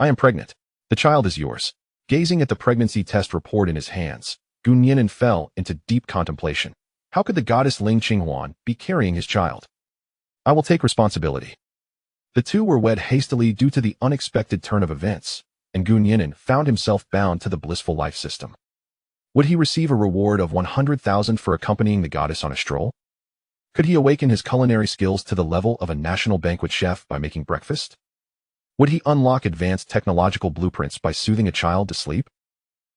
I am pregnant. The child is yours. Gazing at the pregnancy test report in his hands, Gu Nian'an fell into deep contemplation. How could the goddess Ling Qinghuan be carrying his child? I will take responsibility. The two were wed hastily due to the unexpected turn of events, and Gu Nian'an found himself bound to the blissful life system. Would he receive a reward of 100,000 for accompanying the goddess on a stroll? Could he awaken his culinary skills to the level of a national banquet chef by making breakfast? Would he unlock advanced technological blueprints by soothing a child to sleep?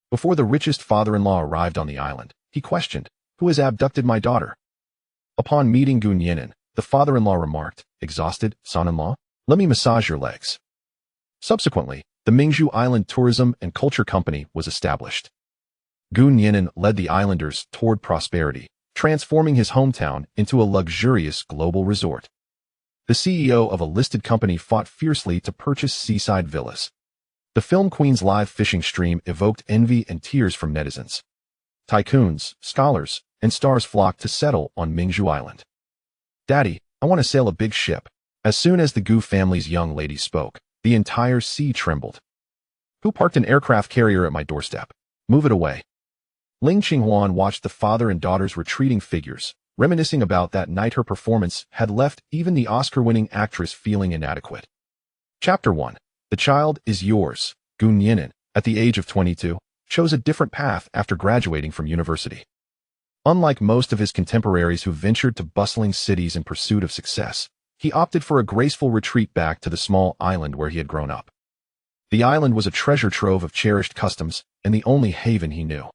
Before the richest father-in-law arrived on the island, he questioned, "Who has abducted my daughter?" Upon meeting Gu Nian'an, the father-in-law remarked, "Exhausted, son-in-law? Let me massage your legs." Subsequently, the Mingzhu Island Tourism and Culture Company was established. Gu Nian'an led the islanders toward prosperity, transforming his hometown into a luxurious global resort. The CEO of a listed company fought fiercely to purchase seaside villas. The film Queen's live fishing stream evoked envy and tears from netizens. Tycoons, scholars, and stars flocked to settle on Mingzhu Island. "Daddy, I want to sail a big ship." As soon as the Gu family's young lady spoke, the entire sea trembled. "Who parked an aircraft carrier at my doorstep? Move it away." Ling Qinghuan watched the father and daughter's retreating figures, reminiscing about that night her performance had left even the Oscar-winning actress feeling inadequate. Chapter 1. The child is yours. Gu Nian'an, at the age of 22, chose a different path after graduating from university. Unlike most of his contemporaries who ventured to bustling cities in pursuit of success, he opted for a graceful retreat back to the small island where he had grown up. The island was a treasure trove of cherished customs and the only haven he knew.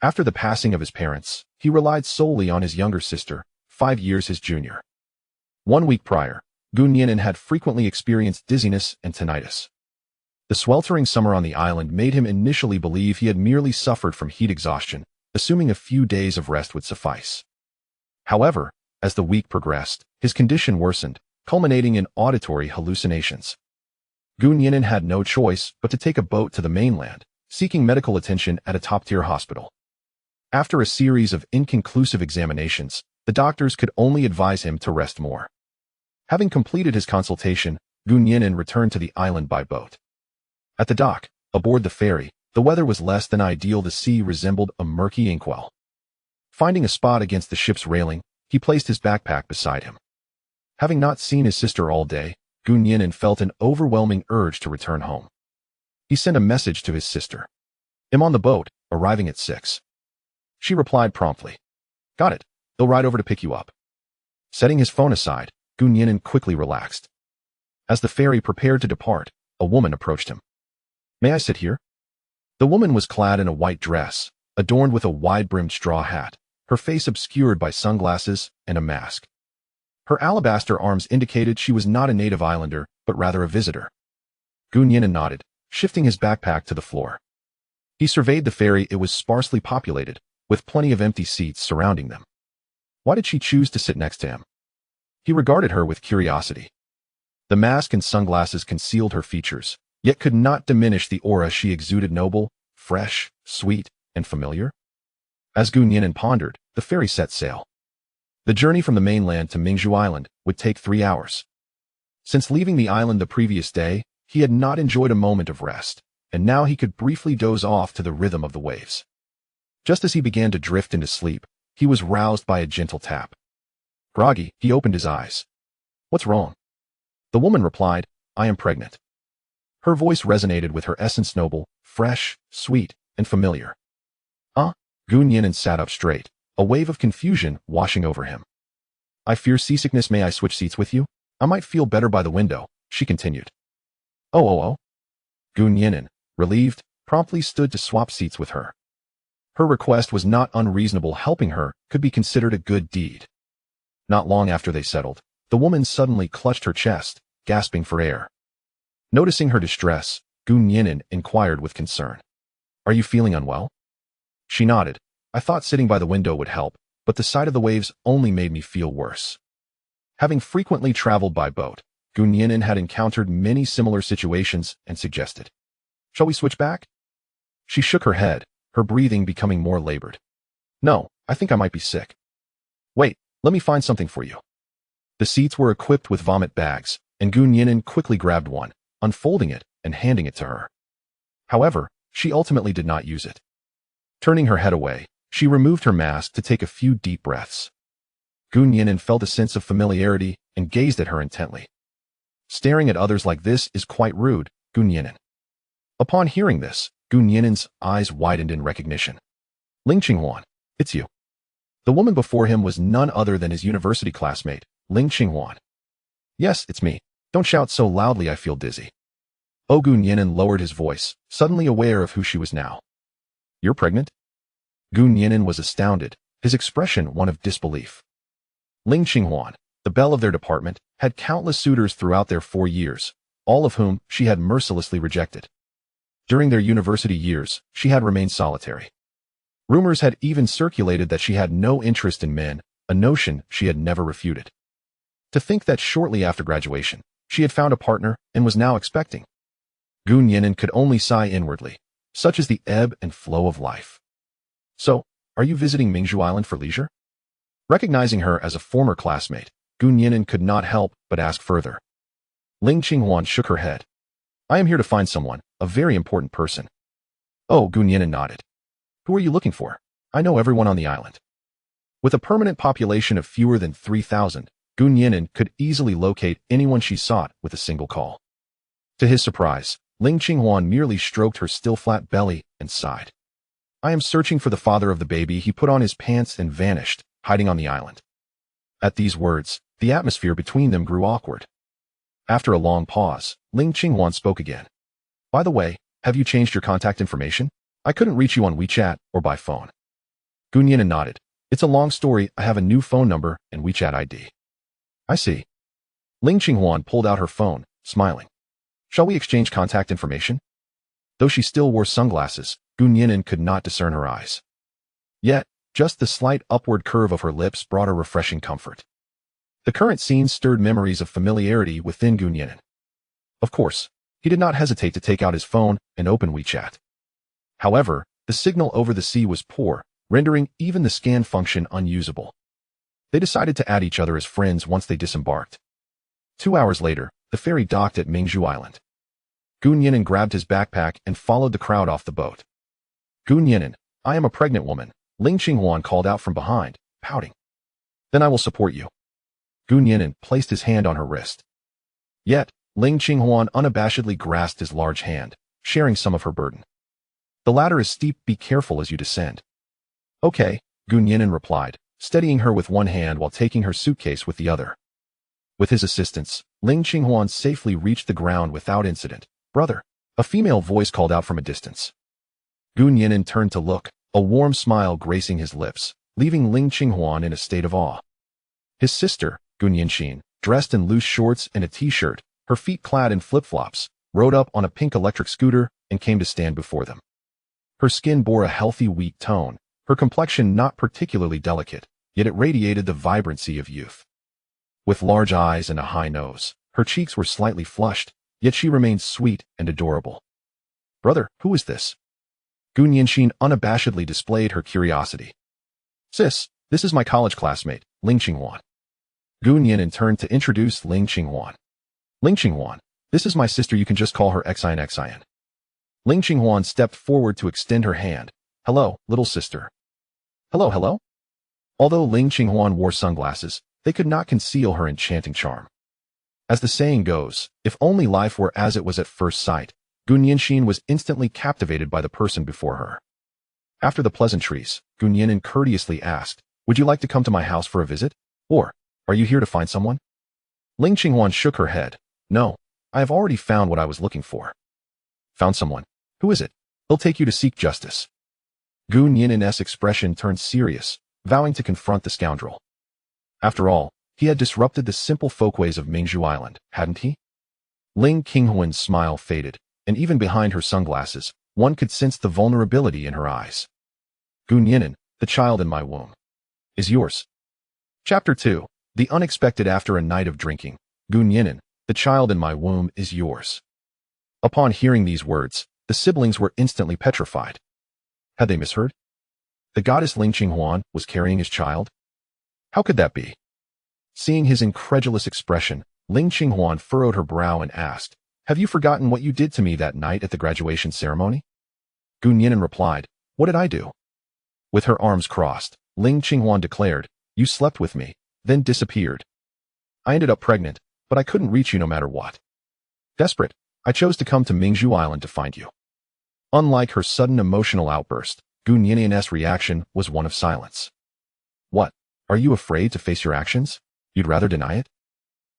After the passing of his parents, he relied solely on his younger sister, 5 years his junior. 1 week prior, Gu Nian'an had frequently experienced dizziness and tinnitus. The sweltering summer on the island made him initially believe he had merely suffered from heat exhaustion, assuming a few days of rest would suffice. However, as the week progressed, his condition worsened, culminating in auditory hallucinations. Gu Nian'an had no choice but to take a boat to the mainland, seeking medical attention at a top-tier hospital. After a series of inconclusive examinations, the doctors could only advise him to rest more. Having completed his consultation, Gu Nian'an returned to the island by boat. At the dock, aboard the ferry, the weather was less than ideal. The sea resembled a murky inkwell. Finding a spot against the ship's railing, he placed his backpack beside him. Having not seen his sister all day, Gu Nian'an felt an overwhelming urge to return home. He sent a message to his sister. "I'm on the boat, arriving at 6. She replied promptly. "Got it. They'll ride over to pick you up." Setting his phone aside, Gu Nian'an quickly relaxed. As the ferry prepared to depart, a woman approached him. "May I sit here?" The woman was clad in a white dress, adorned with a wide-brimmed straw hat, her face obscured by sunglasses and a mask. Her alabaster arms indicated she was not a native islander, but rather a visitor. Gu Nian'an nodded, shifting his backpack to the floor. He surveyed the ferry. It was sparsely populated, with plenty of empty seats surrounding them. Why did she choose to sit next to him? He regarded her with curiosity. The mask and sunglasses concealed her features, yet could not diminish the aura she exuded: noble, fresh, sweet, and familiar. As Gu Nian'an pondered, the ferry set sail. The journey from the mainland to Mingzhu Island would take 3 hours. Since leaving the island the previous day, he had not enjoyed a moment of rest, and now he could briefly doze off to the rhythm of the waves. Just as he began to drift into sleep, he was roused by a gentle tap. Groggy, he opened his eyes. "What's wrong?" The woman replied, "I am pregnant." Her voice resonated with her essence: noble, fresh, sweet, and familiar. Gu Nian'an sat up straight, a wave of confusion washing over him. "I fear seasickness. May I switch seats with you? I might feel better by the window," she continued. Oh. Gu Nian'an, relieved, promptly stood to swap seats with her. Her request was not unreasonable. Helping her could be considered a good deed. Not long after they settled, the woman suddenly clutched her chest, gasping for air. Noticing her distress, Gu Nian'an inquired with concern. "Are you feeling unwell?" She nodded. "I thought sitting by the window would help, but the sight of the waves only made me feel worse." Having frequently traveled by boat, Gu Nian'an had encountered many similar situations and suggested, "Shall we switch back?" She shook her head, her breathing becoming more labored. "No, I think I might be sick." "Wait, let me find something for you." The seats were equipped with vomit bags, and Gu Nian'an quickly grabbed one. Unfolding it, and handing it to her. However, she ultimately did not use it. Turning her head away, she removed her mask to take a few deep breaths. Gu Nian'an felt a sense of familiarity and gazed at her intently. Staring at others like this is quite rude, Gu Nian'an. Upon hearing this, Gu Nian'an's eyes widened in recognition. Ling Qinghuan, it's you. The woman before him was none other than his university classmate, Ling Qinghuan. Yes, it's me. Don't shout so loudly, I feel dizzy. Oh, Gu Nian'an lowered his voice, suddenly aware of who she was now. You're pregnant? Gu Nian'an was astounded, his expression one of disbelief. Ling Qinghuan, the belle of their department, had countless suitors throughout their 4 years, all of whom she had mercilessly rejected. During their university years, she had remained solitary. Rumors had even circulated that she had no interest in men, a notion she had never refuted. To think that shortly after graduation, she had found a partner and was now expecting. Gu Nian'an could only sigh inwardly. Such is the ebb and flow of life. So, are you visiting Mingzhu Island for leisure? Recognizing her as a former classmate, Gu Nian'an could not help but ask further. Ling Qinghuan shook her head. I am here to find someone, a very important person. Oh, Gu Nian'an nodded. Who are you looking for? I know everyone on the island. With a permanent population of fewer than 3,000, Gu Nian'an could easily locate anyone she sought with a single call. To his surprise, Ling Qinghuan merely stroked her still flat belly and sighed. I am searching for the father of the baby. He put on his pants and vanished, hiding on the island. At these words, the atmosphere between them grew awkward. After a long pause, Ling Qinghuan spoke again. By the way, have you changed your contact information? I couldn't reach you on WeChat or by phone. Gu Nian'an nodded. It's a long story. I have a new phone number and WeChat ID. I see. Ling Qinghuan pulled out her phone, smiling. Shall we exchange contact information? Though she still wore sunglasses, Gu Nian'an could not discern her eyes. Yet, just the slight upward curve of her lips brought a refreshing comfort. The current scene stirred memories of familiarity within Gu Nian'an. Of course, he did not hesitate to take out his phone and open WeChat. However, the signal over the sea was poor, rendering even the scan function unusable. They decided to add each other as friends once they disembarked. 2 hours later, the ferry docked at Mingzhu Island. Gu Nian'an grabbed his backpack and followed the crowd off the boat. Gu Nian'an, I am a pregnant woman, Ling Qinghuan called out from behind, pouting. Then I will support you. Gu Nian'an placed his hand on her wrist. Yet, Ling Qinghuan unabashedly grasped his large hand, sharing some of her burden. The ladder is steep, be careful as you descend. Okay, Gu Nian'an replied, steadying her with one hand while taking her suitcase with the other. With his assistance, Ling Qinghuan safely reached the ground without incident. Brother, a female voice called out from a distance. Gu Nian'an turned to look, a warm smile gracing his lips, leaving Ling Qinghuan in a state of awe. His sister, Gu Nianxin, dressed in loose shorts and a t-shirt, her feet clad in flip-flops, rode up on a pink electric scooter and came to stand before them. Her skin bore a healthy wheat tone, her complexion not particularly delicate, yet it radiated the vibrancy of youth. With large eyes and a high nose, her cheeks were slightly flushed, yet she remained sweet and adorable. Brother, who is this? Gu Nianxin unabashedly displayed her curiosity. Sis, this is my college classmate, Ling Qinghuan. Gu Nian'an turned to introduce Ling Qinghuan. Ling Qinghuan, this is my sister, you can just call her Xian. Ling Qinghuan stepped forward to extend her hand. Hello, little sister. Hello. Although Ling Qinghuan wore sunglasses, they could not conceal her enchanting charm. As the saying goes, if only life were as it was at first sight, Gu Nianxin was instantly captivated by the person before her. After the pleasantries, Gu Nian'an courteously asked, would you like to come to my house for a visit? Or, are you here to find someone? Ling Qinghuan shook her head. No, I have already found what I was looking for. Found someone? Who is it? He'll take you to seek justice. Gu Nian'an's expression turned serious, vowing to confront the scoundrel. After all, he had disrupted the simple folkways of Mingzhu Island, hadn't he? Ling Qinghuan's smile faded, and even behind her sunglasses, one could sense the vulnerability in her eyes. Gu Nian'an, the child in my womb, is yours. Chapter 2. The Unexpected. After a night of drinking, Gu Nian'an, the child in my womb is yours. Upon hearing these words, the siblings were instantly petrified. Had they misheard? The goddess Ling Qinghuan was carrying his child? How could that be? Seeing his incredulous expression, Ling Qinghuan furrowed her brow and asked, Have you forgotten what you did to me that night at the graduation ceremony? Gu Nian'an replied, what did I do? With her arms crossed, Ling Qinghuan declared, you slept with me, then disappeared. I ended up pregnant, but I couldn't reach you no matter what. Desperate, I chose to come to Mingzhu Island to find you. Unlike her sudden emotional outburst, Gu Nian'an's reaction was one of silence. What? Are you afraid to face your actions? You'd rather deny it?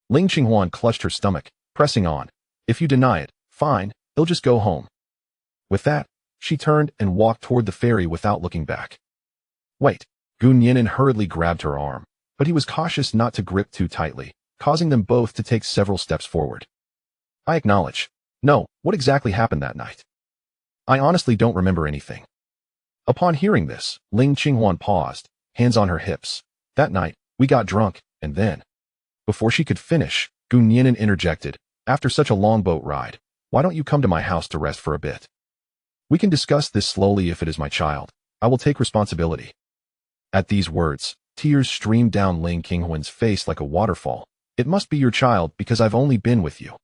Ling Qinghuan clutched her stomach, pressing on. If you deny it, fine, they'll just go home. With that, she turned and walked toward the ferry without looking back. Wait, Gu Nian'an hurriedly grabbed her arm, but he was cautious not to grip too tightly, causing them both to take several steps forward. I acknowledge. No, what exactly happened that night? I honestly don't remember anything. Upon hearing this, Ling Qinghuan paused, hands on her hips. That night, we got drunk, and then... Before she could finish, Gu Nian'an interjected, after such a long boat ride, why don't you come to my house to rest for a bit? We can discuss this slowly if it is my child. I will take responsibility. At these words, tears streamed down Ling Qinghuan's face like a waterfall. It must be your child because I've only been with you.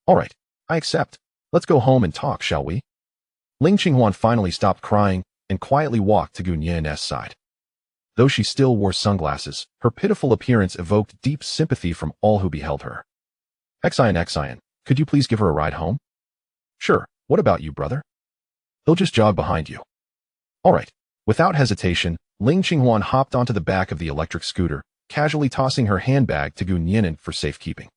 All right, I accept. Let's go home and talk, shall we? Ling Qinghuan finally stopped crying and quietly walked to Gu Nian'an's side. Though she still wore sunglasses, her pitiful appearance evoked deep sympathy from all who beheld her. Xian, could you please give her a ride home? Sure, what about you, brother? They'll just jog behind you. All right. Without hesitation, Ling Qinghuan hopped onto the back of the electric scooter, casually tossing her handbag to Gu Nian'an for safekeeping.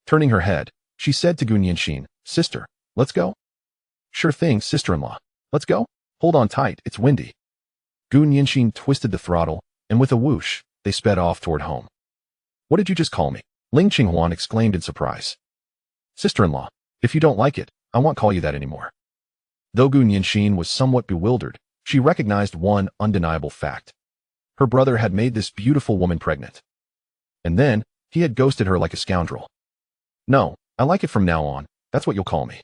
Turning her head, she said to Gu Nianxin, Sister, let's go? Sure thing, sister-in-law. Let's go? Hold on tight, it's windy. Gu Nianxin twisted the throttle, and with a whoosh, they sped off toward home. What did you just call me? Ling Qinghuan exclaimed in surprise. Sister-in-law, if you don't like it, I won't call you that anymore. Though Gu Nianxin was somewhat bewildered, she recognized one undeniable fact. Her brother had made this beautiful woman pregnant. And then, he had ghosted her like a scoundrel. No, I like it from now on, that's what you'll call me.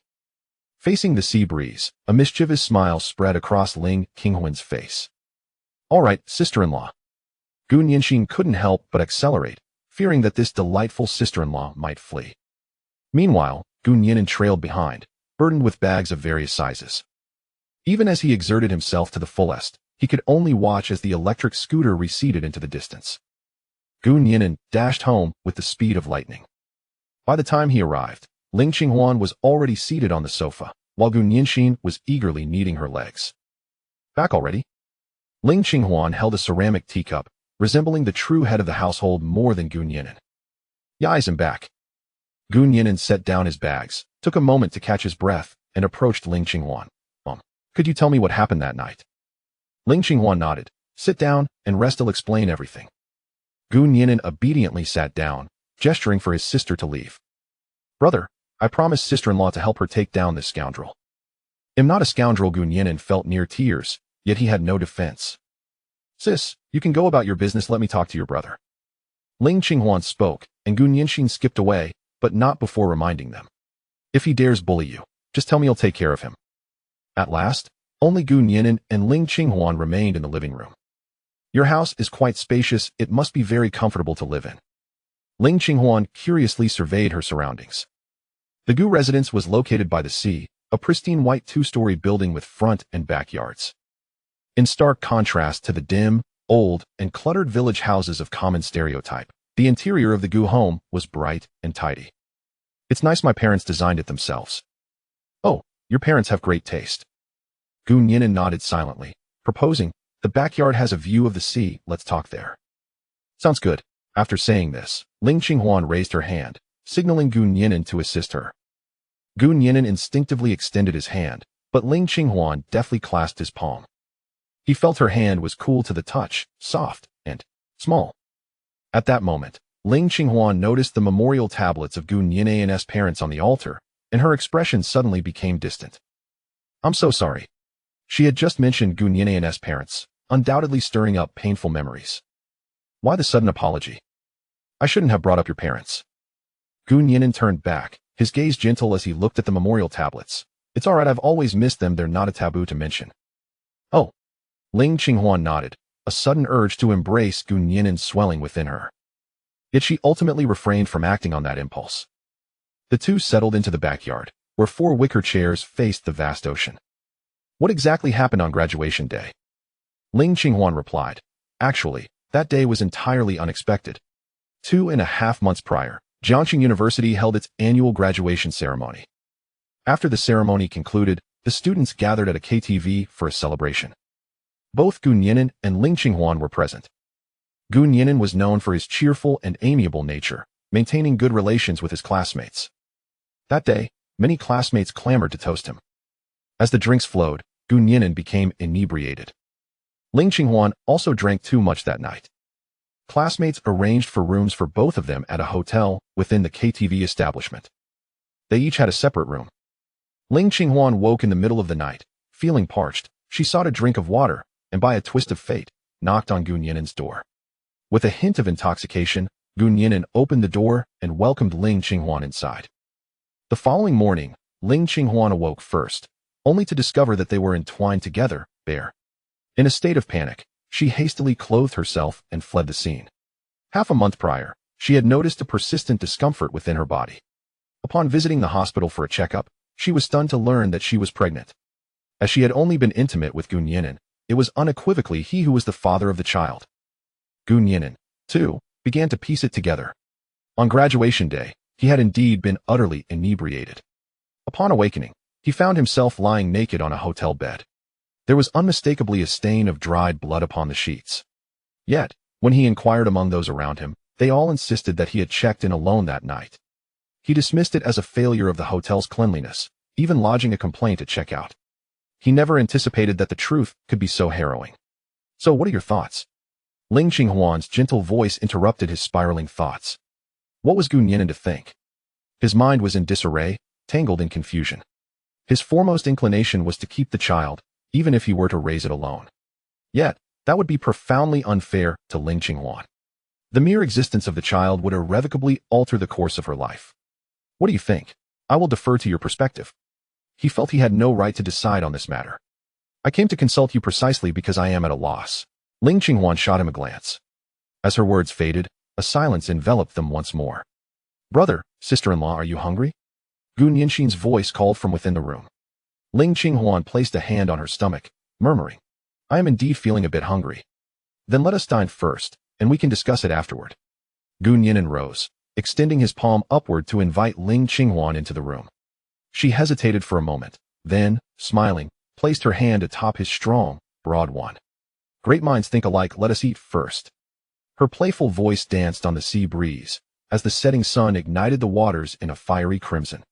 Facing the sea breeze, a mischievous smile spread across Ling Qinghuan's face. All right, sister-in-law. Gu Nianxin couldn't help but accelerate, fearing that this delightful sister-in-law might flee. Meanwhile, Gu Nian'an trailed behind, burdened with bags of various sizes. Even as he exerted himself to the fullest, he could only watch as the electric scooter receded into the distance. Gu Nian'an dashed home with the speed of lightning. By the time he arrived, Ling Qinghuan was already seated on the sofa, while Gu Nianxin was eagerly kneading her legs. Back already? Ling Qinghuan held a ceramic teacup, resembling the true head of the household more than Gu Nian'an. I'm back. Gu Nian'an set down his bags, took a moment to catch his breath, and approached Ling Qinghuan. Could you tell me what happened that night? Ling Qinghuan nodded. Sit down and rest, I'll explain everything. Gu Nian'an obediently sat down, gesturing for his sister to leave. Brother, I promised sister-in-law to help her take down this scoundrel. Am not a scoundrel. Gu Nian'an felt near tears, yet he had no defense. Sis, you can go about your business, let me talk to your brother. Ling Qinghuan spoke, and Gu Nianxin skipped away, but not before reminding them. If he dares bully you, just tell me I'll take care of him. At last, only Gu Nian'an and Ling Qinghuan remained in the living room. Your house is quite spacious, it must be very comfortable to live in. Ling Qinghuan curiously surveyed her surroundings. The Gu residence was located by the sea, a pristine white two-story building with front and backyards. In stark contrast to the dim, old, and cluttered village houses of common stereotype, the interior of the Gu home was bright and tidy. It's nice my parents designed it themselves. Oh, your parents have great taste. Gu Nian'an nodded silently, proposing, the backyard has a view of the sea, let's talk there. Sounds good. After saying this, Ling Qinghuan raised her hand, signaling Gu Nian'an to assist her. Gu Nian'an instinctively extended his hand, but Ling Qinghuan deftly clasped his palm. He felt her hand was cool to the touch, soft, and small. At that moment, Ling Qinghuan noticed the memorial tablets of Gu Nian'an's parents on the altar, and her expression suddenly became distant. I'm so sorry. She had just mentioned Gu Nian'an's parents, undoubtedly stirring up painful memories. Why the sudden apology? I shouldn't have brought up your parents. Gu Nian'an turned back, his gaze gentle as he looked at the memorial tablets. It's all right, I've always missed them, they're not a taboo to mention. Oh. Ling Qinghuan nodded, a sudden urge to embrace Gu Nian'an swelling within her. Yet she ultimately refrained from acting on that impulse. The two settled into the backyard, where 4 wicker chairs faced the vast ocean. What exactly happened on graduation day? Ling Qinghuan replied. Actually, that day was entirely unexpected. 2.5 months prior, Jiangxing University held its annual graduation ceremony. After the ceremony concluded, the students gathered at a KTV for a celebration. Both Gu Nian'an and Ling Qinghuan were present. Gu Nian'an was known for his cheerful and amiable nature, maintaining good relations with his classmates. That day, many classmates clamored to toast him. As the drinks flowed, Gu Nian'an became inebriated. Ling Qinghuan also drank too much that night. Classmates arranged for rooms for both of them at a hotel within the KTV establishment. They each had a separate room. Ling Qinghuan woke in the middle of the night. Feeling parched, she sought a drink of water, and by a twist of fate, knocked on Gu Nian'an's door. With a hint of intoxication, Gu Nian'an opened the door and welcomed Ling Qinghuan inside. The following morning, Ling Qinghuan awoke first, only to discover that they were entwined together, there. In a state of panic, she hastily clothed herself and fled the scene. Half a month prior, she had noticed a persistent discomfort within her body. Upon visiting the hospital for a checkup, she was stunned to learn that she was pregnant. As she had only been intimate with Gu Nian'an, it was unequivocally he who was the father of the child. Gu Nian'an, too, began to piece it together. On graduation day, he had indeed been utterly inebriated. Upon awakening, he found himself lying naked on a hotel bed. There was unmistakably a stain of dried blood upon the sheets. Yet, when he inquired among those around him, they all insisted that he had checked in alone that night. He dismissed it as a failure of the hotel's cleanliness, even lodging a complaint at checkout. He never anticipated that the truth could be so harrowing. So what are your thoughts? Ling Qinghuan's gentle voice interrupted his spiraling thoughts. What was Gu Nian'an to think? His mind was in disarray, tangled in confusion. His foremost inclination was to keep the child, even if he were to raise it alone. Yet, that would be profoundly unfair to Ling Qinghuan. The mere existence of the child would irrevocably alter the course of her life. What do you think? I will defer to your perspective. He felt he had no right to decide on this matter. I came to consult you precisely because I am at a loss. Ling Qinghuan shot him a glance. As her words faded, a silence enveloped them once more. Brother, sister-in-law, are you hungry? Gu Nianxin's voice called from within the room. Ling Qinghuan placed a hand on her stomach, murmuring, I am indeed feeling a bit hungry. Then let us dine first, and we can discuss it afterward. Gu Nian'an rose, extending his palm upward to invite Ling Qinghuan into the room. She hesitated for a moment, then, smiling, placed her hand atop his strong, broad one. Great minds think alike, let us eat first. Her playful voice danced on the sea breeze, as the setting sun ignited the waters in a fiery crimson.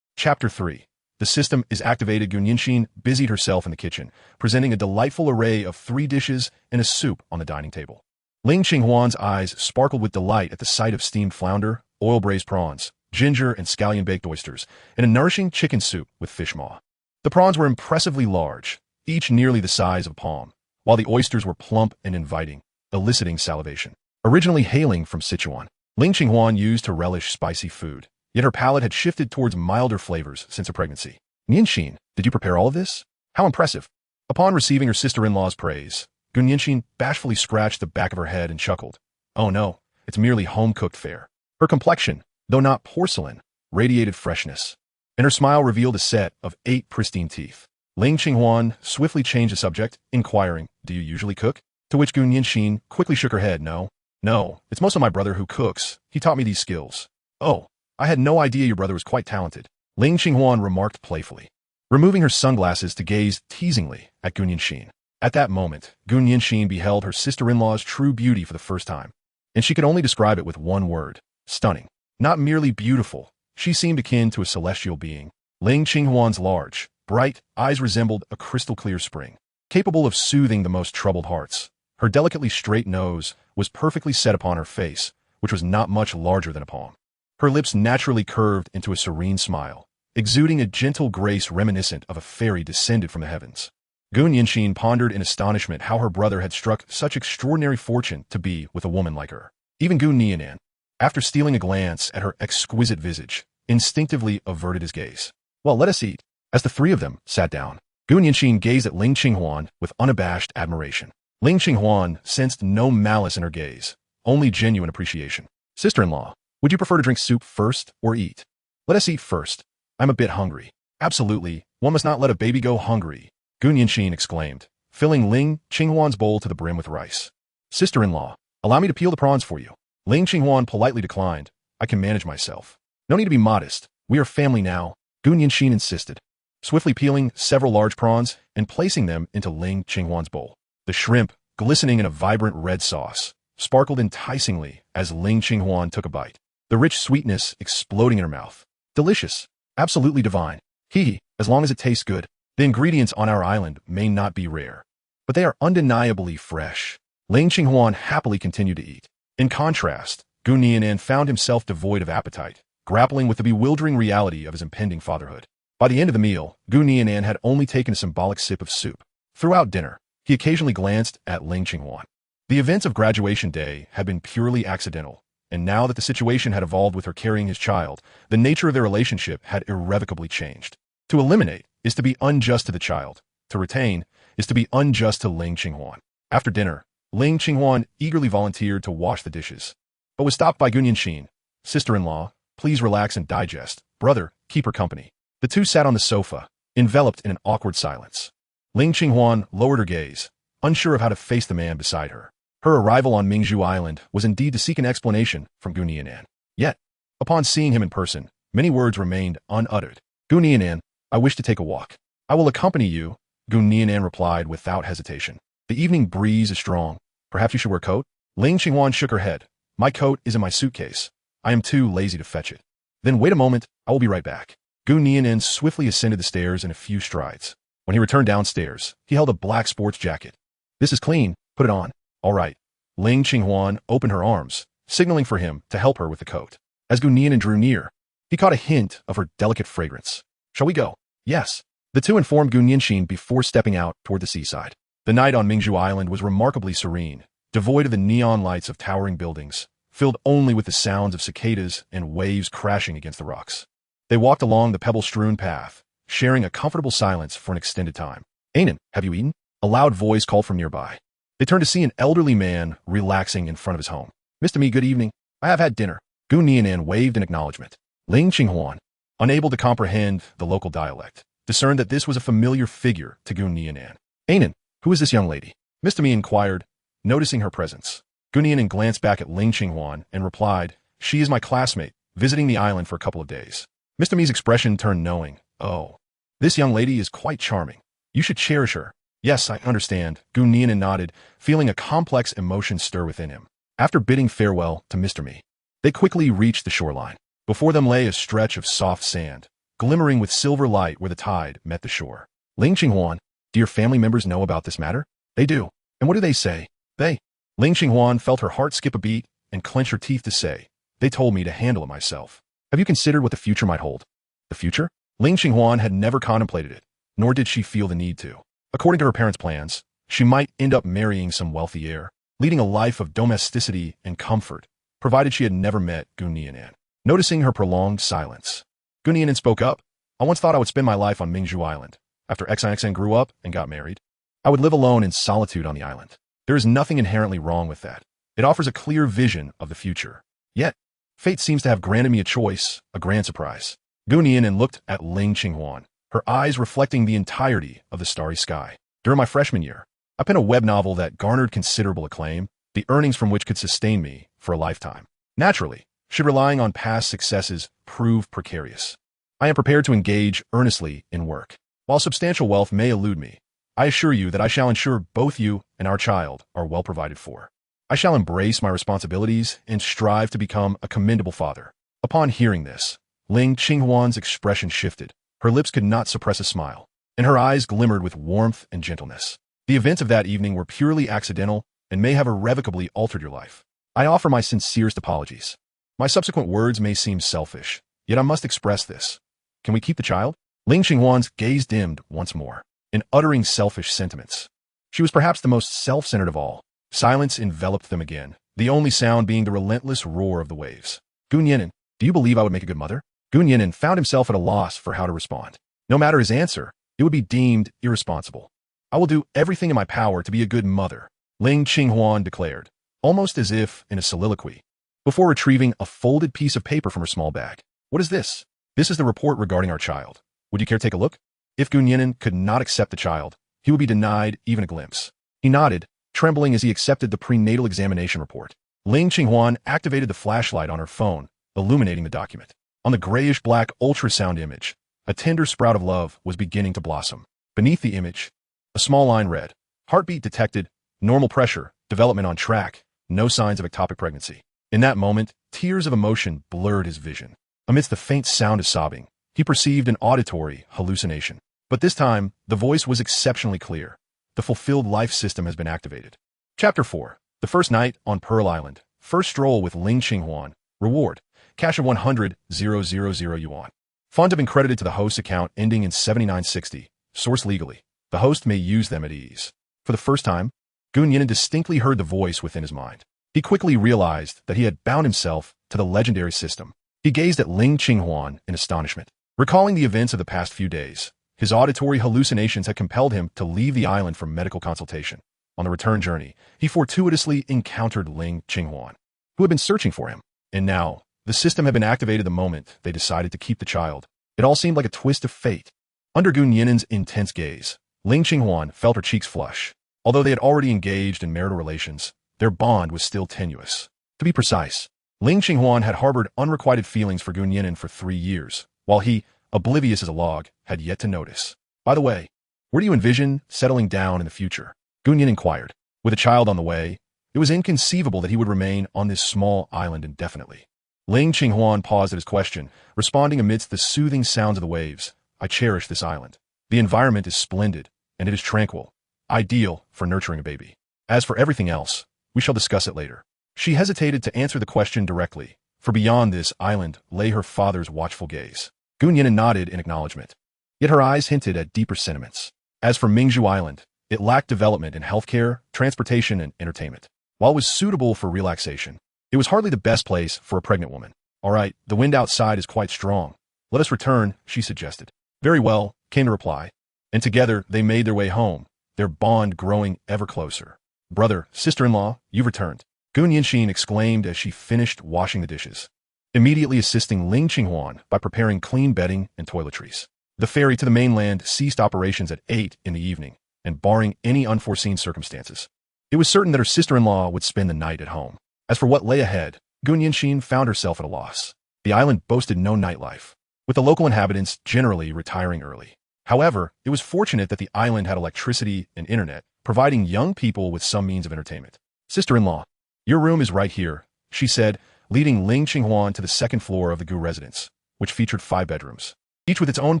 Chapter 3. The system is activated. Gu Nianxin busied herself in the kitchen, presenting a delightful array of 3 dishes and a soup on the dining table. Ling Qinghuan's eyes sparkled with delight at the sight of steamed flounder, oil-braised prawns, ginger and scallion-baked oysters, and a nourishing chicken soup with fish maw. The prawns were impressively large, each nearly the size of a palm, while the oysters were plump and inviting, eliciting salivation. Originally hailing from Sichuan, Ling Qinghuan used to relish spicy food, yet her palate had shifted towards milder flavors since her pregnancy. Nianxin, did you prepare all of this? How impressive. Upon receiving her sister-in-law's praise, Gu Nianxin bashfully scratched the back of her head and chuckled. Oh no, it's merely home-cooked fare. Her complexion, though not porcelain, radiated freshness, and her smile revealed a set of 8 pristine teeth. Ling Qinghuan swiftly changed the subject, inquiring, do you usually cook? To which Gu Nianxin quickly shook her head. No, it's mostly my brother who cooks. He taught me these skills. Oh, I had no idea your brother was quite talented, Ling Qinghuan remarked playfully, removing her sunglasses to gaze teasingly at Gu Nianxin. At that moment, Gu Nianxin beheld her sister-in-law's true beauty for the first time, and she could only describe it with one word: stunning. Not merely beautiful, she seemed akin to a celestial being. Ling Qinghuan's large, bright eyes resembled a crystal-clear spring, capable of soothing the most troubled hearts. Her delicately straight nose was perfectly set upon her face, which was not much larger than a palm. Her lips naturally curved into a serene smile, exuding a gentle grace reminiscent of a fairy descended from the heavens. Gu Nianxin pondered in astonishment how her brother had struck such extraordinary fortune to be with a woman like her. Even Gu Nian'an, after stealing a glance at her exquisite visage, instinctively averted his gaze. Well, let us eat. As the 3 of them sat down, Gu Nianxin gazed at Ling Qinghuan with unabashed admiration. Ling Qinghuan sensed no malice in her gaze, only genuine appreciation. Sister-in-law, would you prefer to drink soup first or eat? Let us eat first. I'm a bit hungry. Absolutely, one must not let a baby go hungry, Gu Nianxin exclaimed, filling Ling Qinghuan's bowl to the brim with rice. Sister-in-law, allow me to peel the prawns for you. Ling Qinghuan politely declined. I can manage myself. No need to be modest. We are family now, Gu Nianxin insisted, swiftly peeling several large prawns and placing them into Ling Qinghuan's bowl. The shrimp, glistening in a vibrant red sauce, sparkled enticingly as Ling Qinghuan took a bite, the rich sweetness exploding in her mouth. Delicious. Absolutely divine. Hee, as long as it tastes good. The ingredients on our island may not be rare, but they are undeniably fresh. Ling Qinghuan happily continued to eat. In contrast, Gu Nian'an found himself devoid of appetite, grappling with the bewildering reality of his impending fatherhood. By the end of the meal, Gu Nian'an had only taken a symbolic sip of soup. Throughout dinner, he occasionally glanced at Ling Qinghuan. The events of graduation day had been purely accidental, and now that the situation had evolved with her carrying his child, the nature of their relationship had irrevocably changed. To eliminate is to be unjust to the child. To retain is to be unjust to Ling Qinghuan. After dinner, Ling Qinghuan eagerly volunteered to wash the dishes, but was stopped by Gu Nianxin. Sister-in-law, please relax and digest. Brother, keep her company. The two sat on the sofa, enveloped in an awkward silence. Ling Qinghuan lowered her gaze, unsure of how to face the man beside her. Her arrival on Mingzhu Island was indeed to seek an explanation from Gu Nian'an. Yet, upon seeing him in person, many words remained unuttered. Gu Nian'an, I wish to take a walk. I will accompany you, Gu Nian'an replied without hesitation. The evening breeze is strong. Perhaps you should wear a coat? Ling Qinghuan shook her head. My coat is in my suitcase. I am too lazy to fetch it. Then wait a moment, I will be right back. Gu Nian'an swiftly ascended the stairs in a few strides. When he returned downstairs, he held a black sports jacket. This is clean, put it on. All right. Ling Qinghuan opened her arms, signaling for him to help her with the coat. As Gu Nian'an drew near, he caught a hint of her delicate fragrance. Shall we go? Yes. The two informed Gu Nianxin before stepping out toward the seaside. The night on Mingzhu Island was remarkably serene, devoid of the neon lights of towering buildings, filled only with the sounds of cicadas and waves crashing against the rocks. They walked along the pebble-strewn path, sharing a comfortable silence for an extended time. Nian'an, have you eaten? A loud voice called from nearby. They turned to see an elderly man relaxing in front of his home. Mr. Mi, good evening. I have had dinner. Gu Nian'an waved in acknowledgement. Ling Qinghuan, unable to comprehend the local dialect, discerned that this was a familiar figure to Gu Nian'an. Nian'an, who is this young lady? Mr. Mi inquired, noticing her presence. Gu Nian'an glanced back at Ling Qinghuan and replied, she is my classmate, visiting the island for a couple of days. Mr. Mi's expression turned knowing. Oh, this young lady is quite charming. You should cherish her. Yes, I understand, Gu Nian'an nodded, feeling a complex emotion stir within him. After bidding farewell to Mr. Mi, they quickly reached the shoreline. Before them lay a stretch of soft sand, glimmering with silver light where the tide met the shore. Ling Qinghuan, do your family members know about this matter? They do. And what do they say? They. Ling Qinghuan felt her heart skip a beat and clench her teeth to say, they told me to handle it myself. Have you considered what the future might hold? The future? Ling Qinghuan had never contemplated it, nor did she feel the need to. According to her parents' plans, she might end up marrying some wealthy heir, leading a life of domesticity and comfort, provided she had never met Gu Nian'an. Noticing her prolonged silence, Gu Nian'an spoke up. I once thought I would spend my life on Mingzhu Island. After XIXN grew up and got married, I would live alone in solitude on the island. There is nothing inherently wrong with that. It offers a clear vision of the future. Yet, fate seems to have granted me a choice, a grand surprise. Gu Nian'an looked at Ling Qinghuan, her eyes reflecting the entirety of the starry sky. During my freshman year, I penned a web novel that garnered considerable acclaim, the earnings from which could sustain me for a lifetime. Naturally, should relying on past successes prove precarious, I am prepared to engage earnestly in work. While substantial wealth may elude me, I assure you that I shall ensure both you and our child are well provided for. I shall embrace my responsibilities and strive to become a commendable father. Upon hearing this, Ling Qinghuan's expression shifted. Her lips could not suppress a smile, and her eyes glimmered with warmth and gentleness. The events of that evening were purely accidental and may have irrevocably altered your life. I offer my sincerest apologies. My subsequent words may seem selfish, yet I must express this. Can we keep the child? Ling Qinghuan's gaze dimmed once more, in uttering selfish sentiments. She was perhaps the most self-centered of all. Silence enveloped them again, the only sound being the relentless roar of the waves. Gu Nian'an, do you believe I would make a good mother? Gu Nian'an found himself at a loss for how to respond. No matter his answer, it would be deemed irresponsible. I will do everything in my power to be a good mother, Ling Qinghuan declared, almost as if in a soliloquy, before retrieving a folded piece of paper from her small bag. What is this? This is the report regarding our child. Would you care to take a look? If Gu Nian'an could not accept the child, he would be denied even a glimpse. He nodded, trembling as he accepted the prenatal examination report. Ling Qinghuan activated the flashlight on her phone, illuminating the document. On the grayish-black ultrasound image, a tender sprout of love was beginning to blossom. Beneath the image, a small line read, "Heartbeat detected, normal pressure, development on track, no signs of ectopic pregnancy." In that moment, tears of emotion blurred his vision. Amidst the faint sound of sobbing, he perceived an auditory hallucination. But this time, the voice was exceptionally clear. The fulfilled life system has been activated. Chapter 4. The first night on Pearl Island. First stroll with Ling Qinghuan. Reward. Cash of 100,000 yuan. Funds have been credited to the host's account ending in 7960. Source legally. The host may use them at ease. For the first time, Gu Nian'an distinctly heard the voice within his mind. He quickly realized that he had bound himself to the legendary system. He gazed at Ling Qinghuan in astonishment. Recalling the events of the past few days, his auditory hallucinations had compelled him to leave the island for medical consultation. On the return journey, he fortuitously encountered Ling Qinghuan, who had been searching for him. And now, the system had been activated the moment they decided to keep the child. It all seemed like a twist of fate. Under Gu Nian'an's intense gaze, Ling Qinghuan felt her cheeks flush. Although they had already engaged in marital relations, their bond was still tenuous. To be precise, Ling Qinghuan had harbored unrequited feelings for Gu Nian'an for 3 years, while he, oblivious as a log, had yet to notice. By the way, where do you envision settling down in the future? Gu Nian'an inquired. With a child on the way, it was inconceivable that he would remain on this small island indefinitely. Ling Qinghuan paused at his question, responding amidst the soothing sounds of the waves. I cherish this island. The environment is splendid, and it is tranquil, ideal for nurturing a baby. As for everything else, we shall discuss it later. She hesitated to answer the question directly, for beyond this island lay her father's watchful gaze. Gu Nian'an nodded in acknowledgement, yet her eyes hinted at deeper sentiments. As for Mingzhu Island, it lacked development in healthcare, transportation, and entertainment. While it was suitable for relaxation, it was hardly the best place for a pregnant woman. All right, the wind outside is quite strong. Let us return, she suggested. Very well, came the reply, and together they made their way home, their bond growing ever closer. Brother, sister-in-law, you've returned, Gu Nianxin exclaimed as she finished washing the dishes, immediately assisting Ling Qinghuan by preparing clean bedding and toiletries. The ferry to the mainland ceased operations at 8 in the evening, and barring any unforeseen circumstances, it was certain that her sister-in-law would spend the night at home. As for what lay ahead, Gu Nianxin found herself at a loss. The island boasted no nightlife, with the local inhabitants generally retiring early. However, it was fortunate that the island had electricity and internet, providing young people with some means of entertainment. Sister-in-law, your room is right here, she said, leading Ling Qinghuan to the second floor of the Gu residence, which featured 5 bedrooms, each with its own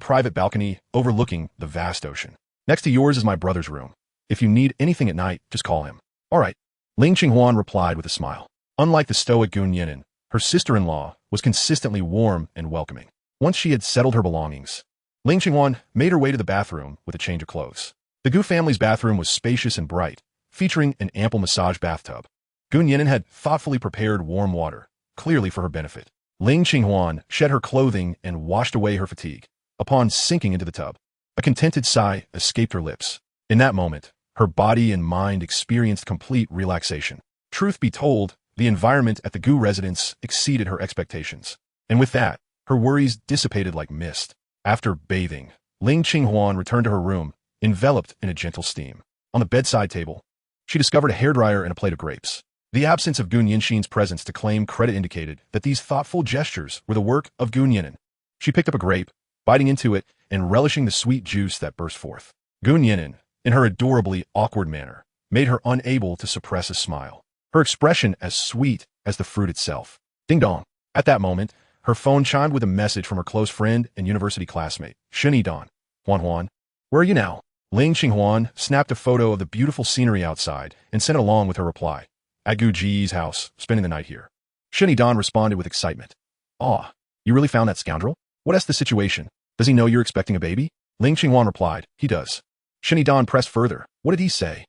private balcony overlooking the vast ocean. Next to yours is my brother's room. If you need anything at night, just call him. All right, Ling Qinghuan replied with a smile. Unlike the stoic Gu Nian'an, her sister-in-law was consistently warm and welcoming. Once she had settled her belongings, Ling Qinghuan made her way to the bathroom with a change of clothes. The Gu family's bathroom was spacious and bright, featuring an ample massage bathtub. Gu Nian'an had thoughtfully prepared warm water, clearly for her benefit. Ling Qinghuan shed her clothing and washed away her fatigue. Upon sinking into the tub, a contented sigh escaped her lips. In that moment, her body and mind experienced complete relaxation. Truth be told, the environment at the Gu residence exceeded her expectations. And with that, her worries dissipated like mist. After bathing, Ling Qinghuan returned to her room, enveloped in a gentle steam. On the bedside table, she discovered a hairdryer and a plate of grapes. The absence of Gu Nianxin's presence to claim credit indicated that these thoughtful gestures were the work of Gu Nian'an. She picked up a grape, biting into it and relishing the sweet juice that burst forth. Gu Nian'an, in her adorably awkward manner, made her unable to suppress a smile, her expression as sweet as the fruit itself. Ding dong. At that moment, her phone chimed with a message from her close friend and university classmate, Shen Yidan. Huan, where are you now? Ling Qinghuan snapped a photo of the beautiful scenery outside and sent it along with her reply. At Gu Ji's house, spending the night here. Shen Yidan responded with excitement. Aw, you really found that scoundrel? What's the situation? Does he know you're expecting a baby? Ling Qinghuan replied, he does. Shen Yidan pressed further. What did he say?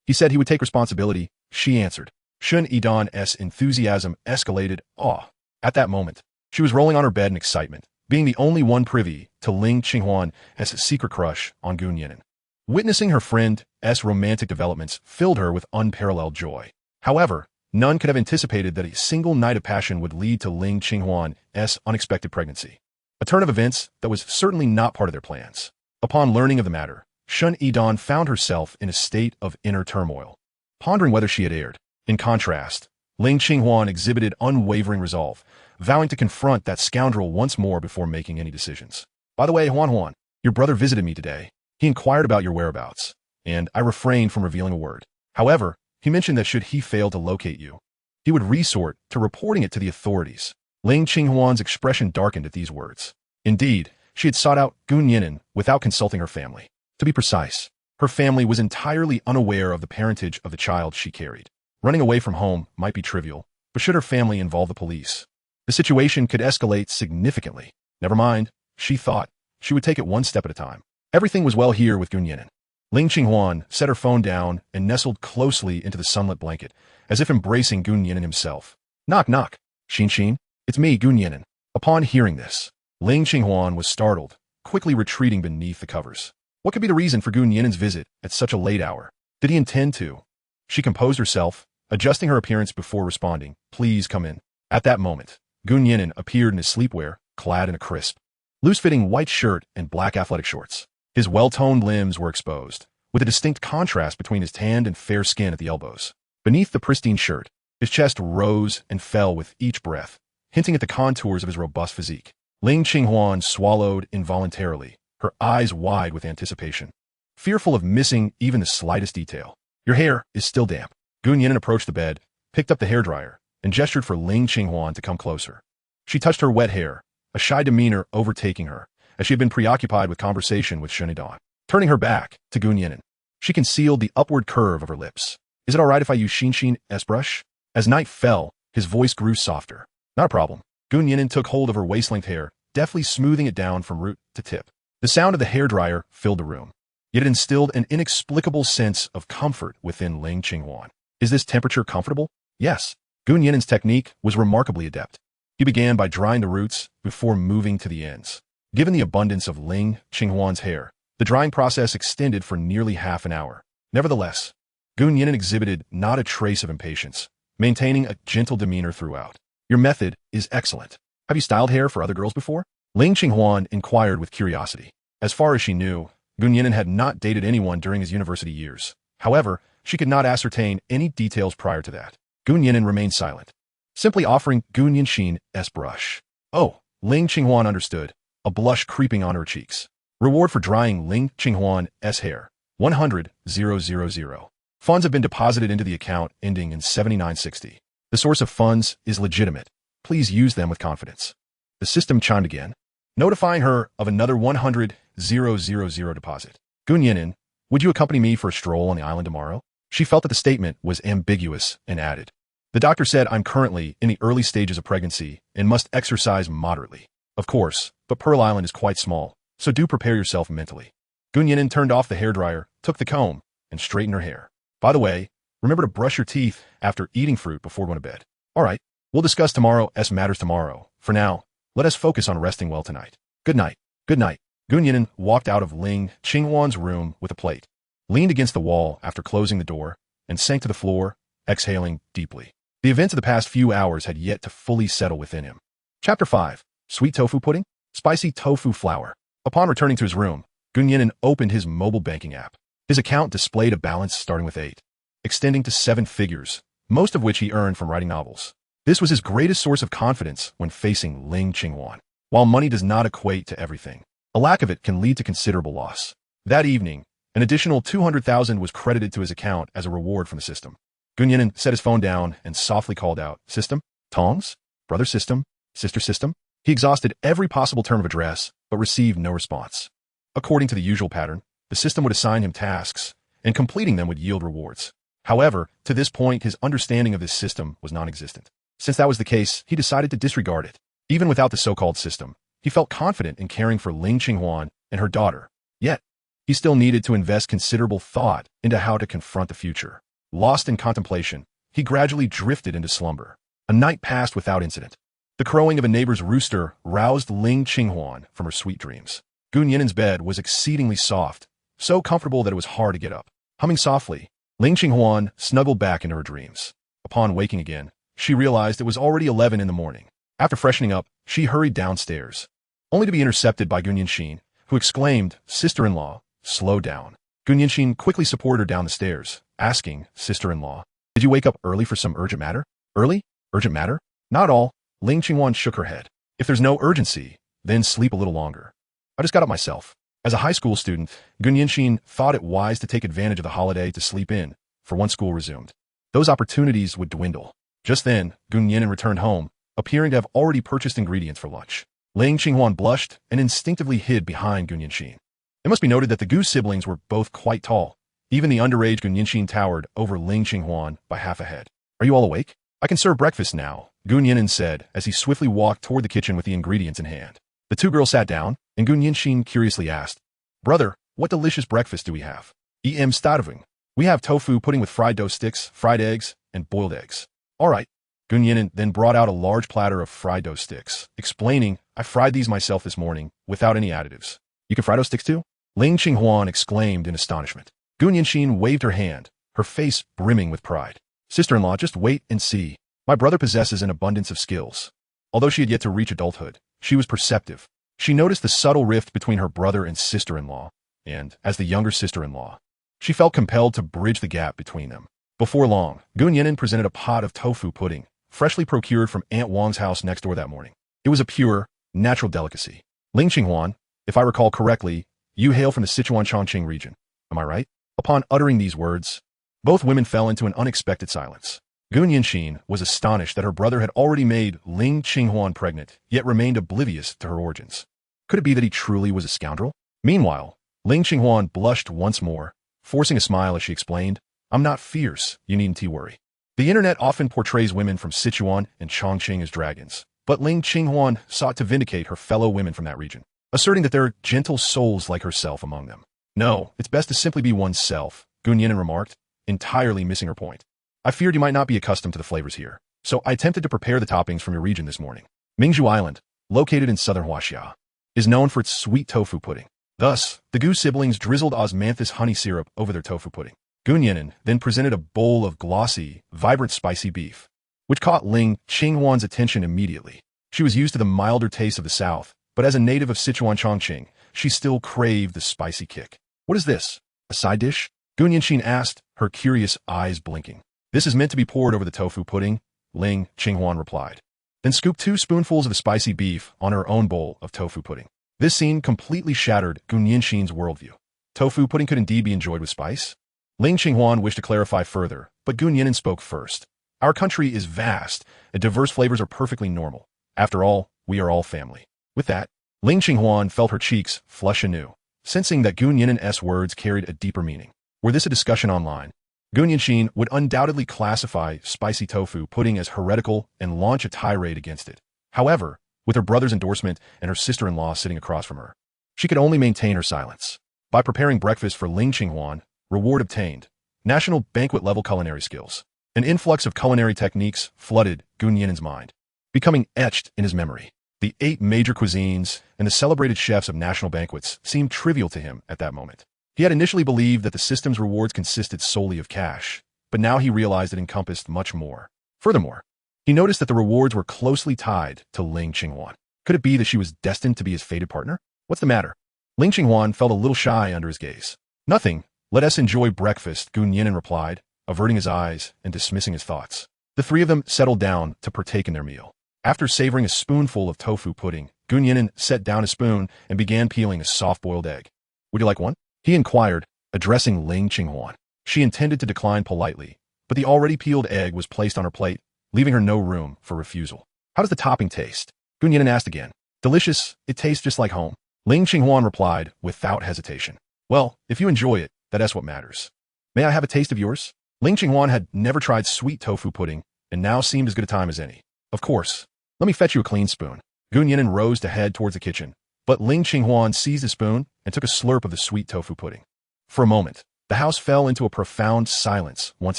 He said he would take responsibility, she answered. Shen Yidan's enthusiasm escalated. Aw. At that moment, she was rolling on her bed in excitement, being the only one privy to Ling Qinghuan's secret crush on Gu Nian'an. Witnessing her friend's romantic developments filled her with unparalleled joy. However, none could have anticipated that a single night of passion would lead to Ling Qinghuan's unexpected pregnancy. a turn of events that was certainly not part of their plans. Upon learning of the matter, Shun Yidan found herself in a state of inner turmoil, pondering whether she had erred. In contrast, Ling Qinghuan exhibited unwavering resolve, vowing to confront that scoundrel once more before making any decisions. By the way, Huan, your brother visited me today. He inquired about your whereabouts, and I refrained from revealing a word. However, he mentioned that should he fail to locate you, he would resort to reporting it to the authorities. Ling Qinghuan's expression darkened at these words. Indeed, she had sought out Nian'an without consulting her family. To be precise, her family was entirely unaware of the parentage of the child she carried. Running away from home might be trivial, but should her family involve the police, the situation could escalate significantly. Never mind, she thought. She would take it one step at a time. Everything was well here with Nian'an. Ling Qinghuan set her phone down and nestled closely into the sunlit blanket, as if embracing Nian'an himself. Knock, knock. Xin, it's me, Nian'an. Upon hearing this, Ling Qinghuan was startled, quickly retreating beneath the covers. What could be the reason for Nian'an's visit at such a late hour? Did he intend to? She composed herself, adjusting her appearance before responding, "Please come in." At that moment, Nian'an appeared in his sleepwear, clad in a crisp, loose-fitting white shirt and black athletic shorts. His well-toned limbs were exposed, with a distinct contrast between his tanned and fair skin at the elbows. Beneath the pristine shirt, his chest rose and fell with each breath, hinting at the contours of his robust physique. Ling Qinghuan swallowed involuntarily, her eyes wide with anticipation, fearful of missing even the slightest detail. "Your hair is still damp." Nian'an approached the bed, picked up the hairdryer, and gestured for Ling Qinghuan to come closer. She touched her wet hair, a shy demeanor overtaking her, as she had been preoccupied with conversation with Shun Yidan. Turning her back to Nian'an, she concealed the upward curve of her lips. "Is it all right if I use Xin's brush?" As night fell, his voice grew softer. "Not a problem." Nian'an took hold of her waist-length hair, deftly smoothing it down from root to tip. The sound of the hairdryer filled the room, yet it instilled an inexplicable sense of comfort within Ling Qinghuan. "Is this temperature comfortable?" "Yes." Nian'an's technique was remarkably adept. He began by drying the roots before moving to the ends. Given the abundance of Ling Qinghuan's hair, the drying process extended for nearly half an hour. Nevertheless, Nian'an exhibited not a trace of impatience, maintaining a gentle demeanor throughout. "Your method is excellent. Have you styled hair for other girls before?" Ling Qinghuan inquired with curiosity. As far as she knew, Nian'an had not dated anyone during his university years. However, she could not ascertain any details prior to that. Nian'an remained silent, simply offering Xin's brush. "Oh," Ling Qinghuan understood, a blush creeping onto her cheeks. "Reward for drying Ling Qinghuan's hair, 100,000. Funds have been deposited into the account ending in 7960. The source of funds is legitimate. Please use them with confidence." The system chimed again, notifying her of another 100,000 deposit. "Nian'an, would you accompany me for a stroll on the island tomorrow?" She felt that the statement was ambiguous and added, "The doctor said I'm currently in the early stages of pregnancy and must exercise moderately." "Of course, but Pearl Island is quite small, so do prepare yourself mentally." Nian'an turned off the hairdryer, took the comb, and straightened her hair. "By the way, remember to brush your teeth after eating fruit before going to bed." "All right, we'll discuss tomorrow's matters tomorrow. For now, let us focus on resting well tonight. Good night." "Good night." Nian'an walked out of Ling Qinghuan's room with a plate, leaned against the wall after closing the door, and sank to the floor, exhaling deeply. The events of the past few hours had yet to fully settle within him. Chapter 5. Sweet Tofu Pudding? Spicy Tofu Flour. Upon returning to his room, Nian'an opened his mobile banking app. His account displayed a balance starting with 8, extending to 7 figures, most of which he earned from writing novels. This was his greatest source of confidence when facing Ling Qinghuan. While money does not equate to everything, a lack of it can lead to considerable loss. That evening, an additional 200,000 was credited to his account as a reward from the system. Nian'an set his phone down and softly called out, "System? Tongs? Brother system? Sister system?" He exhausted every possible term of address, but received no response. According to the usual pattern, the system would assign him tasks, and completing them would yield rewards. However, to this point, his understanding of this system was non-existent. Since that was the case, he decided to disregard it. Even without the so-called system, he felt confident in caring for Ling Qinghuan and her daughter. Yet, he still needed to invest considerable thought into how to confront the future. Lost in contemplation, he gradually drifted into slumber. A night passed without incident. The crowing of a neighbor's rooster roused Ling Qinghuan from her sweet dreams. Nian'an's bed was exceedingly soft, so comfortable that it was hard to get up. Humming softly, Ling Qinghuan snuggled back into her dreams. Upon waking again, she realized it was already 11 in the morning. After freshening up, she hurried downstairs. only to be intercepted by Gun Yanxin, who exclaimed, "Sister-in-law, slow down." Gun Yanxin quickly supported her down the stairs, asking, "Sister-in-law, did you wake up early for some urgent matter?" "Early? Urgent matter? Not all." Ling Qinghuan shook her head. "If there's no urgency, then sleep a little longer. I just got up myself." As a high school student, Gun Yanxin thought it wise to take advantage of the holiday to sleep in, for once school resumed. Those opportunities would dwindle. Just then, Gun Yan'an returned home, appearing to have already purchased ingredients for lunch. Ling Qinghuan blushed and instinctively hid behind Gun Yanxin. It must be noted that the Gu siblings were both quite tall. Even the underage Gun Yanxin towered over Ling Qinghuan by half a head. "Are you all awake? I can serve breakfast now," Gun Yan'an said as he swiftly walked toward the kitchen with the ingredients in hand. The two girls sat down, and Gun Yanxin curiously asked, "Brother, what delicious breakfast do we have?" "Em starving. We have tofu pudding with fried dough sticks, fried eggs, and boiled eggs." "All right." Gun Yan'an then brought out a large platter of fried dough sticks, explaining, "I fried these myself this morning, without any additives." "You can fry dough sticks too?" Ling Qinghuan exclaimed in astonishment. Gun Yanxin waved her hand, her face brimming with pride. "Sister-in-law, just wait and see. My brother possesses an abundance of skills." Although she had yet to reach adulthood, she was perceptive. She noticed the subtle rift between her brother and sister-in-law, and, as the younger sister-in-law, she felt compelled to bridge the gap between them. Before long, Gun Yan'an presented a pot of tofu pudding, freshly procured from Aunt Wang's house next door that morning. It was a pure, natural delicacy. "Ling Qinghuan, if I recall correctly, you hail from the Sichuan-Chongqing region. Am I right?" Upon uttering these words, both women fell into an unexpected silence. Gun Yanxin was astonished that her brother had already made Ling Qinghuan pregnant, yet remained oblivious to her origins. Could it be that he truly was a scoundrel? Meanwhile, Ling Qinghuan blushed once more, forcing a smile as she explained, "I'm not fierce, you needn't worry." The internet often portrays women from Sichuan and Chongqing as dragons, but Ling Qinghuan sought to vindicate her fellow women from that region, asserting that there are gentle souls like herself among them. "No, it's best to simply be oneself," Gun Yan'an remarked, entirely missing her point. "I feared you might not be accustomed to the flavors here, so I attempted to prepare the toppings from your region this morning." Mingzhu Island, located in southern Huaxia, is known for its sweet tofu pudding. Thus, the Gu siblings drizzled osmanthus honey syrup over their tofu pudding. Gun Yan'an then presented a bowl of glossy, vibrant spicy beef, which caught Ling Qinghuan's attention immediately. She was used to the milder taste of the south, but as a native of Sichuan-Chongqing, she still craved the spicy kick. "What is this? A side dish?" Gun Yanxin asked, her curious eyes blinking. "This is meant to be poured over the tofu pudding," Ling Qinghuan replied. Then scooped 2 spoonfuls of the spicy beef on her own bowl of tofu pudding. This scene completely shattered Gun Yanxin's worldview. Tofu pudding could indeed be enjoyed with spice? Ling Qinghuan wished to clarify further, but Gun Yan'an spoke first. "Our country is vast, and diverse flavors are perfectly normal. After all, we are all family." With that, Ling Qinghuan felt her cheeks flush anew, sensing that Gun Yan'an's words carried a deeper meaning. Were this a discussion online, Gun Yanxin would undoubtedly classify spicy tofu pudding as heretical and launch a tirade against it. However, with her brother's endorsement and her sister-in-law sitting across from her, she could only maintain her silence. By preparing breakfast for Ling Qinghuan, reward obtained: national banquet-level culinary skills. An influx of culinary techniques flooded Gun Yan'an's mind, becoming etched in his memory. The 8 major cuisines and the celebrated chefs of national banquets seemed trivial to him at that moment. He had initially believed that the system's rewards consisted solely of cash, but now he realized it encompassed much more. Furthermore, he noticed that the rewards were closely tied to Ling Qinghuan. Could it be that she was destined to be his fated partner? "What's the matter?" Ling Qinghuan felt a little shy under his gaze. "Nothing. Let us enjoy breakfast," Gun Yan'an replied, averting his eyes and dismissing his thoughts. The 3 of them settled down to partake in their meal. After savoring a spoonful of tofu pudding, Gun Yan'an set down a spoon and began peeling a soft-boiled egg. "Would you like one?" he inquired, addressing Ling Qinghuan. She intended to decline politely, but the already peeled egg was placed on her plate, leaving her no room for refusal. "How does the topping taste?" Gun Yan'an asked again. "Delicious. It tastes just like home," Ling Qinghuan replied without hesitation. "Well, if you enjoy it, that's what matters. May I have a taste of yours?" Ling Qinghuan had never tried sweet tofu pudding, and now seemed as good a time as any. "Of course. Let me fetch you a clean spoon." Gun Yan'an rose to head towards the kitchen, but Ling Qinghuan seized a spoon and took a slurp of the sweet tofu pudding. For a moment, the house fell into a profound silence once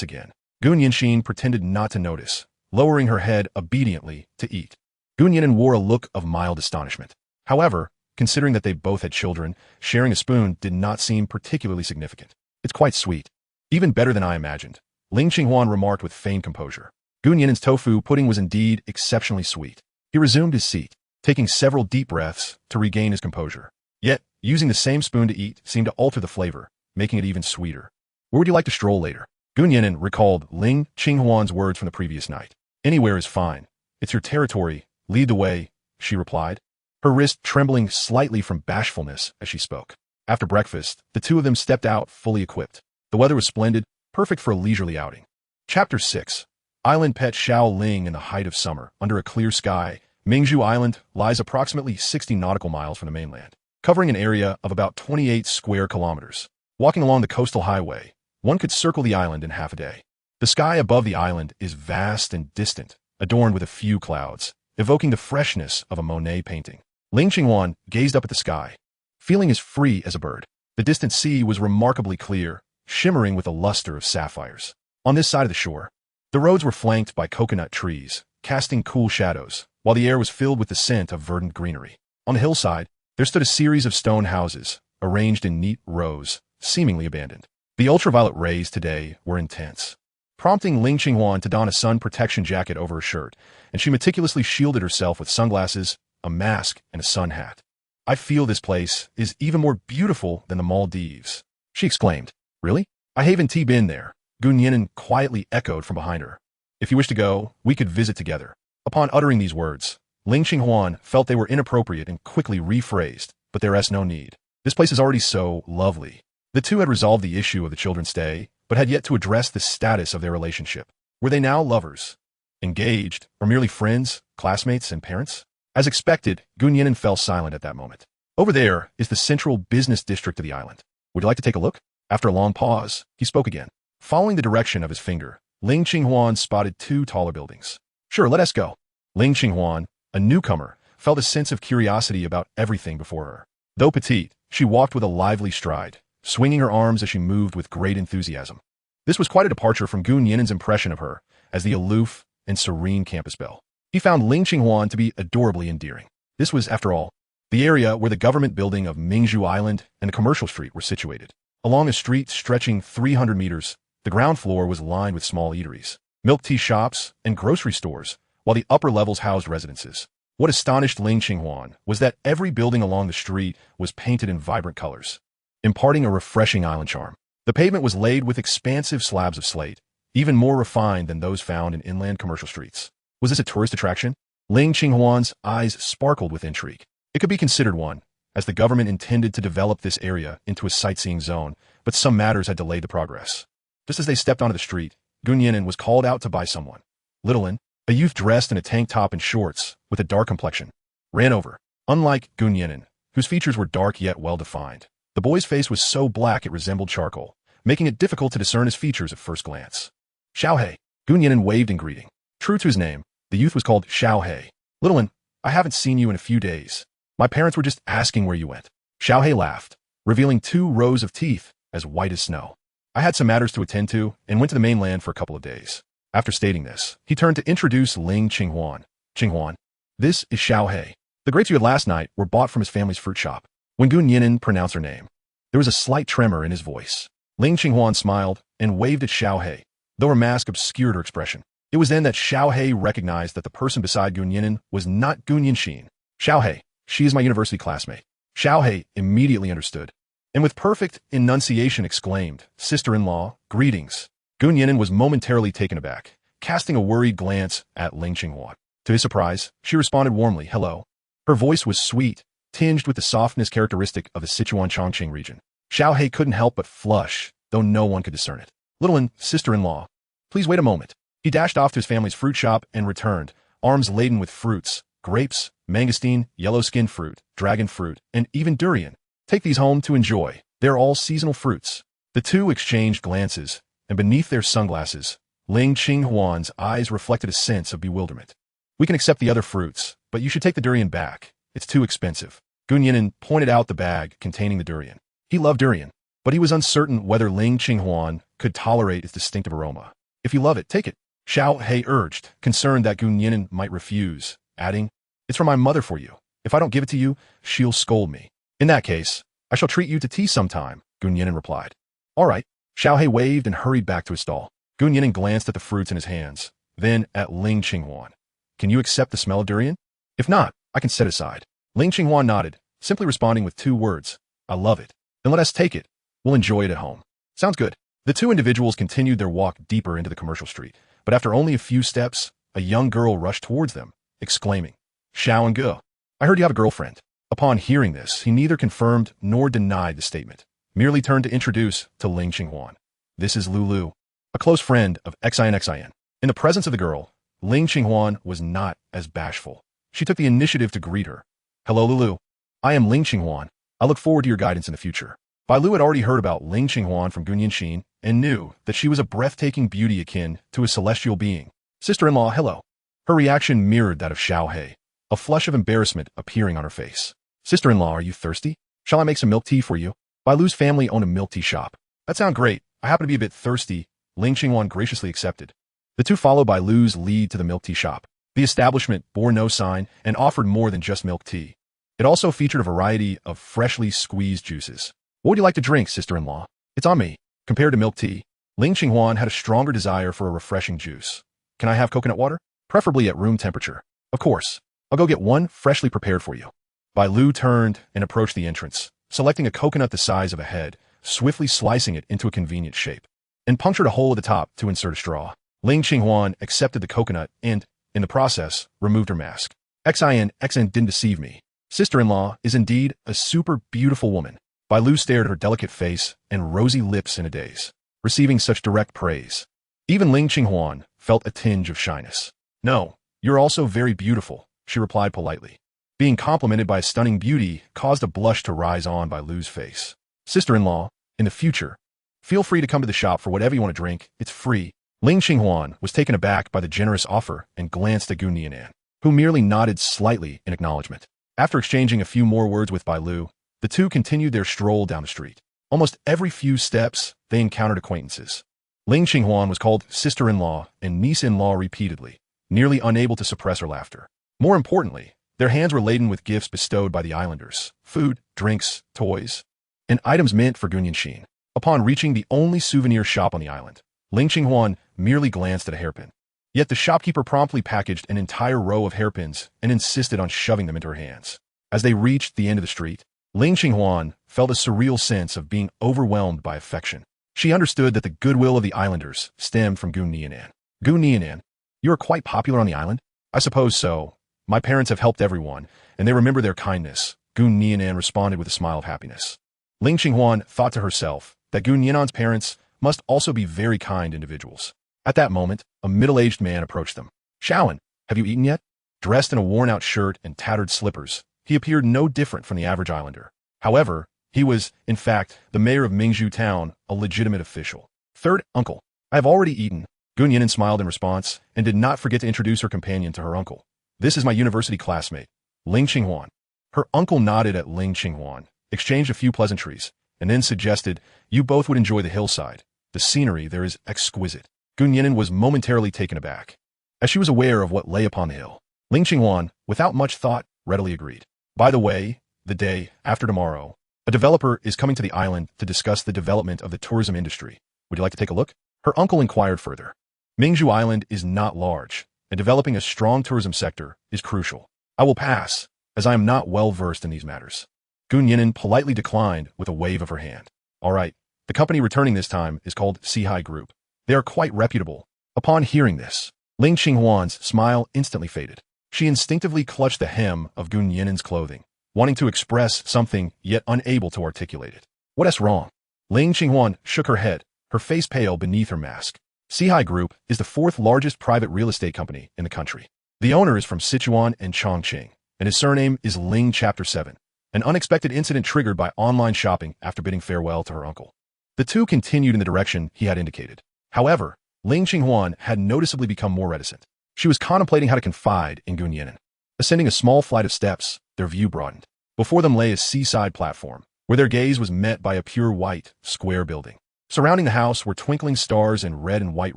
again. Gun Yanxin pretended not to notice, lowering her head obediently to eat. Gun Yan'an wore a look of mild astonishment. However, considering that they both had children, sharing a spoon did not seem particularly significant. "It's quite sweet. Even better than I imagined," Ling Qinghuan remarked with feigned composure. Gun Yan'an's tofu pudding was indeed exceptionally sweet. He resumed his seat, taking several deep breaths to regain his composure. Yet, using the same spoon to eat seemed to alter the flavor, making it even sweeter. Where would you like to stroll later? Gu Nian'an recalled Ling Qinghuan's words from the previous night. Anywhere is fine. It's your territory. Lead the way, she replied, her wrist trembling slightly from bashfulness as she spoke. After breakfast, the two of them stepped out fully equipped. The weather was splendid, perfect for a leisurely outing. Chapter 6. Island Pet Xiao Ling. In the height of summer, under a clear sky, Mingzhu Island lies approximately 60 nautical miles from the mainland, covering an area of about 28 square kilometers. Walking along the coastal highway, one could circle the island in half a day. The sky above the island is vast and distant, adorned with a few clouds, evoking the freshness of a Monet painting. Ling Qinghuan gazed up at the sky, feeling as free as a bird. The distant sea was remarkably clear, shimmering with the luster of sapphires. On this side of the shore, the roads were flanked by coconut trees, casting cool shadows, while the air was filled with the scent of verdant greenery. On the hillside, there stood a series of stone houses, arranged in neat rows, seemingly abandoned. The ultraviolet rays today were intense, prompting Ling Qinghuan to don a sun protection jacket over her shirt, and she meticulously shielded herself with sunglasses, a mask, and a sun hat. I feel this place is even more beautiful than the Maldives, she exclaimed. Really? I haven't been there, Gu Nian'an quietly echoed from behind her. If you wish to go, we could visit together. Upon uttering these words, Ling Qinghuan felt they were inappropriate and quickly rephrased, but there is no need. This place is already so lovely. The two had resolved the issue of the children's stay, but had yet to address the status of their relationship. Were they now lovers, engaged, or merely friends, classmates, and parents? As expected, Gu Nian'an fell silent at that moment. Over there is the central business district of the island. Would you like to take a look? After a long pause, he spoke again. Following the direction of his finger, Ling Qinghuan spotted two taller buildings. Sure, let us go. Ling Qinghuan, a newcomer, felt a sense of curiosity about everything before her. Though petite, she walked with a lively stride, swinging her arms as she moved with great enthusiasm. This was quite a departure from Gu Nian'an's impression of her as the aloof and serene campus belle. He found Ling Qinghuan to be adorably endearing. This was, after all, the area where the government building of Mingzhu Island and the commercial street were situated. Along a street stretching 300 meters, the ground floor was lined with small eateries, milk tea shops, and grocery stores, while the upper levels housed residences. What astonished Ling Qinghuan was that every building along the street was painted in vibrant colors, imparting a refreshing island charm. The pavement was laid with expansive slabs of slate, even more refined than those found in inland commercial streets. Was this a tourist attraction? Ling Qinghuan's eyes sparkled with intrigue. It could be considered one, as the government intended to develop this area into a sightseeing zone, but some matters had delayed the progress. Just as they stepped onto the street, Gu Nian'an was called out to by someone. Littlein, a youth dressed in a tank top and shorts, with a dark complexion, ran over. Unlike Gu Nian'an, whose features were dark yet well-defined, the boy's face was so black it resembled charcoal, making it difficult to discern his features at first glance. Xiaohei. Gu Nian'an waved in greeting. True to his name, the youth was called Xiaohei. Littlein, I haven't seen you in a few days. My parents were just asking where you went. Xiaohei laughed, revealing 2 rows of teeth as white as snow. I had some matters to attend to and went to the mainland for a couple of days. After stating this, he turned to introduce Ling Qinghuan. Qinghuan, this is Xiaohei. The grapes you had last night were bought from his family's fruit shop. When Gu Nian'an pronounced her name, there was a slight tremor in his voice. Ling Qinghuan smiled and waved at Xiaohei, though her mask obscured her expression. It was then that Xiaohei recognized that the person beside Gu Nian'an was not Gu Nianxin. Xiaohei, she is my university classmate. Xiaohei immediately understood, and with perfect enunciation exclaimed, Sister-in-law, greetings. Gu Nian'an was momentarily taken aback, casting a worried glance at Ling Qinghuan. To his surprise, she responded warmly, hello. Her voice was sweet, tinged with the softness characteristic of the Sichuan-Chongqing region. Xiaohei couldn't help but flush, though no one could discern it. Littlein, sister-in-law, please wait a moment. He dashed off to his family's fruit shop and returned, arms laden with fruits, grapes, mangosteen, yellow-skin fruit, dragon fruit, and even durian. Take these home to enjoy. They're all seasonal fruits. The two exchanged glances, and beneath their sunglasses, Ling Qinghuan's eyes reflected a sense of bewilderment. We can accept the other fruits, but you should take the durian back. It's too expensive. Gu Nian'an pointed out the bag containing the durian. He loved durian, but he was uncertain whether Ling Qinghuan could tolerate its distinctive aroma. If you love it, take it. Xiaohei urged, concerned that Gu Nian'an might refuse, adding, it's from my mother for you. If I don't give it to you, she'll scold me. In that case, I shall treat you to tea sometime, Gu Nian'an replied. All right. Xiaohei waved and hurried back to his stall. Gu Nian'an glanced at the fruits in his hands, then at Ling Qinghuan. Can you accept the smell of durian? If not, I can set aside. Ling Qinghuan nodded, simply responding with 2 words. I love it. Then let us take it. We'll enjoy it at home. Sounds good. The 2 individuals continued their walk deeper into the commercial street, but after only a few steps, a young girl rushed towards them, exclaiming, Xiao and Ge, I heard you have a girlfriend. Upon hearing this, he neither confirmed nor denied the statement, merely turned to introduce to Ling Qinghuan. This is Lulu, a close friend of Xin. In the presence of the girl, Ling Qinghuan was not as bashful. She took the initiative to greet her. Hello, Lulu. I am Ling Qinghuan. I look forward to your guidance in the future. Bai Lu had already heard about Ling Qinghuan from Gunyanxin and knew that she was a breathtaking beauty akin to a celestial being. Sister-in-law, hello. Her reaction mirrored that of Xiao He, a flush of embarrassment appearing on her face. Sister-in-law, are you thirsty? Shall I make some milk tea for you? Bai Lu's family owned a milk tea shop. That sounds great. I happen to be a bit thirsty. Ling Qinghuan graciously accepted. The 2 followed Bai Lu's lead to the milk tea shop. The establishment bore no sign and offered more than just milk tea. It also featured a variety of freshly squeezed juices. What would you like to drink, sister-in-law? It's on me. Compared to milk tea, Ling Qinghuan had a stronger desire for a refreshing juice. Can I have coconut water? Preferably at room temperature. Of course. I'll go get one freshly prepared for you. Bai Lu turned and approached the entrance, selecting a coconut the size of a head, swiftly slicing it into a convenient shape, and punctured a hole at the top to insert a straw. Ling Qinghuan accepted the coconut and, in the process, removed her mask. Xin didn't deceive me. Sister-in-law is indeed a super beautiful woman. Bai Lu stared at her delicate face and rosy lips in a daze, receiving such direct praise. Even Ling Qinghuan felt a tinge of shyness. No, you're also very beautiful, she replied politely. Being complimented by a stunning beauty caused a blush to rise on Bai Lu's face. Sister-in-law, in the future, feel free to come to the shop for whatever you want to drink. It's free. Ling Qinghuan was taken aback by the generous offer and glanced at Nian'an, who merely nodded slightly in acknowledgement. After exchanging a few more words with Bai Lu, the 2 continued their stroll down the street. Almost every few steps, they encountered acquaintances. Ling Qinghuan was called sister-in-law and niece-in-law repeatedly, nearly unable to suppress her laughter. More importantly, their hands were laden with gifts bestowed by the islanders, food, drinks, toys, and items meant for Gunyanxin. Upon reaching the only souvenir shop on the island, Ling Qinghuan merely glanced at a hairpin. Yet the shopkeeper promptly packaged an entire row of hairpins and insisted on shoving them into her hands. As they reached the end of the street, Ling Qinghuan felt a surreal sense of being overwhelmed by affection. She understood that the goodwill of the islanders stemmed from Nian'an. Nian'an, you are quite popular on the island? I suppose so. My parents have helped everyone, and they remember their kindness. Nian'an responded with a smile of happiness. Ling Qinghuan thought to herself that Nian'an's parents must also be very kind individuals. At that moment, a middle-aged man approached them. Xiaoan, have you eaten yet? Dressed in a worn-out shirt and tattered slippers, he appeared no different from the average islander. However, he was, in fact, the mayor of Mingzhu town, a legitimate official. Third, uncle. I have already eaten. Gunyan'an smiled in response and did not forget to introduce her companion to her uncle. This is my university classmate, Ling Qinghuan. Her uncle nodded at Ling Qinghuan, exchanged a few pleasantries, and then suggested you both would enjoy the hillside. The scenery there is exquisite. Gunyan'an was momentarily taken aback. As she was aware of what lay upon the hill, Ling Qinghuan, without much thought, readily agreed. By the way, the day after tomorrow, a developer is coming to the island to discuss the development of the tourism industry. Would you like to take a look? Her uncle inquired further. Mingzhu Island is not large, and developing a strong tourism sector is crucial. I will pass, as I am not well versed in these matters. Gunyan'an politely declined with a wave of her hand. All right, the company returning this time is called Sihai Group. They are quite reputable. Upon hearing this, Ling Qinghuan's smile instantly faded. She instinctively clutched the hem of Gunyan'an's clothing, wanting to express something yet unable to articulate it. What is wrong? Ling Qinghuan shook her head, her face pale beneath her mask. Sihai Group is the 4th largest private real estate company in the country. The owner is from Sichuan and Chongqing, and his surname is Ling Chapter 7. An unexpected incident triggered by online shopping after bidding farewell to her uncle. The 2 continued in the direction he had indicated. However, Ling Qinghuan had noticeably become more reticent. She was contemplating how to confide in Gunyan'an. Ascending a small flight of steps, their view broadened. Before them lay a seaside platform, where their gaze was met by a pure white, square building. Surrounding the house were twinkling stars and red and white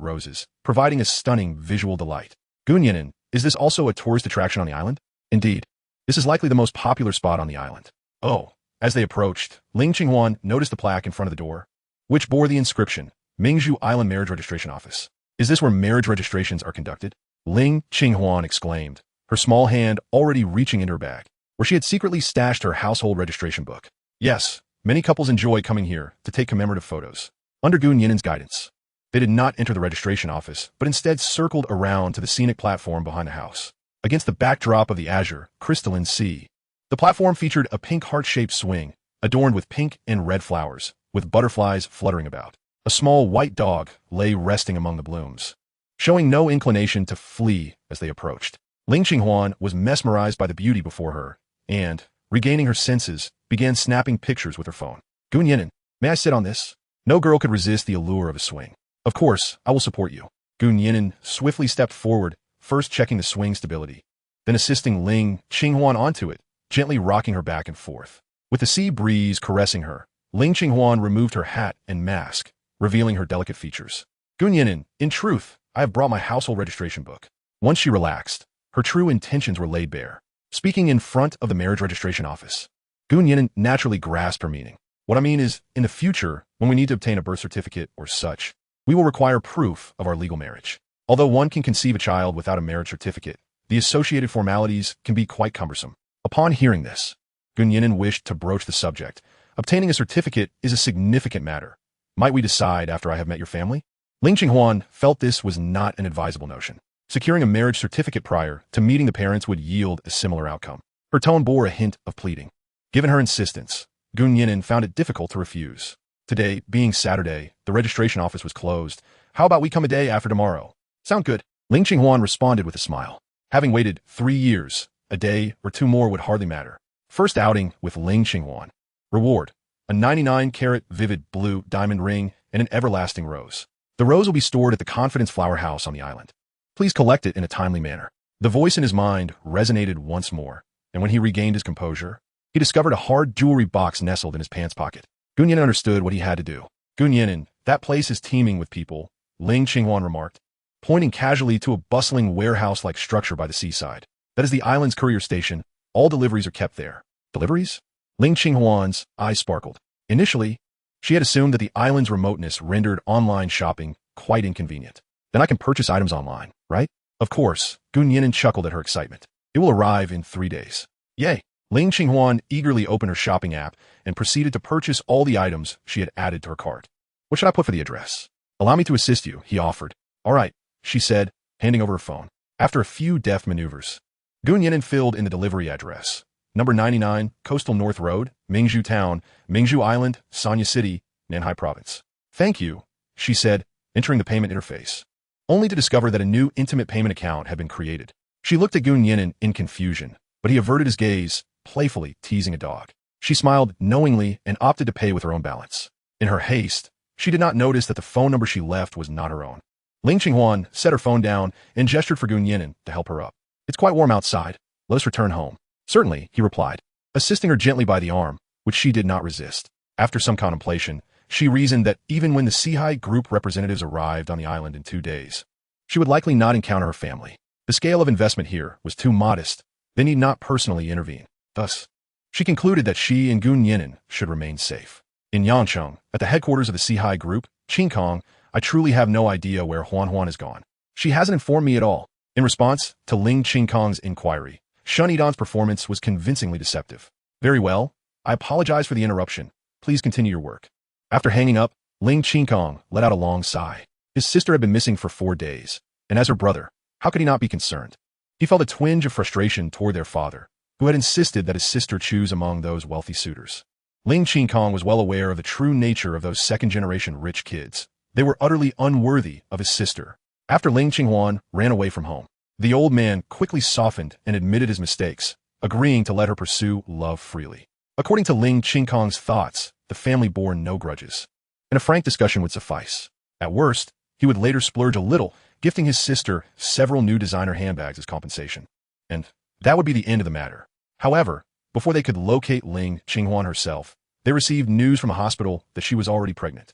roses, providing a stunning visual delight. Gunyan'an, is this also a tourist attraction on the island? Indeed. This is likely the most popular spot on the island. Oh, as they approached, Ling Qinghuan noticed the plaque in front of the door, which bore the inscription, Mingzhu Island Marriage Registration Office. Is this where marriage registrations are conducted? Ling Qinghuan exclaimed, her small hand already reaching into her bag, where she had secretly stashed her household registration book. Yes, many couples enjoy coming here to take commemorative photos. Under Gu Nian'an's guidance, they did not enter the registration office, but instead circled around to the scenic platform behind the house. Against the backdrop of the azure, crystalline sea, the platform featured a pink heart-shaped swing, adorned with pink and red flowers, with butterflies fluttering about. A small white dog lay resting among the blooms, showing no inclination to flee as they approached. Ling Qinghuan was mesmerized by the beauty before her, and, regaining her senses, began snapping pictures with her phone. Gu Nian'an, may I sit on this? No girl could resist the allure of a swing. Of course, I will support you. Gu Nian'an swiftly stepped forward, first checking the swing stability, then assisting Ling Qinghuan onto it, gently rocking her back and forth. With the sea breeze caressing her, Ling Qinghuan removed her hat and mask, revealing her delicate features. Gu Nian'an, in truth, I have brought my household registration book. Once she relaxed, her true intentions were laid bare. Speaking in front of the marriage registration office, Gu Nian'an naturally grasped her meaning. What I mean is, in the future, when we need to obtain a birth certificate or such, we will require proof of our legal marriage. Although one can conceive a child without a marriage certificate, the associated formalities can be quite cumbersome. Upon hearing this, Gu Nian'an wished to broach the subject. Obtaining a certificate is a significant matter. Might we decide after I have met your family? Ling Qinghuan felt this was not an advisable notion. Securing a marriage certificate prior to meeting the parents would yield a similar outcome. Her tone bore a hint of pleading. Given her insistence, Gu Nian'an found it difficult to refuse. Today, being Saturday, the registration office was closed. How about we come a day after tomorrow? Sound good? Ling Qinghuan responded with a smile. Having waited 3 years, a day or 2 more would hardly matter. First outing with Ling Qinghuan. Reward: a 99-carat vivid blue diamond ring and an everlasting rose. The rose will be stored at the Confidence Flower House on the island. Please collect it in a timely manner. The voice in his mind resonated once more, and when he regained his composure, he discovered a hard jewelry box nestled in his pants pocket. Gu Nian'an understood what he had to do. Gu Nian'an, that place is teeming with people, Ling Qinghuan remarked, pointing casually to a bustling warehouse-like structure by the seaside. That is the island's courier station. All deliveries are kept there. Deliveries? Ling Qinghuan's eyes sparkled. Initially, she had assumed that the island's remoteness rendered online shopping quite inconvenient. Then I can purchase items online, right? Of course, Gu Nian'an chuckled at her excitement. It will arrive in 3 days. Yay! Ling Qinghuan eagerly opened her shopping app and proceeded to purchase all the items she had added to her cart. What should I put for the address? Allow me to assist you, he offered. All right, she said, handing over her phone. After a few deft maneuvers, Gu Nian'an filled in the delivery address. Number 99, Coastal North Road, Mingzhu Town, Mingzhu Island, Sanya City, Nanhai Province. Thank you, she said, entering the payment interface, only to discover that a new intimate payment account had been created. She looked at Gu Nian'an in confusion, but he averted his gaze, playfully teasing a dog. She smiled knowingly and opted to pay with her own balance. In her haste, she did not notice that the phone number she left was not her own. Ling Qinghuan set her phone down and gestured for Gu Nian'an to help her up. It's quite warm outside. Let us return home. Certainly, he replied, assisting her gently by the arm, which she did not resist. After some contemplation, she reasoned that even when the Seahai group representatives arrived on the island in 2 days, she would likely not encounter her family. The scale of investment here was too modest. They need not personally intervene. Thus, she concluded that she and Gu Nian'an should remain safe. In Yangcheng, at the headquarters of the Seahai group, Qingkong, I truly have no idea where Huan has gone. She hasn't informed me at all. In response to Ling Qingkong's inquiry, Shun Yidan's performance was convincingly deceptive. Very well. I apologize for the interruption. Please continue your work. After hanging up, Ling Qingkong let out a long sigh. His sister had been missing for 4 days, and as her brother, how could he not be concerned? He felt a twinge of frustration toward their father, who had insisted that his sister choose among those wealthy suitors. Ling Qingkong was well aware of the true nature of those second-generation rich kids. They were utterly unworthy of his sister. After Ling Qinghuan ran away from home, the old man quickly softened and admitted his mistakes, agreeing to let her pursue love freely. According to Ling Qingkong's thoughts, the family bore no grudges, and a frank discussion would suffice. At worst, he would later splurge a little, gifting his sister several new designer handbags as compensation. And that would be the end of the matter. However, before they could locate Ling Qinghuan herself, they received news from a hospital that she was already pregnant.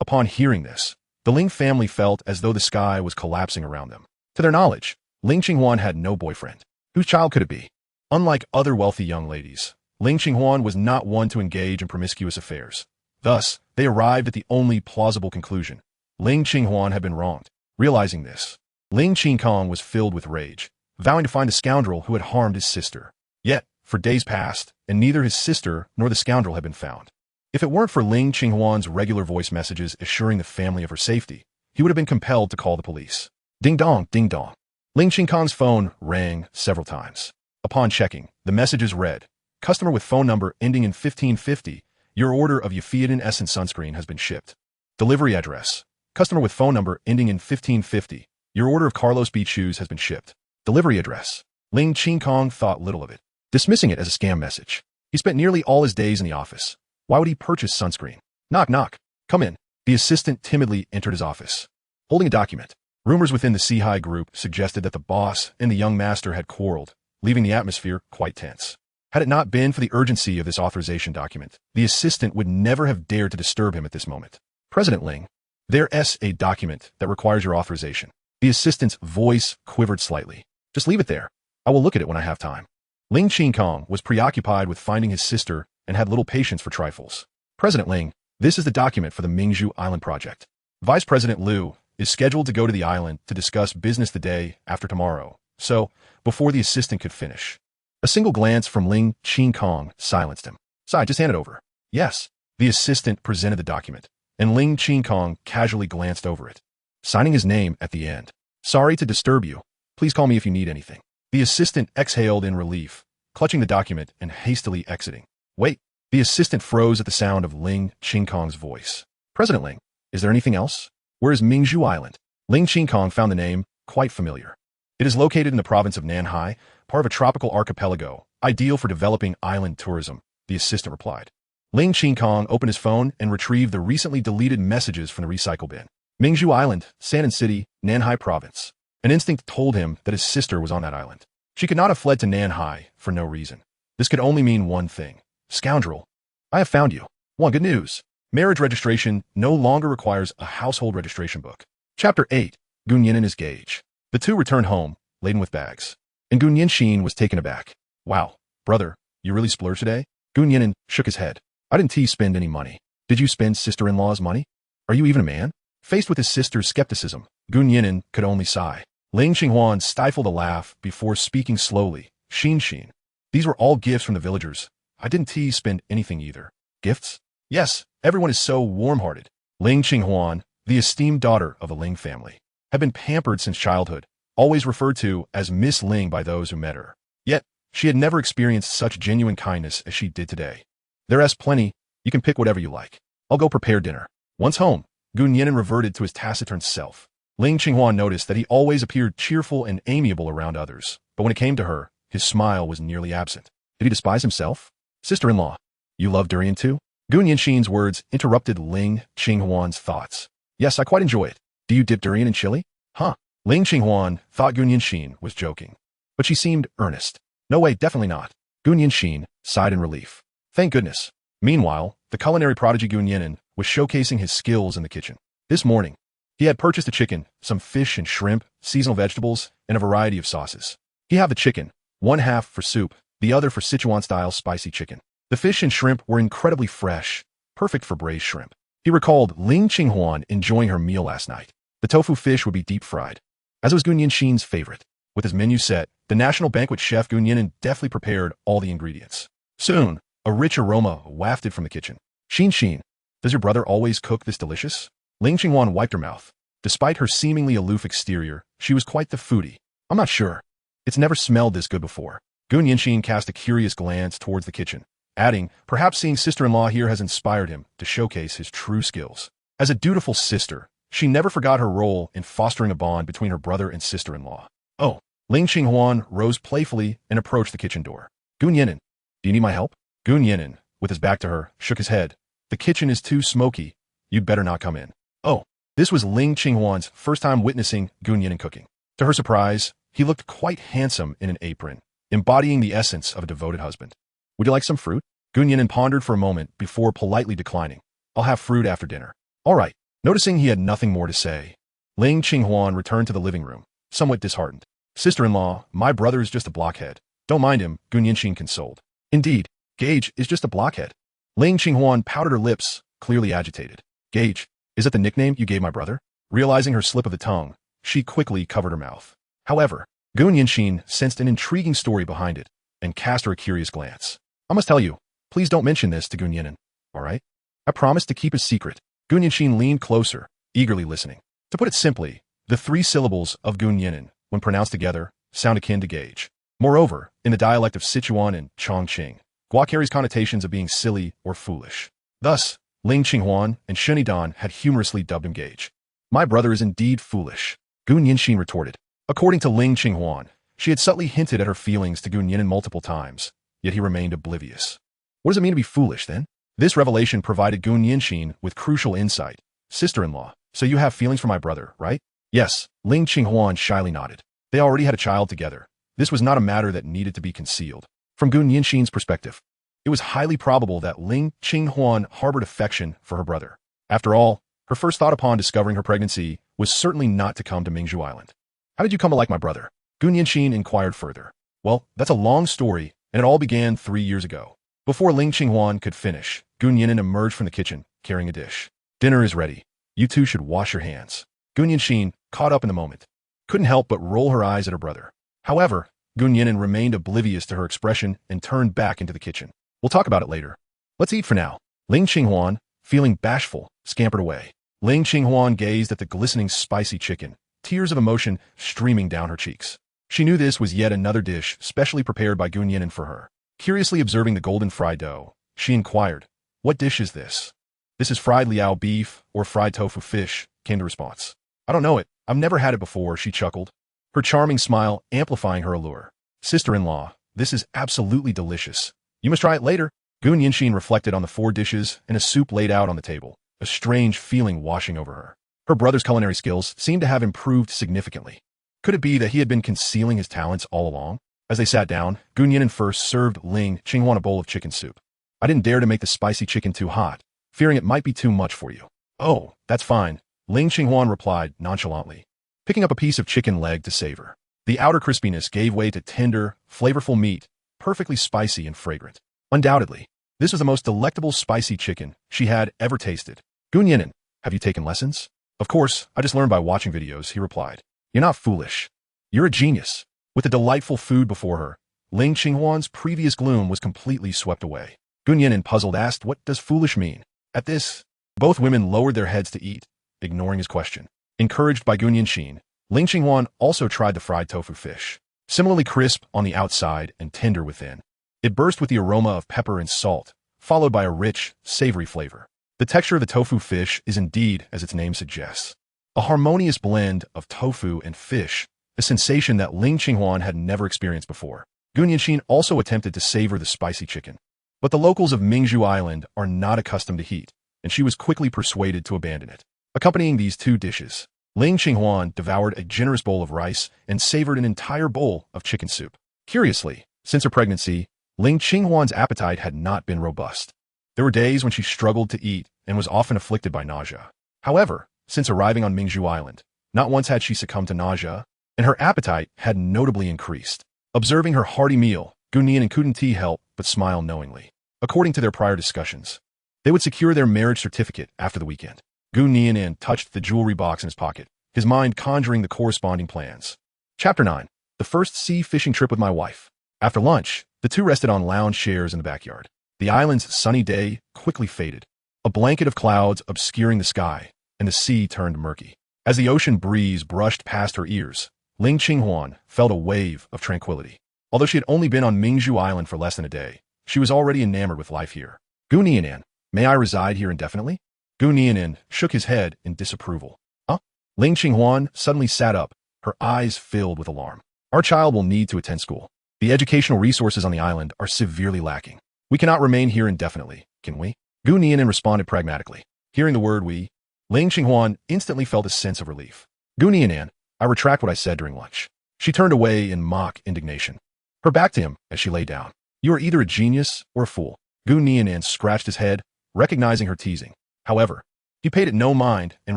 Upon hearing this, the Ling family felt as though the sky was collapsing around them. To their knowledge, Ling Qinghuan had no boyfriend. Whose child could it be? Unlike other wealthy young ladies, Ling Qinghuan was not one to engage in promiscuous affairs. Thus, they arrived at the only plausible conclusion. Ling Qinghuan had been wronged. Realizing this, Ling Qingkong was filled with rage. vowing to find the scoundrel who had harmed his sister. Yet, for days passed, and neither his sister nor the scoundrel had been found. If it weren't for Ling Qinghuan's regular voice messages assuring the family of her safety, he would have been compelled to call the police. Ding dong, ding dong. Ling Qinghuan's phone rang several times. Upon checking, the messages read, "Customer with phone number ending in 1550, your order of Euphoidin Essence sunscreen has been shipped. Delivery address. Customer with phone number ending in 1550, your order of Carlos Beach shoes has been shipped. Delivery address." Ling Qinghuan thought little of it, dismissing it as a scam message. He spent nearly all his days in the office. Why would he purchase sunscreen? Knock, knock. Come in. The assistant timidly entered his office, holding a document. Rumors within the Sihai group suggested that the boss and the young master had quarreled, leaving the atmosphere quite tense. Had it not been for the urgency of this authorization document, the assistant would never have dared to disturb him at this moment. President Ling, there's a document that requires your authorization. The assistant's voice quivered slightly. Just leave it there. I will look at it when I have time. Ling Qinghuan was preoccupied with finding his sister and had little patience for trifles. President Ling, this is the document for the Mingzhu Island project. Vice President Liu is scheduled to go to the island to discuss business the day after tomorrow. So, before the assistant could finish, a single glance from Ling Qinghuan silenced him. "Sai, just hand it over." "Yes." The assistant presented the document, and Ling Qinghuan casually glanced over it, signing his name at the end. "Sorry to disturb you. Please call me if you need anything." The assistant exhaled in relief, clutching the document and hastily exiting. "Wait." The assistant froze at the sound of Ling Qinghuan's voice. "President Ling, is there anything else? Where is Mingzhu Island?" Ling Qinghuan found the name quite familiar. "It is located in the province of Nian'an, part of a tropical archipelago, ideal for developing island tourism," the assistant replied. Ling Qinghuan opened his phone and retrieved the recently deleted messages from the recycle bin. Mingzhu Island, San'an City, Nanhai Province. An instinct told him that his sister was on that island. She could not have fled to Nanhai for no reason. This could only mean one thing. "Scoundrel, I have found you. One good news. Marriage registration no longer requires a household registration book." Chapter 8. Gunyan and his gauge. The two returned home, laden with bags. And Gunyan was taken aback. "Wow, brother, you really splurged today?" Gunyan shook his head. "I didn't spend any money." "Did you spend sister-in-law's money? Are you even a man?" Faced with his sister's skepticism, Gunyan could only sigh. Ling Qinghuan stifled a laugh before speaking slowly. Xin. These were all gifts from the villagers. I didn't spend anything either." "Gifts?" "Yes, everyone is so warm-hearted." Ling Qinghuan, the esteemed daughter of a Ling family, had been pampered since childhood, always referred to as Miss Ling by those who met her. Yet, she had never experienced such genuine kindness as she did today. "There's plenty. You can pick whatever you like. I'll go prepare dinner." Once home, Gunyan reverted to his taciturn self. Ling Qinghuan noticed that he always appeared cheerful and amiable around others, but when it came to her, his smile was nearly absent. Did he despise himself? "Sister-in-law, you love durian too?" Gunyan's words interrupted Ling Qinghuan's thoughts. "Yes, I quite enjoy it. Do you dip durian in chili?" "Huh." Ling Qinghuan thought Gunyan was joking, but she seemed earnest. "No way, definitely not." Gunyan sighed in relief. Thank goodness. Meanwhile, the culinary prodigy Gunyan was showcasing his skills in the kitchen. This morning, he had purchased a chicken, some fish and shrimp, seasonal vegetables, and a variety of sauces. He had the chicken, one half for soup, the other for Sichuan-style spicy chicken. The fish and shrimp were incredibly fresh, perfect for braised shrimp. He recalled Ling Qinghuan enjoying her meal last night. The tofu fish would be deep-fried, as was Gunyan's favorite. With his menu set, the national banquet chef Gunyan deftly prepared all the ingredients. Soon, a rich aroma wafted from the kitchen. Xin, does your brother always cook this delicious?" Ling Qinghuan wiped her mouth. Despite her seemingly aloof exterior, she was quite the foodie. "I'm not sure. It's never smelled this good before." Gunyan cast a curious glance towards the kitchen, adding, "Perhaps seeing sister-in-law here has inspired him to showcase his true skills." As a dutiful sister, she never forgot her role in fostering a bond between her brother and sister-in-law. "Oh." Ling Qinghuan rose playfully and approached the kitchen door. "Gunyan, do you need my help?" Gunyan, with his back to her, shook his head. "The kitchen is too smoky. You'd better not come in." Oh, this was Ling Qinghuan's first time witnessing Gunyan cooking. To her surprise, he looked quite handsome in an apron, embodying the essence of a devoted husband. "Would you like some fruit?" Gunyan pondered for a moment before politely declining. "I'll have fruit after dinner." "All right." Noticing he had nothing more to say, Ling Qinghuan returned to the living room, somewhat disheartened. "Sister-in-law, my brother is just a blockhead. Don't mind him," Gunyan consoled. "Indeed, Gage is just a blockhead." Ling Qinghuan pouted her lips, clearly agitated. "Gage, is that the nickname you gave my brother?" Realizing her slip of the tongue, she quickly covered her mouth. However, Gun Yinshin sensed an intriguing story behind it and cast her a curious glance. I must tell you, please don't mention this to Gun Yinan, all right? I promise to keep a secret. Gun Yinshin leaned closer, eagerly listening. To put it simply, the 3 syllables of Gun Yinan, when pronounced together, sound akin to gauge. Moreover, in the dialect of Sichuan and Chongqing, gua carries connotations of being silly or foolish. Thus, Ling Qinghuan and Shunidan had humorously dubbed him gauge. My brother is indeed foolish, Gun Yinshin retorted. According to Ling Qinghuan, she had subtly hinted at her feelings to Gun Yinan multiple times, yet he remained oblivious. What does it mean to be foolish, then? This revelation provided Gun Yinshin with crucial insight. Sister-in-law, so you have feelings for my brother, right? Yes, Ling Qinghuan shyly nodded. They already had a child together. This was not a matter that needed to be concealed. From Gun Yinshin's perspective, it was highly probable that Ling Qinghuan harbored affection for her brother. After all, her first thought upon discovering her pregnancy was certainly not to come to Mingzhu Island. How did you come to like my brother? Gun Yinshin inquired further. Well, that's a long story, and it all began 3 years ago. Before Ling Qinghuan could finish, Gun Yinan emerged from the kitchen, carrying a dish. Dinner is ready. You two should wash your hands. Gun Yinshin, caught up in the moment, couldn't help but roll her eyes at her brother. However, Gun Yinan remained oblivious to her expression and turned back into the kitchen. We'll talk about it later. Let's eat for now. Ling Qinghuan, feeling bashful, scampered away. Ling Qinghuan gazed at the glistening spicy chicken, tears of emotion streaming down her cheeks. She knew this was yet another dish specially prepared by Gun Yinan for her. Curiously observing the golden fried dough, she inquired, "What dish is this?" "This is fried liao beef or fried tofu fish," came the response. "I don't know it. I've never had it before," she chuckled, her charming smile amplifying her allure. "Sister-in-law, this is absolutely delicious. You must try it later." Gun Yinshin reflected on the 4 dishes and a soup laid out on the table, a strange feeling washing over her. Her brother's culinary skills seemed to have improved significantly. Could it be that he had been concealing his talents all along? As they sat down, Gun Yinan first served Ling Qinghuan a bowl of chicken soup. "I didn't dare to make the spicy chicken too hot, fearing it might be too much for you." "Oh, that's fine," Ling Qinghuan replied nonchalantly, picking up a piece of chicken leg to savor. The outer crispiness gave way to tender, flavorful meat, perfectly spicy and fragrant. Undoubtedly, this was the most delectable spicy chicken she had ever tasted. "Gun Yinan, have you taken lessons?" "Of course, I just learned by watching videos," he replied. "You're not foolish. You're a genius." With the delightful food before her, Ling Qinghuan's previous gloom was completely swept away. Gun Yinan, puzzled, asked, "What does foolish mean?" At this, both women lowered their heads to eat, ignoring his question. Encouraged by Gun Yinshin, Ling Qinghuan also tried the fried tofu fish. Similarly crisp on the outside and tender within, it burst with the aroma of pepper and salt, followed by a rich, savory flavor. The texture of the tofu fish is indeed as its name suggests. A harmonious blend of tofu and fish, a sensation that Ling Qinghuan had never experienced before. Gun Yinshin also attempted to savor the spicy chicken. But the locals of Mingzhu Island are not accustomed to heat, and she was quickly persuaded to abandon it. Accompanying these 2 dishes, Ling Qinghuan devoured a generous bowl of rice and savored an entire bowl of chicken soup. Curiously, since her pregnancy, Ling Qinghuan's appetite had not been robust. There were days when she struggled to eat and was often afflicted by nausea. However, since arriving on Mingzhu Island, not once had she succumbed to nausea, and her appetite had notably increased. Observing her hearty meal, Gun Yinan couldn't help but smile knowingly. According to their prior discussions, they would secure their marriage certificate after the weekend. Gun Yinan touched the jewelry box in his pocket, his mind conjuring the corresponding plans. Chapter 9. The first sea fishing trip with my wife. After lunch, the two rested on lounge chairs in the backyard. The island's sunny day quickly faded, a blanket of clouds obscuring the sky, and the sea turned murky. As the ocean breeze brushed past her ears, Ling Qinghuan felt a wave of tranquility. Although she had only been on Mingzhu Island for less than a day, she was already enamored with life here. "Gun Nian'an, may I reside here indefinitely?" Gun Nian'an shook his head in disapproval. "Huh?" Ling Qinghuan suddenly sat up, her eyes filled with alarm. "Our child will need to attend school. The educational resources on the island are severely lacking. We cannot remain here indefinitely, can we?" Gun Nian'an responded pragmatically. Hearing the word "we," Ling Qinghuan instantly felt a sense of relief. "Gun Nian'an, I retract what I said during lunch." She turned away in mock indignation, her back to him as she lay down. "You are either a genius or a fool." Gun Nian'an scratched his head, recognizing her teasing. However, he paid it no mind and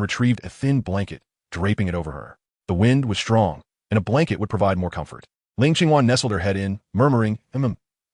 retrieved a thin blanket, draping it over her. The wind was strong, and a blanket would provide more comfort. Ling Qinghuan nestled her head in, murmuring,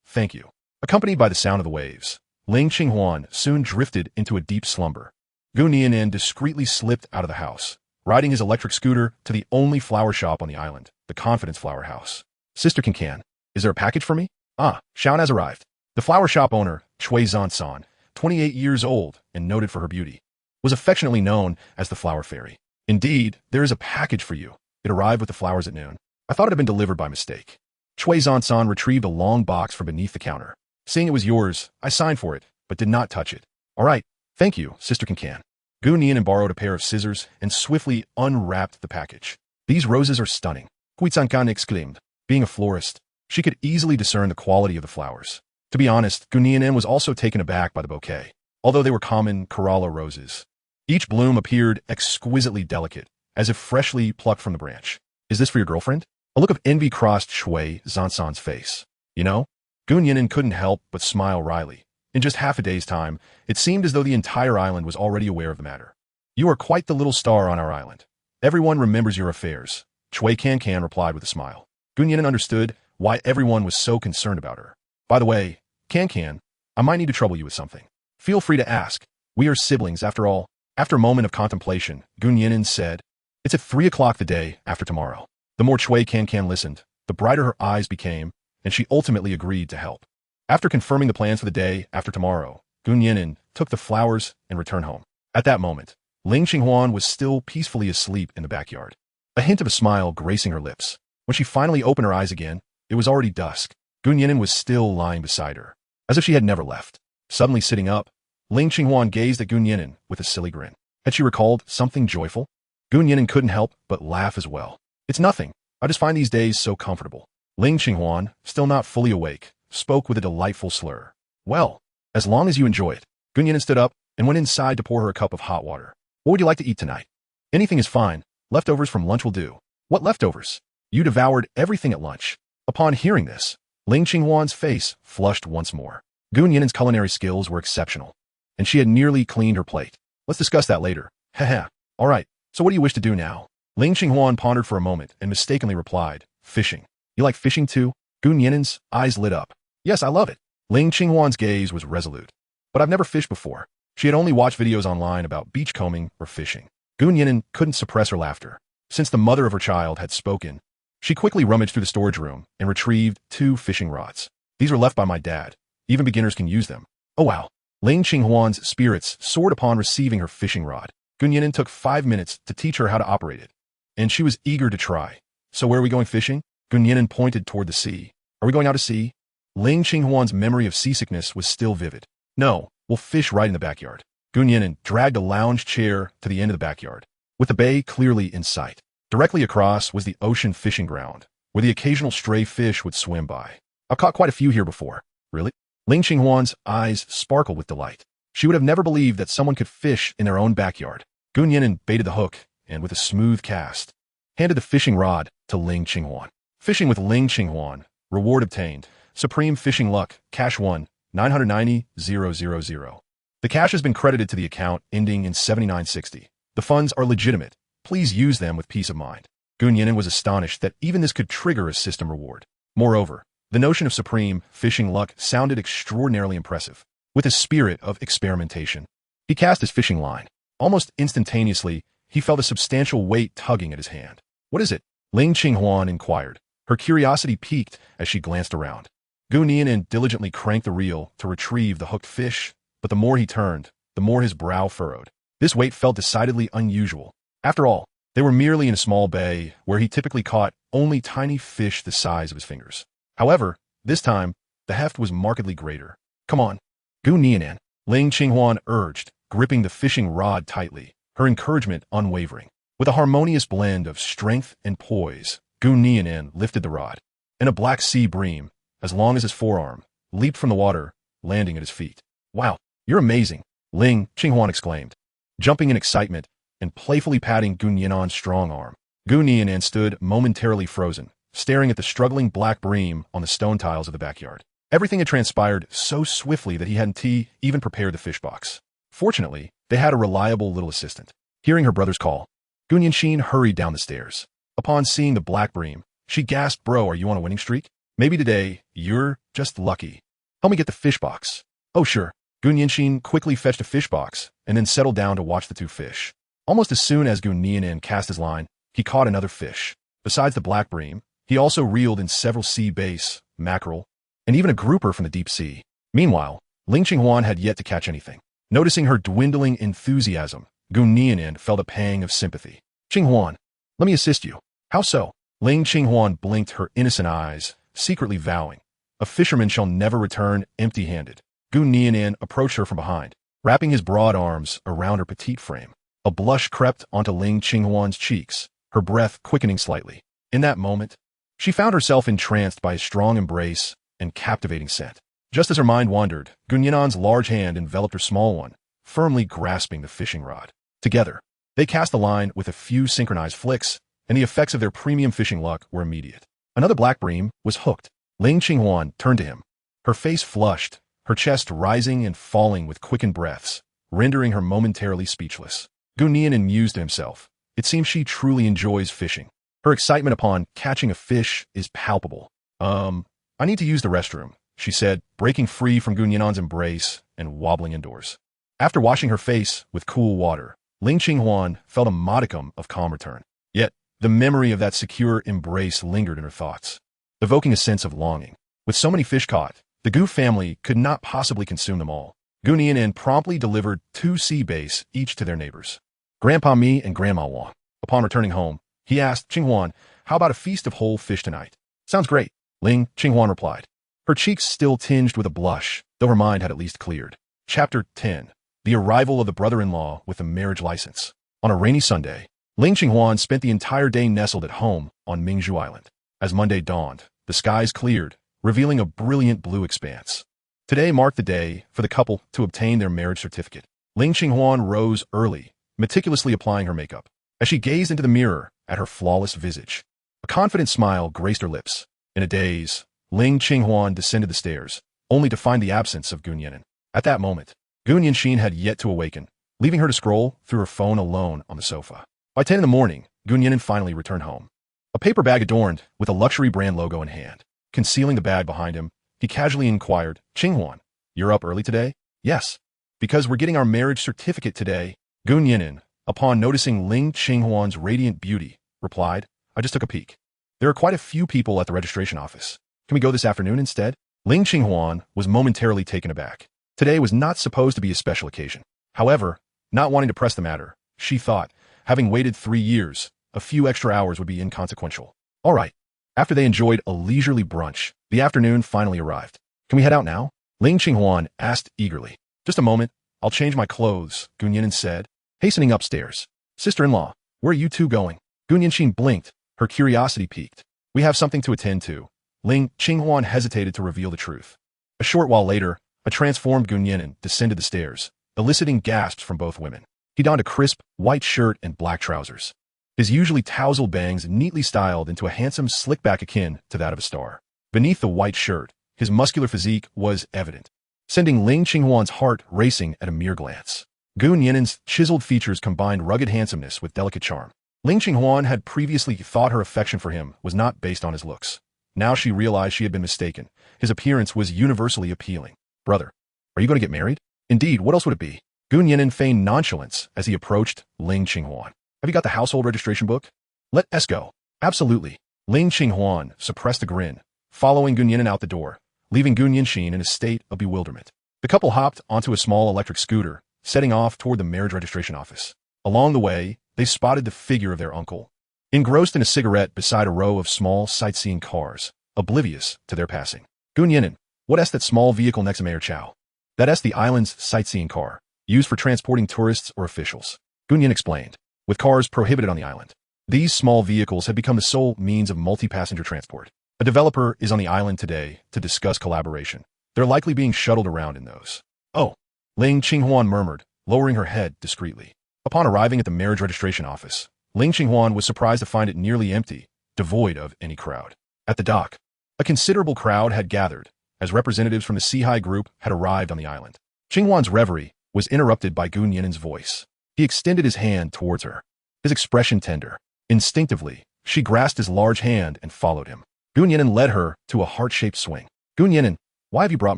"Thank you." Accompanied by the sound of the waves, Ling Qinghuan soon drifted into a deep slumber. Gun Nian'an discreetly slipped out of the house, riding his electric scooter to the only flower shop on the island. the confidence flower house. Sister Qinghuan, is there a package for me? Ah, Xiaon has arrived. The flower shop owner, Cui Zhansan, 28 years old and noted for her beauty, was affectionately known as the Flower Fairy. Indeed, there is a package for you. It arrived with the flowers at noon. I thought it had been delivered by mistake. Cui Zhansan retrieved a long box from beneath the counter. Seeing it was yours, I signed for it, but did not touch it. All right, thank you, Sister Qinghuan. Gu Nian'an borrowed a pair of scissors and swiftly unwrapped the package. These roses are stunning, Gu Zhangan exclaimed. Being a florist, she could easily discern the quality of the flowers. To be honest, Gu Nian'an was also taken aback by the bouquet, although they were common Kerala roses. Each bloom appeared exquisitely delicate, as if freshly plucked from the branch. Is this for your girlfriend? A look of envy crossed Cui Zhansan's face. You know, Gu Nian'an couldn't help but smile wryly. In just half a day's time, it seemed as though the entire island was already aware of the matter. You are quite the little star on our island. Everyone remembers your affairs, Cui Cancan replied with a smile. Gu Nian'an understood why everyone was so concerned about her. By the way, Cancan, I might need to trouble you with something. Feel free to ask. We are siblings after all. After a moment of contemplation, Gu Nian'an said, It's at 3 o'clock the day after tomorrow. The more Cui Cancan listened, the brighter her eyes became, and she ultimately agreed to help. After confirming the plans for the day after tomorrow, Gu Nian'an took the flowers and returned home. At that moment, Ling Qinghuan was still peacefully asleep in the backyard, a hint of a smile gracing her lips. When she finally opened her eyes again, it was already dusk. Gu Nian'an was still lying beside her, as if she had never left. Suddenly sitting up, Ling Qinghuan gazed at Gu Nian'an with a silly grin. Had she recalled something joyful? Gu Nian'an couldn't help but laugh as well. It's nothing. I just find these days so comfortable. Ling Qinghuan, still not fully awake, spoke with a delightful slur. Well, as long as you enjoy it. Gu Nian'an stood up and went inside to pour her a cup of hot water. What would you like to eat tonight? Anything is fine. Leftovers from lunch will do. What leftovers? You devoured everything at lunch. Upon hearing this, Ling Qinghuan's face flushed once more. Gu Nian'an's culinary skills were exceptional, and she had nearly cleaned her plate. Let's discuss that later. Haha. All right, so what do you wish to do now? Ling Qinghuan pondered for a moment and mistakenly replied, Fishing. You like fishing too? Gu Nian'an's eyes lit up. Yes, I love it. Ling Qinghuan's gaze was resolute. But I've never fished before. She had only watched videos online about beachcombing or fishing. Gu Nian'an couldn't suppress her laughter. Since the mother of her child had spoken, she quickly rummaged through the storage room and retrieved 2 fishing rods. These were left by my dad. Even beginners can use them. Oh wow. Ling Qinghuan's spirits soared upon receiving her fishing rod. Gu Nian'an took 5 minutes to teach her how to operate it, and she was eager to try. So where are we going fishing? Gu Nian'an pointed toward the sea. Are we going out to sea? Ling Qinghuan's memory of seasickness was still vivid. No, we'll fish right in the backyard. Gu Nian'an dragged a lounge chair to the end of the backyard, with the bay clearly in sight. Directly across was the ocean fishing ground, where the occasional stray fish would swim by. I've caught quite a few here before. Really? Ling Qinghuan's eyes sparkled with delight. She would have never believed that someone could fish in their own backyard. Gu Nian'an baited the hook, and with a smooth cast, handed the fishing rod to Ling Qinghuan. Fishing with Ling Qinghuan. Reward obtained. Supreme Fishing Luck. Cash 1. 990,000. The cash has been credited to the account ending in 7960. The funds are legitimate. Please use them with peace of mind. Gu Nian'an was astonished that even this could trigger a system reward. Moreover, the notion of supreme fishing luck sounded extraordinarily impressive. With a spirit of experimentation, he cast his fishing line. Almost instantaneously, he felt a substantial weight tugging at his hand. What is it? Ling Qinghuan inquired. Her curiosity piqued as she glanced around. Gu Nian'an diligently cranked the reel to retrieve the hooked fish, but the more he turned, the more his brow furrowed. This weight felt decidedly unusual. After all, they were merely in a small bay where he typically caught only tiny fish the size of his fingers. However, this time, the heft was markedly greater. Come on, Gu Nian'an, Ling Qinghuan urged, gripping the fishing rod tightly, her encouragement unwavering. With a harmonious blend of strength and poise, Gu Nian'an lifted the rod, and a black sea bream, as long as his forearm, leaped from the water, landing at his feet. Wow, you're amazing, Ling Qinghuan exclaimed, jumping in excitement and playfully patting Gu Nian'an's strong arm. Gu Nian'an stood momentarily frozen, staring at the struggling black bream on the stone tiles of the backyard. Everything had transpired so swiftly that he hadn't even prepared the fish box. Fortunately, they had a reliable little assistant. Hearing her brother's call, Gu Nianxin hurried down the stairs. Upon seeing the black bream, she gasped, Bro, are you on a winning streak? Maybe today, you're just lucky. Help me get the fish box. Oh sure. Gu Nianxin quickly fetched a fish box and then settled down to watch the 2 fish. Almost as soon as Gu Nian'an cast his line, he caught another fish. Besides the black bream, he also reeled in several sea bass, mackerel, and even a grouper from the deep sea. Meanwhile, Ling Qinghuan had yet to catch anything. Noticing her dwindling enthusiasm, Nian'an felt a pang of sympathy. "Qinghuan, let me assist you." "How so?" Ling Qinghuan blinked her innocent eyes, secretly vowing, "A fisherman shall never return empty-handed." Nian'an approached her from behind, wrapping his broad arms around her petite frame. A blush crept onto Ling Qinghuan's cheeks, her breath quickening slightly. In that moment, she found herself entranced by his strong embrace and captivating scent. Just as her mind wandered, Nian'an's large hand enveloped her small one, firmly grasping the fishing rod. Together, they cast the line with a few synchronized flicks, and the effects of their premium fishing luck were immediate. Another black bream was hooked. Ling Qinghuan turned to him, her face flushed, her chest rising and falling with quickened breaths, rendering her momentarily speechless. Nian'an mused to himself. It seems she truly enjoys fishing. Her excitement upon catching a fish is palpable. I need to use the restroom," she said, breaking free from Nian'an's embrace and wobbling indoors. After washing her face with cool water, Ling Qinghuan felt a modicum of calm return. Yet, the memory of that secure embrace lingered in her thoughts, evoking a sense of longing. With so many fish caught, the Gu family could not possibly consume them all. Nian'an promptly delivered 2 sea bass each to their neighbors, Grandpa Mi and Grandma Wang. Upon returning home, he asked Qinghuan, "How about a feast of whole fish tonight?" "Sounds great," Ling Qinghuan replied, her cheeks still tinged with a blush, though her mind had at least cleared. Chapter 10. The arrival of the brother-in-law with a marriage license. On a rainy Sunday, Ling Qinghuan spent the entire day nestled at home on Mingzhu Island. As Monday dawned, the skies cleared, revealing a brilliant blue expanse. Today marked the day for the couple to obtain their marriage certificate. Ling Qinghuan rose early, meticulously applying her makeup. As she gazed into the mirror at her flawless visage, a confident smile graced her lips. In a daze, Ling Qinghuan descended the stairs, only to find the absence of Nian'an. At that moment, Nian'an had yet to awaken, leaving her to scroll through her phone alone on the sofa. By 10 in the morning, Nian'an finally returned home, a paper bag adorned with a luxury brand logo in hand. Concealing the bag behind him, he casually inquired, "Qinghuan, you're up early today?" "Yes, because we're getting our marriage certificate today." Nian'an, upon noticing Ling Qinghuan's radiant beauty, replied, "I just took a peek. There are quite a few people at the registration office. Can we go this afternoon instead?" Ling Qinghuan was momentarily taken aback. Today was not supposed to be a special occasion. However, not wanting to press the matter, she thought, having waited 3 years, a few extra hours would be inconsequential. All right. After they enjoyed a leisurely brunch, the afternoon finally arrived. "Can we head out now?" Ling Qinghuan asked eagerly. "Just a moment. I'll change my clothes," Nian'an said, hastening upstairs. "Sister-in-law, where are you two going?" Nian'an blinked, her curiosity piqued. "We have something to attend to." Ling Qinghuan hesitated to reveal the truth. A short while later, a transformed Nian'an descended the stairs, eliciting gasps from both women. He donned a crisp, white shirt and black trousers, his usually tousled bangs neatly styled into a handsome slick back akin to that of a star. Beneath the white shirt, his muscular physique was evident, sending Ling Qinghuan's heart racing at a mere glance. Nian'an's chiseled features combined rugged handsomeness with delicate charm. Ling Qinghuan had previously thought her affection for him was not based on his looks. Now she realized she had been mistaken. His appearance was universally appealing. "Brother, are you going to get married?" "Indeed, what else would it be?" Nian'an feigned nonchalance as he approached Ling Qinghuan. "Have you got the household registration book?" "Let us go." "Absolutely." Ling Qinghuan suppressed a grin, following Nian'an out the door, leaving Nian'an in a state of bewilderment. The couple hopped onto a small electric scooter, setting off toward the marriage registration office. Along the way, they spotted the figure of their uncle, engrossed in a cigarette beside a row of small sightseeing cars, oblivious to their passing. "Nian'an, what is that small vehicle next to Mayor Chow?" "That is the island's sightseeing car, used for transporting tourists or officials," Nian'an explained, with cars prohibited on the island. These small vehicles had become the sole means of multi-passenger transport. A developer is on the island today to discuss collaboration. They're likely being shuttled around in those. "Oh," Ling Qinghuan murmured, lowering her head discreetly. Upon arriving at the marriage registration office, Ling Qinghuan was surprised to find it nearly empty, devoid of any crowd. At the dock, a considerable crowd had gathered, as representatives from the Sihai group had arrived on the island. Qinghuan's reverie was interrupted by Nian'an's voice. He extended his hand towards her, his expression tender. Instinctively, she grasped his large hand and followed him. Nian'an led her to a heart-shaped swing. "Nian'an, why have you brought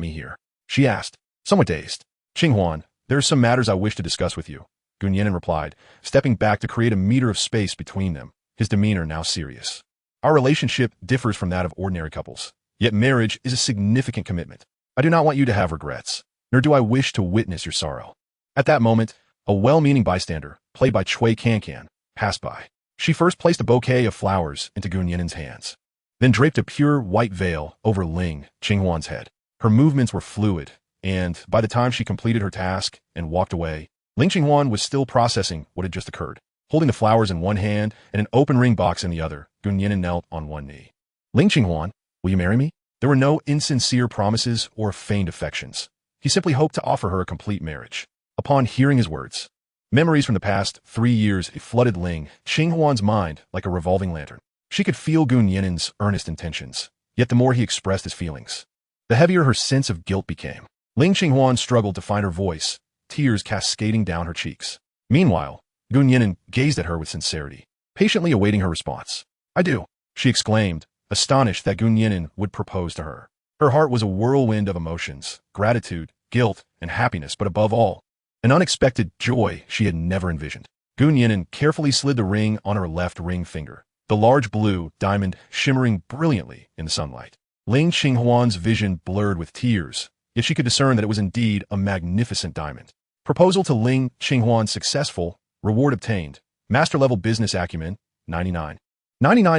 me here?" she asked, somewhat dazed. "Qinghuan, there are some matters I wish to discuss with you," Nian'an replied, stepping back to create a meter of space between them, his demeanor now serious. Our relationship differs from that of ordinary couples, yet marriage is a significant commitment. I do not want you to have regrets, nor do I wish to witness your sorrow." At that moment, a well-meaning bystander, played by Cui Cancan, passed by. She first placed a bouquet of flowers into Gu Nian'an's hands, then draped a pure white veil over Ling Qinghuan's head. Her movements were fluid, and by the time she completed her task and walked away, Ling Qinghuan was still processing what had just occurred. Holding the flowers in one hand and an open ring box in the other, Gu Nian'an knelt on one knee. "Ling Qinghuan, will you marry me?" There were no insincere promises or feigned affections. He simply hoped to offer her a complete marriage. Upon hearing his words, memories from the past 3 years flooded Ling Qinghuan's mind like a revolving lantern. She could feel Gu Nian'an's earnest intentions, yet the more he expressed his feelings, the heavier her sense of guilt became. Ling Qinghuan struggled to find her voice, tears cascading down her cheeks. Meanwhile, Gu Nian'an gazed at her with sincerity, patiently awaiting her response. "I do," she exclaimed, astonished that Gu Nian'an would propose to her. Her heart was a whirlwind of emotions, gratitude, guilt, and happiness, but above all, an unexpected joy she had never envisioned. Gu Nian'an carefully slid the ring on her left ring finger, the large blue diamond shimmering brilliantly in the sunlight. Ling Qinghuan's vision blurred with tears, yet she could discern that it was indeed a magnificent diamond. Proposal to Ling Qinghuan successful, reward obtained, master-level business acumen, 99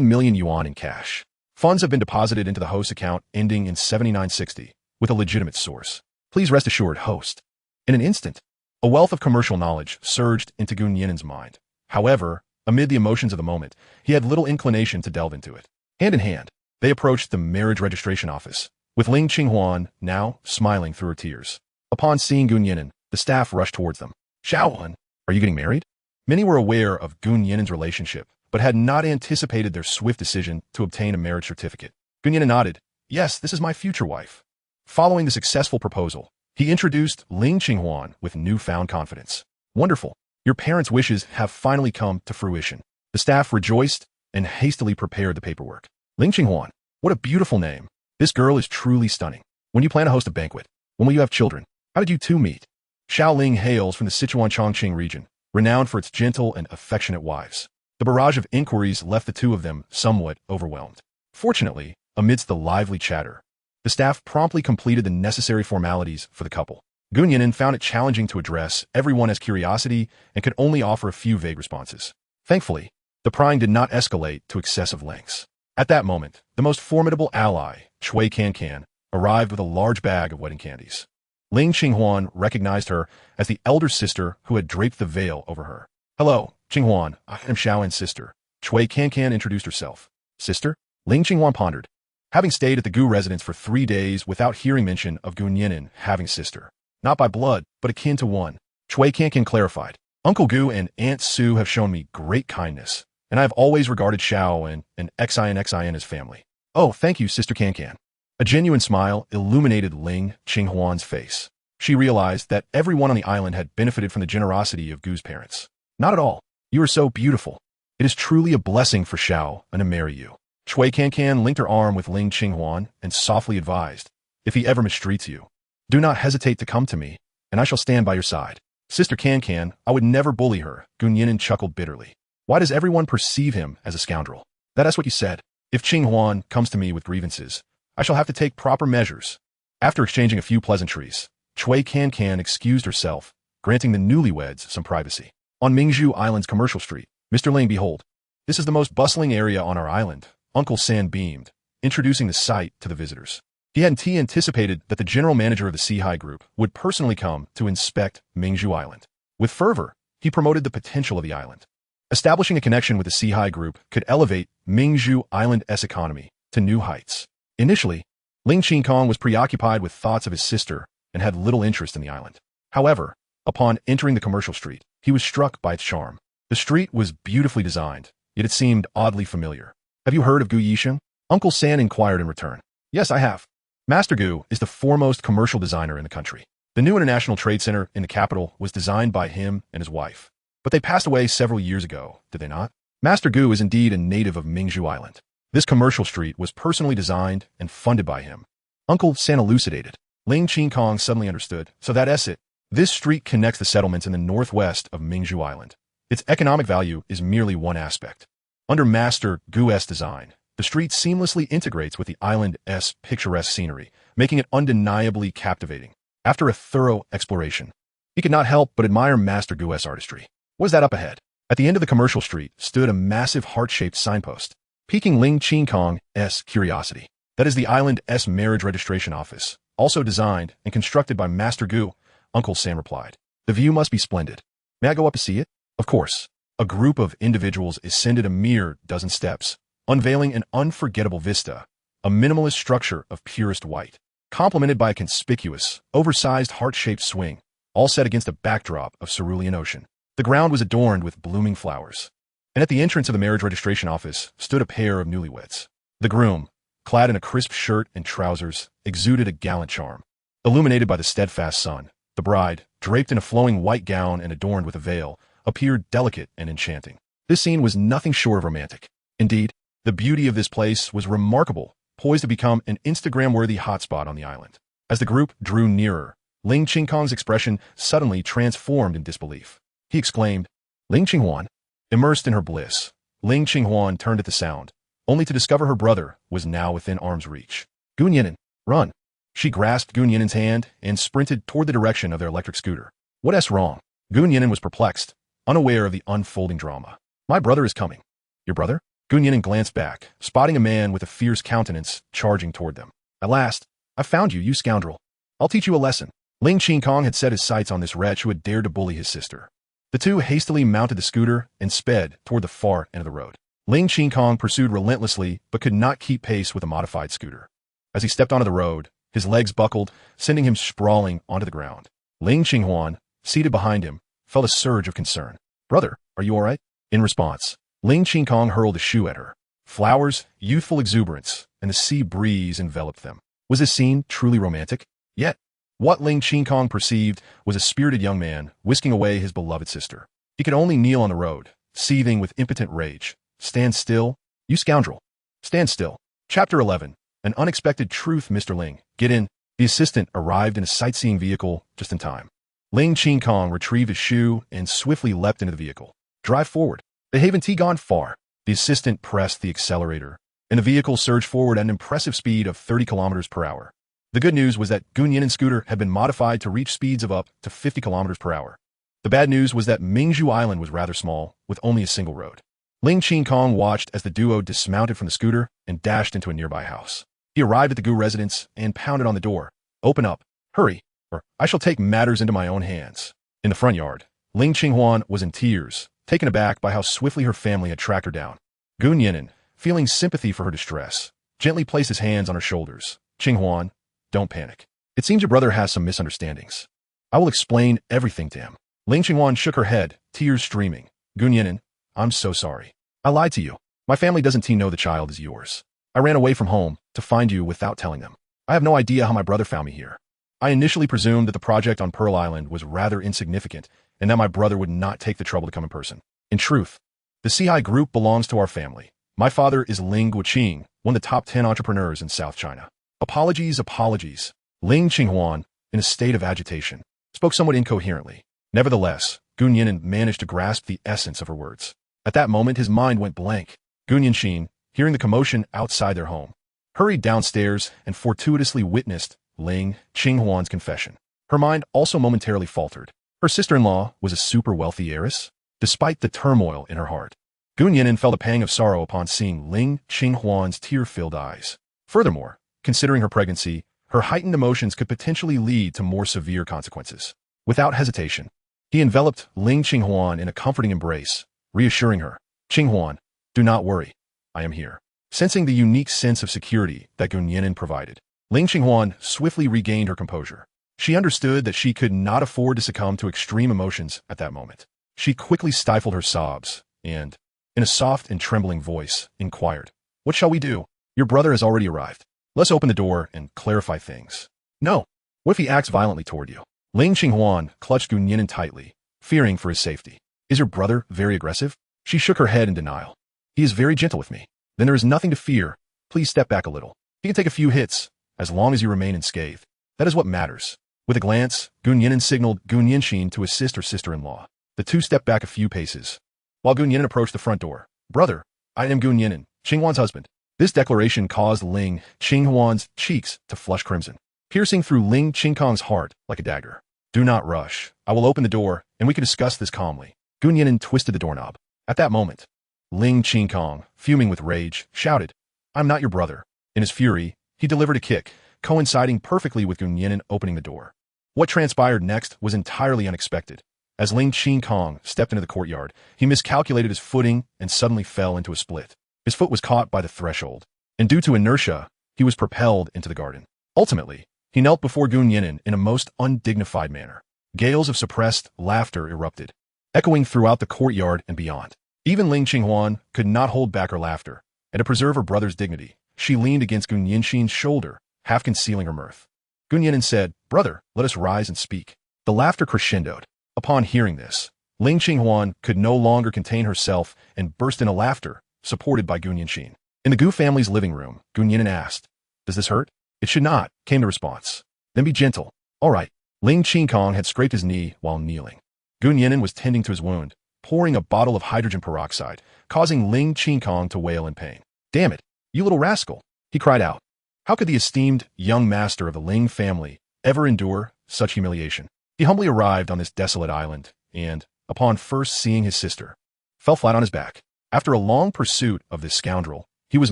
million yuan in cash. Funds have been deposited into the host account ending in 7960, with a legitimate source. Please rest assured, host. In an instant, a wealth of commercial knowledge surged into Gu Nian'an's mind. However, amid the emotions of the moment, he had little inclination to delve into it. Hand in hand, they approached the marriage registration office, with Ling Qinghuan now smiling through her tears. Upon seeing Gu Nian'an, the staff rushed towards them. "Xiaowen, are you getting married?" Many were aware of Gu Nian'an's relationship, but had not anticipated their swift decision to obtain a marriage certificate. Gu Nian'an nodded. "Yes, this is my future wife." Following the successful proposal, he introduced Ling Qinghuan with newfound confidence. "Wonderful. Your parents' wishes have finally come to fruition." The staff rejoiced and hastily prepared the paperwork. "Ling Qinghuan, what a beautiful name. This girl is truly stunning. When you plan to host a banquet? When will you have children? How did you two meet?" Xiao Ling hails from the Sichuan Chongqing region, renowned for its gentle and affectionate wives. The barrage of inquiries left the two of them somewhat overwhelmed. Fortunately, amidst the lively chatter, the staff promptly completed the necessary formalities for the couple. Gu Nian'an found it challenging to address everyone as curiosity and could only offer a few vague responses. Thankfully, the prying did not escalate to excessive lengths. At that moment, the most formidable ally, Cui Cancan, arrived with a large bag of wedding candies. Ling Qinghuan recognized her as the elder sister who had draped the veil over her. "Hello, Qinghuan, I am Xiaowen's sister." Cui Cancan introduced herself. "Sister?" Ling Qinghuan pondered, having stayed at the Gu residence for 3 days without hearing mention of Gu Nian'an having a sister. Not by blood, but akin to one. Cui Cancan clarified. "Uncle Gu and Aunt Su have shown me great kindness, and I have always regarded Xiaowen and Xin as family." "Oh, thank you, Sister Cancan." A genuine smile illuminated Ling Qinghuan's face. She realized that everyone on the island had benefited from the generosity of Gu's parents. "Not at all. You are so beautiful. It is truly a blessing for Xiao and to marry you." Cui Cancan linked her arm with Ling Qinghuan and softly advised, "If he ever mistreats you, do not hesitate to come to me, and I shall stand by your side." "Sister Cancan, I would never bully her." Gu Nian'an chuckled bitterly. "Why does everyone perceive him as a scoundrel?" "That is what you said. If Qinghuan comes to me with grievances, I shall have to take proper measures." After exchanging a few pleasantries, Cui Cancan excused herself, granting the newlyweds some privacy. On Mingzhu Island's commercial street, "Mr. Ling, behold. This is the most bustling area on our island." Uncle San beamed, introducing the site to the visitors. He hadn't anticipated that the general manager of the Sihai Group would personally come to inspect Mingzhu Island. With fervor, he promoted the potential of the island. Establishing a connection with the Sihai Group could elevate Mingzhu Island's economy to new heights. Initially, Ling Qinghuan was preoccupied with thoughts of his sister and had little interest in the island. However, upon entering the commercial street, he was struck by its charm. The street was beautifully designed, yet it seemed oddly familiar. "Have you heard of Gu Yisheng?" Uncle San inquired in return. "Yes, I have. Master Gu is the foremost commercial designer in the country. The new international trade center in the capital was designed by him and his wife. But they passed away several years ago, did they not? Master Gu is indeed a native of Mingzhu Island. This commercial street was personally designed and funded by him." Uncle San elucidated. Ling Qinghuan suddenly understood. "So that's it. This street connects the settlements in the northwest of Mingzhu Island. Its economic value is merely one aspect. Under Master Gu's design, The street seamlessly integrates with the island's picturesque scenery, making it undeniably captivating. After a thorough exploration, he could not help but admire Master Gu's artistry. What is that up ahead? At the end of the commercial street stood a massive heart-shaped signpost, piquing Ling Qinghuan's curiosity. That is the island's marriage registration office, also designed and constructed by Master Gu, Uncle Sam replied. The view must be splendid. May I go up to see it? Of course. A group of individuals ascended a mere dozen steps, unveiling an unforgettable vista, a minimalist structure of purest white, complemented by a conspicuous, oversized heart-shaped swing, all set against a backdrop of cerulean ocean. The ground was adorned with blooming flowers, and at the entrance of the marriage registration office stood a pair of newlyweds. The groom, clad in a crisp shirt and trousers, exuded a gallant charm. Illuminated by the steadfast sun, the bride, draped in a flowing white gown and adorned with a veil, appeared delicate and enchanting. This scene was nothing short of romantic. Indeed, the beauty of this place was remarkable, poised to become an Instagram-worthy hotspot on the island. As the group drew nearer, Ling Qinghuan's expression suddenly transformed in disbelief. He exclaimed, Ling Qinghuan? Immersed in her bliss, Ling Qinghuan turned at the sound, only to discover her brother was now within arm's reach. Nian'an, run! She grasped Nian'an's hand and sprinted toward the direction of their electric scooter. What's wrong? Nian'an was perplexed, unaware of the unfolding drama. My brother is coming. Your brother? Nian'an glanced back, spotting a man with a fierce countenance charging toward them. At last, I found you, you scoundrel. I'll teach you a lesson. Ling Qinghuan had set his sights on this wretch who had dared to bully his sister. The two hastily mounted the scooter and sped toward the far end of the road. Ling Qinghuan pursued relentlessly but could not keep pace with a modified scooter. As he stepped onto the road, his legs buckled, sending him sprawling onto the ground. Ling Qinghuan, seated behind him, felt a surge of concern. Brother, are you all right? In response, Ling Qinghuan hurled a shoe at her. Flowers, youthful exuberance, and the sea breeze enveloped them. Was this scene truly romantic? Yet, what Ling Qinghuan perceived was a spirited young man whisking away his beloved sister. He could only kneel on the road, seething with impotent rage. Stand still, you scoundrel. Stand still. Chapter 11. An unexpected truth, Mr. Ling. Get in. The assistant arrived in a sightseeing vehicle just in time. Ling Qinghuan retrieved his shoe and swiftly leapt into the vehicle. Drive forward. They haven't gone far. The assistant pressed the accelerator, and the vehicle surged forward at an impressive speed of 30 kilometers per hour. The good news was that Nian'an's scooter had been modified to reach speeds of up to 50 kilometers per hour. The bad news was that Mingzhu Island was rather small, with only a single road. Ling Qinghuan watched as the duo dismounted from the scooter and dashed into a nearby house. He arrived at the Gu residence and pounded on the door. Open up. Hurry, or I shall take matters into my own hands. In the front yard, Ling Qinghuan was in tears, taken aback by how swiftly her family had tracked her down. Nian'an, feeling sympathy for her distress, gently placed his hands on her shoulders. Qinghuan, don't panic. It seems your brother has some misunderstandings. I will explain everything to him. Ling Qinghuan shook her head, tears streaming. Nian'an, I'm so sorry. I lied to you. My family doesn't know the child is yours. I ran away from home to find you without telling them. I have no idea how my brother found me here. I initially presumed that the project on Pearl Island was rather insignificant and that my brother would not take the trouble to come in person. In truth, the Sihai group belongs to our family. My father is Ling Guoqing, one of the top 10 entrepreneurs in South China. Apologies, apologies. Ling Qinghuan, in a state of agitation, spoke somewhat incoherently. Nevertheless, Nian'an managed to grasp the essence of her words. At that moment, his mind went blank. Nian'an, hearing the commotion outside their home, hurried downstairs and fortuitously witnessed Ling Qinghuan's confession. Her mind also momentarily faltered. Her sister-in-law was a super-wealthy heiress? Despite the turmoil in her heart, Nian'an felt a pang of sorrow upon seeing Ling Qinghuan's tear-filled eyes. Furthermore, considering her pregnancy, her heightened emotions could potentially lead to more severe consequences. Without hesitation, he enveloped Ling Qinghuan in a comforting embrace, reassuring her, Qinghuan, do not worry. I am here. Sensing the unique sense of security that Nian'an provided, Ling Qinghuan swiftly regained her composure. She understood that she could not afford to succumb to extreme emotions at that moment. She quickly stifled her sobs and, in a soft and trembling voice, inquired, What shall we do? Your brother has already arrived. Let's open the door and clarify things. No. What if he acts violently toward you? Ling Qinghuan clutched Nian'an tightly, fearing for his safety. Is your brother very aggressive? She shook her head in denial. He is very gentle with me. Then there is nothing to fear. Please step back a little. He can take a few hits, as long as you remain unscathed. That is what matters. With a glance, Nian'an signaled Nian'an to assist her sister-in-law. The two stepped back a few paces, while Nian'an approached the front door. Brother, I am Nian'an, Qinghuan's husband. This declaration caused Ling Qinghuan's cheeks to flush crimson, piercing through Ling Qingkong's heart like a dagger. Do not rush. I will open the door, and we can discuss this calmly. Gu Nian'an twisted the doorknob. At that moment, Ling Qingkong, fuming with rage, shouted, I'm not your brother. In his fury, he delivered a kick, coinciding perfectly with Gu Nian'an opening the door. What transpired next was entirely unexpected. As Ling Qingkong stepped into the courtyard, he miscalculated his footing and suddenly fell into a split. His foot was caught by the threshold, and due to inertia, he was propelled into the garden. Ultimately, he knelt before Gu Nian'an in a most undignified manner. Gales of suppressed laughter erupted, echoing throughout the courtyard and beyond. Even Ling Qinghuan could not hold back her laughter, and to preserve her brother's dignity, she leaned against Gu Nianxin's shoulder, half concealing her mirth. Gu Nian'an said, Brother, let us rise and speak. The laughter crescendoed. Upon hearing this, Ling Qinghuan could no longer contain herself and burst into laughter, supported by Gu Nianxin. In the Gu family's living room, Gu Nian'an asked, Does this hurt? It should not, came the response. Then be gentle. All right. Ling Qingkong had scraped his knee while kneeling. Gu Nian'an was tending to his wound, pouring a bottle of hydrogen peroxide, causing Ling Qingkong to wail in pain. Damn it, you little rascal, he cried out. How could the esteemed young master of the Ling family ever endure such humiliation? He humbly arrived on this desolate island and, upon first seeing his sister, fell flat on his back. After a long pursuit of this scoundrel, he was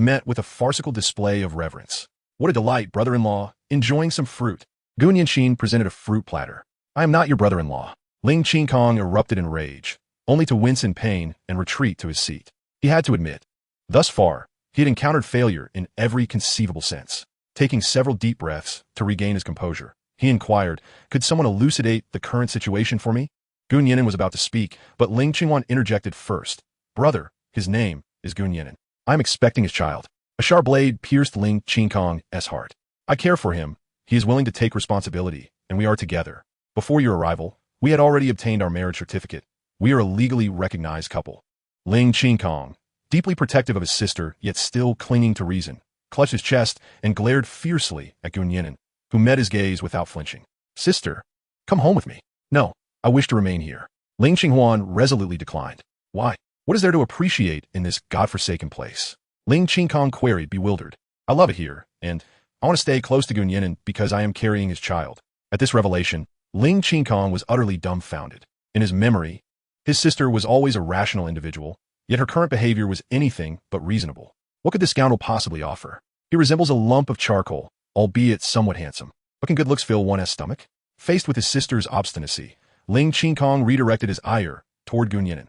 met with a farcical display of reverence. What a delight, brother-in-law, enjoying some fruit. Gu Nianxin presented a fruit platter. I am not your brother-in-law. Ling Qingkong erupted in rage, only to wince in pain and retreat to his seat. He had to admit, thus far, he had encountered failure in every conceivable sense. Taking several deep breaths to regain his composure, he inquired, could someone elucidate the current situation for me? Gu Nian'an was about to speak, but Ling Qinghuan interjected first. Brother, his name is Gu Nian'an. I am expecting his child. A sharp blade pierced Ling Qingkong's heart. I care for him. He is willing to take responsibility, and we are together. Before your arrival, we had already obtained our marriage certificate. We are a legally recognized couple. Ling Qingkong, deeply protective of his sister, yet still clinging to reason, clutched his chest and glared fiercely at Gu Nian'an, who met his gaze without flinching. Sister, come home with me. No, I wish to remain here. Ling Qinghuan resolutely declined. Why? What is there to appreciate in this godforsaken place? Ling Qingkong queried, bewildered. I love it here, and I want to stay close to Gu Nian'an because I am carrying his child. At this revelation, Ling Qingkong was utterly dumbfounded. In his memory, his sister was always a rational individual, yet her current behavior was anything but reasonable. What could this scoundrel possibly offer? He resembles a lump of charcoal, albeit somewhat handsome. But can good looks fill one's stomach? Faced with his sister's obstinacy, Ling Qingkong redirected his ire toward Gu Nian'an.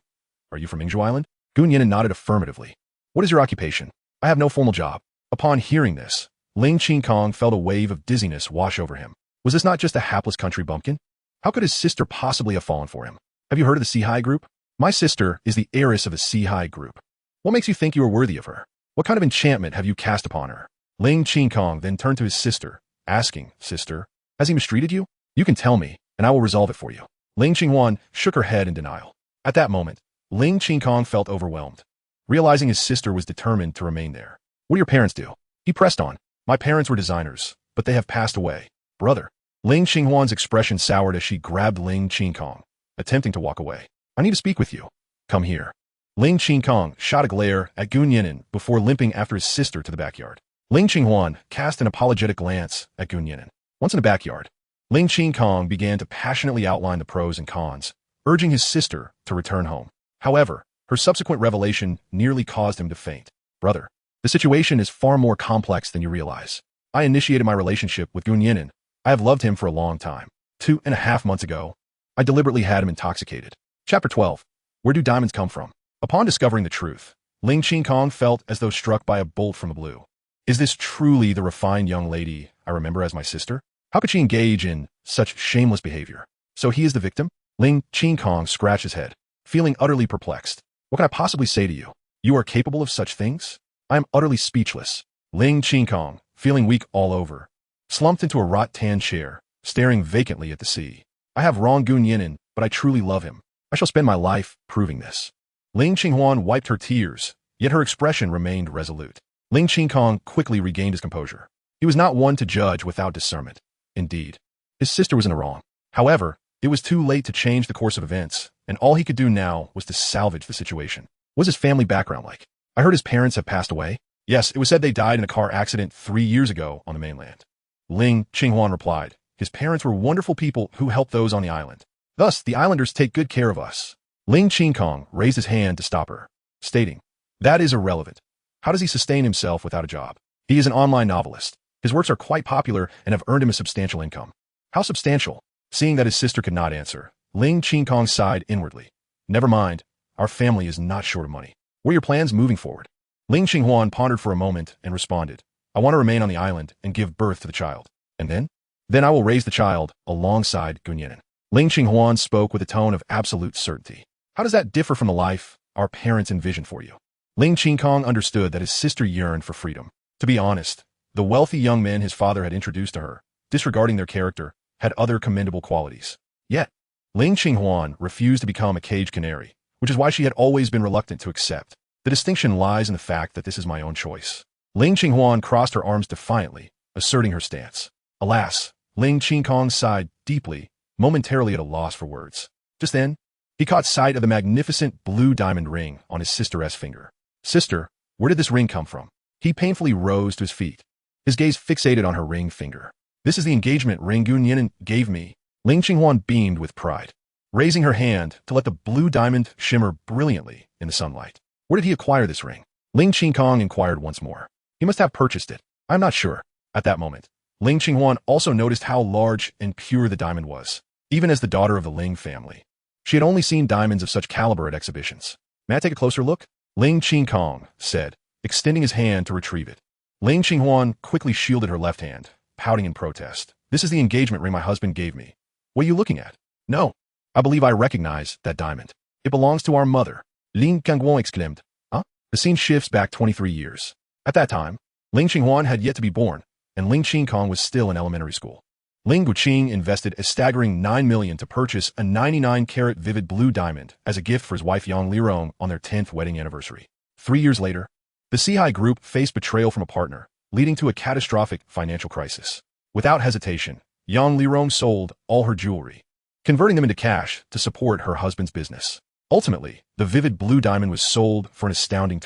Are you from Mingzhou Island? Gu Nian'an nodded affirmatively. What is your occupation? I have no formal job. Upon hearing this, Ling Qingkong felt a wave of dizziness wash over him. Was this not just a hapless country bumpkin? How could his sister possibly have fallen for him? Have you heard of the Sea Group? My sister is the heiress of the Sea Group. What makes you think you are worthy of her? What kind of enchantment have you cast upon her? Ling Qingkong then turned to his sister, asking, Sister, has he mistreated you? You can tell me, and I will resolve it for you. Ling Qinghuan shook her head in denial. At that moment, Ling Qingkong felt overwhelmed, realizing his sister was determined to remain there. What do your parents do? He pressed on. My parents were designers, but they have passed away. Brother. Ling Qinghuan's expression soured as she grabbed Ling Qingkong, attempting to walk away. I need to speak with you. Come here. Ling Qingkong shot a glare at Gu Nian'an before limping after his sister to the backyard. Ling Qinghuan cast an apologetic glance at Gu Nian'an. Once in the backyard, Ling Qingkong began to passionately outline the pros and cons, urging his sister to return home. However, her subsequent revelation nearly caused him to faint. Brother, the situation is far more complex than you realize. I initiated my relationship with Gu Nian'an. I have loved him for a long time. 2.5 months ago, I deliberately had him intoxicated. Chapter 12. Where do diamonds come from? Upon discovering the truth, Ling Qingkong felt as though struck by a bolt from the blue. Is this truly the refined young lady I remember as my sister? How could she engage in such shameless behavior? So he is the victim? Ling Qingkong scratched his head, feeling utterly perplexed. What can I possibly say to you? You are capable of such things? I am utterly speechless. Ling Qingkong, feeling weak all over, slumped into a wrought-tan chair, staring vacantly at the sea. I have wronged Gu Nian'an, but I truly love him. I shall spend my life proving this. Ling Qinghuan wiped her tears, yet her expression remained resolute. Ling Qingkong quickly regained his composure. He was not one to judge without discernment. Indeed, his sister was in the wrong. However, it was too late to change the course of events, and all he could do now was to salvage the situation. What was his family background like? I heard his parents have passed away. Yes, it was said they died in a car accident 3 years ago on the mainland. Ling Qinghuan replied, his parents were wonderful people who helped those on the island. Thus, the islanders take good care of us. Ling Qinghuan raised his hand to stop her, stating, that is irrelevant. How does he sustain himself without a job? He is an online novelist. His works are quite popular and have earned him a substantial income. How substantial? Seeing that his sister could not answer, Ling Qinghuan sighed inwardly. Never mind, our family is not short of money. What are your plans moving forward? Ling Qinghuan pondered for a moment and responded, I want to remain on the island and give birth to the child. And then? Then I will raise the child alongside Nian'an. Ling Qinghuan spoke with a tone of absolute certainty. How does that differ from the life our parents envisioned for you? Ling Qinghuan understood that his sister yearned for freedom. To be honest, the wealthy young men his father had introduced to her, disregarding their character, had other commendable qualities. Yet, Ling Qinghuan refused to become a caged canary, which is why she had always been reluctant to accept. The distinction lies in the fact that this is my own choice. Ling Qinghuan crossed her arms defiantly, asserting her stance. Alas, Ling Qinghuan sighed deeply, momentarily at a loss for words. Just then, he caught sight of the magnificent blue diamond ring on his sister's finger. Sister, where did this ring come from? He painfully rose to his feet, his gaze fixated on her ring finger. This is the engagement ring Nian'an gave me. Ling Qinghuan beamed with pride, raising her hand to let the blue diamond shimmer brilliantly in the sunlight. Where did he acquire this ring? Ling Qinghuan inquired once more. He must have purchased it. I'm not sure. At that moment, Ling Qinghuan also noticed how large and pure the diamond was. Even as the daughter of the Ling family, she had only seen diamonds of such caliber at exhibitions. May I take a closer look? Ling Qinghuan said, extending his hand to retrieve it. Ling Qinghuan quickly shielded her left hand, pouting in protest. This is the engagement ring my husband gave me. What are you looking at? No. I believe I recognize that diamond. It belongs to our mother. Ling Qinghuan exclaimed. Huh? The scene shifts back 23 years. At that time, Ling Qinghuan had yet to be born, and Ling Qinghuan was still in elementary school. Ling Guqing invested a staggering 9 million to purchase a 99-carat vivid blue diamond as a gift for his wife Yang Lirong on their 10th wedding anniversary. 3 years later, the Sihai Group faced betrayal from a partner, leading to a catastrophic financial crisis. Without hesitation, Yang Lirong sold all her jewelry, converting them into cash to support her husband's business. Ultimately, the vivid blue diamond was sold for an astounding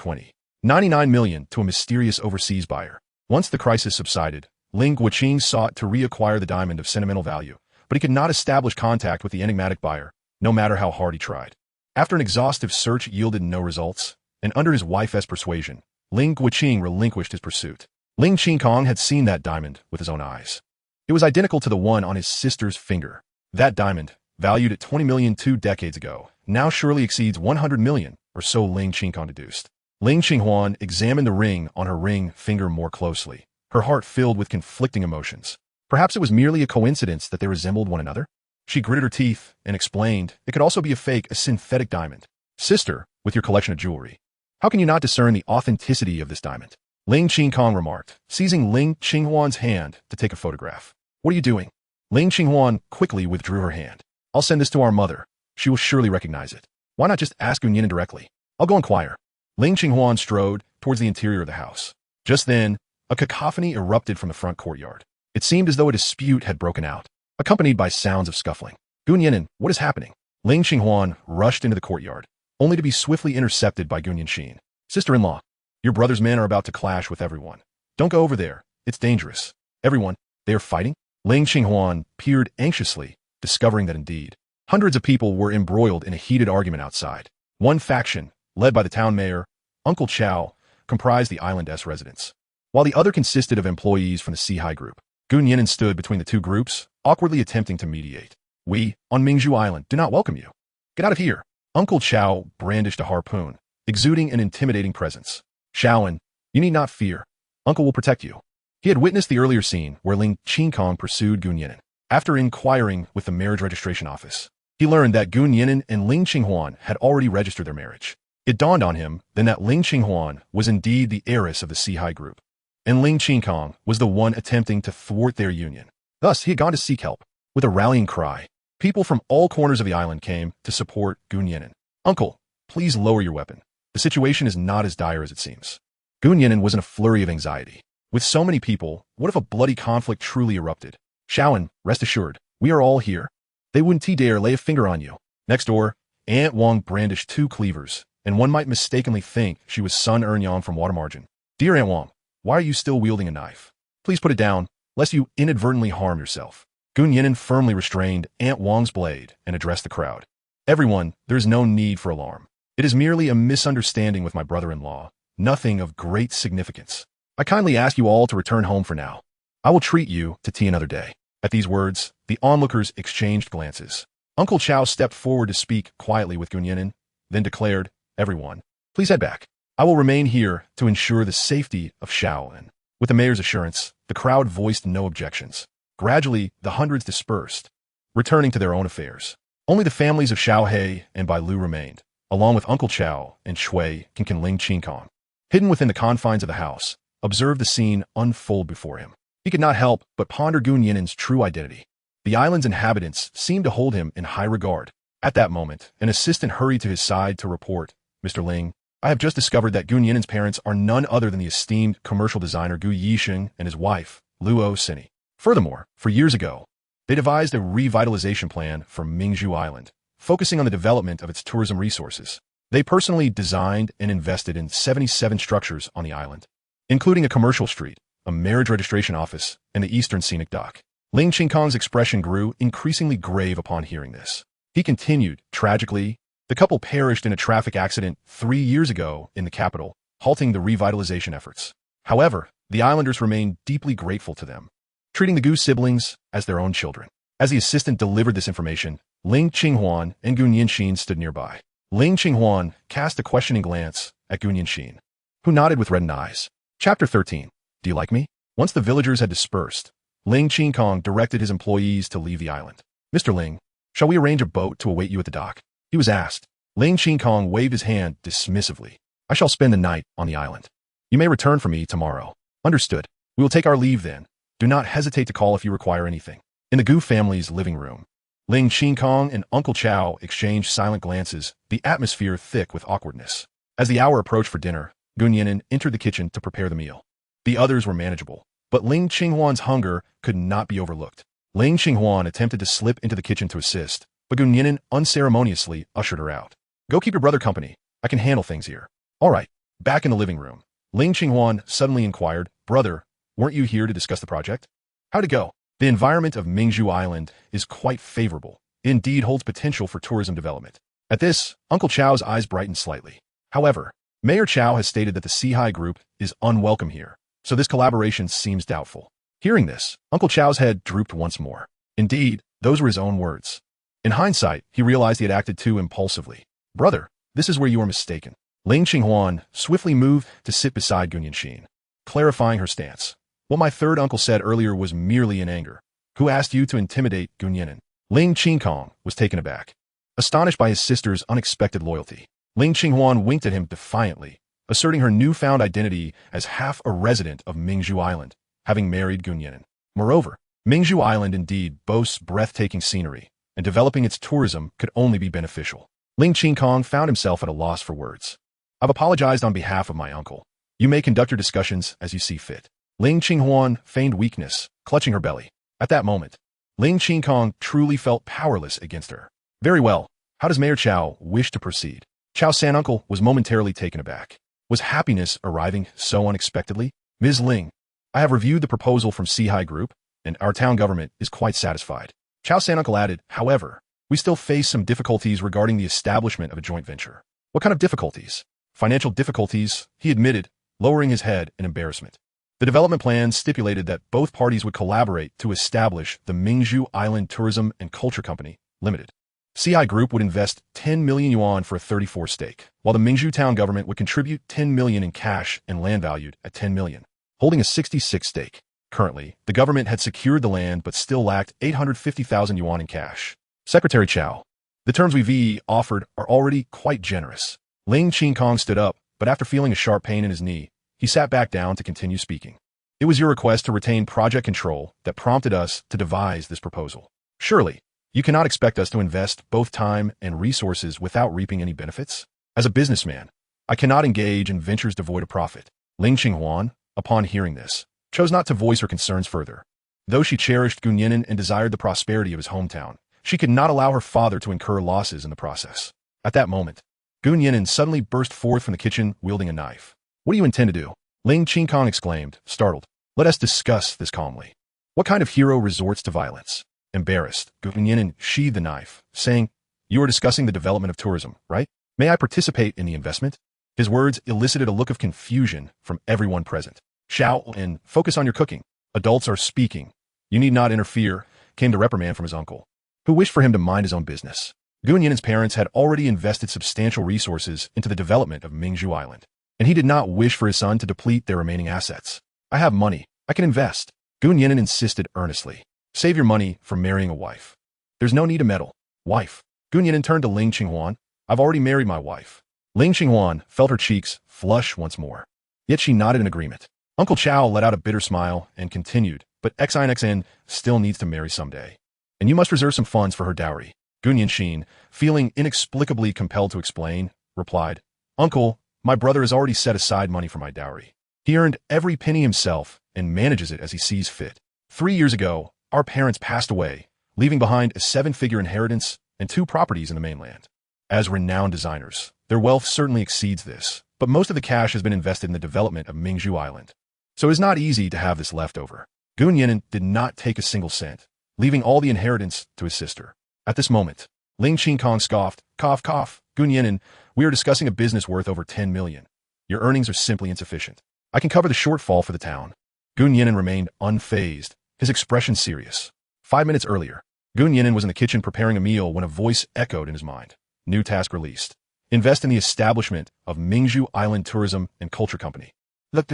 99 million to a mysterious overseas buyer. Once the crisis subsided, Ling Guqing sought to reacquire the diamond of sentimental value, but he could not establish contact with the enigmatic buyer, no matter how hard he tried. After an exhaustive search yielded no results, and under his wife's persuasion, Ling Guqing relinquished his pursuit. Ling Qinghuan had seen that diamond with his own eyes. It was identical to the one on his sister's finger. That diamond, valued at 20 million 2 decades ago, now surely exceeds 100 million, or so Ling Qinghuan deduced. Ling Qinghuan examined the ring on her ring finger more closely, her heart filled with conflicting emotions. Perhaps it was merely a coincidence that they resembled one another? She gritted her teeth and explained it could also be a synthetic diamond. Sister, with your collection of jewelry, how can you not discern the authenticity of this diamond? Ling Qinghuan remarked, seizing Ling Qinghuan's hand to take a photograph. What are you doing? Ling Qinghuan quickly withdrew her hand. I'll send this to our mother. She will surely recognize it. Why not just ask Nian'an directly? I'll go inquire. Ling Qinghuan strode towards the interior of the house. Just then, a cacophony erupted from the front courtyard. It seemed as though a dispute had broken out, accompanied by sounds of scuffling. Nian'an, what is happening? Ling Qinghuan rushed into the courtyard, only to be swiftly intercepted by Nian'an. Sister-in-law, your brother's men are about to clash with everyone. Don't go over there. It's dangerous. Everyone, they are fighting? Ling Qinghuan peered anxiously, discovering that indeed, hundreds of people were embroiled in a heated argument outside. One faction, led by the town mayor, Uncle Chow, comprised the island's residents, while the other consisted of employees from the Sihai Group. Nian'an stood between the two groups, awkwardly attempting to mediate. We, on Mingzhu Island, do not welcome you. Get out of here. Uncle Chow brandished a harpoon, exuding an intimidating presence. Shaoan, you need not fear. Uncle will protect you. He had witnessed the earlier scene where Ling Qinghuan pursued Nian'an. After inquiring with the marriage registration office, he learned that Nian'an and Ling Qinghuan had already registered their marriage. It dawned on him then that Ling Qinghuan was indeed the heiress of the Sihai Group, and Ling Qinghuan was the one attempting to thwart their union. Thus, he had gone to seek help. With a rallying cry, people from all corners of the island came to support Nian'an. Uncle, please lower your weapon. The situation is not as dire as it seems. Nian'an was in a flurry of anxiety. With so many people, what if a bloody conflict truly erupted? Shaoan, rest assured, we are all here. They wouldn't dare lay a finger on you. Next door, Aunt Wang brandished 2 cleavers, and one might mistakenly think she was Sun Ernyang from Watermargin. Dear Aunt Wang, why are you still wielding a knife? Please put it down, lest you inadvertently harm yourself. Gun Yinan firmly restrained Aunt Wang's blade and addressed the crowd. Everyone, there is no need for alarm. It is merely a misunderstanding with my brother-in-law, nothing of great significance. I kindly ask you all to return home for now. I will treat you to tea another day. At these words, the onlookers exchanged glances. Uncle Chow stepped forward to speak quietly with Gun Yinan, then declared, Everyone, please head back. I will remain here to ensure the safety of Shaolin. With the mayor's assurance, the crowd voiced no objections. Gradually, the hundreds dispersed, returning to their own affairs. Only the families of Xiao He and Bai Lu remained, along with Uncle Chow and Shui and Ling Qinghuan. Hidden within the confines of the house, observed the scene unfold before him. He could not help but ponder Gun Yinan's true identity. The island's inhabitants seemed to hold him in high regard. At that moment, an assistant hurried to his side to report, Mr. Ling, I have just discovered that Gun Yinan's parents are none other than the esteemed commercial designer Gu Yixing and his wife, Luo Sini. Furthermore, for years ago, they devised a revitalization plan for Mingzhu Island, focusing on the development of its tourism resources. They personally designed and invested in 77 structures on the island, including a commercial street, a marriage registration office, and the Eastern Scenic Dock. Ling Qinghuan's expression grew increasingly grave upon hearing this. He continued, tragically, the couple perished in a traffic accident 3 years ago in the capital, halting the revitalization efforts. However, the islanders remained deeply grateful to them, treating the Gu siblings as their own children. As the assistant delivered this information, Ling Qinghuan and Gun Yinxin stood nearby. Ling Qinghuan cast a questioning glance at Gun Yinxin, who nodded with reddened eyes. Chapter 13. Do you like me? Once the villagers had dispersed, Ling Qinghuan directed his employees to leave the island. Mr. Ling, shall we arrange a boat to await you at the dock? He was asked. Ling Qinghuan waved his hand dismissively. I shall spend the night on the island. You may return for me tomorrow. Understood. We will take our leave then. Do not hesitate to call if you require anything. In the Gu family's living room, Ling Qinghuan and Uncle Chow exchanged silent glances, the atmosphere thick with awkwardness. As the hour approached for dinner, Gun Yinan entered the kitchen to prepare the meal. The others were manageable, but Ling Qinghuan's hunger could not be overlooked. Ling Qinghuan attempted to slip into the kitchen to assist, but Gun Yinan unceremoniously ushered her out. Go keep your brother company. I can handle things here. All right. Back in the living room, Ling Qinghuan suddenly inquired, Brother, weren't you here to discuss the project? How'd it go? The environment of Mingzhu Island is quite favorable. It indeed holds potential for tourism development. At this, Uncle Chow's eyes brightened slightly. However, Mayor Chow has stated that the Sihai group is unwelcome here, so this collaboration seems doubtful. Hearing this, Uncle Chow's head drooped once more. Indeed, those were his own words. In hindsight, he realized he had acted too impulsively. Brother, this is where you are mistaken. Ling Qinghuan swiftly moved to sit beside Gun Yinxin, clarifying her stance. What my third uncle said earlier was merely in anger. Who asked you to intimidate Gun Yinan? Ling Qinghuan was taken aback, astonished by his sister's unexpected loyalty. Ling Qinghuan winked at him defiantly, asserting her newfound identity as half a resident of Mingzhu Island, having married Gun Yinan. Moreover, Mingzhu Island indeed boasts breathtaking scenery, and developing its tourism could only be beneficial. Ling Qinghuan found himself at a loss for words. I've apologized on behalf of my uncle. You may conduct your discussions as you see fit. Ling Qinghuan feigned weakness, clutching her belly. At that moment, Ling Qinghuan truly felt powerless against her. Very well. How does Mayor Chow wish to proceed? Chow's uncle was momentarily taken aback. Was happiness arriving so unexpectedly? Ms. Ling, I have reviewed the proposal from Sihai Group, and our town government is quite satisfied. Chow's uncle added, however, we still face some difficulties regarding the establishment of a joint venture. What kind of difficulties? Financial difficulties, he admitted, lowering his head in embarrassment. The development plan stipulated that both parties would collaborate to establish the Mingzhu Island Tourism and Culture Company, Limited. CI Group would invest 10 million yuan for a 34 stake, while the Mingzhu town government would contribute 10 million in cash and land valued at 10 million, holding a 66 stake. Currently, the government had secured the land but still lacked 850,000 yuan in cash. Secretary Chow, the terms we've offered are already quite generous. Ling Qinghuan stood up, but after feeling a sharp pain in his knee, he sat back down to continue speaking. It was your request to retain project control that prompted us to devise this proposal. Surely, you cannot expect us to invest both time and resources without reaping any benefits? As a businessman, I cannot engage in ventures devoid of profit. Ling Qinghuan, upon hearing this, chose not to voice her concerns further. Though she cherished Gun Yinan and desired the prosperity of his hometown, she could not allow her father to incur losses in the process. At that moment, Gun Yinan suddenly burst forth from the kitchen wielding a knife. What do you intend to do? Ling Qinghuan exclaimed, startled. Let us discuss this calmly. What kind of hero resorts to violence? Embarrassed, Gu Nian'an sheathed the knife, saying, You are discussing the development of tourism, right? May I participate in the investment? His words elicited a look of confusion from everyone present. Xiao and focus on your cooking. Adults are speaking. You need not interfere, came the reprimand from his uncle, who wished for him to mind his own business. Gu Nian'an's parents had already invested substantial resources into the development of Mingzhu Island, and he did not wish for his son to deplete their remaining assets. I have money. I can invest. Gu Nian'an insisted earnestly. Save your money for marrying a wife. There's no need to meddle. Wife. Gu Nian'an turned to Ling Qinghuan. I've already married my wife. Ling Qinghuan felt her cheeks flush once more. Yet she nodded in agreement. Uncle Chao let out a bitter smile and continued, but XINXN still needs to marry someday. And you must reserve some funds for her dowry. Gu Nianxin, feeling inexplicably compelled to explain, replied, Uncle, my brother has already set aside money for my dowry. He earned every penny himself and manages it as he sees fit. 3 years ago, our parents passed away, leaving behind a 7-figure inheritance and 2 properties in the mainland. As renowned designers, their wealth certainly exceeds this, but most of the cash has been invested in the development of Mingzhu Island. So it is not easy to have this left over. Gu Nian'an did not take a single cent, leaving all the inheritance to his sister. At this moment, Ling Qinghuan scoffed, cough, cough, Gu Nian'an, we are discussing a business worth over 10 million. Your earnings are simply insufficient. I can cover the shortfall for the town. Gu Nian'an remained unfazed, his expression serious. 5 minutes earlier, Gu Nian'an was in the kitchen preparing a meal when a voice echoed in his mind. New task released. Invest in the establishment of Mingzhu Island Tourism and Culture Company. Look,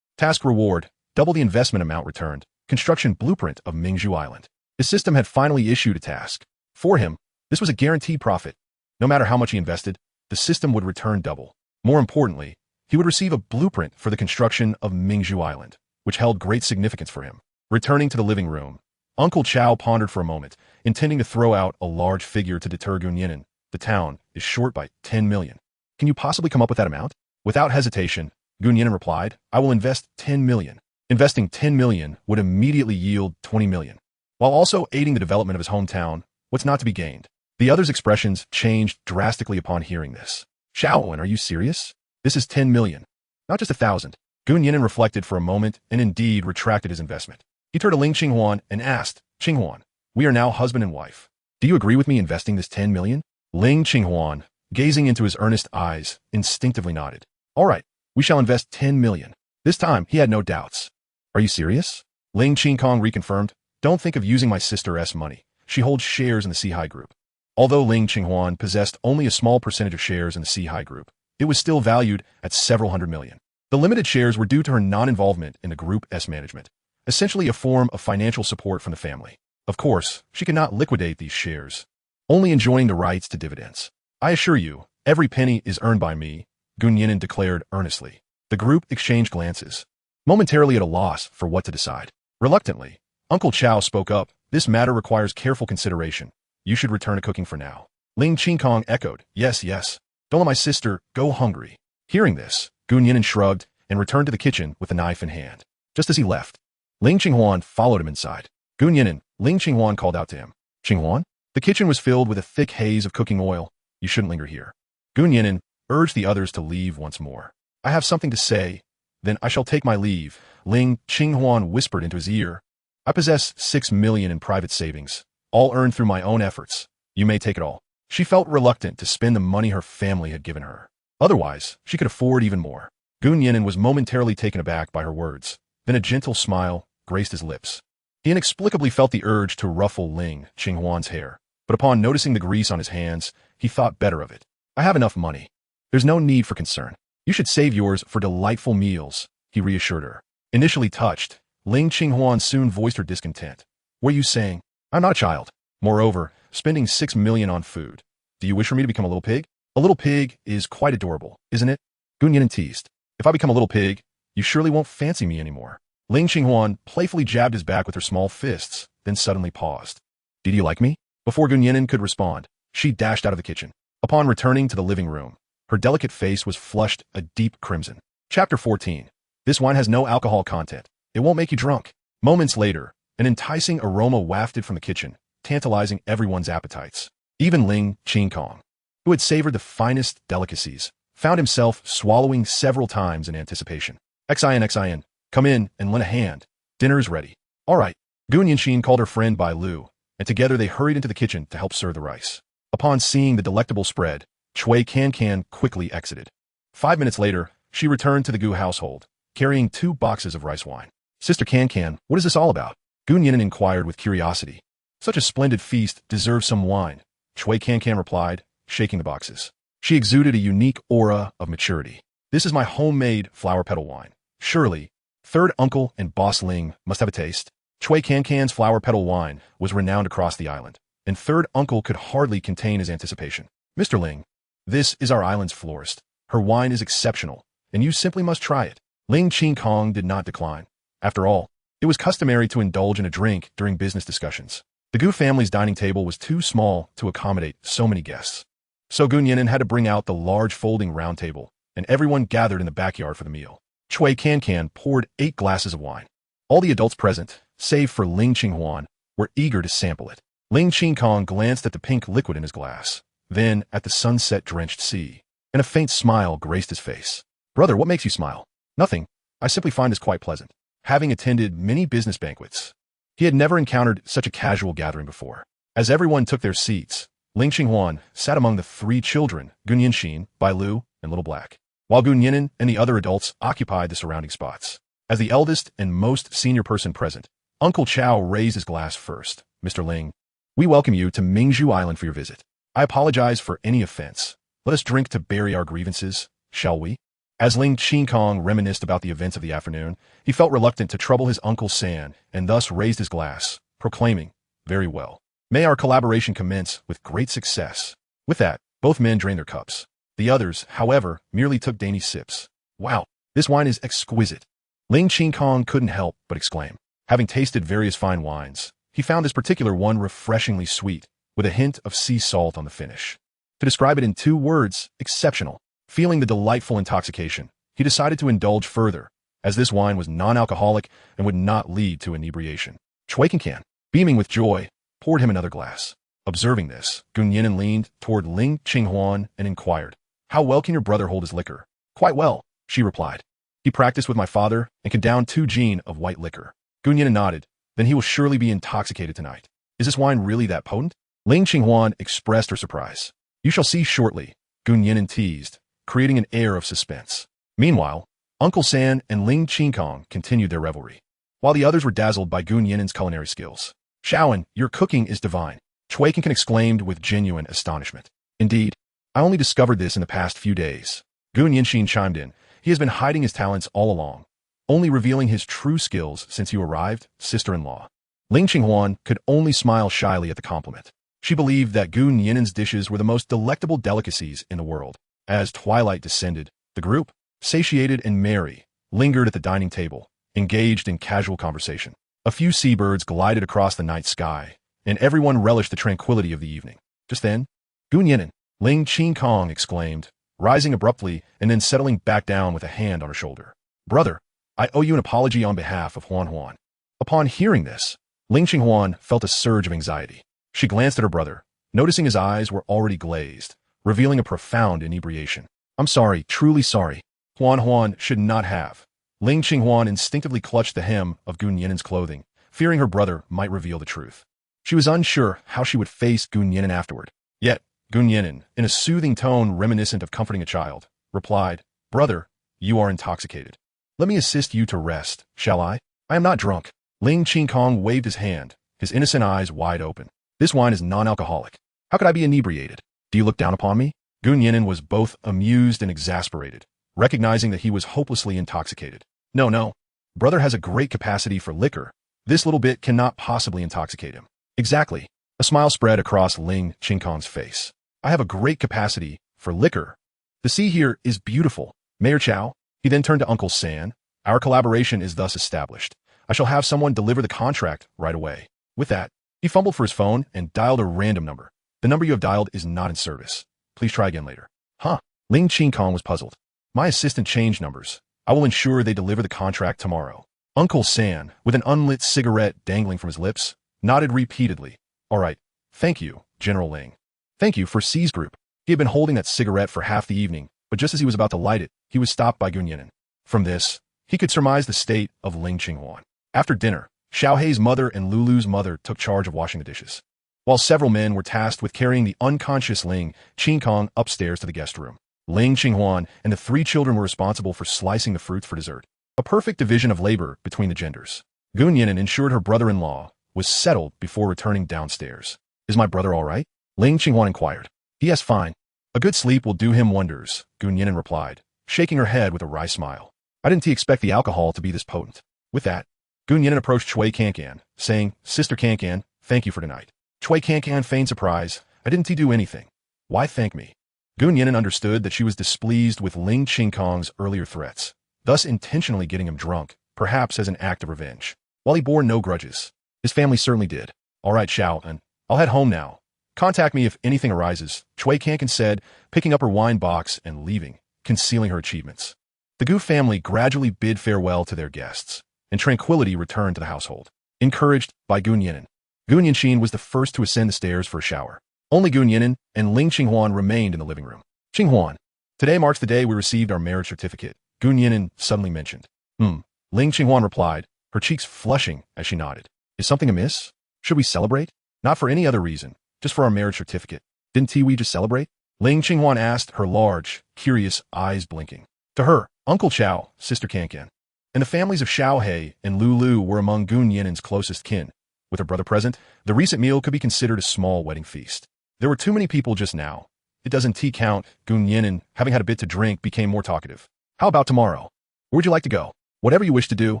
task reward, double the investment amount returned. Construction blueprint of Mingzhu Island. His system had finally issued a task. For him, this was a guaranteed profit. No matter how much he invested, the system would return double. More importantly, he would receive a blueprint for the construction of Mingzhu Island, which held great significance for him. Returning to the living room, Uncle Chao pondered for a moment, intending to throw out a large figure to deter Gu Nian'an. The town is short by 10 million. Can you possibly come up with that amount? Without hesitation, Gu Nian'an replied, I will invest 10 million. Investing 10 million would immediately yield 20 million. While also aiding the development of his hometown, what's not to be gained? The other's expressions changed drastically upon hearing this. Xiaowen, are you serious? This is 10 million, not just 1,000. Gu Nian'an reflected for a moment and indeed retracted his investment. He turned to Ling Qinghuan and asked, Qinghuan, we are now husband and wife. Do you agree with me investing this 10 million? Ling Qinghuan, gazing into his earnest eyes, instinctively nodded. All right, we shall invest 10 million. This time, he had no doubts. Are you serious? Ling Qinghuan reconfirmed. Don't think of using my sister's money. She holds shares in the Sihai Group. Although Ling Qinghuan possessed only a small percentage of shares in the Sihai Group, it was still valued at several hundred million. The limited shares were due to her non-involvement in the Group's management, essentially a form of financial support from the family. Of course, she could not liquidate these shares, only enjoying the rights to dividends. I assure you, every penny is earned by me, Gu Nian'an declared earnestly. The group exchanged glances, momentarily at a loss for what to decide. Reluctantly, Uncle Chao spoke up, this matter requires careful consideration. You should return to cooking for now. Ling Qinghuan echoed, yes, yes. Don't let my sister go hungry. Hearing this, Gu Nian'an shrugged and returned to the kitchen with a knife in hand. Just as he left, Ling Qinghuan followed him inside. Gu Nian'an, Ling Qinghuan called out to him. Qinghuan? The kitchen was filled with a thick haze of cooking oil. You shouldn't linger here. Gu Nian'an urged the others to leave once more. I have something to say. Then I shall take my leave. Ling Qinghuan whispered into his ear. I possess 6 million in private savings, all earned through my own efforts. You may take it all. She felt reluctant to spend the money her family had given her. Otherwise, she could afford even more. Gu Nian'an was momentarily taken aback by her words. Then a gentle smile graced his lips. He inexplicably felt the urge to ruffle Ling Qinghuan's hair, but upon noticing the grease on his hands, he thought better of it. I have enough money. There's no need for concern. You should save yours for delightful meals, he reassured her. Initially touched, Ling Qinghuan soon voiced her discontent. Were you saying? I'm not a child. Moreover, spending 6 million on food. Do you wish for me to become a little pig? A little pig is quite adorable, isn't it? Gu Nian'an teased. If I become a little pig, you surely won't fancy me anymore. Ling Qinghuan playfully jabbed his back with her small fists, then suddenly paused. Did you like me? Before Gu Nian'an could respond, she dashed out of the kitchen. Upon returning to the living room, her delicate face was flushed a deep crimson. Chapter 14. This wine has no alcohol content. It won't make you drunk. Moments later, an enticing aroma wafted from the kitchen, tantalizing everyone's appetites. Even Ling Qinghuan, who had savored the finest delicacies, found himself swallowing several times in anticipation. Xin. Come in and lend a hand. Dinner is ready. All right. Gu Nianxin called her friend Bai Lu, and together they hurried into the kitchen to help serve the rice. Upon seeing the delectable spread, Cui Can quickly exited. 5 minutes later, she returned to the Gu household, carrying 2 boxes of rice wine. Sister Can, what is this all about? Gu Nian'an inquired with curiosity. Such a splendid feast deserves some wine, Cui Can replied, shaking the boxes. She exuded a unique aura of maturity. This is my homemade flower petal wine. Surely, third uncle and boss Ling must have a taste. Cui Can's flower petal wine was renowned across the island, and third uncle could hardly contain his anticipation. Mr. Ling, this is our island's florist. Her wine is exceptional, and you simply must try it. Ling Qinghuan did not decline. After all, it was customary to indulge in a drink during business discussions. The Gu family's dining table was too small to accommodate so many guests. So Gu Nian'an had to bring out the large folding round table, and everyone gathered in the backyard for the meal. Cui Can poured 8 glasses of wine. All the adults present, save for Ling Qinghuan, were eager to sample it. Ling Qinghuan glanced at the pink liquid in his glass, then at the sunset-drenched sea, and a faint smile graced his face. Brother, what makes you smile? Nothing. I simply find this quite pleasant. Having attended many business banquets, he had never encountered such a casual gathering before. As everyone took their seats, Ling Qinghuan sat among the 3 children, Gu Nianxin, Bai Lu, and Little Black, while Gu Nian'an and the other adults occupied the surrounding spots. As the eldest and most senior person present, Uncle Chow raised his glass first. Mr. Ling, we welcome you to Mingzhu Island for your visit. I apologize for any offense. Let us drink to bury our grievances, shall we? As Ling Qinghuan reminisced about the events of the afternoon, he felt reluctant to trouble his Uncle San and thus raised his glass, proclaiming, very well. May our collaboration commence with great success. With that, both men drained their cups. The others, however, merely took dainty sips. Wow, this wine is exquisite. Ling Qinghuan couldn't help but exclaim. Having tasted various fine wines, he found this particular one refreshingly sweet, with a hint of sea salt on the finish. To describe it in 2 words, exceptional. Feeling the delightful intoxication, he decided to indulge further, as this wine was non-alcoholic and would not lead to inebriation. Cui Can, beaming with joy, poured him another glass. Observing this, Gu Nian'an leaned toward Ling Qinghuan and inquired, how well can your brother hold his liquor? Quite well, she replied. He practiced with my father and can down 2 gin of white liquor. Gu Nian'an nodded. Then he will surely be intoxicated tonight. Is this wine really that potent? Ling Qinghuan expressed her surprise. You shall see shortly, Gu Nian'an teased, creating an air of suspense. Meanwhile, Uncle San and Ling Qinghuan continued their revelry, while the others were dazzled by Gu Nian'an's culinary skills. Shaoan, your cooking is divine, Cui Can exclaimed with genuine astonishment. Indeed, I only discovered this in the past few days. Gu Nianxin chimed in. He has been hiding his talents all along, only revealing his true skills since you arrived, sister-in-law. Ling Qinghuan could only smile shyly at the compliment. She believed that Gu Nian'an's dishes were the most delectable delicacies in the world. As twilight descended, the group, satiated and merry, lingered at the dining table, engaged in casual conversation. A few seabirds glided across the night sky, and everyone relished the tranquility of the evening. Just then, Gu Nian'an, Ling Qinghuan exclaimed, rising abruptly and then settling back down with a hand on her shoulder. Brother, I owe you an apology on behalf of Huan. Upon hearing this, Ling Qinghuan felt a surge of anxiety. She glanced at her brother, noticing his eyes were already glazed, revealing a profound inebriation. I'm sorry, truly sorry. Huan should not have. Ling Qinghuan instinctively clutched the hem of Gu Nian'an's clothing, fearing her brother might reveal the truth. She was unsure how she would face Gu Nian'an afterward. Yet, Gu Nian'an, in a soothing tone reminiscent of comforting a child, replied, Brother, you are intoxicated. Let me assist you to rest, shall I? I am not drunk. Ling Qinghuan waved his hand, his innocent eyes wide open. This wine is non-alcoholic. How could I be inebriated? Do you look down upon me? Gu Nian'an was both amused and exasperated, recognizing that he was hopelessly intoxicated. No. Brother has a great capacity for liquor. This little bit cannot possibly intoxicate him. Exactly. A smile spread across Ling Qinghuan's face. I have a great capacity for liquor. The sea here is beautiful. Mayor Chow, he then turned to Uncle San. Our collaboration is thus established. I shall have someone deliver the contract right away. With that, he fumbled for his phone and dialed a random number. The number you have dialed is not in service. Please try again later. Huh? Ling Qinghuan was puzzled. My assistant changed numbers. I will ensure they deliver the contract tomorrow. Uncle San, with an unlit cigarette dangling from his lips, nodded repeatedly. All right. Thank you, General Ling. Thank you for C's group. He had been holding that cigarette for half the evening, but just as he was about to light it, he was stopped by Gu Nian'an. From this, he could surmise the state of Ling Qinghuan. After dinner, Xiaohei's mother and Lulu's mother took charge of washing the dishes, while several men were tasked with carrying the unconscious Ling Qinghuan upstairs to the guest room. Ling Qinghuan and the 3 children were responsible for slicing the fruits for dessert. A perfect division of labor between the genders. Gu Nian'an ensured her brother-in-law was settled before returning downstairs. Is my brother all right? Ling Qinghuan inquired. Yes, fine. A good sleep will do him wonders, Gu Nian'an replied, shaking her head with a wry smile. I didn't expect the alcohol to be this potent. With that, Gu Nian'an approached Cui Cancan, saying, Sister Cancan, thank you for tonight. Cui Cancan feigned surprise. I didn't do anything. Why thank me? Gu Nian'an understood that she was displeased with Ling Qingkong's earlier threats, thus intentionally getting him drunk, perhaps as an act of revenge. While he bore no grudges, his family certainly did. All right, Xiao'an, I'll head home now. Contact me if anything arises, Cui Cancan said, picking up her wine box and leaving, concealing her achievements. The Gu family gradually bid farewell to their guests, and tranquility returned to the household. Encouraged by Gu Nian'an, Gu Nianxin was the first to ascend the stairs for a shower. Only Gu Nian'an and Ling Qinghuan remained in the living room. Qinghuan, today marks the day we received our marriage certificate, Gu Nian'an suddenly mentioned. Ling Qinghuan replied, her cheeks flushing as she nodded. Is something amiss? Should we celebrate? Not for any other reason, just for our marriage certificate. Didn't we just celebrate? Ling Qinghuan asked, her large, curious eyes blinking. To her, Uncle Xiao, Sister Cancan, and the families of Xiaohei and Lulu were among Gu Nian'an's closest kin. With her brother present, the recent meal could be considered a small wedding feast. There were too many people just now. It doesn't count. Gu Nian'an, having had a bit to drink, became more talkative. How about tomorrow? Where would you like to go? Whatever you wish to do,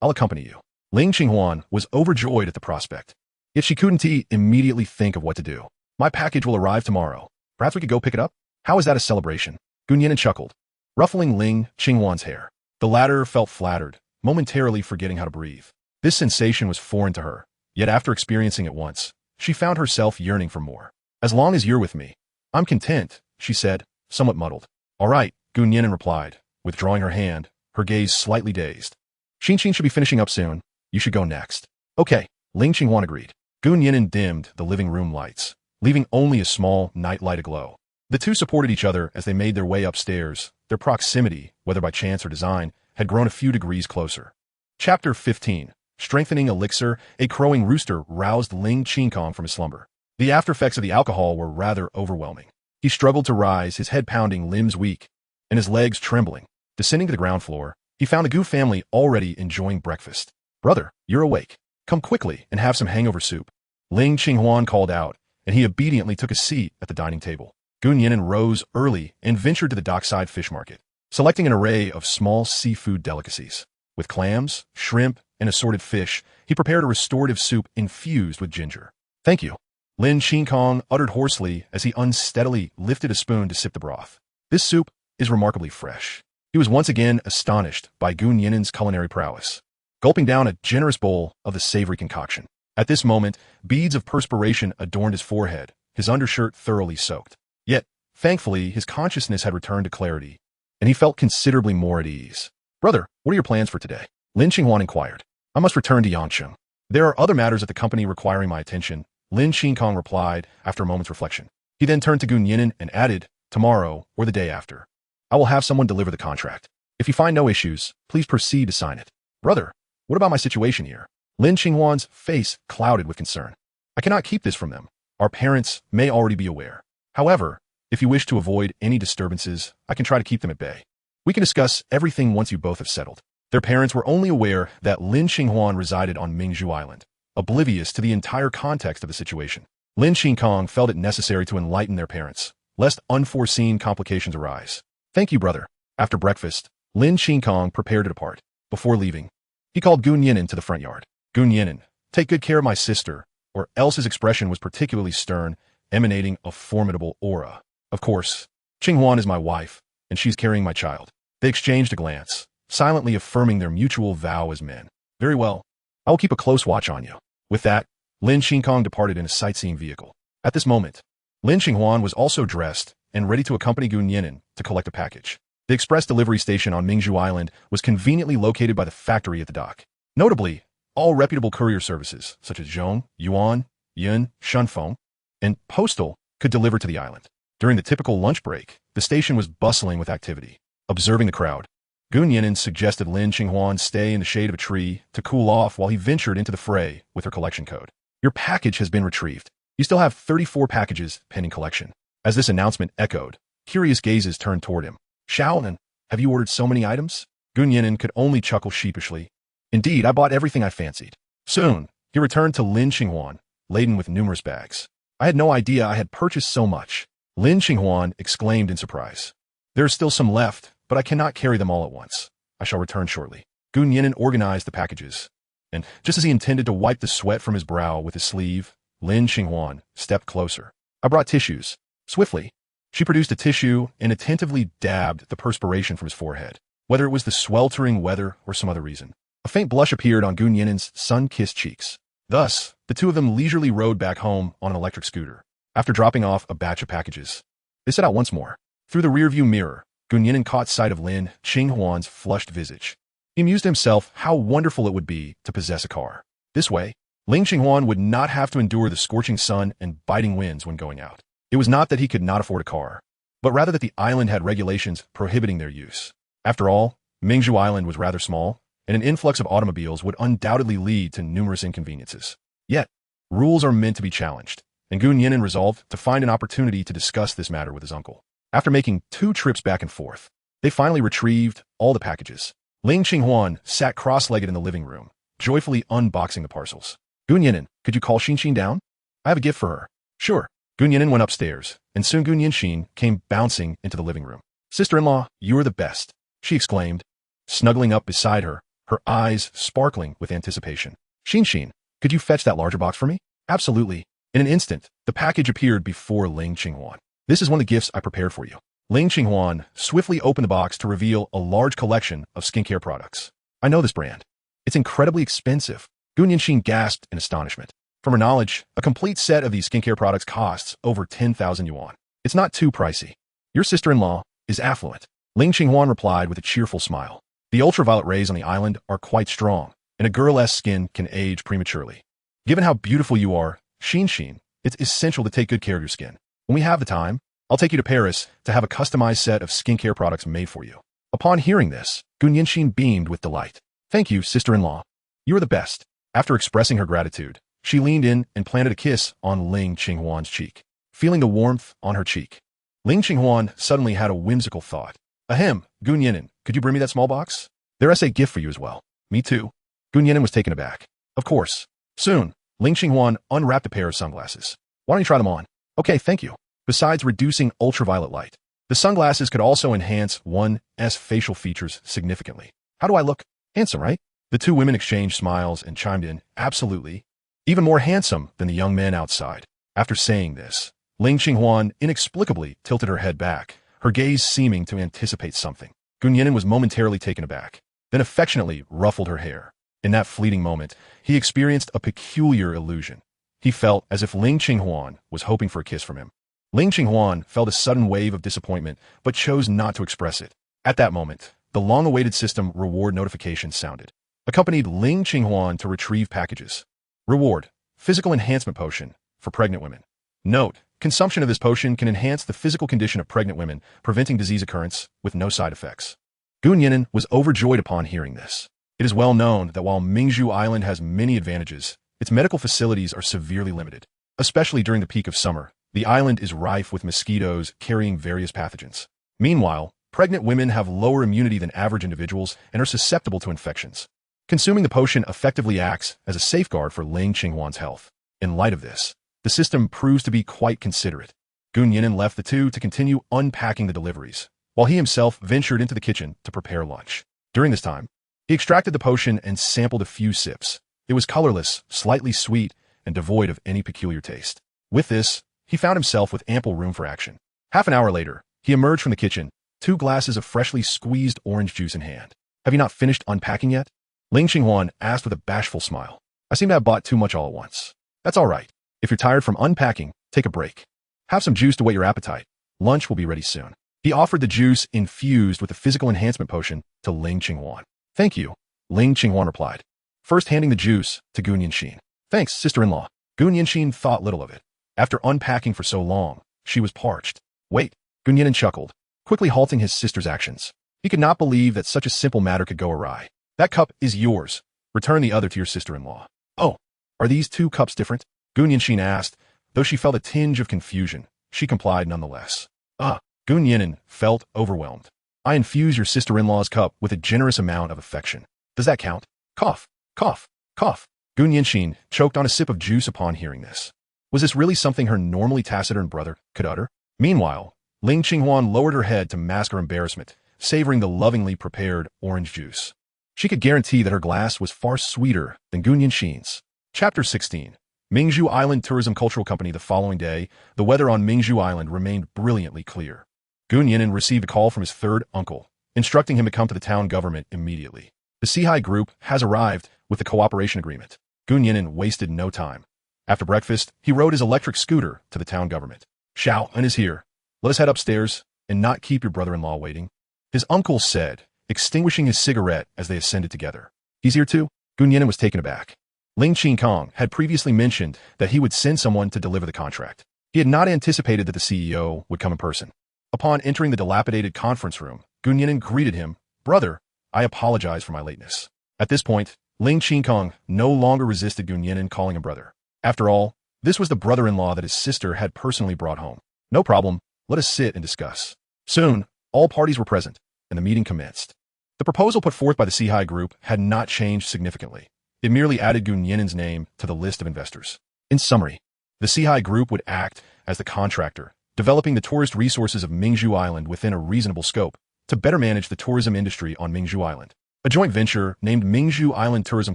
I'll accompany you. Ling Qinghuan was overjoyed at the prospect. Yet she couldn't immediately think of what to do. My package will arrive tomorrow. Perhaps we could go pick it up? How is that a celebration? Gu Nian'an chuckled, ruffling Ling Qinghuan's hair. The latter felt flattered, momentarily forgetting how to breathe. This sensation was foreign to her, yet after experiencing it once, she found herself yearning for more. As long as you're with me, I'm content, she said, somewhat muddled. All right, Gu Nian'an replied, withdrawing her hand, her gaze slightly dazed. Xinxin should be finishing up soon. You should go next. Okay, Ling Qinghuan agreed. Gu Nian'an dimmed the living room lights, leaving only a small night light aglow. The two supported each other as they made their way upstairs. Their proximity, whether by chance or design, had grown a few degrees closer. Chapter 15. Strengthening Elixir. A crowing rooster roused Ling Qingkong from his slumber. The aftereffects of the alcohol were rather overwhelming. He struggled to rise, his head pounding, limbs weak, and his legs trembling. Descending to the ground floor, he found the Gu family already enjoying breakfast. Brother, you're awake. Come quickly and have some hangover soup. Ling Qinghuan called out, and he obediently took a seat at the dining table. Gu Nian'an rose early and ventured to the dockside fish market, selecting an array of small seafood delicacies. With clams, shrimp, and assorted fish, he prepared a restorative soup infused with ginger. Thank you. Lin Qingkong uttered hoarsely as he unsteadily lifted a spoon to sip the broth. This soup is remarkably fresh. He was once again astonished by Gu Nian'an's culinary prowess, gulping down a generous bowl of the savory concoction. At this moment, beads of perspiration adorned his forehead, his undershirt thoroughly soaked. Yet, thankfully, his consciousness had returned to clarity, and he felt considerably more at ease. Brother, what are your plans for today? Lin Qinghuan inquired. I must return to Yangcheng. There are other matters at the company requiring my attention, Lin Qingkong replied after a moment's reflection. He then turned to Gu Nian'an and added, tomorrow or the day after, I will have someone deliver the contract. If you find no issues, please proceed to sign it. Brother, what about my situation here? Lin Qinghuan's face clouded with concern. I cannot keep this from them. Our parents may already be aware. However, if you wish to avoid any disturbances, I can try to keep them at bay. We can discuss everything once you both have settled. Their parents were only aware that Lin Qinghuan resided on Mingzhu Island, oblivious to the entire context of the situation. Lin Qingkong felt it necessary to enlighten their parents, lest unforeseen complications arise. Thank you, brother. After breakfast, Lin Qingkong prepared to depart. Before leaving, he called Gu Nian'an to the front yard. Gu Nian'an, take good care of my sister, or else his expression was particularly stern, emanating a formidable aura. Of course, Qinghuan is my wife, and she's carrying my child. They exchanged a glance, silently affirming their mutual vow as men. Very well. I will keep a close watch on you. With that, Lin Qingkong departed in a sightseeing vehicle. At this moment, Lin Qinghuan was also dressed and ready to accompany Gu Nian'an to collect a package. The express delivery station on Mingzhu Island was conveniently located by the factory at the dock. Notably, all reputable courier services, such as Zhong, Yuan, Yun, Shunfeng, and Postal, could deliver to the island. During the typical lunch break, the station was bustling with activity. Observing the crowd, Gun Yinan suggested Ling Qinghuan stay in the shade of a tree to cool off while he ventured into the fray with her collection code. Your package has been retrieved. You still have 34 packages pending collection. As this announcement echoed, curious gazes turned toward him. Shaonan, have you ordered so many items? Gun Yinan could only chuckle sheepishly. Indeed, I bought everything I fancied. Soon, he returned to Ling Qinghuan, laden with numerous bags. I had no idea I had purchased so much. Ling Qinghuan exclaimed in surprise. There is still some left, but I cannot carry them all at once. I shall return shortly. Gun Yinan organized the packages, and just as he intended to wipe the sweat from his brow with his sleeve, Ling Qinghuan stepped closer. I brought tissues. Swiftly, she produced a tissue and attentively dabbed the perspiration from his forehead, whether it was the sweltering weather or some other reason. A faint blush appeared on Gun Yinan's sun-kissed cheeks. Thus, the two of them leisurely rode back home on an electric scooter. After dropping off a batch of packages, they set out once more. Through the rearview mirror, Gun Yinan caught sight of Ling Qinghuan's flushed visage. He amused himself how wonderful it would be to possess a car. This way, Ling Qinghuan would not have to endure the scorching sun and biting winds when going out. It was not that he could not afford a car, but rather that the island had regulations prohibiting their use. After all, Mingzhu Island was rather small, and an influx of automobiles would undoubtedly lead to numerous inconveniences. Yet, rules are meant to be challenged, and Gun Yinan resolved to find an opportunity to discuss this matter with his uncle. After making 2 trips back and forth, they finally retrieved all the packages. Ling Qinghuan sat cross-legged in the living room, joyfully unboxing the parcels. Gun Yinan, could you call Xinxin down? I have a gift for her. Sure. Gun Yinan went upstairs, and soon Gun Yinxin came bouncing into the living room. Sister-in-law, you are the best, she exclaimed, snuggling up beside her, her eyes sparkling with anticipation. Xinxin, could you fetch that larger box for me? Absolutely. In an instant, the package appeared before Ling Qinghuan. This is one of the gifts I prepared for you. Ling Qinghuan swiftly opened the box to reveal a large collection of skincare products. I know this brand. It's incredibly expensive. Gun Yinxin gasped in astonishment. From her knowledge, a complete set of these skincare products costs over 10,000 yuan. It's not too pricey. Your sister-in-law is affluent. Ling Qinghuan replied with a cheerful smile. The ultraviolet rays on the island are quite strong, and a girl's skin can age prematurely. Given how beautiful you are, Xinxin, it's essential to take good care of your skin. When we have the time, I'll take you to Paris to have a customized set of skincare products made for you. Upon hearing this, Gun Yinxin beamed with delight. Thank you, sister-in-law. You are the best. After expressing her gratitude, she leaned in and planted a kiss on Ling Qinghuan's cheek. Feeling the warmth on her cheek, Ling Qinghuan suddenly had a whimsical thought. Ahem, Gun Yinan, could you bring me that small box? There's a gift for you as well. Me too. Gun Yinan was taken aback. Of course. Soon, Ling Qinghuan unwrapped a pair of sunglasses. Why don't you try them on? Okay, thank you. Besides reducing ultraviolet light, the sunglasses could also enhance one's facial features significantly. How do I look? Handsome, right? The two women exchanged smiles and chimed in, absolutely. Even more handsome than the young men outside. After saying this, Ling Qinghuan inexplicably tilted her head back, her gaze seeming to anticipate something. Gun Yinan was momentarily taken aback, then affectionately ruffled her hair. In that fleeting moment, he experienced a peculiar illusion. He felt as if Ling Qinghuan was hoping for a kiss from him. Ling Qinghuan felt a sudden wave of disappointment, but chose not to express it. At that moment, the long-awaited system reward notification sounded. Accompanied Ling Qinghuan to retrieve packages. Reward: Physical Enhancement Potion for pregnant women. Note: consumption of this potion can enhance the physical condition of pregnant women, preventing disease occurrence with no side effects. Gun Yinan was overjoyed upon hearing this. It is well known that while Mingzhu Island has many advantages, its medical facilities are severely limited. Especially during the peak of summer, the island is rife with mosquitoes carrying various pathogens. Meanwhile, pregnant women have lower immunity than average individuals and are susceptible to infections. Consuming the potion effectively acts as a safeguard for Ling Qinghuan's health. In light of this, the system proves to be quite considerate. Gun Yinan left the two to continue unpacking the deliveries, while he himself ventured into the kitchen to prepare lunch. During this time, he extracted the potion and sampled a few sips. It was colorless, slightly sweet, and devoid of any peculiar taste. With this, he found himself with ample room for action. Half an hour later, he emerged from the kitchen, 2 glasses of freshly squeezed orange juice in hand. Have you not finished unpacking yet? Ling Qinghuan asked with a bashful smile. I seem to have bought too much all at once. That's all right. If you're tired from unpacking, take a break. Have some juice to whet your appetite. Lunch will be ready soon. He offered the juice infused with the physical enhancement potion to Ling Qinghuan. Thank you, Ling Qinghuan replied, first handing the juice to Gun Yinxin. Thanks, sister-in-law. Gun Yinxin thought little of it. After unpacking for so long, she was parched. Wait, Gun Yinan chuckled, quickly halting his sister's actions. He could not believe that such a simple matter could go awry. That cup is yours. Return the other to your sister-in-law. Oh, are these two cups different? Gu Nianxin asked. Though she felt a tinge of confusion, she complied nonetheless. Gu Nian'an felt overwhelmed. I infuse your sister-in-law's cup with a generous amount of affection. Does that count? Cough, cough, cough. Gu Nianxin choked on a sip of juice upon hearing this. Was this really something her normally taciturn brother could utter? Meanwhile, Ling Qinghuan lowered her head to mask her embarrassment, savoring the lovingly prepared orange juice. She could guarantee that her glass was far sweeter than Gu Nianxin's. Chapter 16. Mingzhu Island Tourism Cultural Company. The following day, the weather on Mingzhu Island remained brilliantly clear. Gu Nian'an received a call from his third uncle, instructing him to come to the town government immediately. The Sihai Group has arrived with the cooperation agreement. Gu Nian'an wasted no time. After breakfast, he rode his electric scooter to the town government. Xiaoan is here. Let us head upstairs and not keep your brother-in-law waiting, his uncle said, extinguishing his cigarette as they ascended together. He's here too? Gu Nian'an was taken aback. Ling Qinghuan had previously mentioned that he would send someone to deliver the contract. He had not anticipated that the CEO would come in person. Upon entering the dilapidated conference room, Gu Nian'an greeted him. Brother, I apologize for my lateness. At this point, Ling Qinghuan no longer resisted Gu Nian'an calling him brother. After all, this was the brother-in-law that his sister had personally brought home. No problem, let us sit and discuss. Soon, all parties were present, and the meeting commenced. The proposal put forth by the Sihai Group had not changed significantly. It merely added Gu Nian'an's name to the list of investors. In summary, the Sihai Group would act as the contractor, developing the tourist resources of Mingzhu Island within a reasonable scope to better manage the tourism industry on Mingzhu Island. A joint venture named Mingzhu Island Tourism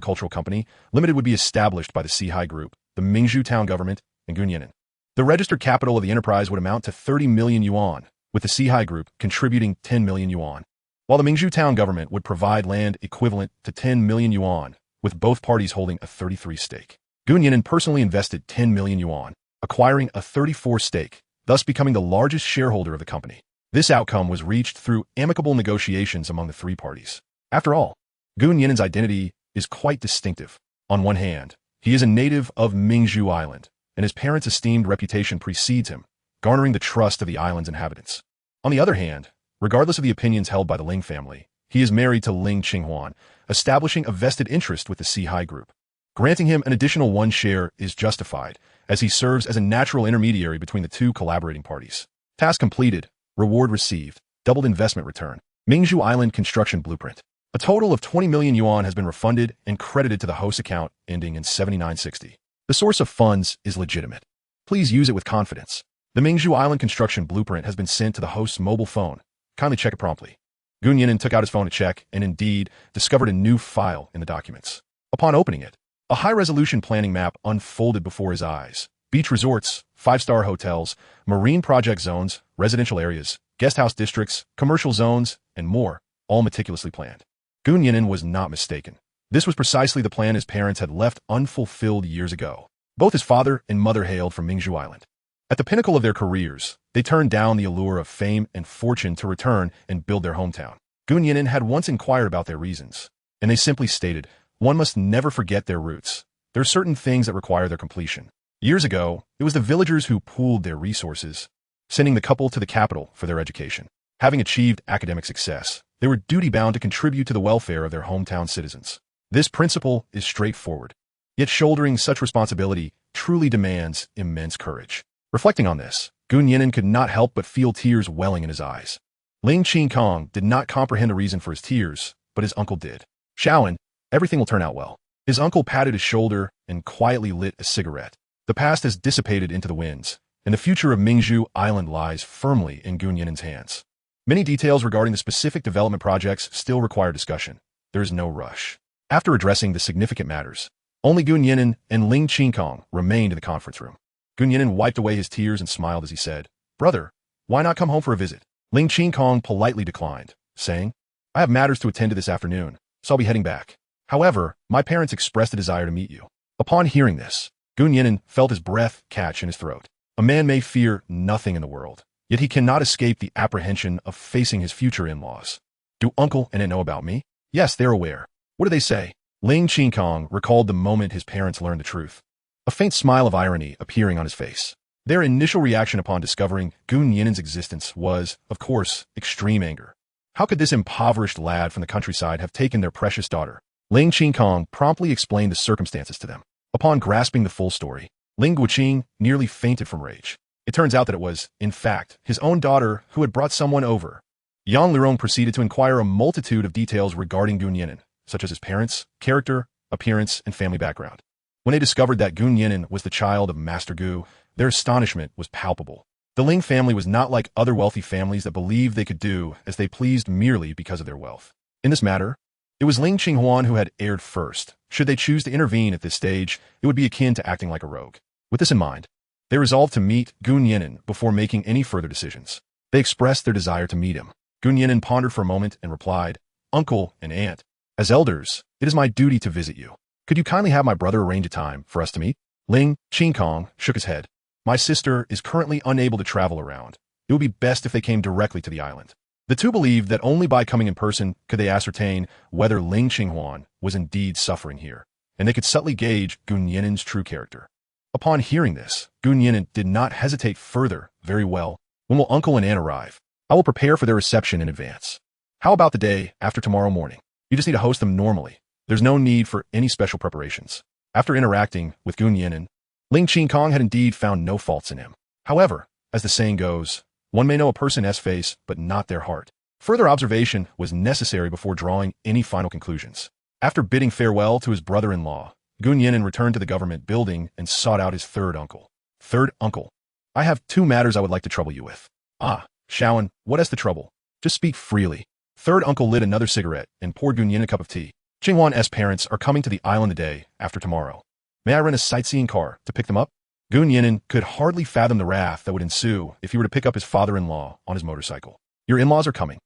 Cultural Company Limited would be established by the Sihai Group, the Mingzhu Town Government, and Gu Nian'an. The registered capital of the enterprise would amount to 30 million yuan, with the Sihai Group contributing 10 million yuan, while the Mingzhu Town Government would provide land equivalent to 10 million yuan, with both parties holding a 33% stake. Gu Nian'an personally invested 10 million yuan, acquiring a 34% stake, thus becoming the largest shareholder of the company. This outcome was reached through amicable negotiations among the three parties. After all, Gu Nian'an's identity is quite distinctive. On one hand, he is a native of Mingzhu Island, and his parents' esteemed reputation precedes him, garnering the trust of the island's inhabitants. On the other hand, regardless of the opinions held by the Ling family, he is married to Ling Qinghuan, establishing a vested interest with the Sihai Group. Granting him an additional 1 share is justified, as he serves as a natural intermediary between the two collaborating parties. Task completed, reward received, doubled investment return. Mingzhu Island construction blueprint. A total of 20 million yuan has been refunded and credited to the host account ending in 7960. The source of funds is legitimate. Please use it with confidence. The Mingzhu Island construction blueprint has been sent to the host's mobile phone. Kindly check it promptly. Gu Nian'an took out his phone to check and indeed discovered a new file in the documents. Upon opening it, a high-resolution planning map unfolded before his eyes. Beach resorts, 5-star hotels, marine project zones, residential areas, guesthouse districts, commercial zones, and more, all meticulously planned. Gu Nian'an was not mistaken. This was precisely the plan his parents had left unfulfilled years ago. Both his father and mother hailed from Mingzhu Island. At the pinnacle of their careers, they turned down the allure of fame and fortune to return and build their hometown. Gu Nian'an had once inquired about their reasons, and they simply stated, one must never forget their roots. There are certain things that require their completion. Years ago, it was the villagers who pooled their resources, sending the couple to the capital for their education. Having achieved academic success, they were duty-bound to contribute to the welfare of their hometown citizens. This principle is straightforward, yet shouldering such responsibility truly demands immense courage. Reflecting on this, Gu Nian'an could not help but feel tears welling in his eyes. Ling Qinghuan did not comprehend the reason for his tears, but his uncle did. Xiaoan, everything will turn out well. His uncle patted his shoulder and quietly lit a cigarette. The past has dissipated into the winds, and the future of Mingzhu Island lies firmly in Gu Nian'an's hands. Many details regarding the specific development projects still require discussion. There is no rush. After addressing the significant matters, only Gu Nian'an and Ling Qinghuan remained in the conference room. Gu Nian'an wiped away his tears and smiled as he said, Brother, why not come home for a visit? Ling Qinghuan politely declined, saying, I have matters to attend to this afternoon, so I'll be heading back. However, my parents expressed a desire to meet you. Upon hearing this, Gu Nian'an felt his breath catch in his throat. A man may fear nothing in the world, yet he cannot escape the apprehension of facing his future in-laws. Do uncle and aunt know about me? Yes, they're aware. What do they say? Ling Qinghuan recalled the moment his parents learned the truth. A faint smile of irony appearing on his face. Their initial reaction upon discovering Gu Nian'an's existence was, of course, extreme anger. How could this impoverished lad from the countryside have taken their precious daughter? Ling Qinghuan promptly explained the circumstances to them. Upon grasping the full story, Ling Qinghuan nearly fainted from rage. It turns out that it was, in fact, his own daughter who had brought someone over. Yang Lirong proceeded to inquire a multitude of details regarding Gu Nian'an, such as his parents, character, appearance, and family background. When they discovered that Gu Nian'an was the child of Master Gu, their astonishment was palpable. The Ling family was not like other wealthy families that believed they could do as they pleased merely because of their wealth. In this matter, it was Ling Qinghuan who had erred first. Should they choose to intervene at this stage, it would be akin to acting like a rogue. With this in mind, they resolved to meet Gu Nian'an before making any further decisions. They expressed their desire to meet him. Gu Nian'an pondered for a moment and replied, "Uncle and aunt, as elders, it is my duty to visit you. Could you kindly have my brother arrange a time for us to meet?" Ling Qinghuan shook his head. "My sister is currently unable to travel around. It would be best if they came directly to the island." The two believed that only by coming in person could they ascertain whether Ling Qinghuan was indeed suffering here, and they could subtly gauge Gu Nian'an's true character. Upon hearing this, Gu Nian'an did not hesitate further. "Very well. When will uncle and aunt arrive? I will prepare for their reception in advance. How about the day after tomorrow morning? You just need to host them normally. There's no need for any special preparations." After interacting with Gu Nian'an, Ling Qinghuan had indeed found no faults in him. However, as the saying goes, one may know a person's face, but not their heart. Further observation was necessary before drawing any final conclusions. After bidding farewell to his brother-in-law, Gu Nian'an returned to the government building and sought out his third uncle. "Third uncle, I have two matters I would like to trouble you with." "Ah, Shaoan, what is the trouble? Just speak freely." Third uncle lit another cigarette and poured Gu Nian'an a cup of tea. "Qinghuan's parents are coming to the island the day after tomorrow. May I rent a sightseeing car to pick them up?" Gu Nian'an could hardly fathom the wrath that would ensue if he were to pick up his father-in-law on his motorcycle. "Your in-laws are coming?"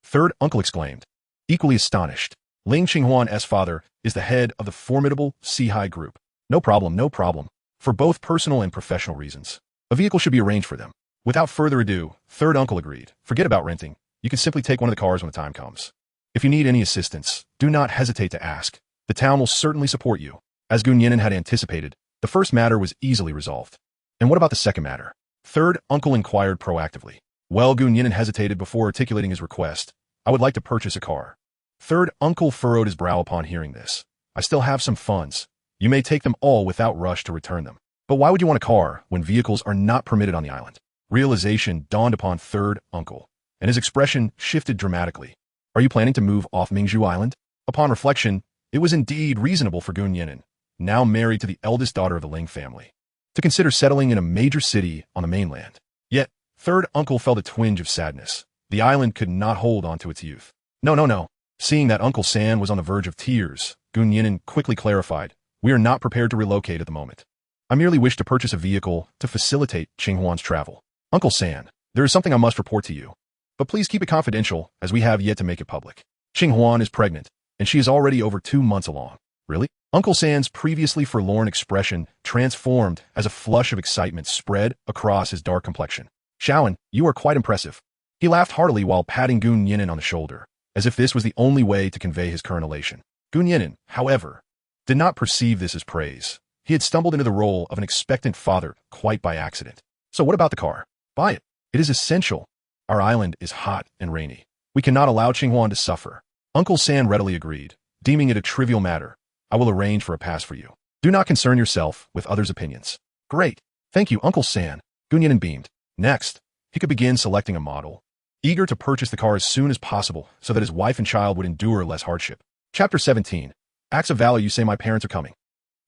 Third uncle exclaimed, equally astonished. Ling Qinghuan's father is the head of the formidable Sihai group. No problem. For both personal and professional reasons, a vehicle should be arranged for them." Without further ado, third uncle agreed. "Forget about renting. You can simply take one of the cars when the time comes. If you need any assistance, do not hesitate to ask. The town will certainly support you." As Gu Nian'an had anticipated, the first matter was easily resolved. "And what about the second matter?" Third uncle inquired proactively. "Well," Gu Nian'an hesitated before articulating his request. "I would like to purchase a car." Third uncle furrowed his brow upon hearing this. "I still have some funds. You may take them all without rush to return them. But why would you want a car when vehicles are not permitted on the island?" Realization dawned upon third uncle, and his expression shifted dramatically. "Are you planning to move off Mingzhu Island?" Upon reflection, it was indeed reasonable for Gu Nian'an, now married to the eldest daughter of the Ling family, to consider settling in a major city on the mainland. Yet, third uncle felt a twinge of sadness. The island could not hold on to its youth. No. Seeing that Uncle San was on the verge of tears, Gu Nian'an quickly clarified, "We are not prepared to relocate at the moment. I merely wish to purchase a vehicle to facilitate Qinghuan's travel." "Uncle San, there is something I must report to you. But please keep it confidential, as we have yet to make it public. Qinghuan is pregnant, and she is already over 2 months along." "Really?" Uncle San's previously forlorn expression transformed as a flush of excitement spread across his dark complexion. "Shaoan, you are quite impressive." He laughed heartily while patting Gu Nian'an on the shoulder, as if this was the only way to convey his current elation. Gu Nian'an, however, did not perceive this as praise. He had stumbled into the role of an expectant father quite by accident. "So what about the car?" "Buy it. It is essential. Our island is hot and rainy. We cannot allow Qinghuan to suffer." Uncle San readily agreed, deeming it a trivial matter. "I will arrange for a pass for you. Do not concern yourself with others' opinions." "Great. Thank you, Uncle San." Gu Nian'an beamed. Next, he could begin selecting a model, eager to purchase the car as soon as possible so that his wife and child would endure less hardship. Chapter 17. Acts of Valor. "You say my parents are coming."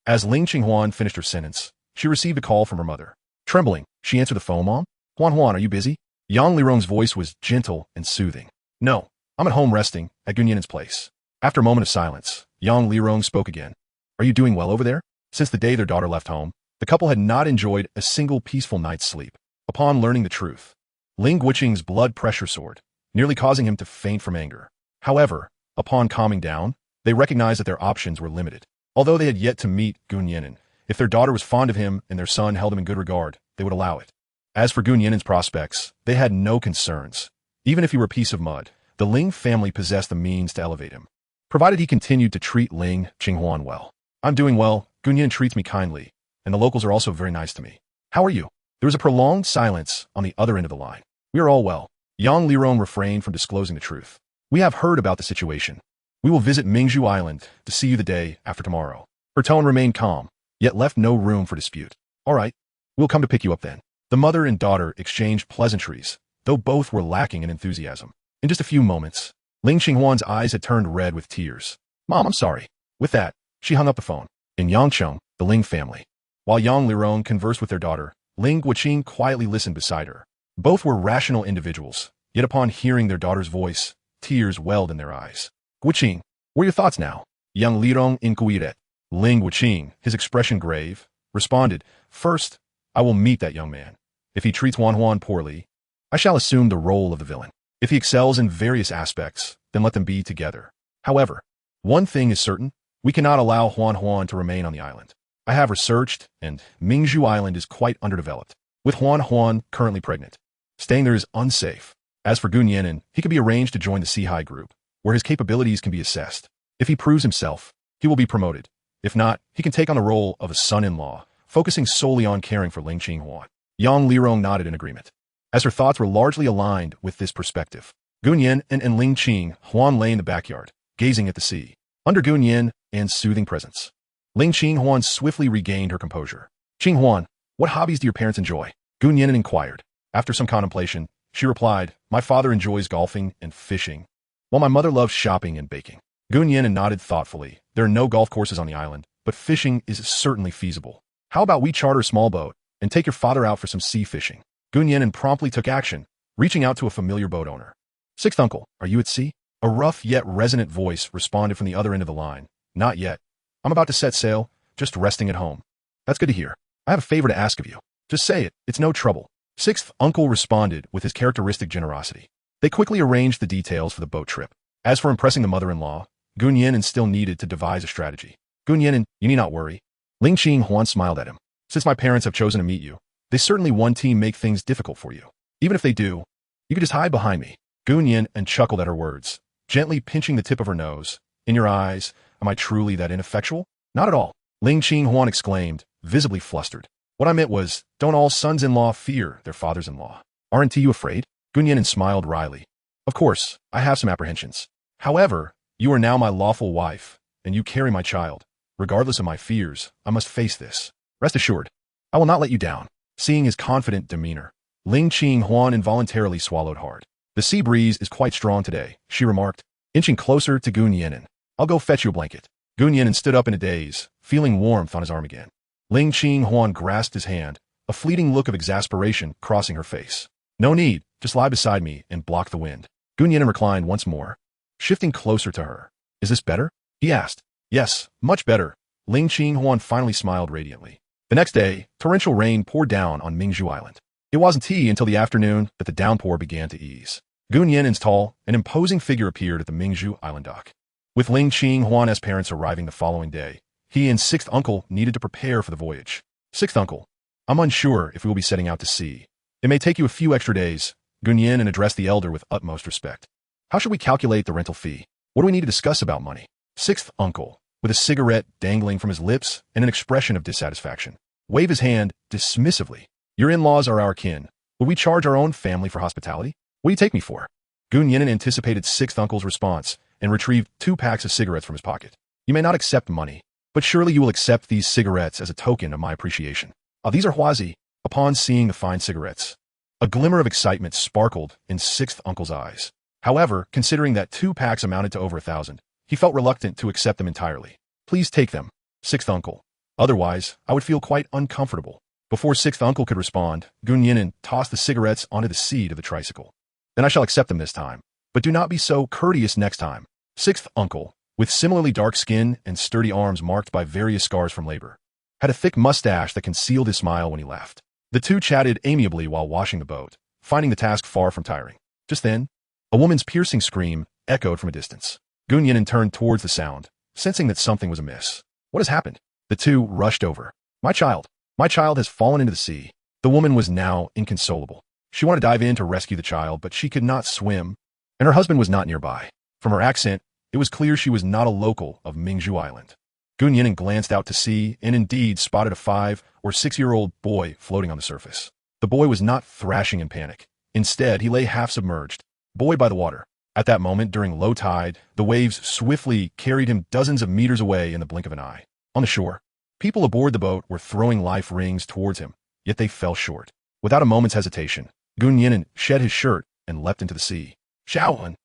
As Ling Qinghuan finished her sentence, she received a call from her mother. Trembling, she answered the phone. "Mom? Huan, are you busy?" Yang Lirong's voice was gentle and soothing. "No, I'm at home resting at Gu Nian'an's place." After a moment of silence, Yang Lirong spoke again. "Are you doing well over there?" Since the day their daughter left home, the couple had not enjoyed a single peaceful night's sleep. Upon learning the truth, Ling Qinghuan's blood pressure soared, nearly causing him to faint from anger. However, upon calming down, they recognized that their options were limited. Although they had yet to meet Gu Nian'an, if their daughter was fond of him and their son held him in good regard, they would allow it. As for Gu Nian'an's prospects, they had no concerns. Even if he were a piece of mud, the Ling family possessed the means to elevate him, provided he continued to treat Ling Qinghuan well. "I'm doing well. Gu Nian'an treats me kindly, and the locals are also very nice to me. How are you?" There was a prolonged silence on the other end of the line. "We are all well." Yang Lirong refrained from disclosing the truth. We have heard about the situation. We will visit Mingzhu Island to see you the day after tomorrow. Her tone remained calm, yet left no room for dispute. All right, we'll come to pick you up then. The mother and daughter exchanged pleasantries, though both were lacking in enthusiasm. In just a few moments, Ling Qinghuan's eyes had turned red with tears. Mom, I'm sorry. With that, she hung up the phone. In Yangcheng, the Ling family. While Yang Lirong conversed with their daughter, Ling Guoqing quietly listened beside her. Both were rational individuals, yet upon hearing their daughter's voice, tears welled in their eyes. Guoqing, what are your thoughts now? Yang Lirong inquired. Ling Guoqing, his expression grave, responded, First, I will meet that young man. If he treats Huan poorly, I shall assume the role of the villain. If he excels in various aspects, then let them be together. However, one thing is certain, we cannot allow Huan to remain on the island. I have researched, and Mingzhu Island is quite underdeveloped, with Huan currently pregnant. Staying there is unsafe. As for Nian'an, he can be arranged to join the Sihai group, where his capabilities can be assessed. If he proves himself, he will be promoted. If not, he can take on the role of a son-in-law, focusing solely on caring for Ling Qinghuan. Yang Lirong nodded in agreement, as her thoughts were largely aligned with this perspective. Nian'an and Ling Qinghuan lay in the backyard, gazing at the sea. Under Nian'an's soothing presence, Ling Qinghuan swiftly regained her composure. Qinghuan, what hobbies do your parents enjoy? Nian'an inquired. After some contemplation, she replied, My father enjoys golfing and fishing, while my mother loves shopping and baking. Nian'an nodded thoughtfully. There are no golf courses on the island, but fishing is certainly feasible. How about we charter a small boat and take your father out for some sea fishing? Nian'an promptly took action, reaching out to a familiar boat owner. Sixth uncle, are you at sea? A rough yet resonant voice responded from the other end of the line. Not yet. I'm about to set sail, just resting at home. That's good to hear. I have a favor to ask of you. Just say it, it's no trouble. Sixth uncle responded with his characteristic generosity. They quickly arranged the details for the boat trip. As for impressing the mother-in-law, Nian'an still needed to devise a strategy. Nian'an, you need not worry. Ling Qinghuan smiled at him. Since my parents have chosen to meet you, they certainly won't make things difficult for you. Even if they do, you could just hide behind me. Nian'an chuckled at her words, gently pinching the tip of her nose. In your eyes, am I truly that ineffectual? Not at all. Ling Qinghuan exclaimed, visibly flustered. What I meant was, don't all sons-in-law fear their fathers-in-law? Aren't you afraid? Nian'an smiled wryly. Of course, I have some apprehensions. However, you are now my lawful wife, and you carry my child. Regardless of my fears, I must face this. Rest assured, I will not let you down. Seeing his confident demeanor, Ling Qinghuan involuntarily swallowed hard. The sea breeze is quite strong today, she remarked, inching closer to Nian'an. I'll go fetch you a blanket. Nian'an stood up in a daze, feeling warmth on his arm again. Ling Qinghuan grasped his hand, a fleeting look of exasperation crossing her face. No need, just lie beside me and block the wind. Nian'an reclined once more, shifting closer to her. Is this better? He asked. Yes, much better. Ling Qinghuan finally smiled radiantly. The next day, torrential rain poured down on Mingzhu Island. It wasn't until the afternoon that the downpour began to ease. Nian'an's tall and imposing figure appeared at the Mingzhu Island dock. With Ling Qinghuan's parents arriving the following day, he and sixth uncle needed to prepare for the voyage. Sixth uncle, I'm unsure if we will be setting out to sea. It may take you a few extra days. Nian'an addressed the elder with utmost respect. How should we calculate the rental fee? What do we need to discuss about money? Sixth uncle, with a cigarette dangling from his lips and an expression of dissatisfaction, waved his hand dismissively. Your in-laws are our kin. Would we charge our own family for hospitality? What do you take me for? Nian'an anticipated sixth uncle's response and retrieved 2 packs of cigarettes from his pocket. You may not accept money, but surely you will accept these cigarettes as a token of my appreciation. These are Huazi. Upon seeing the fine cigarettes, a glimmer of excitement sparkled in sixth uncle's eyes. However, considering that 2 packs amounted to over 1,000, he felt reluctant to accept them entirely. Please take them, sixth uncle. Otherwise, I would feel quite uncomfortable. Before sixth uncle could respond, Nian'an tossed the cigarettes onto the seat of the tricycle. Then I shall accept them this time. But do not be so courteous next time. Sixth uncle, with similarly dark skin and sturdy arms marked by various scars from labor, had a thick mustache that concealed his smile when he laughed. The two chatted amiably while washing the boat, finding the task far from tiring. Just then, a woman's piercing scream echoed from a distance. Nian'an turned towards the sound, sensing that something was amiss. What has happened? The two rushed over. My child has fallen into the sea. The woman was now inconsolable. She wanted to dive in to rescue the child, but she could not swim, and her husband was not nearby. From her accent, it was clear she was not a local of Mingzhu Island. Nian'an glanced out to sea and indeed spotted a 5- or 6-year-old boy floating on the surface. The boy was not thrashing in panic. Instead, he lay half submerged, buoyed by the water. At that moment, during low tide, the waves swiftly carried him dozens of meters away in the blink of an eye. On the shore, people aboard the boat were throwing life rings towards him, yet they fell short. Without a moment's hesitation, Nian'an shed his shirt and leapt into the sea. Shaolin!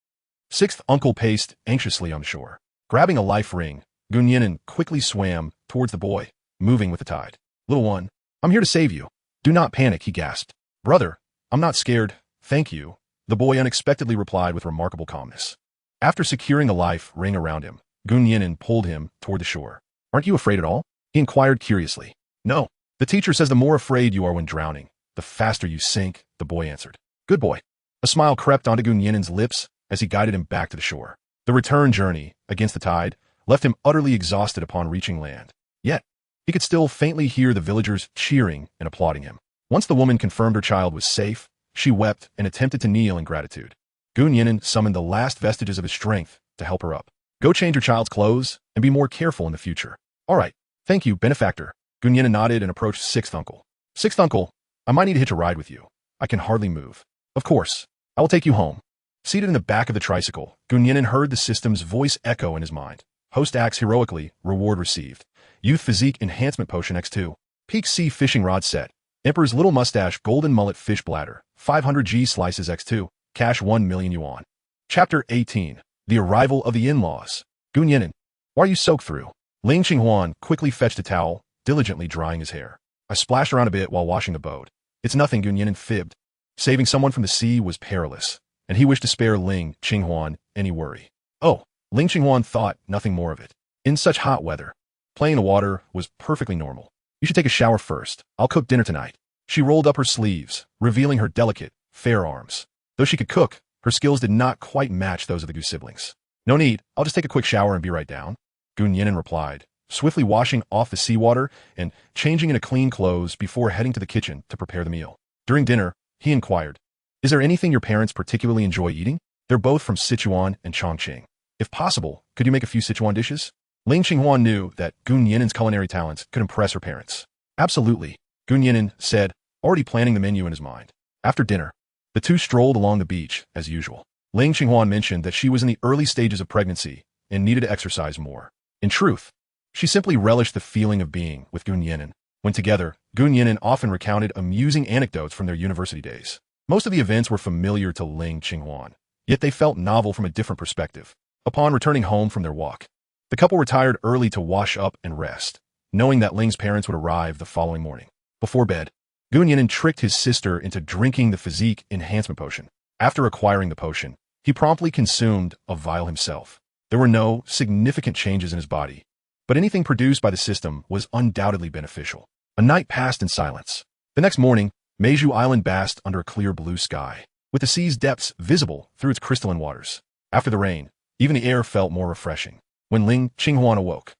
Sixth uncle paced anxiously on the shore. Grabbing a life ring, Nian'an quickly swam towards the boy, moving with the tide. Little one, I'm here to save you. Do not panic, he gasped. Brother, I'm not scared, thank you, the boy unexpectedly replied with remarkable calmness. After securing a life ring around him, Nian'an pulled him toward the shore. Aren't you afraid at all? He inquired curiously. No. The teacher says the more afraid you are when drowning, the faster you sink, the boy answered. Good boy. A smile crept onto Nian'an's lips as he guided him back to the shore. The return journey, against the tide, left him utterly exhausted upon reaching land. Yet, he could still faintly hear the villagers cheering and applauding him. Once the woman confirmed her child was safe, she wept and attempted to kneel in gratitude. Nian'an summoned the last vestiges of his strength to help her up. Go change your child's clothes and be more careful in the future. All right. Thank you, benefactor. Nian'an nodded and approached Sixth Uncle. Sixth Uncle, I might need to hitch a ride with you. I can hardly move. Of course. I will take you home. Seated in the back of the tricycle, Nian'an heard the system's voice echo in his mind. Host acts heroically, reward received. Youth Physique Enhancement Potion X2. Peak Sea Fishing Rod Set. Emperor's Little Mustache Golden Mullet Fish Bladder. 500G Slices X2. Cash 1 million yuan. Chapter 18. The Arrival of the In-Laws. Nian'an, why are you soaked through? Ling Qinghuan quickly fetched a towel, diligently drying his hair. I splashed around a bit while washing the boat. It's nothing, Nian'an fibbed. Saving someone from the sea was perilous, and he wished to spare Ling Qinghuan any worry. Oh, Ling Qinghuan thought nothing more of it. In such hot weather, playing in the water was perfectly normal. You should take a shower first. I'll cook dinner tonight. She rolled up her sleeves, revealing her delicate, fair arms. Though she could cook, her skills did not quite match those of the Gu siblings. No need, I'll just take a quick shower and be right down, Nian'an replied, swiftly washing off the seawater and changing into clean clothes before heading to the kitchen to prepare the meal. During dinner, he inquired, is there anything your parents particularly enjoy eating? They're both from Sichuan and Chongqing. If possible, could you make a few Sichuan dishes? Ling Qinghuan knew that Nian'an's culinary talents could impress her parents. Absolutely, Nian'an said, already planning the menu in his mind. After dinner, the two strolled along the beach, as usual. Ling Qinghuan mentioned that she was in the early stages of pregnancy and needed to exercise more. In truth, she simply relished the feeling of being with Nian'an. When together, Nian'an often recounted amusing anecdotes from their university days. Most of the events were familiar to Ling Qinghuan, yet they felt novel from a different perspective. Upon returning home from their walk, the couple retired early to wash up and rest, knowing that Ling's parents would arrive the following morning. Before bed, Nian'an tricked his sister into drinking the Physique Enhancement Potion. After acquiring the potion, he promptly consumed a vial himself. There were no significant changes in his body, but anything produced by the system was undoubtedly beneficial. A night passed in silence. The next morning, Meiju Island basked under a clear blue sky, with the sea's depths visible through its crystalline waters. After the rain, even the air felt more refreshing. When Ling Qinghuan awoke,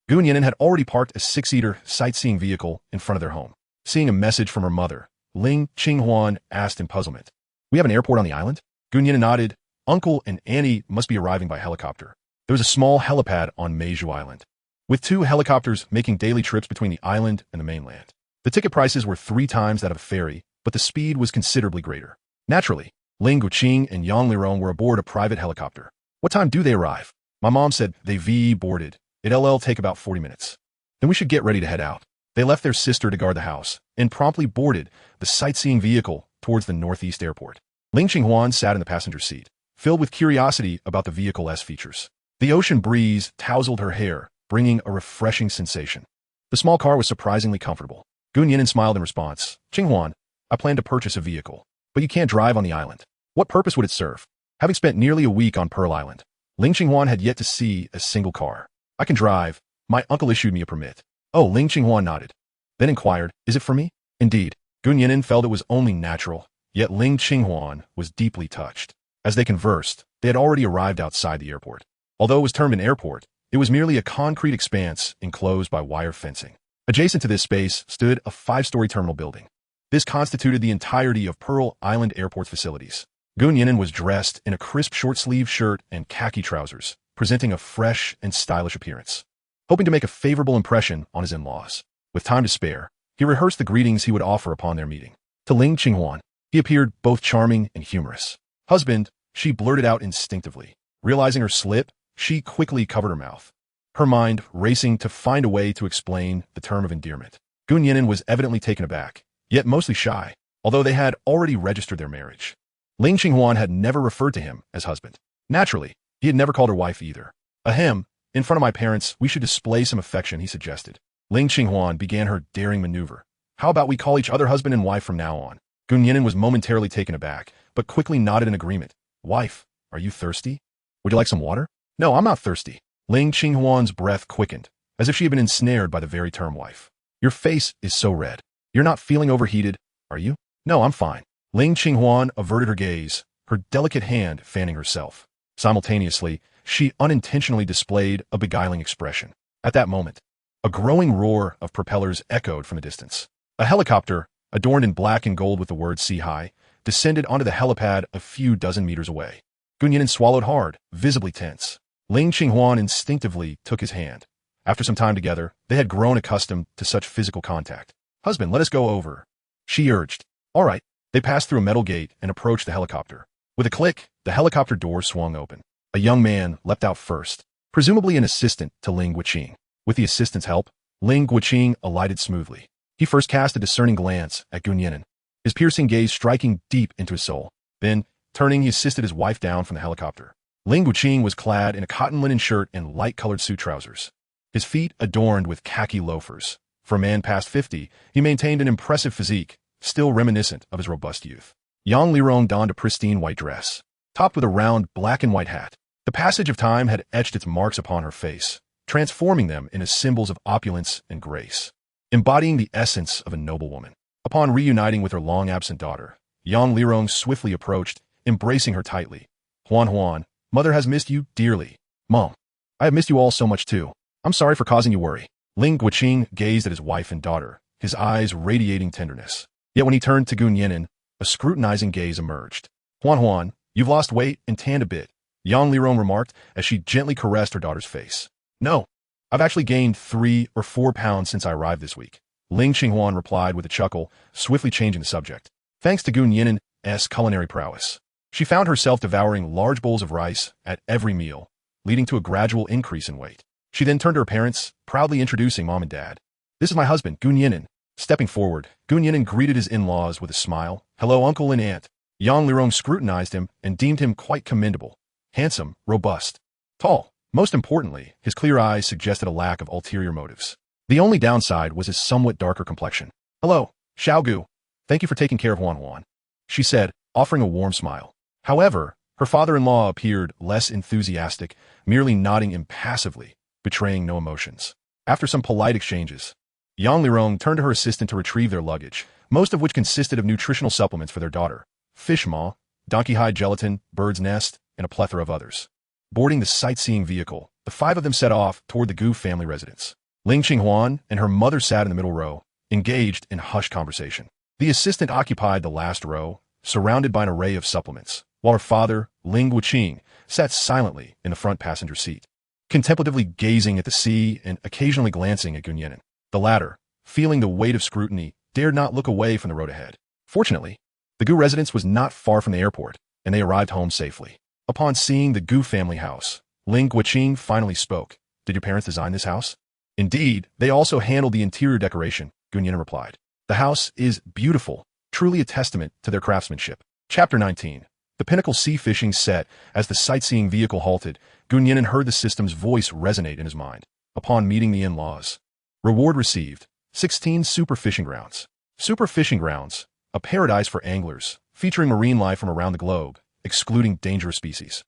Nian'an had already parked a six-seater sightseeing vehicle in front of their home. Seeing a message from her mother, Ling Qinghuan asked in puzzlement, we have an airport on the island? Nian'an nodded. Uncle and Annie must be arriving by helicopter. There was a small helipad on Meiju Island, with 2 helicopters making daily trips between the island and the mainland. The ticket prices were 3 times that of a ferry, but the speed was considerably greater. Naturally, Ling Guqing and Yang Lirong were aboard a private helicopter. What time do they arrive? My mom said they VE boarded. It'll take about 40 minutes. Then we should get ready to head out. They left their sister to guard the house and promptly boarded the sightseeing vehicle towards the northeast airport. Ling Qinghuan sat in the passenger seat, filled with curiosity about the vehicle's features. The ocean breeze tousled her hair, bringing a refreshing sensation. The small car was surprisingly comfortable. Nian'an smiled in response. Qinghuan, I plan to purchase a vehicle, but you can't drive on the island. What purpose would it serve? Having spent nearly a week on Pearl Island, Ling Qinghuan had yet to see a single car. I can drive. My uncle issued me a permit. Oh, Ling Qinghuan nodded. Then inquired, is it for me? Indeed. Nian'an felt it was only natural, yet Ling Qinghuan was deeply touched. As they conversed, they had already arrived outside the airport. Although it was termed an airport, it was merely a concrete expanse enclosed by wire fencing. Adjacent to this space stood a 5-story terminal building. This constituted the entirety of Pearl Island Airport's facilities. Nian'an was dressed in a crisp short-sleeved shirt and khaki trousers, presenting a fresh and stylish appearance. Hoping to make a favorable impression on his in-laws. With time to spare, he rehearsed the greetings he would offer upon their meeting. To Ling Qinghuan, he appeared both charming and humorous. Husband, she blurted out instinctively. Realizing her slip, she quickly covered her mouth, her mind racing to find a way to explain the term of endearment. Nian'an was evidently taken aback, yet mostly shy, although they had already registered their marriage. Ling Qinghuan had never referred to him as husband. Naturally, he had never called her wife either. Ahem, in front of my parents, we should display some affection, he suggested. Ling Qinghuan began her daring maneuver. How about we call each other husband and wife from now on? Nian'an was momentarily taken aback, but quickly nodded in agreement. Wife, are you thirsty? Would you like some water? No, I'm not thirsty. Ling Qinghuan's breath quickened, as if she had been ensnared by the very term wife. Your face is so red. You're not feeling overheated, are you? No, I'm fine. Ling Qinghuan averted her gaze, her delicate hand fanning herself. Simultaneously, she unintentionally displayed a beguiling expression. At that moment, a growing roar of propellers echoed from the distance. A helicopter, adorned in black and gold with the word "Sea High," descended onto the helipad a few dozen meters away. Nian'an swallowed hard, visibly tense. Ling Qinghuan instinctively took his hand. After some time together, they had grown accustomed to such physical contact. Husband, let us go over, she urged. All right. They passed through a metal gate and approached the helicopter. With a click, the helicopter door swung open. A young man leapt out first, presumably an assistant to Ling Qinghuan. With the assistant's help, Ling Qinghuan alighted smoothly. He first cast a discerning glance at Nian'an, his piercing gaze striking deep into his soul. Then, turning, he assisted his wife down from the helicopter. Ling Qinghuan was clad in a cotton linen shirt and light-colored suit trousers, his feet adorned with khaki loafers. For a man past 50, he maintained an impressive physique, still reminiscent of his robust youth. Yang Lirong donned a pristine white dress, topped with a round black and white hat. The passage of time had etched its marks upon her face, transforming them into symbols of opulence and grace, embodying the essence of a noble woman. Upon reuniting with her long-absent daughter, Yang Lirong swiftly approached, embracing her tightly. Huan, mother has missed you dearly. Mom, I have missed you all so much too. I'm sorry for causing you worry. Ling Qinghuan gazed at his wife and daughter, his eyes radiating tenderness. Yet when he turned to Nian'an, a scrutinizing gaze emerged. Huan, you've lost weight and tanned a bit, Yang Lirong remarked as she gently caressed her daughter's face. No, I've actually gained 3 or 4 pounds since I arrived this week, Ling Qinghuan replied with a chuckle, swiftly changing the subject. Thanks to Nian'an's culinary prowess, she found herself devouring large bowls of rice at every meal, leading to a gradual increase in weight. She then turned to her parents, proudly introducing Mom and Dad. This is my husband, Nian'an. Stepping forward, Nian'an greeted his in-laws with a smile. Hello, uncle and aunt. Yang Lirong scrutinized him and deemed him quite commendable. Handsome, robust, tall. Most importantly, his clear eyes suggested a lack of ulterior motives. The only downside was his somewhat darker complexion. Hello, Xiaogu. Thank you for taking care of Huan, she said, offering a warm smile. However, her father-in-law appeared less enthusiastic, merely nodding impassively, betraying no emotions. After some polite exchanges, Yang Lirong turned to her assistant to retrieve their luggage, most of which consisted of nutritional supplements for their daughter, fish maw, donkey hide gelatin, bird's nest, and a plethora of others. Boarding the sightseeing vehicle, the 5 of them set off toward the Gu family residence. Ling Qinghuan and her mother sat in the middle row, engaged in hushed conversation. The assistant occupied the last row, surrounded by an array of supplements, while her father, Ling Qinghuan, sat silently in the front passenger seat, contemplatively gazing at the sea and occasionally glancing at Nian'an. The latter, feeling the weight of scrutiny, dared not look away from the road ahead. Fortunately, the Gu residence was not far from the airport, and they arrived home safely. Upon seeing the Gu family house, Ling Qinghuan finally spoke. Did your parents design this house? Indeed, they also handled the interior decoration, Nian'an replied. The house is beautiful, truly a testament to their craftsmanship. Chapter 19. The Pinnacle Sea Fishing set. As the sightseeing vehicle halted, Nian'an heard the system's voice resonate in his mind. Upon meeting the in-laws, reward received, 16 super fishing grounds. Super fishing grounds, a paradise for anglers, featuring marine life from around the globe, excluding dangerous species.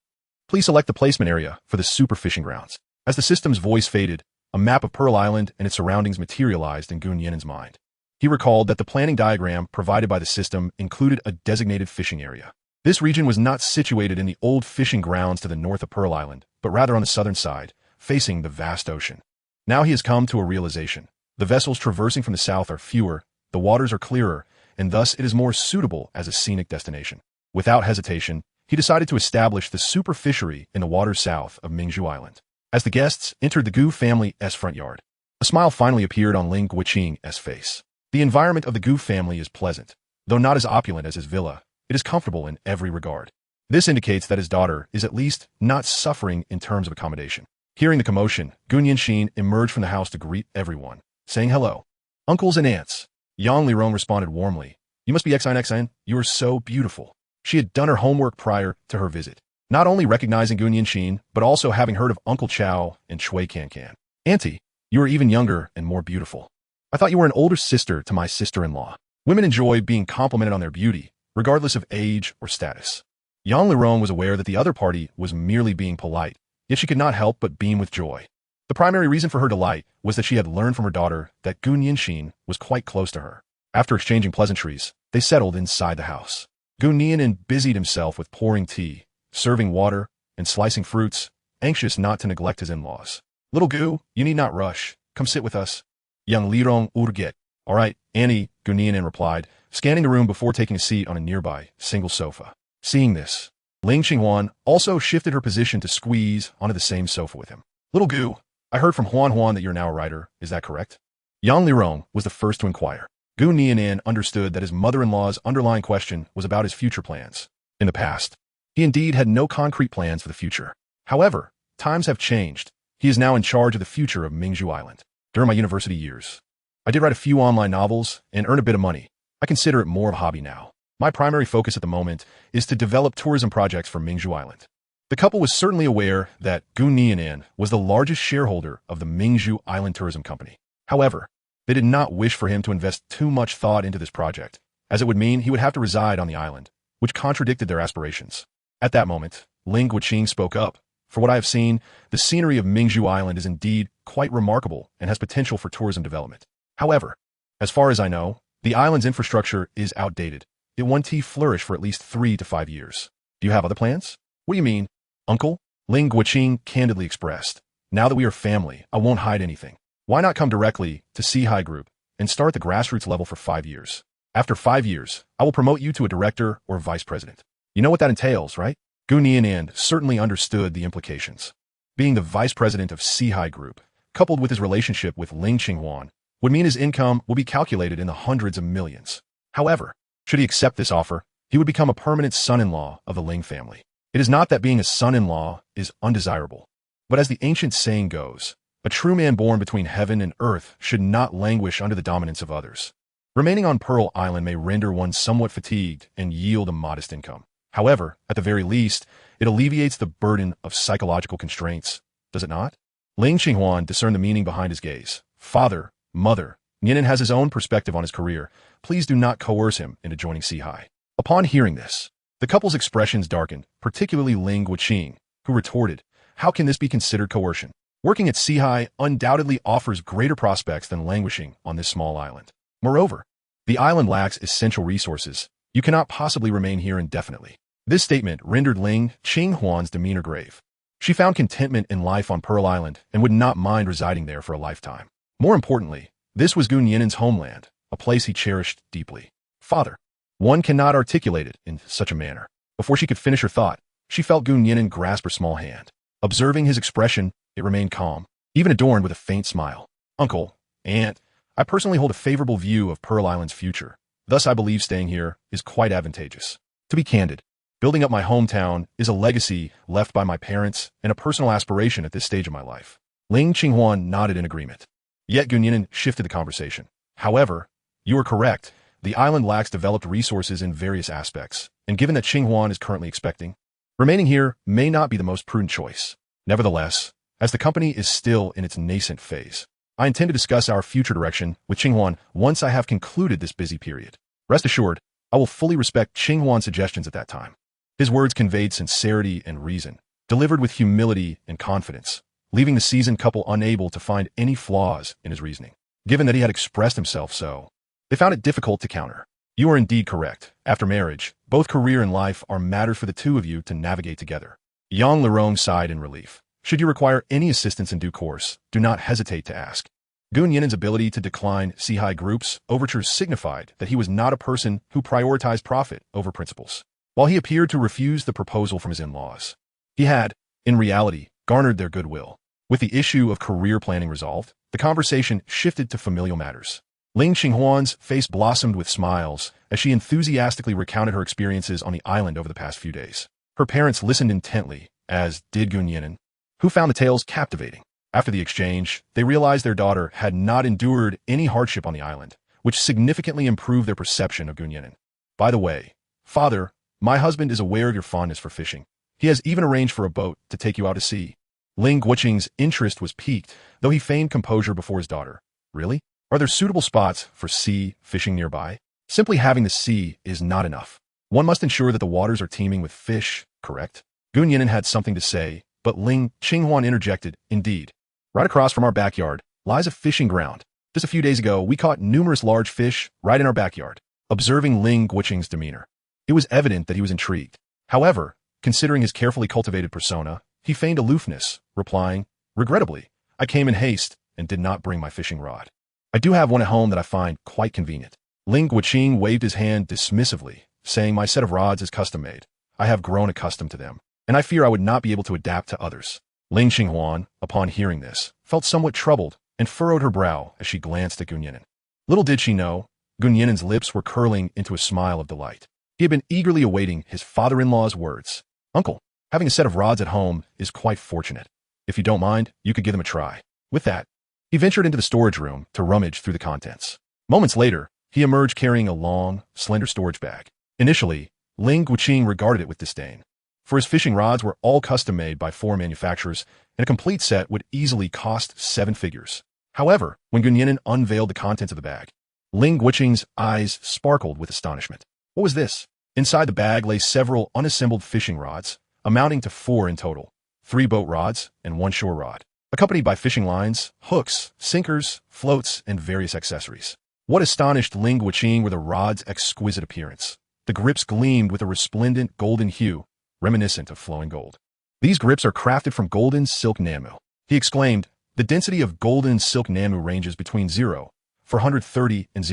Please select the placement area for the super fishing grounds. As the system's voice faded, a map of Pearl Island and its surroundings materialized in Nian'an's mind. He recalled that the planning diagram provided by the system included a designated fishing area. This region was not situated in the old fishing grounds to the north of Pearl Island, but rather on the southern side, facing the vast ocean. Now he has come to a realization. The vessels traversing from the south are fewer, the waters are clearer, and thus it is more suitable as a scenic destination. Without hesitation, he decided to establish the super fishery in the waters south of Mingzhu Island. As the guests entered the Gu family's front yard, a smile finally appeared on Ling Qinghuan's face. The environment of the Gu family is pleasant. Though not as opulent as his villa, it is comfortable in every regard. This indicates that his daughter is at least not suffering in terms of accommodation. Hearing the commotion, Gu Nianxin emerged from the house to greet everyone, saying hello. Uncles and aunts. Yang Lirong responded warmly. You must be XIN. You are so beautiful. She had done her homework prior to her visit, not only recognizing Gu Nianxin, but also having heard of Uncle Chao and Chui Can. Auntie, you are even younger and more beautiful. I thought you were an older sister to my sister-in-law. Women enjoy being complimented on their beauty, regardless of age or status. Yang Lirong was aware that the other party was merely being polite, yet she could not help but beam with joy. The primary reason for her delight was that she had learned from her daughter that Gu Nianxin was quite close to her. After exchanging pleasantries, they settled inside the house. Gu Nian'an busied himself with pouring tea, serving water, and slicing fruits, anxious not to neglect his in-laws. Little Gu, you need not rush. Come sit with us. Young Lirong urget. All right, Annie, Gu Nian'an replied, scanning the room before taking a seat on a nearby single sofa. Seeing this, Ling Qinghuan also shifted her position to squeeze onto the same sofa with him. Little Gu, I heard from Huan that you're now a writer. Is that correct? Yang Lirong was the first to inquire. Gu Nian'an understood that his mother-in-law's underlying question was about his future plans. In the past, he indeed had no concrete plans for the future. However, times have changed. He is now in charge of the future of Mingzhu Island. During my university years, I did write a few online novels and earn a bit of money. I consider it more of a hobby now. My primary focus at the moment is to develop tourism projects for Mingzhu Island. The couple was certainly aware that Gu Nian'an was the largest shareholder of the Mingzhu Island Tourism Company. However, they did not wish for him to invest too much thought into this project, as it would mean he would have to reside on the island, which contradicted their aspirations. At that moment, Ling Qinghuan spoke up. For what I have seen, the scenery of Mingzhu Island is indeed quite remarkable and has potential for tourism development. However, as far as I know, the island's infrastructure is outdated. It won't flourish for at least 3 to 5 years. Do you have other plans? What do you mean, uncle? Ling Qinghuan candidly expressed. Now that we are family, I won't hide anything. Why not come directly to Sihai Group and start at the grassroots level for 5 years? After 5 years, I will promote you to a director or vice president. You know what that entails, right? Gu Nian'an certainly understood the implications. Being the vice president of Sihai Group, coupled with his relationship with Ling Qinghuan, would mean his income will be calculated in the hundreds of millions. However, should he accept this offer, he would become a permanent son-in-law of the Ling family. It is not that being a son-in-law is undesirable, but as the ancient saying goes, a true man born between heaven and earth should not languish under the dominance of others. Remaining on Pearl Island may render one somewhat fatigued and yield a modest income. However, at the very least, it alleviates the burden of psychological constraints, does it not? Ling Qinghuan discerned the meaning behind his gaze. Father, mother, Nian'an has his own perspective on his career. Please do not coerce him into joining Sihai. Upon hearing this, the couple's expressions darkened, particularly Ling Qinghuan, who retorted, how can this be considered coercion? Working at Sihai undoubtedly offers greater prospects than languishing on this small island. Moreover, the island lacks essential resources. You cannot possibly remain here indefinitely. This statement rendered Ling Qinghuan's demeanor grave. She found contentment in life on Pearl Island and would not mind residing there for a lifetime. More importantly, this was Gu Nian'an's homeland, a place he cherished deeply. Father. One cannot articulate it in such a manner. Before she could finish her thought, she felt Gu Nian'an grasp her small hand. Observing his expression, it remained calm, even adorned with a faint smile. Uncle, aunt, I personally hold a favorable view of Pearl Island's future. Thus, I believe staying here is quite advantageous. To be candid, building up my hometown is a legacy left by my parents and a personal aspiration at this stage of my life. Ling Qinghuan nodded in agreement. Yet Gu Nian'an shifted the conversation. However, you are correct. The island lacks developed resources in various aspects, and given that Qinghuan is currently expecting, remaining here may not be the most prudent choice. Nevertheless, as the company is still in its nascent phase, I intend to discuss our future direction with Qinghuan once I have concluded this busy period. Rest assured, I will fully respect Qinghuan's suggestions at that time. His words conveyed sincerity and reason, delivered with humility and confidence, leaving the seasoned couple unable to find any flaws in his reasoning. Given that he had expressed himself so, they found it difficult to counter. You are indeed correct. After marriage, both career and life are matters for the two of you to navigate together. Yang Lirong sighed in relief. Should you require any assistance in due course, do not hesitate to ask. Gu Nian'an's ability to decline Sihai Group's overtures signified that he was not a person who prioritized profit over principles. While he appeared to refuse the proposal from his in-laws, he had, in reality, garnered their goodwill. With the issue of career planning resolved, the conversation shifted to familial matters. Ling Qinghuan's face blossomed with smiles as she enthusiastically recounted her experiences on the island over the past few days. Her parents listened intently, as did Gun, who found the tales captivating. After the exchange, they realized their daughter had not endured any hardship on the island, which significantly improved their perception of Gun. By the way, father, my husband is aware of your fondness for fishing. He has even arranged for a boat to take you out to sea. Ling Qinghuan's interest was piqued, though he feigned composure before his daughter. Really? Are there suitable spots for sea fishing nearby? Simply having the sea is not enough. One must ensure that the waters are teeming with fish, correct? Gun had something to say, but Ling Qinghuan interjected, indeed. Right across from our backyard lies a fishing ground. Just a few days ago, we caught numerous large fish right in our backyard. Observing Ling Qinghuan's demeanor, it was evident that he was intrigued. However, considering his carefully cultivated persona, he feigned aloofness, replying, regrettably, I came in haste and did not bring my fishing rod. I do have one at home that I find quite convenient. Ling Qinghuan waved his hand dismissively, saying, my set of rods is custom-made. I have grown accustomed to them, and I fear I would not be able to adapt to others. Ling Qinghuan, upon hearing this, felt somewhat troubled and furrowed her brow as she glanced at Gun. Little did she know, Gun's lips were curling into a smile of delight. He had been eagerly awaiting his father-in-law's words. Uncle, having a set of rods at home is quite fortunate. If you don't mind, you could give them a try. With that, he ventured into the storage room to rummage through the contents. Moments later, he emerged carrying a long, slender storage bag. Initially, Ling Qinghuan regarded it with disdain, for his fishing rods were all custom-made by 4 manufacturers, and a complete set would easily cost 7 figures. However, when Gun unveiled the contents of the bag, Ling Qinghuan's eyes sparkled with astonishment. What was this? Inside the bag lay several unassembled fishing rods, amounting to 4 in total, 3 boat rods and 1 shore rod, accompanied by fishing lines, hooks, sinkers, floats, and various accessories. What astonished Ling Qinghuan were the rod's exquisite appearance. The grips gleamed with a resplendent golden hue, reminiscent of flowing gold. These grips are crafted from golden silk namu. He exclaimed, the density of golden silk namu ranges between 430 and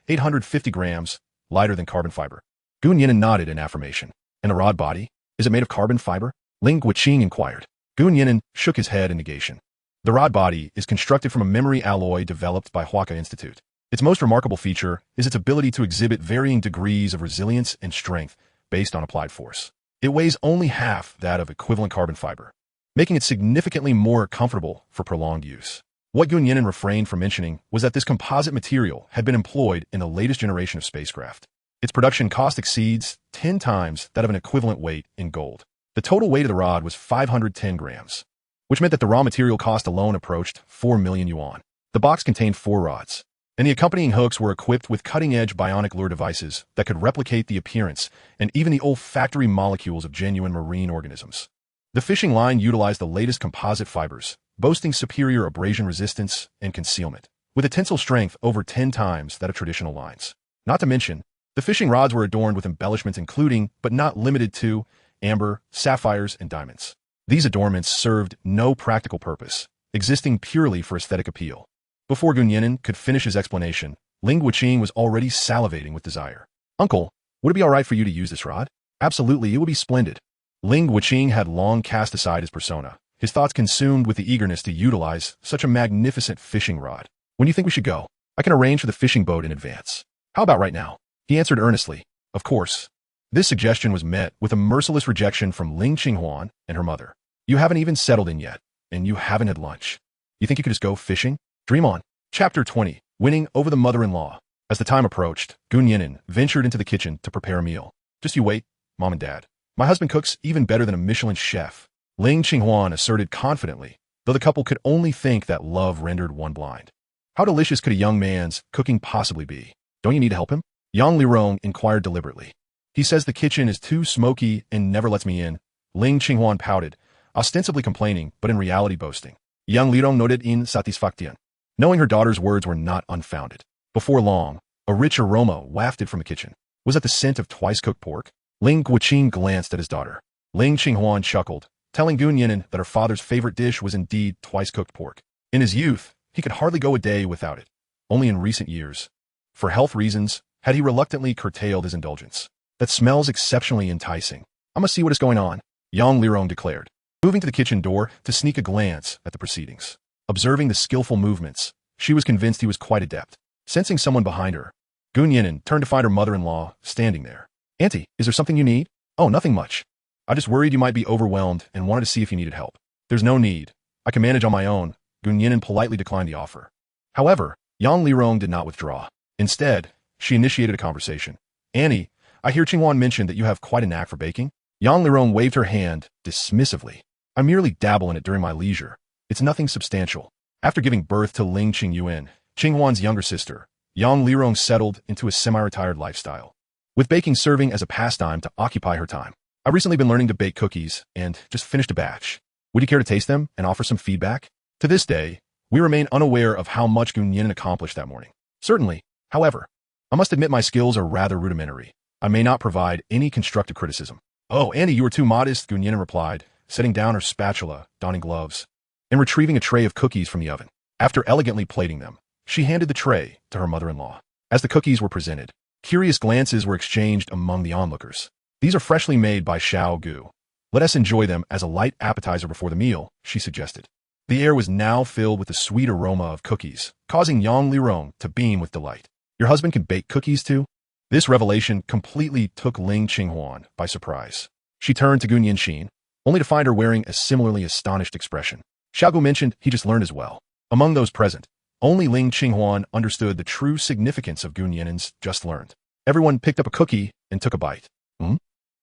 850 grams, lighter than carbon fiber. Gun nodded in affirmation. And the rod body? Is it made of carbon fiber? Ling Qinghuan inquired. Gun shook his head in negation. The rod body is constructed from a memory alloy developed by Huaca Institute. Its most remarkable feature is its ability to exhibit varying degrees of resilience and strength based on applied force. It weighs only half that of equivalent carbon fiber, making it significantly more comfortable for prolonged use. What Gun refrained from mentioning was that this composite material had been employed in the latest generation of spacecraft. Its production cost exceeds 10 times that of an equivalent weight in gold. The total weight of the rod was 510 grams, which meant that the raw material cost alone approached 4 million yuan. The box contained 4 rods, and the accompanying hooks were equipped with cutting-edge bionic lure devices that could replicate the appearance and even the olfactory molecules of genuine marine organisms. The fishing line utilized the latest composite fibers, boasting superior abrasion resistance and concealment, with a tensile strength over 10 times that of traditional lines. Not to mention, the fishing rods were adorned with embellishments including, but not limited to, amber, sapphires, and diamonds. These adornments served no practical purpose, existing purely for aesthetic appeal. Before Gun could finish his explanation, Ling Qinghuan was already salivating with desire. Uncle, would it be all right for you to use this rod? Absolutely, it would be splendid. Ling Qinghuan had long cast aside his persona, his thoughts consumed with the eagerness to utilize such a magnificent fishing rod. When do you think we should go? I can arrange for the fishing boat in advance. How about right now? He answered earnestly, of course. This suggestion was met with a merciless rejection from Ling Qinghuan and her mother. You haven't even settled in yet, and you haven't had lunch. You think you could just go fishing? Dream on. Chapter 20. Winning over the mother-in-law. As the time approached, Gun ventured into the kitchen to prepare a meal. Just you wait, Mom and Dad. My husband cooks even better than a Michelin chef. Ling Qinghuan asserted confidently, though the couple could only think that love rendered one blind. How delicious could a young man's cooking possibly be? Don't you need to help him? Yang Lirong inquired deliberately. He says the kitchen is too smoky and never lets me in. Ling Qinghuan pouted, ostensibly complaining, but in reality boasting. Yang Lirong nodded in satisfaction, knowing her daughter's words were not unfounded. Before long, a rich aroma wafted from the kitchen. Was that the scent of twice-cooked pork? Ling Qinghuan glanced at his daughter. Ling Qinghuan chuckled, telling Gun that her father's favorite dish was indeed twice-cooked pork. In his youth, he could hardly go a day without it. Only in recent years, for health reasons, had he reluctantly curtailed his indulgence. That smells exceptionally enticing. I must see what is going on, Yang Lirong declared, moving to the kitchen door to sneak a glance at the proceedings. Observing the skillful movements, she was convinced he was quite adept. Sensing someone behind her, Gun turned to find her mother-in-law standing there. Auntie, is there something you need? Oh, nothing much. I just worried you might be overwhelmed and wanted to see if you needed help. There's no need. I can manage on my own. Gu Nian'an politely declined the offer. However, Yang Lirong did not withdraw. Instead, she initiated a conversation. Annie, I hear Qinghuan mentioned that you have quite a knack for baking. Yang Lirong waved her hand dismissively. I merely dabble in it during my leisure. It's nothing substantial. After giving birth to Ling Qinghuan, Qinghuan's younger sister, Yang Lirong settled into a semi-retired lifestyle, with baking serving as a pastime to occupy her time. I've recently been learning to bake cookies and just finished a batch. Would you care to taste them and offer some feedback? To this day, we remain unaware of how much Gu Nian'an accomplished that morning. Certainly, however, I must admit my skills are rather rudimentary. I may not provide any constructive criticism. Oh, Annie, you were too modest, Gu Nian'an replied, setting down her spatula, donning gloves, and retrieving a tray of cookies from the oven. After elegantly plating them, she handed the tray to her mother-in-law. As the cookies were presented, curious glances were exchanged among the onlookers. These are freshly made by Xiao Gu. Let us enjoy them as a light appetizer before the meal, she suggested. The air was now filled with the sweet aroma of cookies, causing Yang Lirong to beam with delight. Your husband can bake cookies too? This revelation completely took Ling Qinghuan by surprise. She turned to Gu Nian'an, only to find her wearing a similarly astonished expression. Xiao Gu mentioned he just learned as well. Among those present, only Ling Qinghuan understood the true significance of Gu Nian'an's just learned. Everyone picked up a cookie and took a bite.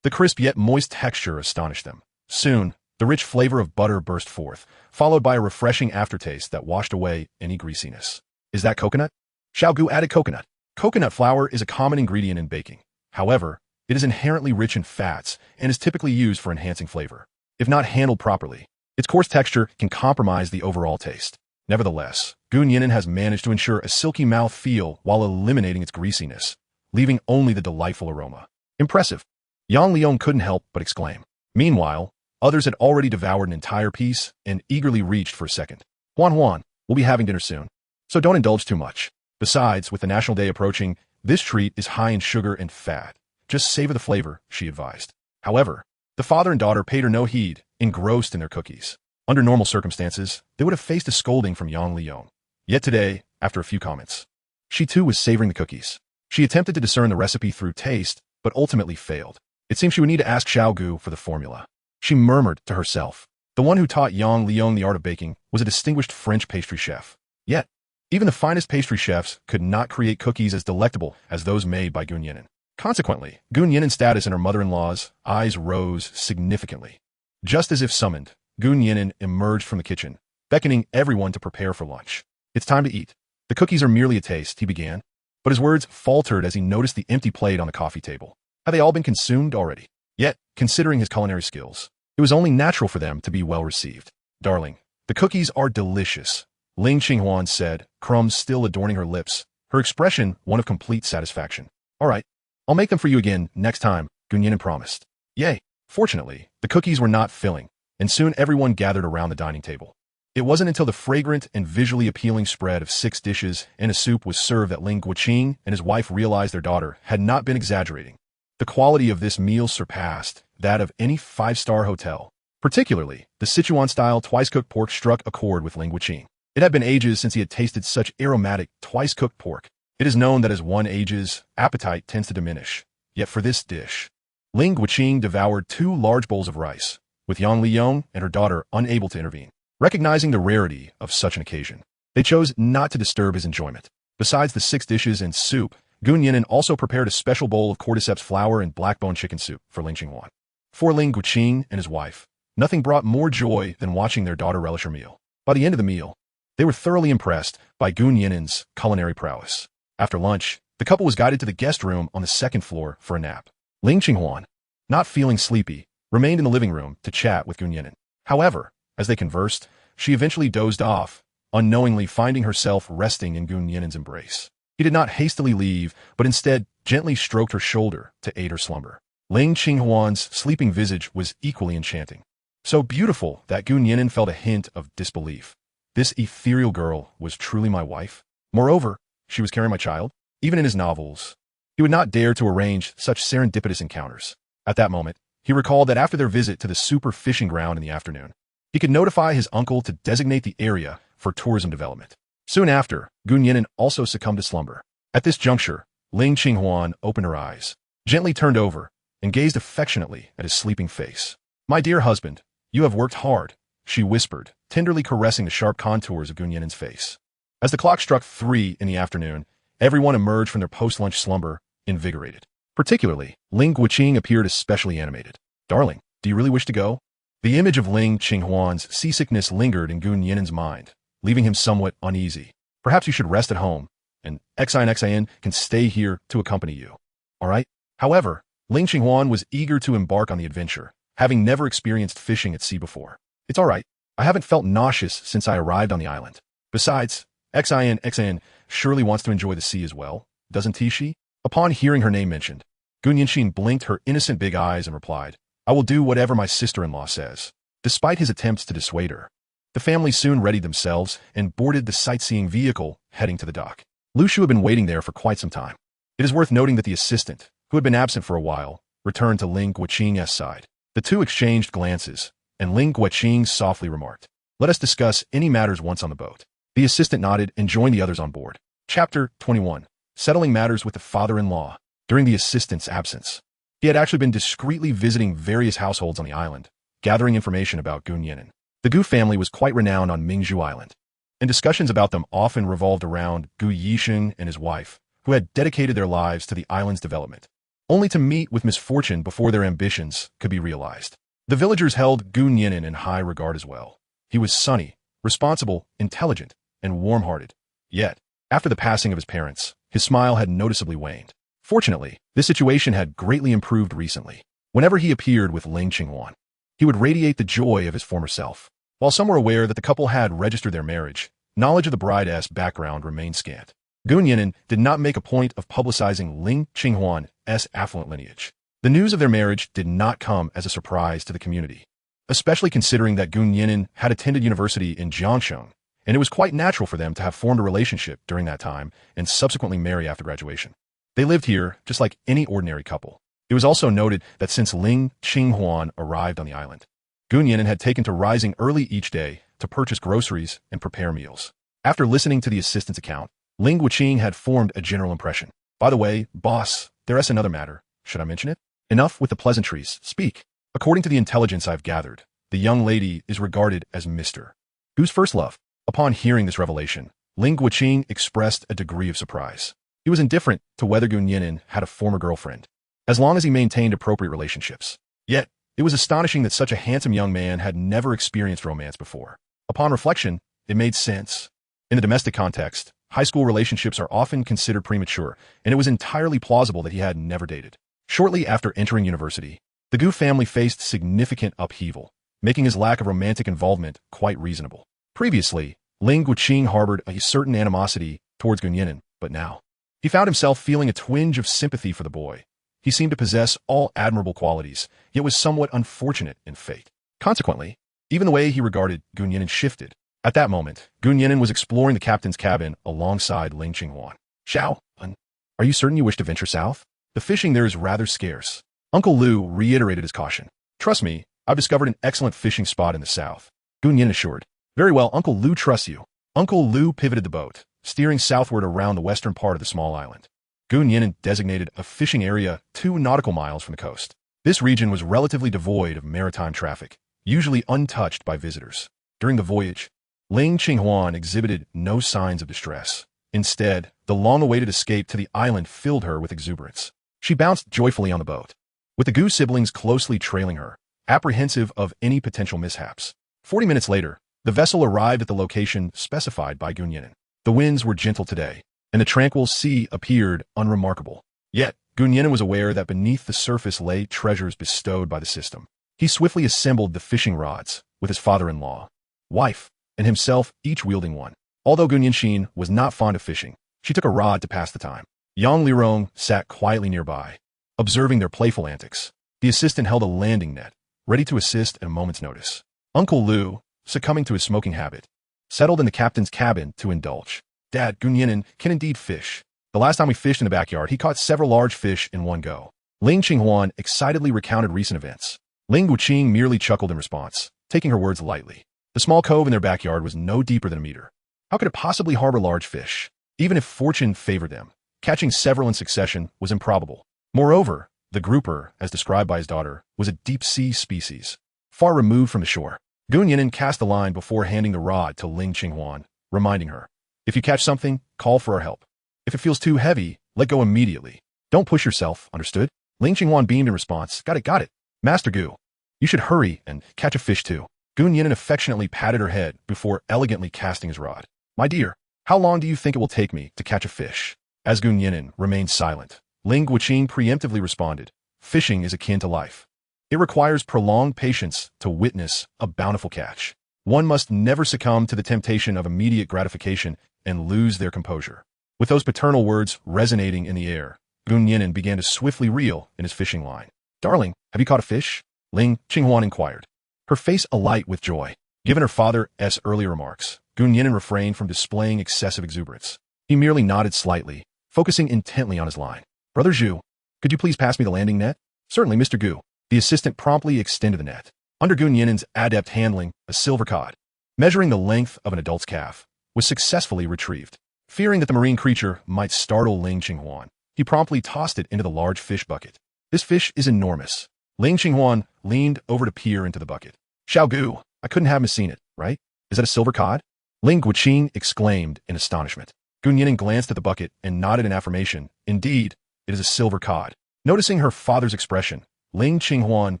The crisp yet moist texture astonished them. Soon, the rich flavor of butter burst forth, followed by a refreshing aftertaste that washed away any greasiness. Is that coconut? Xiao Gu added coconut. Coconut flour is a common ingredient in baking. However, it is inherently rich in fats and is typically used for enhancing flavor. If not handled properly, its coarse texture can compromise the overall taste. Nevertheless, Gu Nian'an has managed to ensure a silky mouth feel while eliminating its greasiness, leaving only the delightful aroma. Impressive. Yang Lirong couldn't help but exclaim. Meanwhile, others had already devoured an entire piece and eagerly reached for a second. Huan, we'll be having dinner soon, so don't indulge too much. Besides, with the National Day approaching, this treat is high in sugar and fat. Just savor the flavor, she advised. However, the father and daughter paid her no heed, engrossed in their cookies. Under normal circumstances, they would have faced a scolding from Yang Lirong. Yet today, after a few comments, she too was savoring the cookies. She attempted to discern the recipe through taste, but ultimately failed. It seemed she would need to ask Xiao Gu for the formula. She murmured to herself. The one who taught Yang Lirong the art of baking was a distinguished French pastry chef. Yet, even the finest pastry chefs could not create cookies as delectable as those made by Gu Nian'an. Consequently, Gu Nian'an's status in her mother-in-law's eyes rose significantly. Just as if summoned, Gu Nian'an emerged from the kitchen, beckoning everyone to prepare for lunch. It's time to eat. The cookies are merely a taste, he began, but his words faltered as he noticed the empty plate on the coffee table. Had they all been consumed already? Yet, considering his culinary skills, it was only natural for them to be well received. Darling, the cookies are delicious, Ling Qinghuan said, crumbs still adorning her lips, her expression one of complete satisfaction. All right, I'll make them for you again next time, Gu Nian'an promised. Yay! Fortunately, the cookies were not filling, and soon everyone gathered around the dining table. It wasn't until the fragrant and visually appealing spread of 6 dishes and a soup was served that Ling Qinghuan and his wife realized their daughter had not been exaggerating. The quality of this meal surpassed that of any 5-star hotel. Particularly, the Sichuan-style twice-cooked pork struck a chord with Ling Qinghuan. It had been ages since he had tasted such aromatic, twice-cooked pork. It is known that as one ages, appetite tends to diminish. Yet for this dish, Ling Qinghuan devoured 2 large bowls of rice, with Yang Lirong and her daughter unable to intervene. Recognizing the rarity of such an occasion, they chose not to disturb his enjoyment. Besides the 6 dishes and soup, Gu Nian'an also prepared a special bowl of cordyceps flour and black-bone chicken soup for Ling Qinghuan. For Ling Qinghuan and his wife, nothing brought more joy than watching their daughter relish her meal. By the end of the meal, they were thoroughly impressed by Gu Nian'an's culinary prowess. After lunch, the couple was guided to the guest room on the 2nd floor for a nap. Ling Qinghuan, not feeling sleepy, remained in the living room to chat with Gu Nian'an. However, as they conversed, she eventually dozed off, unknowingly finding herself resting in Gu Nian'an's embrace. He did not hastily leave, but instead gently stroked her shoulder to aid her slumber. Ling Qinghuan's sleeping visage was equally enchanting. So beautiful that Gu Nian'an felt a hint of disbelief. This ethereal girl was truly my wife? Moreover, she was carrying my child? Even in his novels, he would not dare to arrange such serendipitous encounters. At that moment, he recalled that after their visit to the super fishing ground in the afternoon, he could notify his uncle to designate the area for tourism development. Soon after, Gu Nian'an also succumbed to slumber. At this juncture, Ling Qinghuan opened her eyes, gently turned over, and gazed affectionately at his sleeping face. "My dear husband, you have worked hard," she whispered, tenderly caressing the sharp contours of Gunyan'an's face. As the clock struck 3 in the afternoon, everyone emerged from their post-lunch slumber, invigorated. Particularly, Ling Qinghuan appeared especially animated. "Darling, do you really wish to go?" The image of Ling Qinghuan's seasickness lingered in Gunyan'an's mind, leaving him somewhat uneasy. "Perhaps you should rest at home, and Xian can stay here to accompany you. All right?" However, Ling Qinghuan was eager to embark on the adventure, having never experienced fishing at sea before. "It's all right. I haven't felt nauseous since I arrived on the island. Besides, Xian surely wants to enjoy the sea as well, doesn't she?" Upon hearing her name mentioned, Gunyan'an blinked her innocent big eyes and replied, "I will do whatever my sister-in-law says." Despite his attempts to dissuade her, the family soon readied themselves and boarded the sightseeing vehicle heading to the dock. Lu Shu had been waiting there for quite some time. It is worth noting that the assistant, who had been absent for a while, returned to Ling Qinghuan's side. The two exchanged glances, and Ling Qinghuan softly remarked, "Let us discuss any matters once on the boat." The assistant nodded and joined the others on board. Chapter 21. Settling matters with the father-in-law. During the assistant's absence, he had actually been discreetly visiting various households on the island, gathering information about Gunyan'an. The Gu family was quite renowned on Mingzhu Island, and discussions about them often revolved around Gu Yixin and his wife, who had dedicated their lives to the island's development, only to meet with misfortune before their ambitions could be realized. The villagers held Gunyan'an in high regard as well. He was sunny, responsible, intelligent, and warm-hearted. Yet, after the passing of his parents, his smile had noticeably waned. Fortunately, this situation had greatly improved recently. Whenever he appeared with Ling Qinghuan, he would radiate the joy of his former self. While some were aware that the couple had registered their marriage, knowledge of the bride's background remained scant. Gunyan'an did not make a point of publicizing Ling Qinghuan's affluent lineage. The news of their marriage did not come as a surprise to the community, especially considering that Gunyan'an had attended university in Jiangsheng, and it was quite natural for them to have formed a relationship during that time and subsequently marry after graduation. They lived here just like any ordinary couple. It was also noted that since Ling Qinghuan arrived on the island, Gunyan'an had taken to rising early each day to purchase groceries and prepare meals. After listening to the assistant's account, Ling Qinghuan had formed a general impression. "By the way, boss, there's another matter. Should I mention it?" "Enough with the pleasantries. Speak." "According to the intelligence I've gathered, the young lady is regarded as Mr. Gu's first love." Upon hearing this revelation, Ling Qinghuan expressed a degree of surprise. He was indifferent to whether Gunyan'an had a former girlfriend, as long as he maintained appropriate relationships. Yet, it was astonishing that such a handsome young man had never experienced romance before. Upon reflection, it made sense. In the domestic context, high school relationships are often considered premature, and it was entirely plausible that he had never dated. Shortly after entering university, the Gu family faced significant upheaval, making his lack of romantic involvement quite reasonable. Previously, Ling Qinghuan harbored a certain animosity towards Gunyan'an, but now, he found himself feeling a twinge of sympathy for the boy. He seemed to possess all admirable qualities, yet was somewhat unfortunate in fate. Consequently, even the way he regarded Gunyan'an shifted. At that moment, Gunyan'an was exploring the captain's cabin alongside Ling Qinghuan. "Xiao, are you certain you wish to venture south? The fishing there is rather scarce." Uncle Lu reiterated his caution. "Trust me, I've discovered an excellent fishing spot in the south," Gunyan'an assured. "Very well, Uncle Lu trusts you." Uncle Lu pivoted the boat, steering southward around the western part of the small island. Gunyan'an designated a fishing area 2 nautical miles from the coast. This region was relatively devoid of maritime traffic, usually untouched by visitors. During the voyage, Ling Qinghuan exhibited no signs of distress. Instead, the long-awaited escape to the island filled her with exuberance. She bounced joyfully on the boat, with the Gu siblings closely trailing her, apprehensive of any potential mishaps. 40 minutes later, the vessel arrived at the location specified by Gunyan'an. The winds were gentle today, and the tranquil sea appeared unremarkable. Yet, Gunyan'an was aware that beneath the surface lay treasures bestowed by the system. He swiftly assembled the fishing rods, with his father-in-law, wife, and himself each wielding one. Although Gunyan'an was not fond of fishing, she took a rod to pass the time. Yang Lirong sat quietly nearby, observing their playful antics. The assistant held a landing net, ready to assist at a moment's notice. Uncle Lu, succumbing to his smoking habit, settled in the captain's cabin to indulge. "Dad, Gunyan'an can indeed fish. The last time we fished in the backyard, he caught several large fish in one go." Ling Qinghuan excitedly recounted recent events. Ling Qinghuan merely chuckled in response, taking her words lightly. The small cove in their backyard was no deeper than a meter. How could it possibly harbor large fish? Even if fortune favored them, catching several in succession was improbable. Moreover, The grouper, as described by his daughter, was a deep-sea species, far removed from the shore. Gu Nian'an cast the line before handing the rod to Ling Qinghuan, reminding her, "If you catch something, call for our help. If it feels too heavy, let go immediately. Don't push yourself, understood?" Ling Qinghuan beamed in response. Got it. Master Gu. You should hurry and catch a fish too. Gu Nian'an affectionately patted her head before elegantly casting his rod. My dear, how long do you think it will take me to catch a fish? As Gu Nian'an remained silent, Ling Qinghuan preemptively responded, fishing is akin to life. It requires prolonged patience to witness a bountiful catch. One must never succumb to the temptation of immediate gratification and lose their composure. With those paternal words resonating in the air, Gu Nian'an began to swiftly reel in his fishing line. Darling, have you caught a fish? Ling Qinghuan inquired, her face alight with joy. Given her father's earlier remarks, Gu Nian'an refrained from displaying excessive exuberance. He merely nodded slightly, focusing intently on his line. Brother Zhu, could you please pass me the landing net? Certainly, Mr. Gu. The assistant promptly extended the net. Under Gu Nian'an's adept handling, a silver cod, measuring the length of an adult's calf, was successfully retrieved. Fearing that the marine creature might startle Ling Qinghuan, he promptly tossed it into the large fish bucket. This fish is enormous. Ling Qinghuan leaned over to peer into the bucket. Xiao Gu, I couldn't have misseen it, right? Is that a silver cod? Ling Qinghuan exclaimed in astonishment. Gu Nian'an glanced at the bucket and nodded in affirmation. Indeed, it is a silver cod. Noticing her father's expression, Ling Qinghuan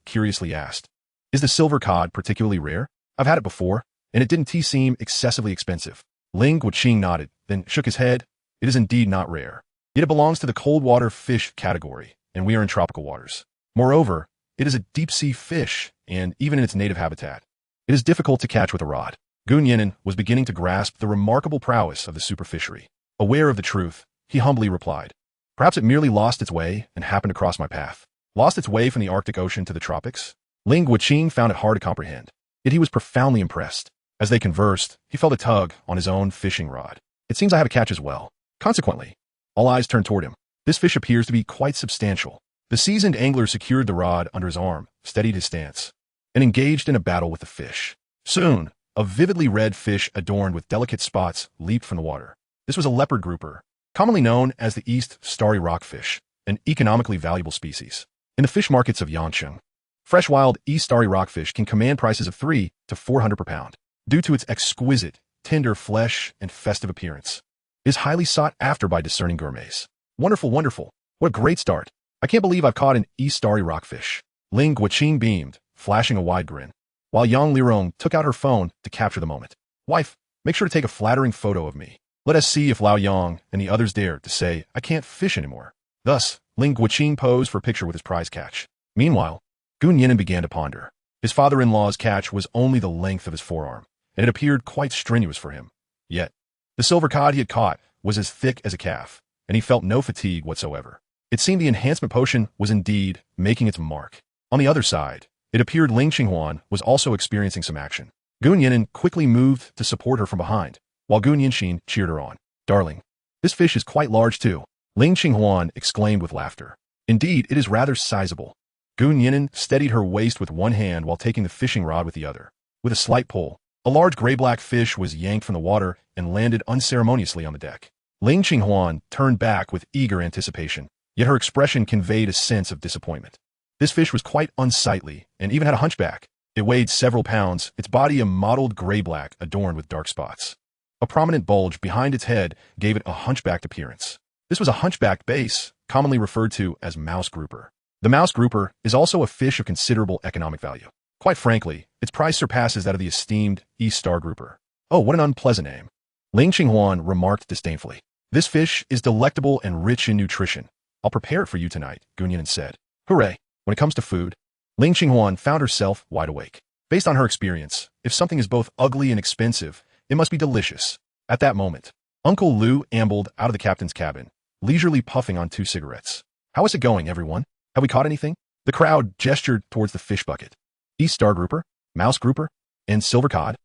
curiously asked, is the silver cod particularly rare? I've had it before, and it didn't seem excessively expensive. Ling Qinghuan nodded, then shook his head. It is indeed not rare. Yet it belongs to the cold water fish category, and we are in tropical waters. Moreover, it is a deep-sea fish, and even in its native habitat, it is difficult to catch with a rod. Gu Nian'an was beginning to grasp the remarkable prowess of the superfishery. Aware of the truth, he humbly replied, perhaps it merely lost its way and happened to cross my path. Lost its way from the Arctic Ocean to the tropics? Ling Qinghuan found it hard to comprehend, yet he was profoundly impressed. As they conversed, he felt a tug on his own fishing rod. It seems I have a catch as well. Consequently, all eyes turned toward him. This fish appears to be quite substantial. The seasoned angler secured the rod under his arm, steadied his stance, and engaged in a battle with the fish. Soon, a vividly red fish adorned with delicate spots leaped from the water. This was a leopard grouper, commonly known as the East Starry Rockfish, an economically valuable species. In the fish markets of Yancheng, fresh wild East Starry Rockfish can command prices of $300 to $400 per pound. Due to its exquisite, tender flesh and festive appearance, it is highly sought after by discerning gourmets. Wonderful. What a great start. I can't believe I've caught an East Starry Rockfish. Ling Qinghuan beamed, flashing a wide grin, while Yang Lirong took out her phone to capture the moment. Wife, make sure to take a flattering photo of me. Let us see if Lao Yang and the others dare to say, I can't fish anymore. Thus, Ling Qinghuan posed for a picture with his prize catch. Meanwhile, Gu Nian'an began to ponder. His father-in-law's catch was only the length of his forearm, and it appeared quite strenuous for him. Yet, the silver cod he had caught was as thick as a calf, and he felt no fatigue whatsoever. It seemed the enhancement potion was indeed making its mark. On the other side, it appeared Ling Qinghuan was also experiencing some action. Gu Nian'an quickly moved to support her from behind, while Gu Nianxin cheered her on. Darling, this fish is quite large too. Ling Qinghuan exclaimed with laughter. Indeed, it is rather sizable. Gu Nian'an steadied her waist with one hand while taking the fishing rod with the other. With a slight pull, a large gray-black fish was yanked from the water and landed unceremoniously on the deck. Ling Qinghuan turned back with eager anticipation, yet her expression conveyed a sense of disappointment. This fish was quite unsightly and even had a hunchback. It weighed several pounds, its body a mottled gray-black adorned with dark spots. A prominent bulge behind its head gave it a hunchbacked appearance. This was a hunchbacked bass, commonly referred to as mouse grouper. The mouse grouper is also a fish of considerable economic value. Quite frankly, its price surpasses that of the esteemed East Star grouper. Oh, what an unpleasant name. Ling Qinghuan remarked disdainfully. This fish is delectable and rich in nutrition. I'll prepare it for you tonight, Gu Nian'an said. Hooray! When it comes to food, Ling Qinghuan found herself wide awake. Based on her experience, if something is both ugly and expensive, it must be delicious. At that moment, Uncle Lu ambled out of the captain's cabin, leisurely puffing on 2 cigarettes. How is it going, everyone? Have we caught anything? The crowd gestured towards the fish bucket. East Star grouper, mouse grouper, and silver cod.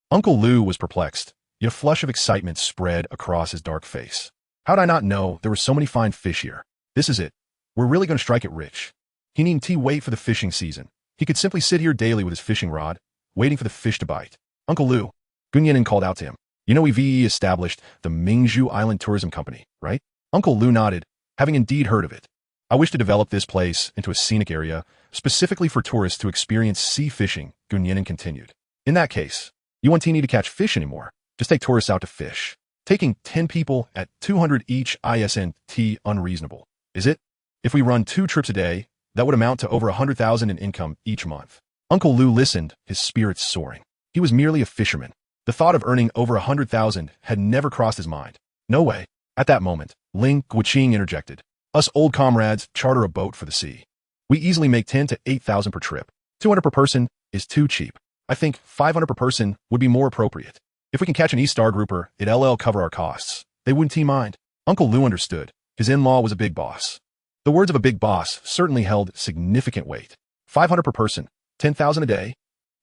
Uncle Lu was perplexed, yet a flush of excitement spread across his dark face. How'd I not know there were so many fine fish here? This is it. We're really going to strike it rich. He needn't wait for the fishing season. He could simply sit here daily with his fishing rod, waiting for the fish to bite. Uncle Lu, Gu Nian'an called out to him. You know we've established the Mingzhu Island Tourism Company, right? Uncle Lu nodded, having indeed heard of it. I wish to develop this place into a scenic area, specifically for tourists to experience sea fishing, Gu Nian'an continued. In that case, you won't need to catch fish anymore. Just take tourists out to fish. Taking 10 people at 200 each isn't unreasonable, is it? If we run 2 trips a day, that would amount to over 100,000 in income each month. Uncle Lu listened, his spirits soaring. He was merely a fisherman. The thought of earning over 100,000 had never crossed his mind. No way. At that moment, Ling Qinghuan interjected. Us old comrades charter a boat for the sea. We easily make 10 to 8,000 per trip. 200 per person is too cheap. I think 500 per person would be more appropriate. If we can catch an E-star grouper, it'll cover our costs. They wouldn't mind. Uncle Lu understood. His in-law was a big boss. The words of a big boss certainly held significant weight. 500 per person, 10,000 a day.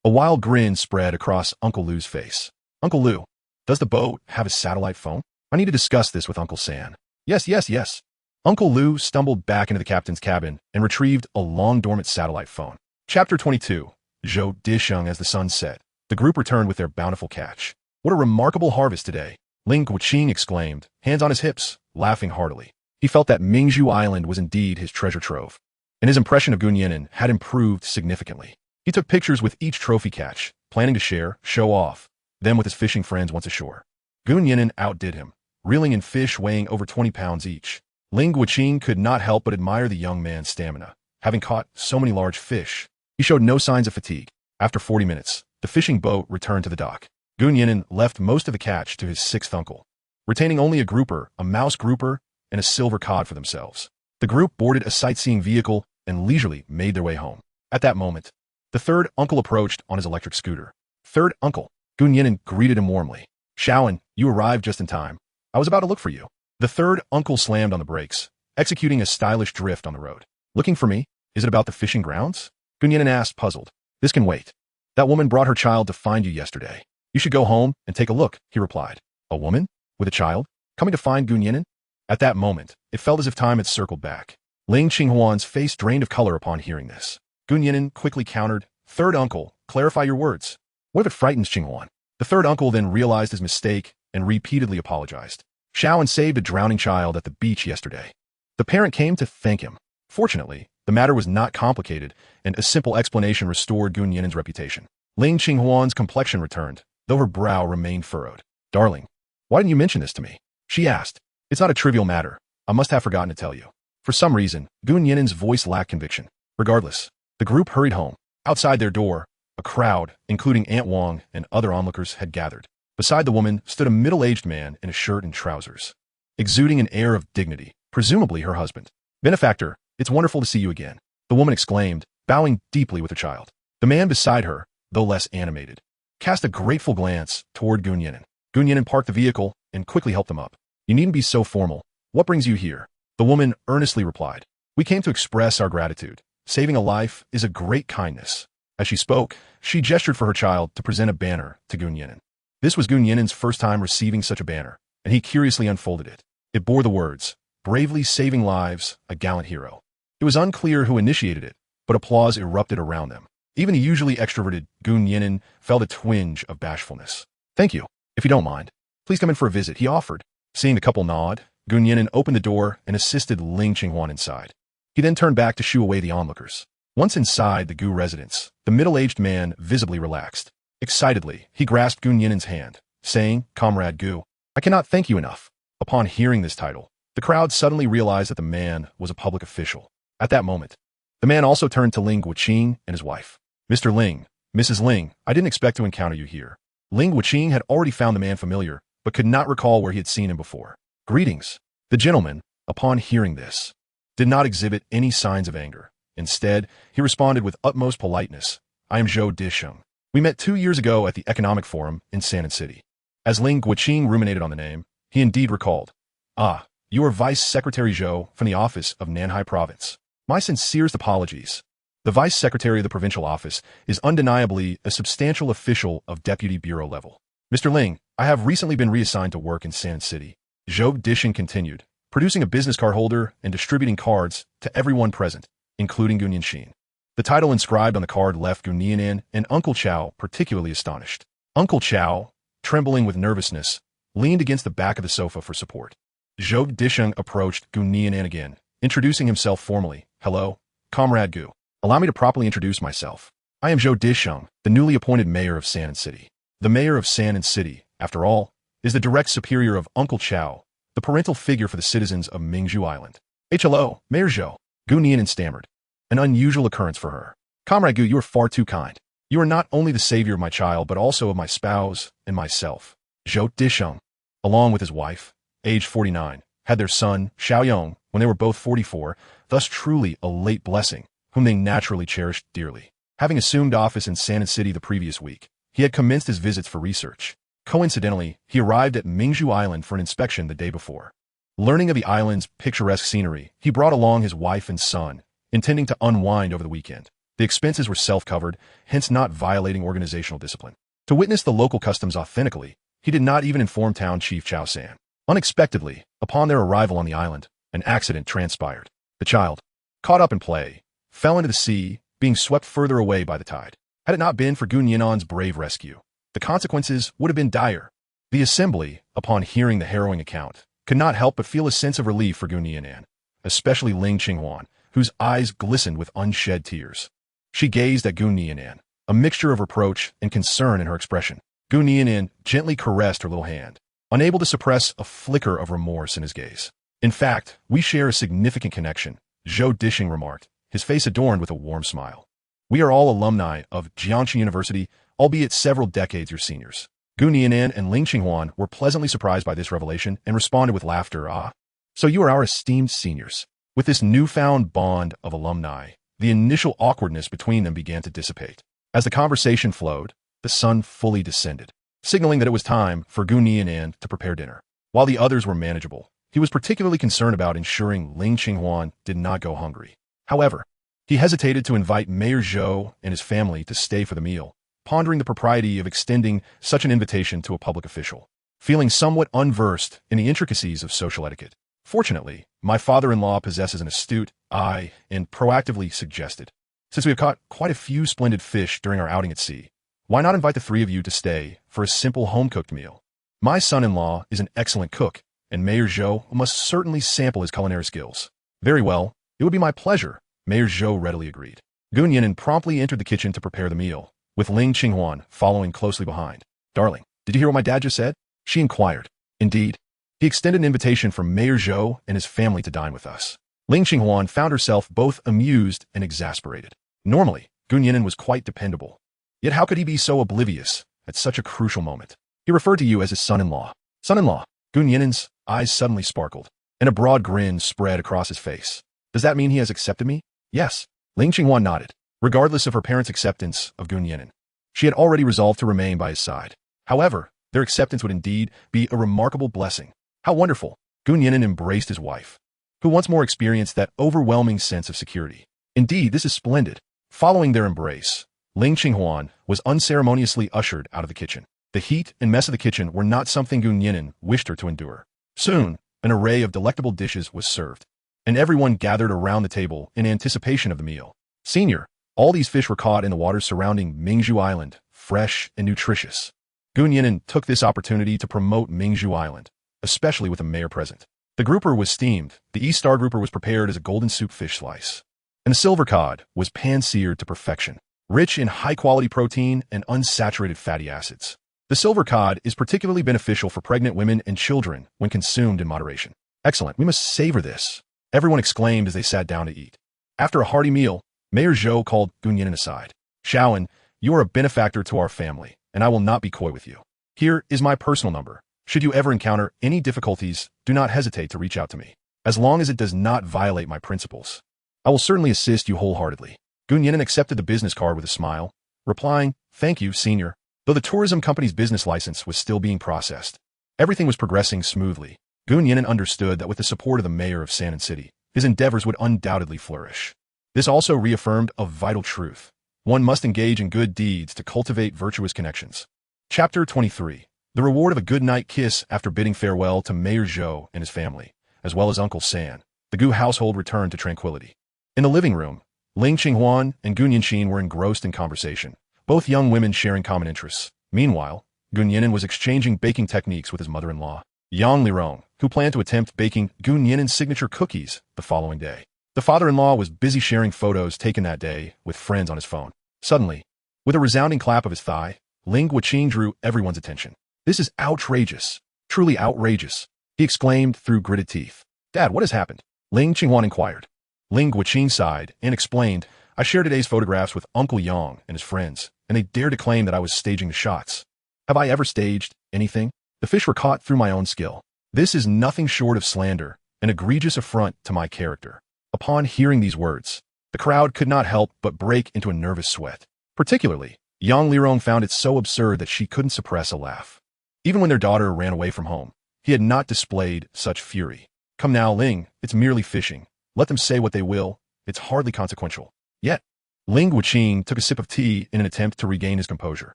A wild grin spread across Uncle Lu's face. Uncle Lu, does the boat have a satellite phone? I need to discuss this with Uncle San. Yes. Uncle Lu stumbled back into the captain's cabin and retrieved a long-dormant satellite phone. Chapter 22. Zhou Disheng as the sun set. The group returned with their bountiful catch. What a remarkable harvest today, Ling Qinghuan exclaimed, hands on his hips, laughing heartily. He felt that Mingzhu Island was indeed his treasure trove, and his impression of Gu Nian'an had improved significantly. He took pictures with each trophy catch, planning to show off, them with his fishing friends once ashore. Gu Nian'an outdid him, reeling in fish weighing over 20 pounds each. Ling Qinghuan could not help but admire the young man's stamina. Having caught so many large fish, he showed no signs of fatigue. After 40 minutes, the fishing boat returned to the dock. Gu Nian'an left most of the catch to his 6th uncle, retaining only a grouper, a mouse grouper, and a silver cod for themselves. The group boarded a sightseeing vehicle and leisurely made their way home. At that moment, the 3rd uncle approached on his electric scooter. 3rd uncle, Gu Nian'an greeted him warmly. Shaoan, you arrived just in time. I was about to look for you. The 3rd uncle slammed on the brakes, executing a stylish drift on the road. Looking for me? Is it about the fishing grounds? Gu Nian'an asked, puzzled. This can wait. That woman brought her child to find you yesterday. You should go home and take a look, he replied. A woman? With a child? Coming to find Gu Nian'an? At that moment, it felt as if time had circled back. Ling Qinghuan's face drained of color upon hearing this. Gu Nian'an quickly countered, 3rd uncle, clarify your words. What if it frightens Qinghuan? The 3rd uncle then realized his mistake and repeatedly apologized. Shaoan saved a drowning child at the beach yesterday. The parent came to thank him. Fortunately, the matter was not complicated, and a simple explanation restored Gu Nian'an's reputation. Ling Qinghuan's complexion returned, though her brow remained furrowed. Darling, why didn't you mention this to me? She asked. It's not a trivial matter. I must have forgotten to tell you. For some reason, Gu Nian'an's voice lacked conviction. Regardless, the group hurried home. Outside their door, a crowd, including Aunt Wang and other onlookers, had gathered. Beside the woman stood a middle-aged man in a shirt and trousers, exuding an air of dignity, presumably her husband. Benefactor, it's wonderful to see you again, the woman exclaimed, bowing deeply with her child. The man beside her, though less animated, cast a grateful glance toward Gu Nian'an. Gu Nian'an parked the vehicle and quickly helped them up. You needn't be so formal. What brings you here? The woman earnestly replied. We came to express our gratitude. Saving a life is a great kindness. As she spoke, she gestured for her child to present a banner to Gu Nian'an. This was Gu Nian'an's first time receiving such a banner, and he curiously unfolded it. It bore the words, bravely saving lives, a gallant hero. It was unclear who initiated it, but applause erupted around them. Even the usually extroverted Gu Nian'an felt a twinge of bashfulness. Thank you. If you don't mind, please come in for a visit, he offered. Seeing the couple nod, Gu Nian'an opened the door and assisted Ling Qinghuan inside. He then turned back to shoo away the onlookers. Once inside the Gu residence, the middle-aged man visibly relaxed. Excitedly, he grasped Gu Nian'an's hand, saying, Comrade Gu, I cannot thank you enough. Upon hearing this title, the crowd suddenly realized that the man was a public official. At that moment, the man also turned to Ling Qinghuan and his wife. Mr. Ling, Mrs. Ling, I didn't expect to encounter you here. Ling Qinghuan had already found the man familiar, but could not recall where he had seen him before. Greetings. The gentleman, upon hearing this, did not exhibit any signs of anger. Instead, he responded with utmost politeness. I am Zhou Disheng. We met 2 years ago at the Economic Forum in Nian'an City. As Ling Qinghuan ruminated on the name, he indeed recalled. Ah, you are Vice Secretary Zhou from the office of Nanhai Province. My sincerest apologies. The Vice Secretary of the Provincial Office is undeniably a substantial official of Deputy Bureau level. Mr. Ling, I have recently been reassigned to work in Nian'an City. Zhou Disheng continued, producing a business card holder and distributing cards to everyone present, including Gu Nian'an. The title inscribed on the card left Gu Nian'an and Uncle Chow particularly astonished. Uncle Chow, trembling with nervousness, leaned against the back of the sofa for support. Zhou Disheng approached Gu Nian'an again, introducing himself formally. Hello, Comrade Gu. Allow me to properly introduce myself. I am Zhou Disheng, the newly appointed mayor of Nian'an City. The mayor of Nian'an City, after all, is the direct superior of Uncle Chao, the parental figure for the citizens of Mingzhu Island. Hello, Mayor Zhou. Gu Nian'an stammered. An unusual occurrence for her. Comrade Gu, you are far too kind. You are not only the savior of my child, but also of my spouse and myself. Zhou Disheng, along with his wife, aged 49, had their son, Xiaoyong, when they were both 44, thus truly a late blessing, whom they naturally cherished dearly. Having assumed office in Nian'an City the previous week, he had commenced his visits for research. Coincidentally, he arrived at Mingzhu Island for an inspection the day before. Learning of the island's picturesque scenery, he brought along his wife and son, intending to unwind over the weekend. The expenses were self-covered, hence not violating organizational discipline. To witness the local customs authentically, he did not even inform Town Chief Chao San. Unexpectedly, upon their arrival on the island, an accident transpired. The child, caught up in play, fell into the sea, being swept further away by the tide. Had it not been for Gu Nian'an's brave rescue, the consequences would have been dire. The assembly, upon hearing the harrowing account, could not help but feel a sense of relief for Gu Nian'an, especially Ling Qinghuan, whose eyes glistened with unshed tears. She gazed at Gu Nian'an, a mixture of reproach and concern in her expression. Gu Nian'an gently caressed her little hand, unable to suppress a flicker of remorse in his gaze. In fact, we share a significant connection, Zhou Disheng remarked, his face adorned with a warm smile. We are all alumni of Jiangxi University, albeit several decades your seniors. Gu Nian'an and Ling Qinghuan were pleasantly surprised by this revelation and responded with laughter. Ah, so you are our esteemed seniors. With this newfound bond of alumni, the initial awkwardness between them began to dissipate. As the conversation flowed, the sun fully descended, signaling that it was time for Gu Nian'an to prepare dinner. While the others were manageable, he was particularly concerned about ensuring Ling Qinghuan did not go hungry. However, he hesitated to invite Mayor Zhou and his family to stay for the meal, pondering the propriety of extending such an invitation to a public official, feeling somewhat unversed in the intricacies of social etiquette. Fortunately, my father-in-law possesses an astute eye and proactively suggested, since we have caught quite a few splendid fish during our outing at sea, why not invite the three of you to stay for a simple home-cooked meal? My son-in-law is an excellent cook, and Mayor Zhou must certainly sample his culinary skills. Very well, it would be my pleasure, Mayor Zhou readily agreed. Gu Nian'an promptly entered the kitchen to prepare the meal, with Ling Qinghuan following closely behind. Darling, did you hear what my dad just said? She inquired. Indeed. He extended an invitation for Mayor Zhou and his family to dine with us. Ling Qinghuan found herself both amused and exasperated. Normally, Gu Nian'an was quite dependable. Yet how could he be so oblivious at such a crucial moment? He referred to you as his son-in-law. Son-in-law. Gu Nian'an's eyes suddenly sparkled, and a broad grin spread across his face. Does that mean he has accepted me? Yes. Ling Qinghuan nodded. Regardless of her parents' acceptance of Gu Nian'an, she had already resolved to remain by his side. However, their acceptance would indeed be a remarkable blessing. How wonderful! Gu Nian'an embraced his wife, who once more experienced that overwhelming sense of security. Indeed, this is splendid. Following their embrace, Ling Qinghuan was unceremoniously ushered out of the kitchen. The heat and mess of the kitchen were not something Gu Nian'an wished her to endure. Soon, an array of delectable dishes was served, and everyone gathered around the table in anticipation of the meal. Senior, all these fish were caught in the waters surrounding Mingzhu Island, fresh and nutritious. Gu Nian'an took this opportunity to promote Mingzhu Island, especially with the mayor present. The grouper was steamed, the East Star grouper was prepared as a golden soup fish slice, and the silver cod was pan-seared to perfection, rich in high-quality protein and unsaturated fatty acids. The silver cod is particularly beneficial for pregnant women and children when consumed in moderation. Excellent, we must savor this, everyone exclaimed as they sat down to eat. After a hearty meal, Mayor Zhou called Gu Nian'an aside. Xiaoan, you are a benefactor to our family, and I will not be coy with you. Here is my personal number. Should you ever encounter any difficulties, do not hesitate to reach out to me. As long as it does not violate my principles, I will certainly assist you wholeheartedly. Gu Nian'an accepted the business card with a smile, replying, Thank you, senior. Though the tourism company's business license was still being processed, everything was progressing smoothly. Gu Nian'an understood that with the support of the mayor of Nian'an City, his endeavors would undoubtedly flourish. This also reaffirmed a vital truth. One must engage in good deeds to cultivate virtuous connections. Chapter 23. The reward of a good night kiss. After bidding farewell to Mayor Zhou and his family, as well as Uncle San, the Gu household returned to tranquility. In the living room, Ling Qinghuan and Gu Nian'an were engrossed in conversation, both young women sharing common interests. Meanwhile, Gu Nian'an was exchanging baking techniques with his mother-in-law. Yang Lirong, who planned to attempt baking Gu Nian'an's signature cookies the following day. The father-in-law was busy sharing photos taken that day with friends on his phone. Suddenly, with a resounding clap of his thigh, Ling Qinghuan drew everyone's attention. "This is outrageous. Truly outrageous," he exclaimed through gritted teeth. "Dad, what has happened?" Ling Qinghuan inquired. Ling Qinghuan sighed and explained, "I shared today's photographs with Uncle Yang and his friends, and they dared to claim that I was staging the shots. Have I ever staged anything? The fish were caught through my own skill. This is nothing short of slander, an egregious affront to my character." Upon hearing these words, the crowd could not help but break into a nervous sweat. Particularly, Yang Lirong found it so absurd that she couldn't suppress a laugh. Even when their daughter ran away from home, he had not displayed such fury. "Come now, Ling, it's merely fishing. Let them say what they will, it's hardly consequential." Yet, Ling Qinghuan took a sip of tea in an attempt to regain his composure,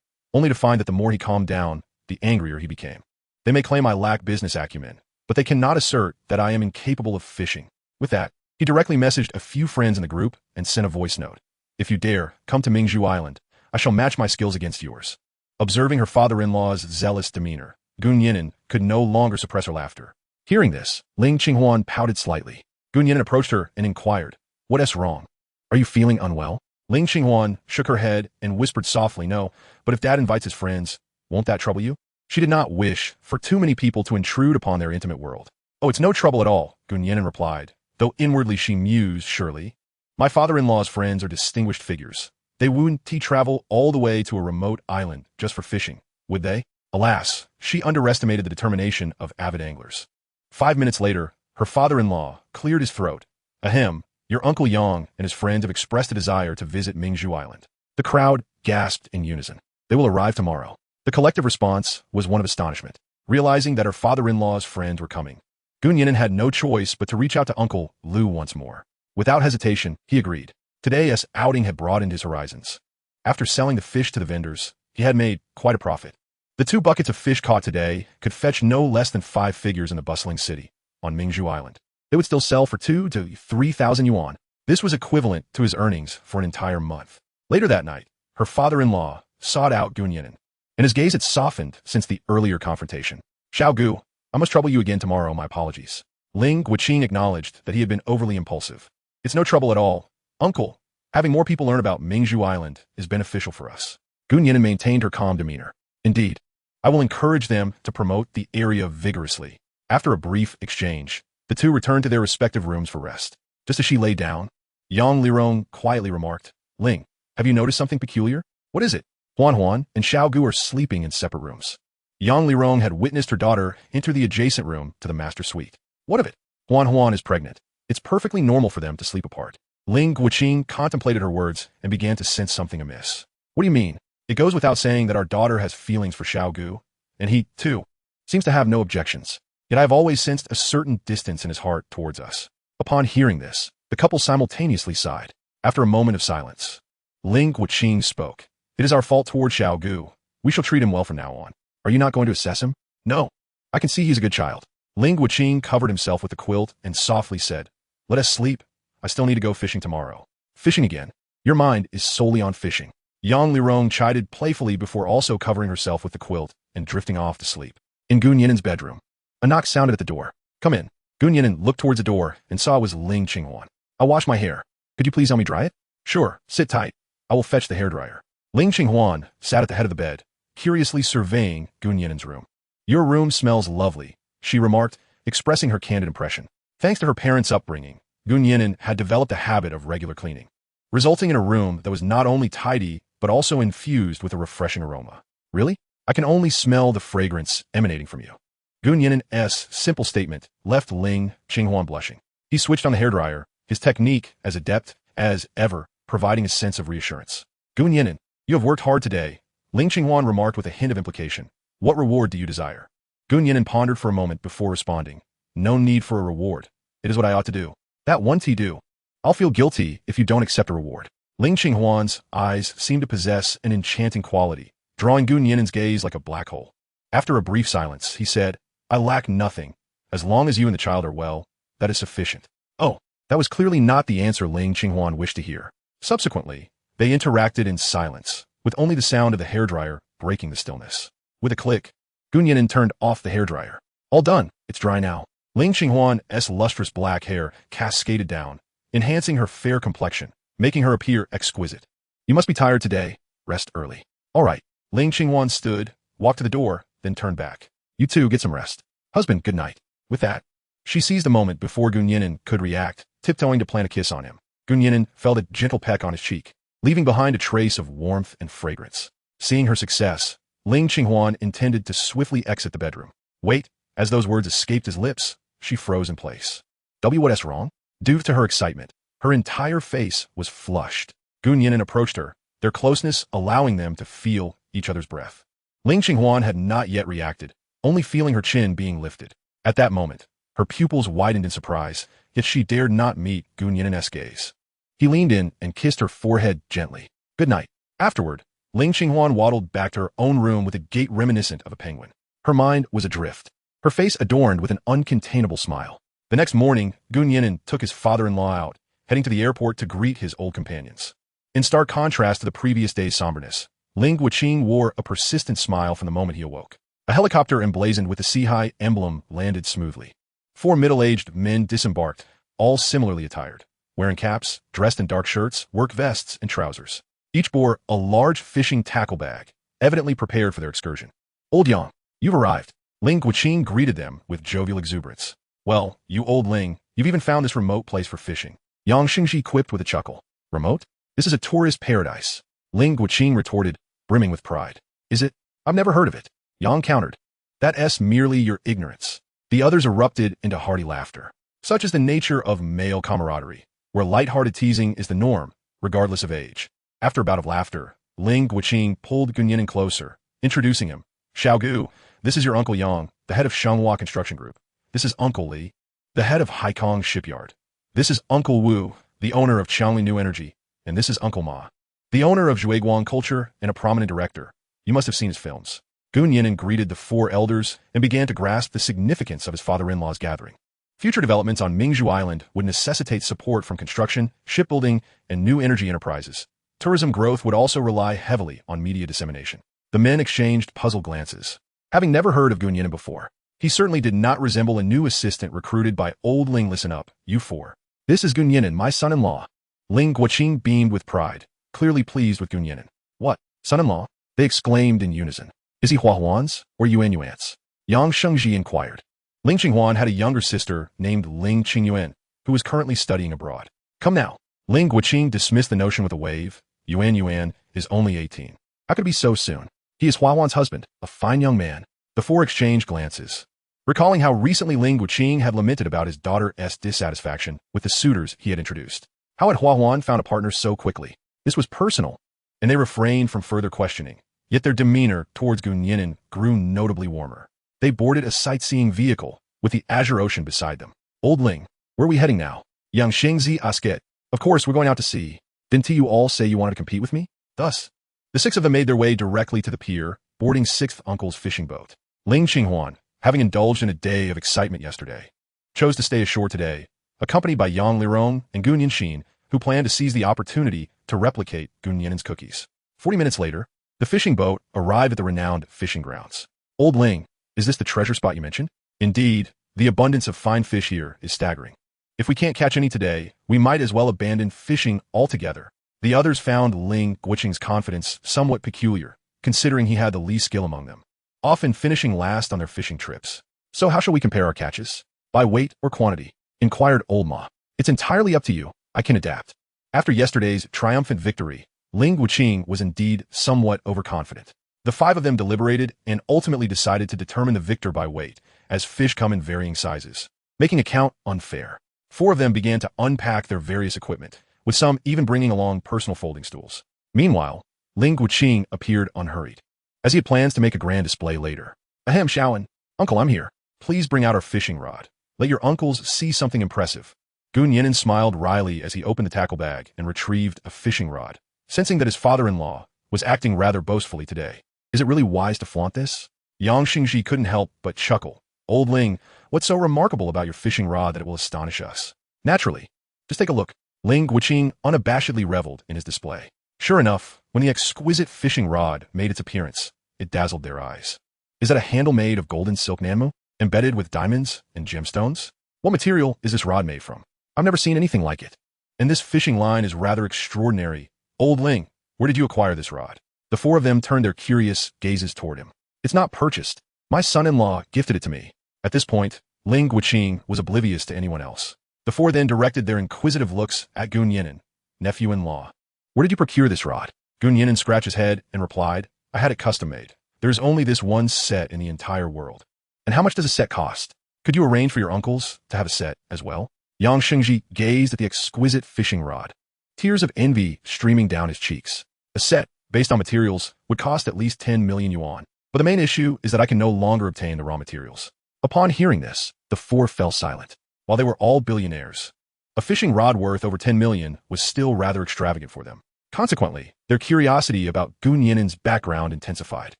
only to find that the more he calmed down, the angrier he became. "They may claim I lack business acumen, but they cannot assert that I am incapable of fishing." With that, he directly messaged a few friends in the group and sent a voice note. "If you dare, come to Mingzhu Island. I shall match my skills against yours." Observing her father-in-law's zealous demeanor, Gu Nian'an could no longer suppress her laughter. Hearing this, Ling Qinghuan pouted slightly. Gu Nian'an approached her and inquired, "What's wrong? Are you feeling unwell?" Ling Qinghuan shook her head and whispered softly, "No, but if Dad invites his friends, won't that trouble you?" She did not wish for too many people to intrude upon their intimate world. "Oh, it's no trouble at all," Gu Nian'an replied, though inwardly she mused, "Surely. My father-in-law's friends are distinguished figures. They wouldn't travel all the way to a remote island just for fishing, would they?" Alas, she underestimated the determination of avid anglers. 5 minutes later, her father-in-law cleared his throat. "Ahem, your Uncle Yang and his friends have expressed a desire to visit Mingzhu Island." The crowd gasped in unison. "They will arrive tomorrow." The collective response was one of astonishment, realizing that her father-in-law's friends were coming. Gu Nian'an had no choice but to reach out to Uncle Lu once more. Without hesitation, he agreed. Today's outing had broadened his horizons. After selling the fish to the vendors, he had made quite a profit. The 2 buckets of fish caught today could fetch no less than 5 figures in the bustling city on Mingzhu Island. They would still sell for 2 to 3,000 yuan. This was equivalent to his earnings for an entire month. Later that night, her father-in-law sought out Gu Nian'an, and his gaze had softened since the earlier confrontation. "Xiao Gu, I must trouble you again tomorrow, my apologies." Ling Qinghuan acknowledged that he had been overly impulsive. "It's no trouble at all, Uncle. Having more people learn about Mingzhu Island is beneficial for us." Gu Nian'an maintained her calm demeanor. "Indeed, I will encourage them to promote the area vigorously." After a brief exchange, the 2 returned to their respective rooms for rest. Just as she lay down, Yang Lirong quietly remarked, "Ling, have you noticed something peculiar?" "What is it?" "Huan and Xiao Gu are sleeping in separate rooms." Yang Lirong had witnessed her daughter enter the adjacent room to the master suite. "What of it?" "Huan is pregnant. It's perfectly normal for them to sleep apart." Ling Qinghuan contemplated her words and began to sense something amiss. "What do you mean? It goes without saying that our daughter has feelings for Xiao Gu, and he, too, seems to have no objections. Yet I have always sensed a certain distance in his heart towards us." Upon hearing this, the couple simultaneously sighed. After a moment of silence, Ling Qinghuan spoke. "It is our fault toward Xiao Gu. We shall treat him well from now on. Are you not going to assess him?" "No. I can see he's a good child." Ling Qinghuan covered himself with the quilt and softly said, "Let us sleep. I still need to go fishing tomorrow." "Fishing again? Your mind is solely on fishing." Yang Lirong chided playfully before also covering herself with the quilt and drifting off to sleep. In Gu Nian'an's bedroom, a knock sounded at the door. "Come in." Gu Nian'an looked towards the door and saw it was Ling Qinghuan. "I'll wash my hair. Could you please help me dry it?" "Sure, sit tight. I will fetch the hairdryer." Ling Qinghuan sat at the head of the bed, curiously surveying Gu Nian'an's room. "Your room smells lovely," she remarked, expressing her candid impression. Thanks to her parents' upbringing, Gu Nian'an had developed a habit of regular cleaning, resulting in a room that was not only tidy, but also infused with a refreshing aroma. "Really? I can only smell the fragrance emanating from you." Gu Nian'an's simple statement left Ling Qinghuan blushing. He switched on the hairdryer, his technique as adept as ever, providing a sense of reassurance. "Gu Nian'an, you have worked hard today," Ling Qinghuan remarked with a hint of implication. "What reward do you desire?" Gu Nian'an pondered for a moment before responding. "No need for a reward. It is what I ought to do. That won't do. I'll feel guilty if you don't accept a reward." Ling Qinghuan's eyes seemed to possess an enchanting quality, drawing Gu Nian'an's gaze like a black hole. After a brief silence, he said, "I lack nothing. As long as you and the child are well, that is sufficient." Oh, that was clearly not the answer Ling Qinghuan wished to hear. Subsequently, they interacted in silence, with only the sound of the hairdryer breaking the stillness. With a click, Gu Nian'an turned off the hairdryer. All done. It's dry now. Ling Qinghuan's lustrous black hair cascaded down, enhancing her fair complexion, making her appear exquisite. You must be tired today. Rest early. All right. Ling Qinghuan stood, walked to the door, then turned back. You two get some rest. Husband, good night. With that, she seized a moment before Nian'an could react, tiptoeing to plant a kiss on him. Nian'an felt a gentle peck on his cheek, leaving behind a trace of warmth and fragrance. Seeing her success, Ling Qinghuan intended to swiftly exit the bedroom. Wait, as those words escaped his lips, she froze in place. What's wrong? Due to her excitement, her entire face was flushed. Nian'an approached her, their closeness allowing them to feel each other's breath. Ling Qinghuan had not yet reacted, only feeling her chin being lifted. At that moment, her pupils widened in surprise, yet she dared not meet Nian'an's gaze. He leaned in and kissed her forehead gently. Good night. Afterward, Ling Qinghuan waddled back to her own room with a gait reminiscent of a penguin. Her mind was adrift, her face adorned with an uncontainable smile. The next morning, Nian'an took his father-in-law out, heading to the airport to greet his old companions. In stark contrast to the previous day's somberness, Ling Qinghuan wore a persistent smile from the moment he awoke. A helicopter emblazoned with the Sea emblem landed smoothly. 4 middle-aged men disembarked, all similarly attired, wearing caps, dressed in dark shirts, work vests, and trousers. Each bore a large fishing tackle bag, evidently prepared for their excursion. Old Yang, you've arrived. Ling Qinghuan greeted them with jovial exuberance. Well, you old Ling, you've even found this remote place for fishing. Yang Xingji quipped with a chuckle. Remote? This is a tourist paradise. Ling Qinghuan retorted, brimming with pride. Is it? I've never heard of it. Yang countered. That's merely your ignorance. The others erupted into hearty laughter. Such is the nature of male camaraderie, where light-hearted teasing is the norm, regardless of age. After a bout of laughter, Ling Qinghuan pulled Nian'an closer, introducing him. Xiaogu, this is your Uncle Yang, the head of Shenghua Construction Group. This is Uncle Li, the head of Haikong Shipyard. This is Uncle Wu, the owner of Qiangli New Energy. And this is Uncle Ma, the owner of Zhuiguang Culture and a prominent director. You must have seen his films. Nian'an greeted the 4 elders and began to grasp the significance of his father-in-law's gathering. Future developments on Mingzhu Island would necessitate support from construction, shipbuilding, and new energy enterprises. Tourism growth would also rely heavily on media dissemination. The men exchanged puzzled glances. Having never heard of Nian'an before, he certainly did not resemble a new assistant recruited by old Ling. Listen up, you 4. This is Nian'an, my son-in-law. Ling Qinghuan beamed with pride, clearly pleased with Nian'an. What, son-in-law? They exclaimed in unison. Is he Huahuan's or Yuan's? Yang Shengji inquired. Ling Qinghuan had a younger sister named Ling Qinghuan, who was currently studying abroad. Come now. Ling Qinghuan dismissed the notion with a wave. Yuan is only 18. How could it be so soon? He is Huahuan's husband, a fine young man. The 4 exchanged glances, recalling how recently Ling Qinghuan had lamented about his daughter's dissatisfaction with the suitors he had introduced. How had Huahuan found a partner so quickly? This was personal, and they refrained from further questioning. Yet their demeanor towards Nian'an grew notably warmer. They boarded a sightseeing vehicle, with the azure ocean beside them. Old Ling, where are we heading now? Yang Xingzi asket. Of course, we're going out to sea. Didn't you all say you wanted to compete with me? Thus, the 6 of them made their way directly to the pier, boarding 6th Uncle's fishing boat. Ling Qinghuan, having indulged in a day of excitement yesterday, chose to stay ashore today, accompanied by Yang Lirong and Gu Nianxin, who planned to seize the opportunity to replicate Nian'an's cookies. 40 minutes later, the fishing boat arrived at the renowned fishing grounds. Old Ling, is this the treasure spot you mentioned? Indeed, the abundance of fine fish here is staggering. If we can't catch any today, we might as well abandon fishing altogether. The others found Ling Qinghuan's confidence somewhat peculiar, considering he had the least skill among them, often finishing last on their fishing trips. So how shall we compare our catches? By weight or quantity? Inquired Old Ma. It's entirely up to you. I can adapt. After yesterday's triumphant victory, Ling Qinghuan was indeed somewhat overconfident. The 5 of them deliberated and ultimately decided to determine the victor by weight, as fish come in varying sizes, making a count unfair. 4 of them began to unpack their various equipment, with some even bringing along personal folding stools. Meanwhile, Ling Qinghuan appeared unhurried, as he had plans to make a grand display later. Ahem, Shaoan. Uncle, I'm here. Please bring out our fishing rod. Let your uncles see something impressive. Nian'an smiled wryly as he opened the tackle bag and retrieved a fishing rod, sensing that his father-in-law was acting rather boastfully today. Is it really wise to flaunt this? Yang Xingji couldn't help but chuckle. Old Ling, what's so remarkable about your fishing rod that it will astonish us? Naturally. Just take a look. Ling Qinghuan unabashedly reveled in his display. Sure enough, when the exquisite fishing rod made its appearance, it dazzled their eyes. Is that a handle made of golden silk nanmu? embedded with diamonds and gemstones? What material is this rod made from? I've never seen anything like it. And this fishing line is rather extraordinary. Old Ling, where did you acquire this rod? The four of them turned their curious gazes toward him. It's not purchased. My son-in-law gifted it to me. At this point, Ling Qinghuan was oblivious to anyone else. The four then directed their inquisitive looks at Nian'an, nephew-in-law. Where did you procure this rod? Nian'an scratched his head and replied, I had it custom-made. There's only this one set in the entire world. And how much does a set cost? Could you arrange for your uncles to have a set as well? Yang Xingji gazed at the exquisite fishing rod, tears of envy streaming down his cheeks. A set, based on materials, would cost at least 10 million yuan. But the main issue is that I can no longer obtain the raw materials. Upon hearing this, the four fell silent. While they were all billionaires, a fishing rod worth over 10 million was still rather extravagant for them. Consequently, their curiosity about Nian'an's background intensified.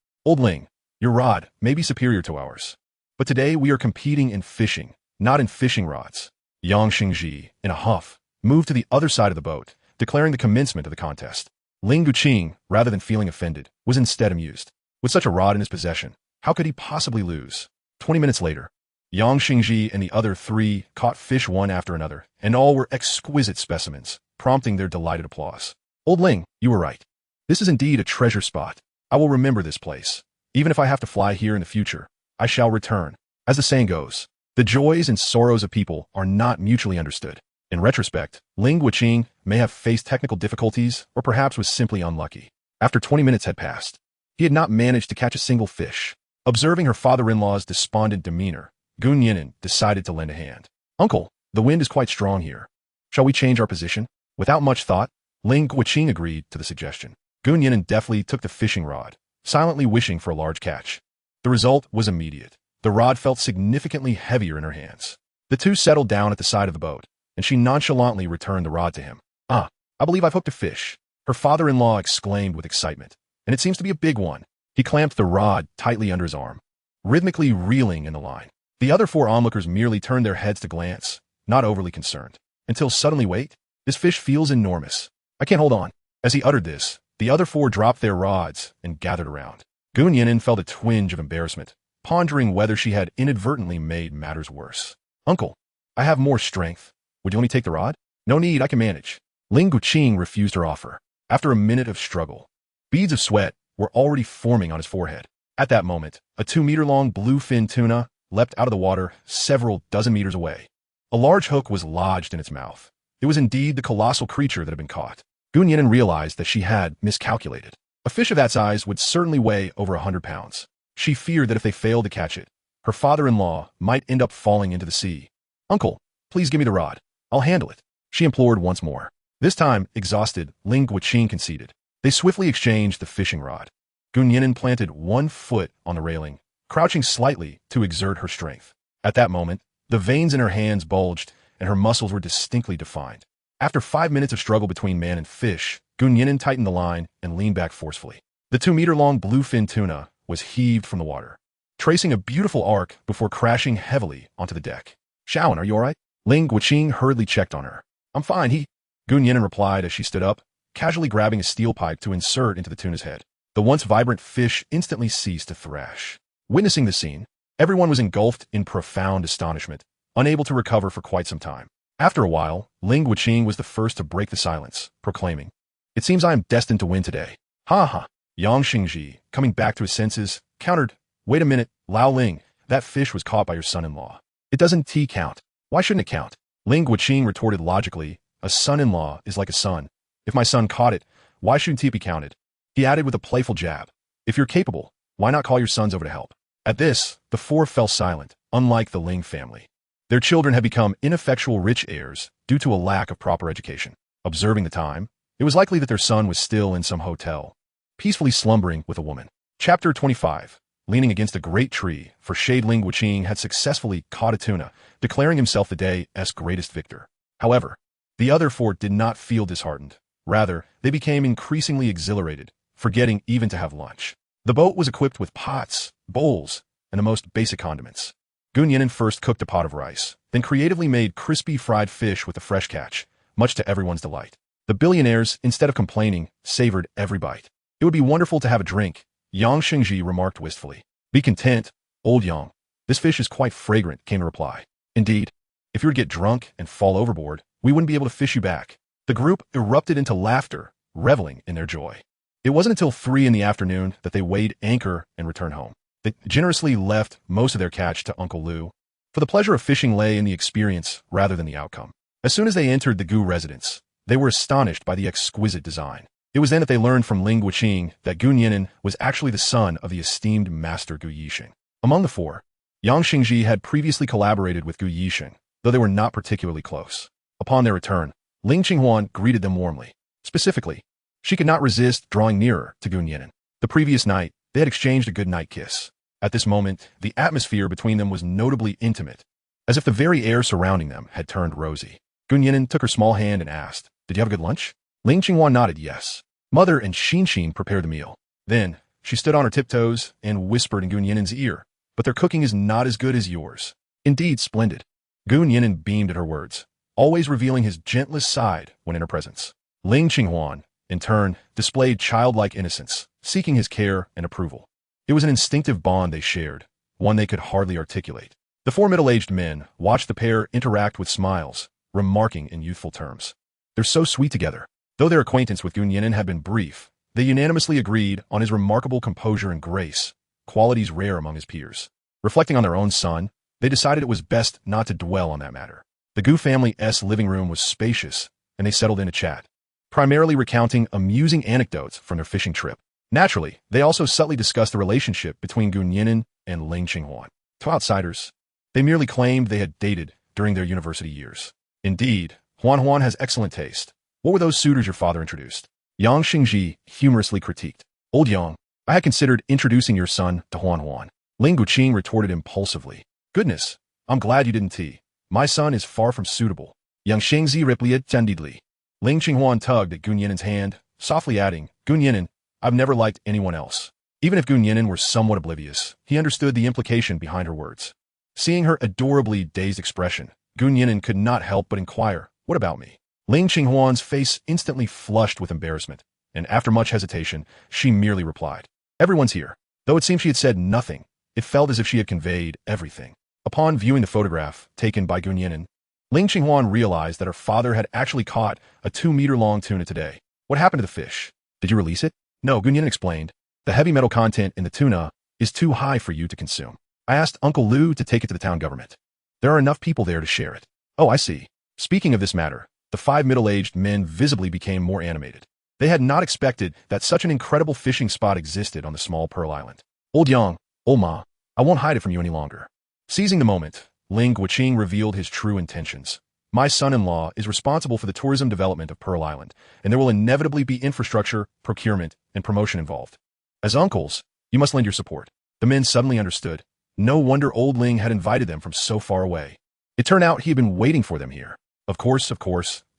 Old Ling, your rod may be superior to ours. But today we are competing in fishing, not in fishing rods. Yang Xingji, in a huff, moved to the other side of the boat, declaring the commencement of the contest. Ling Qinghuan, rather than feeling offended, was instead amused. With such a rod in his possession, how could he possibly lose? 20 minutes later, Yang Xingji and the other three caught fish one after another, and all were exquisite specimens, prompting their delighted applause. Old Ling, you were right. This is indeed a treasure spot. I will remember this place. Even if I have to fly here in the future, I shall return. As the saying goes, the joys and sorrows of people are not mutually understood. In retrospect, Ling Qinghuan may have faced technical difficulties or perhaps was simply unlucky. After 20 minutes had passed, he had not managed to catch a single fish. Observing her father-in-law's despondent demeanor, Nian'an decided to lend a hand. Uncle, the wind is quite strong here. Shall we change our position? Without much thought, Ling Qinghuan agreed to the suggestion. Nian'an deftly took the fishing rod, silently wishing for a large catch. The result was immediate. The rod felt significantly heavier in her hands. The two settled down at the side of the boat, and she nonchalantly returned the rod to him. Ah, I believe I've hooked a fish, her father-in-law exclaimed with excitement. And it seems to be a big one. He clamped the rod tightly under his arm, rhythmically reeling in the line. The other four onlookers merely turned their heads to glance, not overly concerned, until suddenly, wait, this fish feels enormous. I can't hold on. As he uttered this, the other four dropped their rods and gathered around. Nian'an felt a twinge of embarrassment, pondering whether she had inadvertently made matters worse. Uncle, I have more strength. Would you let me take the rod? No need, I can manage. Ling Qinghuan refused her offer. After a minute of struggle, beads of sweat were already forming on his forehead. At that moment, a 2-meter-long bluefin tuna leapt out of the water several dozen meters away. A large hook was lodged in its mouth. It was indeed the colossal creature that had been caught. Nian'an realized that she had miscalculated. A fish of that size would certainly weigh over 100 pounds. She feared that if they failed to catch it, her father-in-law might end up falling into the sea. Uncle, please give me the rod. I'll handle it, she implored once more. This time, exhausted, Ling Qinghuan conceded. They swiftly exchanged the fishing rod. Nian'an planted one foot on the railing, crouching slightly to exert her strength. At that moment, the veins in her hands bulged, and her muscles were distinctly defined. After 5 minutes of struggle between man and fish, Nian'an tightened the line and leaned back forcefully. The 2-meter-long bluefin tuna was heaved from the water, tracing a beautiful arc before crashing heavily onto the deck. Shaoan, are you all right? Ling Qinghuan hurriedly checked on her. I'm fine, Nian'an replied as she stood up, casually grabbing a steel pipe to insert into the tuna's head. The once vibrant fish instantly ceased to thrash. Witnessing the scene, everyone was engulfed in profound astonishment, unable to recover for quite some time. After a while, Ling Qinghuan was the first to break the silence, proclaiming, It seems I am destined to win today. Ha ha. Yang Xingji, coming back to his senses, countered, Wait a minute, Lao Ling, that fish was caught by your son-in-law. It doesn't count. Why shouldn't it count? Ling Qinghuan retorted logically, A son-in-law is like a son. If my son caught it, why shouldn't he be counted? He added with a playful jab, If you're capable, why not call your sons over to help? At this, the four fell silent, unlike the Ling family. Their children had become ineffectual rich heirs due to a lack of proper education. Observing the time, it was likely that their son was still in some hotel, peacefully slumbering with a woman. Chapter 25. Leaning against a great tree, for shade, Ling Qinghuan had successfully caught a tuna, declaring himself the day's greatest victor. However, the other four did not feel disheartened. Rather, they became increasingly exhilarated, forgetting even to have lunch. The boat was equipped with pots, bowls, and the most basic condiments. Nian'an first cooked a pot of rice, then creatively made crispy fried fish with the fresh catch, much to everyone's delight. The billionaires, instead of complaining, savored every bite. It would be wonderful to have a drink, Yang Xingji remarked wistfully. Be content, old Yang. This fish is quite fragrant, came the reply. Indeed, if you were to get drunk and fall overboard, we wouldn't be able to fish you back. The group erupted into laughter, reveling in their joy. It wasn't until 3 in the afternoon that they weighed anchor and returned home. They generously left most of their catch to Uncle Lu, for the pleasure of fishing lay in the experience rather than the outcome. As soon as they entered the Gu residence, they were astonished by the exquisite design. It was then that they learned from Ling Qinghuan that Gu Nian'an was actually the son of the esteemed master Gu Yixing. Among the four, Yang Xingji had previously collaborated with Gu Yixing, though they were not particularly close. Upon their return, Ling Qinghuan greeted them warmly. Specifically, she could not resist drawing nearer to Gu Nian'an. The previous night, they had exchanged a good-night kiss. At this moment, the atmosphere between them was notably intimate, as if the very air surrounding them had turned rosy. Gu Nian'an took her small hand and asked, "Did you have a good lunch?" Ling Qinghuan nodded yes. Mother and Xin prepared the meal. Then, she stood on her tiptoes and whispered in Gu Nian'an's ear, "But their cooking is not as good as yours." Indeed, splendid. Gu Nian'an beamed at her words, always revealing his gentlest side when in her presence. Ling Qinghuan, in turn, displayed childlike innocence, seeking his care and approval. It was an instinctive bond they shared, one they could hardly articulate. The four middle-aged men watched the pair interact with smiles, remarking in youthful terms, "They're so sweet together." Though their acquaintance with Gu Nian'an had been brief, they unanimously agreed on his remarkable composure and grace, qualities rare among his peers. Reflecting on their own son, they decided it was best not to dwell on that matter. The Gu family's living room was spacious, and they settled in to chat, primarily recounting amusing anecdotes from their fishing trip. Naturally, they also subtly discussed the relationship between Gu Nian'an and Ling Qinghuan. To outsiders, they merely claimed they had dated during their university years. Indeed, Huan has excellent taste. What were those suitors your father introduced? Yang Xingji humorously critiqued. Old Yang, I had considered introducing your son to Huan. Ling Qinghuan retorted impulsively. Goodness, I'm glad you didn't tea. My son is far from suitable. Yang Xingzi replied candidly. Ling Qinghuan tugged at Gu Nian'an's hand, softly adding, Gu Nian'an, I've never liked anyone else. Even if Gu Nian'an were somewhat oblivious, he understood the implication behind her words. Seeing her adorably dazed expression, Gu Nian'an could not help but inquire, what about me? Ling Qinghuan's face instantly flushed with embarrassment, and after much hesitation, she merely replied, everyone's here. Though it seemed she had said nothing, it felt as if she had conveyed everything. Upon viewing the photograph taken by Gu Nian'an, Ling Qinghuan realized that her father had actually caught a 2-meter-long tuna today. What happened to the fish? Did you release it? No, Gu Nian'an explained. The heavy metal content in the tuna is too high for you to consume. I asked Uncle Lu to take it to the town government. There are enough people there to share it. Oh, I see. Speaking of this matter, the 5 middle-aged men visibly became more animated. They had not expected that such an incredible fishing spot existed on the small Pearl Island. Old Yang, old Ma, I won't hide it from you any longer. Seizing the moment, Ling Qinghuan revealed his true intentions. My son-in-law is responsible for the tourism development of Pearl Island, and there will inevitably be infrastructure, procurement, and promotion involved. As uncles, you must lend your support. The men suddenly understood. No wonder old Ling had invited them from so far away. It turned out he had been waiting for them here. Of course,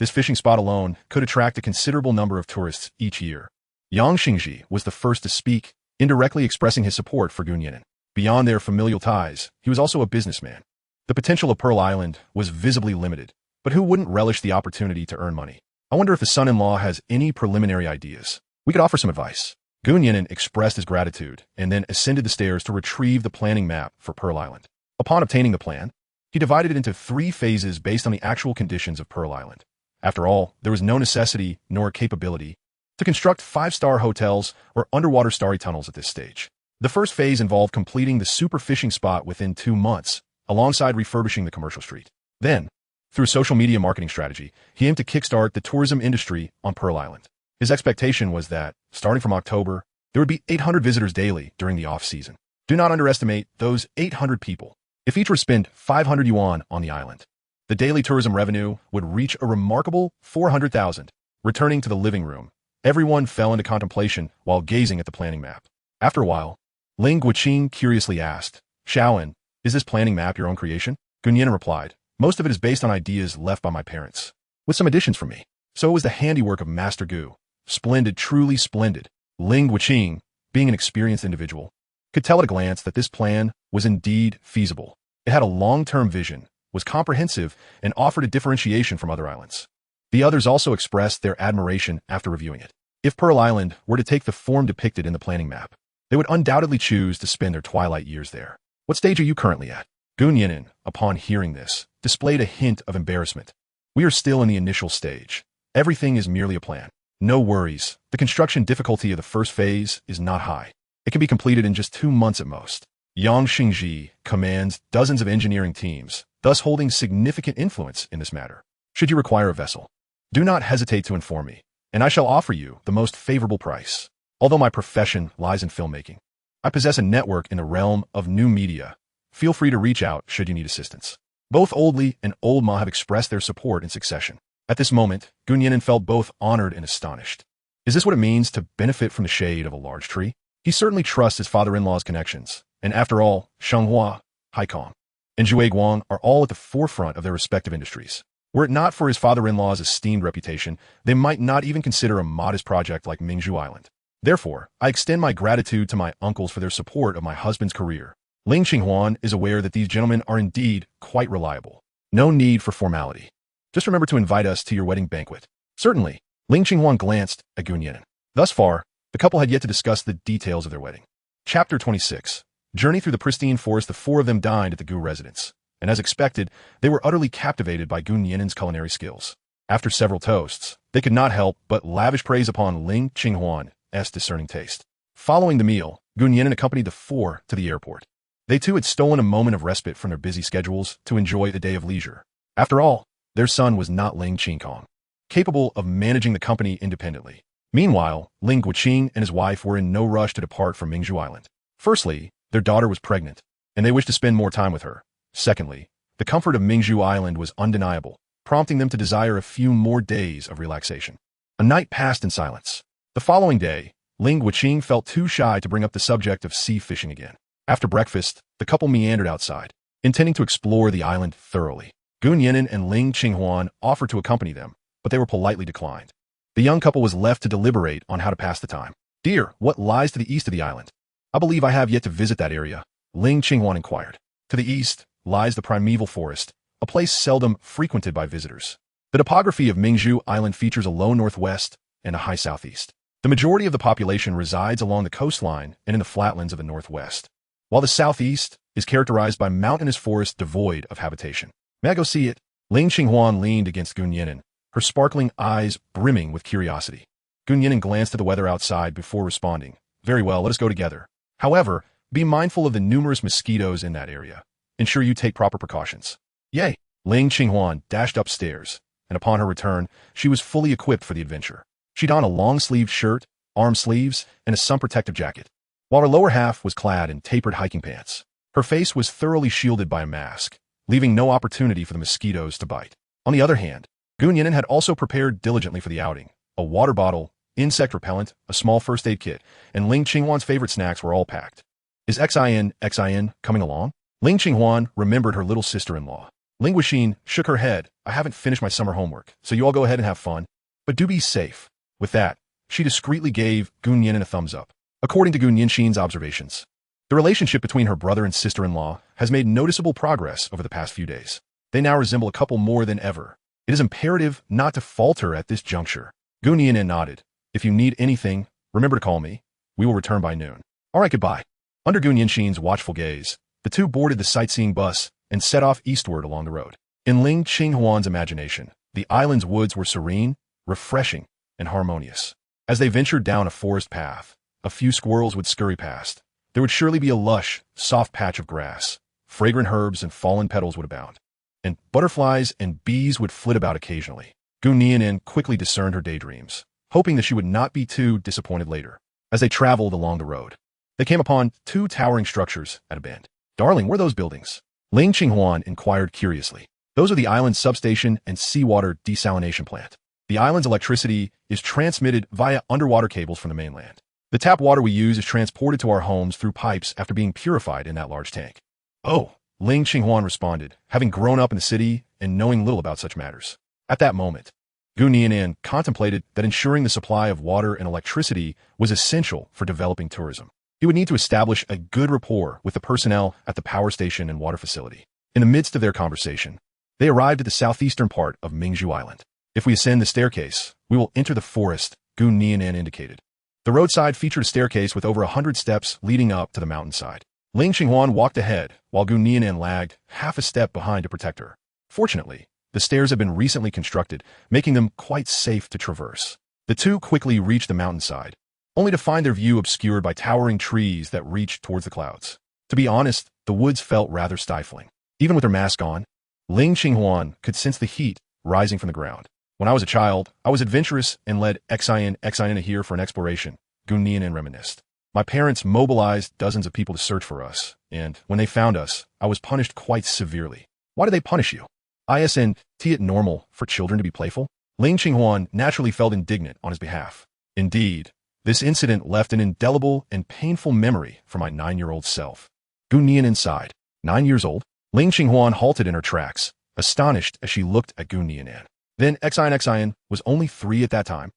this fishing spot alone could attract a considerable number of tourists each year. Yang Xingji was the first to speak, indirectly expressing his support for Gu Nian'an. Beyond their familial ties, he was also a businessman. The potential of Pearl Island was visibly limited, but who wouldn't relish the opportunity to earn money? I wonder if the son-in-law has any preliminary ideas. We could offer some advice. Gu Nian'an expressed his gratitude and then ascended the stairs to retrieve the planning map for Pearl Island. Upon obtaining the plan, he divided it into 3 phases based on the actual conditions of Pearl Island. After all, there was no necessity nor capability to construct 5-star hotels or underwater starry tunnels at this stage. The first phase involved completing the super fishing spot within 2 months, alongside refurbishing the commercial street. Then, through a social media marketing strategy, he aimed to kickstart the tourism industry on Pearl Island. His expectation was that, starting from October, there would be 800 visitors daily during the off-season. Do not underestimate those 800 people. If each were to spend 500 yuan on the island, the daily tourism revenue would reach a remarkable 400,000. Returning to the living room, everyone fell into contemplation while gazing at the planning map. After a while, Ling Qinghuan curiously asked, Shaolin, is this planning map your own creation? Gu Nian'an replied, most of it is based on ideas left by my parents, with some additions from me. So it was the handiwork of Master Gu. Splendid, truly splendid. Ling Qinghuan, being an experienced individual, could tell at a glance that this plan was indeed feasible. It had a long-term vision, was comprehensive, and offered a differentiation from other islands. The others also expressed their admiration after reviewing it. If Pearl Island were to take the form depicted in the planning map, they would undoubtedly choose to spend their twilight years there. What stage are you currently at? Gu Nian'an, upon hearing this, displayed a hint of embarrassment. We are still in the initial stage. Everything is merely a plan. No worries. The construction difficulty of the first phase is not high. It can be completed in just 2 months at most. Yang Xingji commands dozens of engineering teams, thus holding significant influence in this matter. Should you require a vessel, do not hesitate to inform me, and I shall offer you the most favorable price. Although my profession lies in filmmaking, I possess a network in the realm of new media. Feel free to reach out should you need assistance. Both Old Li and Old Ma have expressed their support in succession. At this moment, Gu Nian'an felt both honored and astonished. Is this what it means to benefit from the shade of a large tree? He certainly trusts his father-in-law's connections, and after all, Shenghua, Haikong, and Zhueguang are all at the forefront of their respective industries. Were it not for his father-in-law's esteemed reputation, they might not even consider a modest project like Mingzhu Island. Therefore, I extend my gratitude to my uncles for their support of my husband's career. Ling Qinghuan is aware that these gentlemen are indeed quite reliable. No need for formality. Just remember to invite us to your wedding banquet. Certainly. Ling Qinghuan glanced at Gu Nian'an. Thus far, the couple had yet to discuss the details of their wedding. Chapter 26. Journey through the pristine forest. The four of them dined at the Gu residence, and as expected, they were utterly captivated by Gu Nian'an's culinary skills. After several toasts, they could not help but lavish praise upon Ling Qinghuan's discerning taste. Following the meal, Gu Nian'an accompanied the four to the airport. They too had stolen a moment of respite from their busy schedules to enjoy a day of leisure. After all, their son was not Ling Qinghuan, capable of managing the company independently. Meanwhile, Ling Guoqing and his wife were in no rush to depart from Mingzhu Island. Firstly, their daughter was pregnant, and they wished to spend more time with her. Secondly, the comfort of Mingzhu Island was undeniable, prompting them to desire a few more days of relaxation. A night passed in silence. The following day, Ling Guoqing felt too shy to bring up the subject of sea fishing again. After breakfast, the couple meandered outside, intending to explore the island thoroughly. Gu Nian'an and Ling Qinghuan offered to accompany them, but they were politely declined. The young couple was left to deliberate on how to pass the time. Dear, what lies to the east of the island? I believe I have yet to visit that area, Ling Qinghuan inquired. To the east lies the primeval forest, a place seldom frequented by visitors. The topography of Mingzhu Island features a low northwest and a high southeast. The majority of the population resides along the coastline and in the flatlands of the northwest, while the southeast is characterized by mountainous forests devoid of habitation. May I go see it? Ling Qinghuan leaned against Gu Nian'an, her sparkling eyes brimming with curiosity. Gu Nian'an glanced at the weather outside before responding. Very well, let us go together. However, be mindful of the numerous mosquitoes in that area. Ensure you take proper precautions. Yay! Ling Qinghuan dashed upstairs, and upon her return, she was fully equipped for the adventure. She donned a long-sleeved shirt, arm sleeves, and a sun-protective jacket, while her lower half was clad in tapered hiking pants. Her face was thoroughly shielded by a mask, leaving no opportunity for the mosquitoes to bite. On the other hand, Gu Nian'an had also prepared diligently for the outing. A water bottle, insect repellent, a small first aid kit, and Ling Qinghuan's favorite snacks were all packed. Is Xin coming along? Ling Qinghuan remembered her little sister-in-law. Ling Guoqing shook her head. I haven't finished my summer homework, so you all go ahead and have fun. But do be safe. With that, she discreetly gave Gu Nian'an a thumbs up. According to Gu Nianxin's observations, the relationship between her brother and sister-in-law has made noticeable progress over the past few days. They now resemble a couple more than ever. It is imperative not to falter at this juncture. Gu Nian'an nodded. If you need anything, remember to call me. We will return by noon. All right, goodbye. Under Gu Nianxin's watchful gaze, the two boarded the sightseeing bus and set off eastward along the road. In Ling Qinghuan's imagination, the island's woods were serene, refreshing, and harmonious. As they ventured down a forest path, a few squirrels would scurry past. There would surely be a lush, soft patch of grass. Fragrant herbs and fallen petals would abound, and butterflies and bees would flit about occasionally. Gu Nian'an quickly discerned her daydreams, hoping that she would not be too disappointed later. As they traveled along the road, they came upon two towering structures at a bend. Darling, what are those buildings? Ling Qinghuan inquired curiously. Those are the island's substation and seawater desalination plant. The island's electricity is transmitted via underwater cables from the mainland. The tap water we use is transported to our homes through pipes after being purified in that large tank. Oh, Ling Qinghuan responded, having grown up in the city and knowing little about such matters. At that moment, Gu Nian'an contemplated that ensuring the supply of water and electricity was essential for developing tourism. He would need to establish a good rapport with the personnel at the power station and water facility. In the midst of their conversation, they arrived at the southeastern part of Mingzhu Island. If we ascend the staircase, we will enter the forest, Gu Nian'an indicated. The roadside featured a staircase with over 100 steps leading up to the mountainside. Ling Qinghuan walked ahead, while Gu Nian'an lagged half a step behind to protect her. Fortunately, the stairs had been recently constructed, making them quite safe to traverse. The two quickly reached the mountainside, only to find their view obscured by towering trees that reached towards the clouds. To be honest, the woods felt rather stifling. Even with her mask on, Ling Qinghuan could sense the heat rising from the ground. When I was a child, I was adventurous and led Xian here for an exploration, Gu Nian'an reminisced. My parents mobilized dozens of people to search for us, and when they found us, I was punished quite severely. Why did they punish you? Isn't it normal for children to be playful? Ling Qinghuan naturally felt indignant on his behalf. Indeed, this incident left an indelible and painful memory for my 9-year-old self. Gu Nian'an sighed. 9 years old? Ling Qinghuan halted in her tracks, astonished as she looked at Gu Nian'an. Then Xian was only 3 at that time.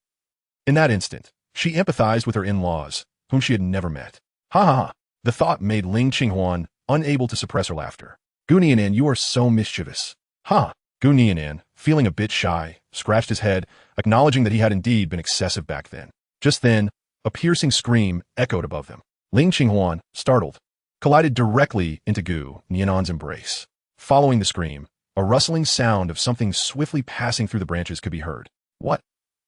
In that instant, she empathized with her in-laws, whom she had never met. Ha ha ha. The thought made Ling Qinghuan unable to suppress her laughter. Gu Nian'an, you are so mischievous. Ha! Gu Nian'an, feeling a bit shy, scratched his head, acknowledging that he had indeed been excessive back then. Just then, a piercing scream echoed above them. Ling Qinghuan, startled, collided directly into Gu Nian'an's embrace. Following the scream, a rustling sound of something swiftly passing through the branches could be heard. What?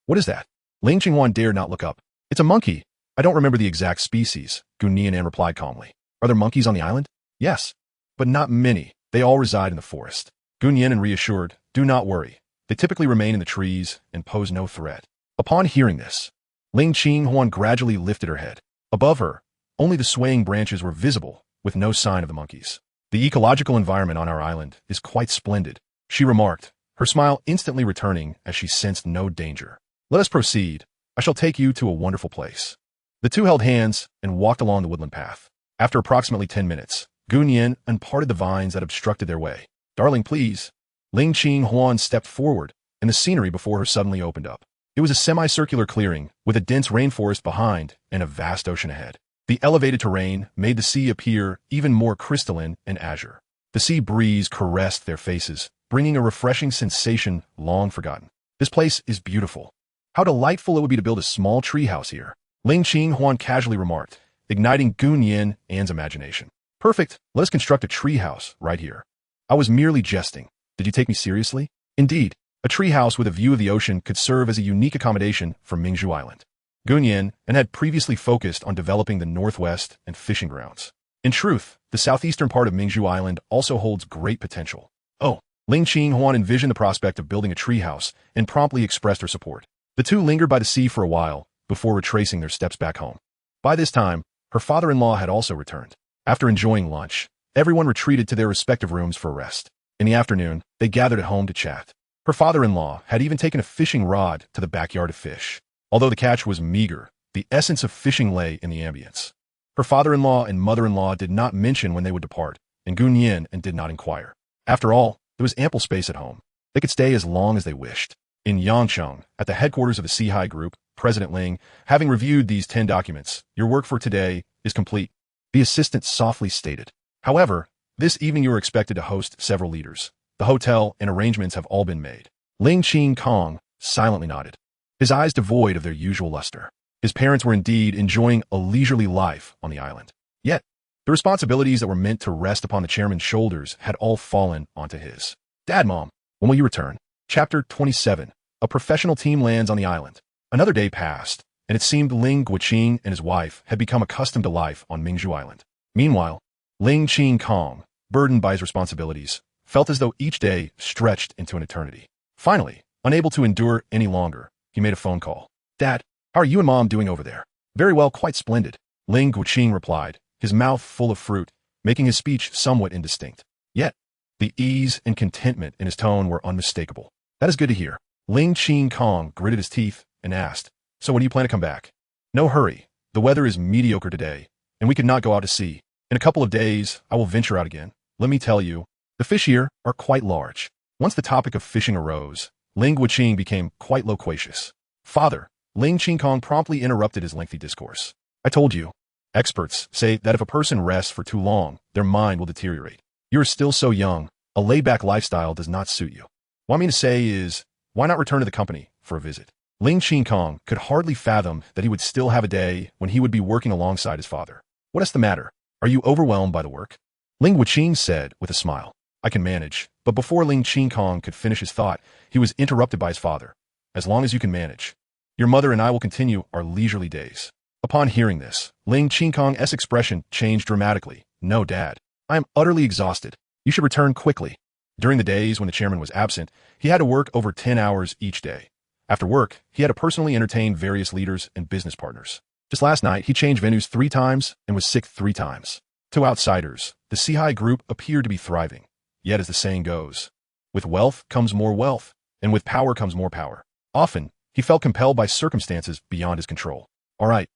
What is that? Ling Qinghuan dared not look up. It's a monkey. I don't remember the exact species, Gu Nian'an replied calmly. Are there monkeys on the island? Yes, but not many. They all reside in the forest. Gu Nian'an reassured, do not worry. They typically remain in the trees and pose no threat. Upon hearing this, Ling Qinghuan gradually lifted her head. Above her, only the swaying branches were visible, with no sign of the monkeys. The ecological environment on our island is quite splendid, she remarked, her smile instantly returning as she sensed no danger. Let us proceed. I shall take you to a wonderful place. The two held hands and walked along the woodland path. After approximately 10 minutes, Gu Nian'an unparted the vines that obstructed their way. Darling, please. Ling Qinghuan stepped forward, and the scenery before her suddenly opened up. It was a semicircular clearing, with a dense rainforest behind and a vast ocean ahead. The elevated terrain made the sea appear even more crystalline and azure. The sea breeze caressed their faces, bringing a refreshing sensation long forgotten. This place is beautiful. How delightful it would be to build a small treehouse here, Ling Qinghuan casually remarked, igniting Gu Nian'an's imagination. Perfect, let us construct a treehouse right here. I was merely jesting. Did you take me seriously? Indeed, a treehouse with a view of the ocean could serve as a unique accommodation for Mingzhu Island. Gu Nian'an had previously focused on developing the northwest and fishing grounds. In truth, the southeastern part of Mingzhu Island also holds great potential. Oh, Ling Qinghuan envisioned the prospect of building a treehouse and promptly expressed her support. The two lingered by the sea for a while before retracing their steps back home. By this time, her father-in-law had also returned. After enjoying lunch, everyone retreated to their respective rooms for a rest. In the afternoon, they gathered at home to chat. Her father-in-law had even taken a fishing rod to the backyard to fish. Although the catch was meager, the essence of fishing lay in the ambience. Her father-in-law and mother-in-law did not mention when they would depart, and Gu Nian'an did not inquire. After all, there was ample space at home. They could stay as long as they wished. In Yangcheng, at the headquarters of the Sihai Group, President Ling, having reviewed these 10 documents, your work for today is complete, the assistant softly stated. However, this evening you are expected to host several leaders. The hotel and arrangements have all been made. Ling Qinghuan silently nodded, his eyes devoid of their usual luster. His parents were indeed enjoying a leisurely life on the island. Yet, the responsibilities that were meant to rest upon the chairman's shoulders had all fallen onto his. Dad, Mom, when will you return? Chapter 27. A professional team lands on the island. Another day passed, and it seemed Ling Qinghuan and his wife had become accustomed to life on Mingzhu Island. Meanwhile, Ling Qinghuan, burdened by his responsibilities, felt as though each day stretched into an eternity. Finally, unable to endure any longer, he made a phone call. Dad, how are you and Mom doing over there? Very well, quite splendid, Ling Qinghuan replied, his mouth full of fruit, making his speech somewhat indistinct. Yet, the ease and contentment in his tone were unmistakable. That is good to hear. Ling Qinghuan gritted his teeth and asked, so when do you plan to come back? No hurry. The weather is mediocre today, and we could not go out to sea. In a couple of days, I will venture out again. Let me tell you, the fish here are quite large. Once the topic of fishing arose, Ling Qinghuan became quite loquacious. Father, Ling Qinghuan promptly interrupted his lengthy discourse. I told you. Experts say that if a person rests for too long, their mind will deteriorate. You are still so young. A laid-back lifestyle does not suit you. What I mean to say is, why not return to the company for a visit? Ling Qinghuan could hardly fathom that he would still have a day when he would be working alongside his father. What is the matter? Are you overwhelmed by the work? Ling Qinghuan said with a smile. I can manage. But before Ling Qinghuan could finish his thought, he was interrupted by his father. As long as you can manage. Your mother and I will continue our leisurely days. Upon hearing this, Ling Qinghuan's expression changed dramatically. No, Dad. I am utterly exhausted. You should return quickly. During the days when the chairman was absent, he had to work over 10 hours each day. After work, he had to personally entertain various leaders and business partners. Just last night, he changed venues 3 times and was sick 3 times. To outsiders, the Sihai group appeared to be thriving. Yet as the saying goes, with wealth comes more wealth, and with power comes more power. Often, he felt compelled by circumstances beyond his control. All right,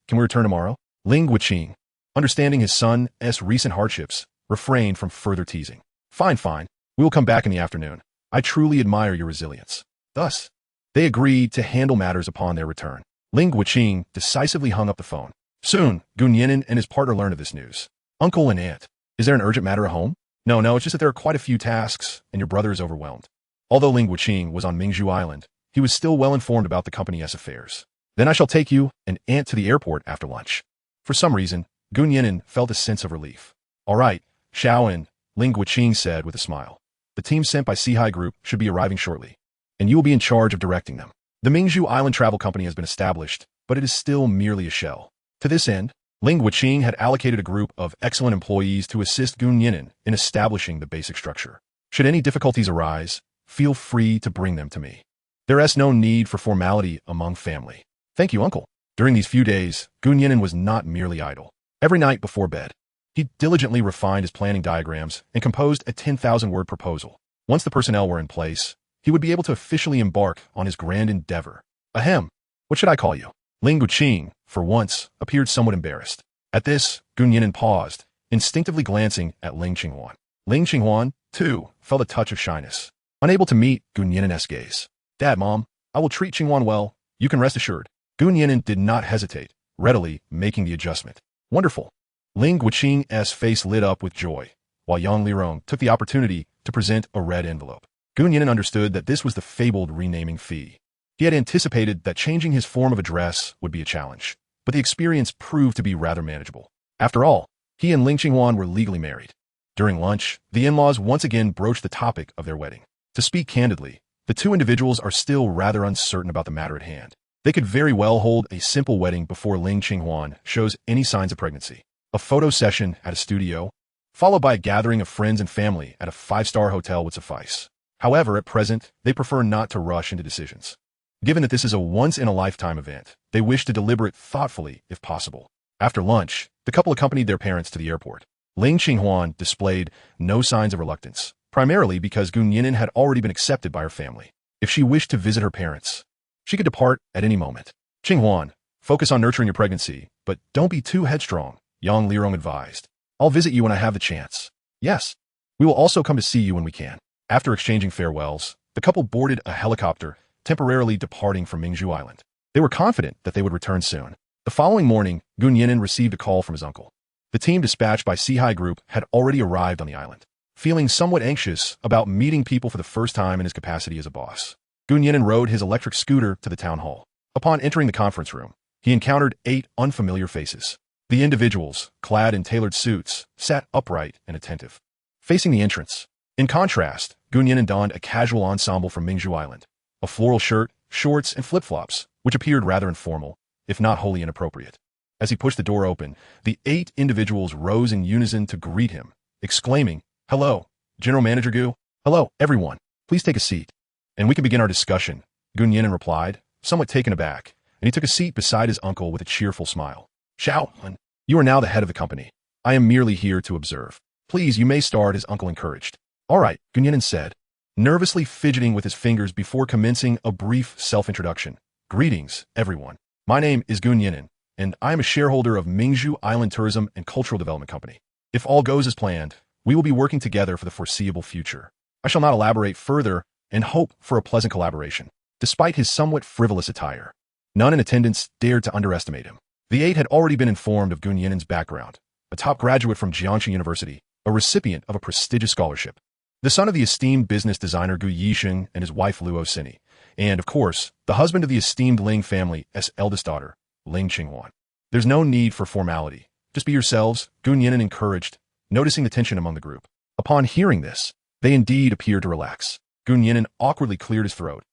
can we return tomorrow? Ling Qinghuan, understanding his son's recent hardships, refrained from further teasing. Fine, we will come back in the afternoon. I truly admire your resilience. Thus, they agreed to handle matters upon their return. Ling Qinghuan decisively hung up the phone. Soon, Nian'an and his partner learned of this news. Uncle and aunt, is there an urgent matter at home? No, it's just that there are quite a few tasks, and your brother is overwhelmed. Although Ling Qinghuan was on Mingzhu Island, he was still well informed about the company's affairs. Then I shall take you and aunt to the airport after lunch. For some reason, Nian'an felt a sense of relief. All right, Xiaoan, Ling Qinghuan said with a smile. The team sent by Sihai Group should be arriving shortly, and you will be in charge of directing them. The Mingzhu Island Travel Company has been established, but it is still merely a shell. To this end, Ling Qinghuan had allocated a group of excellent employees to assist Nian'an in establishing the basic structure. Should any difficulties arise, feel free to bring them to me. There is no need for formality among family. Thank you, Uncle. During these few days, Nian'an was not merely idle. Every night before bed, he diligently refined his planning diagrams and composed a 10,000-word proposal. Once the personnel were in place, he would be able to officially embark on his grand endeavor. Ahem, what should I call you? Ling Qinghuan, for once, appeared somewhat embarrassed. At this, Nian'an paused, instinctively glancing at Ling Qinghuan. Ling Qinghuan, too, felt a touch of shyness, unable to meet Nian'an's gaze. Dad, Mom, I will treat Qinghuan well, you can rest assured. Nian'an did not hesitate, readily making the adjustment. Wonderful. Ling Qinghuan's face lit up with joy, while Yang Lirong took the opportunity to present a red envelope. Nian'an understood that this was the fabled renaming fee. He had anticipated that changing his form of address would be a challenge, but the experience proved to be rather manageable. After all, he and Ling Qinghuan were legally married. During lunch, the in-laws once again broached the topic of their wedding. To speak candidly, the two individuals are still rather uncertain about the matter at hand. They could very well hold a simple wedding before Ling Qinghuan shows any signs of pregnancy. A photo session at a studio, followed by a gathering of friends and family at a 5-star hotel would suffice. However, at present, they prefer not to rush into decisions. Given that this is a once-in-a-lifetime event, they wish to deliberate thoughtfully if possible. After lunch, the couple accompanied their parents to the airport. Ling Qinghuan displayed no signs of reluctance, primarily because Nian'an had already been accepted by her family. If she wished to visit her parents, she could depart at any moment. Qinghuan, focus on nurturing your pregnancy, but don't be too headstrong, Yang Lirong advised. I'll visit you when I have the chance. Yes, we will also come to see you when we can. After exchanging farewells, the couple boarded a helicopter, temporarily departing from Mingzhu Island. They were confident that they would return soon. The following morning, Nian'an received a call from his uncle. The team dispatched by Sihai Group had already arrived on the island. Feeling somewhat anxious about meeting people for the first time in his capacity as a boss, Nian'an rode his electric scooter to the town hall. Upon entering the conference room, he encountered 8 unfamiliar faces. The individuals, clad in tailored suits, sat upright and attentive, facing the entrance. In contrast, Nian'an donned a casual ensemble from Mingzhu Island, a floral shirt, shorts, and flip-flops, which appeared rather informal, if not wholly inappropriate. As he pushed the door open, the 8 individuals rose in unison to greet him, exclaiming, "Hello, General Manager Gu. Hello, everyone. Please take a seat, and we can begin our discussion," Nian'an replied, somewhat taken aback, and he took a seat beside his uncle with a cheerful smile. "Xiaoan, you are now the head of the company. I am merely here to observe. Please, you may start," his uncle encouraged. "All right," Nian'an said, nervously fidgeting with his fingers before commencing a brief self-introduction. "Greetings, everyone. My name is Nian'an, and I am a shareholder of Mingzhu Island Tourism and Cultural Development Company. If all goes as planned, we will be working together for the foreseeable future. I shall not elaborate further and hope for a pleasant collaboration." Despite his somewhat frivolous attire, none in attendance dared to underestimate him. The 8 had already been informed of Nian'an's background, a top graduate from Jiangxi University, a recipient of a prestigious scholarship, the son of the esteemed business designer Gu Yisheng and his wife Luo Sini, and, of course, the husband of the esteemed Ling family's eldest daughter, Ling Qinghuan. There's no need for formality. Just be yourselves, Gun Yinan encouraged, noticing the tension among the group. Upon hearing this, they indeed appeared to relax. Gun Yinan awkwardly cleared his throat.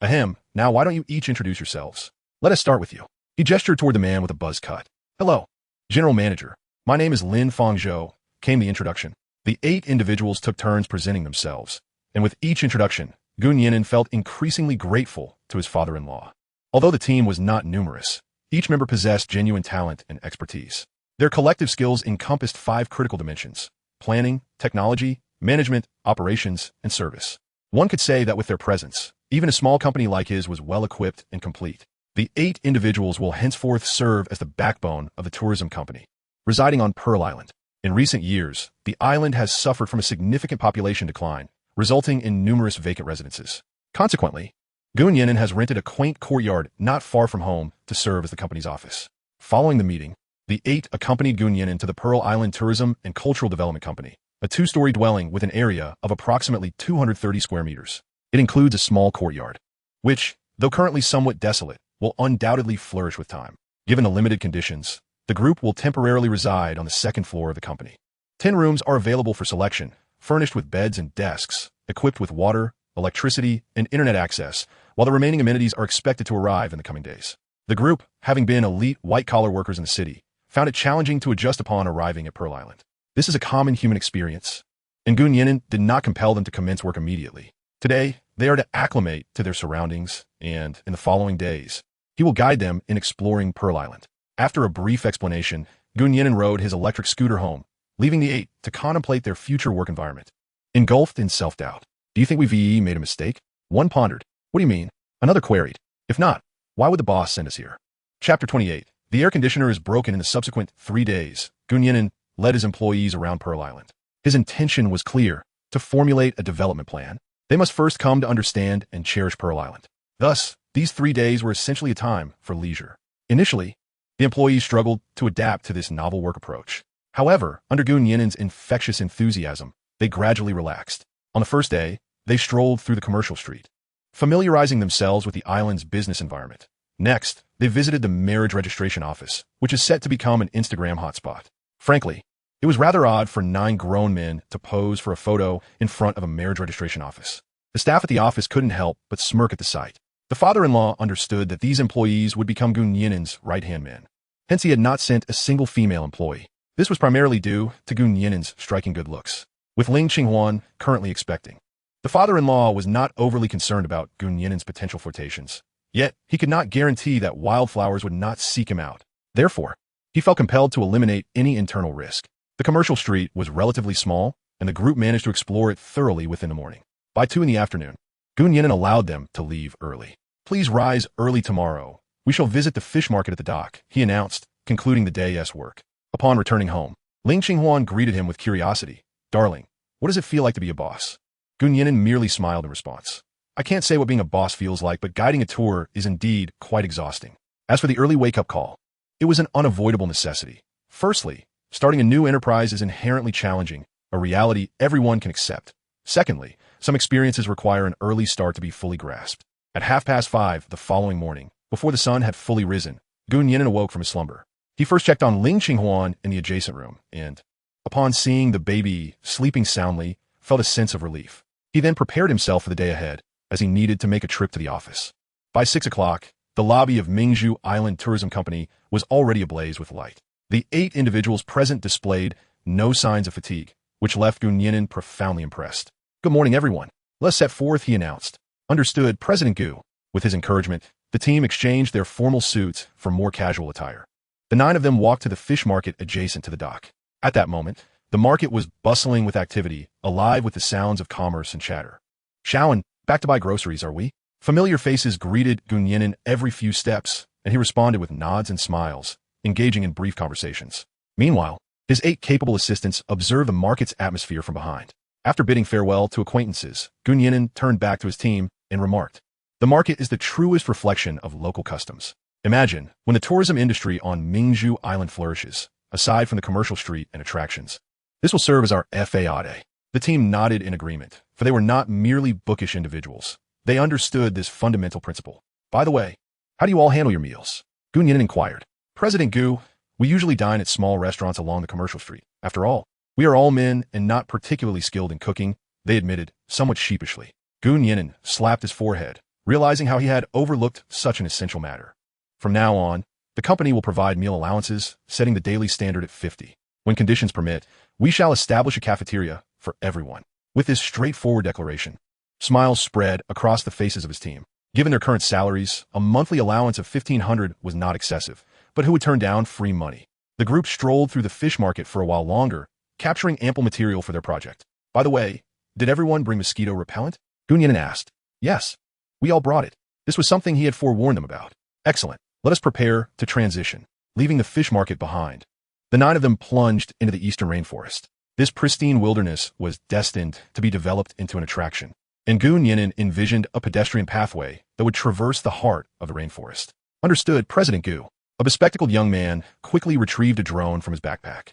Ahem, now why don't you each introduce yourselves? Let us start with you. He gestured toward the man with a buzz cut. Hello, General Manager. My name is Lin Fangzhou, came the introduction. The 8 individuals took turns presenting themselves, and with each introduction, Gun Yinan felt increasingly grateful to his father-in-law. Although the team was not numerous, each member possessed genuine talent and expertise. Their collective skills encompassed 5 critical dimensions: planning, technology, management, operations, and service. One could say that with their presence, even a small company like his was well-equipped and complete. The 8 individuals will henceforth serve as the backbone of the tourism company. Residing on Pearl Island. In recent years, the island has suffered from a significant population decline, resulting in numerous vacant residences. Consequently, Gun Yinan has rented a quaint courtyard not far from home to serve as the company's office. Following the meeting, the 8 accompanied Gun Yinan to the Pearl Island Tourism and Cultural Development Company, a 2-story dwelling with an area of approximately 230 square meters. It includes a small courtyard, which, though currently somewhat desolate, will undoubtedly flourish with time. Given the limited conditions, the group will temporarily reside on the 2nd floor of the company. 10 rooms are available for selection, furnished with beds and desks, equipped with water, electricity, and internet access, while the remaining amenities are expected to arrive in the coming days. The group, having been elite white-collar workers in the city, found it challenging to adjust upon arriving at Pearl Island. This is a common human experience, and Gun Yinan did not compel them to commence work immediately. Today, they are to acclimate to their surroundings, and, in the following days, he will guide them in exploring Pearl Island. After a brief explanation, Gun Yinan rode his electric scooter home, leaving the 8 to contemplate their future work environment. Engulfed in self-doubt. Do you think we made a mistake? One pondered. What do you mean? Another queried. If not, why would the boss send us here? Chapter 28. The air conditioner is broken in the subsequent 3 days. Gun Yinan led his employees around Pearl Island. His intention was clear: to formulate a development plan. They must first come to understand and cherish Pearl Island. Thus, these 3 days were essentially a time for leisure. Initially, the employees struggled to adapt to this novel work approach. However, under Gun Yinan's infectious enthusiasm, they gradually relaxed. On the first day, they strolled through the commercial street, familiarizing themselves with the island's business environment. Next, they visited the marriage registration office, which is set to become an Instagram hotspot. Frankly, it was rather odd for 9 grown men to pose for a photo in front of a marriage registration office. The staff at the office couldn't help but smirk at the sight. The father-in-law understood that these employees would become Gun Yinan's right-hand men. Hence, he had not sent a single female employee. This was primarily due to Gun Yinan's striking good looks, with Ling Qinghuan currently expecting. The father-in-law was not overly concerned about Gun Yinan's potential flirtations, yet he could not guarantee that wildflowers would not seek him out. Therefore, he felt compelled to eliminate any internal risk. The commercial street was relatively small, and the group managed to explore it thoroughly within the morning. By 2 in the afternoon, Gun Yinan allowed them to leave early. "Please rise early tomorrow. We shall visit the fish market at the dock," he announced, concluding the day's work. Upon returning home, Ling Qinghuan greeted him with curiosity. "Darling, what does it feel like to be a boss?" Gun Yinan merely smiled in response. "I can't say what being a boss feels like, but guiding a tour is indeed quite exhausting." As for the early wake-up call, it was an unavoidable necessity. Firstly, starting a new enterprise is inherently challenging, a reality everyone can accept. Secondly, some experiences require an early start to be fully grasped. At 5:30 the following morning, before the sun had fully risen, Gun Yinan awoke from his slumber. He first checked on Ling Qinghuan in the adjacent room, and, upon seeing the baby sleeping soundly, felt a sense of relief. He then prepared himself for the day ahead, as he needed to make a trip to the office. By 6 o'clock, the lobby of Mingzhu Island Tourism Company was already ablaze with light. The 8 individuals present displayed no signs of fatigue, which left Gun Yinan profoundly impressed. "Good morning, everyone. Let's set forth," he announced. "Understood, President Gu." With his encouragement, the team exchanged their formal suits for more casual attire. The 9 of them walked to the fish market adjacent to the dock. At that moment, the market was bustling with activity, alive with the sounds of commerce and chatter. "Shaoan, back to buy groceries, are we?" Familiar faces greeted Gun Yinan every few steps, and he responded with nods and smiles, engaging in brief conversations. Meanwhile, his 8 capable assistants observed the market's atmosphere from behind. After bidding farewell to acquaintances, Gun Yinan turned back to his team and remarked, "The market is the truest reflection of local customs. Imagine when the tourism industry on Mingzhu Island flourishes, aside from the commercial street and attractions. This will serve as our FAAD." The team nodded in agreement, for they were not merely bookish individuals. They understood this fundamental principle. "By the way, how do you all handle your meals?" Gun Yinan inquired. "President Gu, We usually dine at small restaurants along the commercial street. After all, we are all men and not particularly skilled in cooking, they admitted, somewhat sheepishly. Gu Nian'an slapped his forehead, realizing how he had overlooked such an essential matter. From now on, the company will provide meal allowances, setting the daily standard at 50. When conditions permit, we shall establish a cafeteria for everyone. With this straightforward declaration, smiles spread across the faces of his team. Given their current salaries, a monthly allowance of 1,500 was not excessive, but who would turn down free money? The group strolled through the fish market for a while longer, capturing ample material for their project. By the way, did everyone bring mosquito repellent? Gu Nian'an asked. Yes. We all brought it. This was something he had forewarned them about. Excellent. Let us prepare to transition, leaving the fish market behind. The 9 of them plunged into the eastern rainforest. This pristine wilderness was destined to be developed into an attraction, and Gu Nian'an envisioned a pedestrian pathway that would traverse the heart of the rainforest. Understood, President Gu. A bespectacled young man quickly retrieved a drone from his backpack.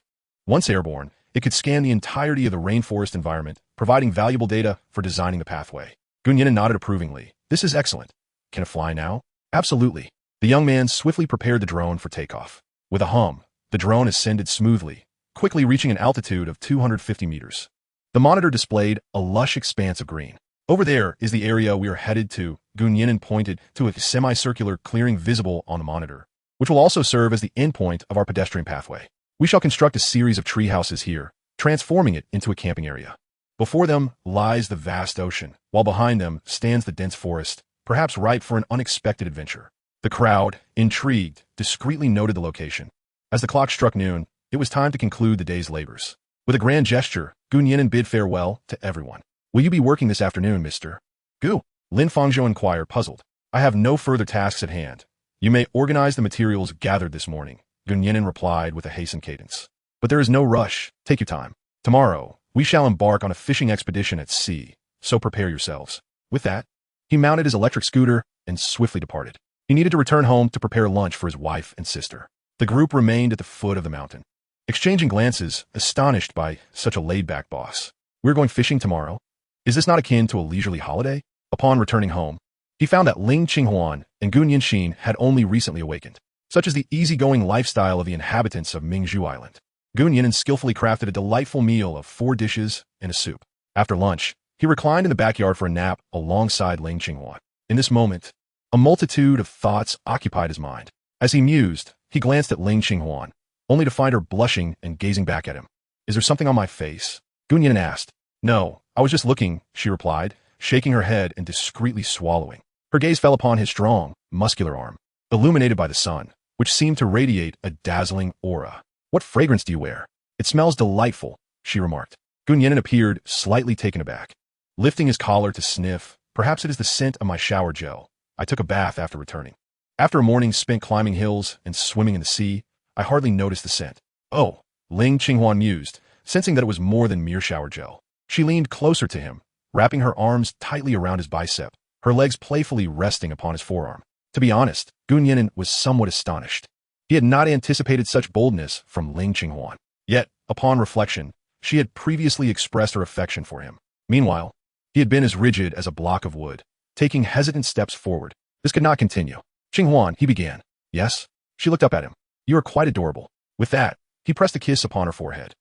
Once airborne, it could scan the entirety of the rainforest environment, providing valuable data for designing the pathway. Gu Nian'an nodded approvingly. This is excellent. Can it fly now? Absolutely. The young man swiftly prepared the drone for takeoff. With a hum, the drone ascended smoothly, quickly reaching an altitude of 250 meters. The monitor displayed a lush expanse of green. Over there is the area we are headed to. Gu Nian'an pointed to a semicircular clearing visible on the monitor, which will also serve as the endpoint of our pedestrian pathway. We shall construct a series of tree houses here, transforming it into a camping area. Before them lies the vast ocean, while behind them stands the dense forest, perhaps ripe for an unexpected adventure. The crowd, intrigued, discreetly noted the location. As the clock struck noon, it was time to conclude the day's labors. With a grand gesture, Gu Nian'an bid farewell to everyone. Will you be working this afternoon, Mr. Gu? Lin Fangzhou inquired, puzzled. I have no further tasks at hand. You may organize the materials gathered this morning, Gu Nian'an replied with a hastened cadence. But there is no rush. Take your time. Tomorrow, we shall embark on a fishing expedition at sea, so prepare yourselves. With that, he mounted his electric scooter and swiftly departed. He needed to return home to prepare lunch for his wife and sister. The group remained at the foot of the mountain, exchanging glances, astonished by such a laid-back boss. We're going fishing tomorrow? Is this not akin to a leisurely holiday? Upon returning home, he found that Ling Qinghuan and Gu Nianxin had only recently awakened. Such is the easygoing lifestyle of the inhabitants of Mingzhu Island. Gu Nian'an skillfully crafted a delightful meal of 4 dishes and a soup. After lunch, he reclined in the backyard for a nap alongside Ling Qinghuan. In this moment, a multitude of thoughts occupied his mind. As he mused, he glanced at Ling Qinghuan, only to find her blushing and gazing back at him. Is there something on my face? Gu Nian'an asked. No, I was just looking, she replied, shaking her head and discreetly swallowing. Her gaze fell upon his strong, muscular arm, illuminated by the sun, which seemed to radiate a dazzling aura. What fragrance do you wear? It smells delightful, she remarked. Gu Nian'an appeared slightly taken aback. Lifting his collar to sniff, perhaps it is the scent of my shower gel. I took a bath after returning. After a morning spent climbing hills and swimming in the sea, I hardly noticed the scent. Oh, Ling Qinghuan mused, sensing that it was more than mere shower gel. She leaned closer to him, wrapping her arms tightly around his bicep, her legs playfully resting upon his forearm. To be honest, Gu Nian'an was somewhat astonished. He had not anticipated such boldness from Ling Qinghuan. Yet, upon reflection, she had previously expressed her affection for him. Meanwhile, he had been as rigid as a block of wood, taking hesitant steps forward. This could not continue. Qinghuan, he began. Yes? She looked up at him. You are quite adorable. With that, he pressed a kiss upon her forehead.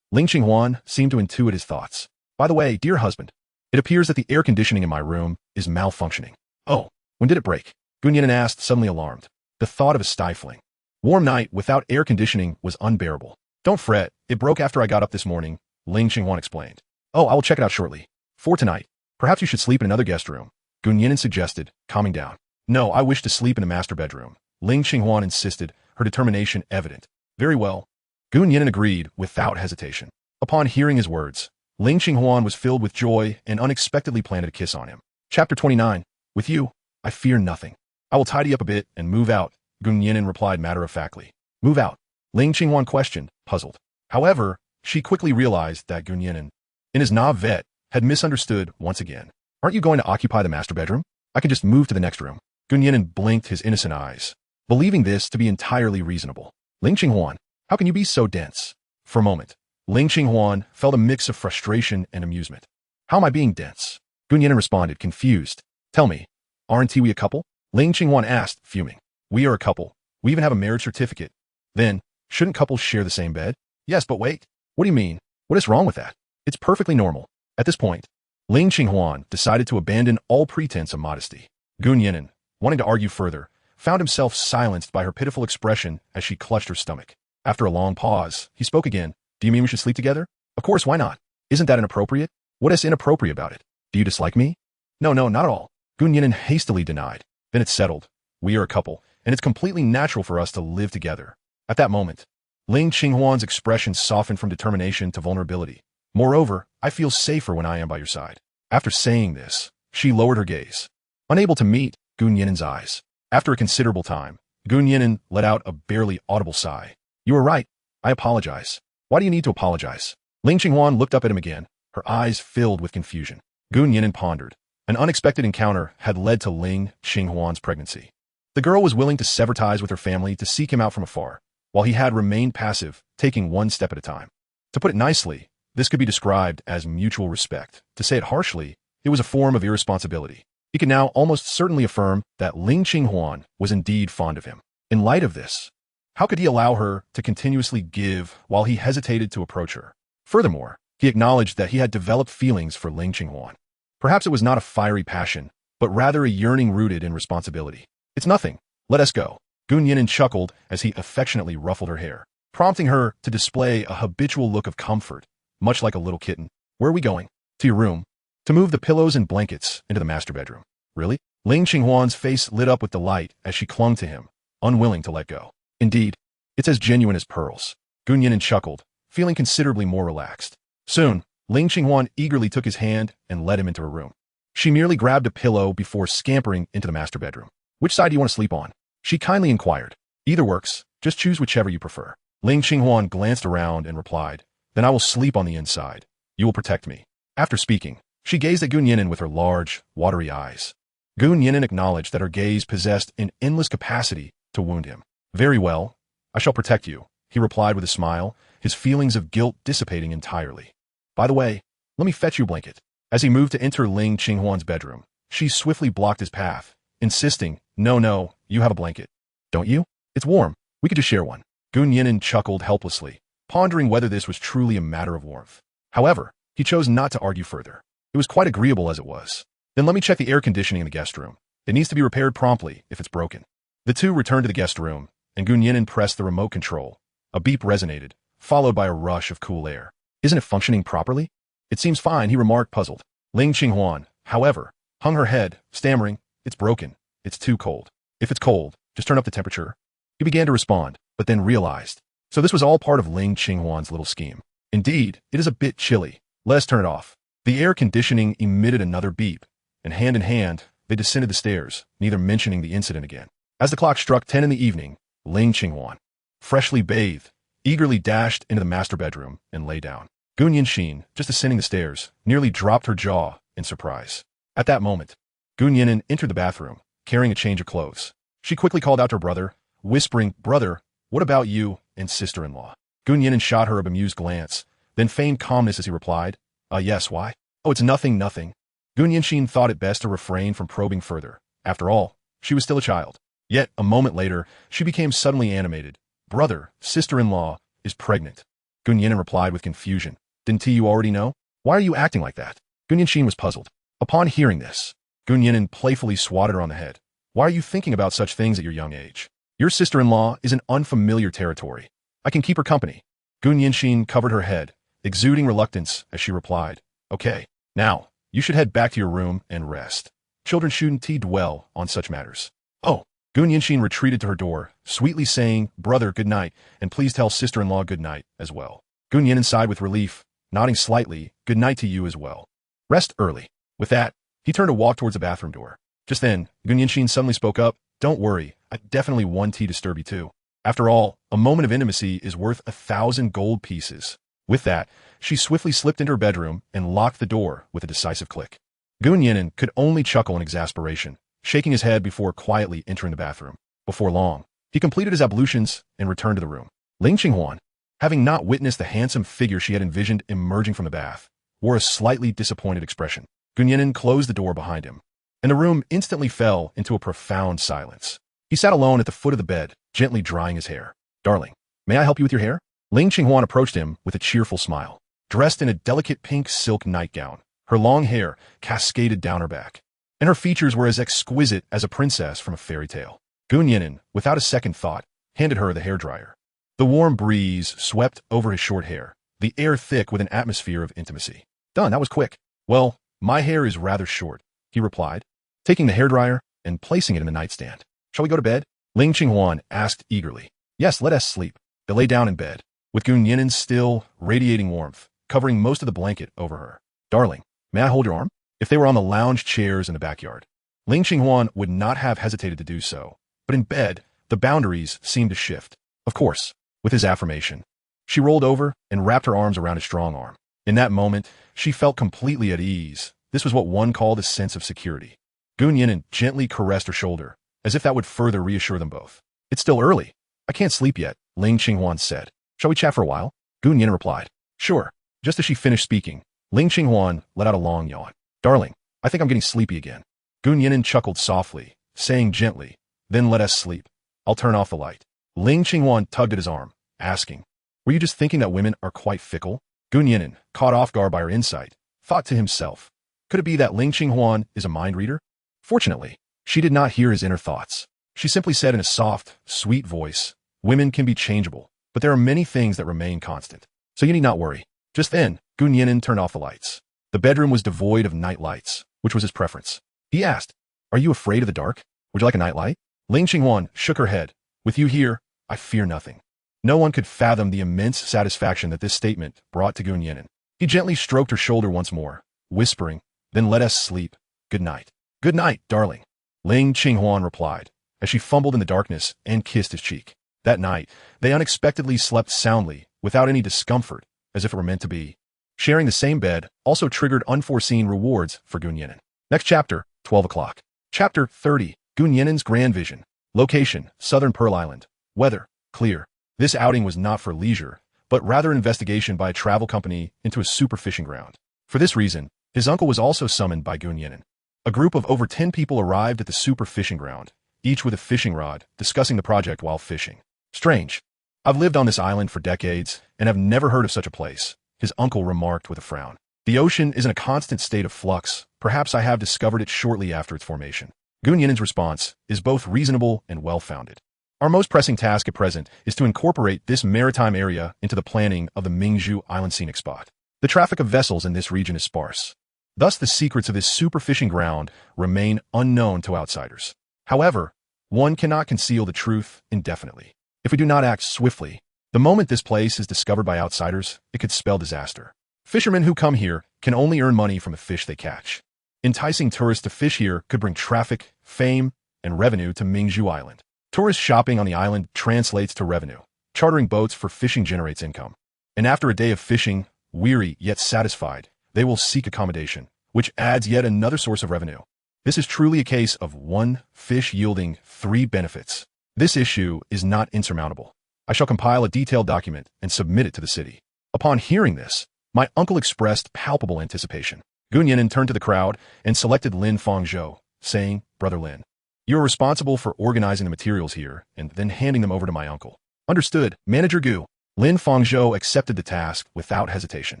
Ling Qinghuan seemed to intuit his thoughts. By the way, dear husband, it appears that the air conditioning in my room is malfunctioning. Oh, when did it break? Gu Nian'an asked, suddenly alarmed. The thought of a stifling, warm night without air conditioning was unbearable. Don't fret, it broke after I got up this morning, Ling Qinghuan explained. Oh, I will check it out shortly. For tonight, perhaps you should sleep in another guest room, Gu Nian'an suggested, calming down. No, I wish to sleep in the master bedroom, Ling Qinghuan insisted, her determination evident. Very well. Gu Nian'an agreed without hesitation. Upon hearing his words, Ling Qinghuan was filled with joy and unexpectedly planted a kiss on him. Chapter 29. With you, I fear nothing. I will tidy up a bit and move out, Gu Nian'an replied matter-of-factly. Move out? Ling Qinghuan questioned, puzzled. However, she quickly realized that Gu Nian'an, in his navet, had misunderstood once again. Aren't you going to occupy the master bedroom? I can just move to the next room. Gu Nian'an blinked his innocent eyes, believing this to be entirely reasonable. Ling Qinghuan, how can you be so dense? For a moment, Ling Qinghuan felt a mix of frustration and amusement. How am I being dense? Gu Nian'an responded, confused. Tell me, aren't we a couple? Ling Qinghuan asked, fuming. We are a couple. We even have a marriage certificate. Then, Shouldn't couples share the same bed? Yes, but wait. What do you mean? What is wrong with that? It's perfectly normal. At this point, Ling Qinghuan decided to abandon all pretense of modesty. Gun Yinan, wanting to argue further, found himself silenced by her pitiful expression as she clutched her stomach. After a long pause, he spoke again. Do you mean we should sleep together? Of course, why not? Isn't that inappropriate? What is inappropriate about it? Do you dislike me? No, not at all. Gun Yinan hastily denied. Then it's settled. We are a couple, and it's completely natural for us to live together. At that moment, Ling Qinghuan's expression softened from determination to vulnerability. Moreover, I feel safer when I am by your side. After saying this, she lowered her gaze, unable to meet Gun Yinan's eyes. After a considerable time, Gun Yinan let out a barely audible sigh. You were right. I apologize. Why do you need to apologize? Ling Qinghuan looked up at him again, her eyes filled with confusion. Gun Yinan pondered. An unexpected encounter had led to Ling Qinghuan's pregnancy. The girl was willing to sever ties with her family to seek him out from afar, while he had remained passive, taking one step at a time. To put it nicely, this could be described as mutual respect. To say it harshly, it was a form of irresponsibility. He could now almost certainly affirm that Ling Qinghuan was indeed fond of him. In light of this, how could he allow her to continuously give while he hesitated to approach her? Furthermore, he acknowledged that he had developed feelings for Ling Qinghuan. Perhaps it was not a fiery passion, but rather a yearning rooted in responsibility. It's nothing. Let us go. Gun Yinan chuckled as he affectionately ruffled her hair, prompting her to display a habitual look of comfort, much like a little kitten. Where are we going? To your room. To move the pillows and blankets into the master bedroom. Really? Ling Qinghuan's face lit up with delight as she clung to him, unwilling to let go. Indeed, it's as genuine as pearls. Gun Yinan chuckled, feeling considerably more relaxed. Soon, Ling Qinghuan eagerly took his hand and led him into her room. She merely grabbed a pillow before scampering into the master bedroom. Which side do you want to sleep on? She kindly inquired. Either works. Just choose whichever you prefer. Ling Qinghuan glanced around and replied, Then I will sleep on the inside. You will protect me. After speaking, she gazed at Gun Yinan with her large, watery eyes. Gun Yinan acknowledged that her gaze possessed an endless capacity to wound him. Very well. I shall protect you, he replied with a smile, his feelings of guilt dissipating entirely. By the way, let me fetch you a blanket. As he moved to enter Ling Qinghuan's bedroom, she swiftly blocked his path, insisting, No, you have a blanket. Don't you? It's warm. We could just share one. Gun Yinan chuckled helplessly, pondering whether this was truly a matter of warmth. However, he chose not to argue further. It was quite agreeable as it was. Then let me check the air conditioning in the guest room. It needs to be repaired promptly if it's broken. The two returned to the guest room, and Gun Yinan pressed the remote control. A beep resonated, followed by a rush of cool air. Isn't it functioning properly? It seems fine, he remarked, puzzled. Ling Qinghuan, however, hung her head, stammering, It's broken. It's too cold. If it's cold, just turn up the temperature. He began to respond, but then realized. So this was all part of Ling Qinghuan's little scheme. Indeed, it is a bit chilly. Let us turn it off. The air conditioning emitted another beep, and hand in hand, they descended the stairs, neither mentioning the incident again. As the clock struck 10 in the evening, Ling Qinghuan, freshly bathed, eagerly dashed into the master bedroom and lay down. Gun Yinan, just ascending the stairs, nearly dropped her jaw in surprise. At that moment, Gun Yinan entered the bathroom, carrying a change of clothes. She quickly called out to her brother, whispering, Brother, what about you and sister-in-law? Gun Yinan shot her a bemused glance, then feigned calmness as he replied, Yes, why? Oh, it's nothing. Gun Yinan thought it best to refrain from probing further. After all, she was still a child. Yet, a moment later, she became suddenly animated. Brother, sister-in-law, is pregnant. Gun Yinan replied with confusion. Didn't you already know? Why are you acting like that? Gun Yinan was puzzled. Upon hearing this, Gun Yinan playfully swatted her on the head. Why are you thinking about such things at your young age? Your sister-in-law is in unfamiliar territory. I can keep her company. Gun Yinan covered her head, exuding reluctance as she replied, Okay, now, you should head back to your room and rest. Children shouldn't dwell on such matters. Oh, Gun Yinan retreated to her door, sweetly saying, Brother, good night, and please tell sister-in-law good night as well. Gun Yinan sighed with relief, nodding slightly, Good night to you as well. Rest early. With that, he turned to walk towards the bathroom door. Just then, Gun Yinan suddenly spoke up, Don't worry, I definitely want to disturb you too. After all, a moment of intimacy is worth 1,000 gold pieces. With that, she swiftly slipped into her bedroom and locked the door with a decisive click. Gun Yinan could only chuckle in exasperation, shaking his head before quietly entering the bathroom. Before long, he completed his ablutions and returned to the room. Ling Qinghuan, having not witnessed the handsome figure she had envisioned emerging from the bath, wore a slightly disappointed expression. Gun Yinan closed the door behind him, and the room instantly fell into a profound silence. He sat alone at the foot of the bed, gently drying his hair. Darling, May I help you with your hair? Ling Qinghuan approached him with a cheerful smile. Dressed in a delicate pink silk nightgown, her long hair cascaded down her back, and her features were as exquisite as a princess from a fairy tale. Nian'an, without a second thought, handed her the hairdryer. The warm breeze swept over his short hair, the air thick with an atmosphere of intimacy. Done, that was quick. Well, my hair is rather short, he replied, taking the hairdryer and placing it in the nightstand. Shall we go to bed? Ling Qinghuan asked eagerly. Yes, let us sleep. They lay down in bed, with Nian'an's still radiating warmth, covering most of the blanket over her. Darling, may I hold your arm? If they were on the lounge chairs in the backyard, Ling Qinghuan would not have hesitated to do so, but in bed, the boundaries seemed to shift. Of course, with his affirmation. She rolled over and wrapped her arms around his strong arm. In that moment, she felt completely at ease. This was what one called a sense of security. Nian'an gently caressed her shoulder, as if that would further reassure them both. It's still early. I can't sleep yet, Ling Qinghuan said. Shall we chat for a while? Nian'an replied. Sure. Just as she finished speaking, Ling Qinghuan let out a long yawn. Darling, I think I'm getting sleepy again. Nian'an chuckled softly, saying gently, then let us sleep. I'll turn off the light. Ling Qinghuan tugged at his arm, asking, were you just thinking that women are quite fickle? Nian'an, caught off guard by her insight, thought to himself, could it be that Ling Qinghuan is a mind reader? Fortunately, she did not hear his inner thoughts. She simply said in a soft, sweet voice, women can be changeable, but there are many things that remain constant. So you need not worry. Just then, Nian'an turned off the lights. The bedroom was devoid of night lights, which was his preference. He asked, are you afraid of the dark? Would you like a night light? Ling Qinghuan shook her head. With you here, I fear nothing. No one could fathom the immense satisfaction that this statement brought to Nian'an. He gently stroked her shoulder once more, whispering, then let us sleep. Good night. Good night, darling. Ling Qinghuan replied, as she fumbled in the darkness and kissed his cheek. That night, they unexpectedly slept soundly, without any discomfort, as if it were meant to be. Sharing the same bed also triggered unforeseen rewards for Nian'an. Next chapter, 12 o'clock. Chapter 30, Nian'an's Grand Vision. Location, Southern Pearl Island. Weather, clear. This outing was not for leisure, but rather investigation by a travel company into a super fishing ground. For this reason, his uncle was also summoned by Nian'an. A group of over 10 people arrived at the super fishing ground, each with a fishing rod, discussing the project while fishing. Strange. I've lived on this island for decades and have never heard of such a place, his uncle remarked with a frown. The ocean is in a constant state of flux. Perhaps I have discovered it shortly after its formation. Nian'an's response is both reasonable and well-founded. Our most pressing task at present is to incorporate this maritime area into the planning of the Mingzhu Island scenic spot. The traffic of vessels in this region is sparse. Thus, the secrets of this super fishing ground remain unknown to outsiders. However, one cannot conceal the truth indefinitely. If we do not act swiftly, the moment this place is discovered by outsiders, it could spell disaster. Fishermen who come here can only earn money from the fish they catch. Enticing tourists to fish here could bring traffic, fame, and revenue to Mingzhu Island. Tourist shopping on the island translates to revenue. Chartering boats for fishing generates income. And after a day of fishing, weary yet satisfied, they will seek accommodation, which adds yet another source of revenue. This is truly a case of one fish yielding three benefits. This issue is not insurmountable. I shall compile a detailed document and submit it to the city. Upon hearing this, my uncle expressed palpable anticipation. Nian'an turned to the crowd and selected Lin Fangzhou, saying, Brother Lin, you are responsible for organizing the materials here and then handing them over to my uncle. Understood, Manager Gu. Lin Fangzhou accepted the task without hesitation.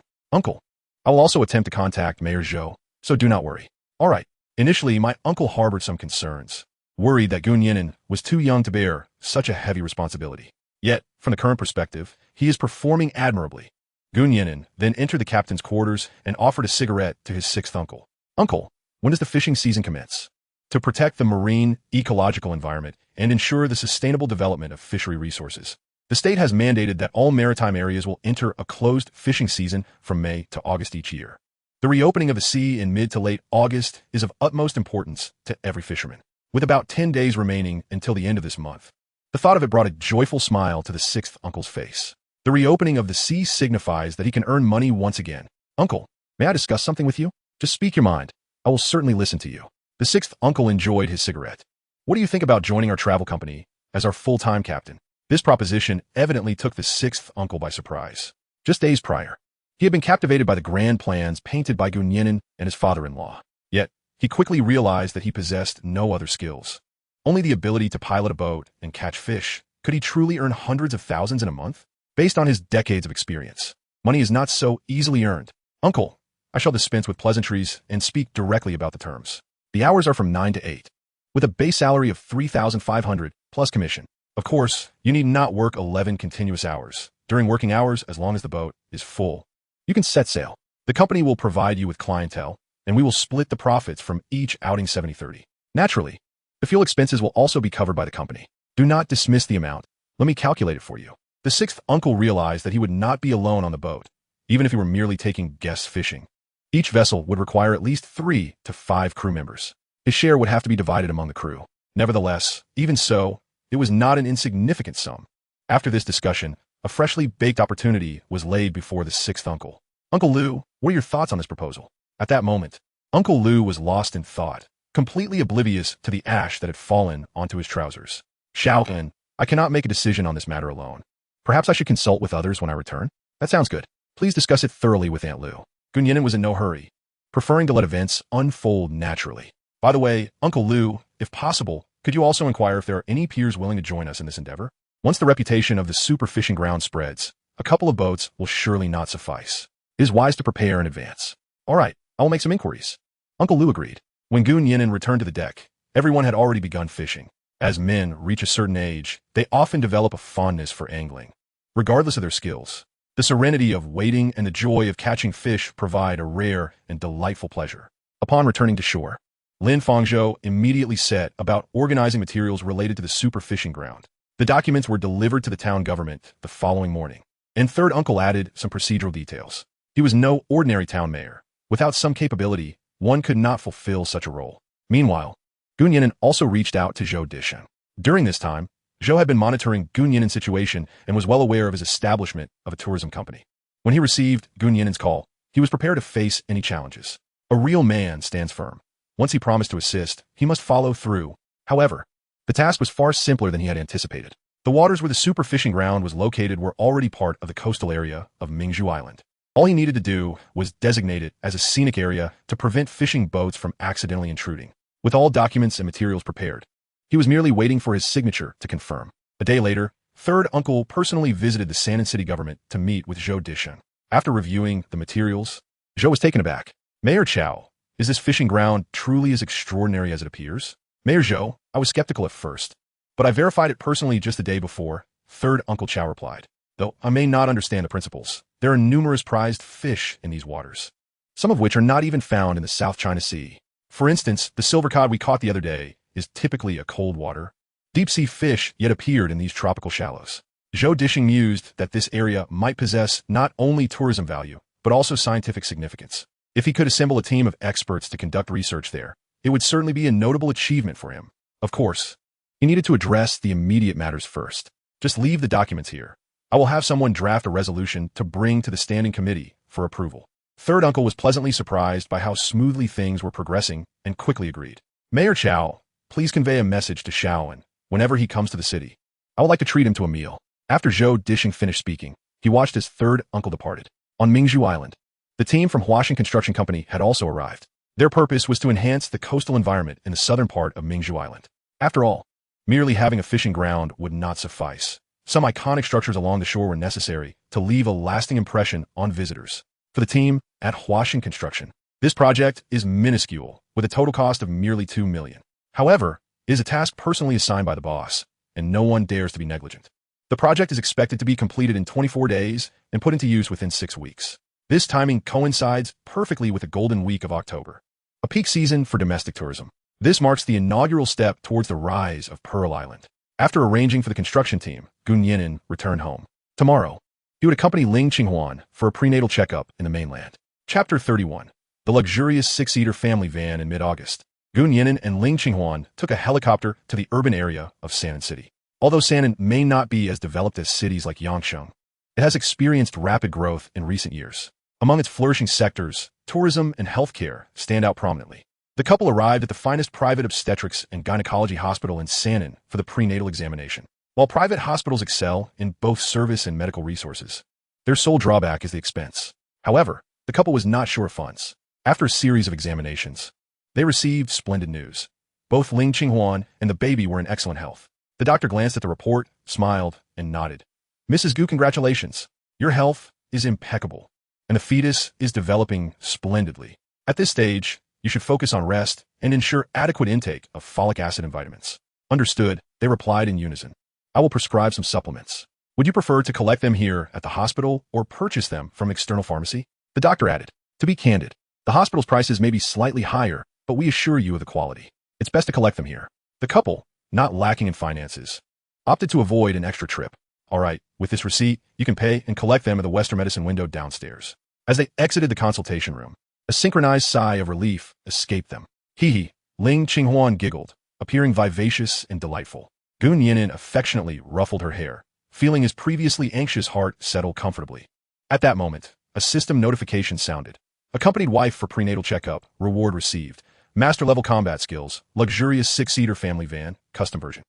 Uncle, I will also attempt to contact Mayor Zhou, so do not worry. All right. Initially, my uncle harbored some concerns, worried that Nian'an was too young to bear such a heavy responsibility. Yet, from the current perspective, he is performing admirably. Nian'an then entered the captain's quarters and offered a cigarette to his sixth uncle. Uncle, when does the fishing season commence? To protect the marine ecological environment and ensure the sustainable development of fishery resources, the state has mandated that all maritime areas will enter a closed fishing season from May to August each year. The reopening of the sea in mid to late August is of utmost importance to every fisherman, with about 10 days remaining until the end of this month. The thought of it brought a joyful smile to the sixth uncle's face. The reopening of the sea signifies that he can earn money once again. Uncle, may I discuss something with you? Just speak your mind. I will certainly listen to you. The sixth uncle enjoyed his cigarette. What do you think about joining our travel company as our full-time captain? This proposition evidently took the sixth uncle by surprise. Just days prior, he had been captivated by the grand plans painted by Nian'an and his father-in-law. Yet, he quickly realized that he possessed no other skills. Only the ability to pilot a boat and catch fish, Could he truly earn hundreds of thousands in a month? Based on his decades of experience, money is not so easily earned. Uncle, I shall dispense with pleasantries and speak directly about the terms. The hours are from 9 to 8, with a base salary of 3,500 plus commission. Of course, you need not work 11 continuous hours during working hours as long as the boat is full. You can set sail. The company will provide you with clientele, and we will split the profits from each outing 70-30. Naturally, the fuel expenses will also be covered by the company. Do not dismiss the amount. Let me calculate it for you. The sixth uncle realized that he would not be alone on the boat, even if he were merely taking guests fishing. Each vessel would require at least 3 to 5 crew members. His share would have to be divided among the crew. Nevertheless, even so, it was not an insignificant sum. After this discussion, a freshly baked opportunity was laid before the sixth uncle. Uncle Lou, what are your thoughts on this proposal? At that moment, Uncle Lou was lost in thought, completely oblivious to the ash that had fallen onto his trousers. Xiaohan, I cannot make a decision on this matter alone. Perhaps I should consult with others when I return? That sounds good. Please discuss it thoroughly with Aunt Lou. Nian'an was in no hurry, preferring to let events unfold naturally. By the way, Uncle Lou, if possible, could you also inquire if there are any peers willing to join us in this endeavor? Once the reputation of the super fishing ground spreads, a couple of boats will surely not suffice. It is wise to prepare in advance. All right, I will make some inquiries. Uncle Lou agreed. When Nian'an returned to the deck, everyone had already begun fishing. As men reach a certain age, they often develop a fondness for angling. Regardless of their skills, the serenity of waiting and the joy of catching fish provide a rare and delightful pleasure. Upon returning to shore, Lin Fangzhou immediately set about organizing materials related to the super fishing ground. The documents were delivered to the town government the following morning, and third uncle added some procedural details. He was no ordinary town mayor. Without some capability, one could not fulfill such a role. Meanwhile, Nian'an also reached out to Zhou Disheng. During this time, Zhou had been monitoring Nian'an's situation and was well aware of his establishment of a tourism company. When he received Nian'an's call, he was prepared to face any challenges. A real man stands firm. Once he promised to assist, he must follow through. However, the task was far simpler than he had anticipated. The waters where the super fishing ground was located were already part of the coastal area of Mingzhu Island. All he needed to do was designate it as a scenic area to prevent fishing boats from accidentally intruding. With all documents and materials prepared, he was merely waiting for his signature to confirm. A day later, third uncle personally visited the Nian'an city government to meet with Zhou Disheng. After reviewing the materials, Zhou was taken aback. Mayor Chow, is this fishing ground truly as extraordinary as it appears? Mayor Zhou, I was skeptical at first, but I verified it personally just the day before, third Uncle Chow replied. Though I may not understand the principles, there are numerous prized fish in these waters, some of which are not even found in the South China Sea. For instance, the silver cod we caught the other day is typically a cold water, deep-sea fish yet appeared in these tropical shallows. Zhou Disheng mused that this area might possess not only tourism value, but also scientific significance. If he could assemble a team of experts to conduct research there, it would certainly be a notable achievement for him. Of course, he needed to address the immediate matters first. Just leave the documents here. I will have someone draft a resolution to bring to the standing committee for approval. Third uncle was pleasantly surprised by how smoothly things were progressing and quickly agreed. Mayor Chow, please convey a message to Xiaohan whenever he comes to the city. I would like to treat him to a meal. After Zhou Disheng finished speaking, he watched his third uncle departed. On Mingzhu Island, the team from Huashan Construction Company had also arrived. Their purpose was to enhance the coastal environment in the southern part of Mingzhu Island. After all, merely having a fishing ground would not suffice. Some iconic structures along the shore were necessary to leave a lasting impression on visitors. For the team at Huashan Construction, this project is minuscule, with a total cost of merely 2 million. However, it is a task personally assigned by the boss, and no one dares to be negligent. The project is expected to be completed in 24 days and put into use within 6 weeks. This timing coincides perfectly with the golden week of October, a peak season for domestic tourism. This marks the inaugural step towards the rise of Pearl Island. After arranging for the construction team, Nian'an returned home. Tomorrow, he would accompany Ling Qinghuan for a prenatal checkup in the mainland. Chapter 31. The luxurious 6-seater family van in mid-August. Nian'an and Ling Qinghuan took a helicopter to the urban area of Nian'an City. Although Nian'an may not be as developed as cities like Yangsheng, it has experienced rapid growth in recent years. Among its flourishing sectors, tourism and healthcare stand out prominently. The couple arrived at the finest private obstetrics and gynecology hospital in Nian'an for the prenatal examination. While private hospitals excel in both service and medical resources, their sole drawback is the expense. However, the couple was not short of funds. After a series of examinations, they received splendid news. Both Ling Qinghuan and the baby were in excellent health. The doctor glanced at the report smiled, and nodded. Mrs. Gu, congratulations. Your health is impeccable, and the fetus is developing splendidly. At this stage, you should focus on rest and ensure adequate intake of folic acid and vitamins. Understood, they replied in unison. I will prescribe some supplements. Would you prefer to collect them here at the hospital or purchase them from external pharmacy? The doctor added. To be candid, the hospital's prices may be slightly higher, but we assure you of the quality. It's best to collect them here. The couple, not lacking in finances, opted to avoid an extra trip. All right, with this receipt, you can pay and collect them at the Western Medicine window downstairs. As they exited the consultation room, a synchronized sigh of relief escaped them. Hee, Ling Qinghuan giggled, appearing vivacious and delightful. Gu Nian'an affectionately ruffled her hair, feeling his previously anxious heart settle comfortably. At that moment, a system notification sounded. Accompanied wife for prenatal checkup, reward received. Master-level combat skills, luxurious 6-seater family van, custom version.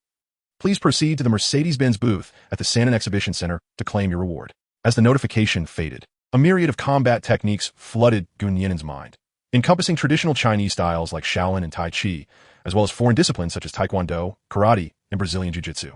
Please proceed to the Mercedes-Benz booth at the Nian'an Exhibition Center to claim your reward. As the notification faded, a myriad of combat techniques flooded Gu Nian'an's mind, encompassing traditional Chinese styles like Shaolin and Tai Chi, as well as foreign disciplines such as Taekwondo, Karate, and Brazilian Jiu-Jitsu.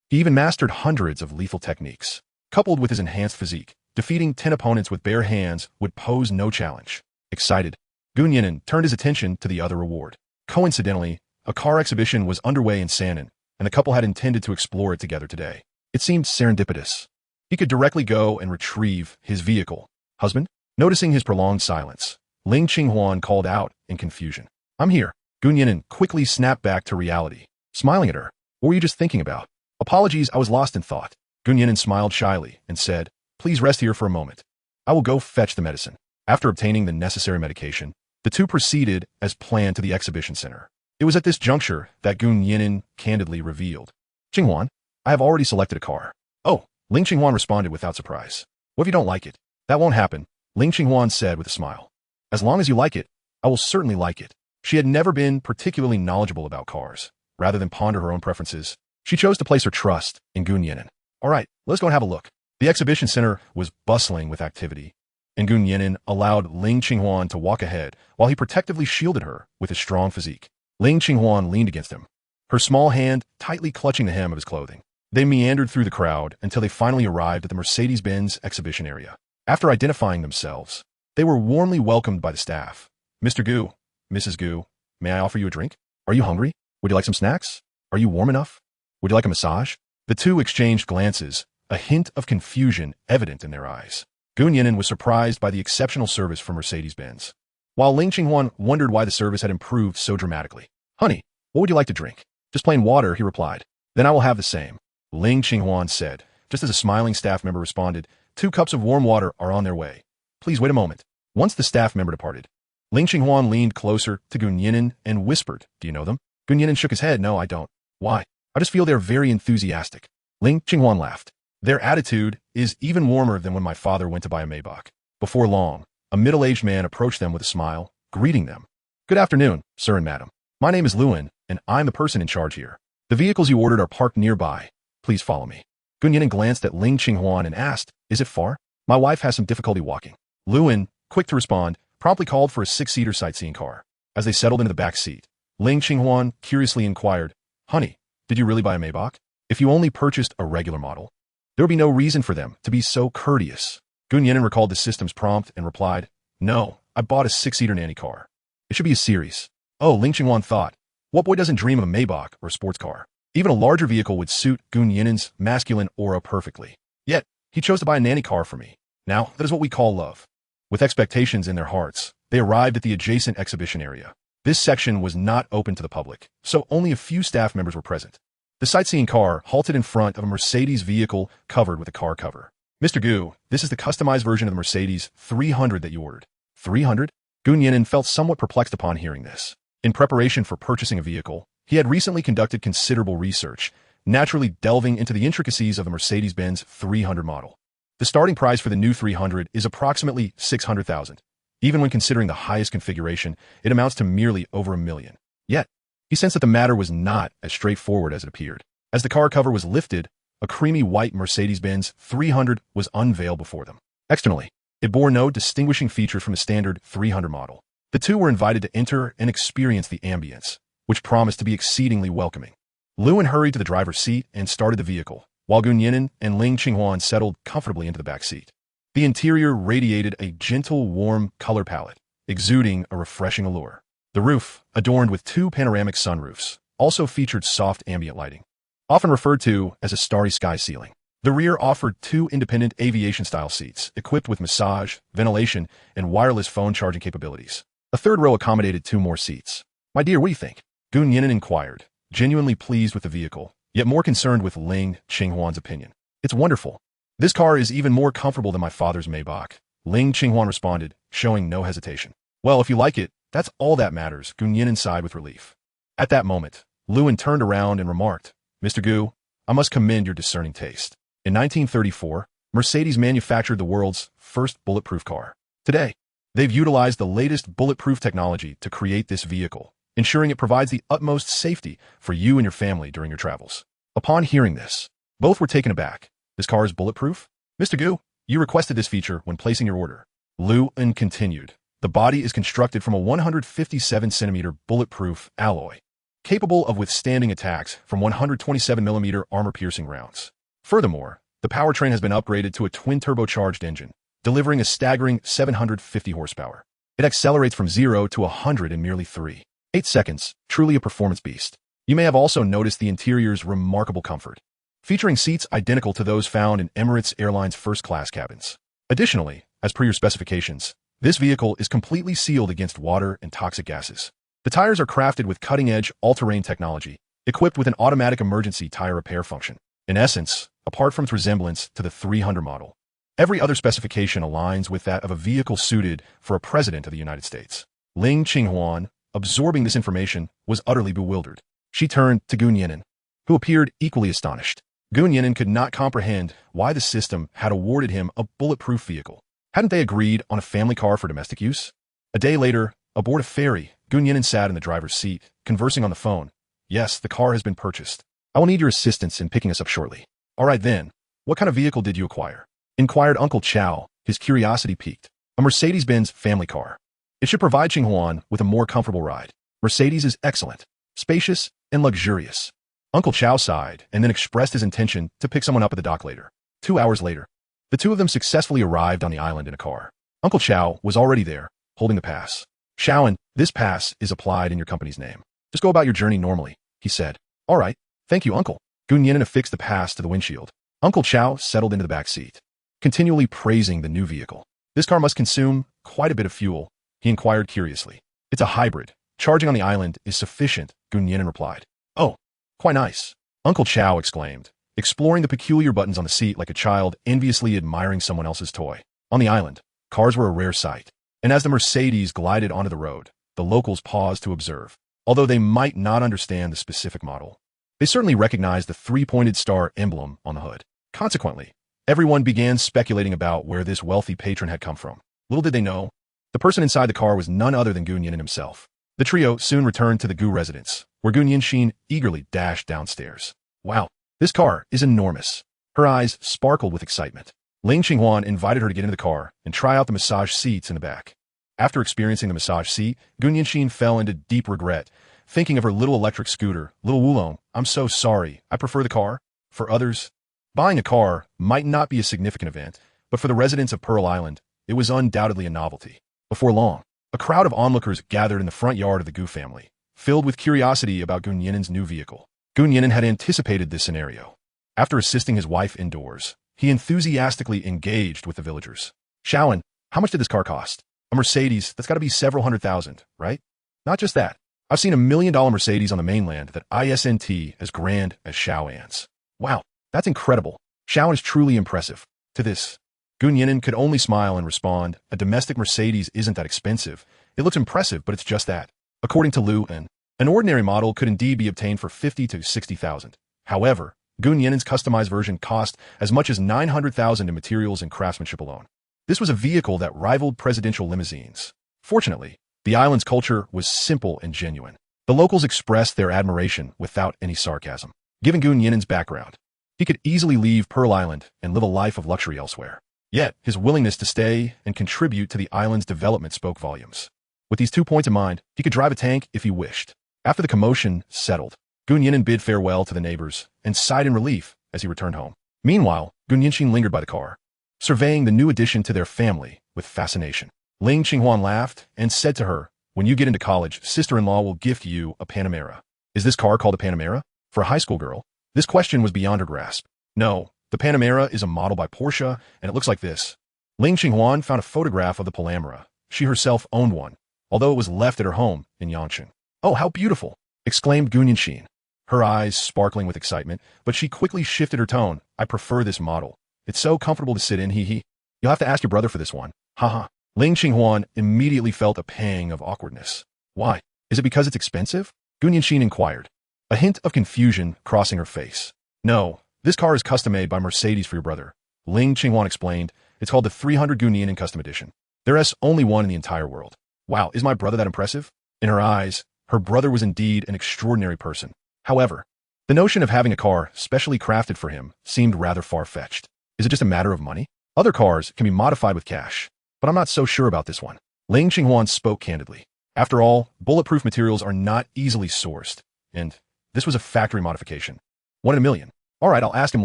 He even mastered hundreds of lethal techniques. Coupled with his enhanced physique, defeating 10 opponents with bare hands would pose no challenge. Excited, Gu Nian'an turned his attention to the other reward. Coincidentally, a car exhibition was underway in Nian'an, and the couple had intended to explore it together today. It seemed serendipitous. He could directly go and retrieve his vehicle. Husband? Noticing his prolonged silence, Ling Qinghuan called out in confusion. I'm here. Gu Nian'an quickly snapped back to reality, smiling at her. What were you just thinking about? Apologies, I was lost in thought. Gu Nian'an smiled shyly and said, please rest here for a moment. I will go fetch the medicine. After obtaining the necessary medication, the two proceeded as planned to the exhibition center. It was at this juncture that Gu Nian'an candidly revealed. Qinghuan, I have already selected a car. Oh, Ling Qinghuan responded without surprise. What if you don't like it? That won't happen, Ling Qinghuan said with a smile. As long as you like it, I will certainly like it. She had never been particularly knowledgeable about cars. Rather than ponder her own preferences, she chose to place her trust in Gu Nian'an. All right, let's go and have a look. The exhibition center was bustling with activity, and Gu Nian'an allowed Ling Qinghuan to walk ahead while he protectively shielded her with his strong physique. Ling Qinghuan leaned against him, her small hand tightly clutching the hem of his clothing. They meandered through the crowd until they finally arrived at the Mercedes-Benz exhibition area. After identifying themselves, they were warmly welcomed by the staff. Mr. Gu, Mrs. Gu, may I offer you a drink? Are you hungry? Would you like some snacks? Are you warm enough? Would you like a massage? The two exchanged glances, a hint of confusion evident in their eyes. Gu Nian'an was surprised by the exceptional service from Mercedes-Benz, while Ling Qinghuan wondered why the service had improved so dramatically. Honey, what would you like to drink? Just plain water, he replied. Then I will have the same, Ling Qinghuan said. Just as a smiling staff member responded, 2 cups of warm water are on their way. Please wait a moment. Once the staff member departed, Ling Qinghuan leaned closer to Gu Nian'an and whispered, do you know them? Gu Nian'an shook his head. No, I don't. Why? I just feel they're very enthusiastic. Ling Qinghuan laughed. Their attitude is even warmer than when my father went to buy a Maybach. Before long, a middle-aged man approached them with a smile, greeting them. Good afternoon, sir and madam. My name is Luan, and I'm the person in charge here. The vehicles you ordered are parked nearby. Please follow me. Gu Nian'an glanced at Ling Qinghuan and asked, is it far? My wife has some difficulty walking. Luan, quick to respond, promptly called for a 6-seater sightseeing car. As they settled into the back seat, Ling Qinghuan curiously inquired, honey, did you really buy a Maybach? If you only purchased a regular model, there would be no reason for them to be so courteous. Gu Nian'an recalled the system's prompt and replied, no, I bought a 6-seater nanny car. It should be a series. Oh, Ling Qinghuan thought, what boy doesn't dream of a Maybach or a sports car? Even a larger vehicle would suit Gu Nian'an's masculine aura perfectly. Yet, he chose to buy a nanny car for me. Now, that is what we call love. With expectations in their hearts, they arrived at the adjacent exhibition area. This section was not open to the public, so only a few staff members were present. The sightseeing car halted in front of a Mercedes vehicle covered with a car cover. Mr. Gu, this is the customized version of the Mercedes 300 that you ordered. 300? Gu Nian'an felt somewhat perplexed upon hearing this. In preparation for purchasing a vehicle, he had recently conducted considerable research, naturally delving into the intricacies of the Mercedes-Benz 300 model. The starting price for the new 300 is approximately $600,000. Even when considering the highest configuration, it amounts to merely over $1 million. Yet, he sensed that the matter was not as straightforward as it appeared. As the car cover was lifted, a creamy white Mercedes-Benz 300 was unveiled before them. Externally, it bore no distinguishing features from the standard 300 model. The two were invited to enter and experience the ambience, which promised to be exceedingly welcoming. Luan hurried to the driver's seat and started the vehicle, while Gu Nian'an and Ling Qinghuan settled comfortably into the back seat. The interior radiated a gentle, warm color palette, exuding a refreshing allure. The roof, adorned with two panoramic sunroofs, also featured soft ambient lighting, often referred to as a starry sky ceiling. The rear offered two independent aviation-style seats, equipped with massage, ventilation, and wireless phone charging capabilities. A third row accommodated two more seats. "My dear, what do you think?" Gu Nian'an inquired, genuinely pleased with the vehicle, yet more concerned with Ling Qinghuan's opinion. "It's wonderful. This car is even more comfortable than my father's Maybach," Ling Qinghuan responded, showing no hesitation. "Well, if you like it, that's all that matters," Gu Nian'an sighed with relief. At that moment, Luan turned around and remarked, "Mr. Gu, I must commend your discerning taste." In 1934, Mercedes manufactured the world's first bulletproof car. Today, they've utilized the latest bulletproof technology to create this vehicle, ensuring it provides the utmost safety for you and your family during your travels. Upon hearing this, both were taken aback. "This car is bulletproof? Mr. Gu, you requested this feature when placing your order." Luan continued, "The body is constructed from a 157-centimeter bulletproof alloy, capable of withstanding attacks from 127mm armor-piercing rounds. Furthermore, the powertrain has been upgraded to a twin-turbocharged engine, delivering a staggering 750 horsepower. It accelerates from 0 to 100 in merely 3.8 seconds, truly a performance beast." You may have also noticed the interior's remarkable comfort, featuring seats identical to those found in Emirates Airlines first-class cabins. Additionally, as per your specifications, this vehicle is completely sealed against water and toxic gases. The tires are crafted with cutting-edge all-terrain technology, equipped with an automatic emergency tire repair function. In essence, apart from its resemblance to the 300 model, every other specification aligns with that of a vehicle suited for a president of the United States. Ling Qinghuan, absorbing this information, was utterly bewildered. She turned to Gu Nian'an, who appeared equally astonished. Gu Nian'an could not comprehend why the system had awarded him a bulletproof vehicle. Hadn't they agreed on a family car for domestic use? A day later, aboard a ferry, Gu Nian'an sat in the driver's seat, conversing on the phone. "Yes, the car has been purchased. I will need your assistance in picking us up shortly." "All right then, what kind of vehicle did you acquire?" inquired Uncle Chow, his curiosity piqued. "A Mercedes-Benz family car. It should provide Qinghuan with a more comfortable ride. Mercedes is excellent, spacious, and luxurious." Uncle Chow sighed and then expressed his intention to pick someone up at the dock later. 2 hours later, the two of them successfully arrived on the island in a car. Uncle Chow was already there, holding the pass. "Chowan, this pass is applied in your company's name. Just go about your journey normally," he said. "All right, thank you, Uncle." Gu Nian'an affixed the pass to the windshield. Uncle Chow settled into the back seat, continually praising the new vehicle. "This car must consume quite a bit of fuel," he inquired curiously. "It's a hybrid. Charging on the island is sufficient," Gu Nian'an replied. "Oh, quite nice," Uncle Chow exclaimed, exploring the peculiar buttons on the seat like a child enviously admiring someone else's toy. On the island, cars were a rare sight, and as the Mercedes glided onto the road, the locals paused to observe. Although they might not understand the specific model, they certainly recognized the three-pointed star emblem on the hood. Consequently, everyone began speculating about where this wealthy patron had come from. Little did they know, the person inside the car was none other than Gu Nian'an himself. The trio soon returned to the Gu residence, where Gu Nian'an eagerly dashed downstairs. "Wow, this car is enormous." Her eyes sparkled with excitement. Ling Qinghuan invited her to get into the car and try out the massage seats in the back. After experiencing the massage seat, Gu Nian'an fell into deep regret, thinking of her little electric scooter. "Little Wulong, I'm so sorry. I prefer the car." For others, buying a car might not be a significant event, but for the residents of Pearl Island, it was undoubtedly a novelty. Before long, a crowd of onlookers gathered in the front yard of the Gu family, filled with curiosity about Gu Nian'an's new vehicle. Gu Nian'an had anticipated this scenario. After assisting his wife indoors, he enthusiastically engaged with the villagers. "Chowan, how much did this car cost?" "A Mercedes, that's got to be several $100,000, right?" "Not just that. I've seen $1 million Mercedes on the mainland that isn't as grand as Chowan's." "Wow, that's incredible. Chowan is truly impressive." To this, Gu Nian'an could only smile and respond, "A domestic Mercedes isn't that expensive. It looks impressive, but it's just that." According to Luan, an ordinary model could indeed be obtained for $50,000 to $60,000. However, Gu Nian'an's customized version cost as much as $900,000 in materials and craftsmanship alone. This was a vehicle that rivaled presidential limousines. Fortunately, the island's culture was simple and genuine. The locals expressed their admiration without any sarcasm. Given Gu Nian'an's background, he could easily leave Pearl Island and live a life of luxury elsewhere. Yet, his willingness to stay and contribute to the island's development spoke volumes. With these 2 points in mind, he could drive a tank if he wished. After the commotion settled, Gu Nian'an bid farewell to the neighbors and sighed in relief as he returned home. Meanwhile, Gu Nianqing lingered by the car, surveying the new addition to their family with fascination. Ling Qinghuan laughed and said to her, "When you get into college, sister-in-law will gift you a Panamera." Is this car called a Panamera? For a high school girl, this question was beyond her grasp. No, the Panamera is a model by Porsche, and it looks like this. Ling Qinghuan found a photograph of the Panamera. She herself owned one, although it was left at her home in Yangcheng. "Oh, how beautiful!" exclaimed Gu Nianqing, her eyes sparkling with excitement, but she quickly shifted her tone. "I prefer this model. It's so comfortable to sit in, hee. You'll have to ask your brother for this one. Haha." Ling Qinghuan immediately felt a pang of awkwardness. "Why? Is it because it's expensive?" Gu Nianqing inquired, a hint of confusion crossing her face. "No, this car is custom-made by Mercedes for your brother," Ling Qinghuan explained. "It's called the 300 Gu Nian'an Custom Edition. There's only one in the entire world." "Wow, is my brother that impressive?" In her eyes, her brother was indeed an extraordinary person. However, the notion of having a car specially crafted for him seemed rather far-fetched. Is it just a matter of money? Other cars can be modified with cash, but I'm not so sure about this one. Ling Qinghuan spoke candidly. After all, bulletproof materials are not easily sourced, and this was a factory modification. 1 in a million. All right, I'll ask him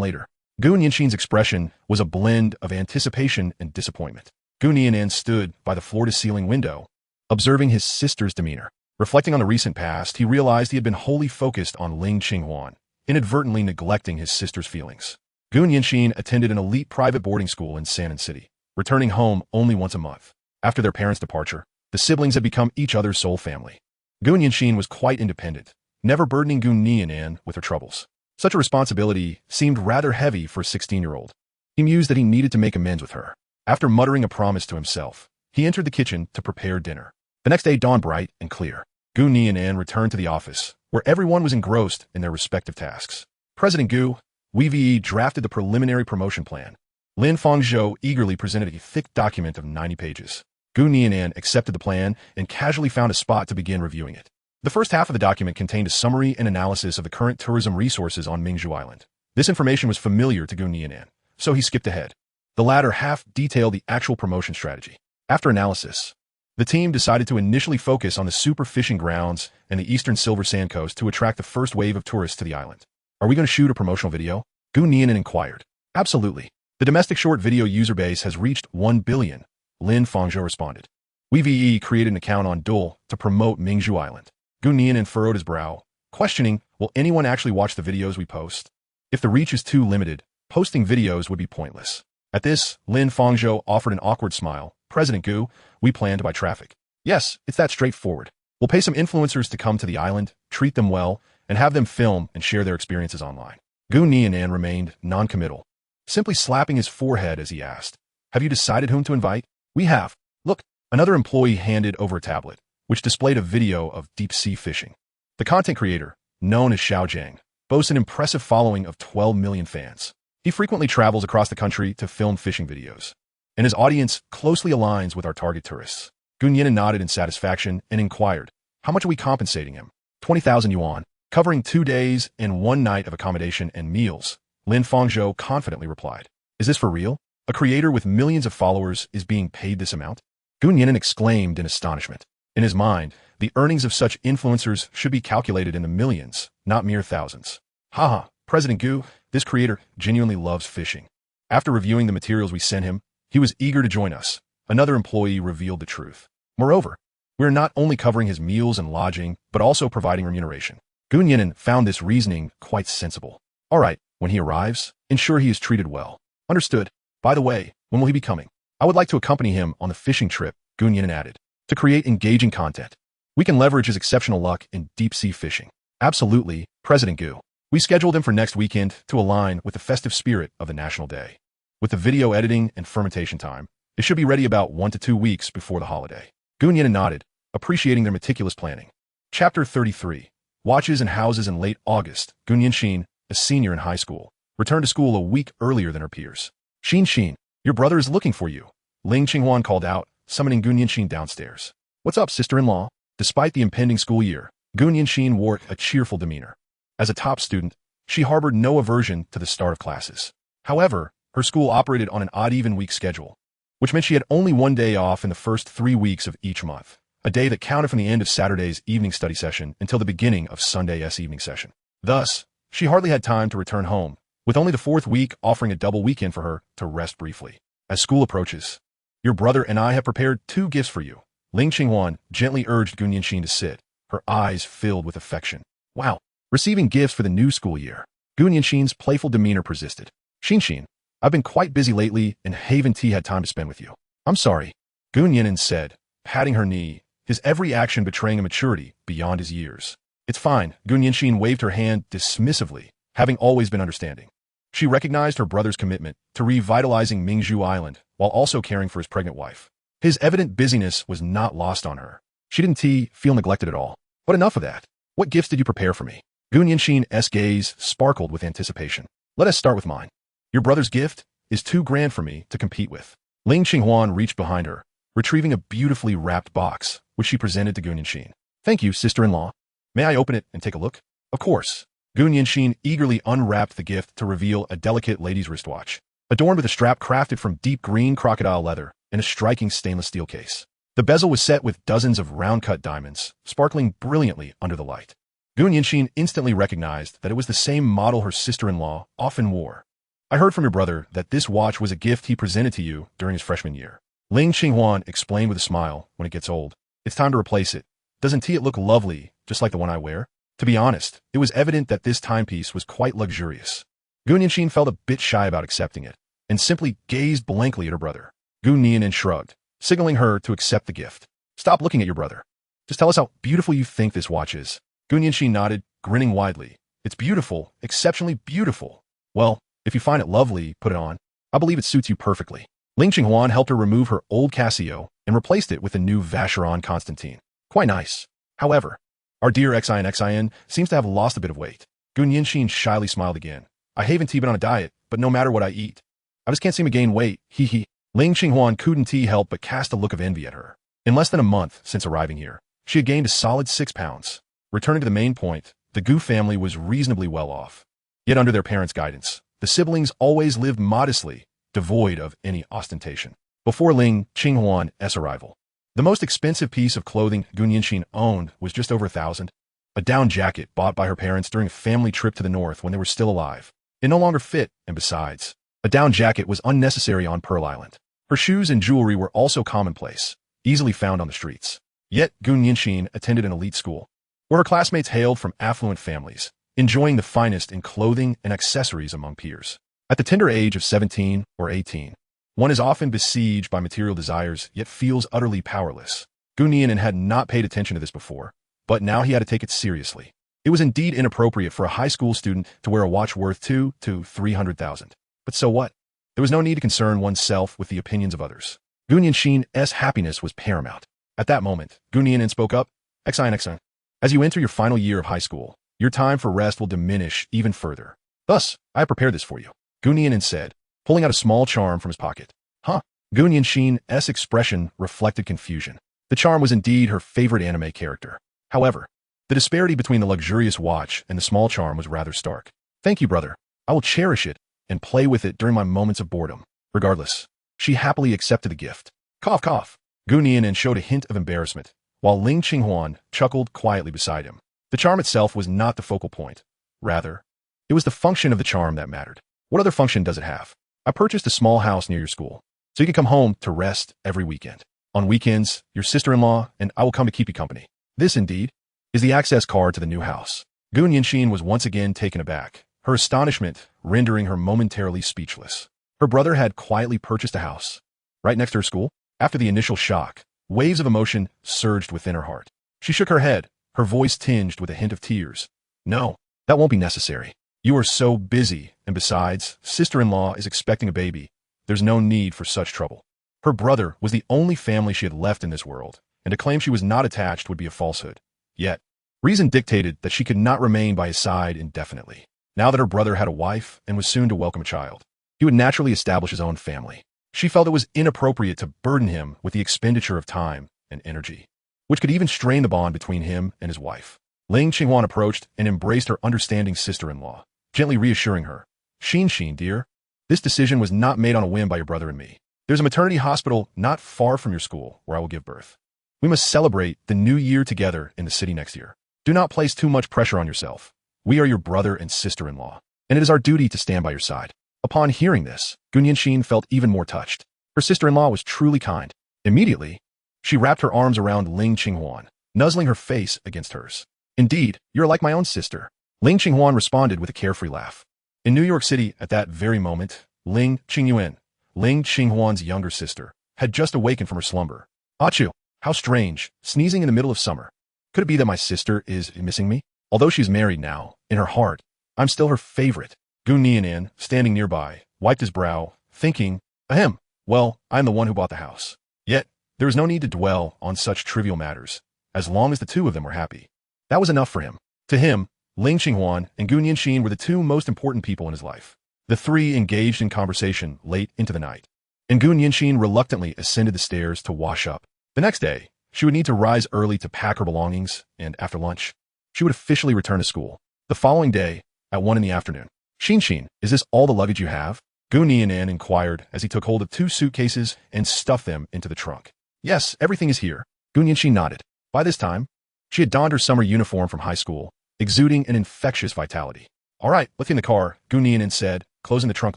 later. Gu Nianqing's expression was a blend of anticipation and disappointment. Gu Nian'an stood by the floor-to-ceiling window, observing his sister's demeanor. Reflecting on the recent past, he realized he had been wholly focused on Ling Qinghuan, inadvertently neglecting his sister's feelings. Gu Nianqing attended an elite private boarding school in Nian'an City, returning home only once a month. After their parents' departure, the siblings had become each other's sole family. Gu Nianqing was quite independent, never burdening Gu Nian'an with her troubles. Such a responsibility seemed rather heavy for a 16-year-old. He mused that he needed to make amends with her. After muttering a promise to himself, he entered the kitchen to prepare dinner. The next day dawned bright and clear. Gu Nian'an returned to the office, where everyone was engrossed in their respective tasks. President Gu, WVE drafted the preliminary promotion plan. Lin Fangzhou eagerly presented a thick document of 90 pages. Gu Nian'an accepted the plan and casually found a spot to begin reviewing it. The first half of the document contained a summary and analysis of the current tourism resources on Mingzhu Island. This information was familiar to Gu Nian'an, so he skipped ahead. The latter half detailed the actual promotion strategy. After analysis, the team decided to initially focus on the super fishing grounds and the eastern silver sand coast to attract the first wave of tourists to the island. "Are we going to shoot a promotional video?" Gu Nian'an inquired. "Absolutely. The domestic short video user base has reached 1 billion, Lin Fangzhou responded. WVE created an account on Duel to promote Mingzhu Island. Gu Nian'an furrowed his brow, questioning, will anyone actually watch the videos we post? If the reach is too limited, posting videos would be pointless. At this, Lin Fangzhou offered an awkward smile. "President Gu, we plan to buy traffic." "Yes, it's that straightforward. We'll pay some influencers to come to the island, treat them well, and have them film and share their experiences online." Gu Nian'an remained non-committal, simply slapping his forehead as he asked, "Have you decided whom to invite?" "We have. Look." Another employee handed over a tablet, which displayed a video of deep-sea fishing. The content creator, known as Xiao Jiang, boasts an impressive following of 12 million fans. He frequently travels across the country to film fishing videos, and his audience closely aligns with our target tourists. Gu Nian'an nodded in satisfaction and inquired, "How much are we compensating him?" 20,000 yuan, covering 2 days and 1 night of accommodation and meals, Lin Fangzhou confidently replied. "Is this for real? A creator with millions of followers is being paid this amount?" Gu Nian'an exclaimed in astonishment. In his mind, the earnings of such influencers should be calculated in the millions, not mere thousands. "Haha, President Gu, this creator genuinely loves fishing." After reviewing the materials we sent him, he was eager to join us. Another employee revealed the truth. Moreover, we are not only covering his meals and lodging, but also providing remuneration. Gu Nian'an found this reasoning quite sensible. "All right, when he arrives, ensure he is treated well." "Understood. By the way, when will he be coming?" "I would like to accompany him on the fishing trip," Gu Nian'an added, "to create engaging content. We can leverage his exceptional luck in deep-sea fishing." "Absolutely, President Gu. We scheduled him for next weekend to align with the festive spirit of the National Day. With the video editing and fermentation time, it should be ready about 1 to 2 weeks before the holiday." Gu Nian'an nodded, appreciating their meticulous planning. Chapter 33. Watches and houses. In late August, Gu Nianqing, a senior in high school, returned to school a week earlier than her peers. "Xin, your brother is looking for you," Ling Qinghuan called out, summoning Gu Nianqing downstairs. "What's up, sister-in-law?" Despite the impending school year, Gu Nianqing wore a cheerful demeanor. As a top student, she harbored no aversion to the start of classes. However, her school operated on an odd-even week schedule, which meant she had only 1 day off in the first 3 weeks of each month, a day that counted from the end of Saturday's evening study session until the beginning of Sunday's evening session. Thus, she hardly had time to return home, with only the fourth week offering a double weekend for her to rest briefly. As school approaches, your brother and I have prepared 2 gifts for you. Ling Qinghuan gently urged Gu Nianxin to sit, her eyes filled with affection. Wow, receiving gifts for the new school year. Gu Nianxin's playful demeanor persisted. Xin, I've been quite busy lately and haven't had time to spend with you. I'm sorry, Gu Nian'an said, patting her knee, his every action betraying a maturity beyond his years. It's fine, Gu Nianxin waved her hand dismissively, having always been understanding. She recognized her brother's commitment to revitalizing Mingzhu Island while also caring for his pregnant wife. His evident busyness was not lost on her. She didn't feel neglected at all. But enough of that. What gifts did you prepare for me? Gu Nianxin's gaze sparkled with anticipation. Let us start with mine. Your brother's gift is too grand for me to compete with. Ling Qinghuan reached behind her, retrieving a beautifully wrapped box, which she presented to Gu Nianxin. Thank you, sister-in-law. May I open it and take a look? Of course. Gu Nianxin eagerly unwrapped the gift to reveal a delicate lady's wristwatch, adorned with a strap crafted from deep green crocodile leather and a striking stainless steel case. The bezel was set with dozens of round-cut diamonds, sparkling brilliantly under the light. Gu Nianxin instantly recognized that it was the same model her sister-in-law often wore. I heard from your brother that this watch was a gift he presented to you during his freshman year. Ling Qinghuan explained with a smile, when it gets old, it's time to replace it. Doesn't it look lovely, just like the one I wear? To be honest, it was evident that this timepiece was quite luxurious. Gu Nianxin felt a bit shy about accepting it, and simply gazed blankly at her brother. Gu Nian'an shrugged, signaling her to accept the gift. Stop looking at your brother. Just tell us how beautiful you think this watch is. Gu Nianxin nodded, grinning widely. It's beautiful, exceptionally beautiful. Well, if you find it lovely, put it on. I believe it suits you perfectly. Ling Qinghuan helped her remove her old Casio and replaced it with the new Vacheron Constantine. Quite nice. However, our dear Xian seems to have lost a bit of weight. Gu Nianxin shyly smiled again. I haven't been on a diet, but no matter what I eat, I just can't seem to gain weight, hee hee. Ling Qinghuan couldn't help but cast a look of envy at her. In less than a month since arriving here, she had gained a solid 6 pounds. Returning to the main point, the Gu family was reasonably well off. Yet under their parents' guidance, the siblings always lived modestly, devoid of any ostentation. Before Ling Qinghuan's arrival, the most expensive piece of clothing Gu Nianxin owned was just over 1,000. A down jacket bought by her parents during a family trip to the north when they were still alive. It no longer fit, and besides, a down jacket was unnecessary on Pearl Island. Her shoes and jewelry were also commonplace, easily found on the streets. Yet Gu Nianxin attended an elite school, where her classmates hailed from affluent families, enjoying the finest in clothing and accessories among peers. At the tender age of 17 or 18, one is often besieged by material desires, yet feels utterly powerless. Gu Nian'an had not paid attention to this before, but now he had to take it seriously. It was indeed inappropriate for a high school student to wear a watch worth 200,000 to 300,000. But so what? There was no need to concern oneself with the opinions of others. Gu Nianxin's happiness was paramount. At that moment, Gu Nian'an spoke up, Xian, as you enter your final year of high school, your time for rest will diminish even further. Thus, I have prepared this for you. Gu Nian'an said, pulling out a small charm from his pocket. Huh? Gu Nianxin's expression reflected confusion. The charm was indeed her favorite anime character. However, the disparity between the luxurious watch and the small charm was rather stark. Thank you, brother. I will cherish it and play with it during my moments of boredom. Regardless, she happily accepted the gift. Cough, cough. Gu Nian'an showed a hint of embarrassment, while Ling Qinghuan chuckled quietly beside him. The charm itself was not the focal point. Rather, it was the function of the charm that mattered. What other function does it have? I purchased a small house near your school, so you can come home to rest every weekend. On weekends, your sister-in-law and I will come to keep you company. This, indeed, is the access card to the new house. Gu Nianxin was once again taken aback, her astonishment rendering her momentarily speechless. Her brother had quietly purchased a house right next to her school. After the initial shock, waves of emotion surged within her heart. She shook her head, her voice tinged with a hint of tears. No, that won't be necessary. You are so busy, and besides, sister-in-law is expecting a baby. There's no need for such trouble. Her brother was the only family she had left in this world, and to claim she was not attached would be a falsehood. Yet, reason dictated that she could not remain by his side indefinitely. Now that her brother had a wife and was soon to welcome a child, he would naturally establish his own family. She felt it was inappropriate to burden him with the expenditure of time and energy, which could even strain the bond between him and his wife. Ling Qinghuan approached and embraced her understanding sister-in-law, gently reassuring her. Xin, dear, this decision was not made on a whim by your brother and me. There's a maternity hospital not far from your school where I will give birth. We must celebrate the new year together in the city next year. Do not place too much pressure on yourself. We are your brother and sister-in-law. and it is our duty to stand by your side. Upon hearing this, Gu Nianxin felt even more touched. Her sister-in-law was truly kind. Immediately, she wrapped her arms around Ling Qinghuan, nuzzling her face against hers. Indeed, you're like my own sister. Ling Qinghuan responded with a carefree laugh. In New York City, at that very moment, Ling Qinghuan, Ling Qinghuan's younger sister, had just awakened from her slumber. Achoo, how strange, sneezing in the middle of summer. Could it be that my sister is missing me? Although she's married now, in her heart, I'm still her favorite. Gu Nian'an, standing nearby, wiped his brow, thinking, ahem, well, I'm the one who bought the house. Yet, there was no need to dwell on such trivial matters, as long as the two of them were happy. That was enough for him. To him, Ling Qinghuan and Gu Nianxin were the two most important people in his life. The three engaged in conversation late into the night, and Gu Nianxin reluctantly ascended the stairs to wash up. The next day, she would need to rise early to pack her belongings, and after lunch, she would officially return to school. The following day, at 1 in the afternoon, Xin, is this all the luggage you have? Gu Nian'an inquired as he took hold of 2 suitcases and stuffed them into the trunk. Yes, everything is here. Gu Nianxin nodded. By this time, she had donned her summer uniform from high school, exuding an infectious vitality. All right, let's get in the car, Gu Nian'an said, closing the trunk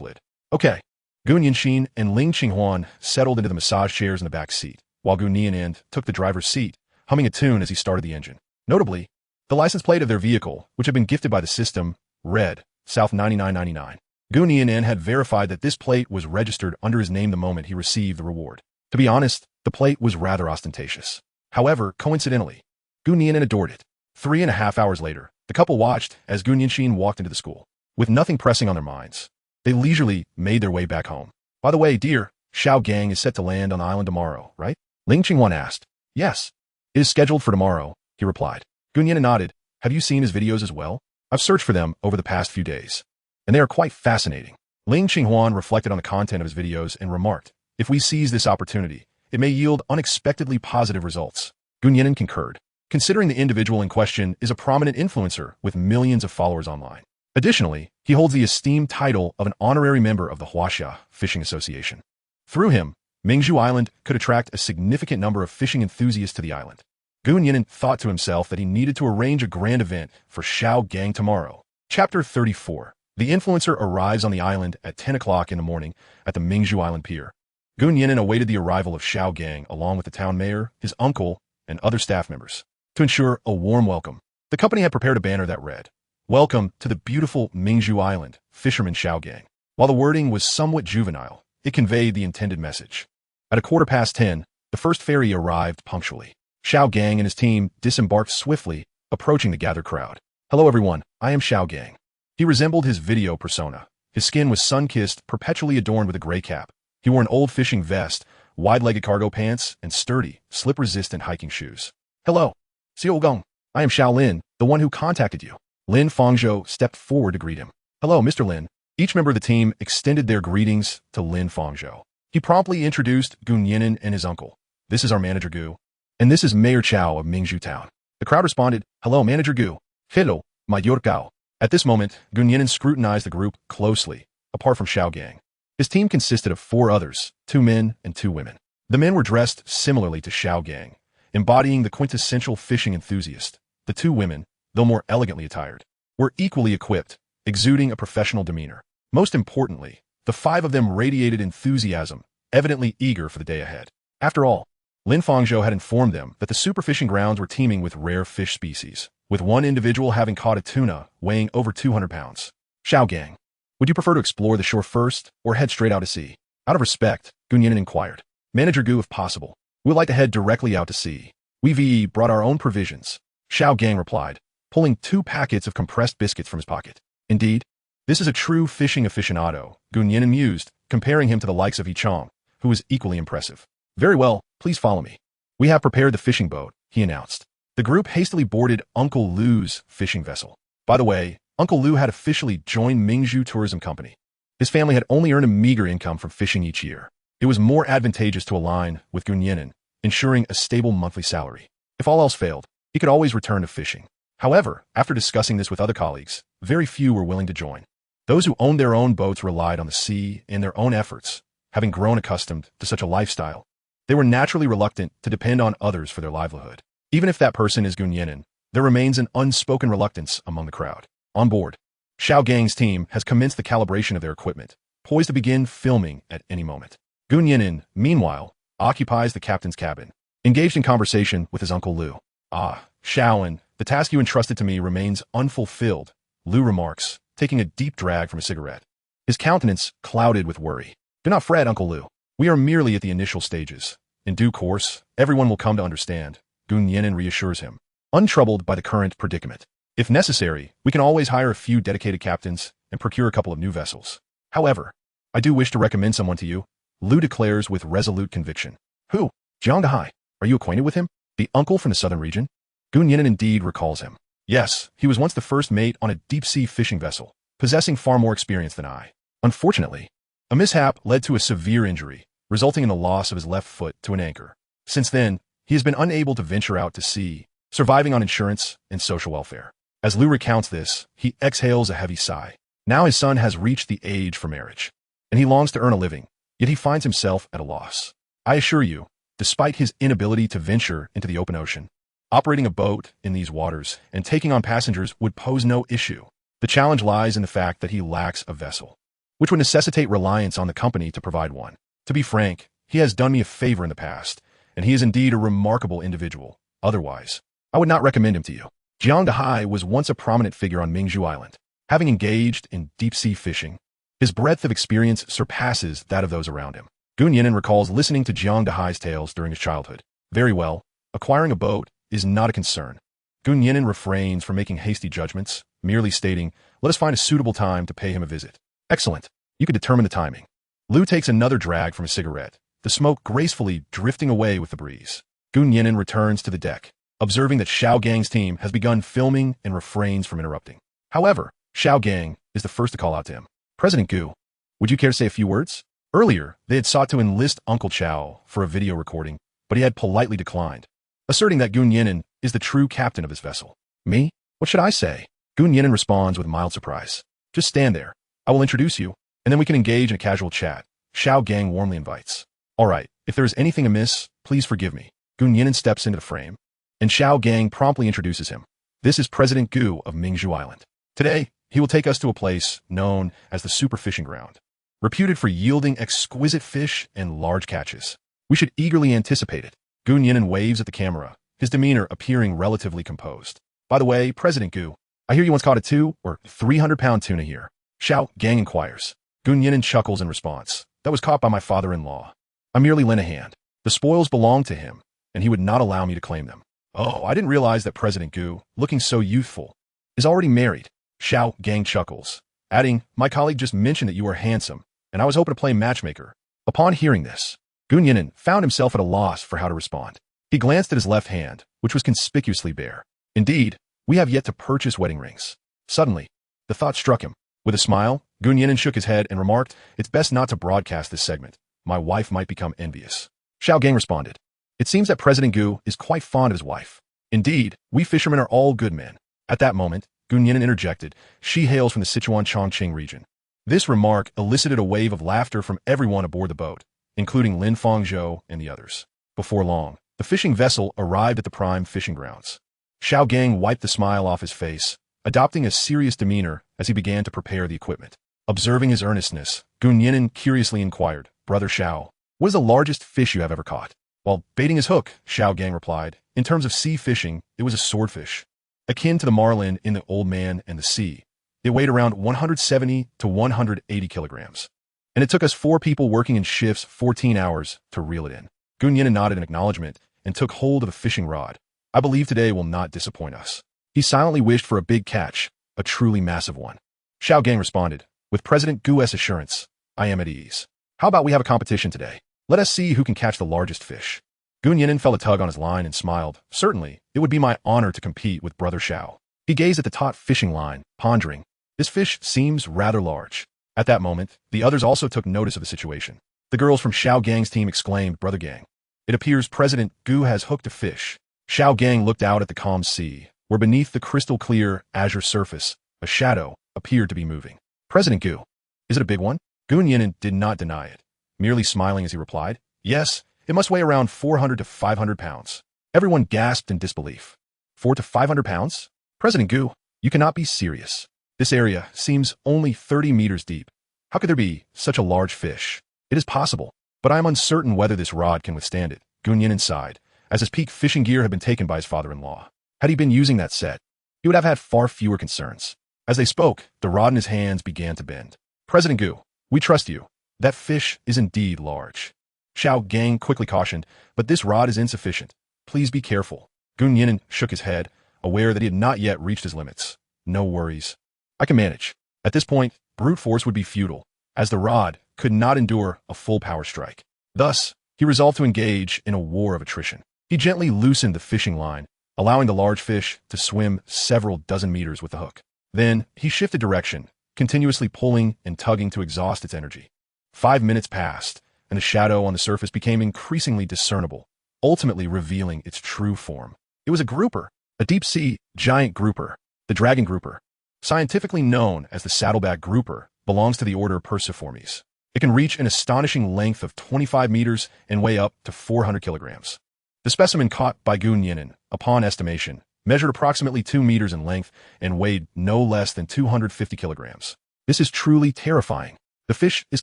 lid. Okay. Gu Nianxin and Ling Qinghuan settled into the massage chairs in the back seat, while Gu Nian'an took the driver's seat, humming a tune as he started the engine. Notably, the license plate of their vehicle, which had been gifted by the system, read South 9999. Gu Nian'an had verified that this plate was registered under his name the moment he received the reward. To be honest, the plate was rather ostentatious. However, coincidentally, Gu Nian'an adored it. 3.5 hours later, the couple watched as Gu Nianxin walked into the school. With nothing pressing on their minds, they leisurely made their way back home. By the way, dear, Xiao Gang is set to land on the island tomorrow, right? Ling Qinghuan asked. Yes. It is scheduled for tomorrow, he replied. Gu Nian'an nodded. Have you seen his videos as well? I've searched for them over the past few days, and they are quite fascinating. Ling Qinghuan reflected on the content of his videos and remarked, if we seize this opportunity, it may yield unexpectedly positive results. Gu Nian'an concurred, considering the individual in question is a prominent influencer with millions of followers online. Additionally, he holds the esteemed title of an honorary member of the Huaxia Fishing Association. Through him, Mingzhu Island could attract a significant number of fishing enthusiasts to the island. Gu Nian'an thought to himself that he needed to arrange a grand event for Xiao Gang tomorrow. Chapter 34. The influencer arrives on the island at 10 o'clock in the morning at the Mingzhu Island Pier. Gu Nian'an awaited the arrival of Xiao Gang along with the town mayor, his uncle, and other staff members. To ensure a warm welcome, the company had prepared a banner that read, Welcome to the beautiful Mingzhu Island, Fisherman Xiao Gang. While the wording was somewhat juvenile, it conveyed the intended message. At 10:15, the first ferry arrived punctually. Xiao Gang and his team disembarked swiftly, approaching the gathered crowd. Hello everyone, I am Xiao Gang. He resembled his video persona. His skin was sun-kissed, perpetually adorned with a gray cap. He wore an old fishing vest, wide-legged cargo pants, and sturdy, slip-resistant hiking shoes. Hello, Xiao Gong. I am Xiao Lin, the one who contacted you. Lin Fangzhou stepped forward to greet him. Hello, Mr. Lin. Each member of the team extended their greetings to Lin Fangzhou. He promptly introduced Gu Nian'an and his uncle. This is our manager Gu. And this is Mayor Chao of Mingzhu Town. The crowd responded, Hello, Manager Gu. Hello, Mayor Gao. At this moment, Gu Nian'an scrutinized the group closely, apart from Xiao Gang. His team consisted of 4 others, 2 men and 2 women. The men were dressed similarly to Xiao Gang, embodying the quintessential fishing enthusiast. The 2 women, though more elegantly attired, were equally equipped, exuding a professional demeanor. Most importantly, the 5 of them radiated enthusiasm, evidently eager for the day ahead. After all, Lin Fangzhou had informed them that the superfishing grounds were teeming with rare fish species, with one individual having caught a tuna weighing over 200 pounds. Xiao Gang, would you prefer to explore the shore first or head straight out to sea? Out of respect, Gu Nian'an inquired. Manager Gu, if possible. We'd like to head directly out to sea. We brought our own provisions. Xiao Gang replied, pulling 2 packets of compressed biscuits from his pocket. Indeed, this is a true fishing aficionado, Gu Nian'an mused, comparing him to the likes of Yi Chong, who was equally impressive. Very well, please follow me. We have prepared the fishing boat, he announced. The group hastily boarded Uncle Lu's fishing vessel. By the way, Uncle Lu had officially joined Mingzhu Tourism Company. His family had only earned a meager income from fishing each year. It was more advantageous to align with Gu Nian'an, ensuring a stable monthly salary. If all else failed, he could always return to fishing. However, after discussing this with other colleagues, very few were willing to join. Those who owned their own boats relied on the sea and their own efforts, having grown accustomed to such a lifestyle. They were naturally reluctant to depend on others for their livelihood. Even if that person is Gu Nian'an, there remains an unspoken reluctance among the crowd. On board, Xiao Gang's team has commenced the calibration of their equipment, poised to begin filming at any moment. Gu Nian'an, meanwhile, occupies the captain's cabin, engaged in conversation with his uncle Lu. Ah, Xiaoan, the task you entrusted to me remains unfulfilled, Lu remarks, taking a deep drag from a cigarette. His countenance clouded with worry. Do not fret, Uncle Lu. We are merely at the initial stages. In due course, everyone will come to understand, Gu Nian'an reassures him, untroubled by the current predicament. If necessary, we can always hire a few dedicated captains and procure a couple of new vessels. However, I do wish to recommend someone to you, Lu declares with resolute conviction. Who? Jiang Dehai. Are you acquainted with him? The uncle from the southern region? Gu Nian'an indeed recalls him. Yes, he was once the first mate on a deep-sea fishing vessel, possessing far more experience than I. Unfortunately, a mishap led to a severe injury, resulting in the loss of his left foot to an anchor. Since then, he has been unable to venture out to sea, surviving on insurance and social welfare. As Lu recounts this, he exhales a heavy sigh. Now his son has reached the age for marriage, and he longs to earn a living, yet he finds himself at a loss. I assure you, despite his inability to venture into the open ocean, operating a boat in these waters and taking on passengers would pose no issue. The challenge lies in the fact that he lacks a vessel, which would necessitate reliance on the company to provide one. To be frank, he has done me a favor in the past, and he is indeed a remarkable individual. Otherwise, I would not recommend him to you. Jiang Dehai was once a prominent figure on Mingzhu Island. Having engaged in deep-sea fishing, his breadth of experience surpasses that of those around him. Gu Nian'an recalls listening to Jiang Dehai's tales during his childhood. Very well, acquiring a boat is not a concern. Gu Nian'an refrains from making hasty judgments, merely stating, let us find a suitable time to pay him a visit. Excellent. You can determine the timing. Lu takes another drag from his cigarette, the smoke gracefully drifting away with the breeze. Gu Nian'an returns to the deck, observing that Xiao Gang's team has begun filming and refrains from interrupting. However, Xiao Gang is the first to call out to him. President Gu, would you care to say a few words? Earlier, they had sought to enlist Uncle Chao for a video recording, but he had politely declined, asserting that Gu Nian'an is the true captain of his vessel. Me? What should I say? Gu Nian'an responds with mild surprise. Just stand there. I will introduce you, and then we can engage in a casual chat. Xiao Gang warmly invites. All right, if there is anything amiss, please forgive me. Gu Nian'an steps into the frame, and Xiao Gang promptly introduces him. This is President Gu of Mingzhu Island. Today, he will take us to a place known as the Super Fishing Ground, reputed for yielding exquisite fish and large catches. We should eagerly anticipate it. Gu Nian'an waves at the camera, his demeanor appearing relatively composed. By the way, President Gu, I hear you once caught a 2 or 300-pound tuna here. Xiao Gang inquires. Gu Nian'an chuckles in response. That was caught by my father-in-law. I merely lent a hand. The spoils belong to him, and he would not allow me to claim them. Oh, I didn't realize that President Gu, looking so youthful, is already married. Xiao Gang chuckles, adding, my colleague just mentioned that you are handsome, and I was hoping to play matchmaker. Upon hearing this, Gu Nian'an found himself at a loss for how to respond. He glanced at his left hand, which was conspicuously bare. Indeed, we have yet to purchase wedding rings. Suddenly, the thought struck him. With a smile, Gu Nian'an shook his head and remarked, it's best not to broadcast this segment. My wife might become envious. Xiao Gang responded. It seems that President Gu is quite fond of his wife. Indeed, we fishermen are all good men. At that moment, Gu Nian'an interjected. She hails from the Sichuan-Chongqing region. This remark elicited a wave of laughter from everyone aboard the boat, including Lin Fangzhou and the others. Before long, the fishing vessel arrived at the prime fishing grounds. Xiao Gang wiped the smile off his face, adopting a serious demeanor as he began to prepare the equipment. Observing his earnestness, Gu Nian'an curiously inquired, Brother Xiao, what is the largest fish you have ever caught? While baiting his hook, Xiao Gang replied, in terms of sea fishing, it was a swordfish, akin to the marlin in The Old Man and the Sea. It weighed around 170 to 180 kilograms. And it took us 4 people working in shifts 14 hours to reel it in. Gu Nian'an nodded in acknowledgement and took hold of a fishing rod. I believe today will not disappoint us. He silently wished for a big catch, a truly massive one. Xiao Gang responded, with President Gu's assurance, I am at ease. How about we have a competition today? Let us see who can catch the largest fish. Gu Nian'an felt a tug on his line and smiled. Certainly, it would be my honor to compete with Brother Xiao. He gazed at the taut fishing line, pondering. This fish seems rather large. At that moment, the others also took notice of the situation. The girls from Xiao Gang's team exclaimed, Brother Gang. It appears President Gu has hooked a fish. Xiao Gang looked out at the calm sea, where beneath the crystal-clear azure surface, a shadow appeared to be moving. President Gu, is it a big one? Gu Nian'an did not deny it, merely smiling as he replied, yes, it must weigh around 400 to 500 pounds. Everyone gasped in disbelief. 400 to 500 pounds? President Gu, you cannot be serious. This area seems only 30 meters deep. How could there be such a large fish? It is possible, but I am uncertain whether this rod can withstand it. Gu Nian'an sighed, as his peak fishing gear had been taken by his father-in-law. Had he been using that set, he would have had far fewer concerns. As they spoke, the rod in his hands began to bend. President Gu, we trust you. That fish is indeed large. Xiao Gang quickly cautioned, but this rod is insufficient. Please be careful. Gu Nian'an shook his head, aware that he had not yet reached his limits. No worries. I can manage. At this point, brute force would be futile, as the rod could not endure a full power strike. Thus, he resolved to engage in a war of attrition. He gently loosened the fishing line, allowing the large fish to swim several dozen meters with the hook. Then, he shifted direction, continuously pulling and tugging to exhaust its energy. 5 minutes passed, and the shadow on the surface became increasingly discernible, ultimately revealing its true form. It was a grouper, a deep-sea giant grouper. The dragon grouper, scientifically known as the saddleback grouper, belongs to the order Perciformes. It can reach an astonishing length of 25 meters and weigh up to 400 kilograms. The specimen caught by Gu Nian'an, upon estimation, measured approximately 2 meters in length and weighed no less than 250 kilograms. This is truly terrifying. The fish is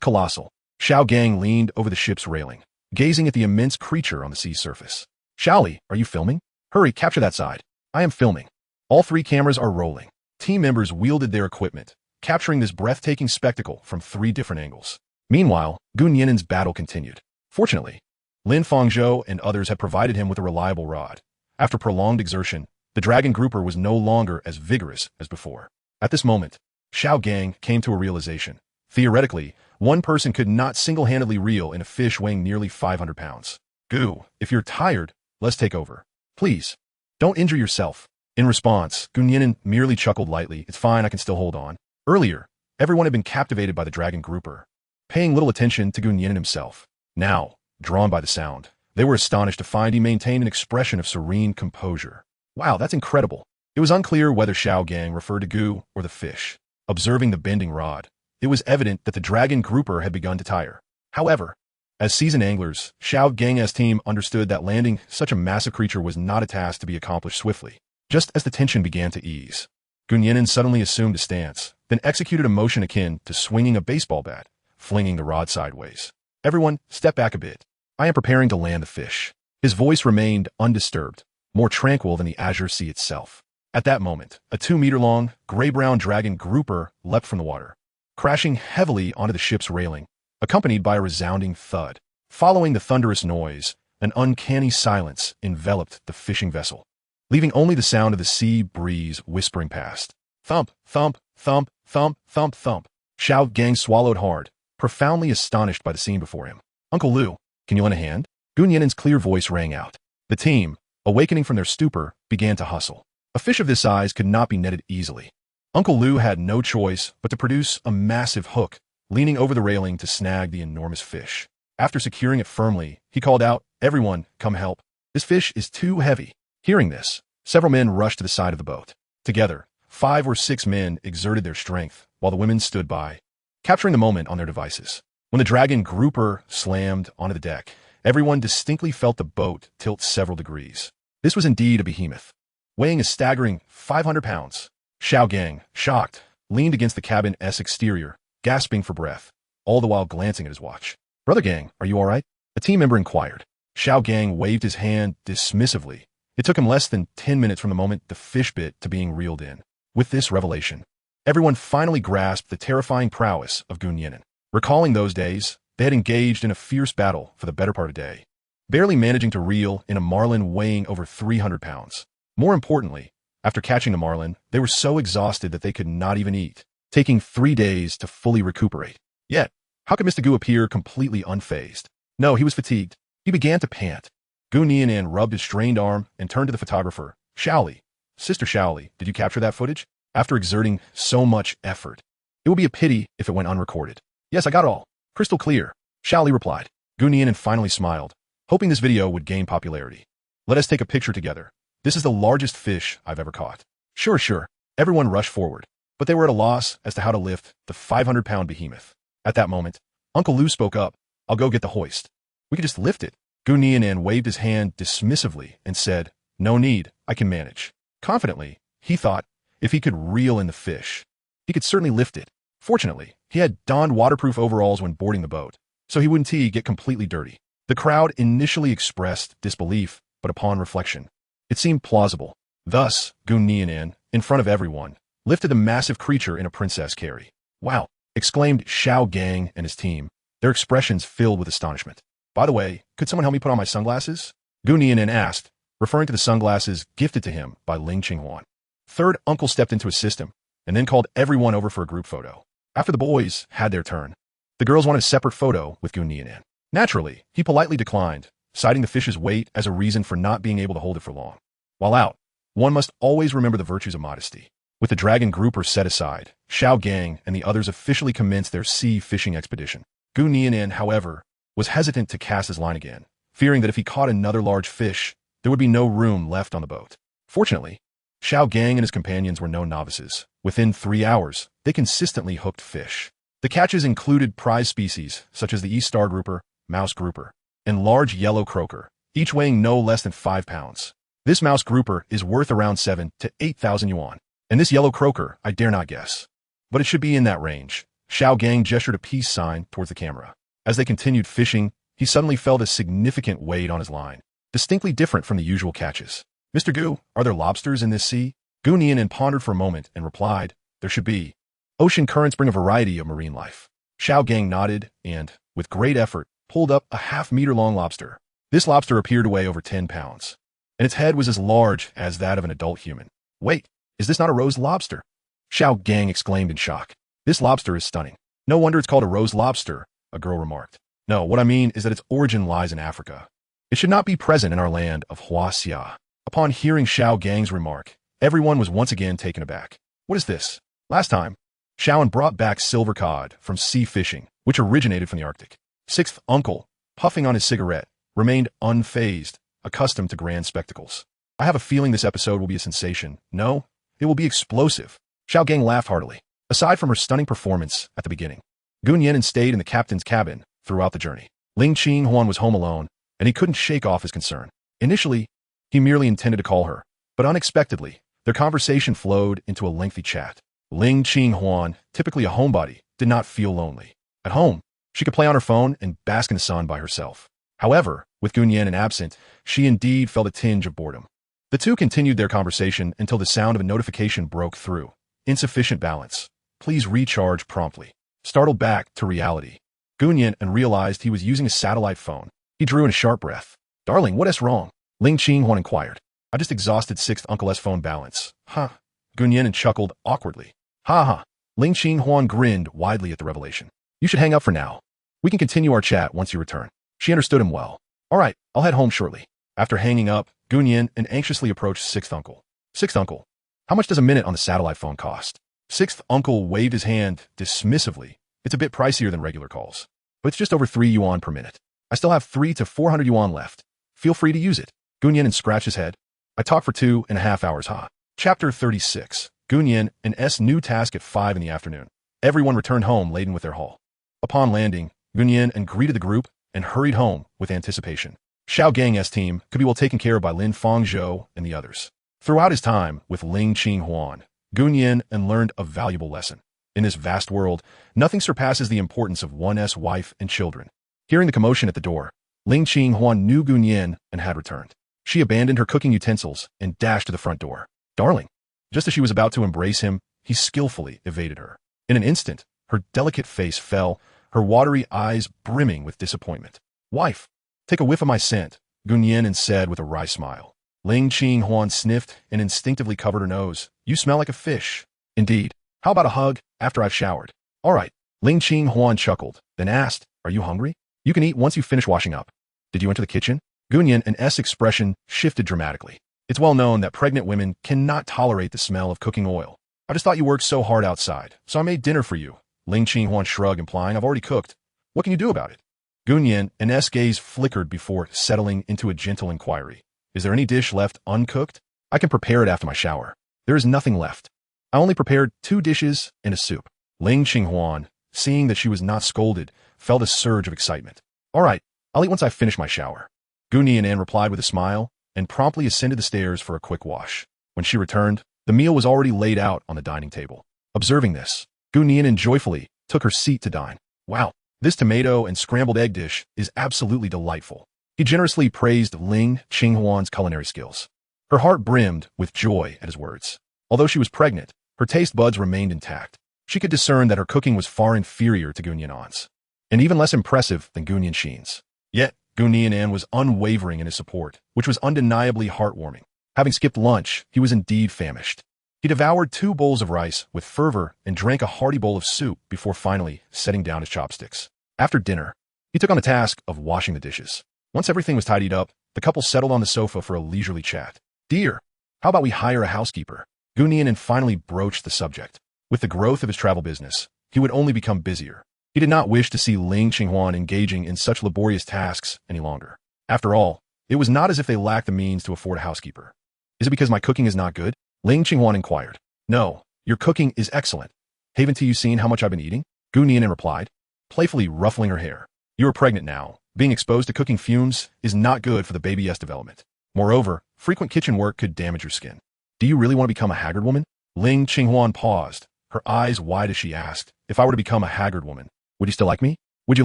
colossal. Xiao Gang leaned over the ship's railing, gazing at the immense creature on the sea's surface. Xiaoli, are you filming? Hurry, capture that side. I am filming. All 3 cameras are rolling. Team members wielded their equipment, capturing this breathtaking spectacle from 3 different angles. Meanwhile, Gu Nian'an's battle continued. Fortunately, Lin Fangzhou and others had provided him with a reliable rod. After prolonged exertion, the dragon grouper was no longer as vigorous as before. At this moment, Xiao Gang came to a realization. Theoretically, one person could not single-handedly reel in a fish weighing nearly 500 pounds. Gu, if you're tired, let's take over. Please, don't injure yourself. In response, Gu Nian'an merely chuckled lightly. It's fine, I can still hold on. Earlier, everyone had been captivated by the dragon grouper, paying little attention to Gu Nian'an himself. Now, drawn by the sound, they were astonished to find he maintained an expression of serene composure. Wow, that's incredible. It was unclear whether Xiao Gang referred to Gu or the fish. Observing the bending rod, it was evident that the dragon grouper had begun to tire. However, as seasoned anglers, Xiao Gang's team understood that landing such a massive creature was not a task to be accomplished swiftly. Just as the tension began to ease, Gu Nian'an suddenly assumed a stance, then executed a motion akin to swinging a baseball bat, flinging the rod sideways. Everyone, step back a bit. I am preparing to land the fish. His voice remained undisturbed, more tranquil than the azure sea itself. At that moment, a 2-meter-long, gray-brown dragon grouper leapt from the water, crashing heavily onto the ship's railing, accompanied by a resounding thud. Following the thunderous noise, an uncanny silence enveloped the fishing vessel, leaving only the sound of the sea breeze whispering past. Thump, thump, thump, thump, thump, thump. Xiao Gang swallowed hard, profoundly astonished by the scene before him. Uncle Lu, can you lend a hand? Gu Nian'an's clear voice rang out. The team, awakening from their stupor, began to hustle. A fish of this size could not be netted easily. Uncle Lu had no choice but to produce a massive hook, leaning over the railing to snag the enormous fish. After securing it firmly, he called out, "Everyone, come help. This fish is too heavy." Hearing this, several men rushed to the side of the boat. Together, 5 or 6 men exerted their strength, while the women stood by, capturing the moment on their devices. When the dragon grouper slammed onto the deck, everyone distinctly felt the boat tilt several degrees. This was indeed a behemoth, weighing a staggering 500 pounds. Xiao Gang, shocked, leaned against the cabin's exterior, gasping for breath, all the while glancing at his watch. "Brother Gang, are you all right?" a team member inquired. Xiao Gang waved his hand dismissively. It took him less than 10 minutes from the moment the fish bit to being reeled in. With this revelation, everyone finally grasped the terrifying prowess of Gu Nian'an. Recalling those days, they had engaged in a fierce battle for the better part of a day, barely managing to reel in a marlin weighing over 300 pounds. More importantly, after catching the marlin, they were so exhausted that they could not even eat, taking 3 days to fully recuperate. Yet, how could Mr. Gu appear completely unfazed? No, he was fatigued. He began to pant. Gu Nian'an rubbed his strained arm and turned to the photographer. "Xiaoli, Sister Xiaoli, did you capture that footage?" After exerting so much effort, "It would be a pity if it went unrecorded." "Yes, I got it all. Crystal clear," Xiaoli replied. Gu Nian'an finally smiled, hoping this video would gain popularity. "Let us take a picture together. This is the largest fish I've ever caught." Sure. Everyone rushed forward, but they were at a loss as to how to lift the 500-pound behemoth. At that moment, Uncle Lu spoke up. "I'll go get the hoist. We could just lift it." Gu Nian'an waved his hand dismissively and said, "No need, I can manage." Confidently, he thought, if he could reel in the fish, he could certainly lift it. Fortunately, he had donned waterproof overalls when boarding the boat, so he wouldn't get completely dirty. The crowd initially expressed disbelief, but upon reflection, it seemed plausible. Thus, Nian'an, in front of everyone, lifted the massive creature in a princess carry. "Wow!" exclaimed Xiao Gang and his team, their expressions filled with astonishment. "By the way, could someone help me put on my sunglasses?" Nian'an asked, referring to the sunglasses gifted to him by Ling Qinghuan. Third uncle stepped into his system, and then called everyone over for a group photo. After the boys had their turn, the girls wanted a separate photo with Nian'an. Naturally, he politely declined, citing the fish's weight as a reason for not being able to hold it for long. While out, one must always remember the virtues of modesty. With the dragon grouper set aside, Xiao Gang and the others officially commenced their sea fishing expedition. Nian'an, however, was hesitant to cast his line again, fearing that if he caught another large fish, there would be no room left on the boat. Fortunately, Xiao Gang and his companions were no novices. Within 3 hours, they consistently hooked fish. The catches included prize species such as the East-Star grouper, mouse grouper, and large yellow croaker, each weighing no less than 5 pounds. This mouse grouper is worth around 7 to 8,000 yuan, and this yellow croaker I dare not guess. But it should be in that range. Xiao Gang gestured a peace sign towards the camera. As they continued fishing, he suddenly felt a significant weight on his line, distinctly different from the usual catches. "Mr. Gu, are there lobsters in this sea?" Nian'an pondered for a moment and replied, "There should be. Ocean currents bring a variety of marine life." Xiao Gang nodded and, with great effort, pulled up a half-meter-long lobster. This lobster appeared to weigh over 10 pounds, and its head was as large as that of an adult human. "Wait, is this not a rose lobster?" Xiao Gang exclaimed in shock. "This lobster is stunning. No wonder it's called a rose lobster," a girl remarked. "No, what I mean is that its origin lies in Africa. It should not be present in our land of Huaxia." Upon hearing Xiao Gang's remark, everyone was once again taken aback. "What is this?" Last time, Xiaoan brought back silver cod from sea fishing, which originated from the Arctic. Sixth uncle, puffing on his cigarette, remained unfazed, accustomed to grand spectacles. "I have a feeling this episode will be a sensation. No, it will be explosive." Xiao Gang laughed heartily. Aside from her stunning performance at the beginning, Nian'an stayed in the captain's cabin throughout the journey. Ling Qinghuan was home alone, and he couldn't shake off his concern. Initially, he merely intended to call her, but unexpectedly, their conversation flowed into a lengthy chat. Ling Qinghuan, typically a homebody, did not feel lonely. At home, she could play on her phone and bask in the sun by herself. However, with Nian'an absent, she indeed felt a tinge of boredom. The two continued their conversation until the sound of a notification broke through. "Insufficient balance. Please recharge promptly." Startled back to reality, Nian'an realized he was using a satellite phone. He drew in a sharp breath. "Darling, what is wrong?" Ling Qinghuan inquired. "I just exhausted sixth uncle's phone balance." "Huh." Nian'an chuckled awkwardly. "Ha ha." Ling Qinghuan grinned widely at the revelation. "You should hang up for now. We can continue our chat once you return." She understood him well. "All right, I'll head home shortly." After hanging up, Nian'an anxiously approached sixth uncle. "Sixth uncle, how much does a minute on the satellite phone cost?" Sixth uncle waved his hand dismissively. "It's a bit pricier than regular calls, but it's just over 3 yuan per minute. I still have 300 to 400 yuan left. Feel free to use it." Nian'an scratched his head. "I talk for 2.5 hours, huh?" Chapter 36. Nian'an's new task at 5 in the afternoon. Everyone returned home laden with their haul. Upon landing, Nian'an greeted the group and hurried home with anticipation. Xiao Gang's team could be well taken care of by Lin Fangzhou and the others. Throughout his time with Ling Qinghuan, Nian'an learned a valuable lesson. In this vast world, nothing surpasses the importance of one's wife and children. Hearing the commotion at the door, Ling Qinghuan knew Nian'an had returned. She abandoned her cooking utensils and dashed to the front door. "Darling." Just as she was about to embrace him, he skillfully evaded her. In an instant, her delicate face fell, her watery eyes brimming with disappointment. "Wife, take a whiff of my scent," Nian'an said with a wry smile. Ling Qinghuan sniffed and instinctively covered her nose. "You smell like a fish." "Indeed. How about a hug after I've showered?" "All right." Ling Qinghuan chuckled, then asked, "Are you hungry?" "You can eat once you finish washing up." "Did you enter the kitchen?" Nian'an's expression shifted dramatically. It's well known that pregnant women cannot tolerate the smell of cooking oil. "I just thought you worked so hard outside, so I made dinner for you." Ling Qinghuan shrugged, implying, "I've already cooked. What can you do about it?" Nian'an's gaze flickered before settling into a gentle inquiry. "Is there any dish left uncooked? I can prepare it after my shower." "There is nothing left. I only prepared 2 dishes and a soup." Ling Qinghuan, seeing that she was not scolded, felt a surge of excitement. "All right, I'll eat once I finish my shower." Nian'an replied with a smile and promptly ascended the stairs for a quick wash. When she returned, the meal was already laid out on the dining table. Observing this, Gu Nian'an joyfully took her seat to dine. Wow, this tomato and scrambled egg dish is absolutely delightful. He generously praised Ling Qinghuan's culinary skills. Her heart brimmed with joy at his words. Although she was pregnant, her taste buds remained intact. She could discern that her cooking was far inferior to Gu Nian'an's, and even less impressive than Gu Nianxin's. Yet, Gu Nian'an was unwavering in his support, which was undeniably heartwarming. Having skipped lunch, he was indeed famished. He devoured 2 bowls of rice with fervor and drank a hearty bowl of soup before finally setting down his chopsticks. After dinner, he took on the task of washing the dishes. Once everything was tidied up, the couple settled on the sofa for a leisurely chat. "Dear, how about we hire a housekeeper?" Gu Nian'an finally broached the subject. With the growth of his travel business, he would only become busier. He did not wish to see Ling Qinghuan engaging in such laborious tasks any longer. After all, it was not as if they lacked the means to afford a housekeeper. "Is it because my cooking is not good?" Ling Qinghuan inquired. "No, your cooking is excellent. Haven't you seen how much I've been eating?" Gu Nian'an replied, playfully ruffling her hair. "You are pregnant now. Being exposed to cooking fumes is not good for the baby's development. Moreover, frequent kitchen work could damage your skin. Do you really want to become a haggard woman?" Ling Qinghuan paused, her eyes wide as she asked, "If I were to become a haggard woman, would you still like me? Would you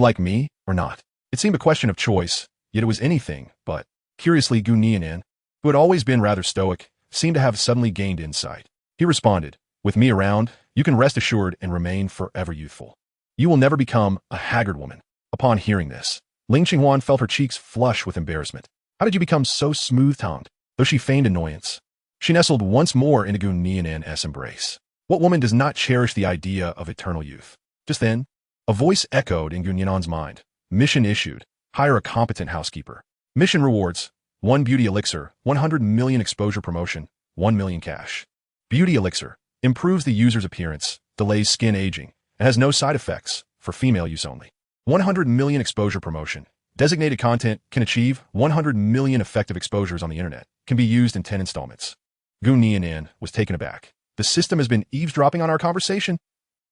like me or not?" It seemed a question of choice, yet it was anything but. Curiously, Gu Nian'an, who had always been rather stoic, seemed to have suddenly gained insight. He responded, "With me around, you can rest assured and remain forever youthful. You will never become a haggard woman." Upon hearing this, Ling Qinghuan felt her cheeks flush with embarrassment. How did you become so smooth-tongued? Though she feigned annoyance, she nestled once more into Gu Nian'an's embrace. What woman does not cherish the idea of eternal youth? Just then, a voice echoed in Gu Nian'an's mind. "Mission issued. Hire a competent housekeeper. Mission rewards: 1 beauty elixir, 100 million exposure promotion, 1 million cash. Beauty elixir improves the user's appearance, delays skin aging, and has no side effects, for female use only. 100 million exposure promotion. Designated content can achieve 100 million effective exposures on the internet. Can be used in 10 installments." Gu Nian'an was taken aback. "The system has been eavesdropping on our conversation?"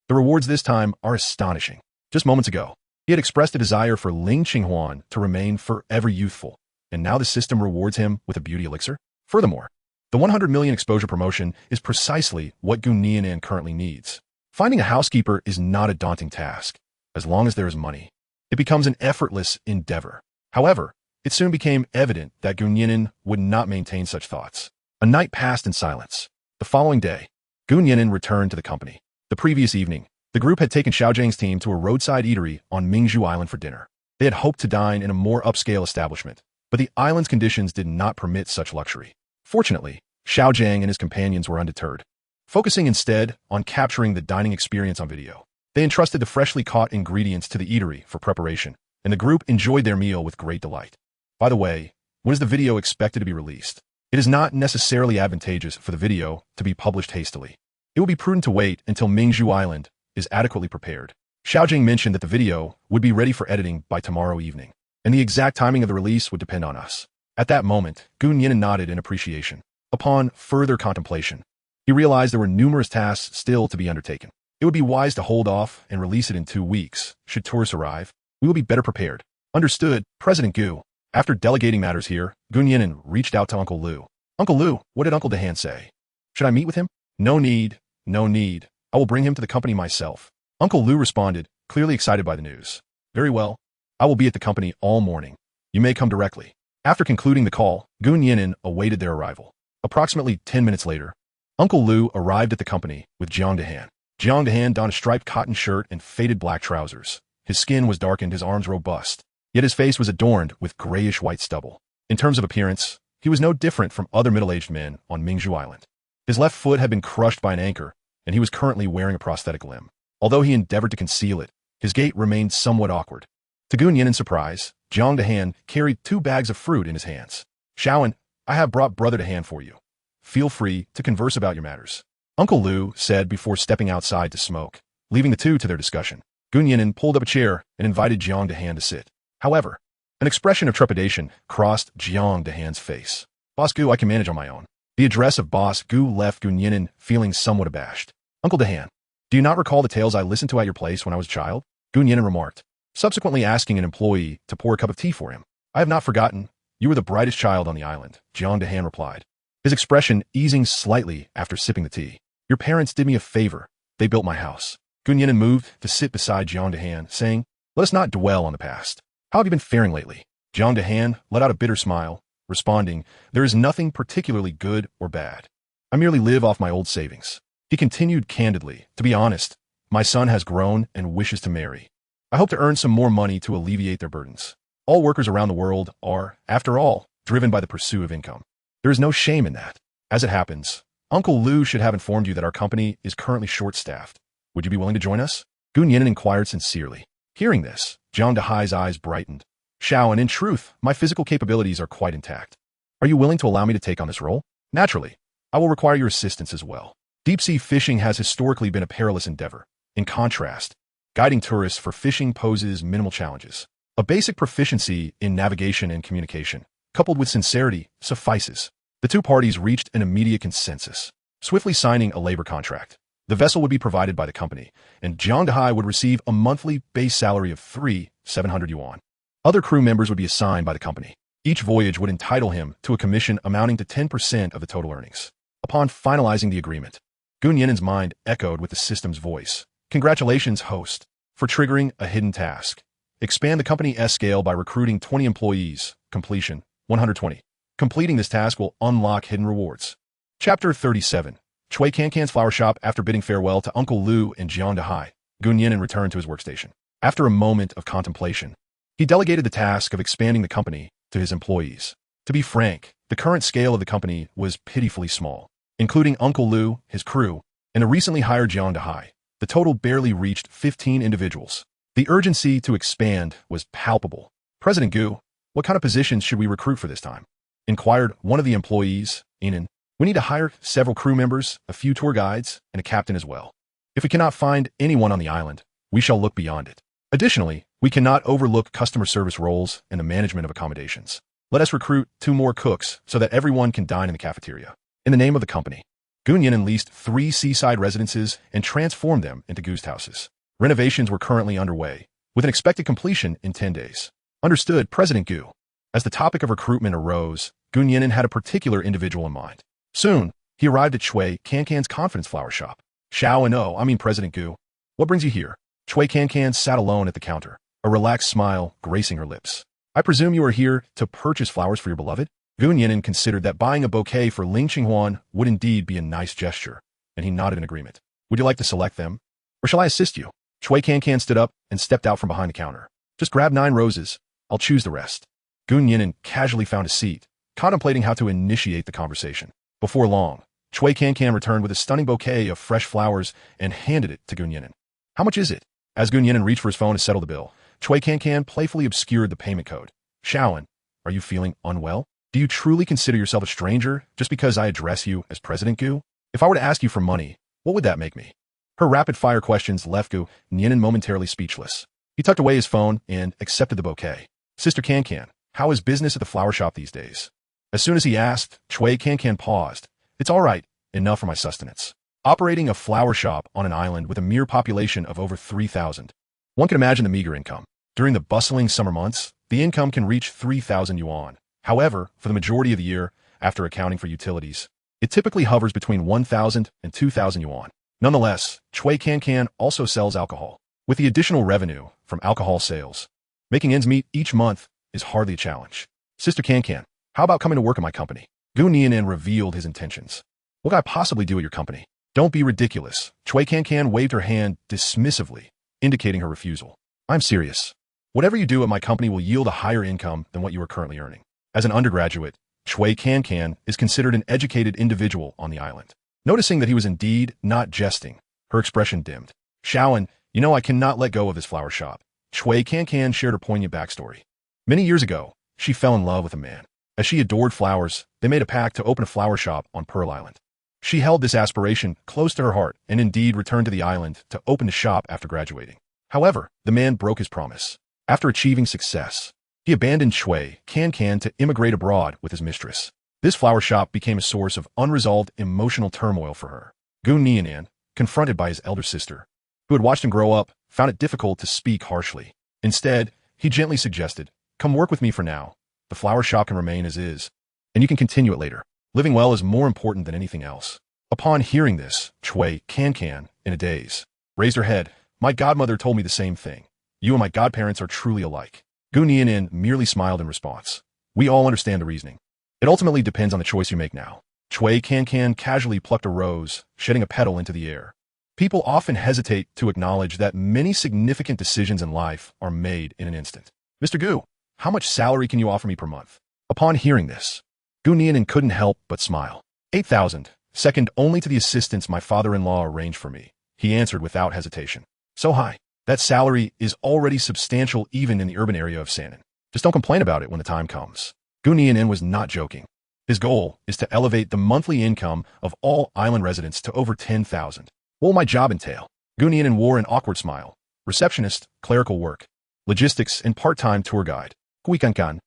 The rewards this time are astonishing. Just moments ago, he had expressed a desire for Ling Qinghuan to remain forever youthful, and now the system rewards him with a beauty elixir? Furthermore, the 100 million exposure promotion is precisely what Gu Nian'an currently needs. Finding a housekeeper is not a daunting task. As long as there is money, it becomes an effortless endeavor. However, it soon became evident that Gu Nian'an would not maintain such thoughts. A night passed in silence. The following day, Gu Nian'an returned to the company. The previous evening, the group had taken Xiaojiang's team to a roadside eatery on Mingzhu Island for dinner. They had hoped to dine in a more upscale establishment, but the island's conditions did not permit such luxury. Fortunately, Xiaojiang and his companions were undeterred, focusing instead on capturing the dining experience on video. They entrusted the freshly caught ingredients to the eatery for preparation, and the group enjoyed their meal with great delight. By the way, when is the video expected to be released? It is not necessarily advantageous for the video to be published hastily. It will be prudent to wait until Mingzhu Island is adequately prepared. Xiaojing mentioned that the video would be ready for editing by tomorrow evening, and the exact timing of the release would depend on us. At that moment, Gu Nian'an nodded in appreciation. Upon further contemplation, he realized there were numerous tasks still to be undertaken. It would be wise to hold off and release it in 2 weeks. Should tourists arrive, we will be better prepared. Understood, President Gu. After delegating matters here, Gu Nian'an reached out to Uncle Lu. "Uncle Lu, what did Uncle Dahan say? Should I meet with him?" "No need, no need. I will bring him to the company myself." Uncle Lu responded, clearly excited by the news. "Very well. I will be at the company all morning. You may come directly." After concluding the call, Gu Nian'an awaited their arrival. Approximately 10 minutes later, Uncle Lu arrived at the company with Jiang Dahan. Jiang Dahan donned a striped cotton shirt and faded black trousers. His skin was darkened, his arms robust, yet his face was adorned with grayish-white stubble. In terms of appearance, he was no different from other middle-aged men on Mingzhu Island. His left foot had been crushed by an anchor, and he was currently wearing a prosthetic limb. Although he endeavored to conceal it, his gait remained somewhat awkward. To Gu Nian'an's surprise, Jiang Dahan carried 2 bags of fruit in his hands. "Xiaoan, I have brought Brother Dahan for you. Feel free to converse about your matters," Uncle Lu said before stepping outside to smoke. Leaving the two to their discussion, Gu Nian'an pulled up a chair and invited Jiang Dahan to sit. However, an expression of trepidation crossed Jiang Dahan's face. "Boss Gu, I can manage on my own." The address of Boss Gu left Gu Nian'an feeling somewhat abashed. "Uncle Dahan, do you not recall the tales I listened to at your place when I was a child?" Gu Nian'an remarked, subsequently asking an employee to pour a cup of tea for him. "I have not forgotten. You were the brightest child on the island," Jiang Dahan replied, his expression easing slightly after sipping the tea. "Your parents did me a favor. They built my house. Gu Nian'an moved to sit beside Jiang Dehan, saying, "Let us not dwell on the past. How have you been faring lately?" Jiang Dehan let out a bitter smile, responding, "There is nothing particularly good or bad. I merely live off my old savings." He continued candidly, "To be honest, my son has grown and wishes to marry. I hope to earn some more money to alleviate their burdens. All workers around the world are, after all, driven by the pursuit of income. There is no shame in that. As it happens, Uncle Lu should have informed you that our company is currently short-staffed. Would you be willing to join us?" Gu Nian'an inquired sincerely. Hearing this, Jiang Dehai's eyes brightened. "Xiao, and in truth, my physical capabilities are quite intact. Are you willing to allow me to take on this role? Naturally, I will require your assistance as well. Deep-sea fishing has historically been a perilous endeavor. In contrast, guiding tourists for fishing poses minimal challenges. A basic proficiency in navigation and communication, coupled with sincerity, suffices." The two parties reached an immediate consensus, swiftly signing a labor contract. The vessel would be provided by the company, and Jiang Dehai would receive a monthly base salary of 3,700 yuan. Other crew members would be assigned by the company. Each voyage would entitle him to a commission amounting to 10% of the total earnings. Upon finalizing the agreement, Gu Nian'an's mind echoed with the system's voice. "Congratulations, host, for triggering a hidden task. Expand the company's scale by recruiting 20 employees. Completion, 120. Completing this task will unlock hidden rewards." Chapter 37. Chui Cancan's flower shop. After bidding farewell to Uncle Lu and Jiang Dehai, Gu Nian'an returned to his workstation. After a moment of contemplation, he delegated the task of expanding the company to his employees. To be frank, the current scale of the company was pitifully small. Including Uncle Lu, his crew, and a recently hired Jiang Dehai, the total barely reached 15 individuals. The urgency to expand was palpable. "President Gu, what kind of positions should we recruit for this time?" inquired one of the employees, Nian'an. "We need to hire several crew members, a few tour guides, and a captain as well. If we cannot find anyone on the island, we shall look beyond it. Additionally, we cannot overlook customer service roles and the management of accommodations. Let us recruit 2 more cooks so that everyone can dine in the cafeteria." In the name of the company, Gu Nian'an leased 3 seaside residences and transformed them into guest houses. Renovations were currently underway, with an expected completion in 10 days. "Understood, President Gu." As the topic of recruitment arose, Gu Nian'an had a particular individual in mind. Soon, he arrived at Chui Cancan's confidence flower shop. "Xiao and I mean President Gu. What brings you here?" Chui Cancan sat alone at the counter, a relaxed smile gracing her lips. "I presume you are here to purchase flowers for your beloved?" Gu Nian'an considered that buying a bouquet for Ling Qinghuan would indeed be a nice gesture, and he nodded in agreement. "Would you like to select them? Or shall I assist you?" Chui Cancan stood up and stepped out from behind the counter. "Just grab 9 roses. I'll choose the rest." Gu Nian'an casually found a seat, contemplating how to initiate the conversation. Before long, Chui Cancan returned with a stunning bouquet of fresh flowers and handed it to Gu Nian'an. "How much is it?" As Gu Nian'an reached for his phone to settle the bill, Chui Cancan playfully obscured the payment code. "Xiaoan, are you feeling unwell? Do you truly consider yourself a stranger just because I address you as President Gu? If I were to ask you for money, what would that make me?" Her rapid-fire questions left Gu Nian'an momentarily speechless. He tucked away his phone and accepted the bouquet. "Sister Cancan, how is business at the flower shop these days?" As soon as he asked, Chui Cancan paused. "It's all right, enough for my sustenance." Operating a flower shop on an island with a mere population of over 3,000. One can imagine the meager income. During the bustling summer months, the income can reach 3,000 yuan. However, for the majority of the year, after accounting for utilities, it typically hovers between 1,000 and 2,000 yuan. Nonetheless, Chui Cancan also sells alcohol. With the additional revenue from alcohol sales, making ends meet each month is hardly a challenge. "Sister Cancan, how about coming to work at my company?" Gu Nian'an revealed his intentions. "What can I possibly do at your company?" "Don't be ridiculous." Chui Cancan waved her hand dismissively, indicating her refusal. "I'm serious. Whatever you do at my company will yield a higher income than what you are currently earning." As an undergraduate, Chui Cancan is considered an educated individual on the island. Noticing that he was indeed not jesting, her expression dimmed. "Xiaoan, I cannot let go of this flower shop." Chui Cancan shared her poignant backstory. Many years ago, she fell in love with a man. As she adored flowers, they made a pact to open a flower shop on Pearl Island. She held this aspiration close to her heart and indeed returned to the island to open the shop after graduating. However, the man broke his promise. After achieving success, he abandoned Chui Cancan to immigrate abroad with his mistress. This flower shop became a source of unresolved emotional turmoil for her. Gu Nian'an, confronted by his elder sister, who had watched him grow up, found it difficult to speak harshly. Instead, he gently suggested, "Come work with me for now. The flower shop can remain as is, and you can continue it later. Living well is more important than anything else." Upon hearing this, Cui Can, in a daze, raised her head. My godmother told me the same thing. You and my godparents are truly alike. Gu Nian'an merely smiled in response. We all understand the reasoning. It ultimately depends on the choice you make now. Cui Can casually plucked a rose, shedding a petal into the air. People often hesitate to acknowledge that many significant decisions in life are made in an instant. Mr. Gu, how much salary can you offer me per month? Upon hearing this, Gu Nian'an couldn't help but smile. 8,000, second only to the assistance my father-in-law arranged for me, he answered without hesitation. So high. That salary is already substantial even in the urban area of Nian'an. Just don't complain about it when the time comes. Gu Nian'an was not joking. His goal is to elevate the monthly income of all island residents to over 10,000. What will my job entail? Gu Nian'an wore an awkward smile. Receptionist, clerical work, logistics, and part-time tour guide. Kui Kan.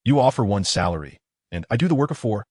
You offer one salary, and I do the work of 4.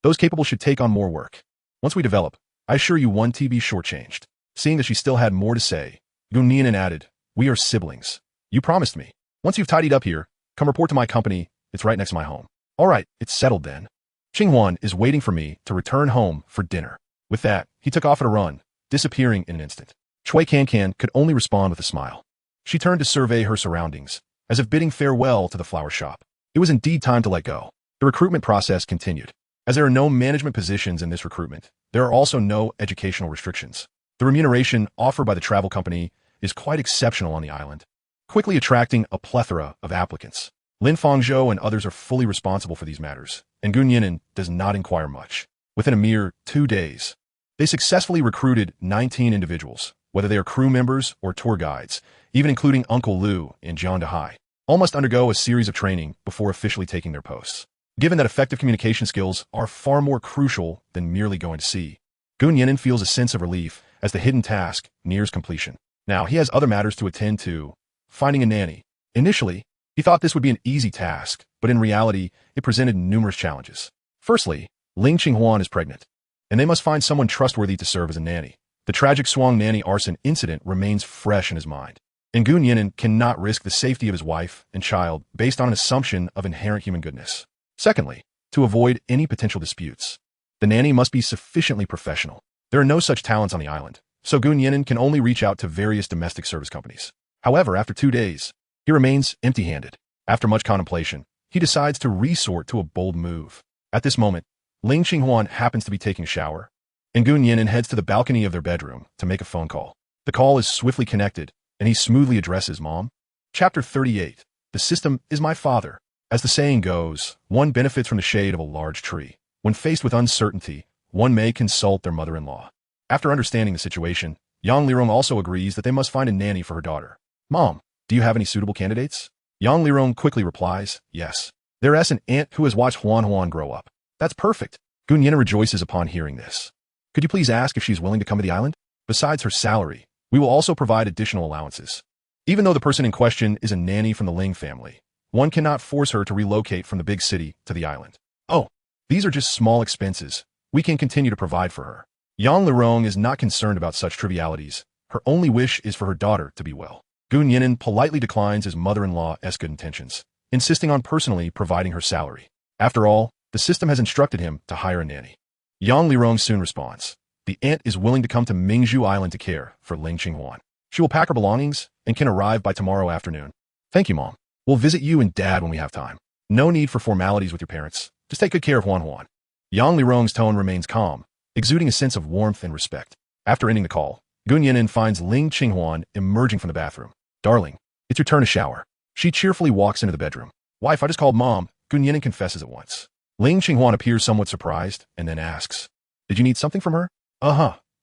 Those capable should take on more work. Once we develop, I assure you 1 TB shortchanged. Seeing that she still had more to say, Gu Nian'an added, we are siblings. You promised me. Once you've tidied up here, come report to my company. It's right next to my home. All right, it's settled then. Qinghuan is waiting for me to return home for dinner. With that, he took off at a run, disappearing in an instant. Cui Can could only respond with a smile. She turned to survey her surroundings, as if bidding farewell to the flower shop. It was indeed time to let go. The recruitment process continued. As there are no management positions in this recruitment, there are also no educational restrictions. The remuneration offered by the travel company is quite exceptional on the island, quickly attracting a plethora of applicants. Lin Fangzhou and others are fully responsible for these matters, and Gu Nian'an does not inquire much. Within a mere 2 days, they successfully recruited 19 individuals, whether they are crew members or tour guides, even including Uncle Liu and John DeHai. All must undergo a series of training before officially taking their posts. Given that effective communication skills are far more crucial than merely going to sea, Gu Nian'an feels a sense of relief as the hidden task nears completion. Now, he has other matters to attend to, finding a nanny. Initially, he thought this would be an easy task, but in reality, it presented numerous challenges. Firstly, Ling Qinghuan is pregnant, and they must find someone trustworthy to serve as a nanny. The tragic Shuang nanny arson incident remains fresh in his mind, and Gu Nian'an cannot risk the safety of his wife and child based on an assumption of inherent human goodness. Secondly, to avoid any potential disputes, the nanny must be sufficiently professional. There are no such talents on the island, so Gu Nian'an can only reach out to various domestic service companies. However, after 2 days, he remains empty-handed. After much contemplation, he decides to resort to a bold move. At this moment, Ling Qinghuan happens to be taking a shower, and Gu Nian'an heads to the balcony of their bedroom to make a phone call. The call is swiftly connected, and he smoothly addresses Mom. Chapter 38. The system is my father. As the saying goes, one benefits from the shade of a large tree. When faced with uncertainty, one may consult their mother-in-law. After understanding the situation, Yang Lirong also agrees that they must find a nanny for her daughter. Mom, do you have any suitable candidates? Yang Lirong quickly replies, yes. There's an aunt who has watched Huan grow up. That's perfect. Gu Nian'an rejoices upon hearing this. Could you please ask if she's willing to come to the island? Besides her salary, we will also provide additional allowances. Even though the person in question is a nanny from the Ling family, one cannot force her to relocate from the big city to the island. Oh, these are just small expenses. We can continue to provide for her. Yang Lirong is not concerned about such trivialities. Her only wish is for her daughter to be well. Gu Nian'an politely declines his mother-in-law's good intentions, insisting on personally providing her salary. After all, the system has instructed him to hire a nanny. Yang Lirong soon responds. The aunt is willing to come to Mingzhu Island to care for Ling Qinghuan. She will pack her belongings and can arrive by tomorrow afternoon. Thank you, Mom. We'll visit you and Dad when we have time. No need for formalities with your parents. Just take good care of Huan. Yang Lirong's tone remains calm, exuding a sense of warmth and respect. After ending the call, Gu Nian'an finds Ling Qinghuan emerging from the bathroom. Darling, it's your turn to shower. She cheerfully walks into the bedroom. Wife, I just called Mom. Gu Nian'an confesses at once. Ling Qinghuan appears somewhat surprised and then asks, did you need something from her?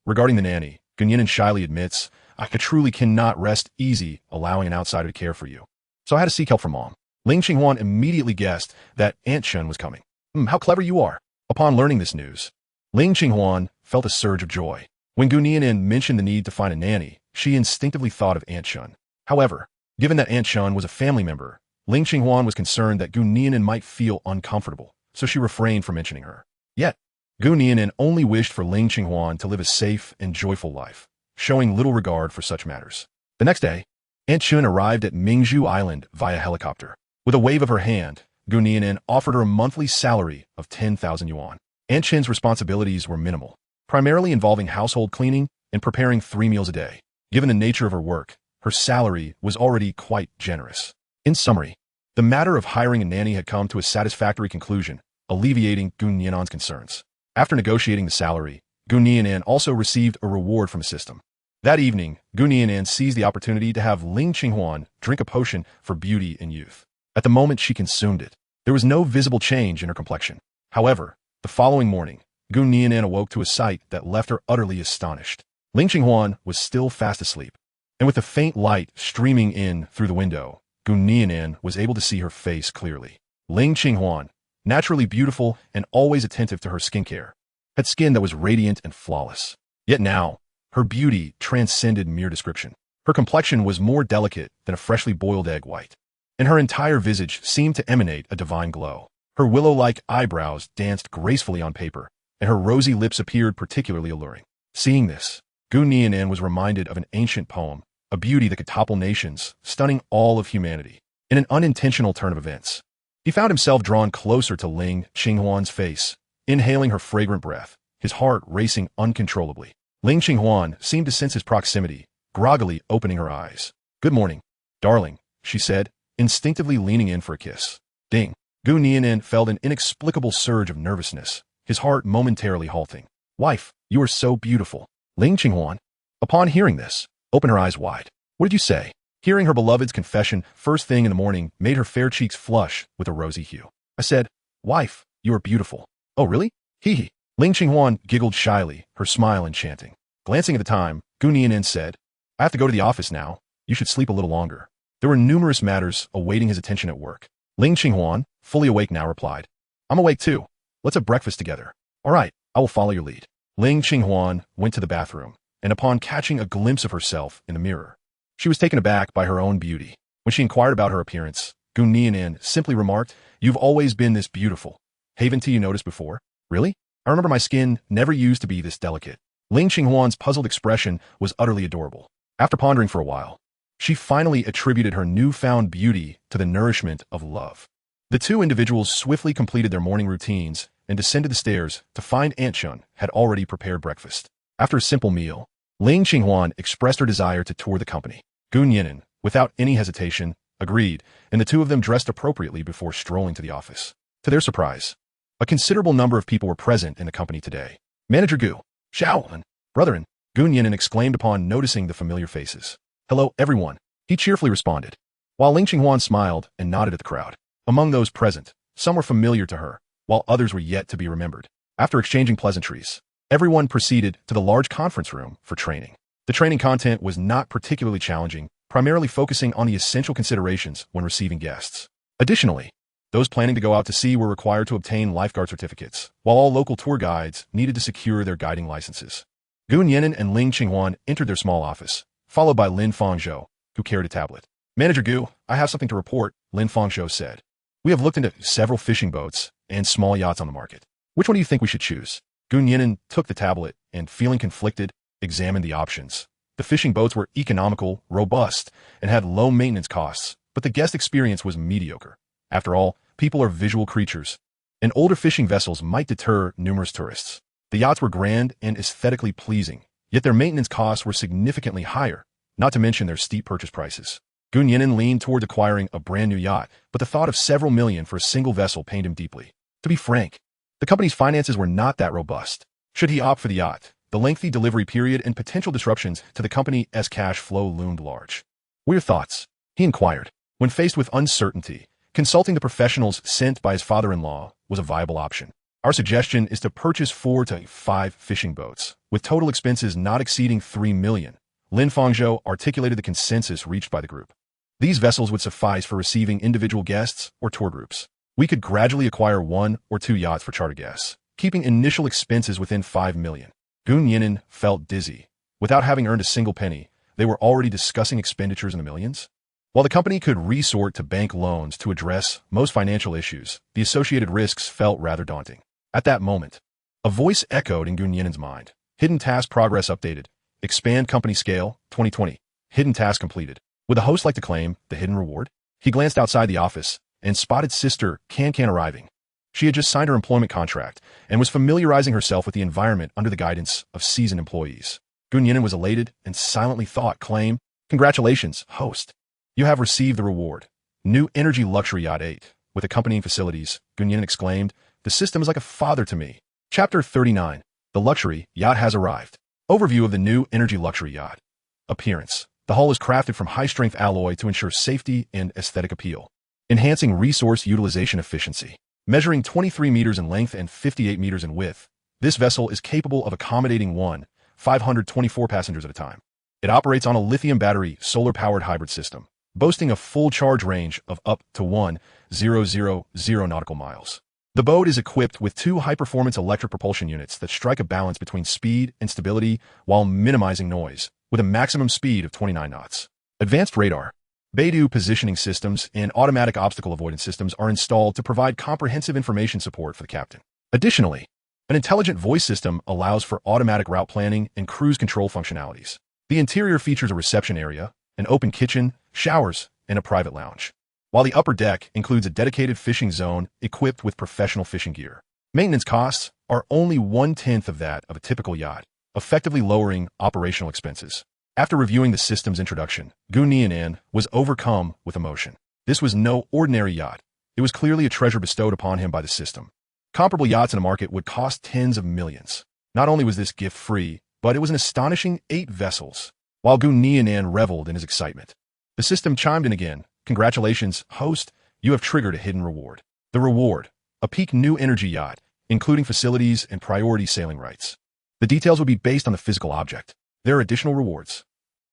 Regarding the nanny, Gu Nian'an shyly admits, I truly cannot rest easy allowing an outsider to care for you. So I had to seek help from Mom. Ling Qinghuan immediately guessed that Aunt Shun was coming. How clever you are. Upon learning this news, Ling Qinghuan felt a surge of joy. When Gu Nian'an mentioned the need to find a nanny, she instinctively thought of Aunt Shun. However, given that Aunt Shun was a family member, Ling Qinghuan was concerned that Gu Nian'an might feel uncomfortable, so she refrained from mentioning her. Yet, Gu Nian'an only wished for Ling Qinghuan to live a safe and joyful life, showing little regard for such matters. The next day, Aunt Shun arrived at Mingzhu Island via helicopter. With a wave of her hand, Gu Nian'an offered her a monthly salary of 10,000 yuan. Aunt Shun's responsibilities were minimal. primarily involving household cleaning and preparing 3 meals a day. Given the nature of her work, her salary was already quite generous. In summary, the matter of hiring a nanny had come to a satisfactory conclusion, alleviating Gu Nian'an's concerns. After negotiating the salary, Gu Nian'an also received a reward from the system. That evening, Gu Nian'an seized the opportunity to have Ling Qinghuan drink a potion for beauty and youth. At the moment she consumed it, there was no visible change in her complexion. However, the following morning, Gu Nian'an awoke to a sight that left her utterly astonished. Ling Qinghuan was still fast asleep, and with the faint light streaming in through the window, Gu Nian'an was able to see her face clearly. Ling Qinghuan, naturally beautiful and always attentive to her skincare, had skin that was radiant and flawless. Yet now, her beauty transcended mere description. Her complexion was more delicate than a freshly boiled egg white, and her entire visage seemed to emanate a divine glow. Her willow-like eyebrows danced gracefully on paper, and her rosy lips appeared particularly alluring. Seeing this, Gu Nian'an was reminded of an ancient poem, a beauty that could topple nations, stunning all of humanity. In an unintentional turn of events, he found himself drawn closer to Ling Qinghuan's face, inhaling her fragrant breath, his heart racing uncontrollably. Ling Qinghuan seemed to sense his proximity, groggily opening her eyes. "Good morning, darling," she said, instinctively leaning in for a kiss. Ding! Gu Nian'an felt an inexplicable surge of nervousness, his heart momentarily halting. "Wife, you are so beautiful." Ling Qinghuan, upon hearing this, opened her eyes wide. "What did you say?" Hearing her beloved's confession first thing in the morning made her fair cheeks flush with a rosy hue. "I said, wife, you are beautiful." "Oh, really? Hee hee." Ling Qinghuan giggled shyly, her smile enchanting. Glancing at the time, Gu Nian'an said, "I have to go to the office now. You should sleep a little longer." There were numerous matters awaiting his attention at work. Ling Qinghuan, fully awake now, replied, "I'm awake too. Let's have breakfast together." "All right, I will follow your lead." Ling Qinghuan went to the bathroom, and upon catching a glimpse of herself in the mirror, she was taken aback by her own beauty. When she inquired about her appearance, Gu Nian'an simply remarked, "You've always been this beautiful. Haven't you noticed before?" "Really? I remember my skin never used to be this delicate." Ling Qinghuan's puzzled expression was utterly adorable. After pondering for a while, she finally attributed her newfound beauty to the nourishment of love. The two individuals swiftly completed their morning routines and descended the stairs to find Aunt Chun had already prepared breakfast. After a simple meal, Ling Qinghuan expressed her desire to tour the company. Gu Nian'an, without any hesitation, agreed, and the two of them dressed appropriately before strolling to the office. To their surprise, a considerable number of people were present in the company today. "Manager Gu, Xiaoan, brethren," Gu Nian'an exclaimed upon noticing the familiar faces. "Hello, everyone," he cheerfully responded, while Ling Qinghuan smiled and nodded at the crowd. Among those present, some were familiar to her, while others were yet to be remembered. After exchanging pleasantries, everyone proceeded to the large conference room for training. The training content was not particularly challenging, primarily focusing on the essential considerations when receiving guests. Additionally, those planning to go out to sea were required to obtain lifeguard certificates, while all local tour guides needed to secure their guiding licenses. Gu Nian'an and Ling Qinghuan entered their small office, followed by Lin Fangzhou, who carried a tablet. "Manager Gu, I have something to report," Lin Fangzhou said. "We have looked into several fishing boats and small yachts on the market. Which one do you think we should choose?" Gu Nian'an took the tablet and, feeling conflicted, examined the options. The fishing boats were economical, robust, and had low maintenance costs, but the guest experience was mediocre. After all, people are visual creatures, and older fishing vessels might deter numerous tourists. The yachts were grand and aesthetically pleasing, yet their maintenance costs were significantly higher, not to mention their steep purchase prices. Gu Nian'an leaned toward acquiring a brand new yacht, but the thought of several million for a single vessel pained him deeply. To be frank, the company's finances were not that robust. Should he opt for the yacht, the lengthy delivery period and potential disruptions to the company's cash flow loomed large. "What are your thoughts?" he inquired. When faced with uncertainty, consulting the professionals sent by his father-in-law was a viable option. "Our suggestion is to purchase 4 to 5 fishing boats, with total expenses not exceeding 3 million. Lin Fangzhou articulated the consensus reached by the group. These vessels would suffice for receiving individual guests or tour groups. We could gradually acquire 1 or 2 yachts for charter guests, keeping initial expenses within 5 million. Gu Nian'an felt dizzy. Without having earned a single penny, they were already discussing expenditures in the millions. While the company could resort to bank loans to address most financial issues, the associated risks felt rather daunting. At that moment, a voice echoed in Gu Nian'an's mind. "Hidden task progress updated. Expand company scale, 2020. Hidden task completed. Would the host like to claim the hidden reward?" He glanced outside the office and spotted Sister Can arriving. She had just signed her employment contract and was familiarizing herself with the environment under the guidance of seasoned employees. Gu Nian'an was elated and silently thought, claim, "Congratulations, host. You have received the reward. New Energy Luxury Yacht 8, with accompanying facilities," Gu Nian'an exclaimed. "The system is like a father to me." Chapter 39. The Luxury Yacht has arrived. Overview of the new Energy Luxury Yacht. Appearance. The hull is crafted from high-strength alloy to ensure safety and aesthetic appeal, enhancing resource utilization efficiency. Measuring 23 meters in length and 58 meters in width, this vessel is capable of accommodating 524 passengers at a time. It operates on a lithium battery solar-powered hybrid system, boasting a full charge range of up to 1,000 nautical miles. The boat is equipped with two high-performance electric propulsion units that strike a balance between speed and stability while minimizing noise, with a maximum speed of 29 knots. Advanced radar, Beidou positioning systems, and automatic obstacle avoidance systems are installed to provide comprehensive information support for the captain. Additionally, an intelligent voice system allows for automatic route planning and cruise control functionalities. The interior features a reception area, an open kitchen, showers, and a private lounge, while the upper deck includes a dedicated fishing zone equipped with professional fishing gear. Maintenance costs are only 1/10 of that of a typical yacht, effectively lowering operational expenses. After reviewing the system's introduction, Gu Nian'an was overcome with emotion. This was no ordinary yacht. It was clearly a treasure bestowed upon him by the system. Comparable yachts in the market would cost tens of millions. Not only was this gift free, but it was an astonishing 8 vessels. While Gu Nian'an reveled in his excitement, the system chimed in again. "Congratulations, host. You have triggered a hidden reward." The reward, a peak new energy yacht, including facilities and priority sailing rights. The details would be based on the physical object. There are additional rewards.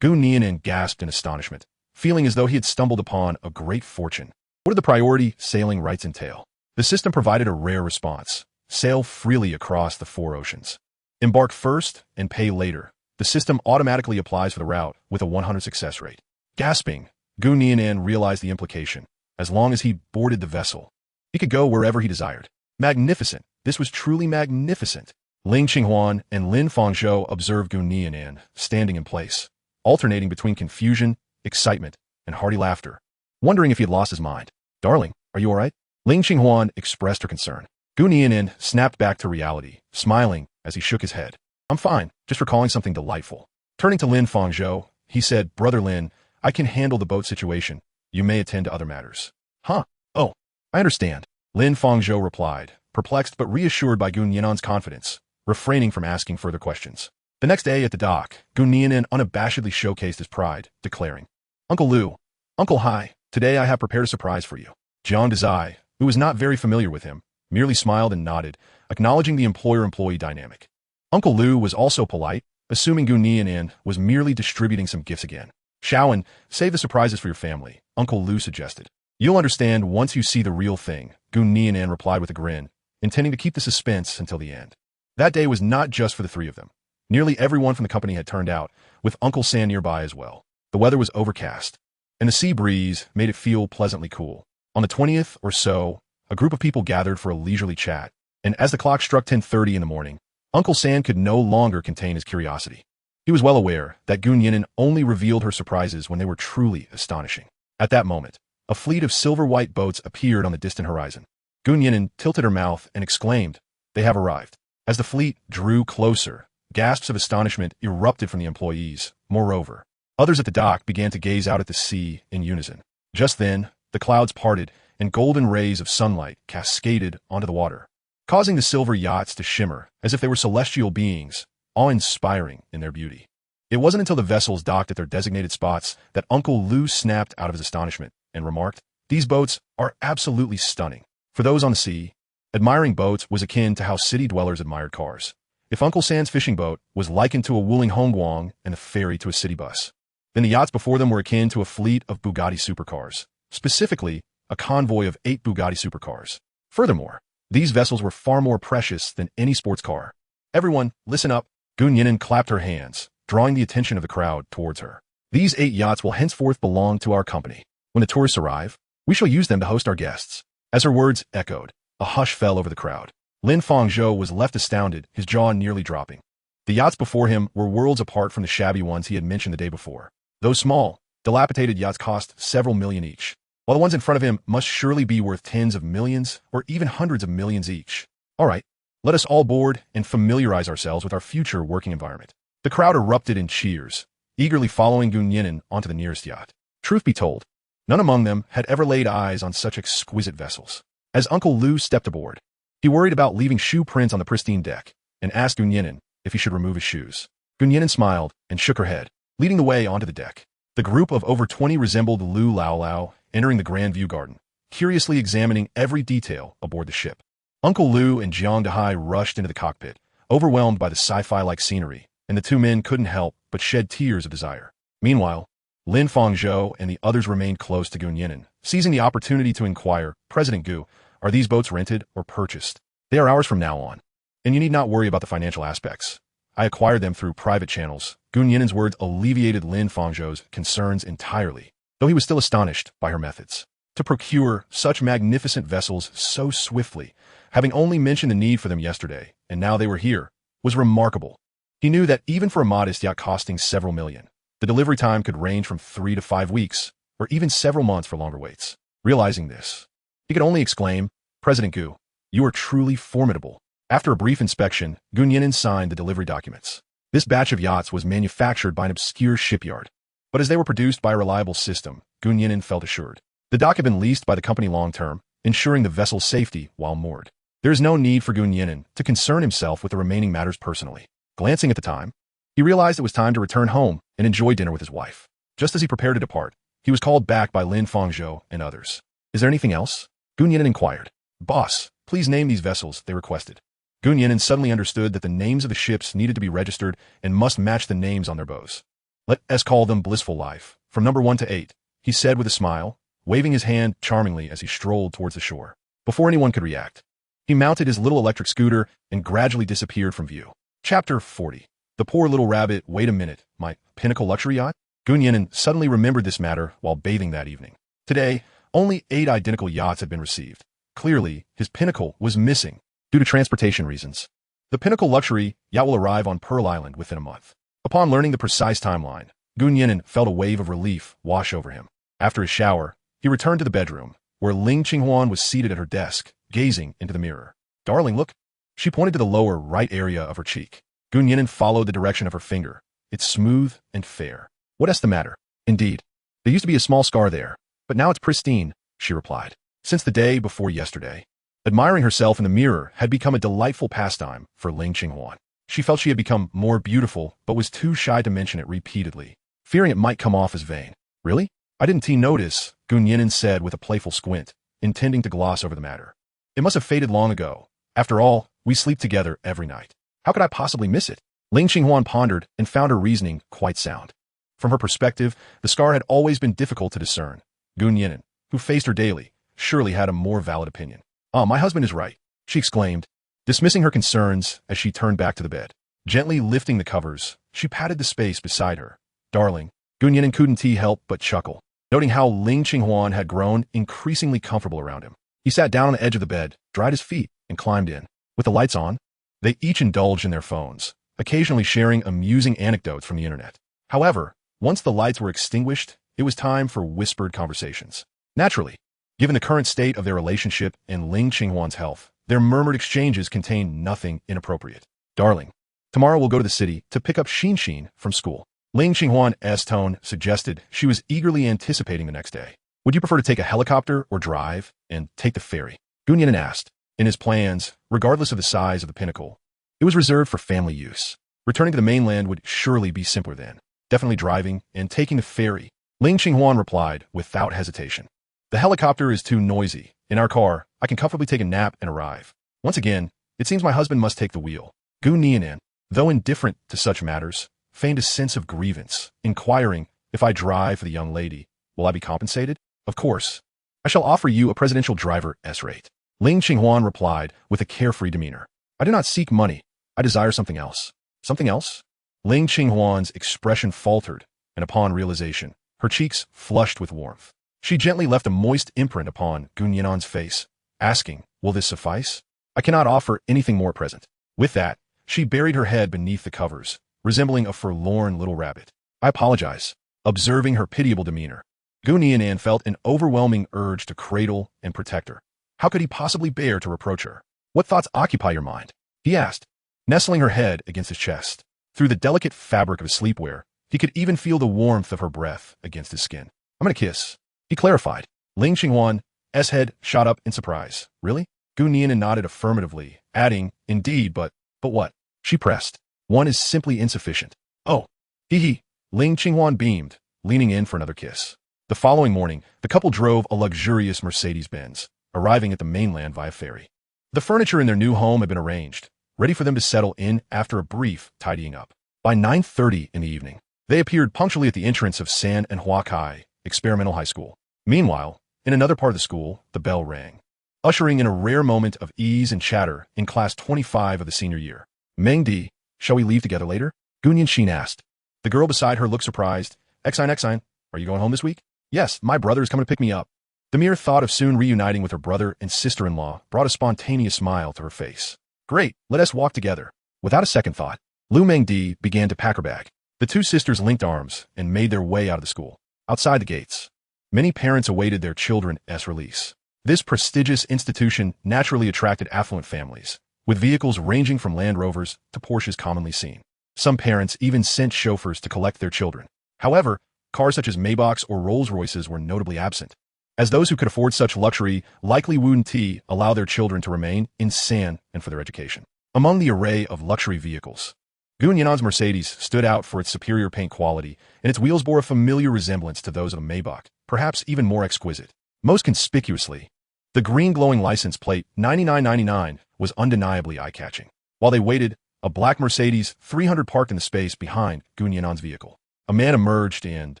Gu Nian'an gasped in astonishment, feeling as though he had stumbled upon a great fortune. What did the priority sailing rights entail? The system provided a rare response. Sail freely across the 4 oceans. Embark first and pay later. The system automatically applies for the route with a 100 success rate. Gasping, Gu Nian'an realized the implication. As long as he boarded the vessel, he could go wherever he desired. Magnificent. This was truly magnificent. Ling Qinghuan and Lin Fangzhou observed Gu Nian'an standing in place, alternating between confusion, excitement, and hearty laughter, wondering if he had lost his mind. "Darling, are you all right?" Ling Qinghuan expressed her concern. Gu Nian'an snapped back to reality, smiling as he shook his head. "I'm fine, just recalling something delightful." Turning to Lin Fangzhou, he said, "Brother Lin, I can handle the boat situation. You may attend to other matters." "Huh? Oh, I understand," Lin Fangzhou replied, perplexed but reassured by Gu Nian'an's confidence, refraining from asking further questions. The next day at the dock, Gu Nian'an unabashedly showcased his pride, declaring, "Uncle Lu, Uncle Hai, today I have prepared a surprise for you." Jiang Dezai, who was not very familiar with him, merely smiled and nodded, acknowledging the employer-employee dynamic. Uncle Lu was also polite, assuming Gu Nian'an was merely distributing some gifts again. "Shaoan, save the surprises for your family," Uncle Lu suggested. "You'll understand once you see the real thing," Gu Nian'an replied with a grin, intending to keep the suspense until the end. That day was not just for the 3 of them. Nearly everyone from the company had turned out, with Uncle San nearby as well. The weather was overcast, and the sea breeze made it feel pleasantly cool. On the 20th or so, a group of people gathered for a leisurely chat, and as the clock struck 10:30 in the morning, Uncle San could no longer contain his curiosity. He was well aware that Gu Nian'an only revealed her surprises when they were truly astonishing. At that moment, a fleet of silver-white boats appeared on the distant horizon. Gu Nian'an tilted her mouth and exclaimed, "They have arrived." As the fleet drew closer, gasps of astonishment erupted from the employees. Moreover, others at the dock began to gaze out at the sea in unison. Just then, the clouds parted and golden rays of sunlight cascaded onto the water, causing the silver yachts to shimmer as if they were celestial beings, awe-inspiring in their beauty. It wasn't until the vessels docked at their designated spots that Uncle Lu snapped out of his astonishment and remarked, "These boats are absolutely stunning." For those on the sea, admiring boats was akin to how city dwellers admired cars. If Uncle San's fishing boat was likened to a Wuling Hongguang and the ferry to a city bus, then the yachts before them were akin to a fleet of Bugatti supercars, specifically a convoy of 8 Bugatti supercars. Furthermore, these vessels were far more precious than any sports car. "Everyone, listen up." Gu Nian'an clapped her hands, drawing the attention of the crowd towards her. "These 8 yachts will henceforth belong to our company. When the tourists arrive, we shall use them to host our guests." As her words echoed, a hush fell over the crowd. Lin Fangzhou was left astounded, his jaw nearly dropping. The yachts before him were worlds apart from the shabby ones he had mentioned the day before. Those small, dilapidated yachts cost several million each. while the ones in front of him must surely be worth tens of millions or even hundreds of millions each. All right, let us all board and familiarize ourselves with our future working environment. The crowd erupted in cheers, eagerly following Nian'an onto the nearest yacht. Truth be told, none among them had ever laid eyes on such exquisite vessels. As Uncle Lou stepped aboard, he worried about leaving shoe prints on the pristine deck and asked Nian'an if he should remove his shoes. Nian'an smiled and shook her head, leading the way onto the deck. The group of over 20 resembled Lu Lao Lao entering the Grand View Garden, curiously examining every detail aboard the ship. Uncle Lou and Jiang Dehai rushed into the cockpit, overwhelmed by the sci-fi-like scenery, and the two men couldn't help but shed tears of desire. Meanwhile, Lin Fangzhou and the others remained close to Nian'an, seizing the opportunity to inquire, "President Gu, are these boats rented or purchased? They are ours from now on, and you need not worry about the financial aspects. I acquired them through private channels." Nian'an's words alleviated Lin Fangzhou's concerns entirely, though he was still astonished by her methods. To procure such magnificent vessels so swiftly, having only mentioned the need for them yesterday, and now they were here, was remarkable. He knew that even for a modest yacht costing several million, the delivery time could range from 3 to 5 weeks, or even several months for longer waits. Realizing this, he could only exclaim, "President Gu, you are truly formidable." After a brief inspection, Nian'an signed the delivery documents. This batch of yachts was manufactured by an obscure shipyard, but as they were produced by a reliable system, Nian'an felt assured. The dock had been leased by the company long-term, ensuring the vessel's safety while moored. There is no need for Nian'an to concern himself with the remaining matters personally. Glancing at the time, he realized it was time to return home and enjoy dinner with his wife. Just as he prepared to depart, he was called back by Lin Fangzhou and others. "Is there anything else?" Nian'an inquired. "Boss, please name these vessels," they requested. Nian'an suddenly understood that the names of the ships needed to be registered and must match the names on their bows. "Let us call them Blissful Life, from number 1 to 8, he said with a smile, waving his hand charmingly as he strolled towards the shore. Before anyone could react, he mounted his little electric scooter and gradually disappeared from view. Chapter 40. The poor little rabbit. Wait a minute, my pinnacle luxury yacht? Nian'an suddenly remembered this matter while bathing that evening. Today, only 8 identical yachts had been received. Clearly, his pinnacle was missing due to transportation reasons. The pinnacle luxury yacht will arrive on Pearl Island within a month. Upon learning the precise timeline, Nian'an felt a wave of relief wash over him. After his shower, he returned to the bedroom, where Ling Qinghuan was seated at her desk, gazing into the mirror. "Darling, look." She pointed to the lower right area of her cheek. Nian'an followed the direction of her finger. "It's smooth and fair." "What's the matter?" "Indeed, there used to be a small scar there, but now it's pristine," she replied. Since the day before yesterday, admiring herself in the mirror had become a delightful pastime for Ling Qinghuan. She felt she had become more beautiful, but was too shy to mention it repeatedly, fearing it might come off as vain. "Really? I didn't notice," Nian'an said with a playful squint, intending to gloss over the matter. "It must have faded long ago. After all, we sleep together every night. How could I possibly miss it?" Ling Qinghuan pondered and found her reasoning quite sound. From her perspective, the scar had always been difficult to discern. Nian'an, who faced her daily, surely had a more valid opinion. "Ah, my husband is right," she exclaimed, dismissing her concerns as she turned back to the bed. Gently lifting the covers, she patted the space beside her. "Darling," Nian'an couldn't help but chuckle, noting how Ling Qinghuan had grown increasingly comfortable around him. He sat down on the edge of the bed, dried his feet, and climbed in. With the lights on, they each indulged in their phones, occasionally sharing amusing anecdotes from the internet. However, once the lights were extinguished, it was time for whispered conversations. Naturally, given the current state of their relationship and Ling Qinghuan's health, their murmured exchanges contained nothing inappropriate. "Darling, tomorrow we'll go to the city to pick up Xin from school." Ling Qinghuan's tone suggested she was eagerly anticipating the next day. "Would you prefer to take a helicopter or drive and take the ferry?" Nian'an asked. In his plans, regardless of the size of the pinnacle, it was reserved for family use. Returning to the mainland would surely be simpler then. "Definitely driving and taking the ferry," Ling Qinghuan replied without hesitation. "The helicopter is too noisy. In our car, I can comfortably take a nap and arrive. Once again, it seems my husband must take the wheel." Nian'an, though indifferent to such matters, feigned a sense of grievance, inquiring, "If I drive for the young lady, will I be compensated?" "Of course. I shall offer you a presidential driver's rate," Ling Qinghuan replied with a carefree demeanor. "I do not seek money. I desire something else." "Something else?" Ling Qinghuan's expression faltered, and upon realization, her cheeks flushed with warmth. She gently left a moist imprint upon Nian'an's face, asking, "Will this suffice?" "I cannot offer anything more at present." With that, she buried her head beneath the covers, resembling a forlorn little rabbit. "I apologize," observing her pitiable demeanor. Gu Nian'an felt an overwhelming urge to cradle and protect her. How could he possibly bear to reproach her? What thoughts occupy your mind? He asked, nestling her head against his chest. Through the delicate fabric of his sleepwear, he could even feel the warmth of her breath against his skin. I'm gonna kiss, he clarified. Ling Qinghuan's head shot up in surprise. Really? Gu Nian'an nodded affirmatively, adding, indeed, but what? She pressed. One is simply insufficient. Oh, hee. Ling Qinghuan beamed, leaning in for another kiss. The following morning, the couple drove a luxurious Mercedes-Benz, arriving at the mainland via ferry. The furniture in their new home had been arranged, ready for them to settle in after a brief tidying up. By 9:30 in the evening, they appeared punctually at the entrance of San and Huakai Experimental High School. Meanwhile, in another part of the school, the bell rang, ushering in a rare moment of ease and chatter in Class 25 of the senior year. Mengdi, shall we leave together later? Gu Nianxin asked. The girl beside her looked surprised. Exine, are you going home this week? Yes, my brother is coming to pick me up. The mere thought of soon reuniting with her brother and sister-in-law brought a spontaneous smile to her face. Great, let us walk together. Without a second thought, Lu Mengdi began to pack her bag. The two sisters linked arms and made their way out of the school. Outside the gates, many parents awaited their children's release. This prestigious institution naturally attracted affluent families, with vehicles ranging from Land Rovers to Porsches commonly seen. Some parents even sent chauffeurs to collect their children. However, cars such as Maybachs or Rolls-Royces were notably absent, as those who could afford such luxury likely wouldn't allow their children to remain in San and for their education. Among the array of luxury vehicles, Gu Nian'an's Mercedes stood out for its superior paint quality, and its wheels bore a familiar resemblance to those of a Maybach, perhaps even more exquisite. Most conspicuously, the green glowing license plate 9999 was undeniably eye-catching. While they waited, a black Mercedes 300 parked in the space behind Gu Nian'an's vehicle. A man emerged and,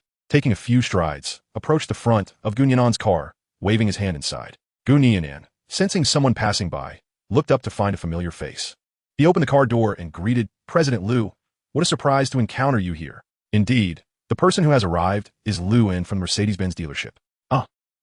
taking a few strides, approached the front of Gu Nian'an's car, waving his hand inside. Gu Nian'an, sensing someone passing by, looked up to find a familiar face. He opened the car door and greeted President Liu. What a surprise to encounter you here. Indeed, the person who has arrived is Liu In from the Mercedes-Benz dealership.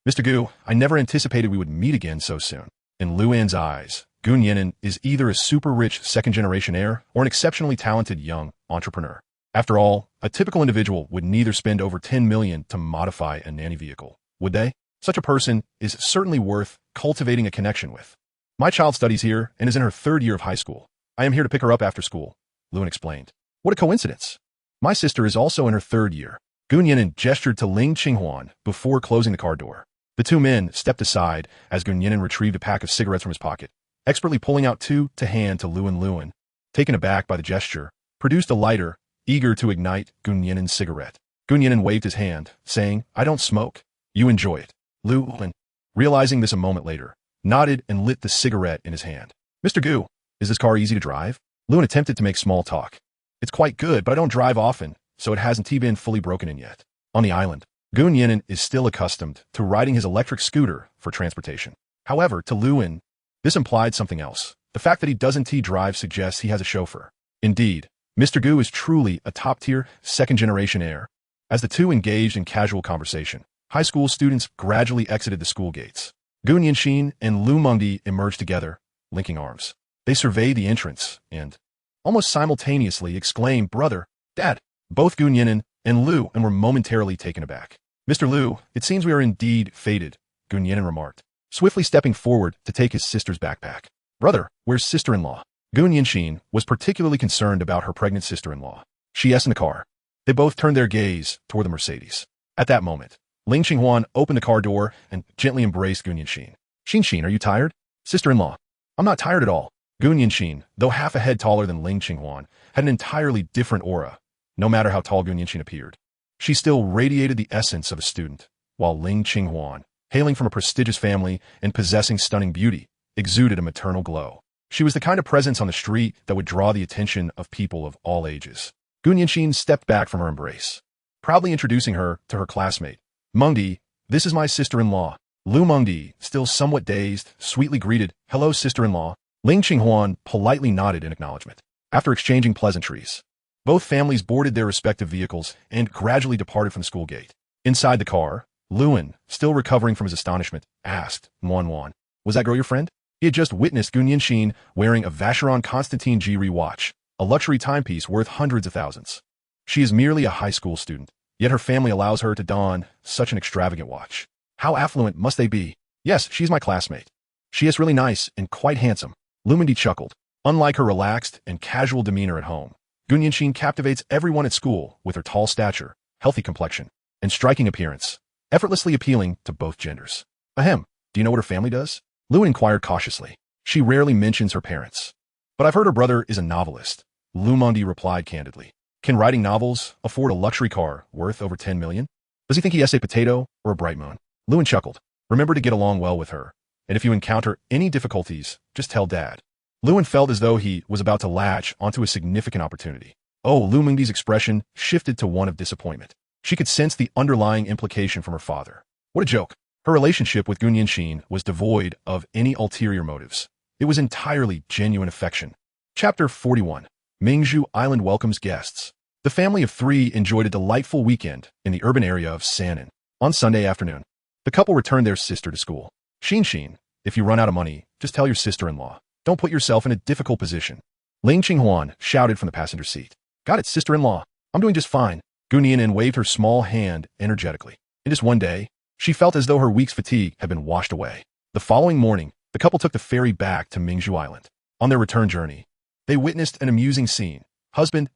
Mr. Gu, I never anticipated we would meet again so soon. In Liu In's eyes, Gu Nian'an is either a super-rich second-generation heir or an exceptionally talented young entrepreneur. After all, a typical individual would neither spend over 10 million to modify a nanny vehicle, would they? Such a person is certainly worth cultivating a connection with. My child studies here and is in her 3rd year of high school. I am here to pick her up after school, Liu explained. What a coincidence. My sister is also in her 3rd year. Gu Nian'an gestured to Ling Qinghuan before closing the car door. The two men stepped aside as Gu Nian'an retrieved a pack of cigarettes from his pocket, expertly pulling out two to hand to Liu. Taken aback by the gesture, produced a lighter, eager to ignite Gu Nian'an's cigarette. Gu Nian'an waved his hand, saying, I don't smoke. You enjoy it. Liu, realizing this a moment later, nodded and lit the cigarette in his hand. Mr. Gu, is this car easy to drive? Liu attempted to make small talk. It's quite good, but I don't drive often, so it hasn't been fully broken in yet. On the island, Gu Nian'an is still accustomed to riding his electric scooter for transportation. However, to Liu, this implied something else. The fact that he doesn't drive suggests he has a chauffeur. Indeed, Mr. Gu is truly a top-tier, second-generation heir. As the two engaged in casual conversation, high school students gradually exited the school gates. Gu Nianxin and Lu Mengdi emerged together, linking arms. They surveyed the entrance and, almost simultaneously, exclaimed, Brother, Dad. Both Gu Nian'an and Liu were momentarily taken aback. Mr. Liu, it seems we are indeed fated, Gu Nian'an remarked, swiftly stepping forward to take his sister's backpack. Brother, where's sister-in-law? Gu Nianxin was particularly concerned about her pregnant sister-in-law. She asked in the car. They both turned their gaze toward the Mercedes. At that moment, Ling Qinghuan opened the car door and gently embraced Gu Nianxin. Xin, are you tired? Sister-in-law. I'm not tired at all. Gu Nianxin, though half a head taller than Ling Qinghuan, had an entirely different aura, no matter how tall Gu Nianxin appeared. She still radiated the essence of a student, while Ling Qinghuan, hailing from a prestigious family and possessing stunning beauty, exuded a maternal glow. She was the kind of presence on the street that would draw the attention of people of all ages. Gu Nianxin stepped back from her embrace, proudly introducing her to her classmate. Mengdi, this is my sister-in-law. Lu Mengdi, still somewhat dazed, sweetly greeted, Hello, sister-in-law. Ling Qinghuan politely nodded in acknowledgement. After exchanging pleasantries, both families boarded their respective vehicles and gradually departed from the school gate. Inside the car, Liu, still recovering from his astonishment, asked, Nian'an, was that girl your friend? He had just witnessed Gu Nianxin wearing a Vacheron Constantin G watch, a luxury timepiece worth hundreds of thousands. She is merely a high school student, Yet her family allows her to don such an extravagant watch. How affluent must they be? Yes, she's my classmate. She is really nice and quite handsome. Lu Mingdi chuckled. Unlike her relaxed and casual demeanor at home, Gu Nianxin captivates everyone at school with her tall stature, healthy complexion, and striking appearance, effortlessly appealing to both genders. Ahem, do you know what her family does? Lu inquired cautiously. She rarely mentions her parents. But I've heard her brother is a novelist. Lu Mingdi replied candidly. Can writing novels afford a luxury car worth over 10 million? Does he think he has a potato or a bright moon? Lewin chuckled. Remember to get along well with her, and if you encounter any difficulties, just tell Dad. Lewin felt as though he was about to latch onto a significant opportunity. Oh, Lu Mingdi's expression shifted to one of disappointment. She could sense the underlying implication from her father. What a joke. Her relationship with Gu Nianxin was devoid of any ulterior motives. It was entirely genuine affection. Chapter 41. Mingzhu Island welcomes guests. The family of three enjoyed a delightful weekend in the urban area of Nian'an. On Sunday afternoon, the couple returned their sister to school. Xin, if you run out of money, just tell your sister-in-law. Don't put yourself in a difficult position. Ling Qinghuan shouted from the passenger seat. Got it, sister-in-law. I'm doing just fine. Gu Nian'an waved her small hand energetically. In just one day, she felt as though her week's fatigue had been washed away. The following morning, the couple took the ferry back to Mingzhu Island. On their return journey, they witnessed an amusing scene. Husband,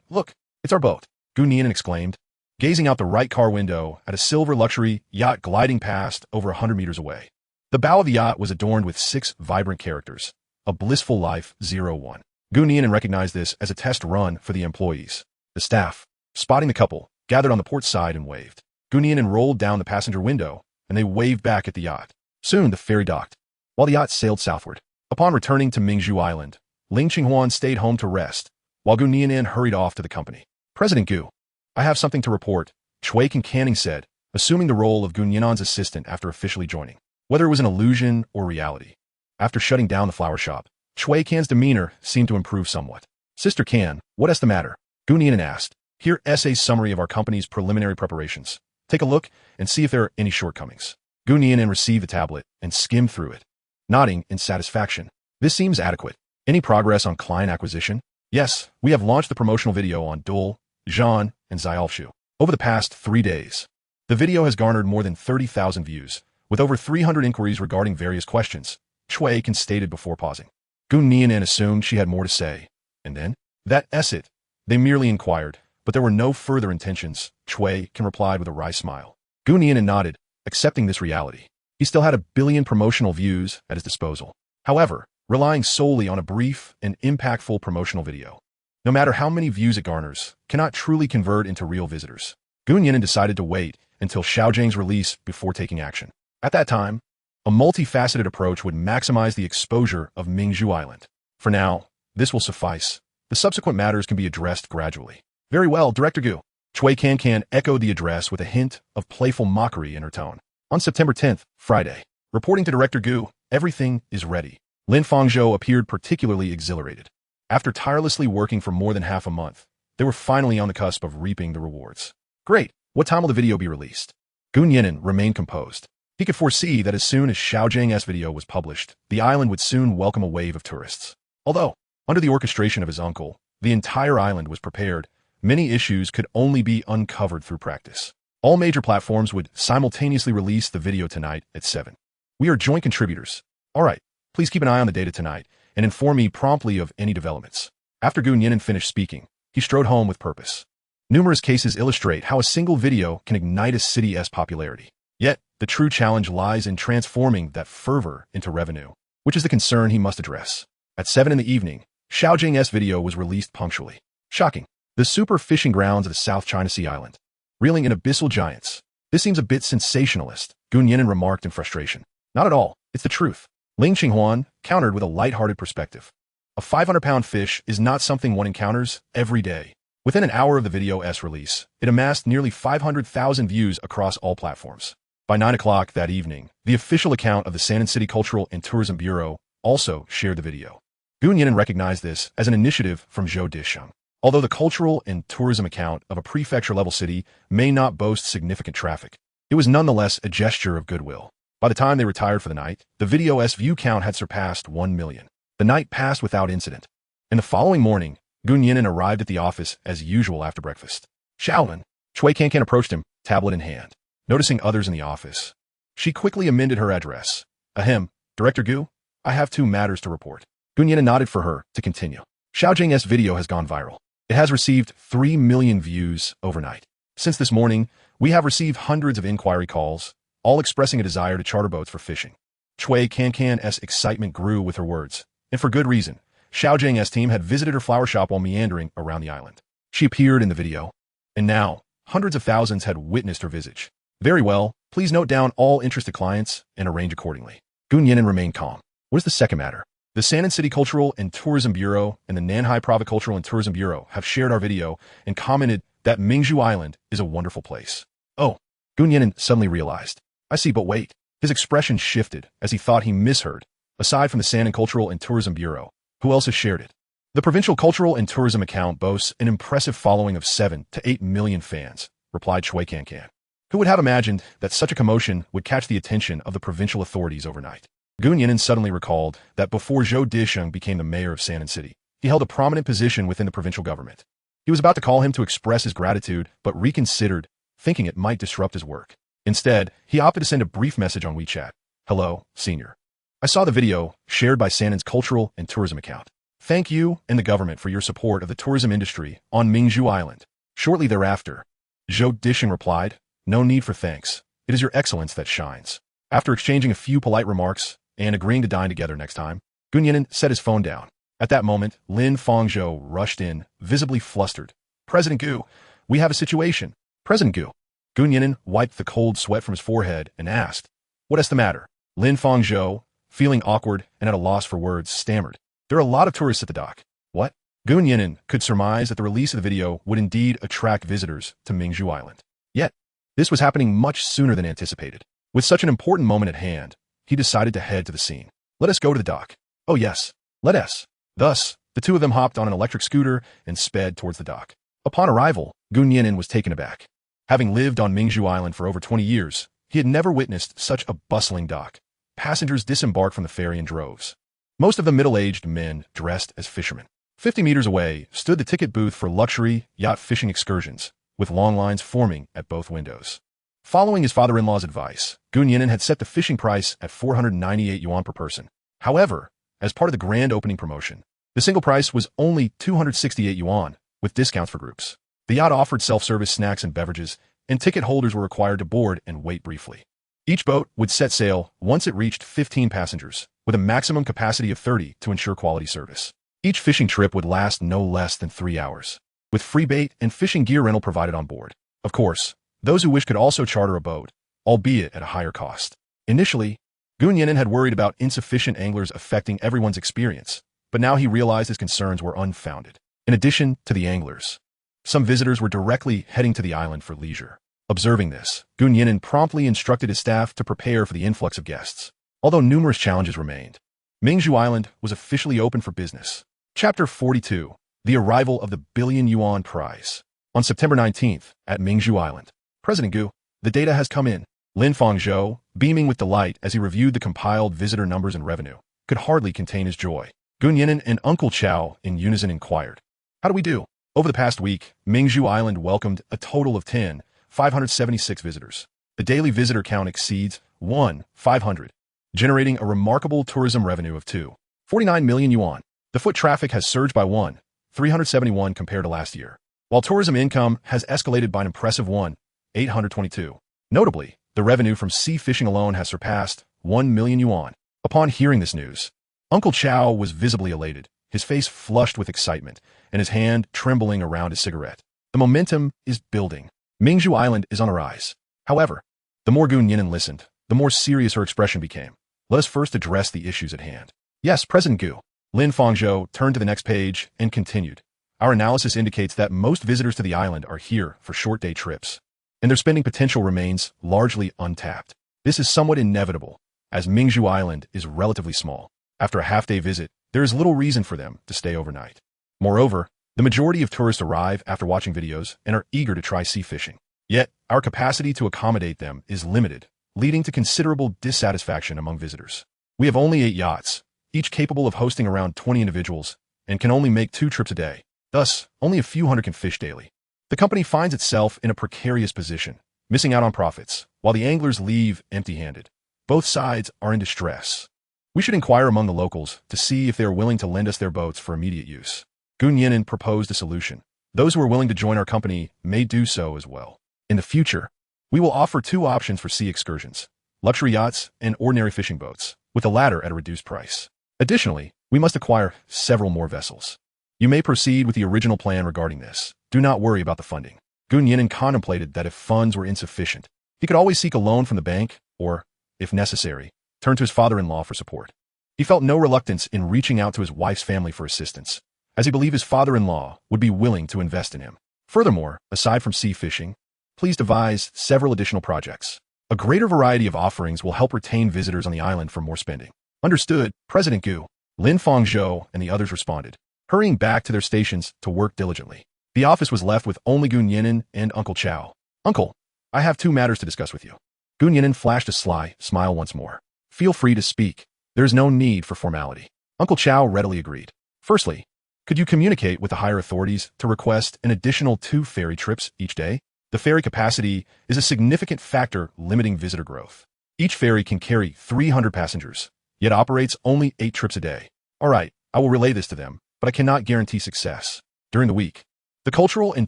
look, it's our boat, Gu Nian'an exclaimed, gazing out the right car window at a silver luxury yacht gliding past over 100 meters away. The bow of the yacht was adorned with 6 vibrant characters. A blissful life, 01. Gu Nian'an recognized this as a test run for the employees. The staff, spotting the couple, gathered on the port side and waved. Gu Nian'an rolled down the passenger window, and they waved back at the yacht. Soon the ferry docked, while the yacht sailed southward. Upon returning to Mingzhu Island, Ling Qinghuan stayed home to rest, while Gu Nian'an hurried off to the company. President Gu, I have something to report, Cui Canning said, assuming the role of Gu Nian'an's assistant after officially joining. Whether it was an illusion or reality. After shutting down the flower shop, Cui Can's demeanor seemed to improve somewhat. Sister Can, what is the matter? Gu Nian'an asked. Here is a summary of our company's preliminary preparations. Take a look and see if there are any shortcomings. Gu Nian'an received the tablet and skimmed through it, nodding in satisfaction. This seems adequate. Any progress on client acquisition? Yes, we have launched the promotional video on Dole, Zhan, and Xiaoshu. Over the past 3 days, the video has garnered more than 30,000 views, with over 300 inquiries regarding various questions, Cui Can stated before pausing. Gu Nian'an assumed she had more to say. And then? That's it. They merely inquired, but there were no further intentions, Cui Can replied with a wry smile. Gu Nian'an nodded, accepting this reality. He still had 1 billion promotional views at his disposal. However, relying solely on a brief and impactful promotional video, no matter how many views it garners, cannot truly convert into real visitors. Gu Nian'an decided to wait until Xiaozhang's release before taking action. At that time, a multifaceted approach would maximize the exposure of Mingzhu Island. For now, this will suffice. The subsequent matters can be addressed gradually. Very well, Director Gu. Cui Can echoed the address with a hint of playful mockery in her tone. On September 10th, Friday, reporting to Director Gu, everything is ready. Lin Fangzhou appeared particularly exhilarated. After tirelessly working for more than half a month, they were finally on the cusp of reaping the rewards. Great! What time will the video be released? Gu Nian'an remained composed. He could foresee that as soon as Xiaozhang's video was published, the island would soon welcome a wave of tourists. Although, under the orchestration of his uncle, the entire island was prepared, many issues could only be uncovered through practice. All major platforms would simultaneously release the video tonight at 7. We are joint contributors. All right, please keep an eye on the data tonight and inform me promptly of any developments. After Gu Nian'an finished speaking, he strode home with purpose. Numerous cases illustrate how a single video can ignite a city's popularity. Yet, the true challenge lies in transforming that fervor into revenue, which is the concern he must address. At 7 in the evening, Xiaozhang's video was released punctually. Shocking. The super fishing grounds of the South China Sea Island, reeling in abyssal giants. This seems a bit sensationalist, Gu Nian'an remarked in frustration. Not at all. It's the truth. Ling Qinghuan countered with a light-hearted perspective. A 500-pound fish is not something one encounters every day. Within an hour of the video's release, it amassed nearly 500,000 views across all platforms. By 9 o'clock that evening, the official account of the Nian'an City Cultural and Tourism Bureau also shared the video. Gu Nian'an recognized this as an initiative from Zhou Disheng. Although the cultural and tourism account of a prefecture-level city may not boast significant traffic, it was nonetheless a gesture of goodwill. By the time they retired for the night, the video's view count had surpassed 1 million. The night passed without incident. And the following morning, Gu Nian'an arrived at the office as usual after breakfast. Shaolin, Cui Cancan approached him, tablet in hand. Noticing others in the office, she quickly amended her address. Ahem, Director Gu, I have 2 matters to report. Gu Nian'an nodded for her to continue. Xiaojing's video has gone viral. It has received 3 million views overnight. Since this morning, we have received hundreds of inquiry calls, all expressing a desire to charter boats for fishing. Cui Cancan's excitement grew with her words, and for good reason. Xiaojing's team had visited her flower shop while meandering around the island. She appeared in the video, and now, hundreds of thousands had witnessed her visage. Very well, please note down all interested clients and arrange accordingly. Gu Nian'an remained calm. What is the second matter? The Nian'an City Cultural and Tourism Bureau and the Nanhai Province Cultural and Tourism Bureau have shared our video and commented that Mingzhu Island is a wonderful place. Oh, Gu Nian'an suddenly realized. I see, but wait. His expression shifted as he thought he misheard. Aside from the Nian'an Cultural and Tourism Bureau, who else has shared it? The Provincial Cultural and Tourism account boasts an impressive following of 7 to 8 million fans, replied Cui Cancan. Who would have imagined that such a commotion would catch the attention of the provincial authorities overnight? Gu Nian'an suddenly recalled that before Zhou Disheng became the mayor of Nian'an City, he held a prominent position within the provincial government. He was about to call him to express his gratitude, but reconsidered, thinking it might disrupt his work. Instead, he opted to send a brief message on WeChat. Hello, Senior. I saw the video shared by Nian'an's Cultural and Tourism account. Thank you and the government for your support of the tourism industry on Mingzhu Island. Shortly thereafter, Zhou Disheng replied, No need for thanks. It is your excellence that shines. After exchanging a few polite remarks and agreeing to dine together next time, Gu Nian'an set his phone down. At that moment, Lin Fangzhou rushed in, visibly flustered. President Gu, we have a situation. President Gu. Gu Nian'an wiped the cold sweat from his forehead and asked, What is the matter? Lin Fangzhou, feeling awkward and at a loss for words, stammered. There are a lot of tourists at the dock. What? Gu Nian'an could surmise that the release of the video would indeed attract visitors to Mingzhu Island. Yet, this was happening much sooner than anticipated. With such an important moment at hand, he decided to head to the scene. Let us go to the dock. Oh yes, let us. Thus, the 2 of them hopped on an electric scooter and sped towards the dock. Upon arrival, Gu Nian'an was taken aback. Having lived on Mingzhu Island for over 20 years, he had never witnessed such a bustling dock. Passengers disembarked from the ferry in droves. Most of them middle-aged men dressed as fishermen. 50 meters away stood the ticket booth for luxury yacht fishing excursions, with long lines forming at both windows. Following his father-in-law's advice, Gu Nian'an had set the fishing price at 498 yuan per person. However, as part of the grand opening promotion, the single price was only 268 yuan, with discounts for groups. The yacht offered self-service snacks and beverages, and ticket holders were required to board and wait briefly. Each boat would set sail once it reached 15 passengers, with a maximum capacity of 30 to ensure quality service. Each fishing trip would last no less than 3 hours, with free bait and fishing gear rental provided on board. Of course, those who wished could also charter a boat, albeit at a higher cost. Initially, Gu Nian'an had worried about insufficient anglers affecting everyone's experience, but now he realized his concerns were unfounded. In addition to the anglers, some visitors were directly heading to the island for leisure. Observing this, Gu Nian'an promptly instructed his staff to prepare for the influx of guests. Although numerous challenges remained, Mingzhu Island was officially open for business. Chapter 42. The Arrival of the Billion Yuan Prize. On September 19th, at Mingzhu Island, President Gu, the data has come in. Lin Fangzhou, beaming with delight as he reviewed the compiled visitor numbers and revenue, could hardly contain his joy. Gu Nian'an and Uncle Chow in unison inquired. How do we do? Over the past week, Mingzhu Island welcomed a total of 10,576 visitors. The daily visitor count exceeds 1,500, generating a remarkable tourism revenue of 2.49 million yuan. The foot traffic has surged by 1,371 compared to last year, while tourism income has escalated by an impressive 1,822. Notably, the revenue from sea fishing alone has surpassed 1 million yuan. Upon hearing this news, Uncle Chow was visibly elated, his face flushed with excitement, and his hand trembling around his cigarette. The momentum is building. Mingzhu Island is on a rise. However, the more Gu Nian'an listened, the more serious her expression became. Let us first address the issues at hand. Yes, President Gu. Lin Fangzhou turned to the next page and continued. Our analysis indicates that most visitors to the island are here for short-day trips, and their spending potential remains largely untapped. This is somewhat inevitable, as Mingzhu Island is relatively small. After a half-day visit, there is little reason for them to stay overnight. Moreover, the majority of tourists arrive after watching videos and are eager to try sea fishing. Yet, our capacity to accommodate them is limited, leading to considerable dissatisfaction among visitors. We have only 8 yachts, each capable of hosting around 20 individuals, and can only make 2 trips a day. Thus, only a few hundred can fish daily. The company finds itself in a precarious position, missing out on profits, while the anglers leave empty-handed. Both sides are in distress. We should inquire among the locals to see if they are willing to lend us their boats for immediate use. Nian'an proposed a solution. Those who are willing to join our company may do so as well. In the future, we will offer 2 options for sea excursions: luxury yachts and ordinary fishing boats, with the latter at a reduced price. Additionally, we must acquire several more vessels. You may proceed with the original plan regarding this. Do not worry about the funding. Nian'an contemplated that if funds were insufficient, he could always seek a loan from the bank or, if necessary, turn to his father-in-law for support. He felt no reluctance in reaching out to his wife's family for assistance, as he believed his father-in-law would be willing to invest in him. Furthermore, aside from sea fishing, please devise several additional projects. A greater variety of offerings will help retain visitors on the island for more spending. Understood, President Gu. Lin Fangzhou and the others responded, hurrying back to their stations to work diligently. The office was left with only Nian'an and Uncle Chow. Uncle, I have 2 matters to discuss with you. Nian'an flashed a sly smile once more. Feel free to speak. There is no need for formality. Uncle Chow readily agreed. Firstly, could you communicate with the higher authorities to request an additional 2 ferry trips each day? The ferry capacity is a significant factor limiting visitor growth. Each ferry can carry 300 passengers, yet operates only 8 trips a day. All right, I will relay this to them, but I cannot guarantee success. During the week, the Cultural and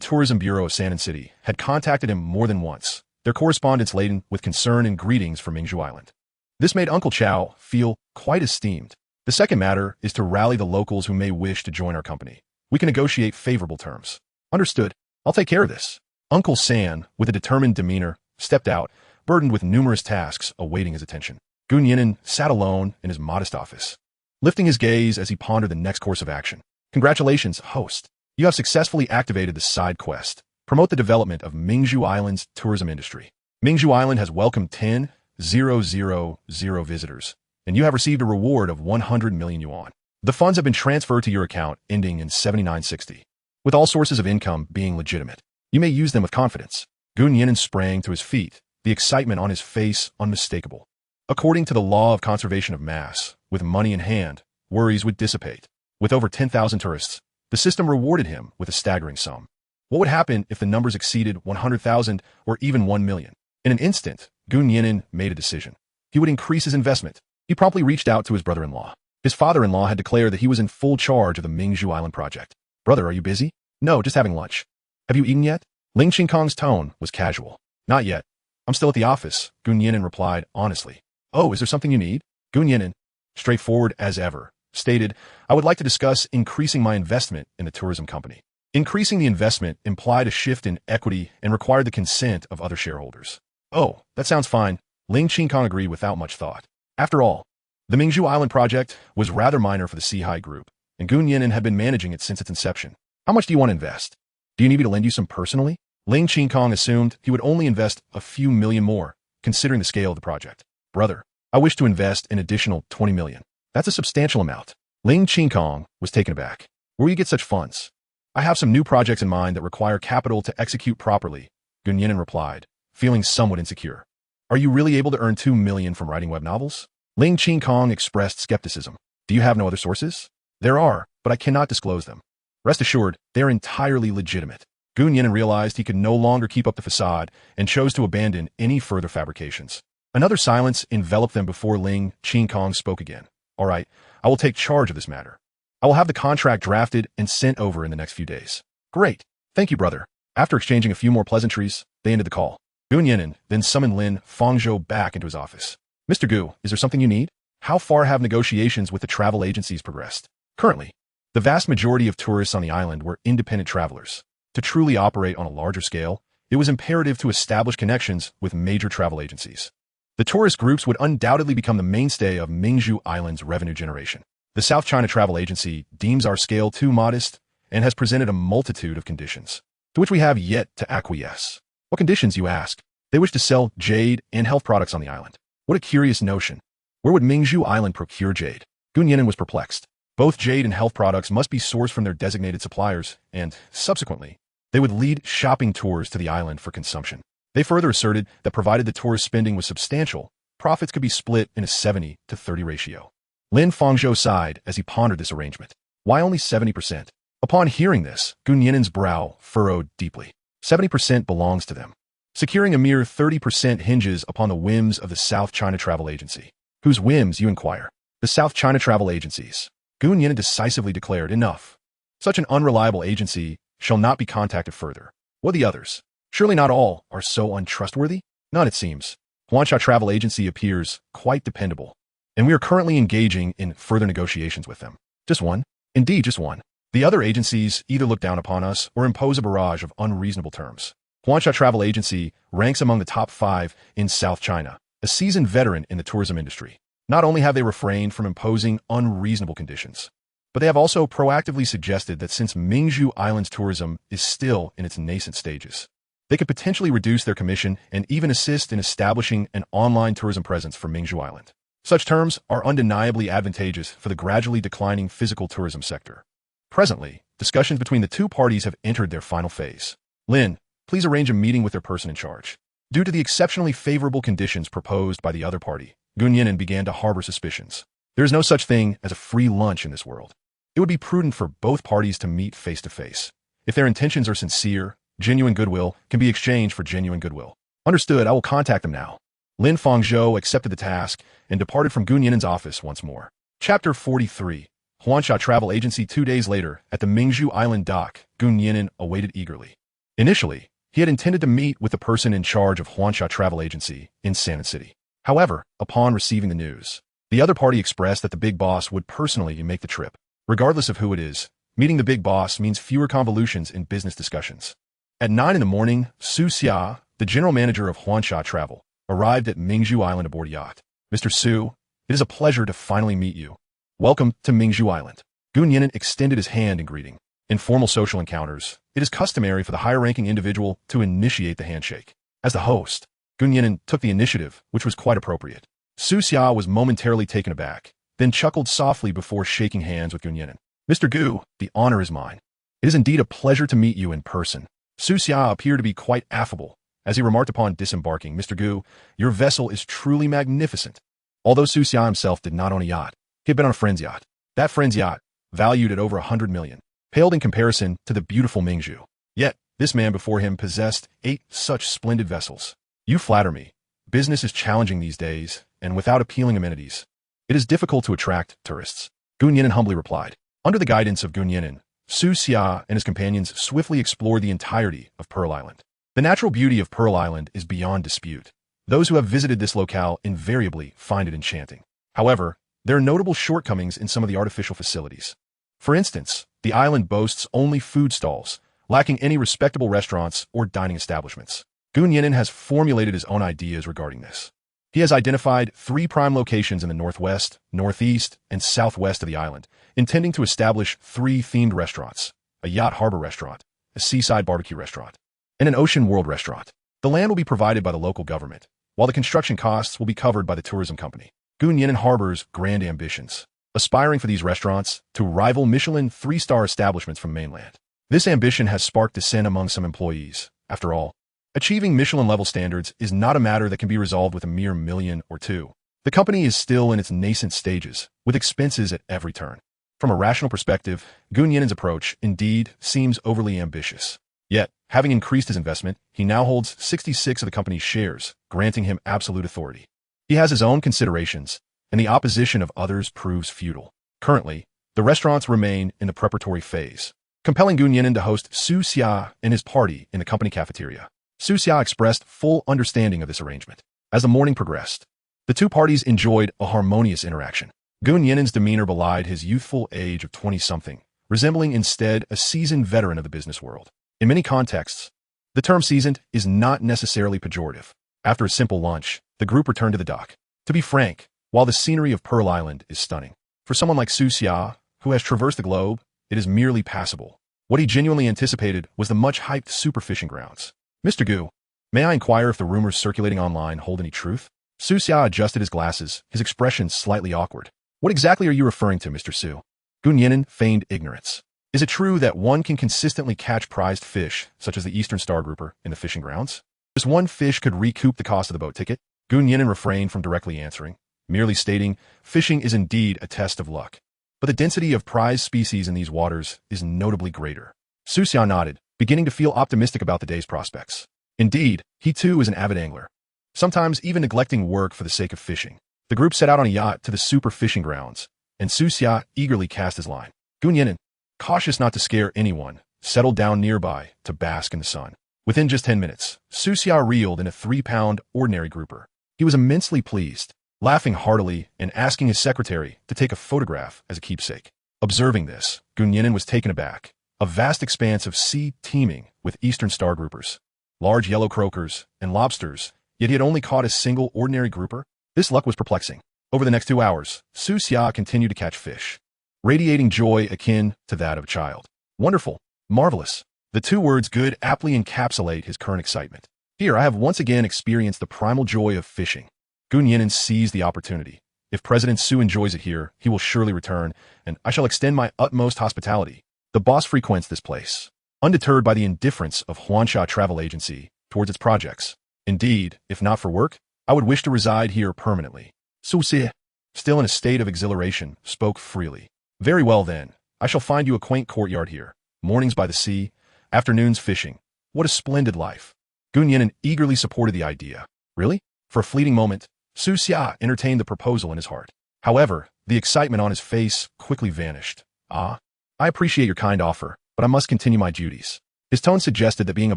Tourism Bureau of San'an City had contacted him more than once, their correspondence laden with concern and greetings from Mingzhu Island. This made Uncle Chow feel quite esteemed. The second matter is to rally the locals who may wish to join our company. We can negotiate favorable terms. Understood. I'll take care of this. Uncle San, with a determined demeanor, stepped out, burdened with numerous tasks awaiting his attention. Nian'an sat alone in his modest office, lifting his gaze as he pondered the next course of action. Congratulations, host. You have successfully activated the side quest. Promote the development of Mingzhu Island's tourism industry. Mingzhu Island has welcomed 10,000 visitors, and you have received a reward of 100 million yuan. The funds have been transferred to your account ending in 7960. With all sources of income being legitimate, you may use them with confidence. Nian'an sprang to his feet, the excitement on his face unmistakable. According to the law of conservation of mass, with money in hand, worries would dissipate. With over 10,000 tourists, the system rewarded him with a staggering sum. What would happen if the numbers exceeded 100,000 or even 1 million? In an instant, Nian'an made a decision. He would increase his investment. He promptly reached out to his brother-in-law. His father-in-law had declared that he was in full charge of the Mingzhu Island project. Brother, are you busy? No, just having lunch. Have you eaten yet? Ling Qinghuan's tone was casual. Not yet. I'm still at the office, Nian'an replied honestly. Oh, is there something you need? Nian'an, straightforward as ever, stated, I would like to discuss increasing my investment in the tourism company. Increasing the investment implied a shift in equity and required the consent of other shareholders. Oh, that sounds fine. Ling Qinghuan agreed without much thought. After all, the Mingzhu Island project was rather minor for the Seahai Group, and Nian'an had been managing it since its inception. How much do you want to invest? Do you need me to lend you some personally? Ling Qinghuan assumed he would only invest a few million more, considering the scale of the project. Brother, I wish to invest an additional 20 million. That's a substantial amount. Ling Qinghuan was taken aback. Where do you get such funds? I have some new projects in mind that require capital to execute properly, Nian'an replied, feeling somewhat insecure. Are you really able to earn 2 million from writing web novels? Ling Qinghuan expressed skepticism. Do you have no other sources? There are, but I cannot disclose them. Rest assured, they are entirely legitimate. Nian'an realized he could no longer keep up the facade and chose to abandon any further fabrications. Another silence enveloped them before Ling Qinghuan spoke again. All right, I will take charge of this matter. I will have the contract drafted and sent over in the next few days. Great. Thank you, brother. After exchanging a few more pleasantries, they ended the call. Nian'an then summoned Lin Fangzhou back into his office. Mr. Gu, is there something you need? How far have negotiations with the travel agencies progressed? Currently, the vast majority of tourists on the island were independent travelers. To truly operate on a larger scale, it was imperative to establish connections with major travel agencies. The tourist groups would undoubtedly become the mainstay of Mingzhu Island's revenue generation. The South China Travel Agency deems our scale too modest and has presented a multitude of conditions, to which we have yet to acquiesce. What conditions, you ask? They wish to sell jade and health products on the island. What a curious notion. Where would Mingzhu Island procure jade? Nian'an was perplexed. Both jade and health products must be sourced from their designated suppliers, and, subsequently, they would lead shopping tours to the island for consumption. They further asserted that provided the tourist spending was substantial, profits could be split in a 70-30 ratio. Lin Fangzhou sighed as he pondered this arrangement. Why only 70%? Upon hearing this, Nian'an's brow furrowed deeply. 70% belongs to them. Securing a mere 30% hinges upon the whims of the South China Travel Agency. Whose whims, you inquire? The South China Travel Agency's. Gu Nian'an decisively declared, enough. Such an unreliable agency shall not be contacted further. What the others? Surely not all are so untrustworthy? None, it seems. Huansha Travel Agency appears quite dependable, and we are currently engaging in further negotiations with them. Just one? Indeed, just one. The other agencies either look down upon us or impose a barrage of unreasonable terms. Huansha Travel Agency ranks among the top 5 in South China, a seasoned veteran in the tourism industry. Not only have they refrained from imposing unreasonable conditions, but they have also proactively suggested that since Mingzhu Island's tourism is still in its nascent stages, they could potentially reduce their commission and even assist in establishing an online tourism presence for Mingzhu Island. Such terms are undeniably advantageous for the gradually declining physical tourism sector. Presently, discussions between the two parties have entered their final phase. Lin, please arrange a meeting with their person in charge. Due to the exceptionally favorable conditions proposed by the other party, Gu Nian'an began to harbor suspicions. There is no such thing as a free lunch in this world. It would be prudent for both parties to meet face to face. If their intentions are sincere, genuine goodwill can be exchanged for genuine goodwill. Understood, I will contact them now. Lin Fangzhou accepted the task and departed from Gu Nian'an's office once more. Chapter 43. Huansha Travel Agency. 2 days later, at the Mingzhu Island dock, Gu Nian'an awaited eagerly. Initially, he had intended to meet with the person in charge of Huansha Travel Agency in San'an City. However, upon receiving the news, the other party expressed that the big boss would personally make the trip. Regardless of who it is, meeting the big boss means fewer convolutions in business discussions. At 9 in the morning, Su Xia, the general manager of Huansha Travel, arrived at Mingzhu Island aboard a yacht. Mr. Su, it is a pleasure to finally meet you. Welcome to Mingzhu Island. Gu Nian'an extended his hand in greeting. In formal social encounters, it is customary for the higher-ranking individual to initiate the handshake. As the host, Gu Nian'an took the initiative, which was quite appropriate. Su Xia was momentarily taken aback, then chuckled softly before shaking hands with Gu Nian'an. Mr. Gu, the honor is mine. It is indeed a pleasure to meet you in person. Su Xia appeared to be quite affable, as he remarked upon disembarking. Mr. Gu, your vessel is truly magnificent. Although Su Xia himself did not own a yacht, he had been on a friend's yacht. That friend's yacht, valued at over 100 million, paled in comparison to the beautiful Mingzhu. Yet, this man before him possessed 8 such splendid vessels. You flatter me. Business is challenging these days, and without appealing amenities, it is difficult to attract tourists. Gu Nian'an humbly replied. Under the guidance of Gu Nian'an, Su Xia and his companions swiftly explored the entirety of Pearl Island. The natural beauty of Pearl Island is beyond dispute. Those who have visited this locale invariably find it enchanting. However, there are notable shortcomings in some of the artificial facilities. For instance, the island boasts only food stalls, lacking any respectable restaurants or dining establishments. Gu Nian'an has formulated his own ideas regarding this. He has identified 3 prime locations in the northwest, northeast, and southwest of the island, intending to establish 3 themed restaurants: a yacht harbor restaurant, a seaside barbecue restaurant, and an ocean world restaurant. The land will be provided by the local government, while the construction costs will be covered by the tourism company. Gu Nian'an harbors grand ambitions, aspiring for these restaurants to rival Michelin 3-star establishments from mainland. This ambition has sparked dissent among some employees. After all, achieving Michelin-level standards is not a matter that can be resolved with a mere million or 2. The company is still in its nascent stages, with expenses at every turn. From a rational perspective, Gu Nian'an's approach, indeed, seems overly ambitious. Yet, having increased his investment, he now holds 66 of the company's shares, granting him absolute authority. He has his own considerations, and the opposition of others proves futile. Currently, the restaurants remain in the preparatory phase, compelling Gu Nian'an to host Su Xia and his party in the company cafeteria. Su Xia expressed full understanding of this arrangement. As the morning progressed, the two parties enjoyed a harmonious interaction. Gu Nian'an's demeanor belied his youthful age of 20-something, resembling instead a seasoned veteran of the business world. In many contexts, the term seasoned is not necessarily pejorative. After a simple lunch, the group returned to the dock. To be frank, while the scenery of Pearl Island is stunning, for someone like Su Xia, who has traversed the globe, it is merely passable. What he genuinely anticipated was the much-hyped superfishing grounds. Mr. Gu, may I inquire if the rumors circulating online hold any truth? Su Xia adjusted his glasses, his expression slightly awkward. What exactly are you referring to, Mr. Su? Gu Nian'an feigned ignorance. Is it true that one can consistently catch prized fish, such as the Eastern Star Grouper, in the fishing grounds? Just one fish could recoup the cost of the boat ticket? Gu Nian'an refrained from directly answering, merely stating, fishing is indeed a test of luck. But the density of prized species in these waters is notably greater. Su Xia nodded, beginning to feel optimistic about the day's prospects. Indeed, he too is an avid angler, sometimes even neglecting work for the sake of fishing. The group set out on a yacht to the super fishing grounds, and Su Xia eagerly cast his line. Gu Nian'an, cautious not to scare anyone, settled down nearby to bask in the sun. Within just 10 minutes, Su Xia reeled in a 3-pound ordinary grouper. He was immensely pleased, laughing heartily and asking his secretary to take a photograph as a keepsake. Observing this, Gu Nian'an was taken aback. A vast expanse of sea teeming with eastern star groupers, large yellow croakers, and lobsters, yet he had only caught a single ordinary grouper. This luck was perplexing. Over the next 2 hours, Su Xia continued to catch fish, radiating joy akin to that of a child. Wonderful, marvelous. The 2 words good aptly encapsulate his current excitement. Here I have once again experienced the primal joy of fishing. Gu Nian'an seized the opportunity. If President Su enjoys it here, he will surely return, and I shall extend my utmost hospitality. The boss frequents this place, undeterred by the indifference of Huansha Travel Agency towards its projects. Indeed, if not for work, I would wish to reside here permanently. Su Xie, still in a state of exhilaration, spoke freely. Very well then, I shall find you a quaint courtyard here. Mornings by the sea, afternoons fishing. What a splendid life. Gu Nian'an eagerly supported the idea. Really? For a fleeting moment, Su Xia entertained the proposal in his heart. However, the excitement on his face quickly vanished. I appreciate your kind offer, but I must continue my duties. His tone suggested that being a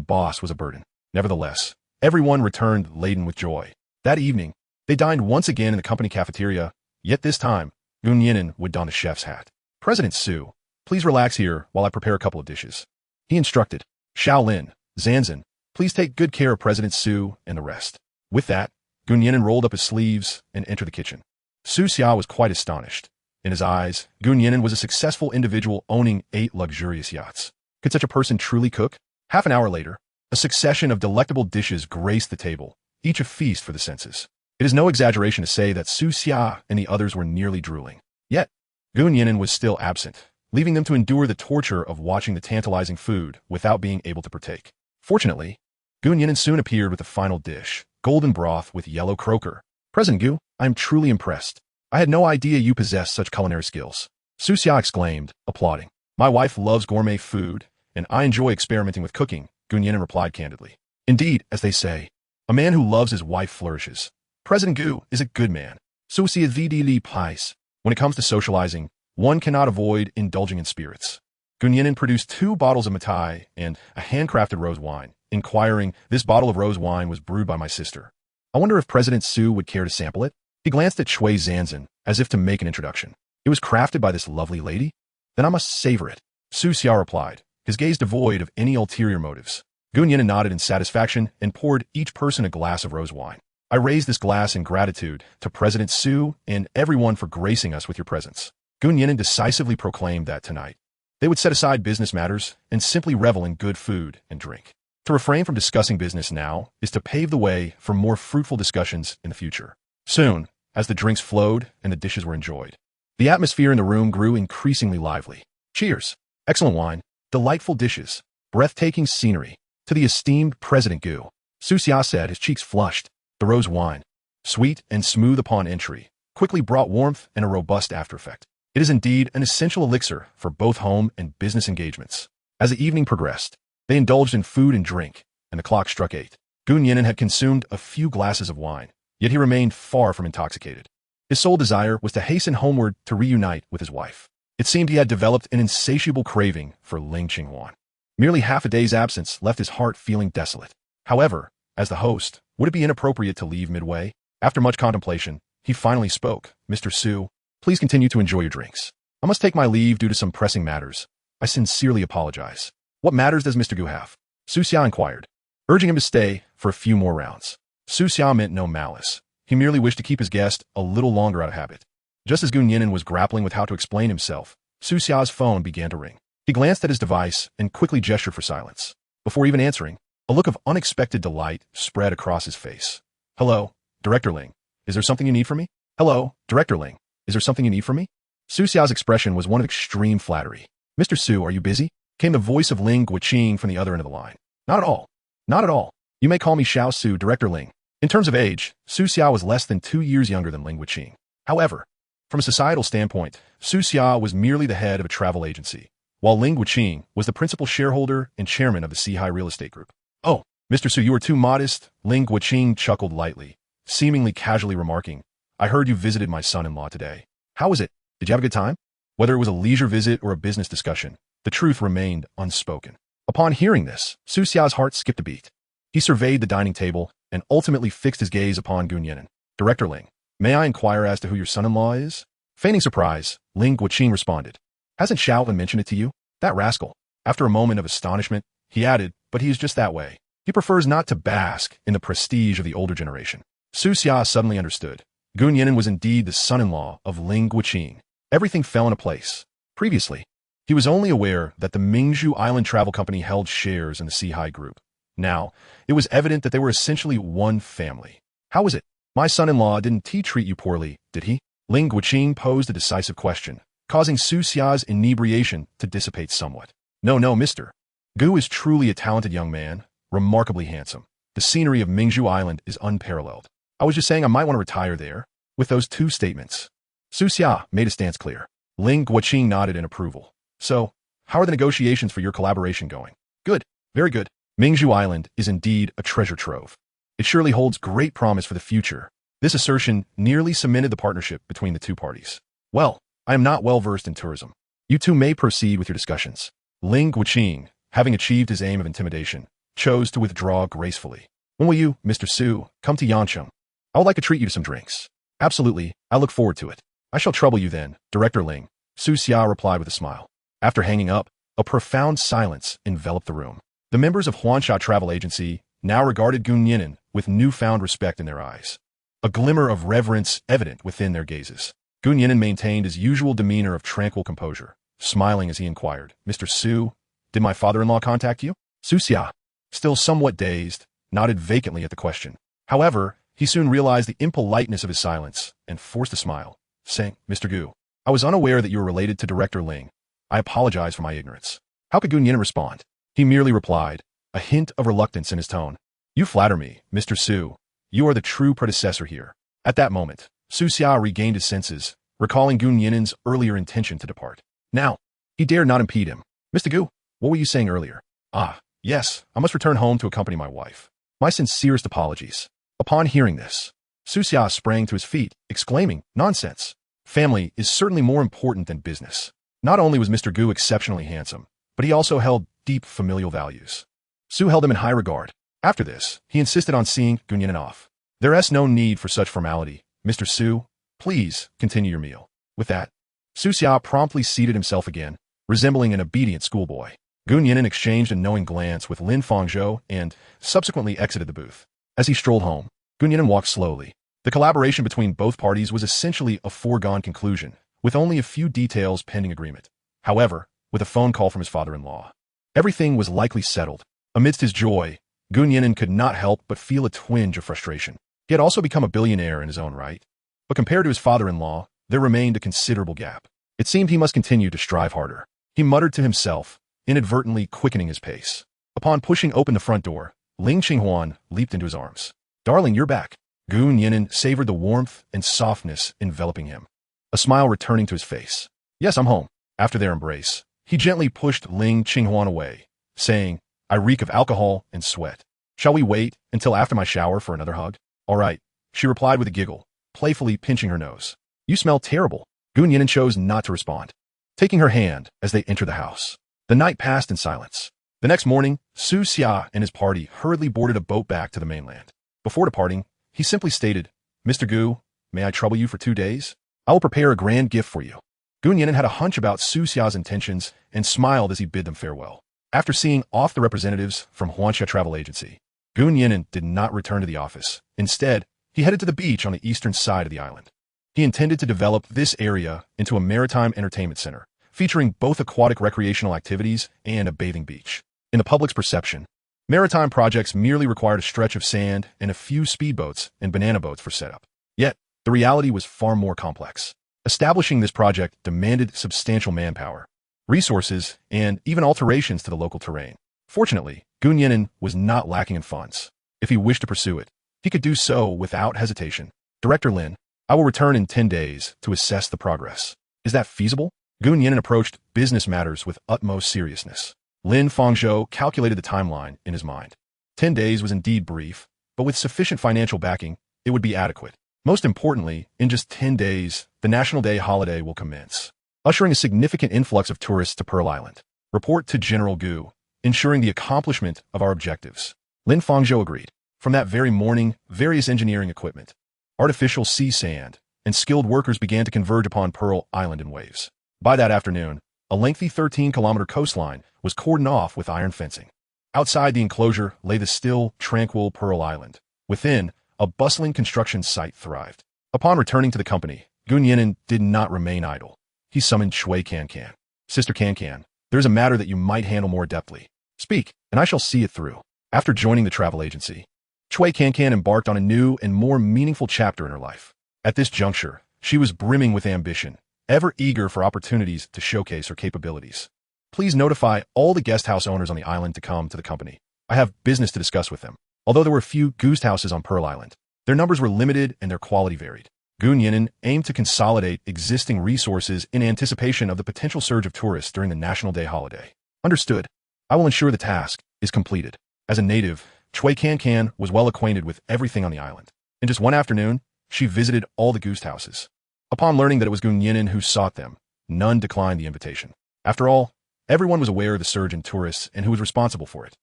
boss was a burden. Nevertheless, everyone returned laden with joy. That evening, they dined once again in the company cafeteria, yet this time, Gu Nian'an would don the chef's hat. President Su, please relax here while I prepare a couple of dishes. He instructed. Shaolin, Zanzan, please take good care of President Su and the rest. With that, Gu Nian'an rolled up his sleeves and entered the kitchen. Su Xia was quite astonished. In his eyes, Gu Nian'an was a successful individual owning 8 luxurious yachts. Could such a person truly cook? Half an hour later, a succession of delectable dishes graced the table, each a feast for the senses. It is no exaggeration to say that Su Xia and the others were nearly drooling. Yet, Gu Nian'an was still absent, leaving them to endure the torture of watching the tantalizing food without being able to partake. Fortunately, Gu Nian'an soon appeared with the final dish, golden broth with yellow croaker. President Gu, I am truly impressed. I had no idea you possessed such culinary skills. Su Xia exclaimed, applauding. My wife loves gourmet food, and I enjoy experimenting with cooking, Gu Nian'an replied candidly. Indeed, as they say, a man who loves his wife flourishes. President Gu is a good man. Su Xia vdli pies. When it comes to socializing, one cannot avoid indulging in spirits. Gu Nian'an produced 2 bottles of matai and a handcrafted rose wine, inquiring, this bottle of rose wine was brewed by my sister. I wonder if President Su would care to sample it? He glanced at Shui Zanzan, as if to make an introduction. It was crafted by this lovely lady? Then I must savor it. Su Xia replied, his gaze devoid of any ulterior motives. Gu Nian'an nodded in satisfaction and poured each person a glass of rose wine. I raise this glass in gratitude to President Su and everyone for gracing us with your presence. Gu Nian'an decisively proclaimed that tonight they would set aside business matters and simply revel in good food and drink. To refrain from discussing business now is to pave the way for more fruitful discussions in the future. Soon, as the drinks flowed and the dishes were enjoyed, the atmosphere in the room grew increasingly lively. Cheers! Excellent wine, delightful dishes, breathtaking scenery. To the esteemed President Gu, Su Xia said, his cheeks flushed. The rose wine, sweet and smooth upon entry, quickly brought warmth and a robust after-effect. It is indeed an essential elixir for both home and business engagements. As the evening progressed, they indulged in food and drink, and the clock struck 8. Gu Nian'an had consumed a few glasses of wine, yet he remained far from intoxicated. His sole desire was to hasten homeward to reunite with his wife. It seemed he had developed an insatiable craving for Ling Qinghuan. Merely half a day's absence left his heart feeling desolate. However, as the host, would it be inappropriate to leave midway? After much contemplation, he finally spoke. Mr. Su, please continue to enjoy your drinks. I must take my leave due to some pressing matters. I sincerely apologize. What matters does Mr. Gu have? Su Xia inquired, urging him to stay for a few more rounds. Su Xia meant no malice. He merely wished to keep his guest a little longer out of habit. Just as Gu Nian'an was grappling with how to explain himself, Su Xia's phone began to ring. He glanced at his device and quickly gestured for silence. Before even answering, a look of unexpected delight spread across his face. Hello, Director Ling. Is there something you need from me? Hello, Director Ling. Is there something you need from me? Su Xia's expression was one of extreme flattery. Mr. Su, are you busy? Came the voice of Ling Qinghuan from the other end of the line. Not at all. Not at all. You may call me Xiao Su, Director Ling. In terms of age, Su Xia was less than 2 years younger than Ling Qinghuan. However, from a societal standpoint, Su Xia was merely the head of a travel agency, while Ling Qinghuan was the principal shareholder and chairman of the Seahai Real Estate Group. "Oh, Mr. Su, you are too modest," Ling Qinghuan chuckled lightly, seemingly casually remarking, "I heard you visited my son-in-law today. How was it? Did you have a good time?" Whether it was a leisure visit or a business discussion, the truth remained unspoken. Upon hearing this, Su Xia's heart skipped a beat. He surveyed the dining table and ultimately fixed his gaze upon Nian'an. "Director Ling, may I inquire as to who your son-in-law is?" Feigning surprise, Ling Qinghuan responded, "Hasn't Xiaowen mentioned it to you? That rascal." After a moment of astonishment, he added, "But he is just that way. He prefers not to bask in the prestige of the older generation." Su Xia suddenly understood. Nian'an was indeed the son-in-law of Ling Qinghuan. Everything fell into place. Previously, he was only aware that the Mingzhu Island Travel Company held shares in the Seahai Group. Now, it was evident that they were essentially one family. "How was it? My son-in-law didn't treat you poorly, did he?" Ling Qinghuan posed a decisive question, causing Su Xia's inebriation to dissipate somewhat. No, Mr. Gu is truly a talented young man, remarkably handsome. The scenery of Mingzhu Island is unparalleled. I was just saying I might want to retire there." With those two statements, Su Xia made his stance clear. Ling Qinghuan nodded in approval. "So, how are the negotiations for your collaboration going?" "Good, very good. Mingzhu Island is indeed a treasure trove. It surely holds great promise for the future." This assertion nearly cemented the partnership between the two parties. "Well, I am not well versed in tourism. You two may proceed with your discussions." Ling Qinghuan, having achieved his aim of intimidation, chose to withdraw gracefully. "When will you, Mr. Su, come to Yancheng? I would like to treat you to some drinks." "Absolutely, I look forward to it. I shall trouble you then, Director Ling," Su Xia replied with a smile. After hanging up, a profound silence enveloped the room. The members of Huansha Travel Agency now regarded Nian'an with newfound respect in their eyes. A glimmer of reverence evident within their gazes. Nian'an maintained his usual demeanor of tranquil composure, smiling as he inquired, "Mr. Su, did my father-in-law contact you?" Su Xia, still somewhat dazed, nodded vacantly at the question. However, he soon realized the impoliteness of his silence and forced a smile, saying, "Mr. Gu, I was unaware that you were related to Director Ling. I apologize for my ignorance." How could Nian'an respond? He merely replied, a hint of reluctance in his tone, "You flatter me, Mr. Su. You are the true predecessor here." At that moment, Su Xia regained his senses, recalling Nian'an's earlier intention to depart. Now, he dared not impede him. "Mr. Gu, what were you saying earlier?" "Ah, yes, I must return home to accompany my wife. My sincerest apologies." Upon hearing this, Su Xia sprang to his feet, exclaiming, "Nonsense. Family is certainly more important than business." Not only was Mr. Gu exceptionally handsome, but he also held deep familial values. Su held him in high regard. After this, he insisted on seeing Nian'an off. "There is no need for such formality. Mr. Su, please continue your meal." With that, Su Xia promptly seated himself again, resembling an obedient schoolboy. Nian'an exchanged a knowing glance with Lin Fangzhou and subsequently exited the booth. As he strolled home, Nian'an walked slowly. The collaboration between both parties was essentially a foregone conclusion, with only a few details pending agreement. However, with a phone call from his father-in-law, everything was likely settled. Amidst his joy, Nian'an could not help but feel a twinge of frustration. He had also become a billionaire in his own right, but compared to his father-in-law, there remained a considerable gap. It seemed he must continue to strive harder. He muttered to himself, inadvertently quickening his pace. Upon pushing open the front door, Ling Qinghuan leaped into his arms. "Darling, you're back." Nian'an savored the warmth and softness enveloping him, a smile returning to his face. "Yes, I'm home." After their embrace, he gently pushed Ling Qinghuan away, saying, "I reek of alcohol and sweat. Shall we wait until after my shower for another hug?" "All right," she replied with a giggle, playfully pinching her nose. "You smell terrible." Nian'an chose not to respond, taking her hand as they entered the house. The night passed in silence. The next morning, Su Xia and his party hurriedly boarded a boat back to the mainland. Before departing, he simply stated, "Mr. Gu, may I trouble you for 2 days? I will prepare a grand gift for you." Nian'an had a hunch about Su Xia's intentions and smiled as he bid them farewell. After seeing off the representatives from Huansha Travel Agency, Nian'an did not return to the office. Instead, he headed to the beach on the eastern side of the island. He intended to develop this area into a maritime entertainment center, featuring both aquatic recreational activities and a bathing beach. In the public's perception, maritime projects merely required a stretch of sand and a few speedboats and banana boats for setup. Yet, the reality was far more complex. Establishing this project demanded substantial manpower, resources, and even alterations to the local terrain. Fortunately, Nian'an was not lacking in funds. If he wished to pursue it, he could do so without hesitation. "Director Lin, I will return in 10 days to assess the progress. Is that feasible?" Gu Nian'an approached business matters with utmost seriousness. Lin Fangzhou calculated the timeline in his mind. 10 days was indeed brief, but with sufficient financial backing, it would be adequate. Most importantly, in just 10 days, the National Day holiday will commence, ushering a significant influx of tourists to Pearl Island. Report to General Gu, ensuring the accomplishment of our objectives. Lin Fangzhou agreed. From that very morning, various engineering equipment, artificial sea sand, and skilled workers began to converge upon Pearl Island in waves. By that afternoon, a lengthy 13-kilometer coastline was cordoned off with iron fencing. Outside the enclosure lay the still, tranquil Pearl Island. Within, a bustling construction site thrived. Upon returning to the company, Gu Nian'an did not remain idle. He summoned Cui Cancan. Sister Cancan, there is a matter that you might handle more adeptly. Speak, and I shall see it through. After joining the travel agency, Cui Cancan embarked on a new and more meaningful chapter in her life. At this juncture, she was brimming with ambition, ever eager for opportunities to showcase her capabilities. Please notify all the guest house owners on the island to come to the company. I have business to discuss with them. Although there were few guest houses on Pearl Island, their numbers were limited and their quality varied. Gu Nian'an aimed to consolidate existing resources in anticipation of the potential surge of tourists during the National Day holiday. Understood. I will ensure the task is completed. As a native, Cui Cancan was well acquainted with everything on the island. In just one afternoon, she visited all the guest houses. Upon learning that it was Gu Nian'an who sought them, none declined the invitation. After all, everyone was aware of the surge in tourists and who was responsible for it.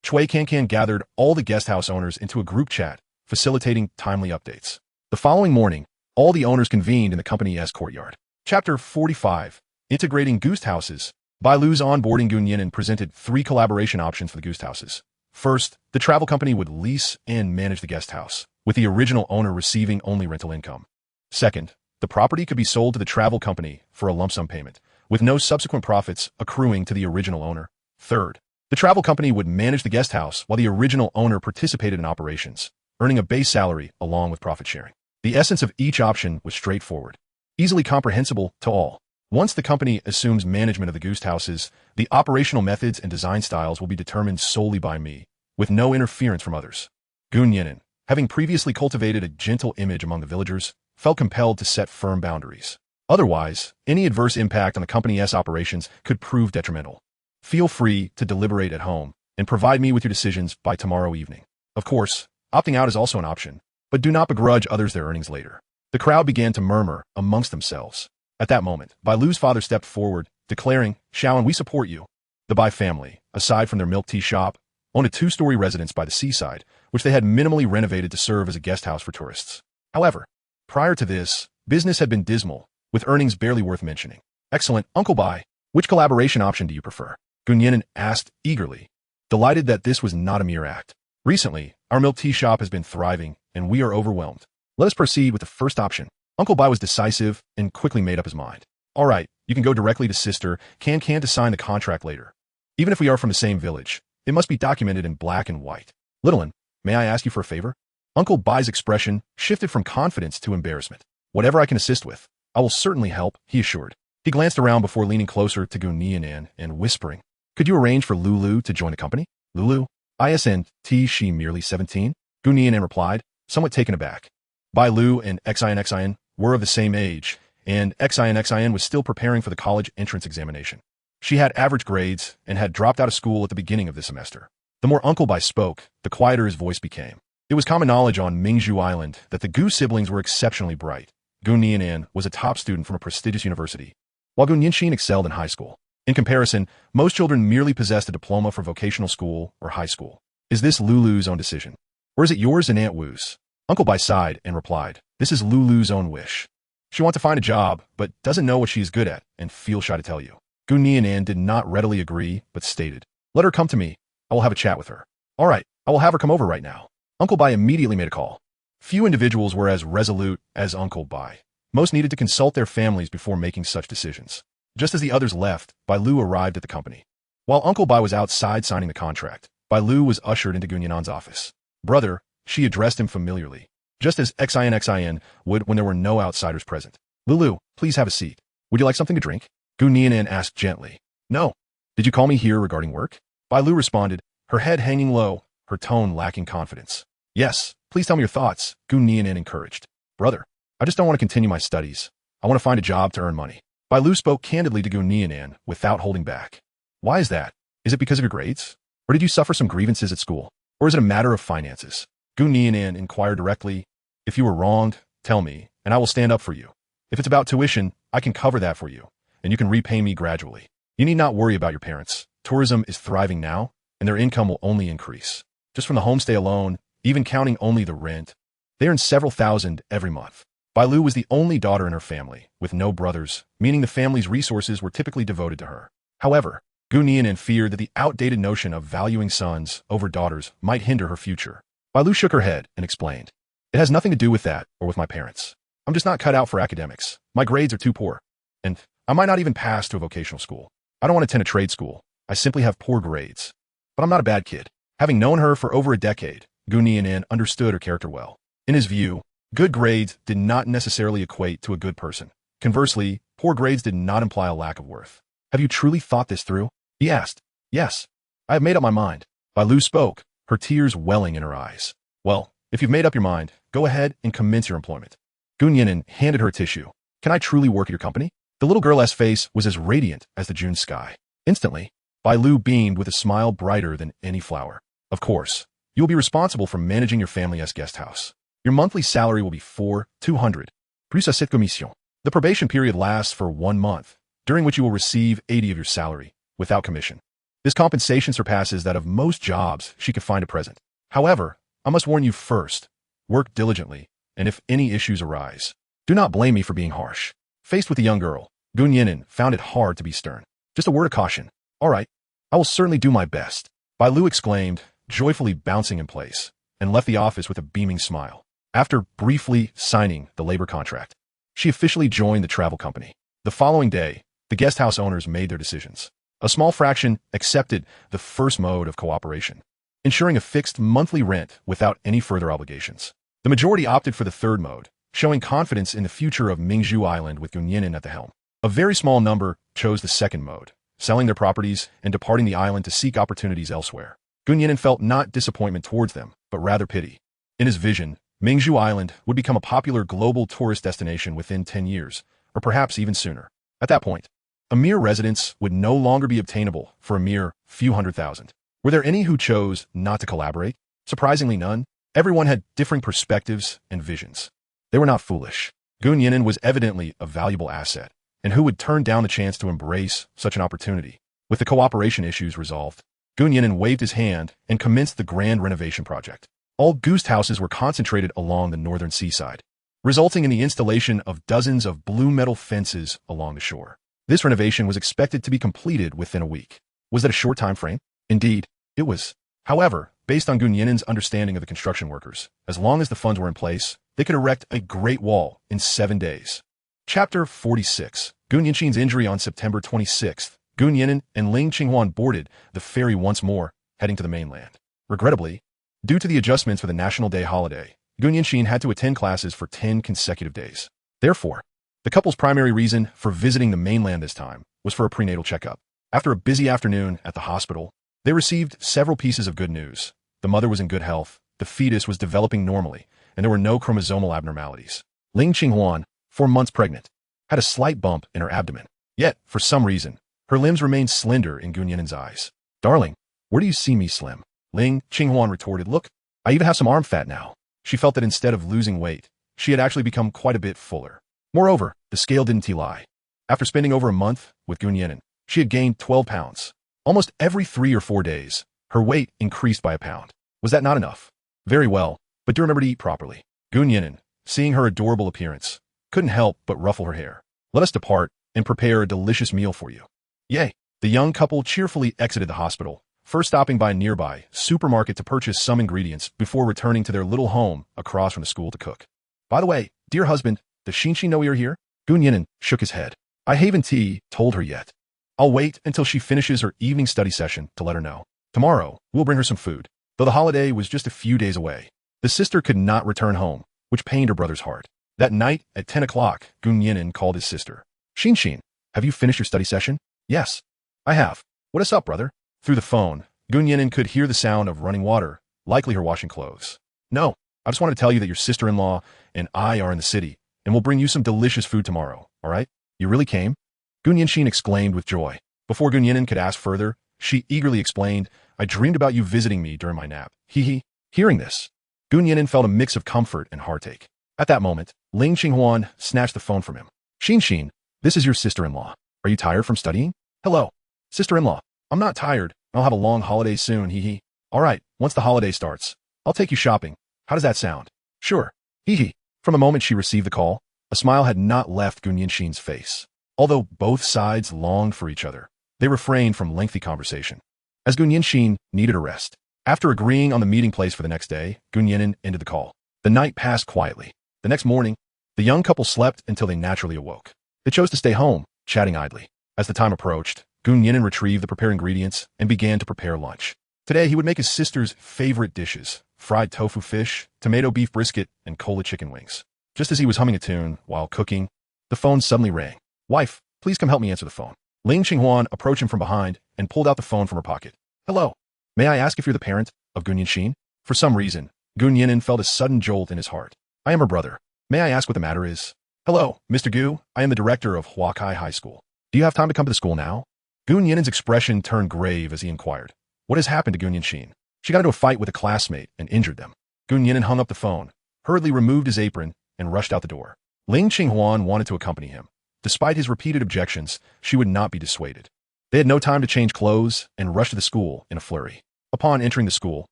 Cui Cancan gathered all the guest house owners into a group chat, facilitating timely updates. The following morning, all the owners convened in the company's courtyard. Chapter 45, Integrating Guest Houses. Bailu's onboarding Gu Nian'an presented 3 collaboration options for the guest houses. First, the travel company would lease and manage the guest house, with the original owner receiving only rental income. Second, the property could be sold to the travel company for a lump sum payment, with no subsequent profits accruing to the original owner. Third, the travel company would manage the guest house while the original owner participated in operations, earning a base salary along with profit sharing. The essence of each option was straightforward, easily comprehensible to all. Once the company assumes management of the guest houses, the operational methods and design styles will be determined solely by me, with no interference from others. Gu Nian'an, having previously cultivated a gentle image among the villagers, felt compelled to set firm boundaries. Otherwise, any adverse impact on the company's operations could prove detrimental. Feel free to deliberate at home and provide me with your decisions by tomorrow evening. Of course, opting out is also an option, but do not begrudge others their earnings later. The crowd began to murmur amongst themselves. At that moment, Bailu's father stepped forward, declaring, "Xiaoan, we support you." The Bai family, aside from their milk tea shop, owned a 2-story residence by the seaside, which they had minimally renovated to serve as a guest house for tourists. However, prior to this, business had been dismal, with earnings barely worth mentioning. "Excellent, Uncle Bai. Which collaboration option do you prefer?" Gu Nian'an asked eagerly, delighted that this was not a mere act. "Recently, our milk tea shop has been thriving, and we are overwhelmed. Let us proceed with the first option." Uncle Bai was decisive and quickly made up his mind. "All right, you can go directly to Sister Can to sign the contract later. Even if we are from the same village, it must be documented in black and white. Little one, may I ask you for a favor?" Uncle Bai's expression shifted from confidence to embarrassment. "Whatever I can assist with, I will certainly help," he assured. He glanced around before leaning closer to Gu Nian'an and whispering, "Could you arrange for Lulu to join the company?" "Lulu? Isn't she merely 17? Gu Nian'an replied, somewhat taken aback. Bailu and Xian were of the same age, and Xian was still preparing for the college entrance examination. She had average grades and had dropped out of school at the beginning of the semester. The more Uncle Bai spoke, the quieter his voice became. It was common knowledge on Mingzhu Island that the Gu siblings were exceptionally bright. Gu Nian'an was a top student from a prestigious university, while Gu Nianxin excelled in high school. In comparison, most children merely possessed a diploma from vocational school or high school. "Is this Lulu's own decision? Or is it yours and Aunt Wu's?" Uncle Bai sighed and replied, "This is Lulu's own wish. She wants to find a job, but doesn't know what she is good at and feels shy to tell you." Gu Nian'an did not readily agree, but stated, "Let her come to me. I will have a chat with her." "All right, I will have her come over right now." Uncle Bai immediately made a call. Few individuals were as resolute as Uncle Bai. Most needed to consult their families before making such decisions. Just as the others left, Bailu arrived at the company. While Uncle Bai was outside signing the contract, Bailu was ushered into Gu Nian'an's office. "Brother," she addressed him familiarly, just as Xian would when there were no outsiders present. "Lulu, please have a seat. Would you like something to drink?" Gu Nian'an asked gently. "No. Did you call me here regarding work?" Bailu responded, her head hanging low, her tone lacking confidence. "Yes, please tell me your thoughts," Gu Nian'an encouraged. "Brother, I just don't want to continue my studies. I want to find a job to earn money." Bai Lu spoke candidly to Gu Nian'an without holding back. Why is that? Is it because of your grades? Or did you suffer some grievances at school? Or is it a matter of finances? Gu Nian'an inquired directly. If you were wronged, tell me, and I will stand up for you. If it's about tuition, I can cover that for you, and you can repay me gradually. You need not worry about your parents. Tourism is thriving now, and their income will only increase. Just from the homestay alone, even counting only the rent, they earn several thousand every month. Bai Lu was the only daughter in her family, with no brothers, meaning the family's resources were typically devoted to her. However, Gu Nian'an feared that the outdated notion of valuing sons over daughters might hinder her future. Bai Lu shook her head and explained, "It has nothing to do with that or with my parents. I'm just not cut out for academics. My grades are too poor. And I might not even pass to a vocational school. I don't want to attend a trade school. I simply have poor grades. But I'm not a bad kid." Having known her for over a decade, Gu Nian'an understood her character well. In his view, good grades did not necessarily equate to a good person. Conversely, poor grades did not imply a lack of worth. "Have you truly thought this through?" he asked. "Yes. I have made up my mind." Bai Lu spoke, her tears welling in her eyes. "Well, if you've made up your mind, go ahead and commence your employment." Gu Nian'an handed her a tissue. "Can I truly work at your company?" The little girl's face was as radiant as the June sky. Instantly, Bai Lu beamed with a smile brighter than any flower. "Of course, you will be responsible for managing your family's guest house. Your monthly salary will be 4,200. Plus à cette commission. The probation period lasts for 1 month, during which you will receive 80 of your salary, without commission. This compensation surpasses that of most jobs she could find at present. However, I must warn you first, work diligently, and if any issues arise, do not blame me for being harsh." Faced with the young girl, Gu Nian'an found it hard to be stern. "Just a word of caution. All right, I will certainly do my best," Bai Lu exclaimed, joyfully bouncing in place, and left the office with a beaming smile. After briefly signing the labor contract, she officially joined the travel company. The following day, the guest house owners made their decisions. A small fraction accepted the first mode of cooperation, ensuring a fixed monthly rent without any further obligations. The majority opted for the third mode, showing confidence in the future of Mingzhu Island with Gu Nian'an at the helm. A very small number chose the second mode, selling their properties and departing the island to seek opportunities elsewhere. Gu Nian'an felt not disappointment towards them, but rather pity. In his vision, Mingzhu Island would become a popular global tourist destination within 10 years, or perhaps even sooner. At that point, a mere residence would no longer be obtainable for a mere few hundred thousand. Were there any who chose not to collaborate? Surprisingly, none. Everyone had differing perspectives and visions. They were not foolish. Gu Nian'an was evidently a valuable asset, and who would turn down the chance to embrace such an opportunity? With the cooperation issues resolved, Gu Nian'an waved his hand and commenced the grand renovation project. All guest houses were concentrated along the northern seaside, resulting in the installation of dozens of blue metal fences along the shore. This renovation was expected to be completed within a week. Was that a short time frame? Indeed, it was. However, based on Gu Nian'an's understanding of the construction workers, as long as the funds were in place, they could erect a great wall in 7 days. Chapter 46. Gu Nianxin's injury on September 26th. Gu Nian'an and Ling Qinghuan boarded the ferry once more, heading to the mainland. Regrettably, due to the adjustments for the National Day holiday, Gu Nianxin had to attend classes for 10 consecutive days. Therefore, the couple's primary reason for visiting the mainland this time was for a prenatal checkup. After a busy afternoon at the hospital, they received several pieces of good news. The mother was in good health, the fetus was developing normally, and there were no chromosomal abnormalities. Ling Qinghuan, 4 months pregnant, had a slight bump in her abdomen. Yet, for some reason, her limbs remained slender in Gu Nian'an's eyes. "Darling, where do you see me slim?" Ling Qinghuan retorted. "Look, I even have some arm fat now." She felt that instead of losing weight, she had actually become quite a bit fuller. Moreover, the scale didn't lie. After spending over a month with Gu Nian'an, she had gained 12 pounds. Almost every 3 or 4 days, her weight increased by a pound. Was that not enough? Very well, but do remember to eat properly. Gu Nian'an, seeing her adorable appearance, couldn't help but ruffle her hair. "Let us depart and prepare a delicious meal for you." Yay! The young couple cheerfully exited the hospital, first stopping by a nearby supermarket to purchase some ingredients before returning to their little home across from the school to cook. "By the way, dear husband, does Xinxin know we are here?" Gu Nian'an shook his head. "I haven't told her yet. I'll wait until she finishes her evening study session to let her know. Tomorrow, we'll bring her some food." Though the holiday was just a few days away, the sister could not return home, which pained her brother's heart. That night, at 10 o'clock, Gu Nian'an called his sister. "Xinxin, have you finished your study session?" "Yes, I have. What is up, brother?" Through the phone, Gu Nian'an could hear the sound of running water, likely her washing clothes. "No, I just wanted to tell you that your sister-in-law and I are in the city, and we'll bring you some delicious food tomorrow, all right? You really came?" Gun Yanxin exclaimed with joy. Before Gun Yinan could ask further, she eagerly explained, I dreamed about you visiting me during my nap. Hee hee. Hearing this, Gun Yinan felt a mix of comfort and heartache. At that moment, Ling Qinghuan snatched the phone from him. Xin, this is your sister-in-law. Are you tired from studying? Hello, sister-in-law. I'm not tired. I'll have a long holiday soon, hee hee. All right, once the holiday starts, I'll take you shopping. How does that sound? Sure, hee hee. From the moment she received the call, a smile had not left Gun Yanxin's face. Although both sides longed for each other, they refrained from lengthy conversation, as Gun Yanxin needed a rest. After agreeing on the meeting place for the next day, Gun Yinan ended the call. The night passed quietly. The next morning, the young couple slept until they naturally awoke. They chose to stay home, chatting idly. As the time approached, Gun Yinan retrieved the prepared ingredients and began to prepare lunch. Today, he would make his sister's favorite dishes: fried tofu fish, tomato beef brisket, and cola chicken wings. Just as he was humming a tune while cooking, the phone suddenly rang. Wife, please come help me answer the phone. Ling Qinghuan approached him from behind and pulled out the phone from her pocket. Hello. May I ask if you're the parent of Gun Yanxin? For some reason, Gun Yinan felt a sudden jolt in his heart. I am her brother. May I ask what the matter is? Hello, Mr. Gu. I am the director of Huakai High School. Do you have time to come to the school now? Gun Yinan's expression turned grave as he inquired. What has happened to Gun Yanxin? She got into a fight with a classmate and injured them. Gun Yinan hung up the phone, hurriedly removed his apron, and rushed out the door. Ling Qinghuan wanted to accompany him. Despite his repeated objections, she would not be dissuaded. They had no time to change clothes and rushed to the school in a flurry. Upon entering the school,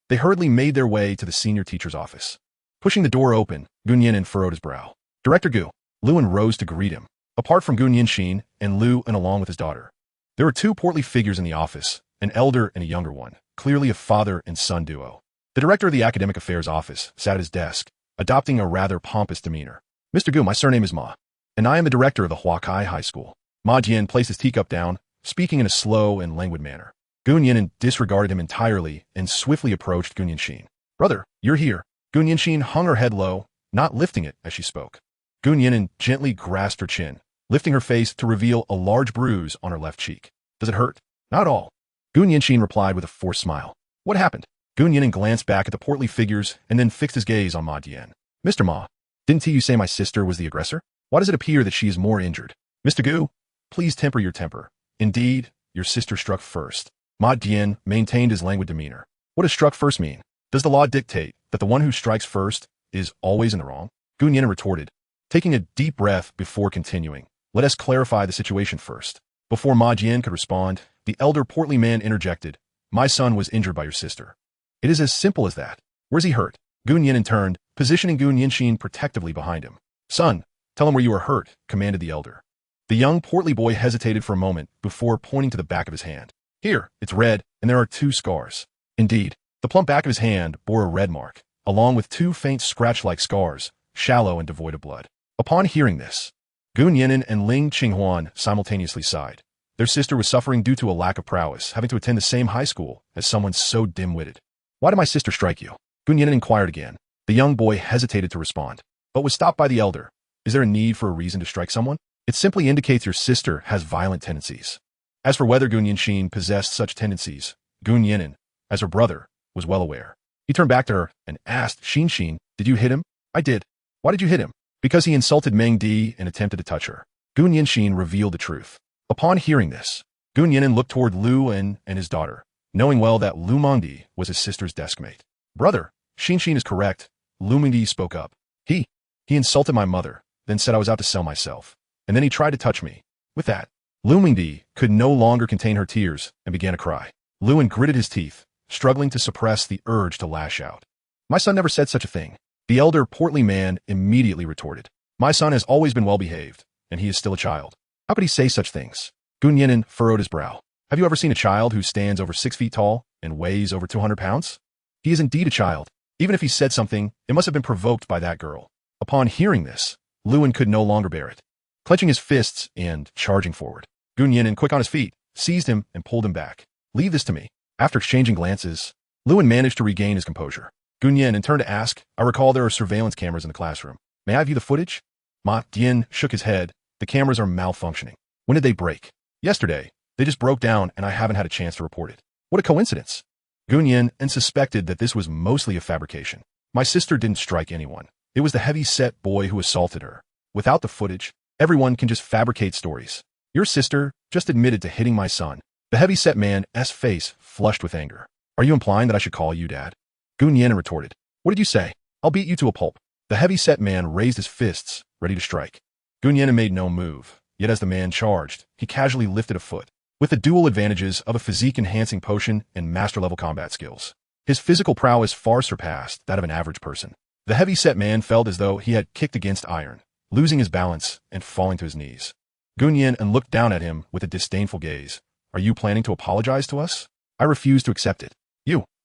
they hurriedly made their way to the senior teacher's office. Pushing the door open, Gun Yinan furrowed his brow. Director Gu. Luan rose to greet him. Apart from Gun Yanxin and Lu and along with his daughter, there were two portly figures in the office, an elder and a younger one, clearly a father and son duo. The director of the academic affairs office sat at his desk, adopting a rather pompous demeanor. Mr. Gu, my surname is Ma, and I am the director of the Huakai High School. Ma Jian placed his teacup down, speaking in a slow and languid manner. Gun Yinan disregarded him entirely and swiftly approached Gun Yanxin. Brother, you're here. Gun Yanxin hung her head low, not lifting it as she spoke. Gun Yinan gently grasped her chin, lifting her face to reveal a large bruise on her left cheek. Does it hurt? Not at all. Gun Yanxin replied with a forced smile. What happened? Gun Yinan glanced back at the portly figures and then fixed his gaze on Ma Dian. Mr. Ma, didn't you say my sister was the aggressor? Why does it appear that she is more injured? Mr. Gu, please temper your temper. Indeed, your sister struck first. Ma Dian maintained his languid demeanor. What does struck first mean? Does the law dictate that the one who strikes first is always in the wrong? Gun Yinan retorted, taking a deep breath before continuing. Let us clarify the situation first. Before Ma Jian could respond, the elder portly man interjected. My son was injured by your sister. It is as simple as that. Where's he hurt? Gun Yinan turned, positioning Gun Yanxin protectively behind him. Son, tell him where you are hurt, commanded the elder. The young portly boy hesitated for a moment before pointing to the back of his hand. Here, it's red, and there are 2 scars. Indeed, the plump back of his hand bore a red mark, along with 2 faint scratch-like scars, shallow and devoid of blood. Upon hearing this, Gun Yinan and Ling Qinghuan simultaneously sighed. Their sister was suffering due to a lack of prowess, having to attend the same high school as someone so dim-witted. Why did my sister strike you? Gun Yinan inquired again. The young boy hesitated to respond, but was stopped by the elder. Is there a need for a reason to strike someone? It simply indicates your sister has violent tendencies. As for whether Gun Yanxin possessed such tendencies, Gun Yinan, as her brother, was well aware. He turned back to her and asked, Xin, did you hit him? I did. Why did you hit him? Because he insulted Meng Di and attempted to touch her. Gun Yanxin revealed the truth. Upon hearing this, Gun Yinan looked toward Lu and his daughter, knowing well that Lu Mengdi was his sister's deskmate. Brother, Xin is correct. Lu Mengdi spoke up. He insulted my mother, then said I was out to sell myself. And then he tried to touch me. With that, Lu Mengdi could no longer contain her tears and began to cry. Luan gritted his teeth, struggling to suppress the urge to lash out. My son never said such a thing. The elder portly man immediately retorted. My son has always been well-behaved, and he is still a child. How could he say such things? Gun Yinan furrowed his brow. Have you ever seen a child who stands over 6 feet tall and weighs over 200 pounds? He is indeed a child. Even if he said something, it must have been provoked by that girl. Upon hearing this, Luan could no longer bear it. Clenching his fists and charging forward, Gun Yinan, quick on his feet, seized him and pulled him back. Leave this to me. After exchanging glances, Luan managed to regain his composure. Gun Yinan turned to ask, I recall there are surveillance cameras in the classroom. May I view the footage? Ma Dian shook his head. The cameras are malfunctioning. When did they break? Yesterday. They just broke down and I haven't had a chance to report it. What a coincidence. Gun Yinan suspected that this was mostly a fabrication. My sister didn't strike anyone. It was the heavy-set boy who assaulted her. Without the footage, everyone can just fabricate stories. Your sister just admitted to hitting my son. The heavy-set man's face flushed with anger. Are you implying that I should call you Dad? Gu Nian'an retorted. What did you say? I'll beat you to a pulp. The heavy-set man raised his fists, ready to strike. Gu Nian'an made no move, yet as the man charged, he casually lifted a foot. With the dual advantages of a physique-enhancing potion and master-level combat skills, his physical prowess far surpassed that of an average person. The heavy-set man felt as though he had kicked against iron, losing his balance and falling to his knees. Gu Nian'an looked down at him with a disdainful gaze. Are you planning to apologize to us? I refuse to accept it.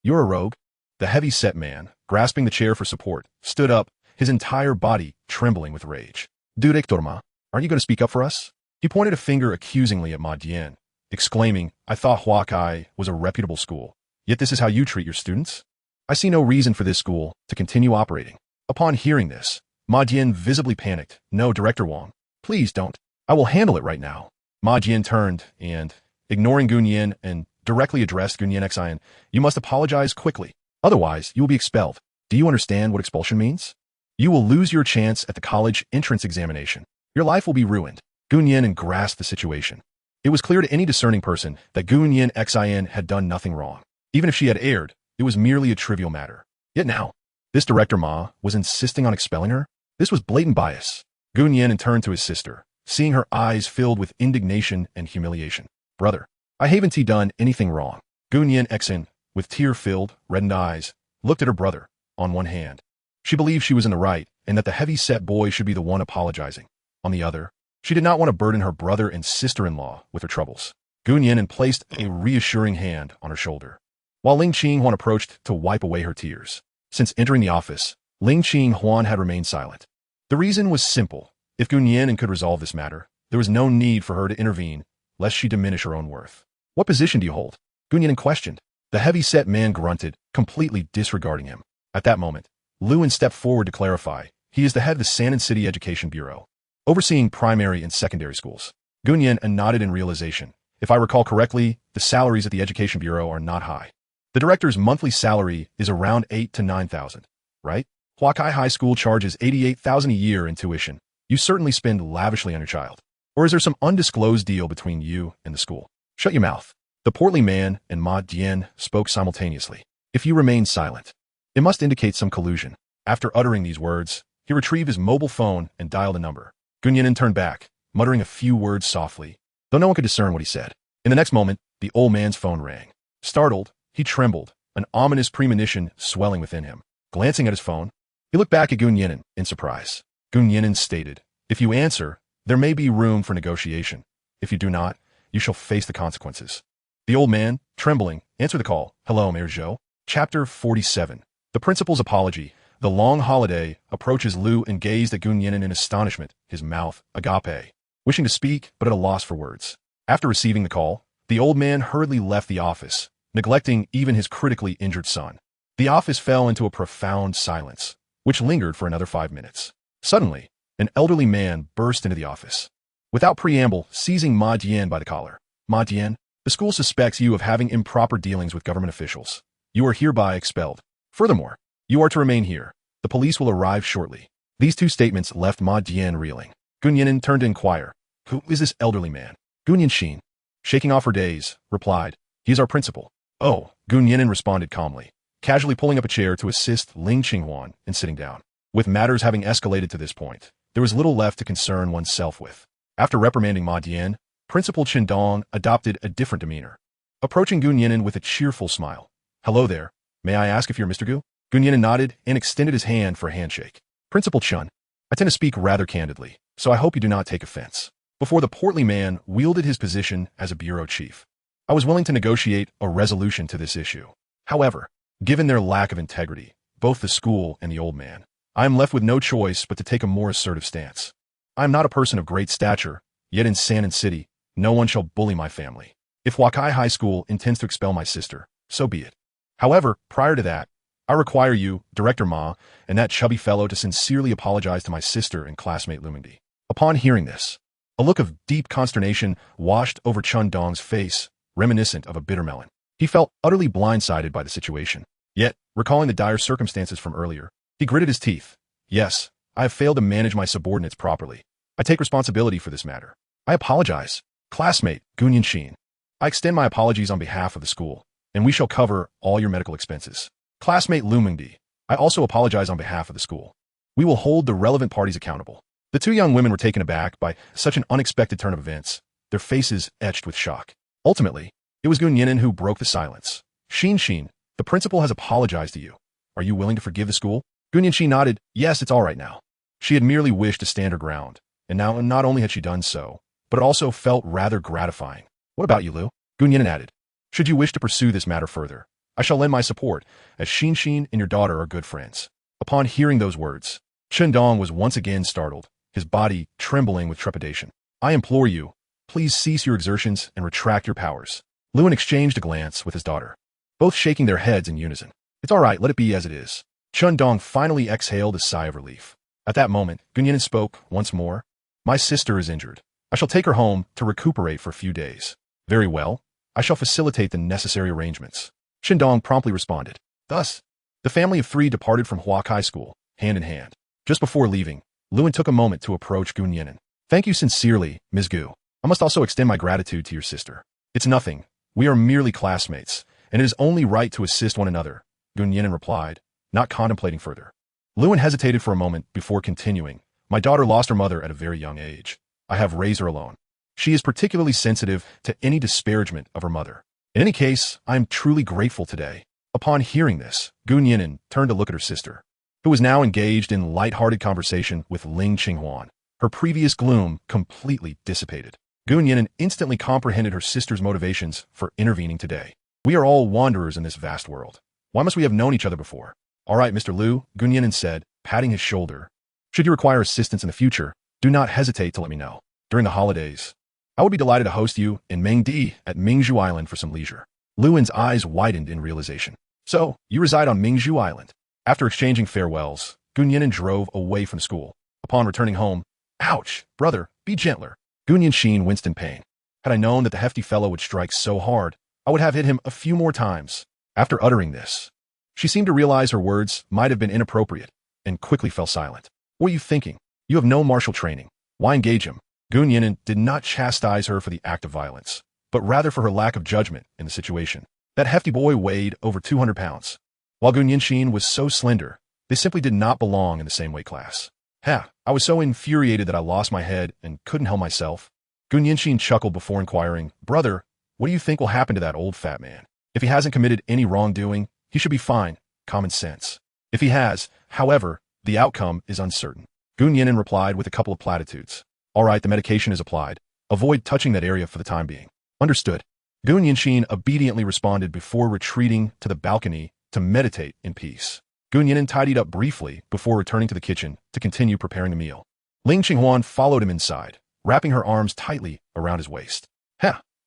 You're a rogue. The heavy-set man, grasping the chair for support, stood up, his entire body trembling with rage. Director Ma, aren't you going to speak up for us? He pointed a finger accusingly at Ma Dian, exclaiming, I thought Huakai was a reputable school, yet this is how you treat your students? I see no reason for this school to continue operating. Upon hearing this, Ma Dian visibly panicked. No, Director Wang, please don't. I will handle it right now. Ma Dian turned and, ignoring Gu Nian'an and directly addressed Gu Nian'an, you must apologize quickly. Otherwise, you will be expelled. Do you understand what expulsion means? You will lose your chance at the college entrance examination. Your life will be ruined. Gu Nian'an grasped the situation. It was clear to any discerning person that Gu Nian'an had done nothing wrong. Even if she had erred, it was merely a trivial matter. Yet now, this Director Ma was insisting on expelling her? This was blatant bias. Gu Nian'an turned to his sister, seeing her eyes filled with indignation and humiliation. Brother, I haven't done anything wrong. Gu Nian'an, with tear-filled, reddened eyes, looked at her brother, on one hand. She believed she was in the right and that the heavy-set boy should be the one apologizing. On the other, she did not want to burden her brother and sister-in-law with her troubles. Gu Nian'an placed a reassuring hand on her shoulder, while Ling Qinghuan approached to wipe away her tears. Since entering the office, Ling Qinghuan had remained silent. The reason was simple. If Gu Nian'an could resolve this matter, there was no need for her to intervene, lest she diminish her own worth. What position do you hold? Gu Nian'an questioned. The heavy-set man grunted, completely disregarding him. At that moment, Luan stepped forward to clarify. He is the head of the Nian'an City Education Bureau, overseeing primary and secondary schools. Gu Nian'an nodded in realization. If I recall correctly, the salaries at the Education Bureau are not high. The director's monthly salary is around 8,000 to 9,000, right? Huakai High School charges 88,000 a year in tuition. You certainly spend lavishly on your child. Or is there some undisclosed deal between you and the school? Shut your mouth. The portly man and Ma Dian spoke simultaneously. If you remain silent, it must indicate some collusion. After uttering these words, he retrieved his mobile phone and dialed a number. Gu Nian'an turned back, muttering a few words softly, though no one could discern what he said. In the next moment, the old man's phone rang. Startled, he trembled, an ominous premonition swelling within him. Glancing at his phone, he looked back at Gu Nian'an in surprise. Gu Nian'an stated, if you answer, there may be room for negotiation. If you do not, you shall face the consequences. The old man, trembling, answered the call. Hello, Mayor Zhou. Chapter 47. The Principal's Apology. The long holiday approaches Lu and gazed at Gu Nian'an in astonishment, his mouth agape, wishing to speak but at a loss for words. After receiving the call, the old man hurriedly left the office, neglecting even his critically injured son. The office fell into a profound silence, which lingered for another 5 minutes. Suddenly, an elderly man burst into the office. Without preamble, seizing Ma Dian by the collar. Ma Dian, the school suspects you of having improper dealings with government officials. You are hereby expelled. Furthermore, you are to remain here. The police will arrive shortly. These two statements left Ma Dian reeling. Gu Nian'an turned to inquire. Who is this elderly man? Gu Nian'an, shaking off her daze, replied, he is our principal. Oh, Gu Nian'an responded calmly, casually pulling up a chair to assist Ling Qinghuan in sitting down. With matters having escalated to this point, there was little left to concern oneself with. After reprimanding Ma Dian, Principal Qindong adopted a different demeanor, approaching Gu Nian'an with a cheerful smile. Hello there. May I ask if you're Mr. Gu? Gu Nian'an nodded and extended his hand for a handshake. Principal Chun, I tend to speak rather candidly, so I hope you do not take offense. Before the portly man wielded his position as a bureau chief, I was willing to negotiate a resolution to this issue. However, given their lack of integrity, both the school and the old man, I am left with no choice but to take a more assertive stance. I am not a person of great stature, yet in Nian'an City, no one shall bully my family. If Huakai High School intends to expel my sister, so be it. However, prior to that, I require you, Director Ma, and that chubby fellow to sincerely apologize to my sister and classmate Lumingdi. Upon hearing this, a look of deep consternation washed over Chun Dong's face, reminiscent of a bitter melon. He felt utterly blindsided by the situation. Yet, recalling the dire circumstances from earlier, he gritted his teeth. Yes, I have failed to manage my subordinates properly. I take responsibility for this matter. I apologize. Classmate, Gun Yanxin. I extend my apologies on behalf of the school, and we shall cover all your medical expenses. Classmate Lu Mingdi. I also apologize on behalf of the school. We will hold the relevant parties accountable. The two young women were taken aback by such an unexpected turn of events, their faces etched with shock. Ultimately, it was Gun Yan'an who broke the silence. Xin, the principal has apologized to you. Are you willing to forgive the school? Gun Yanxin nodded. Yes, it's all right now. She had merely wished to stand her ground, and now not only had she done so, but it also felt rather gratifying. What about you, Lu? Gun Yan'an added. Should you wish to pursue this matter further, I shall lend my support, as Xin and your daughter are good friends. Upon hearing those words, Chen Dong was once again startled, his body trembling with trepidation. I implore you, please cease your exertions and retract your powers. Luan exchanged a glance with his daughter, both shaking their heads in unison. It's all right, let it be as it is. Chen Dong finally exhaled a sigh of relief. At that moment, Gun Yan'an spoke once more. My sister is injured. I shall take her home to recuperate for a few days. Very well. I shall facilitate the necessary arrangements. Dong promptly responded. Thus, the family of three departed from Huakai School, hand in hand. Just before leaving, Luan took a moment to approach Gun Yan'an. Thank you sincerely, Ms. Gu. I must also extend my gratitude to your sister. It's nothing. We are merely classmates, and it is only right to assist one another, Gun Yan'an replied, not contemplating further. Luan hesitated for a moment before continuing. My daughter lost her mother at a very young age. I have raised her alone. She is particularly sensitive to any disparagement of her mother. In any case, I am truly grateful today. Upon hearing this, Gun Yan'an turned to look at her sister, who was now engaged in light-hearted conversation with Ling Qinghuan. Her previous gloom completely dissipated. Gun Yan'an instantly comprehended her sister's motivations for intervening today. We are all wanderers in this vast world. Why must we have known each other before? All right, Mr. Lu, Gun Yan'an said, patting his shoulder. Should you require assistance in the future, do not hesitate to let me know. During the holidays, I would be delighted to host you in Mengdi at Mingzhu Island for some leisure. Luan's eyes widened in realization. So, you reside on Mingzhu Island. After exchanging farewells, Gun Yan'an drove away from school. Upon returning home, ouch, brother, be gentler. Gun Yanxin winced in pain. Had I known that the hefty fellow would strike so hard, I would have hit him a few more times. After uttering this, she seemed to realize her words might have been inappropriate, and quickly fell silent. What are you thinking? You have no martial training. Why engage him? Gun Yan'an did not chastise her for the act of violence, but rather for her lack of judgment in the situation. That hefty boy weighed over 200 pounds. While Gun Yanxin was so slender, they simply did not belong in the same weight class. I was so infuriated that I lost my head and couldn't help myself. Gun Yanxin chuckled before inquiring, Brother, what do you think will happen to that old fat man? If he hasn't committed any wrongdoing, he should be fine. Common sense. If he has, however, the outcome is uncertain. Gun Yan'an replied with a couple of platitudes. All right, the medication is applied. Avoid touching that area for the time being. Understood. Gun Yanxin obediently responded before retreating to the balcony to meditate in peace. Gun Yan'an tidied up briefly before returning to the kitchen to continue preparing the meal. Ling Qinghuan followed him inside, wrapping her arms tightly around his waist.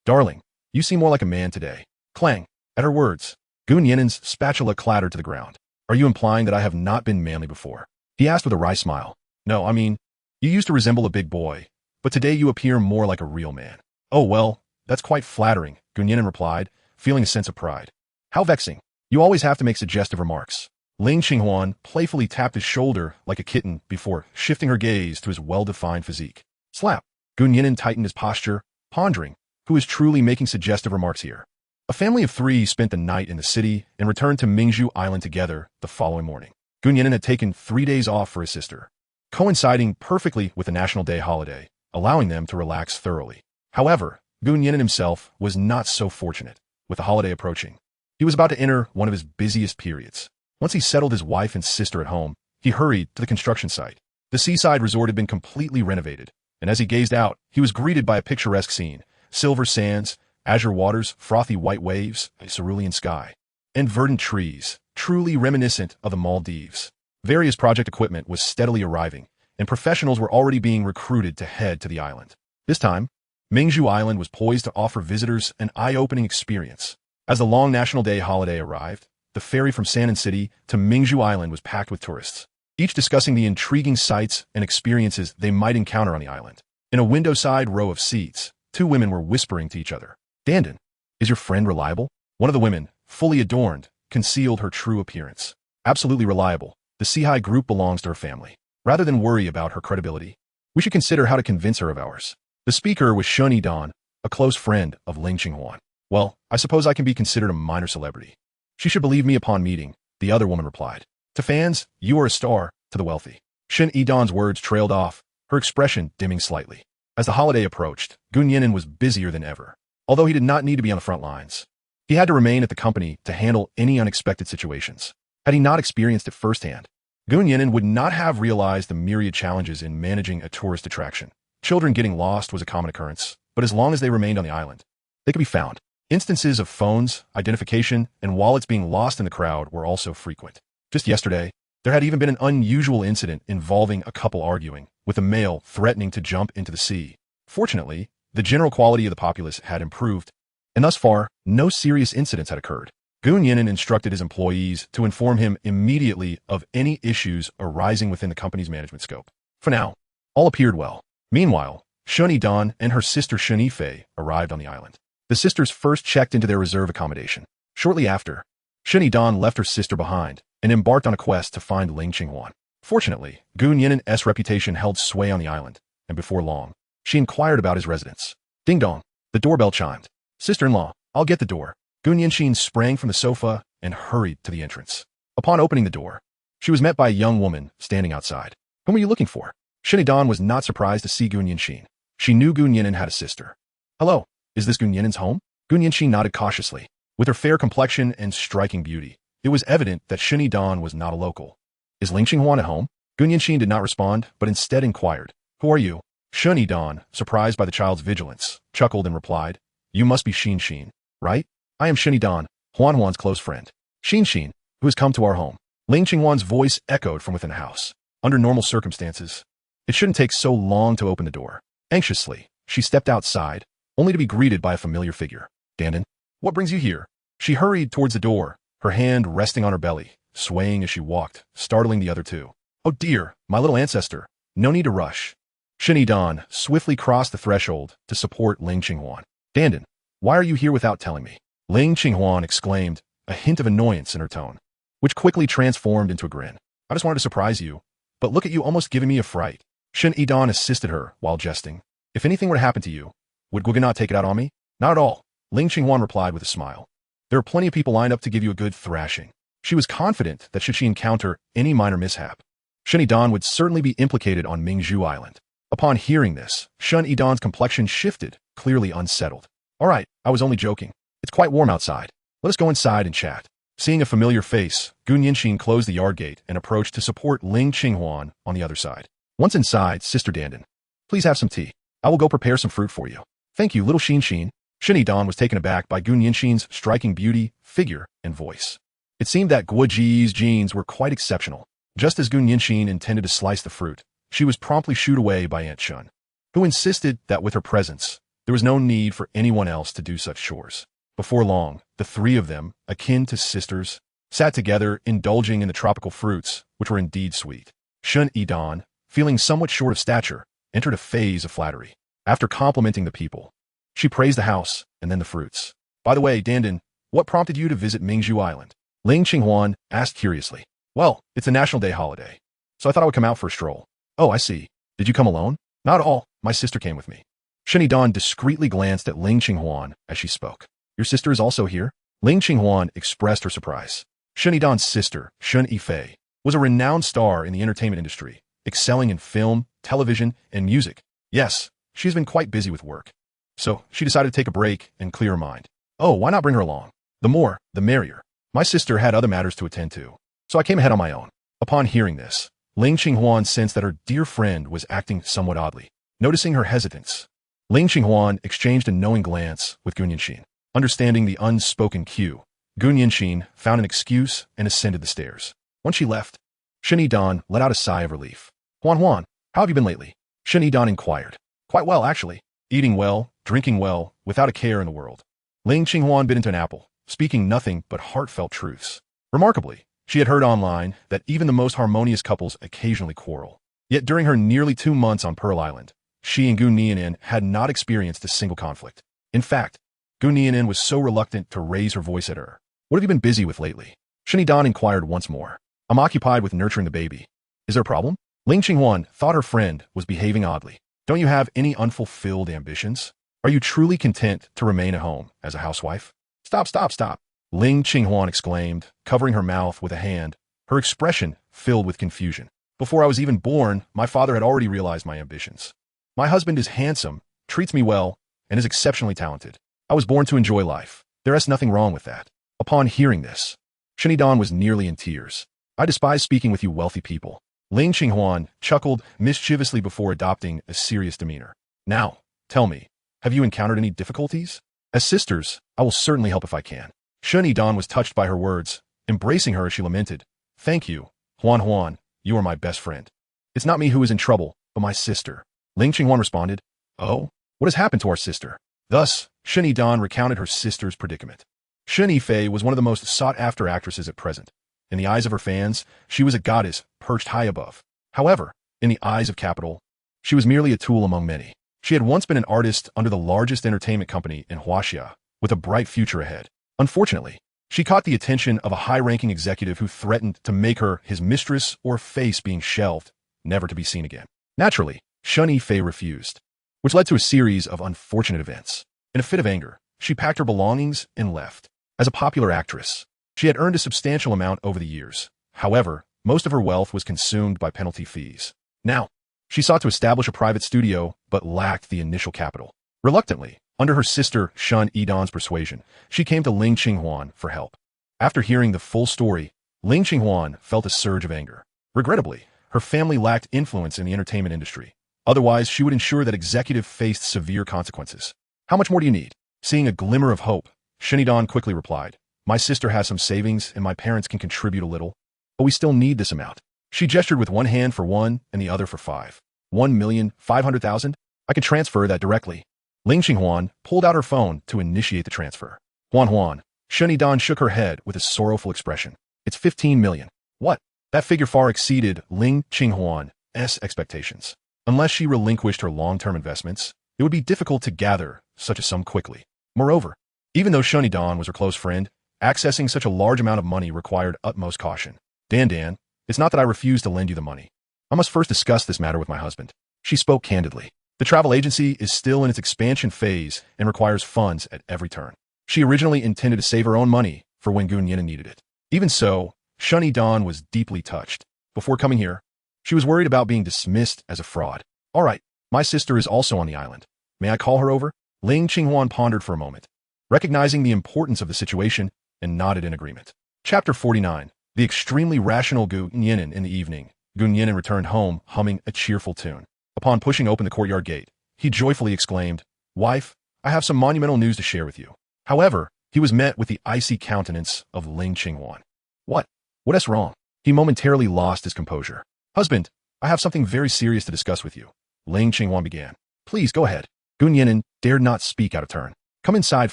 Darling, you seem more like a man today. Clang. At her words, Gun Yan'an's spatula clattered to the ground. Are you implying that I have not been manly before? He asked with a wry smile. No, I mean, you used to resemble a big boy, but today you appear more like a real man. Oh, well, that's quite flattering, Gun Yan'an replied, feeling a sense of pride. How vexing. You always have to make suggestive remarks. Ling Qinghuan playfully tapped his shoulder like a kitten before shifting her gaze to his well-defined physique. Slap. Gun Yan'an tightened his posture, pondering, who is truly making suggestive remarks here. A family of three spent the night in the city and returned to Mingzhu Island together the following morning. Gun Yan'an had taken 3 days off for his sister, coinciding perfectly with the National Day holiday, allowing them to relax thoroughly. However, Gun Yan'an himself was not so fortunate. With the holiday approaching, he was about to enter one of his busiest periods. Once he settled his wife and sister at home, he hurried to the construction site. The seaside resort had been completely renovated, and as he gazed out, he was greeted by a picturesque scene: silver sands, azure waters, frothy white waves, a cerulean sky, and verdant trees, truly reminiscent of the Maldives. Various project equipment was steadily arriving, and professionals were already being recruited to head to the island. This time, Mingzhu Island was poised to offer visitors an eye-opening experience. As the long National Day holiday arrived, the ferry from Nian'an City to Mingzhu Island was packed with tourists, each discussing the intriguing sights and experiences they might encounter on the island. In a window-side row of seats, 2 women were whispering to each other. Dandan, is your friend reliable? One of the women, fully adorned, concealed her true appearance. Absolutely reliable. The Sihai group belongs to her family. Rather than worry about her credibility, we should consider how to convince her of ours. The speaker was Shun Yidan, a close friend of Ling Qinghuan. Well, I suppose I can be considered a minor celebrity. She should believe me upon meeting, the other woman replied. To fans, you are a star, to the wealthy. Shen Yidan's words trailed off, her expression dimming slightly. As the holiday approached, Gun Yinan was busier than ever. Although he did not need to be on the front lines, he had to remain at the company to handle any unexpected situations. Had he not experienced it firsthand, Gun Yinan would not have realized the myriad challenges in managing a tourist attraction. Children getting lost was a common occurrence, but as long as they remained on the island, they could be found. Instances of phones, identification, and wallets being lost in the crowd were also frequent. Just yesterday, there had even been an unusual incident involving a couple arguing, with a male threatening to jump into the sea. Fortunately, the general quality of the populace had improved, and thus far, no serious incidents had occurred. Gun Yinan instructed his employees to inform him immediately of any issues arising within the company's management scope. For now, all appeared well. Meanwhile, Shen Yidan and her sister Shen Yifei arrived on the island. The sisters first checked into their reserve accommodation. Shortly after, Shen Yidan left her sister behind and embarked on a quest to find Ling Qinghuan. Fortunately, Gun Yinan's reputation held sway on the island, and before long, she inquired about his residence. Ding dong, the doorbell chimed. Sister-in-law, I'll get the door. Gun Yinan sprang from the sofa and hurried to the entrance. Upon opening the door, she was met by a young woman standing outside. Whom are you looking for? Shen Yidan was not surprised to see Gun Yinan. She knew Gun Yinan had a sister. Hello, is this Gun Yinan's home? Gun Yinan nodded cautiously. With her fair complexion and striking beauty, it was evident that Shen Yidan was not a local. Is Ling Qinghuan at home? Gun Yinan did not respond, but instead inquired. Who are you? Shen Yidan, surprised by the child's vigilance, chuckled and replied, You must be Xin, right? I am Shen Yidan, Huan's close friend. Xin, who has come to our home. Ling Qinghuan's voice echoed from within the house. Under normal circumstances, it shouldn't take so long to open the door. Anxiously, she stepped outside, only to be greeted by a familiar figure. Nian'an, what brings you here? She hurried towards the door, her hand resting on her belly, swaying as she walked, startling the other two. Oh dear, my little ancestor. No need to rush. Shen Yidan swiftly crossed the threshold to support Ling Qinghuan. Nian'an, why are you here without telling me? Ling Qinghuan exclaimed, a hint of annoyance in her tone, which quickly transformed into a grin. I just wanted to surprise you, but look at you almost giving me a fright. Shen Yidan assisted her while jesting. If anything were to happen to you, would Guga not take it out on me? Not at all, Ling Qinghuan replied with a smile. There are plenty of people lined up to give you a good thrashing. She was confident that should she encounter any minor mishap, Shen Yidan would certainly be implicated on Mingzhu Island. Upon hearing this, Shen Yidan's complexion shifted, clearly unsettled. All right, I was only joking. It's quite warm outside. Let us go inside and chat. Seeing a familiar face, Gun Yinan closed the yard gate and approached to support Ling Qinghuan on the other side. Once inside, Sister Nian'an, please have some tea. I will go prepare some fruit for you. Thank you, little Xin. Shen Yidan was taken aback by Gun Yinan's striking beauty, figure, and voice. It seemed that Guo Ji's genes were quite exceptional. Just as Gun Yinan intended to slice the fruit, she was promptly shooed away by Aunt Shun, who insisted that with her presence, there was no need for anyone else to do such chores. Before long, the three of them, akin to sisters, sat together indulging in the tropical fruits, which were indeed sweet. Shen Yidan, feeling somewhat short of stature, entered a phase of flattery. After complimenting the people, she praised the house and then the fruits. By the way, Nian'an, what prompted you to visit Mingzhu Island? Ling Qinghuan asked curiously. Well, it's a National Day holiday, so I thought I would come out for a stroll. Oh, I see. Did you come alone? Not at all. My sister came with me. Shen Yidan discreetly glanced at Ling Qinghuan as she spoke. Your sister is also here? Ling Qinghuan expressed her surprise. Shen Yidan's sister, Shen Yifei, was a renowned star in the entertainment industry, excelling in film, television, and music. Yes, she's been quite busy with work. So she decided to take a break and clear her mind. Oh, why not bring her along? The more, the merrier. My sister had other matters to attend to, so I came ahead on my own. Upon hearing this, Ling Qinghuan sensed that her dear friend was acting somewhat oddly. Noticing her hesitance, Ling Qinghuan exchanged a knowing glance with Gun Yinan. Understanding the unspoken cue, Gun Yinan found an excuse and ascended the stairs. Once she left, Shen Yidan let out a sigh of relief. Huan, how have you been lately? Shen Yidan inquired. Quite well, actually. Eating well, drinking well, without a care in the world. Ling Qinghuan bit into an apple, speaking nothing but heartfelt truths. Remarkably, she had heard online that even the most harmonious couples occasionally quarrel. Yet during her nearly 2 months on Pearl Island, she and Gun Yinan had not experienced a single conflict. In fact, Gun Yinan was so reluctant to raise her voice at her. What have you been busy with lately? Shen Yidan inquired once more. I'm occupied with nurturing the baby. Is there a problem? Ling Qinghuan thought her friend was behaving oddly. Don't you have any unfulfilled ambitions? Are you truly content to remain at home as a housewife? Stop, stop, stop. Ling Qinghuan exclaimed, covering her mouth with a hand, her expression filled with confusion. Before I was even born, my father had already realized my ambitions. My husband is handsome, treats me well, and is exceptionally talented. I was born to enjoy life. There is nothing wrong with that. Upon hearing this, Nian'an was nearly in tears. I despise speaking with you wealthy people. Ling Qinghuan chuckled mischievously before adopting a serious demeanor. Now, tell me, have you encountered any difficulties? As sisters, I will certainly help if I can. Nian'an was touched by her words, embracing her as she lamented. Thank you, Huan, you are my best friend. It's not me who is in trouble, but my sister. Ling Qinghuan responded, Oh, what has happened to our sister? Thus, Nian'an recounted her sister's predicament. Shen Yifei was one of the most sought-after actresses at present. In the eyes of her fans, she was a goddess perched high above. However, in the eyes of capital, she was merely a tool among many. She had once been an artist under the largest entertainment company in Huaxia, with a bright future ahead. Unfortunately, she caught the attention of a high-ranking executive who threatened to make her his mistress or face being shelved, never to be seen again. Naturally, Shen Yifei refused, which led to a series of unfortunate events. In a fit of anger, she packed her belongings and left. As a popular actress, she had earned a substantial amount over the years. However, most of her wealth was consumed by penalty fees. Now, she sought to establish a private studio, but lacked the initial capital. Reluctantly, under her sister Shen Yidan's persuasion, she came to Ling Qinghuan for help. After hearing the full story, Ling Qinghuan felt a surge of anger. Regrettably, her family lacked influence in the entertainment industry. Otherwise, she would ensure that executive faced severe consequences. How much more do you need? Seeing a glimmer of hope, Nian'an quickly replied, My sister has some savings and my parents can contribute a little, but we still need this amount. She gestured with one hand for 1 and the other for 5. 1,500,000? I can transfer that directly. Ling Qinghuan pulled out her phone to initiate the transfer. Huan. Nian'an shook her head with a sorrowful expression. It's 15 million. What? That figure far exceeded Ling Qinghuan's expectations. Unless she relinquished her long-term investments, it would be difficult to gather such a sum quickly. Moreover, even though Nian'an was her close friend, accessing such a large amount of money required utmost caution. Dan, it's not that I refuse to lend you the money. I must first discuss this matter with my husband. She spoke candidly. The travel agency is still in its expansion phase and requires funds at every turn. She originally intended to save her own money for when Nian'an needed it. Even so, Nian'an was deeply touched. Before coming here, she was worried about being dismissed as a fraud. All right, my sister is also on the island. May I call her over? Ling Qinghuan pondered for a moment, recognizing the importance of the situation, and nodded in agreement. Chapter 49. The extremely rational Nian'an in the evening. Nian'an returned home, humming a cheerful tune. Upon pushing open the courtyard gate, he joyfully exclaimed, Wife, I have some monumental news to share with you. However, he was met with the icy countenance of Ling Qinghuan. What? What is wrong? He momentarily lost his composure. Husband, I have something very serious to discuss with you. Ling Qinghuan began. Please, go ahead. Nian'an dared not speak out of turn. Come inside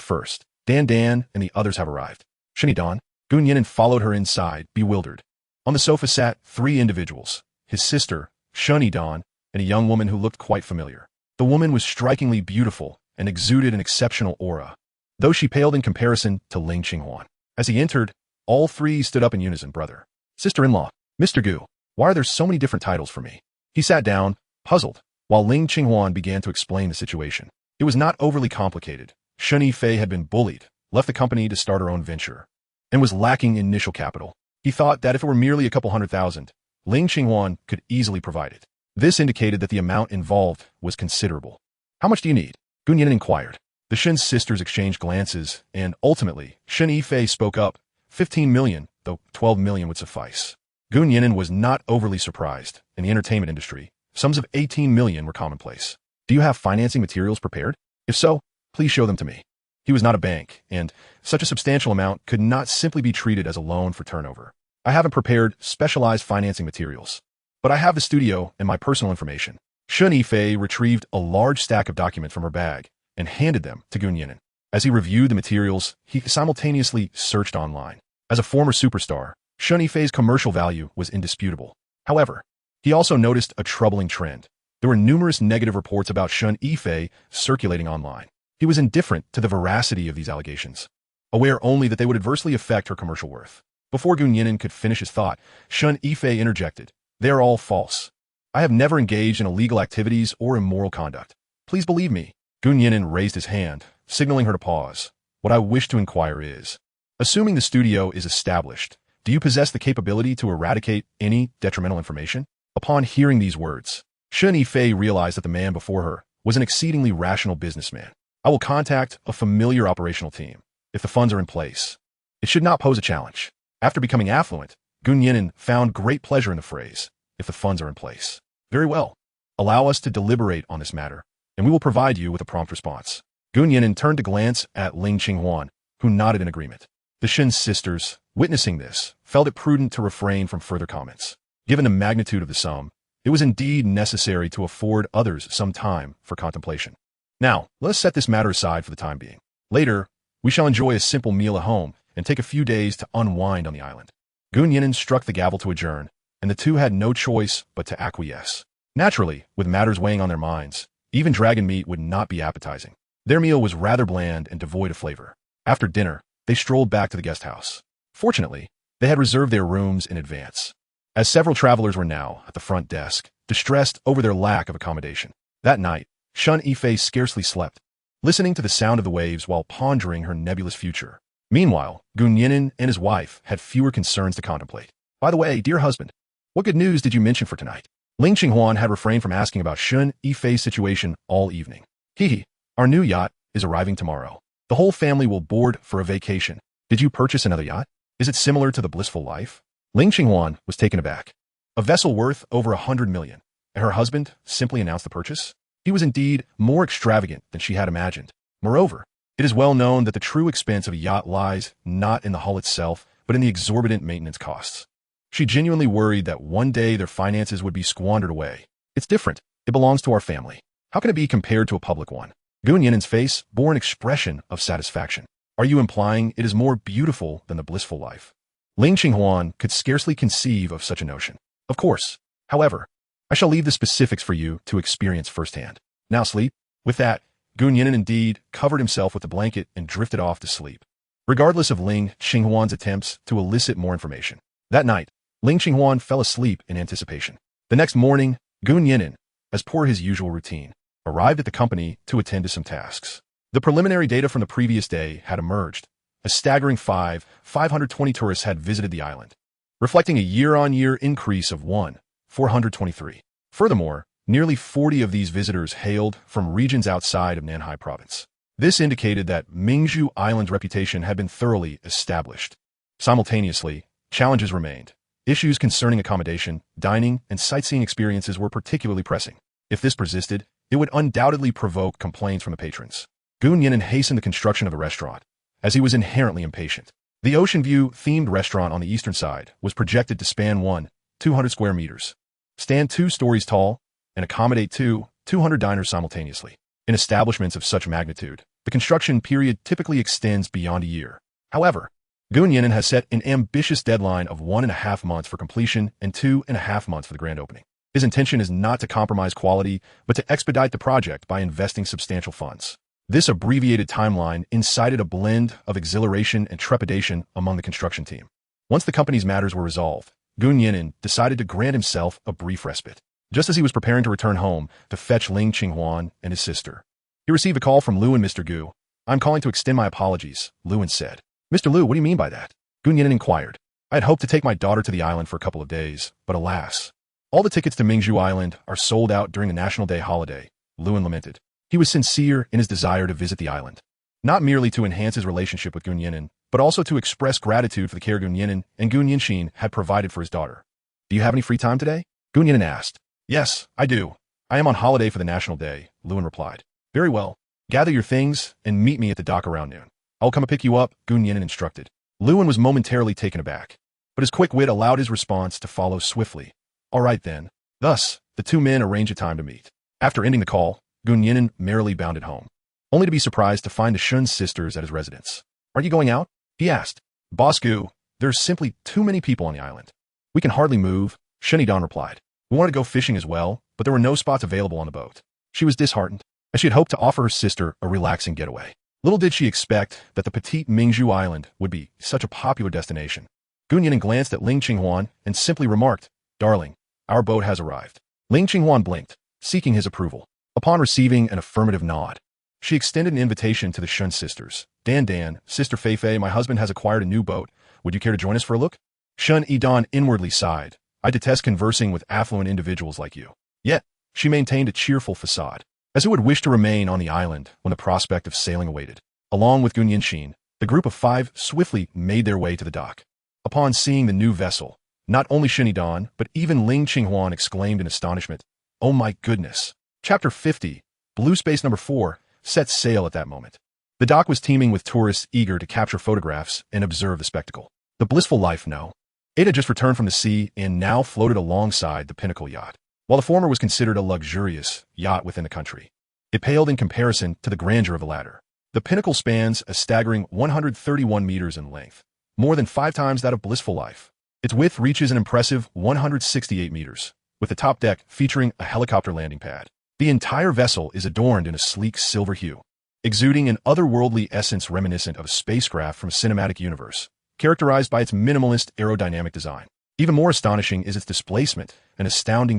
first. Dan and the others have arrived. Nian'an. Nian'an followed her inside, bewildered. On the sofa sat 3 individuals, his sister, Nian'an, and a young woman who looked quite familiar. The woman was strikingly beautiful and exuded an exceptional aura, though she paled in comparison to Ling Qinghuan. As he entered, all 3 stood up in unison. Brother, sister-in-law, Mr. Gu, why are there so many different titles for me? He sat down, puzzled, while Ling Qinghuan began to explain the situation. It was not overly complicated. Shen Yifei had been bullied, left the company to start her own venture, and was lacking initial capital. He thought that if it were merely a couple $100,000, Ling Qinghuan could easily provide it. This indicated that the amount involved was considerable. How much do you need? Nian'an inquired. The Shen sisters exchanged glances, and ultimately, Shen Yifei spoke up. 15 million, though 12 million would suffice. Nian'an was not overly surprised. In the entertainment industry, sums of 18 million were commonplace. Do you have financing materials prepared? If so, please show them to me. He was not a bank, and such a substantial amount could not simply be treated as a loan for turnover. I haven't prepared specialized financing materials, but I have the studio and my personal information. Shen Yifei retrieved a large stack of documents from her bag and handed them to Nian'an. As he reviewed the materials, he simultaneously searched online. As a former superstar, Shen Yifei's commercial value was indisputable. However, he also noticed a troubling trend. There were numerous negative reports about Shen Yifei circulating online. He was indifferent to the veracity of these allegations, aware only that they would adversely affect her commercial worth. Before Nian'an could finish his thought, Shen Yifei interjected. They are all false. I have never engaged in illegal activities or immoral conduct. Please believe me. Gun Yinan raised his hand, signaling her to pause. What I wish to inquire is, assuming the studio is established, do you possess the capability to eradicate any detrimental information? Upon hearing these words, Shen Yifei realized that the man before her was an exceedingly rational businessman. I will contact a familiar operational team if the funds are in place. It should not pose a challenge. After becoming affluent, Gun Yinan found great pleasure in the phrase, if the funds are in place. Very well. Allow us to deliberate on this matter, and we will provide you with a prompt response. Gun Yinan turned to glance at Ling Qinghuan, who nodded in agreement. The Shen sisters, witnessing this, felt it prudent to refrain from further comments. Given the magnitude of the sum, it was indeed necessary to afford others some time for contemplation. Now, let us set this matter aside for the time being. Later, we shall enjoy a simple meal at home and take a few days to unwind on the island. Gun Yinan struck the gavel to adjourn, and the two had no choice but to acquiesce. Naturally, with matters weighing on their minds, even dragon meat would not be appetizing. Their meal was rather bland and devoid of flavor. After dinner, they strolled back to the guest house. Fortunately, they had reserved their rooms in advance, as several travelers were now at the front desk, distressed over their lack of accommodation. That night, Shen Yifei scarcely slept, listening to the sound of the waves while pondering her nebulous future. Meanwhile, Gun Yinan and his wife had fewer concerns to contemplate. By the way, dear husband, what good news did you mention for tonight? Ling Qinghuan had refrained from asking about Shen Yifei's situation all evening. Hehe, our new yacht is arriving tomorrow. The whole family will board for a vacation. Did you purchase another yacht? Is it similar to the blissful life? Ling Qinghuan was taken aback. A vessel worth over 100 million, and her husband simply announced the purchase? He was indeed more extravagant than she had imagined. Moreover, it is well known that the true expense of a yacht lies not in the hull itself, but in the exorbitant maintenance costs. She genuinely worried that one day their finances would be squandered away. It's different. It belongs to our family. How can it be compared to a public one? Gun Yinan's face bore an expression of satisfaction. Are you implying it is more beautiful than the blissful life? Ling Qinghuan could scarcely conceive of such a notion. Of course. However, I shall leave the specifics for you to experience firsthand. Now sleep. With that, Gun Yinan indeed covered himself with a blanket and drifted off to sleep, regardless of Ling Qinghuan's attempts to elicit more information. That night, Ling Qinghuan fell asleep in anticipation. The next morning, Gun Yinan, as per his usual routine, arrived at the company to attend to some tasks. The preliminary data from the previous day had emerged. A staggering 520 tourists had visited the island, reflecting a year-on-year increase of 423. Furthermore, nearly 40 of these visitors hailed from regions outside of Nian'an province. This indicated that Mingzhu Island's reputation had been thoroughly established. Simultaneously, challenges remained. Issues concerning accommodation, dining, and sightseeing experiences were particularly pressing. If this persisted, it would undoubtedly provoke complaints from the patrons. Gun Yinan hastened the construction of the restaurant, as he was inherently impatient. The Ocean View-themed restaurant on the eastern side was projected to span 200 square meters, stand 2 stories tall, and accommodate 200 diners simultaneously. In establishments of such magnitude, the construction period typically extends beyond a year. However, Gun Yinan has set an ambitious deadline of 1.5 months for completion and 2.5 months for the grand opening. His intention is not to compromise quality, but to expedite the project by investing substantial funds. This abbreviated timeline incited a blend of exhilaration and trepidation among the construction team. Once the company's matters were resolved, Gun Yinan decided to grant himself a brief respite. Just as he was preparing to return home to fetch Ling Qinghuan and his sister, he received a call from Lu and Mr. Gu. I'm calling to extend my apologies, Luan said. Mr. Lu, what do you mean by that? Gun Yinan inquired. I had hoped to take my daughter to the island for a couple of days, but alas, all the tickets to Mingzhu Island are sold out during the National Day holiday, Luan lamented. He was sincere in his desire to visit the island, not merely to enhance his relationship with Gun Yinan, but also to express gratitude for the care Gun Yinan and Gun Yinxin had provided for his daughter. Do you have any free time today? Gun Yinan asked. Yes, I do. I am on holiday for the National Day, Luan replied. Very well. Gather your things and meet me at the dock around noon. I'll come and pick you up, Gun Yinan instructed. Luan was momentarily taken aback, but his quick wit allowed his response to follow swiftly. All right then. Thus, the two men arranged a time to meet. After ending the call, Gun Yinan merrily bounded home, only to be surprised to find the Shun sisters at his residence. Are you going out? He asked. Boss Gu, there's simply too many people on the island. We can hardly move, Shenidan replied. We wanted to go fishing as well, but there were no spots available on the boat. She was disheartened, as she had hoped to offer her sister a relaxing getaway. Little did she expect that the petite Mingzhu Island would be such a popular destination. Gun Yinan glanced at Ling Qinghuan and simply remarked, Darling, our boat has arrived. Ling Qinghuan blinked, seeking his approval. Upon receiving an affirmative nod, She extended an invitation to the Shun sisters. Dan, Sister Fei, my husband has acquired a new boat. Would you care to join us for a look? Shun Yidan inwardly sighed. I detest conversing with affluent individuals like you. Yet, she maintained a cheerful facade, as who would wish to remain on the island when the prospect of sailing awaited. Along with Gun Yinshin, the group of 5 swiftly made their way to the dock. Upon seeing the new vessel, not only Shun Yidan, but even Ling Qinghuan exclaimed in astonishment, "Oh my goodness!" Chapter 50, Blue Space Number 4, set sail at that moment. The dock was teeming with tourists eager to capture photographs and observe the spectacle. The blissful life, no. It had just returned from the sea and now floated alongside the Pinnacle yacht. While the former was considered a luxurious yacht within the country, it paled in comparison to the grandeur of the latter. The Pinnacle spans a staggering 131 meters in length, more than 5 times that of Blissful Life. Its width reaches an impressive 168 meters, with the top deck featuring a helicopter landing pad. The entire vessel is adorned in a sleek silver hue, exuding an otherworldly essence reminiscent of a spacecraft from a cinematic universe, characterized by its minimalist aerodynamic design. Even more astonishing is its displacement, an astounding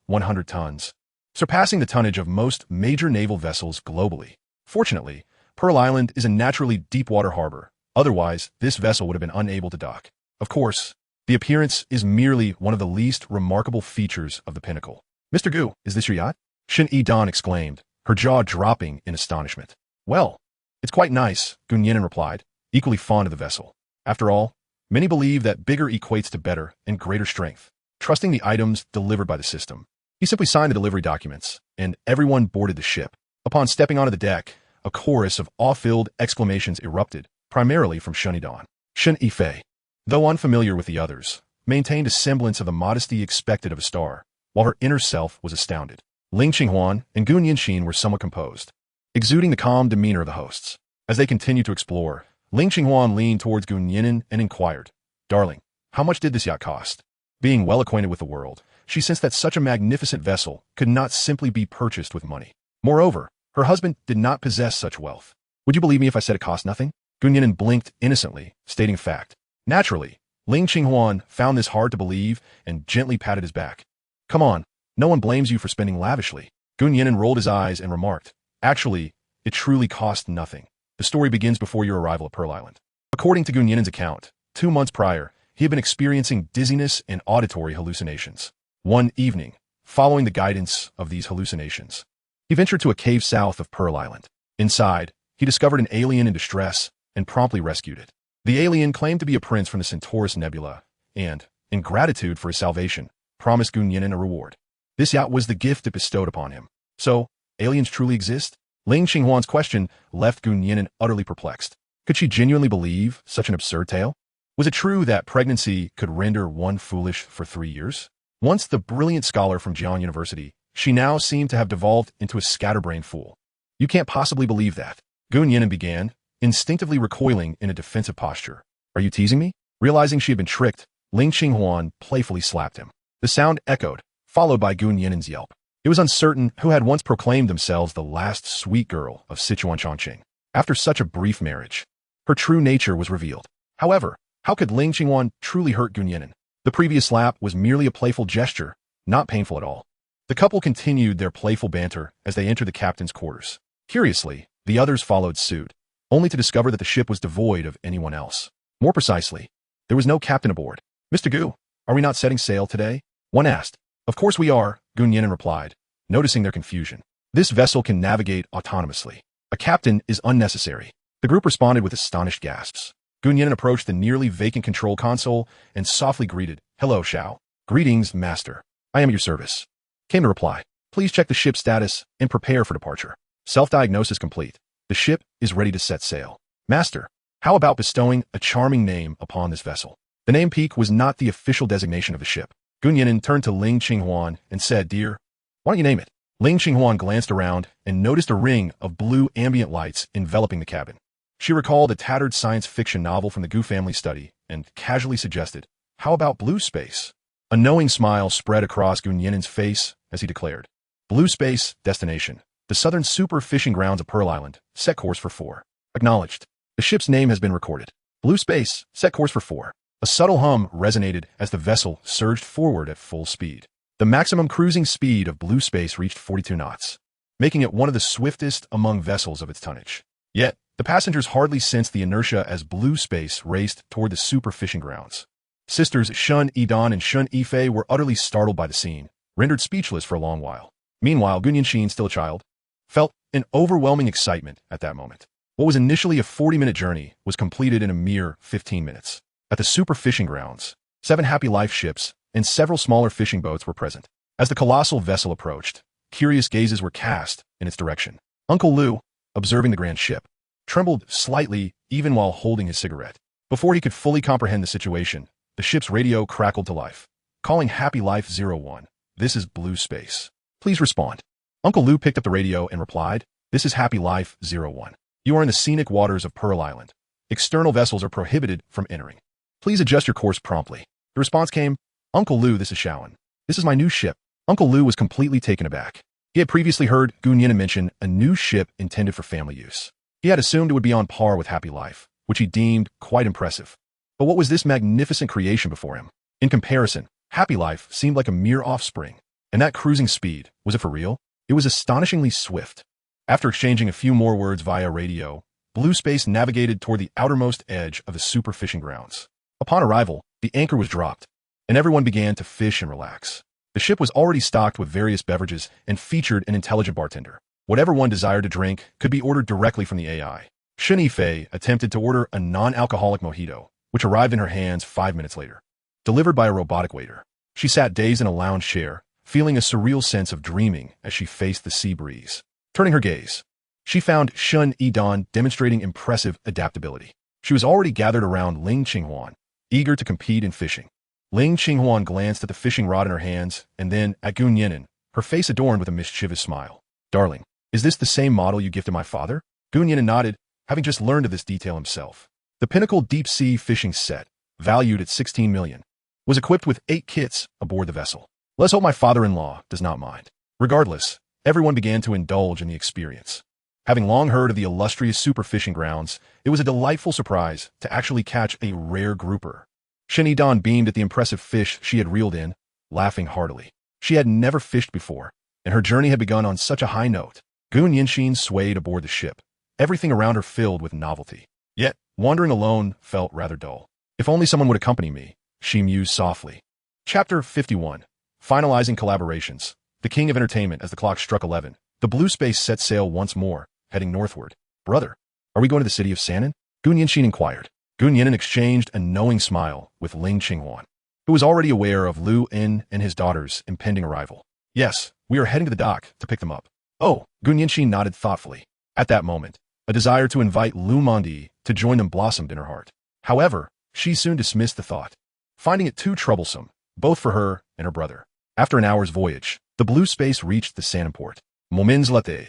100 tons, surpassing the tonnage of most major naval vessels globally. Fortunately, Pearl Island is a naturally deep-water harbor. Otherwise, this vessel would have been unable to dock. Of course, the appearance is merely one of the least remarkable features of the Pinnacle. Mr. Gu, is this your yacht? Shin Yidan exclaimed, her jaw dropping in astonishment. Well, it's quite nice, Gun Yinan replied, equally fond of the vessel. After all, many believe that bigger equates to better and greater strength. Trusting the items delivered by the system, he simply signed the delivery documents, and everyone boarded the ship. Upon stepping onto the deck, a chorus of awe-filled exclamations erupted, primarily from Shun Yidan. Shun Yifei, though unfamiliar with the others, maintained a semblance of the modesty expected of a star, while her inner self was astounded. Ling Qinghuan and Gun Yinshin were somewhat composed, exuding the calm demeanor of the hosts. As they continued to explore, Ling Qinghuan leaned towards Gun Yinan and inquired, "Darling, how much did this yacht cost?" Being well acquainted with the world, she sensed that such a magnificent vessel could not simply be purchased with money. Moreover, her husband did not possess such wealth. "Would you believe me if I said it cost nothing?" Gun Yinan blinked innocently, stating a fact. Naturally, Ling Qinghuan found this hard to believe and gently patted his back. "Come on, no one blames you for spending lavishly." Gun Yinan rolled his eyes and remarked, "Actually, it truly cost nothing. The story begins before your arrival at Pearl Island." According to Gun Yinan's account, 2 months prior, he had been experiencing dizziness and auditory hallucinations. One evening, following the guidance of these hallucinations, he ventured to a cave south of Pearl Island. Inside, he discovered an alien in distress and promptly rescued it. The alien claimed to be a prince from the Centaurus Nebula and, in gratitude for his salvation, promised Gun Yinan a reward. This yacht was the gift it bestowed upon him. So, aliens truly exist? Ling Qinghuan's question left Gun Yinan utterly perplexed. Could she genuinely believe such an absurd tale? Was it true that pregnancy could render one foolish for 3 years? Once the brilliant scholar from Jian University, she now seemed to have devolved into a scatterbrained fool. "You can't possibly believe that," Gun Yinan began, instinctively recoiling in a defensive posture. "Are you teasing me?" Realizing she had been tricked, Ling Qinghuan playfully slapped him. The sound echoed, followed by Gun Yinan's yelp. It was uncertain who had once proclaimed themselves the last sweet girl of Sichuan Chongqing. After such a brief marriage, her true nature was revealed. However, how could Ling Qinghuan truly hurt Gun Yinan? The previous slap was merely a playful gesture, not painful at all. The couple continued their playful banter as they entered the captain's quarters. Curiously, the others followed suit, only to discover that the ship was devoid of anyone else. More precisely, there was no captain aboard. "Mr. Gu, are we not setting sail today?" one asked. "Of course we are," Gun Yinan replied, noticing their confusion. "This vessel can navigate autonomously. A captain is unnecessary." The group responded with astonished gasps. Gun Yinan approached the nearly vacant control console and softly greeted, "Hello, Xiao." "Greetings, master. I am at your service," came the reply. "Please check the ship's status and prepare for departure. Self-diagnosis complete. The ship is ready to set sail." "Master, how about bestowing a charming name upon this vessel?" The name Peak was not the official designation of the ship. Gun Yinan turned to Ling Qinghuan and said, "Dear, why don't you name it?" Ling Qinghuan glanced around and noticed a ring of blue ambient lights enveloping the cabin. She recalled a tattered science fiction novel from the Gu family study and casually suggested, "How about Blue Space?" A knowing smile spread across Gun Yinan's face as he declared, "Blue Space, destination. The southern super fishing grounds of Pearl Island. Set course for 4. Acknowledged. The ship's name has been recorded. Blue Space, set course for 4. A subtle hum resonated as the vessel surged forward at full speed. The maximum cruising speed of Blue Space reached 42 knots. making it one of the swiftest among vessels of its tonnage. Yet, the passengers hardly sensed the inertia as blue space raced toward the super fishing grounds. Sisters Shun Yidan and Shun Yifei were utterly startled by the scene, rendered speechless for a long while. Meanwhile, Gun Yanxin, still a child, felt an overwhelming excitement at that moment. What was initially a 40-minute journey was completed in a mere 15 minutes. At the super fishing grounds, 7 Happy Life ships and several smaller fishing boats were present. As the colossal vessel approached, curious gazes were cast in its direction. Uncle Lu, observing the grand ship, trembled slightly even while holding his cigarette. Before he could fully comprehend the situation, the ship's radio crackled to life, calling Happy Life 01. This is Blue Space. Please respond. Uncle Lu picked up the radio and replied, This is Happy Life 01. You are in the scenic waters of Pearl Island. External vessels are prohibited from entering. Please adjust your course promptly. The response came, Uncle Lu, this is Shaoan. This is my new ship. Uncle Lu was completely taken aback. He had previously heard Gun Yan'an mention a new ship intended for family use. He had assumed it would be on par with Happy Life, which he deemed quite impressive. But what was this magnificent creation before him? In comparison, Happy Life seemed like a mere offspring. And that cruising speed, was it for real? It was astonishingly swift. After exchanging a few more words via radio, Blue Space navigated toward the outermost edge of the super fishing grounds. Upon arrival, the anchor was dropped, and everyone began to fish and relax. The ship was already stocked with various beverages and featured an intelligent bartender. Whatever one desired to drink could be ordered directly from the AI. Shun Yifei attempted to order a non-alcoholic mojito, which arrived in her hands 5 minutes later. Delivered by a robotic waiter. She sat dazed in a lounge chair, feeling a surreal sense of dreaming as she faced the sea breeze. Turning her gaze, she found Shun Yidan demonstrating impressive adaptability. She was already gathered around Ling Qinghuan, eager to compete in fishing. Ling Qinghuan glanced at the fishing rod in her hands and then at Gun Yan'an, her face adorned with a mischievous smile. Darling, is this the same model you gifted my father? Gun Yan'an nodded, having just learned of this detail himself. The Pinnacle deep-sea fishing set, valued at 16 million, was equipped with 8 kits aboard the vessel. Let's hope my father-in-law does not mind. Regardless, everyone began to indulge in the experience. Having long heard of the illustrious super fishing grounds, it was a delightful surprise to actually catch a rare grouper. Shun Yidan beamed at the impressive fish she had reeled in, laughing heartily. She had never fished before, and her journey had begun on such a high note. Gun Yanxin swayed aboard the ship, everything around her filled with novelty. Yet, wandering alone felt rather dull. If only someone would accompany me, she mused softly. Chapter 51. Finalizing collaborations. The king of entertainment. As the clock struck 11, the Blue Space set sail once more, heading northward. Brother, are we going to the city of San'an? Gun Yanxin inquired. Gun Yan'an exchanged a knowing smile with Ling Qinghuan, who was already aware of Lu En and his daughter's impending arrival. Yes, we are heading to the dock to pick them up. Oh, Gun Yanxin nodded thoughtfully. At that moment, a desire to invite Lu Mondi to join them blossomed in her heart. However, she soon dismissed the thought, finding it too troublesome, both for her and her brother. After an hour's voyage, the Blue Space reached the San'an port. Moments later,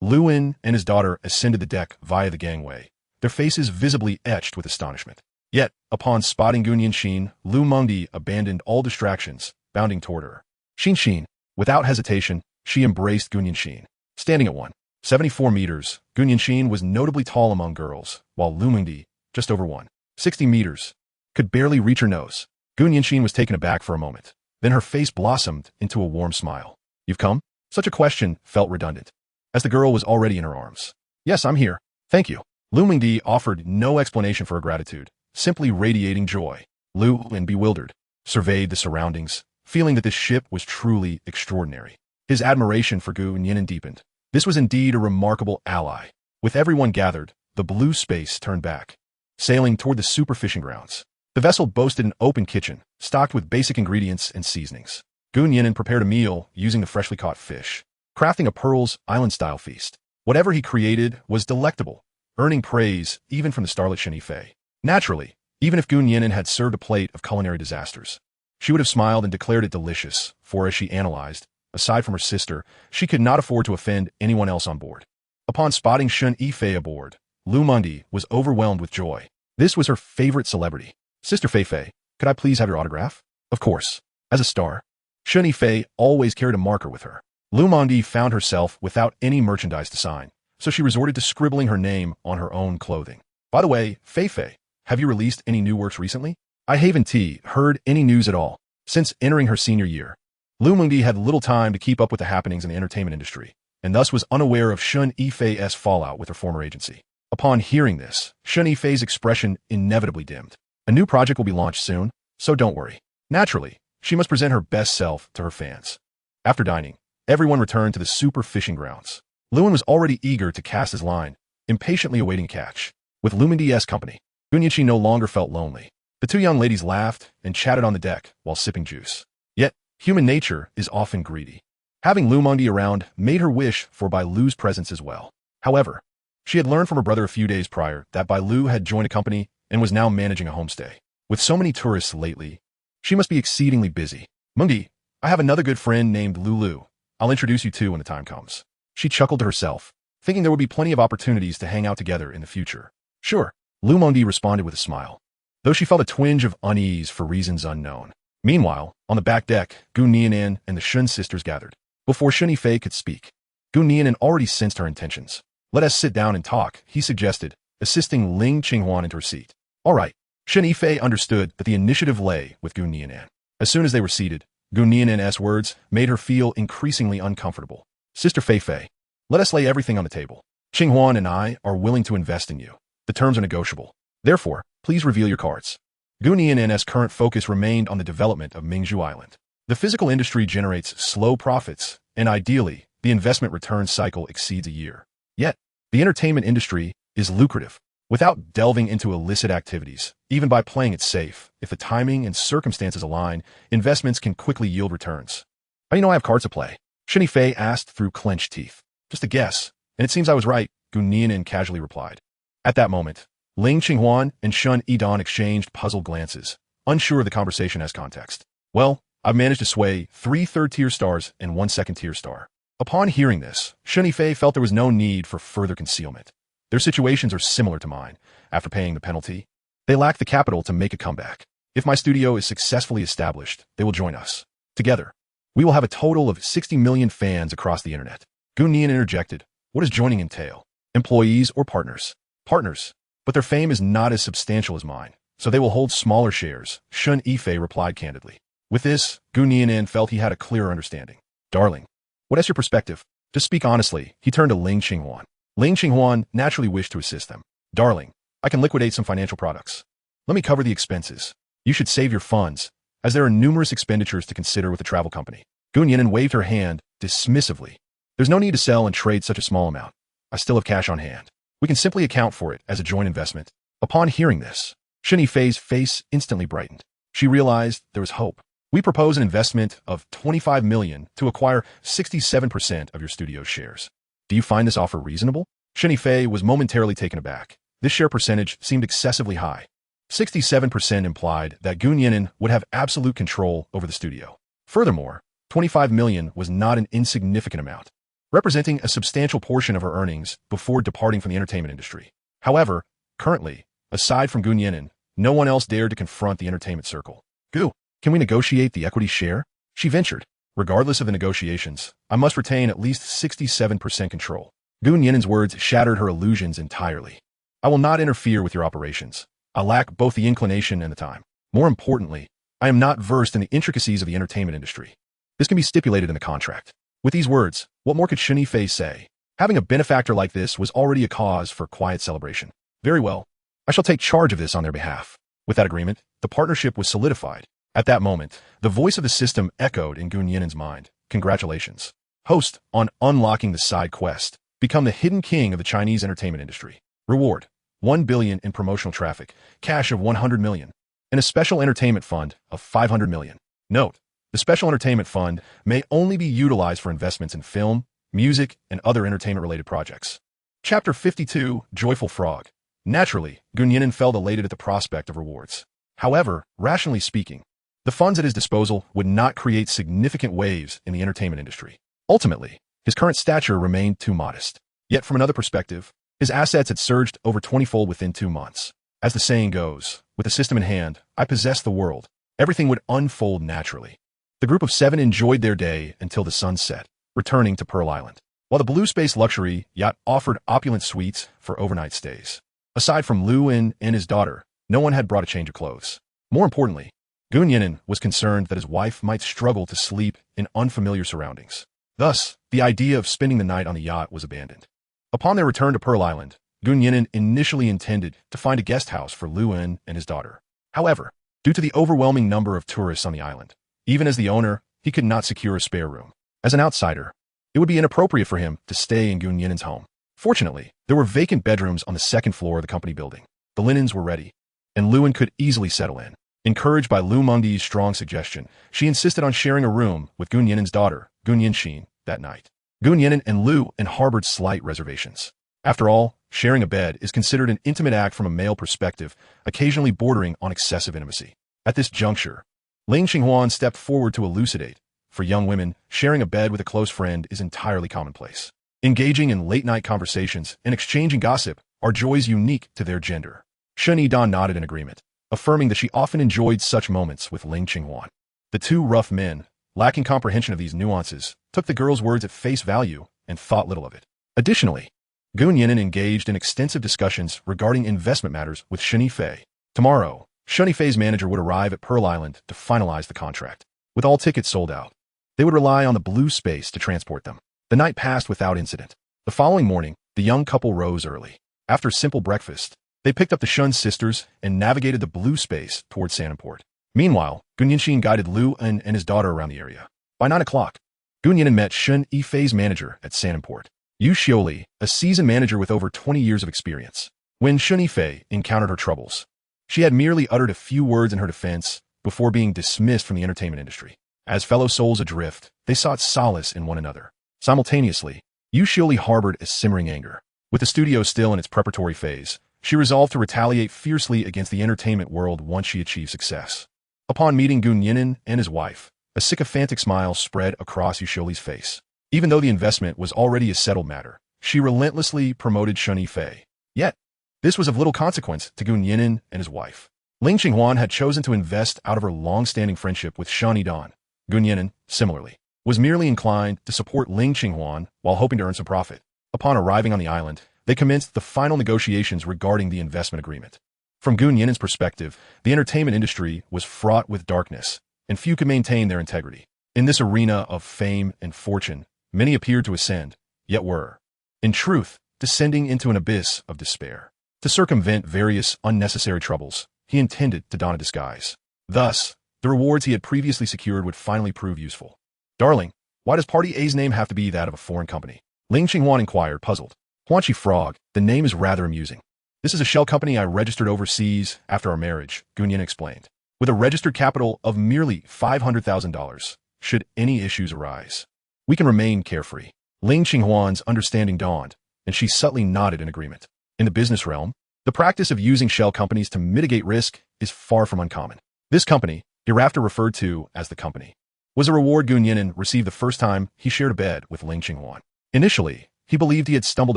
Lu En and his daughter ascended the deck via the gangway, their faces visibly etched with astonishment. Yet, upon spotting Gun Yanxin, Lu Mondi abandoned all distractions, bounding toward her. Xin. Without hesitation, she embraced Gun Yanxin. Standing at 174 meters, Gun Yanxin was notably tall among girls, while Lu Mondi, just over 160 meters, could barely reach her nose. Gun Yanxin was taken aback for a moment. Then her face blossomed into a warm smile. You've come? Such a question felt redundant, as the girl was already in her arms. Yes, I'm here. Thank you. Lu Mingdi offered no explanation for her gratitude, simply radiating joy. Lu En, bewildered, surveyed the surroundings, feeling that this ship was truly extraordinary. His admiration for Gun Yan'an deepened. This was indeed a remarkable ally. With everyone gathered, the Blue Space turned back, sailing toward the super fishing grounds. The vessel boasted an open kitchen, stocked with basic ingredients and seasonings. Gun Yan'an prepared a meal using the freshly caught fish, crafting a Pearl's Island-style feast. Whatever he created was delectable, earning praise even from the starlet Shun Yifei. Naturally, even if Gun Yan'an had served a plate of culinary disasters, she would have smiled and declared it delicious, for as she analyzed, aside from her sister, she could not afford to offend anyone else on board. Upon spotting Shun Yifei aboard, Lu Mondi was overwhelmed with joy. This was her favorite celebrity. Sister Feifei, could I please have your autograph? Of course. As a star, Shun Yifei always carried a marker with her. Lu Mondi found herself without any merchandise to sign, so she resorted to scribbling her name on her own clothing. By the way, Feifei, have you released any new works recently? I haven't heard any news at all. Since entering her senior year, Lu Mingdi had little time to keep up with the happenings in the entertainment industry, and thus was unaware of Shun Yifei's fallout with her former agency. Upon hearing this, Shun Yifei's expression inevitably dimmed. A new project will be launched soon, so don't worry. Naturally, she must present her best self to her fans. After dining, everyone returned to the super fishing grounds. Luan was already eager to cast his line, impatiently awaiting a catch. With Lumindi's company, Gunyanchi no longer felt lonely. The two young ladies laughed and chatted on the deck while sipping juice. Yet, human nature is often greedy. Having Lumandi around made her wish for Bai Lu's presence as well. However, she had learned from her brother a few days prior that Bai Lu had joined a company and was now managing a homestay. With so many tourists lately, she must be exceedingly busy. Mungi, I have another good friend named Lulu. I'll introduce you to when the time comes. She chuckled to herself, thinking there would be plenty of opportunities to hang out together in the future. Sure, Lu Mondi responded with a smile, though she felt a twinge of unease for reasons unknown. Meanwhile, on the back deck, Gu Nian'an and the Shun sisters gathered. Before Shun Yifei could speak, Gu Nian'an already sensed her intentions. Let us sit down and talk, he suggested, assisting Ling Qinghuan into her seat. All right. Shun Yifei understood that the initiative lay with Gu Nian'an. As soon as they were seated, Gu Nian'an's words made her feel increasingly uncomfortable. Sister Fei, let us lay everything on the table. Qinghuan and I are willing to invest in you. The terms are negotiable. Therefore, please reveal your cards. Gu Nian'an's current focus remained on the development of Mingzhu Island. The physical industry generates slow profits, and ideally, the investment return cycle exceeds a year. Yet, the entertainment industry is lucrative. Without delving into illicit activities, even by playing it safe, if the timing and circumstances align, investments can quickly yield returns. How do you know I have cards to play? Shun Yifei asked through clenched teeth. Just a guess, and it seems I was right, Gu Nian'an casually replied. At that moment, Ling Qinghuan and Shun Yidong exchanged puzzled glances, unsure of the conversation as context. Well, I've managed to sway 3 third-tier stars and 1 second-tier star. Upon hearing this, Shun Yifei felt there was no need for further concealment. Their situations are similar to mine. After paying the penalty, they lack the capital to make a comeback. If my studio is successfully established, they will join us. Together, we will have a total of 60 million fans across the internet. Gu Nian interjected, what does joining entail? Employees or partners? Partners, but their fame is not as substantial as mine, so they will hold smaller shares, Shun Yifei replied candidly. With this, Gu Nian'an felt he had a clearer understanding. Darling, what is your perspective? To speak honestly, he turned to Ling Qinghuan. Ling Qinghuan naturally wished to assist them. Darling, I can liquidate some financial products. Let me cover the expenses. You should save your funds, as there are numerous expenditures to consider with the travel company. Gu Nian'an waved her hand dismissively. There's no need to sell and trade such a small amount. I still have cash on hand. We can simply account for it as a joint investment. Upon hearing this, Shun Yifei's face instantly brightened. She realized there was hope. We propose an investment of 25 million to acquire 67% of your studio's shares. Do you find this offer reasonable? Shun Yifei was momentarily taken aback. This share percentage seemed excessively high. 67% implied that Gu Nian'an would have absolute control over the studio. Furthermore, 25 million was not an insignificant amount, representing a substantial portion of her earnings before departing from the entertainment industry. However, currently, aside from Gu Nian'an, no one else dared to confront the entertainment circle. Gu, can we negotiate the equity share? She ventured. Regardless of the negotiations, I must retain at least 67% control. Gu Nian'an's words shattered her illusions entirely. I will not interfere with your operations. I lack both the inclination and the time. More importantly, I am not versed in the intricacies of the entertainment industry. This can be stipulated in the contract. With these words, what more could Shun Yifei say? Having a benefactor like this was already a cause for quiet celebration. Very well. I shall take charge of this on their behalf. With that agreement, the partnership was solidified. At that moment, the voice of the system echoed in Gu Nian'an's mind. Congratulations. Host on unlocking the side quest. Become the hidden king of the Chinese entertainment industry. Reward, 1 billion in promotional traffic, cash of 100 million, and a special entertainment fund of 500 million. Note, the special entertainment fund may only be utilized for investments in film, music, and other entertainment-related projects. Chapter 52, Joyful Frog. Naturally, Gu Nian'an felt elated at the prospect of rewards. However, rationally speaking, the funds at his disposal would not create significant waves in the entertainment industry. Ultimately, his current stature remained too modest. Yet from another perspective, his assets had surged over 20-fold within 2 months. As the saying goes, with the system in hand, I possess the world. Everything would unfold naturally. The group of 7 enjoyed their day until the sun set, returning to Pearl Island, while the Blue Space luxury yacht offered opulent suites for overnight stays. Aside from Lu En and his daughter, no one had brought a change of clothes. More importantly, Gu Nian'an was concerned that his wife might struggle to sleep in unfamiliar surroundings. Thus, the idea of spending the night on the yacht was abandoned. Upon their return to Pearl Island, Nian'an initially intended to find a guest house for Luan and his daughter. However, due to the overwhelming number of tourists on the island, even as the owner, he could not secure a spare room. As an outsider, it would be inappropriate for him to stay in Nian'an's home. Fortunately, there were vacant bedrooms on the second floor of the company building. The linens were ready, and Luan could easily settle in. Encouraged by Lu Mengdi's strong suggestion, she insisted on sharing a room with Nian'an's daughter, Nian'an, that night. Nian'an and Lu harbored slight reservations. After all, sharing a bed is considered an intimate act from a male perspective, occasionally bordering on excessive intimacy. At this juncture, Ling Qinghuan stepped forward to elucidate. For young women, sharing a bed with a close friend is entirely commonplace. Engaging in late-night conversations and exchanging gossip are joys unique to their gender. Shen Yidan nodded in agreement, affirming that she often enjoyed such moments with Ling Qinghuan. The two rough men, lacking comprehension of these nuances, took the girl's words at face value and thought little of it. Additionally, Nian'an engaged in extensive discussions regarding investment matters with Shen Yifei. Tomorrow, Shen Yifei's manager would arrive at Pearl Island to finalize the contract. With all tickets sold out, they would rely on the blue space to transport them. The night passed without incident. The following morning, the young couple rose early. After a simple breakfast, they picked up the Shun sisters and navigated the blue space towards San'anport. Meanwhile, Nian'an guided Lu and his daughter around the area. By 9 o'clock, Nian'an met Shen Yifei's manager at San'anport, Yu Xiuli, a seasoned manager with over 20 years of experience. When Shen Yifei encountered her troubles, she had merely uttered a few words in her defense before being dismissed from the entertainment industry. As fellow souls adrift, they sought solace in one another. Simultaneously, Yu Xiuli harbored a simmering anger. With the studio still in its preparatory phase, she resolved to retaliate fiercely against the entertainment world once she achieved success. Upon meeting Nian'an and his wife, a sycophantic smile spread across Yu Xiuli's face. Even though the investment was already a settled matter, she relentlessly promoted Shen Yifei. Yet, this was of little consequence to Nian'an and his wife. Ling Qinghuan had chosen to invest out of her long-standing friendship with Shen Yidan. Nian'an, similarly, was merely inclined to support Ling Qinghuan while hoping to earn some profit. Upon arriving on the island, they commenced the final negotiations regarding the investment agreement. From Nian'an's perspective, the entertainment industry was fraught with darkness, and few could maintain their integrity. In this arena of fame and fortune, many appeared to ascend, yet were, in truth, descending into an abyss of despair. To circumvent various unnecessary troubles, he intended to don a disguise. Thus, the rewards he had previously secured would finally prove useful. Darling, why does Party A's name have to be that of a foreign company? Ling Qinghuan inquired, puzzled. Huanqi Frog, the name is rather amusing. This is a shell company I registered overseas after our marriage, Nian'an explained. With a registered capital of merely $500,000, should any issues arise, we can remain carefree. Ling Qinghuan's understanding dawned, and she subtly nodded in agreement. In the business realm, the practice of using shell companies to mitigate risk is far from uncommon. This company, hereafter referred to as the company, was a reward Nian'an received the first time he shared a bed with Ling Qinghuan. Initially, he believed he had stumbled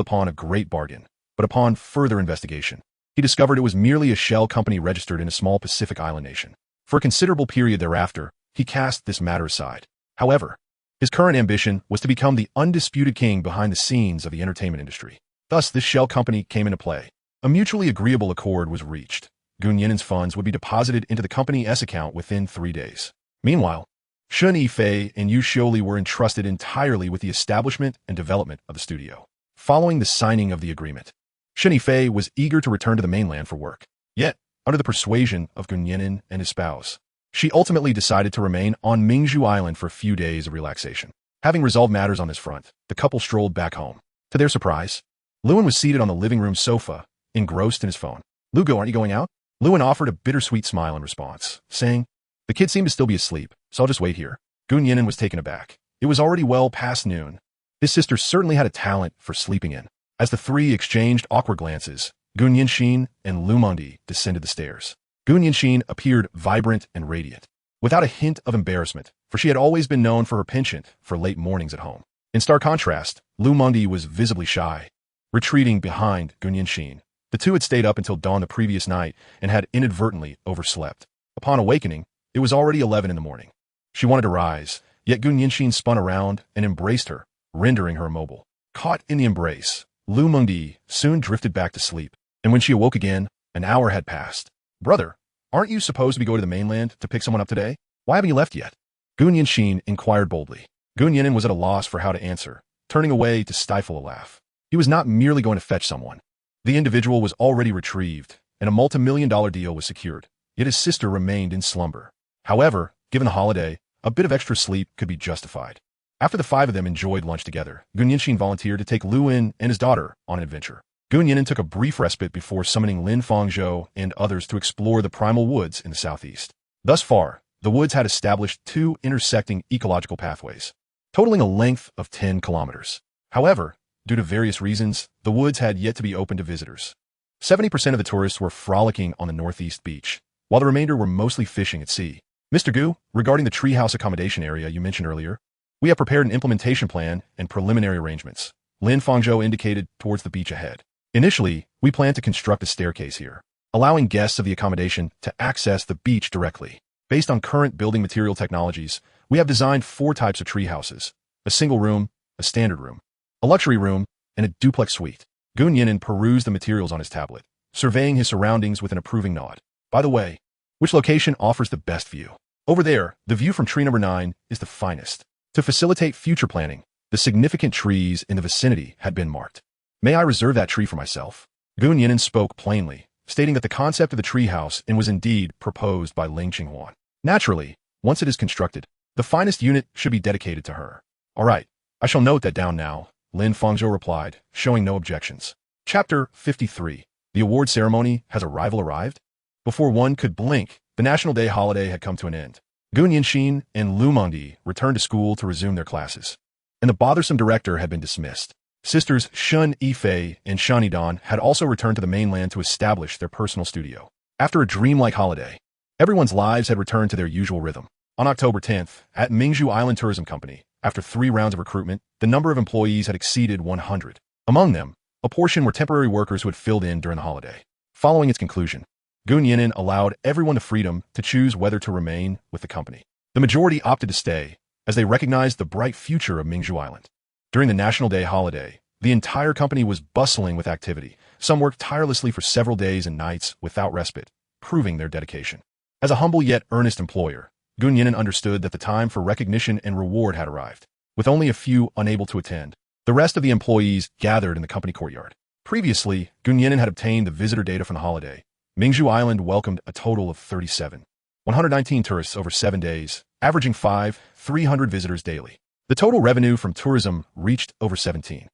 upon a great bargain, but upon further investigation, he discovered it was merely a shell company registered in a small Pacific island nation. For a considerable period thereafter, he cast this matter aside. However, his current ambition was to become the undisputed king behind the scenes of the entertainment industry. Thus, this shell company came into play. A mutually agreeable accord was reached. Nian'an's funds would be deposited into the company's account within 3 days. Meanwhile, Shen Yifei and Yu Xiuli were entrusted entirely with the establishment and development of the studio. Following the signing of the agreement, Shen Yifei was eager to return to the mainland for work. Yet, under the persuasion of Nian'an and his spouse, she ultimately decided to remain on Mingzhu Island for a few days of relaxation. Having resolved matters on this front, the couple strolled back home. To their surprise, Luan was seated on the living room sofa, engrossed in his phone. Lugo, aren't you going out? Luan offered a bittersweet smile in response, saying, the kids seem to still be asleep, so I'll just wait here. Nian'an was taken aback. It was already well past noon. His sister certainly had a talent for sleeping in. As the three exchanged awkward glances, Nian'an and Lu Mengdi descended the stairs. Nian'an appeared vibrant and radiant, without a hint of embarrassment, for she had always been known for her penchant for late mornings at home. In stark contrast, Lu Mengdi was visibly shy, retreating behind Nian'an. The two had stayed up until dawn the previous night and had inadvertently overslept. Upon awakening, it was already 11 in the morning. She wanted to rise, yet Nian'an spun around and embraced her, rendering her immobile. Caught in the embrace, Lu Mengdi soon drifted back to sleep, and when she awoke again, an hour had passed. Brother, aren't you supposed to be going to the mainland to pick someone up today? Why haven't you left yet? Nian'an inquired boldly. Gu Nian'an was at a loss for how to answer, turning away to stifle a laugh. He was not merely going to fetch someone. The individual was already retrieved, and a multi-million-dollar deal was secured, yet his sister remained in slumber. However, given the holiday, a bit of extra sleep could be justified. After the five of them enjoyed lunch together, Gu Nianxin volunteered to take Lu Yin and his daughter on an adventure. Gu Nian'an took a brief respite before summoning Lin Fangzhou and others to explore the primal woods in the southeast. Thus far, the woods had established two intersecting ecological pathways, totaling a length of 10 kilometers. However, due to various reasons, the woods had yet to be open to visitors. 70% of the tourists were frolicking on the northeast beach, while the remainder were mostly fishing at sea. Mr. Gu, regarding the treehouse accommodation area you mentioned earlier, we have prepared an implementation plan and preliminary arrangements. Lin Fangzhou indicated towards the beach ahead. Initially, we plan to construct a staircase here, allowing guests of the accommodation to access the beach directly. Based on current building material technologies, we have designed 4 types of tree houses: a single room, a standard room, a luxury room, and a duplex suite. Gu Nian'an perused the materials on his tablet, surveying his surroundings with an approving nod. By the way, which location offers the best view? Over there, the view from tree number 9 is the finest. To facilitate future planning, the significant trees in the vicinity had been marked. May I reserve that tree for myself? Gu Nian'an spoke plainly, stating that the concept of the tree house was indeed proposed by Ling Qinghuan. Naturally, once it is constructed, the finest unit should be dedicated to her. All right, I shall note that down now, Lin Fangzhou replied, showing no objections. Chapter 53. The award ceremony has a rival arrived? Before one could blink, the National Day holiday had come to an end. Gu Nianxin and Lu Mengdi returned to school to resume their classes, and the bothersome director had been dismissed. Sisters Shun Yifei and Shan Yidan had also returned to the mainland to establish their personal studio. After a dreamlike holiday, everyone's lives had returned to their usual rhythm. On October 10th, at Mingzhu Island Tourism Company, after 3 rounds of recruitment, the number of employees had exceeded 100. Among them, a portion were temporary workers who had filled in during the holiday. Following its conclusion, Gu Nian'an allowed everyone the freedom to choose whether to remain with the company. The majority opted to stay, as they recognized the bright future of Mingzhu Island. During the National Day holiday, the entire company was bustling with activity. Some worked tirelessly for several days and nights without respite, proving their dedication. As a humble yet earnest employer, Gu Nian'an understood that the time for recognition and reward had arrived. With only a few unable to attend, the rest of the employees gathered in the company courtyard. Previously, Gu Nian'an had obtained the visitor data from the holiday. Mingzhu Island welcomed a total of 119 tourists over 7 days, averaging 300 visitors daily. The total revenue from tourism reached over 7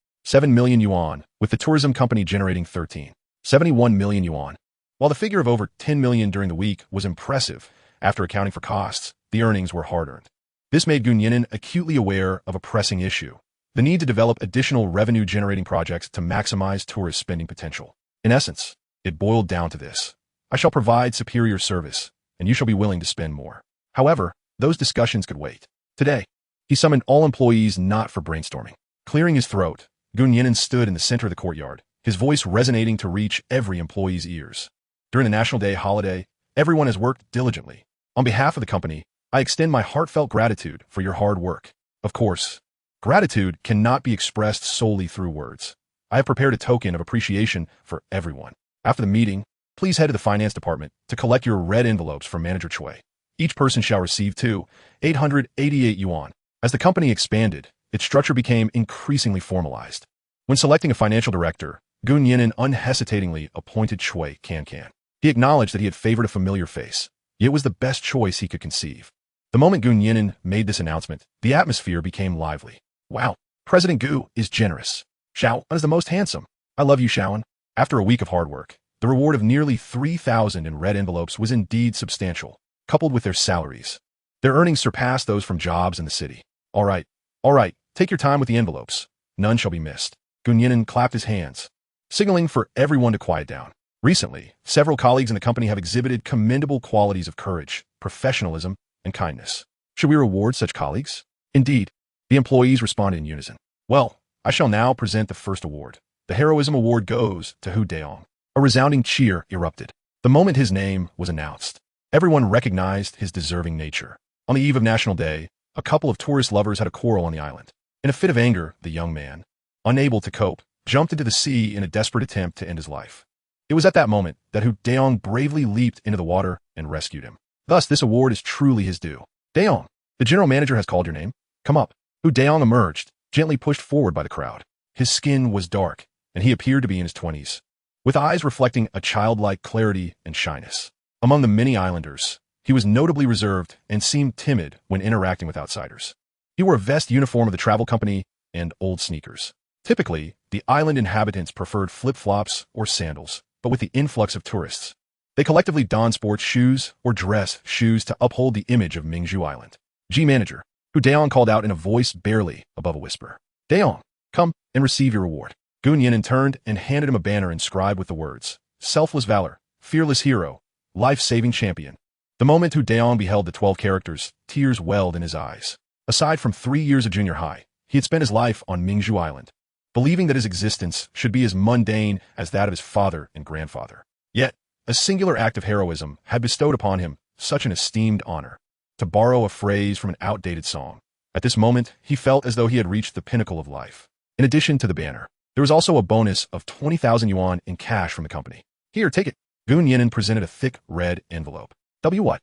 million yuan, with the tourism company generating 71 million yuan. While the figure of over 10 million during the week was impressive, after accounting for costs, the earnings were hard-earned. This made Gu Nian'an acutely aware of a pressing issue: the need to develop additional revenue-generating projects to maximize tourist spending potential. In essence, it boiled down to this: I shall provide superior service, and you shall be willing to spend more. However, those discussions could wait. Today, he summoned all employees not for brainstorming. Clearing his throat, Gu Nian'an stood in the center of the courtyard, his voice resonating to reach every employee's ears. During the National Day holiday, everyone has worked diligently. On behalf of the company, I extend my heartfelt gratitude for your hard work. Of course, gratitude cannot be expressed solely through words. I have prepared a token of appreciation for everyone. After the meeting, please head to the finance department to collect your red envelopes from Manager Cui. Each person shall receive 888 yuan. As the company expanded, its structure became increasingly formalized. When selecting a financial director, Gu Nian'an unhesitatingly appointed Cui Cancan. He acknowledged that he had favored a familiar face, yet it was the best choice he could conceive. The moment Gu Nian'an made this announcement, the atmosphere became lively. Wow, President Gu is generous. Xiaoan is the most handsome. I love you, Xiaoan. After a week of hard work, the reward of nearly 3,000 in red envelopes was indeed substantial, coupled with their salaries. Their earnings surpassed those from jobs in the city. All right, take your time with the envelopes. None shall be missed. Gu Nian'an clapped his hands, signaling for everyone to quiet down. Recently, several colleagues in the company have exhibited commendable qualities of courage, professionalism, and kindness. Should we reward such colleagues? Indeed, the employees responded in unison. Well, I shall now present the first award. The Heroism Award goes to Hu Daong. A resounding cheer erupted. The moment his name was announced, everyone recognized his deserving nature. On the eve of National Day, a couple of tourist lovers had a quarrel on the island. In a fit of anger, the young man, unable to cope, jumped into the sea in a desperate attempt to end his life. It was at that moment that Hu Daong bravely leaped into the water and rescued him. Thus, this award is truly his due. Daong, the general manager has called your name. Come up. Hu Daong emerged, gently pushed forward by the crowd. His skin was dark, and he appeared to be in his 20s, with eyes reflecting a childlike clarity and shyness. Among the many islanders, he was notably reserved and seemed timid when interacting with outsiders. He wore a vest uniform of the travel company and old sneakers. Typically, the island inhabitants preferred flip-flops or sandals, but with the influx of tourists, they collectively donned sports shoes or dress shoes to uphold the image of Mingzhu Island. G manager, who Daong called out in a voice barely above a whisper. Daong, come and receive your reward. Gu Nian'an turned and handed him a banner inscribed with the words, Selfless Valor, Fearless Hero, Life-Saving Champion. The moment Hu Daong beheld the 12 characters, tears welled in his eyes. Aside from 3 years of junior high, he had spent his life on Mingzhu Island, believing that his existence should be as mundane as that of his father and grandfather. Yet, a singular act of heroism had bestowed upon him such an esteemed honor. To borrow a phrase from an outdated song, at this moment, he felt as though he had reached the pinnacle of life. In addition to the banner, there was also a bonus of 20,000 yuan in cash from the company. Here, take it. Gu Nian'an presented a thick, red envelope. What?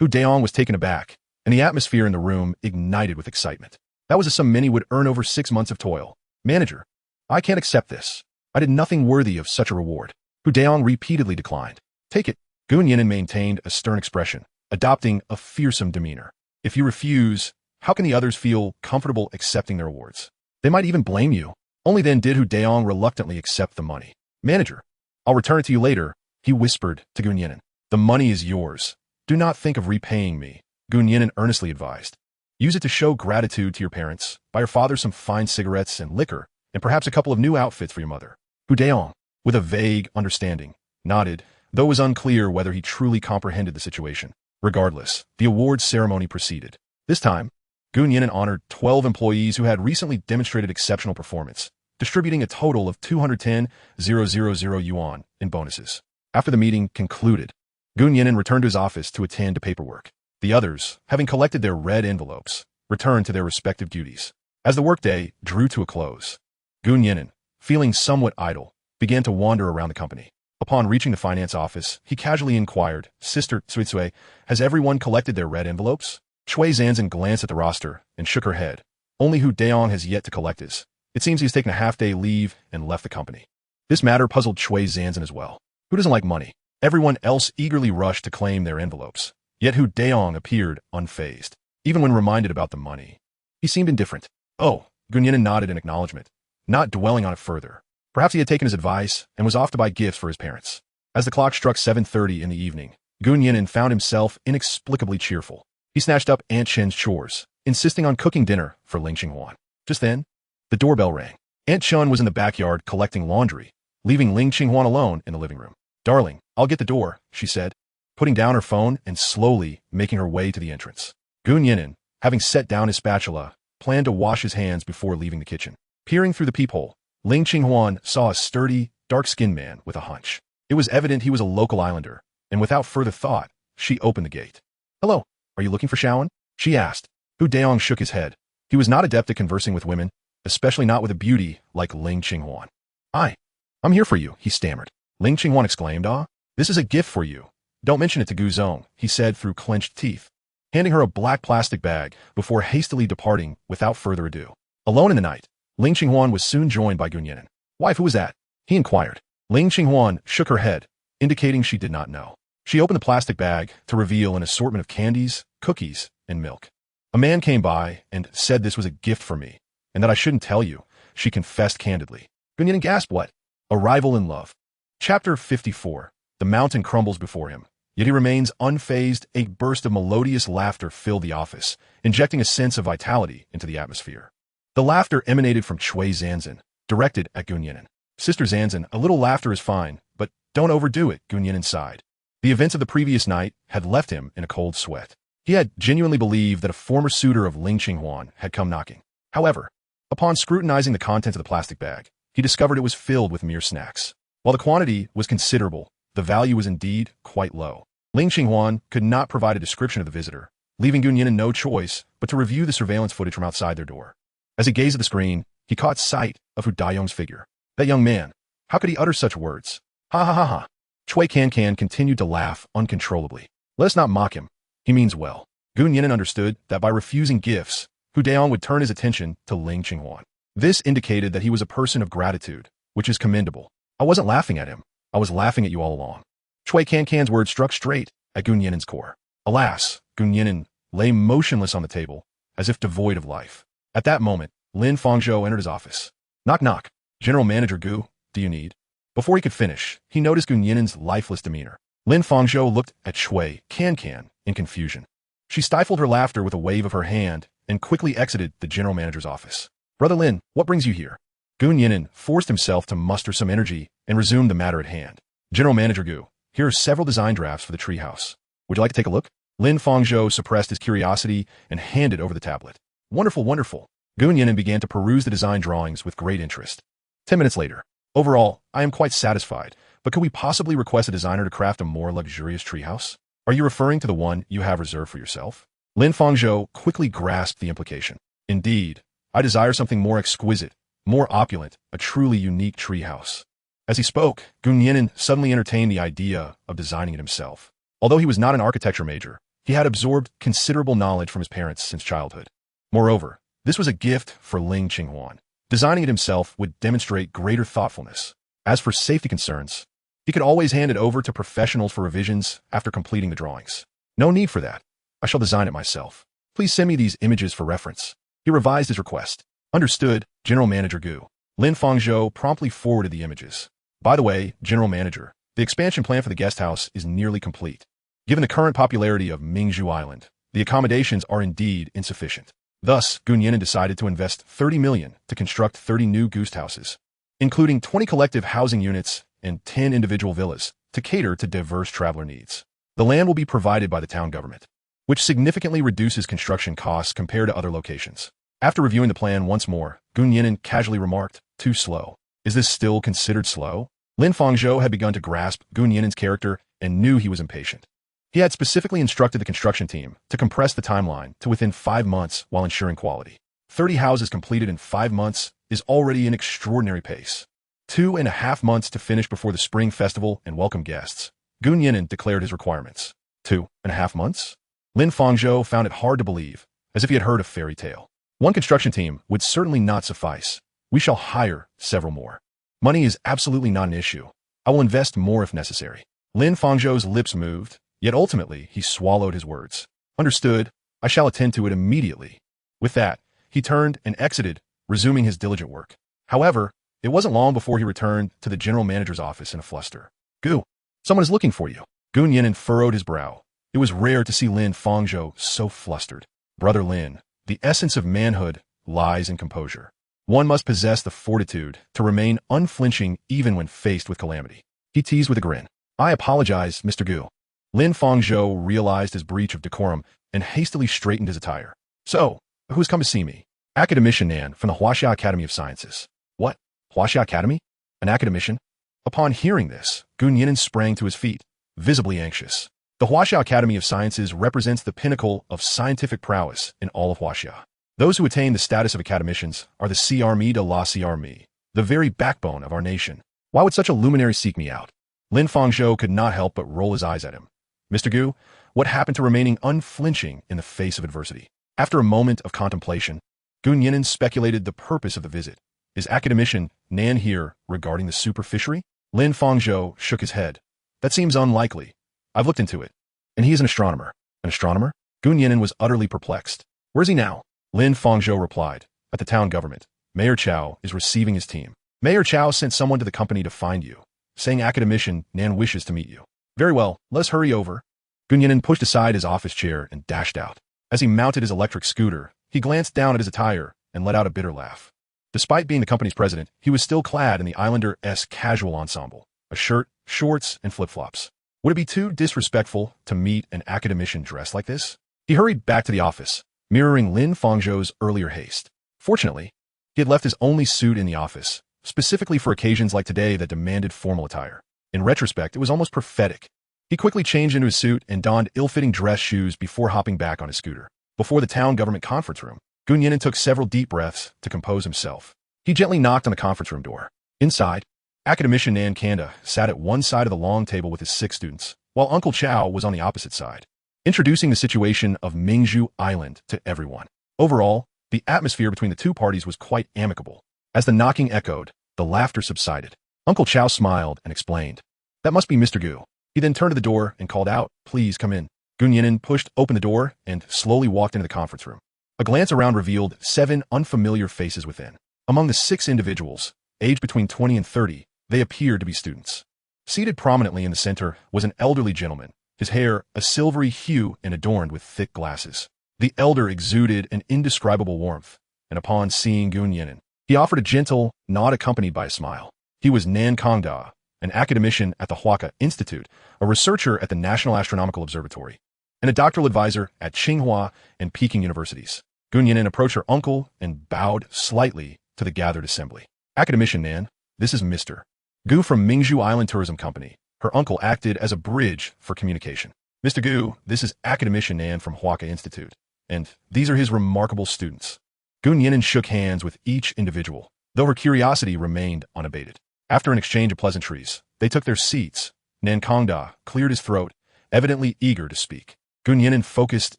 Hu Daong was taken aback, and the atmosphere in the room ignited with excitement. That was a sum many would earn over 6 months of toil. Manager, I can't accept this. I did nothing worthy of such a reward. Hu Daong repeatedly declined. Take it. Gu Nian'an maintained a stern expression, adopting a fearsome demeanor. If you refuse, how can the others feel comfortable accepting their awards? They might even blame you. Only then did Hu Daong reluctantly accept the money. Manager, I'll return it to you later, he whispered to Gu Nian'an. The money is yours. Do not think of repaying me, Gu Nian'an earnestly advised. Use it to show gratitude to your parents, buy your father some fine cigarettes and liquor, and perhaps a couple of new outfits for your mother. Hu Daong, with a vague understanding, nodded, though it was unclear whether he truly comprehended the situation. Regardless, the awards ceremony proceeded. This time, Gu Nian'an honored 12 employees who had recently demonstrated exceptional performance, distributing a total of 210,000 yuan in bonuses. After the meeting concluded, Gu Nian'an returned to his office to attend to paperwork. The others, having collected their red envelopes, returned to their respective duties. As the workday drew to a close, Gu Nian'an, feeling somewhat idle, began to wander around the company. Upon reaching the finance office, he casually inquired, Sister Cui, has everyone collected their red envelopes? Cui Zanzan glanced at the roster and shook her head. Only Hu Daong has yet to collect his. It seems he has taken a half-day leave and left the company. This matter puzzled Cui Zanzan as well. Who doesn't like money? Everyone else eagerly rushed to claim their envelopes. Yet Hu Daong appeared unfazed. Even when reminded about the money, he seemed indifferent. Oh, Gu Nian'an nodded in acknowledgement, not dwelling on it further. Perhaps he had taken his advice and was off to buy gifts for his parents. As the clock struck 7:30 in the evening, Gu Nian'an found himself inexplicably cheerful. He snatched up Aunt Chen's chores, insisting on cooking dinner for Ling Qinghuan. Just then, the doorbell rang. Aunt Chen was in the backyard collecting laundry, leaving Ling Qinghuan alone in the living room. Darling, I'll get the door, she said, putting down her phone and slowly making her way to the entrance. Gu Nian'an, having set down his spatula, planned to wash his hands before leaving the kitchen. Peering through the peephole, Ling Qinghuan saw a sturdy, dark-skinned man with a hunch. It was evident he was a local islander, and without further thought, she opened the gate. Hello, are you looking for Shawan? She asked. Hu Daong shook his head. He was not adept at conversing with women, especially not with a beauty like Ling Qinghuan. I'm here for you, he stammered. Ling Qinghuan exclaimed, Ah, this is a gift for you. Don't mention it to Gu Zong, he said through clenched teeth, handing her a black plastic bag before hastily departing without further ado. Alone in the night, Ling Qinghuan was soon joined by Gu Nian'an. Wife, who was that? He inquired. Ling Qinghuan shook her head, indicating she did not know. She opened the plastic bag to reveal an assortment of candies, cookies, and milk. A man came by and said this was a gift for me, and that I shouldn't tell you, she confessed candidly. Gu Nian'an gasped. What? A rival in love. Chapter 54. The mountain crumbles before him, yet he remains unfazed. A burst of melodious laughter filled the office, injecting a sense of vitality into the atmosphere. The laughter emanated from Cui Zanzan, directed at Gu Nian'an. Sister Zanzan, a little laughter is fine, but don't overdo it, Gu Nian'an sighed. The events of the previous night had left him in a cold sweat. He had genuinely believed that a former suitor of Ling Qinghuan had come knocking. However, upon scrutinizing the contents of the plastic bag, he discovered it was filled with mere snacks. While the quantity was considerable, the value was indeed quite low. Ling Qinghuan could not provide a description of the visitor, leaving Gu Nian'an no choice but to review the surveillance footage from outside their door. As he gazed at the screen, he caught sight of Hu Daong's figure. That young man, how could he utter such words? Ha ha ha ha. Cui Can continued to laugh uncontrollably. Let us not mock him. He means well. Gu Nian'an understood that by refusing gifts, Hu Daong would turn his attention to Ling Qinghuan. This indicated that he was a person of gratitude, which is commendable. I wasn't laughing at him. I was laughing at you all along. Cui Cancan's words struck straight at Gun Yinan's core. Alas, Gun Yinan lay motionless on the table, as if devoid of life. At that moment, Lin Fangzhou entered his office. Knock knock. General Manager Gu, do you need? Before he could finish, he noticed Gun Yinan's lifeless demeanor. Lin Fangzhou looked at Cui Cancan in confusion. She stifled her laughter with a wave of her hand and quickly exited the general manager's office. Brother Lin, what brings you here? Gun Yinan forced himself to muster some energy and resumed the matter at hand. General Manager Gu, here are several design drafts for the treehouse. Would you like to take a look? Lin Fangzhou suppressed his curiosity and handed over the tablet. Wonderful, wonderful. Gun Yinan began to peruse the design drawings with great interest. 10 minutes later. Overall, I am quite satisfied, but could we possibly request a designer to craft a more luxurious treehouse? Are you referring to the one you have reserved for yourself? Lin Fangzhou quickly grasped the implication. Indeed, I desire something more exquisite, more opulent, a truly unique treehouse. As he spoke, Gun Yinan suddenly entertained the idea of designing it himself. Although he was not an architecture major, he had absorbed considerable knowledge from his parents since childhood. Moreover, this was a gift for Ling Qinghuan. Designing it himself would demonstrate greater thoughtfulness. As for safety concerns, he could always hand it over to professionals for revisions after completing the drawings. No need for that. I shall design it myself. Please send me these images for reference. He revised his request. Understood, General Manager Gu. Lin Fangzhou promptly forwarded the images. By the way, General Manager, the expansion plan for the guest house is nearly complete. Given the current popularity of Mingzhu Island, the accommodations are indeed insufficient. Thus, Gun Yinan decided to invest 30 million to construct 30 new guest houses, including 20 collective housing units and 10 individual villas to cater to diverse traveler needs. The land will be provided by the town government, which significantly reduces construction costs compared to other locations. After reviewing the plan once more, Gun Yinan casually remarked, too slow. Is this still considered slow? Lin Fangzhou had begun to grasp Gun Yinan's character and knew he was impatient. He had specifically instructed the construction team to compress the timeline to within 5 months while ensuring quality. 30 houses completed in 5 months is already an extraordinary pace. 2.5 months to finish before the Spring Festival and welcome guests. Gun Yinan declared his requirements. 2.5 months? Lin Fangzhou found it hard to believe, as if he had heard a fairy tale. One construction team would certainly not suffice. We shall hire several more. Money is absolutely not an issue. I will invest more if necessary. Lin Fangzhou's lips moved, yet ultimately he swallowed his words. Understood. I shall attend to it immediately. With that, he turned and exited, resuming his diligent work. However, it wasn't long before he returned to the general manager's office in a fluster. Gu, someone is looking for you. Gun Yinan furrowed his brow. It was rare to see Lin Fangzhou so flustered. Brother Lin, the essence of manhood lies in composure. One must possess the fortitude to remain unflinching even when faced with calamity. He teased with a grin. I apologize, Mr. Gu. Lin Fangzhou realized his breach of decorum and hastily straightened his attire. So, who's come to see me? Academician Nian'an from the Huaxia Academy of Sciences. What? Huaxia Academy? An academician? Upon hearing this, Gun Yinan sprang to his feet, visibly anxious. The Huaxia Academy of Sciences represents the pinnacle of scientific prowess in all of Huaxia. Those who attain the status of academicians are the C'Armée de la C'Armée, the very backbone of our nation. Why would such a luminary seek me out? Lin Fangzhou could not help but roll his eyes at him. Mr. Gu, what happened to remaining unflinching in the face of adversity? After a moment of contemplation, Gun Yinan speculated the purpose of the visit. Is academician Nian'an here regarding the super fishery? Lin Fangzhou shook his head. That seems unlikely. I've looked into it. And he is an astronomer. An astronomer? Gun Yinan was utterly perplexed. Where is he now? Lin Fangzhou replied. At the town government. Mayor Chao is receiving his team. Mayor Chao sent someone to the company to find you, saying academician Nian'an wishes to meet you. Very well, let's hurry over. Gun Yinan pushed aside his office chair and dashed out. As he mounted his electric scooter, he glanced down at his attire and let out a bitter laugh. Despite being the company's president, he was still clad in the Islander-esque casual ensemble, a shirt, shorts, and flip-flops. Would it be too disrespectful to meet an academician dressed like this? He hurried back to the office, mirroring Lin Fangzhou's earlier haste. Fortunately, he had left his only suit in the office, specifically for occasions like today that demanded formal attire. In retrospect, it was almost prophetic. He quickly changed into his suit and donned ill-fitting dress shoes before hopping back on his scooter. Before the town government conference room, Gun Yinan took several deep breaths to compose himself. He gently knocked on the conference room door. Inside, academician Nian'an Kanda sat at one side of the long table with his 6 students, while Uncle Chao was on the opposite side, introducing the situation of Mingzhu Island to everyone. Overall, The atmosphere between the two parties was quite amicable. As the knocking echoed, the laughter subsided. Uncle Chow smiled and explained, "That must be Mr. Gu." He then turned to the door and called out, "Please come in." Gu Nian'an pushed open the door and slowly walked into the conference room. A glance around revealed 7 unfamiliar faces within. Among the 6 individuals, aged between 20 and 30, they appeared to be students. Seated prominently in the center was an elderly gentleman, his hair a silvery hue and adorned with thick glasses. The elder exuded an indescribable warmth, and upon seeing Gu Nian'an, he offered a gentle nod accompanied by a smile. He was Nan Kongda, an academician at the Huaka Institute, a researcher at the National Astronomical Observatory, and a doctoral advisor at Tsinghua and Peking universities. Gu Nian'an approached her uncle and bowed slightly to the gathered assembly. "Academician Nan, this is Mr. Gu from Mingzhu Island Tourism Company." Her uncle acted as a bridge for communication. "Mr. Gu, this is Academician Nan from Huaka Institute, and these are his remarkable students." Gu Nian'an shook hands with each individual, though her curiosity remained unabated. After an exchange of pleasantries, they took their seats. Nan Kongda cleared his throat, evidently eager to speak. Gu Nian'an focused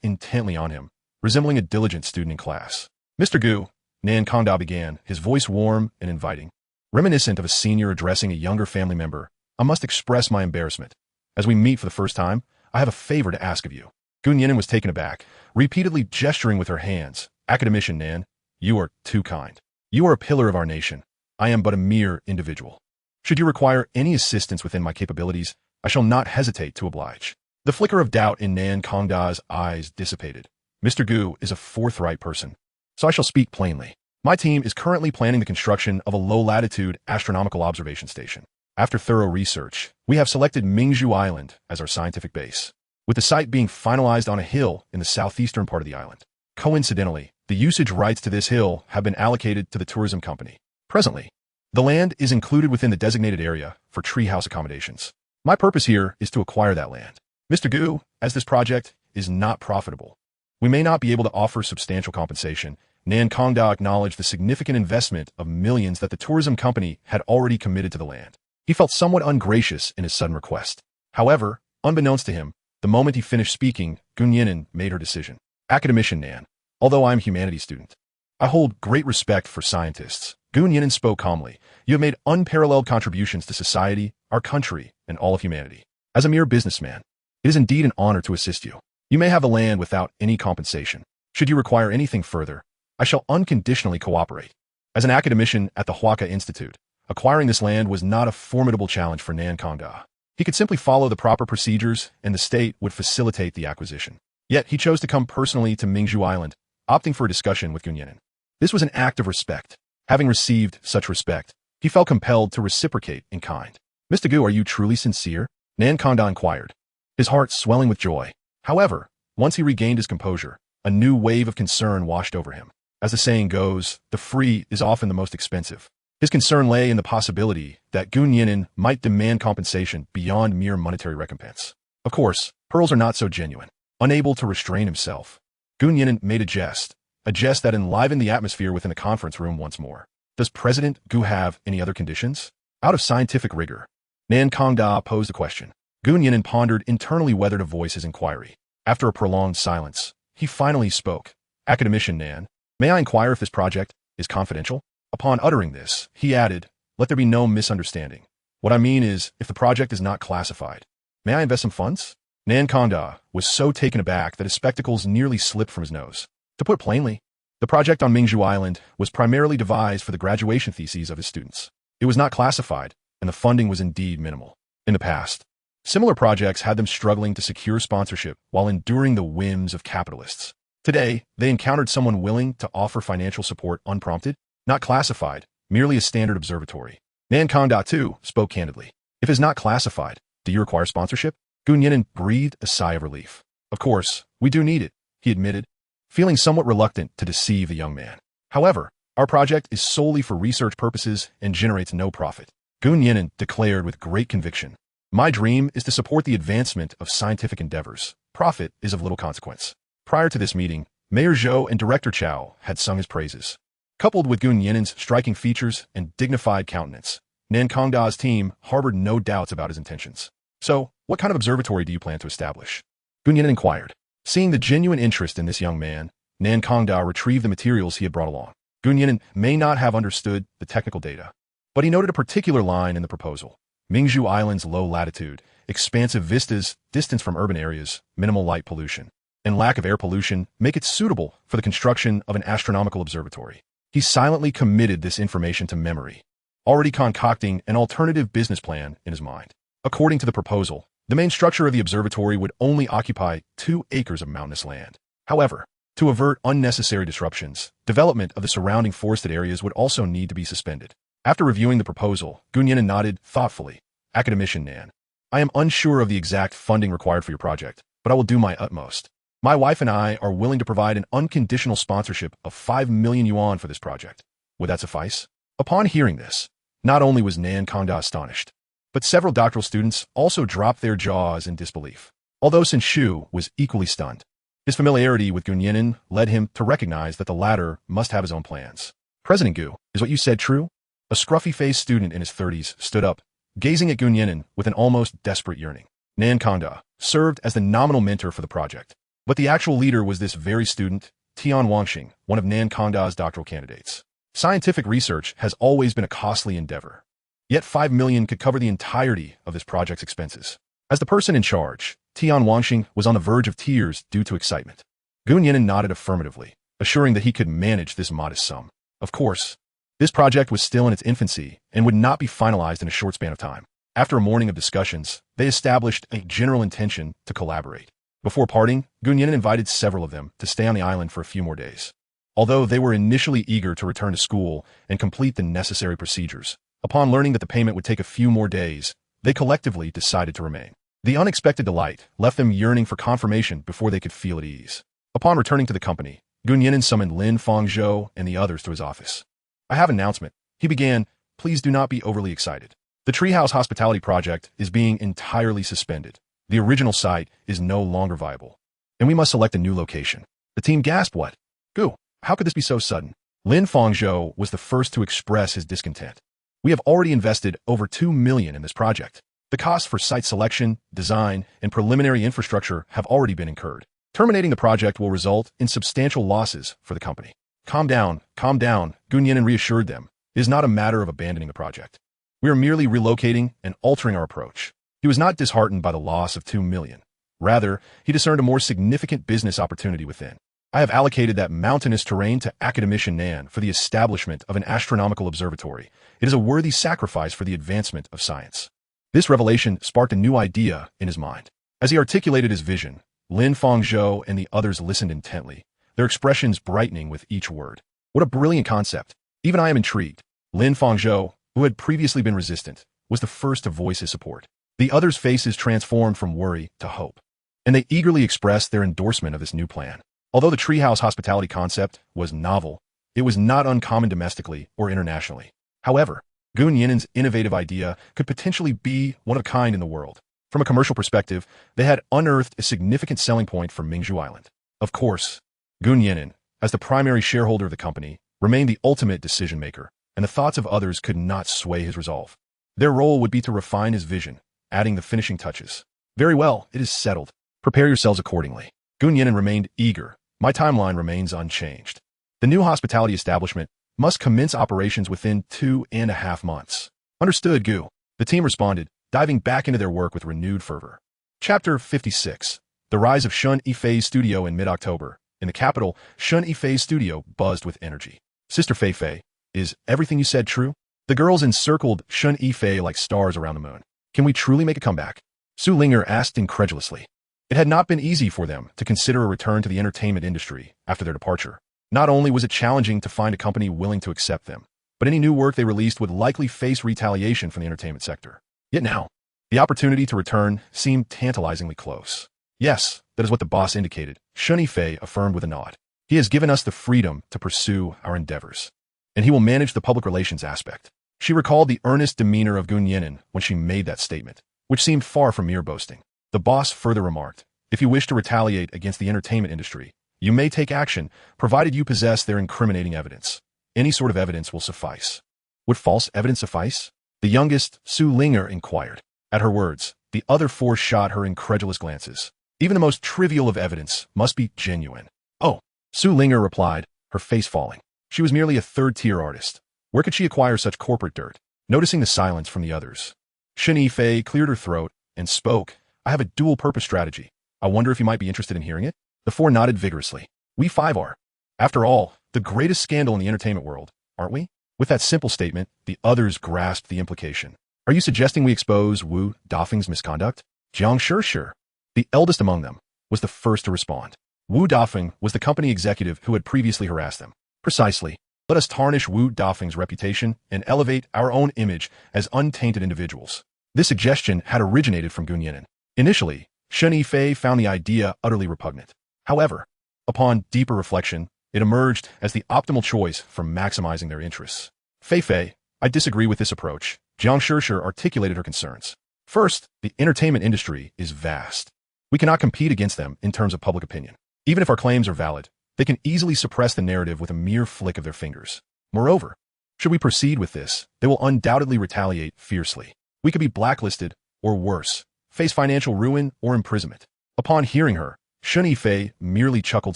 intently on him, resembling a diligent student in class. "Mr. Gu," Nan Kongda began, his voice warm and inviting. Reminiscent of a senior addressing a younger family member, "I must express my embarrassment. As we meet for the first time, I have a favor to ask of you." Gu Nian'an was taken aback, repeatedly gesturing with her hands. "Academician Nan, you are too kind. You are a pillar of our nation. I am but a mere individual. Should you require any assistance within my capabilities, I shall not hesitate to oblige." The flicker of doubt in Nan Kongda's eyes dissipated. "Mr. Gu is a forthright person, so I shall speak plainly. My team is currently planning the construction of a low-latitude astronomical observation station. After thorough research, we have selected Mingzhu Island as our scientific base, with the site being finalized on a hill in the southeastern part of the island. Coincidentally, the usage rights to this hill have been allocated to the tourism company. Presently, the land is included within the designated area for treehouse accommodations. My purpose here is to acquire that land. Mr. Gu, as this project is not profitable, we may not be able to offer substantial compensation." Nan Kongda acknowledged the significant investment of millions that the tourism company had already committed to the land. He felt somewhat ungracious in his sudden request. However, unbeknownst to him, the moment he finished speaking, Gu Nian'an made her decision. "Academician Nan, although I am a humanities student, I hold great respect for scientists." Gu Nian'an spoke calmly. "You have made unparalleled contributions to society, our country, and all of humanity. As a mere businessman, it is indeed an honor to assist you. You may have the land without any compensation. Should you require anything further, I shall unconditionally cooperate." As an academician at the Huaka Institute, acquiring this land was not a formidable challenge for Nan Kongda. He could simply follow the proper procedures, and the state would facilitate the acquisition. Yet he chose to come personally to Mingzhu Island, opting for a discussion with Gu Nian'an. This was an act of respect. Having received such respect, he felt compelled to reciprocate in kind. "Mr. Gu, are you truly sincere?" Nan Kongda inquired, his heart swelling with joy. However, once he regained his composure, a new wave of concern washed over him. As the saying goes, the free is often the most expensive. His concern lay in the possibility that Gu Nian'an might demand compensation beyond mere monetary recompense. Of course, pearls are not so genuine. Unable to restrain himself, Gu Nian'an made a jest that enlivened the atmosphere within the conference room once more. "Does President Gu have any other conditions?" Out of scientific rigor, Nan Kongda posed a question. Gu Nian'an pondered internally whether to voice his inquiry. After a prolonged silence, he finally spoke. "Academician Nan, may I inquire if this project is confidential?" Upon uttering this, he added, "Let there be no misunderstanding. What I mean is, if the project is not classified, may I invest some funds?" Nan Kongda was so taken aback that his spectacles nearly slipped from his nose. To put it plainly, the project on Mingzhu Island was primarily devised for the graduation theses of his students. It was not classified, and the funding was indeed minimal. In the past, similar projects had them struggling to secure sponsorship while enduring the whims of capitalists. Today, they encountered someone willing to offer financial support unprompted, not classified, merely a standard observatory. Nan Kongda, too, spoke candidly. "If it is not classified, do you require sponsorship?" Gu Nian'an breathed a sigh of relief. "Of course, we do need it," he admitted, feeling somewhat reluctant to deceive the young man. "However, our project is solely for research purposes and generates no profit." Gu Nian'an declared with great conviction, "My dream is to support the advancement of scientific endeavors. Profit is of little consequence." Prior to this meeting, Mayor Zhou and Director Chow had sung his praises. Coupled with Gu Nian'an's striking features and dignified countenance, Nan Kongda's team harbored no doubts about his intentions. "So, what kind of observatory do you plan to establish?" Gu Nian'an inquired. Seeing the genuine interest in this young man, Nian'an retrieved the materials he had brought along. Gu Nian'an may not have understood the technical data, but he noted a particular line in the proposal. Mingzhu Island's low latitude, expansive vistas, distance from urban areas, minimal light pollution, and lack of air pollution make it suitable for the construction of an astronomical observatory. He silently committed this information to memory, already concocting an alternative business plan in his mind. According to the proposal, the main structure of the observatory would only occupy 2 acres of mountainous land. However, to avert unnecessary disruptions, development of the surrounding forested areas would also need to be suspended. After reviewing the proposal, Gu Nian'an nodded thoughtfully. Academician Nan, I am unsure of the exact funding required for your project, but I will do my utmost. My wife and I are willing to provide an unconditional sponsorship of 5 million yuan for this project. Would that suffice? Upon hearing this, not only was Nian'an astonished, but several doctoral students also dropped their jaws in disbelief. Although Sun Shu was equally stunned, his familiarity with Gu Nian'an led him to recognize that the latter must have his own plans. President Gu, is what you said true? A scruffy-faced student in his 30s stood up, gazing at Gu Nian'an with an almost desperate yearning. Nian'an served as the nominal mentor for the project, but the actual leader was this very student, Tian Wangxing, one of Nian'an's doctoral candidates. Scientific research has always been a costly endeavor, yet 5 million could cover the entirety of this project's expenses. As the person in charge, Tian Wangxing was on the verge of tears due to excitement. Gu Nian'an nodded affirmatively, assuring that he could manage this modest sum. Of course, this project was still in its infancy and would not be finalized in a short span of time. After a morning of discussions, they established a general intention to collaborate. Before parting, Gu Nian'an invited several of them to stay on the island for a few more days. Although they were initially eager to return to school and complete the necessary procedures, upon learning that the payment would take a few more days, they collectively decided to remain. The unexpected delight left them yearning for confirmation before they could feel at ease. Upon returning to the company, Gu Nian'an summoned Lin Fangzhou and the others to his office. I have an announcement. He began, please do not be overly excited. The Treehouse Hospitality Project is being entirely suspended. The original site is no longer viable, and we must select a new location. The team gasped, what? Gu, how could this be so sudden? Lin Fangzhou was the first to express his discontent. We have already invested over 2 million in this project. The costs for site selection, design, and preliminary infrastructure have already been incurred. Terminating the project will result in substantial losses for the company. Calm down, Gu Nian'an reassured them. It is not a matter of abandoning the project. We are merely relocating and altering our approach. He was not disheartened by the loss of 2 million. Rather, he discerned a more significant business opportunity within. I have allocated that mountainous terrain to Academician Nan for the establishment of an astronomical observatory. It is a worthy sacrifice for the advancement of science. This revelation sparked a new idea in his mind. As he articulated his vision, Lin Fangzhou and the others listened intently, their expressions brightening with each word. What a brilliant concept. Even I am intrigued. Lin Fangzhou, who had previously been resistant, was the first to voice his support. The others' faces transformed from worry to hope, and they eagerly expressed their endorsement of this new plan. Although the treehouse hospitality concept was novel, it was not uncommon domestically or internationally. However, Gu Nian'an's innovative idea could potentially be one of a kind in the world. From a commercial perspective, they had unearthed a significant selling point for Mingzhu Island. Of course, Gu Nian'an, as the primary shareholder of the company, remained the ultimate decision-maker, and the thoughts of others could not sway his resolve. Their role would be to refine his vision, adding the finishing touches. Very well, it is settled. Prepare yourselves accordingly. Gu Nian'an remained eager. My timeline remains unchanged. The new hospitality establishment must commence operations within 2.5 months. Understood, Gu. The team responded, diving back into their work with renewed fervor. Chapter 56. The Rise of Shun Yifei's Studio in mid-October. In the capital, Shun Yifei's studio buzzed with energy. Sister Feifei, is everything you said true? The girls encircled Shun Yifei like stars around the moon. Can we truly make a comeback? Su Linger asked incredulously. It had not been easy for them to consider a return to the entertainment industry after their departure. Not only was it challenging to find a company willing to accept them, but any new work they released would likely face retaliation from the entertainment sector. Yet now, the opportunity to return seemed tantalizingly close. Yes, that is what the boss indicated, Shun Yifei affirmed with a nod. He has given us the freedom to pursue our endeavors, and he will manage the public relations aspect. She recalled the earnest demeanor of Gu Nian'an when she made that statement, which seemed far from mere boasting. The boss further remarked, if you wish to retaliate against the entertainment industry, you may take action, provided you possess their incriminating evidence. Any sort of evidence will suffice. Would false evidence suffice? The youngest, Su Linger, inquired. At her words, the other four shot her incredulous glances. Even the most trivial of evidence must be genuine. Oh, Su Ling'er replied, her face falling. She was merely a third-tier artist. Where could she acquire such corporate dirt? Noticing the silence from the others, Shen Yifei cleared her throat and spoke. I have a dual-purpose strategy. I wonder if you might be interested in hearing it? The four nodded vigorously. We five are. After all, the greatest scandal in the entertainment world, aren't we? With that simple statement, the others grasped the implication. Are you suggesting we expose Wu Dafeng's misconduct? Jiang Shishir, the eldest among them, was the first to respond. Wu Dafeng was the company executive who had previously harassed them. Precisely. Let us tarnish Wu Dafeng's reputation and elevate our own image as untainted individuals. This suggestion had originated from Nian'an. Initially, Shen Yifei found the idea utterly repugnant. However, upon deeper reflection, it emerged as the optimal choice for maximizing their interests. Fei, I disagree with this approach. Jiang Shishir articulated her concerns. First, the entertainment industry is vast. We cannot compete against them in terms of public opinion. Even if our claims are valid, they can easily suppress the narrative with a mere flick of their fingers. Moreover, should we proceed with this, they will undoubtedly retaliate fiercely. We could be blacklisted, or worse, face financial ruin or imprisonment. Upon hearing her, Shen Yifei merely chuckled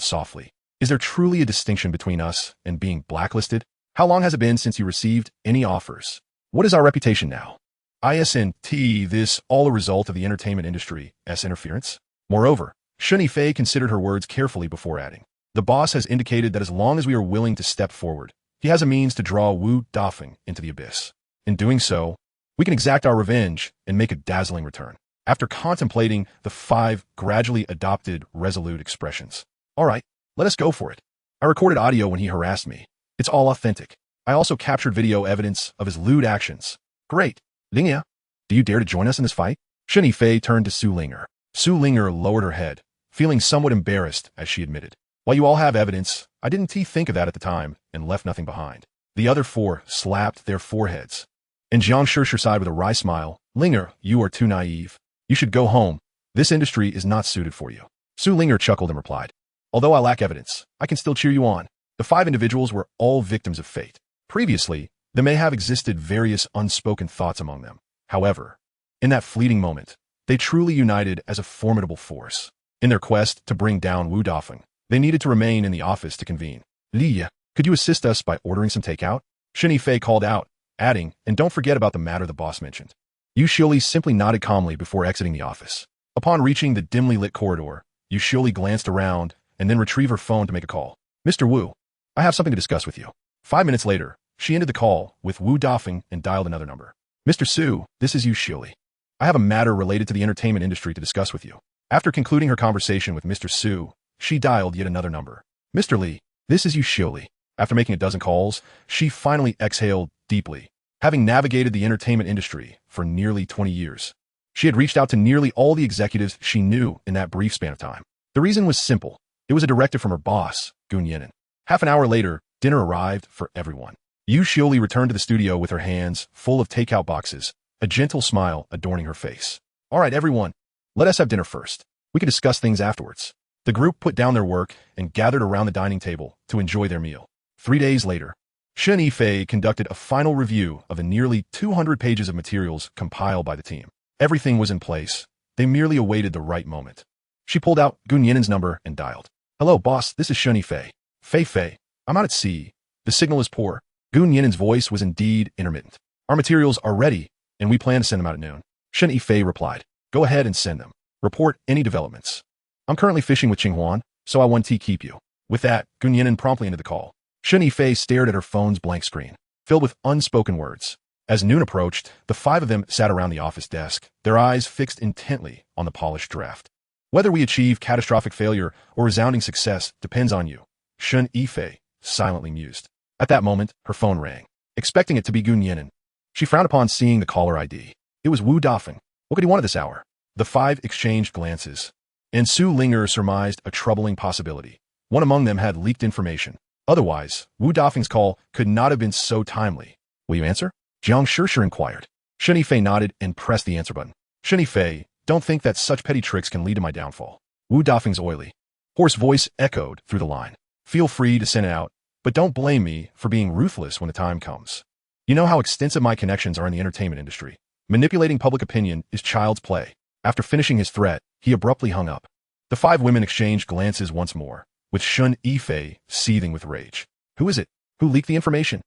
softly. Is there truly a distinction between us and being blacklisted? How long has it been since you received any offers? What is our reputation now? Isn't this all a result of the entertainment industry's interference? Moreover, Shen Yifei considered her words carefully before adding. The boss has indicated that as long as we are willing to step forward, he has a means to draw Wu Dafeng into the abyss. In doing so, we can exact our revenge and make a dazzling return. After contemplating, the five gradually adopted resolute expressions. All right, let us go for it. I recorded audio when he harassed me. It's all authentic. I also captured video evidence of his lewd actions. Great. Ling'er, do you dare to join us in this fight? Shen Yifei turned to Su Ling'er. Su Ling'er lowered her head, feeling somewhat embarrassed as she admitted. While you all have evidence, I didn't think of that at the time and left nothing behind. The other four slapped their foreheads. And Jiang Shishir sighed with a wry smile. Ling'er, you are too naive. You should go home. This industry is not suited for you. Su Ling'er chuckled and replied. Although I lack evidence, I can still cheer you on. The five individuals were all victims of fate. Previously, there may have existed various unspoken thoughts among them. However, in that fleeting moment, they truly united as a formidable force. In their quest to bring down Wu Dafeng, they needed to remain in the office to convene. Li, could you assist us by ordering some takeout? Shen Yifei called out, adding, and don't forget about the matter the boss mentioned. Yu Shioli simply nodded calmly before exiting the office. Upon reaching the dimly lit corridor, Yu Shioli glanced around and then retrieved her phone to make a call. Mr. Wu, I have something to discuss with you. 5 minutes later, she ended the call with Wu Dafeng and dialed another number. Mr. Su, this is Yu Shioli. I have a matter related to the entertainment industry to discuss with you. After concluding her conversation with Mr. Su, she dialed yet another number. Mr. Li, this is Yu Shioli. After making a dozen calls, she finally exhaled deeply. Having navigated the entertainment industry for nearly 20 years, she had reached out to nearly all the executives she knew in that brief span of time. The reason was simple. It was a directive from her boss, Nian'an. Half an hour later, dinner arrived for everyone. Yu Shioli returned to the studio with her hands full of takeout boxes, a gentle smile adorning her face. All right, everyone, let us have dinner first. We can discuss things afterwards. The group put down their work and gathered around the dining table to enjoy their meal. 3 days later, Shen Yifei conducted a final review of the nearly 200 pages of materials compiled by the team. Everything was in place. They merely awaited the right moment. She pulled out Nian'an's number and dialed. Hello, boss, this is Shen Yifei. Fei, I'm out at sea. The signal is poor. Nian'an's voice was indeed intermittent. Our materials are ready, and we plan to send them out at noon. Shen Yifei replied. Go ahead and send them. Report any developments. I'm currently fishing with Qinghuan, so I want to keep you. With that, Nian'an promptly ended the call. Shen Yifei stared at her phone's blank screen, filled with unspoken words. As noon approached, the five of them sat around the office desk, their eyes fixed intently on the polished draft. Whether we achieve catastrophic failure or resounding success depends on you, Shen Yifei silently mused. At that moment, her phone rang, expecting it to be Nian'an. She frowned upon seeing the caller ID. It was Wu Dafeng. What could he want at this hour? The five exchanged glances, and Su Ling'er surmised a troubling possibility. One among them had leaked information. Otherwise, Wu Dafeng's call could not have been so timely. Will you answer? Jiang Shishir inquired. Shen Yifei nodded and pressed the answer button. Shen Yifei, don't think that such petty tricks can lead to my downfall. Wu Dafeng's oily, hoarse voice echoed through the line. Feel free to send it out, but don't blame me for being ruthless when the time comes. You know how extensive my connections are in the entertainment industry. Manipulating public opinion is child's play. After finishing his threat, he abruptly hung up. The five women exchanged glances once more. with Shun Yifei seething with rage. Who is it? Who leaked the information?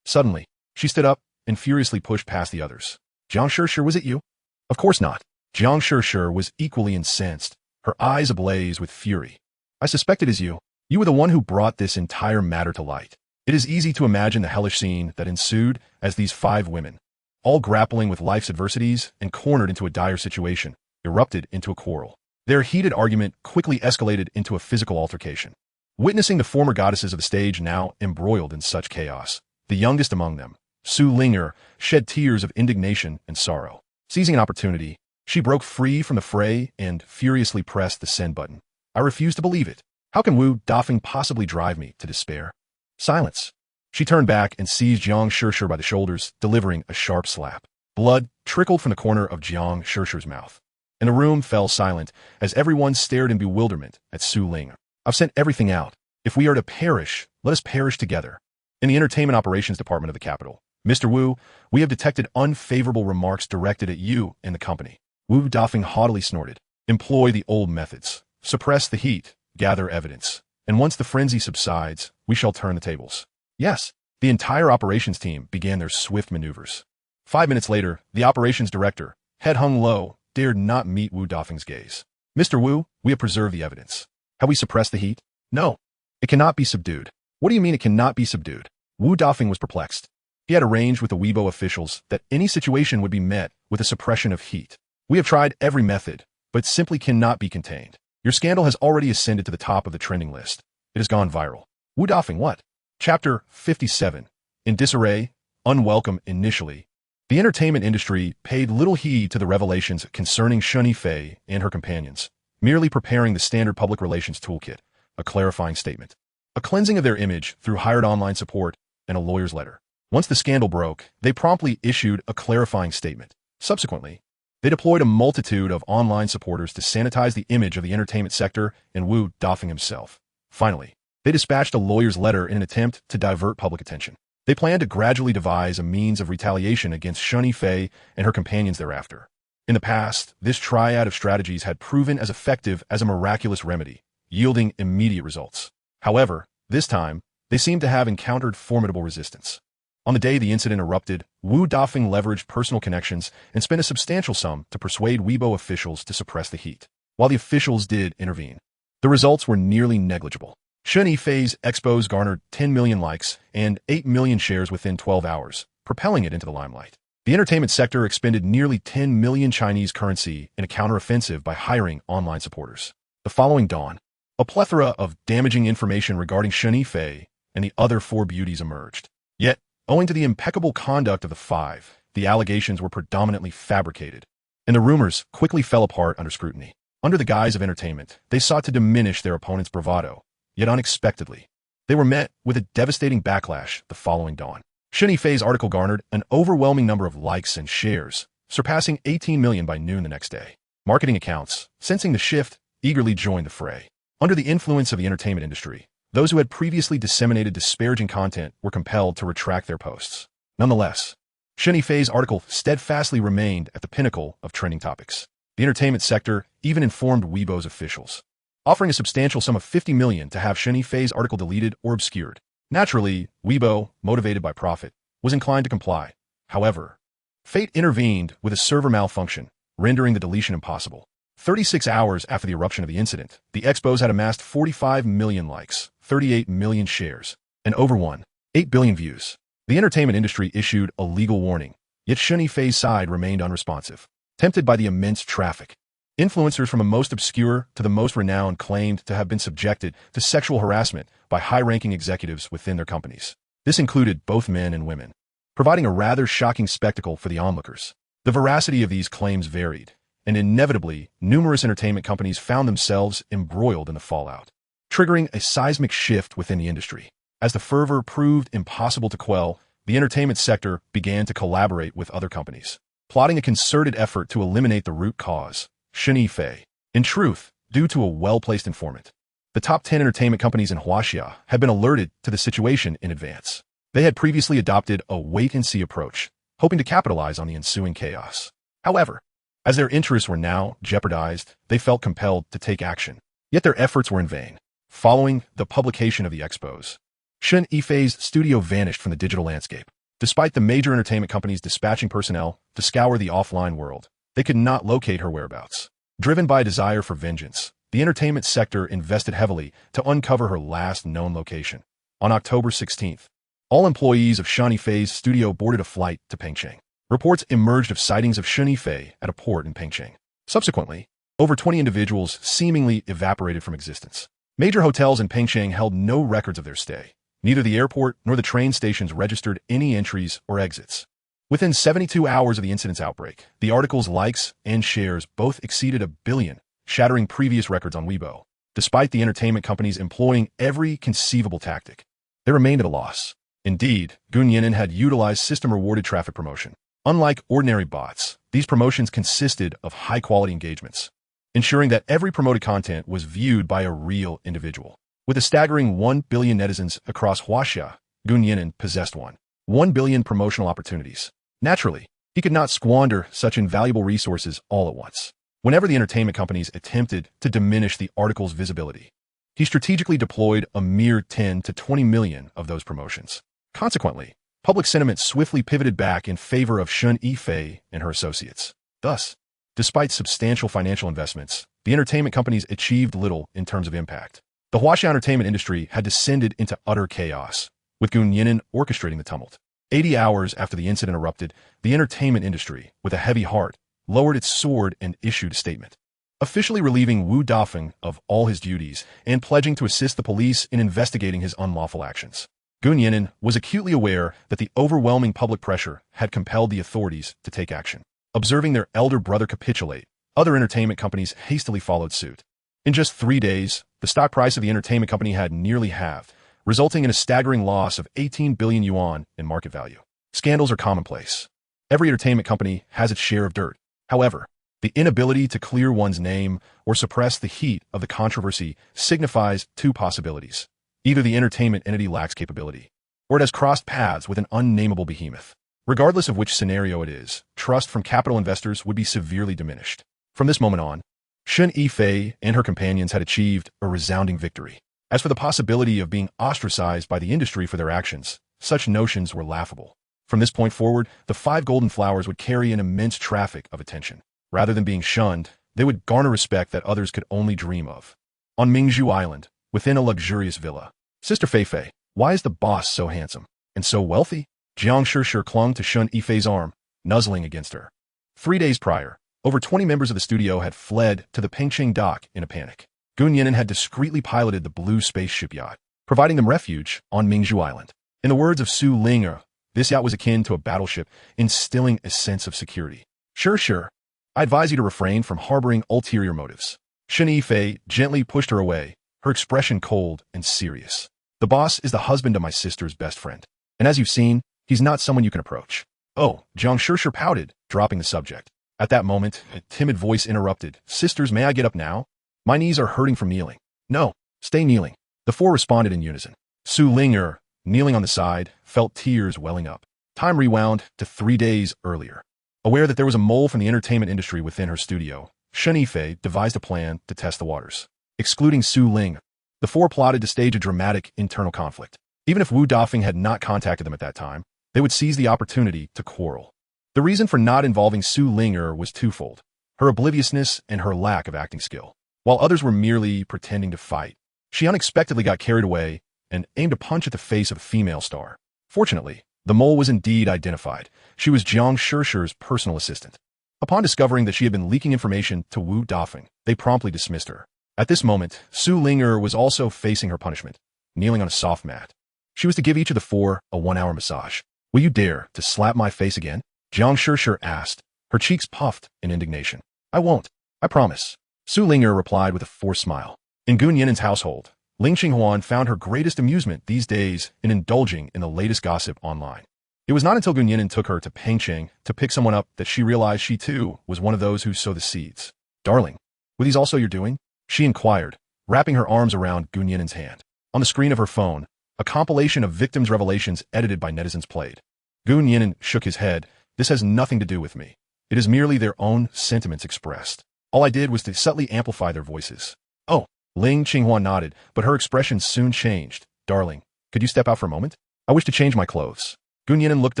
Suddenly, she stood up and furiously pushed past the others. Jiang Shishir, was it you? Of course not. Jiang Shishir was equally incensed, her eyes ablaze with fury. I suspect it is you. You were the one who brought this entire matter to light. It is easy to imagine the hellish scene that ensued as these 5 women, all grappling with life's adversities and cornered into a dire situation, erupted into a quarrel. Their heated argument quickly escalated into a physical altercation. Witnessing the former goddesses of the stage now embroiled in such chaos, the youngest among them, Su Ling'er, shed tears of indignation and sorrow. Seizing an opportunity, she broke free from the fray and furiously pressed the send button. I refuse to believe it. How can Wu Dafeng possibly drive me to despair? Silence. She turned back and seized Jiang Shishir by the shoulders, delivering a sharp slap. Blood trickled from the corner of Jiang Shishir's mouth, and the room fell silent as everyone stared in bewilderment at Su Ling. I've sent everything out. If we are to perish, let us perish together. In the Entertainment Operations Department of the capital, Mr. Wu, we have detected unfavorable remarks directed at you and the company. Wu Dafeng haughtily snorted. Employ the old methods. Suppress the heat. Gather evidence. And once the frenzy subsides, we shall turn the tables. Yes, the entire operations team began their swift maneuvers. 5 minutes later, the operations director, head hung low, dared not meet Wu Dafeng's gaze. Mr. Wu, we have preserved the evidence. Have we suppressed the heat? No. It cannot be subdued. What do you mean it cannot be subdued? Wu Dafeng was perplexed. He had arranged with the Weibo officials that any situation would be met with a suppression of heat. We have tried every method, but it simply cannot be contained. Your scandal has already ascended to the top of the trending list. It has gone viral. Wu Dafeng, what? Chapter 57. In disarray, unwelcome initially, the entertainment industry paid little heed to the revelations concerning Shun Yifei and her companions, merely preparing the standard public relations toolkit, a clarifying statement, a cleansing of their image through hired online support, and a lawyer's letter. Once the scandal broke, they promptly issued a clarifying statement. Subsequently, they deployed a multitude of online supporters to sanitize the image of the entertainment sector and Wu Dafeng himself. Finally, they dispatched a lawyer's letter in an attempt to divert public attention. They planned to gradually devise a means of retaliation against Shun Yifei and her companions thereafter. In the past, this triad of strategies had proven as effective as a miraculous remedy, yielding immediate results. However, this time, they seemed to have encountered formidable resistance. On the day the incident erupted, Wu Dafeng leveraged personal connections and spent a substantial sum to persuade Weibo officials to suppress the heat. While the officials did intervene, the results were nearly negligible. Shun Yifei's expos garnered 10 million likes and 8 million shares within 12 hours, propelling it into the limelight. The entertainment sector expended nearly 10 million Chinese currency in a counteroffensive by hiring online supporters. The following dawn, a plethora of damaging information regarding Shun Yifei and the other 4 beauties emerged. Yet, owing to the impeccable conduct of the 5, the allegations were predominantly fabricated, and the rumors quickly fell apart under scrutiny. Under the guise of entertainment, they sought to diminish their opponent's bravado, yet unexpectedly, they were met with a devastating backlash the following dawn. Shun Yifei's article garnered an overwhelming number of likes and shares, surpassing 18 million by noon the next day. Marketing accounts, sensing the shift, eagerly joined the fray. Under the influence of the entertainment industry, those who had previously disseminated disparaging content were compelled to retract their posts. Nonetheless, Shun Yifei's article steadfastly remained at the pinnacle of trending topics. The entertainment sector even informed Weibo's officials, offering a substantial sum of 50 million to have Shun Yifei's article deleted or obscured. Naturally, Weibo, motivated by profit, was inclined to comply. However, fate intervened with a server malfunction, rendering the deletion impossible. 36 hours after the eruption of the incident, the expos had amassed 45 million likes, 38 million shares, and over 1.8 billion views. The entertainment industry issued a legal warning, yet Shun Yifei's side remained unresponsive. Tempted by the immense traffic, influencers from the most obscure to the most renowned claimed to have been subjected to sexual harassment by high-ranking executives within their companies. This included both men and women, providing a rather shocking spectacle for the onlookers. The veracity of these claims varied, and inevitably, numerous entertainment companies found themselves embroiled in the fallout, triggering a seismic shift within the industry. As the fervor proved impossible to quell, the entertainment sector began to collaborate with other companies, plotting a concerted effort to eliminate the root cause, Shun Yifei. In truth, due to a well-placed informant, the top 10 entertainment companies in Huaxia had been alerted to the situation in advance. They had previously adopted a wait-and-see approach, hoping to capitalize on the ensuing chaos. However, as their interests were now jeopardized, they felt compelled to take action. Yet their efforts were in vain. Following the publication of the expos, Shen Yifei's studio vanished from the digital landscape. Despite the major entertainment companies dispatching personnel to scour the offline world, they could not locate her whereabouts. Driven by a desire for vengeance, the entertainment sector invested heavily to uncover her last known location. On October 16th, all employees of Shen Yifei's studio boarded a flight to Pengcheng. Reports emerged of sightings of Shen Yifei at a port in Pengcheng. Subsequently, over 20 individuals seemingly evaporated from existence. Major hotels in Pengcheng held no records of their stay. Neither the airport nor the train stations registered any entries or exits. Within 72 hours of the incident's outbreak, the article's likes and shares both exceeded 1 billion, shattering previous records on Weibo. Despite the entertainment companies employing every conceivable tactic, they remained at a loss. Indeed, Nian'an had utilized system-rewarded traffic promotion. Unlike ordinary bots, these promotions consisted of high-quality engagements, ensuring that every promoted content was viewed by a real individual. With a staggering 1 billion netizens across Huaxia, Nian'an possessed 1 billion promotional opportunities. Naturally, he could not squander such invaluable resources all at once. Whenever the entertainment companies attempted to diminish the article's visibility, he strategically deployed a mere 10 to 20 million of those promotions. Consequently, public sentiment swiftly pivoted back in favor of Shen Yifei and her associates. Thus, despite substantial financial investments, the entertainment companies achieved little in terms of impact. The Huaxia entertainment industry had descended into utter chaos, with Nian'an orchestrating the tumult. 80 hours after the incident erupted, the entertainment industry, with a heavy heart, lowered its sword and issued a statement, officially relieving Wu Dafeng of all his duties and pledging to assist the police in investigating his unlawful actions. Nian'an was acutely aware that the overwhelming public pressure had compelled the authorities to take action. Observing their elder brother capitulate, other entertainment companies hastily followed suit. In just 3 days, the stock price of the entertainment company had nearly halved, resulting in a staggering loss of 18 billion yuan in market value. Scandals are commonplace. Every entertainment company has its share of dirt. However, the inability to clear one's name or suppress the heat of the controversy signifies two possibilities. Either the entertainment entity lacks capability, or it has crossed paths with an unnameable behemoth. Regardless of which scenario it is, trust from capital investors would be severely diminished. From this moment on, Shen Yifei and her companions had achieved a resounding victory. As for the possibility of being ostracized by the industry for their actions, such notions were laughable. From this point forward, the 5 golden flowers would carry an immense traffic of attention. Rather than being shunned, they would garner respect that others could only dream of. On Mingzhu Island, within a luxurious villa, Sister Feifei, why is the boss so handsome and so wealthy? Jiang Shishir clung to Shen Yifei's arm, nuzzling against her. 3 days prior, over 20 members of the studio had fled to the Pengcheng dock in a panic. Nian'an had discreetly piloted the blue spaceship yacht, providing them refuge on Mingzhu Island. In the words of Su Ling, this yacht was akin to a battleship, instilling a sense of security. Sure. I advise you to refrain from harboring ulterior motives. Shen Yifei gently pushed her away, her expression cold and serious. The boss is the husband of my sister's best friend, and as you've seen, he's not someone you can approach. Oh, Jiang Shishir pouted, dropping the subject. At that moment, a timid voice interrupted. Sisters, may I get up now? My knees are hurting from kneeling. No, stay kneeling. The 4 responded in unison. Su Ling, kneeling on the side, felt tears welling up. Time rewound to 3 days earlier. Aware that there was a mole from the entertainment industry within her studio, Shen Yifei devised a plan to test the waters. Excluding Su Ling, the 4 plotted to stage a dramatic internal conflict. Even if Wu Dafeng had not contacted them at that time, they would seize the opportunity to quarrel. The reason for not involving Su Ling was twofold: her obliviousness and her lack of acting skill. While others were merely pretending to fight, she unexpectedly got carried away and aimed a punch at the face of a female star. Fortunately, the mole was indeed identified. She was Jiang Shishir's personal assistant. Upon discovering that she had been leaking information to Wu Dafeng, they promptly dismissed her. At this moment, Su Ling was also facing her punishment, kneeling on a soft mat. She was to give each of the 4 a 1-hour massage. Will you dare to slap my face again? Jiang Shishir asked, her cheeks puffed in indignation. I won't. I promise. Su Ling replied with a forced smile. In Nian'an's household, Ling Qinghuan found her greatest amusement these days in indulging in the latest gossip online. It was not until Nian'an took her to Pengcheng to pick someone up that she realized she too was one of those who sow the seeds. Darling, were these also your doing? She inquired, wrapping her arms around Nian'an's hand. On the screen of her phone, a compilation of victims' revelations edited by netizens played. Nian'an shook his head. This has nothing to do with me. It is merely their own sentiments expressed. All I did was to subtly amplify their voices. Oh, Ling Qinghuan nodded, but her expression soon changed. Darling, could you step out for a moment? I wish to change my clothes. Gu Nian'an looked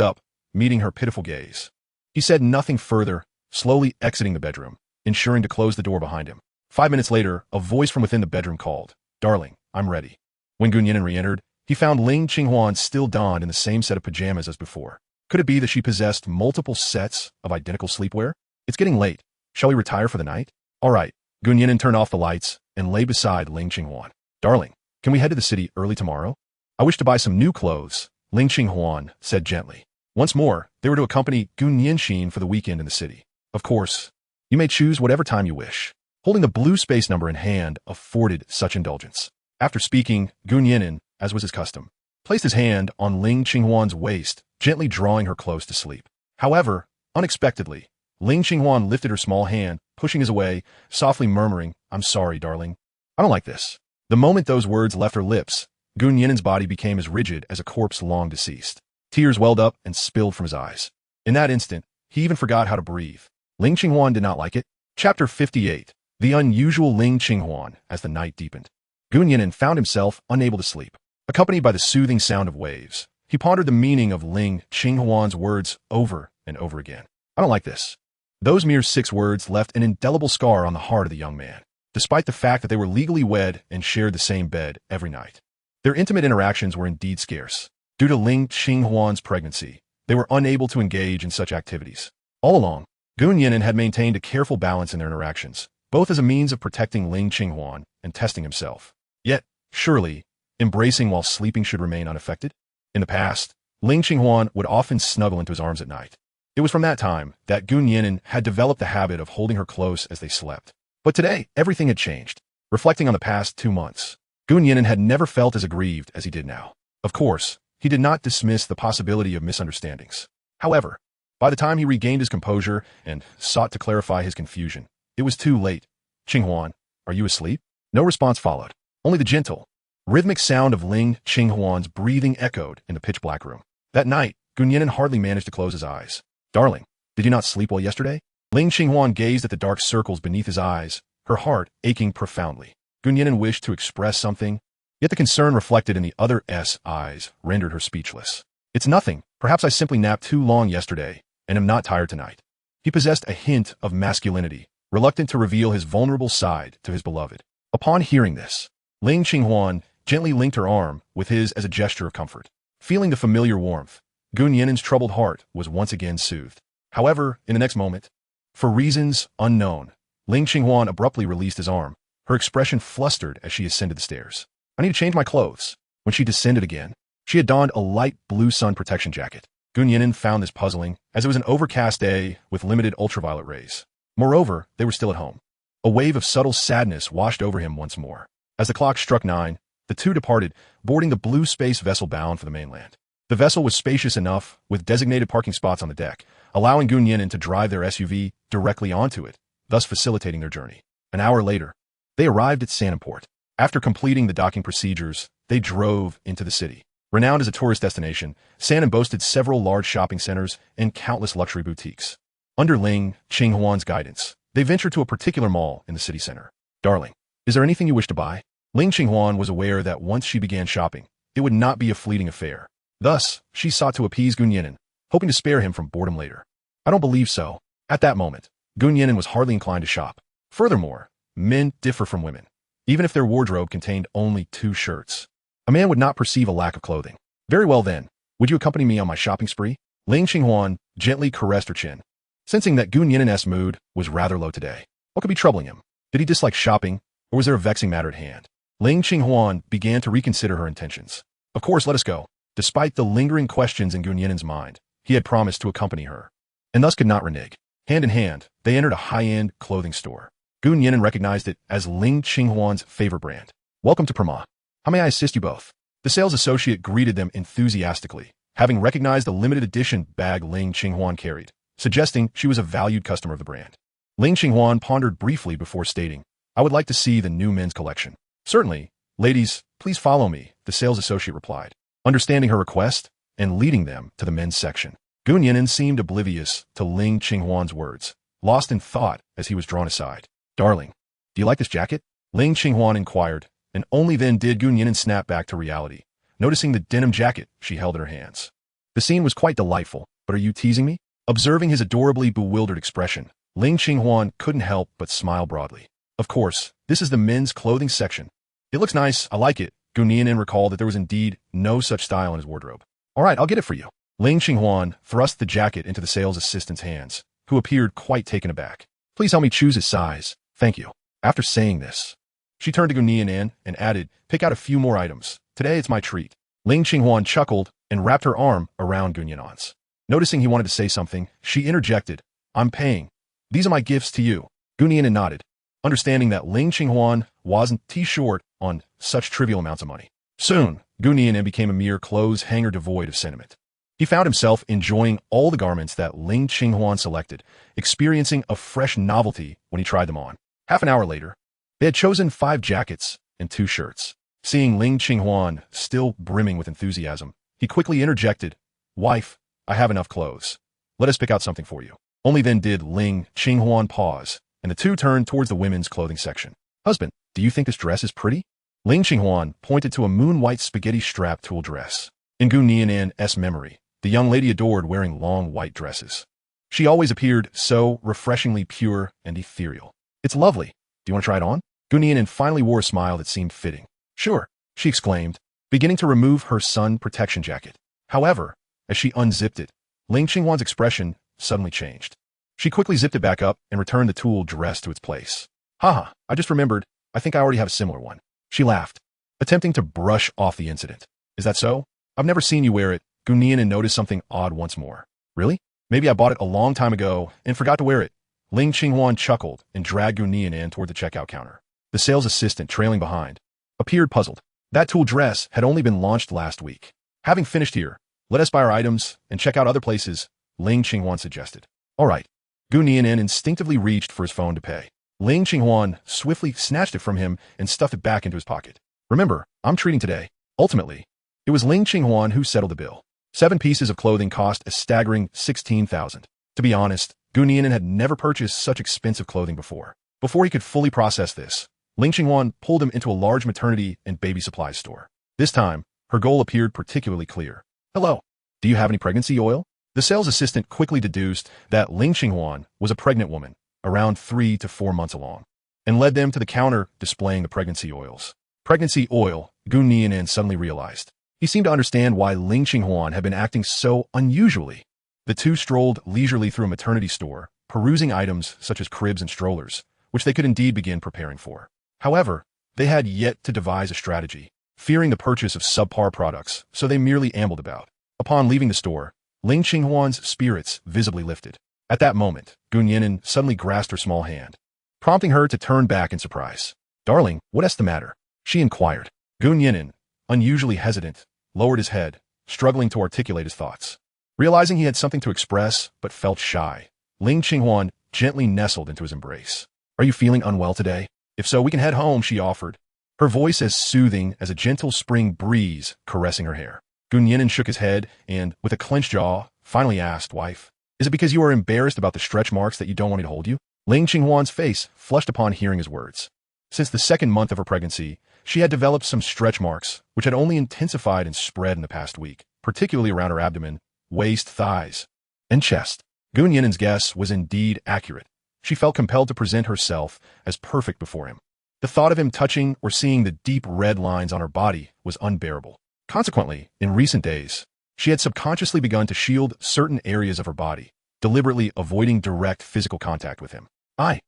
up, meeting her pitiful gaze. He said nothing further, slowly exiting the bedroom, ensuring to close the door behind him. 5 minutes later, a voice from within the bedroom called, Darling, I'm ready. When Gu Nian'an re-entered, he found Ling Qinghuan still donned in the same set of pajamas as before. Could it be that she possessed multiple sets of identical sleepwear? It's getting late. Shall we retire for the night? All right. Gu Nian'an turned off the lights and lay beside Ling Qinghuan. Darling, can we head to the city early tomorrow? I wish to buy some new clothes, Ling Qinghuan said gently. Once more, they were to accompany Gu Nianxin for the weekend in the city. Of course, you may choose whatever time you wish. Holding the blue space number in hand afforded such indulgence. After speaking, Gu Nian'an, as was his custom, placed his hand on Ling Qinghuan's waist, gently drawing her close to sleep. However, unexpectedly, Ling Qinghuan lifted her small hand, pushing his away, softly murmuring, I'm sorry, darling. I don't like this. The moment those words left her lips, Gu Nian'an's body became as rigid as a corpse long deceased. Tears welled up and spilled from his eyes. In that instant, he even forgot how to breathe. Ling Qinghuan did not like it. Chapter 58. The unusual Ling Qinghuan as the night deepened. Gu Nian'an found himself unable to sleep. Accompanied by the soothing sound of waves, he pondered the meaning of Ling Qinghuan's words over and over again. I don't like this. Those mere 6 words left an indelible scar on the heart of the young man, despite the fact that they were legally wed and shared the same bed every night. Their intimate interactions were indeed scarce. Due to Ling Qinghuan's pregnancy, they were unable to engage in such activities. All along, Gu Nian'an had maintained a careful balance in their interactions, both as a means of protecting Ling Qinghuan and testing himself. Yet, surely, embracing while sleeping should remain unaffected? In the past, Ling Qinghuan would often snuggle into his arms at night. It was from that time that Gu Nian'an had developed the habit of holding her close as they slept. But today, everything had changed. Reflecting on the past 2 months, Gu Nian'an had never felt as aggrieved as he did now. Of course, he did not dismiss the possibility of misunderstandings. However, by the time he regained his composure and sought to clarify his confusion, it was too late. Qinghuan, are you asleep? No response followed. Only the gentle, rhythmic sound of Ling Qinghuan's breathing echoed in the pitch-black room. That night, Gu Nian'an hardly managed to close his eyes. Darling, did you not sleep well yesterday? Ling Qinghuan gazed at the dark circles beneath his eyes, her heart aching profoundly. Gu Nian'an wished to express something, yet the concern reflected in the other's eyes rendered her speechless. It's nothing. Perhaps I simply napped too long yesterday and am not tired tonight. He possessed a hint of masculinity, reluctant to reveal his vulnerable side to his beloved. Upon hearing this, Ling Qinghuan gently linked her arm with his as a gesture of comfort. Feeling the familiar warmth, Gu Nian'an's troubled heart was once again soothed. However, in the next moment, for reasons unknown, Ling Qinghuan abruptly released his arm, her expression flustered as she ascended the stairs. I need to change my clothes. When she descended again, she had donned a light blue sun protection jacket. Gu Nian'an found this puzzling, as it was an overcast day with limited ultraviolet rays. Moreover, they were still at home. A wave of subtle sadness washed over him once more. As the clock struck 9, the two departed, boarding the blue space vessel bound for the mainland. The vessel was spacious enough, with designated parking spots on the deck, allowing Gu Nian'an to drive their SUV directly onto it, thus facilitating their journey. An hour later, they arrived at Sanimport. After completing the docking procedures, they drove into the city. Renowned as a tourist destination, Sanan boasted several large shopping centers and countless luxury boutiques. Under Ling Qinghuan's guidance, they ventured to a particular mall in the city center. Darling, is there anything you wish to buy? Ling Qinghuan was aware that once she began shopping, it would not be a fleeting affair. Thus, she sought to appease Gu Nian'an, hoping to spare him from boredom later. I don't believe so. At that moment, Gu Nian'an was hardly inclined to shop. Furthermore, men differ from women. Even if their wardrobe contained only 2 shirts, a man would not perceive a lack of clothing. Very well then, would you accompany me on my shopping spree? Ling Qinghuan gently caressed her chin, sensing that Gu Nian'an's mood was rather low today. What could be troubling him? Did he dislike shopping, or was there a vexing matter at hand? Ling Qinghuan began to reconsider her intentions. Of course, let us go. Despite the lingering questions in Gu Nian'an's mind, he had promised to accompany her, and thus could not renege. Hand in hand, they entered a high-end clothing store. Gu Nian'an recognized it as Ling Qinghuan's favorite brand. Welcome to Prama. How may I assist you both? The sales associate greeted them enthusiastically, having recognized the limited edition bag Ling Qinghuan carried, suggesting she was a valued customer of the brand. Ling Qinghuan pondered briefly before stating, I would like to see the new men's collection. Certainly. Ladies, please follow me, the sales associate replied, understanding her request and leading them to the men's section. Gu Nian'an seemed oblivious to Ling Qinghuan's words, lost in thought as he was drawn aside. Darling, do you like this jacket? Ling Qinghuan inquired, and only then did Gu Nian'an snap back to reality, noticing the denim jacket she held in her hands. The scene was quite delightful, but are you teasing me? Observing his adorably bewildered expression, Ling Qinghuan couldn't help but smile broadly. Of course, this is the men's clothing section. It looks nice, I like it. Gu Nian'an recalled that there was indeed no such style in his wardrobe. All right, I'll get it for you. Ling Qinghuan thrust the jacket into the sales assistant's hands, who appeared quite taken aback. Please help me choose his size. Thank you. After saying this, she turned to Gu Nian'an and added, pick out a few more items. Today it's my treat. Ling Qinghuan chuckled and wrapped her arm around Gu Nian'an's. Noticing he wanted to say something, she interjected, I'm paying. These are my gifts to you. Gu Nian'an nodded, understanding that Ling Qinghuan wasn't too short on such trivial amounts of money. Soon, Gu Nian'an became a mere clothes hanger devoid of sentiment. He found himself enjoying all the garments that Ling Qinghuan selected, experiencing a fresh novelty when he tried them on. Half an hour later, they had chosen 5 jackets and 2 shirts. Seeing Ling Qinghuan still brimming with enthusiasm, he quickly interjected, Wife, I have enough clothes. Let us pick out something for you. Only then did Ling Qinghuan pause, and the two turned towards the women's clothing section. Husband, do you think this dress is pretty? Ling Qinghuan pointed to a moon-white spaghetti strap tulle dress. In Gu Nian'an's memory, the young lady adored wearing long white dresses. She always appeared so refreshingly pure and ethereal. It's lovely. Do you want to try it on? Gu Nian'an finally wore a smile that seemed fitting. Sure, she exclaimed, beginning to remove her sun protection jacket. However, as she unzipped it, Ling Qinghuan's expression suddenly changed. She quickly zipped it back up and returned the tulle dress to its place. Haha, I just remembered. I think I already have a similar one. She laughed, attempting to brush off the incident. Is that so? I've never seen you wear it. Gu Nian'an noticed something odd once more. Really? Maybe I bought it a long time ago and forgot to wear it. Ling Qinghuan chuckled and dragged Gu Nian'an toward the checkout counter. The sales assistant, trailing behind, appeared puzzled. That tulle dress had only been launched last week. Having finished here, let us buy our items and check out other places, Ling Qinghuan suggested. All right. Gu Nian'an instinctively reached for his phone to pay. Ling Qinghuan swiftly snatched it from him and stuffed it back into his pocket. Remember, I'm treating today. Ultimately, it was Ling Qinghuan who settled the bill. 7 pieces of clothing cost a staggering 16,000. To be honest, Gu Nian'an had never purchased such expensive clothing before. Before he could fully process this, Ling Qinghuan pulled him into a large maternity and baby supplies store. This time, her goal appeared particularly clear. Hello. Do you have any pregnancy oil? The sales assistant quickly deduced that Ling Qinghuan was a pregnant woman, around 3 to 4 months along, and led them to the counter displaying the pregnancy oils. Pregnancy oil, Gu Nian'an suddenly realized. He seemed to understand why Ling Qinghuan had been acting so unusually. The two strolled leisurely through a maternity store, perusing items such as cribs and strollers, which they could indeed begin preparing for. However, they had yet to devise a strategy, fearing the purchase of subpar products, so they merely ambled about. Upon leaving the store, Ling Qinghuan's spirits visibly lifted. At that moment, Gu Nian'an suddenly grasped her small hand, prompting her to turn back in surprise. Darling, what's the matter? She inquired. Gu Nian'an, unusually hesitant, lowered his head, struggling to articulate his thoughts. Realizing he had something to express, but felt shy, Ling Qinghuan gently nestled into his embrace. Are you feeling unwell today? If so, we can head home, she offered, her voice as soothing as a gentle spring breeze caressing her hair. Gu Nian'an shook his head and, with a clenched jaw, finally asked, Wife, is it because you are embarrassed about the stretch marks that you don't want me to hold you? Ling Qinghuan's face flushed upon hearing his words. Since the 2nd month of her pregnancy, she had developed some stretch marks, which had only intensified and spread in the past week, particularly around her abdomen, waist, thighs, and chest. Gu Nian'an's guess was indeed accurate. She felt compelled to present herself as perfect before him. The thought of him touching or seeing the deep red lines on her body was unbearable. Consequently, in recent days, she had subconsciously begun to shield certain areas of her body, deliberately avoiding direct physical contact with him. I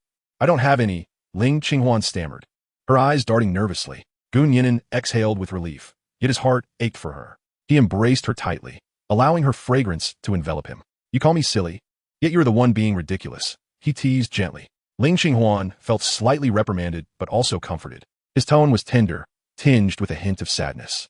don't have any, Ling Qinghuan stammered, her eyes darting nervously. Gu Nian'an exhaled with relief, yet his heart ached for her. He embraced her tightly, allowing her fragrance to envelop him. You call me silly, yet you're the one being ridiculous, he teased gently. Ling Qinghuan felt slightly reprimanded but also comforted. His tone was tender, tinged with a hint of sadness.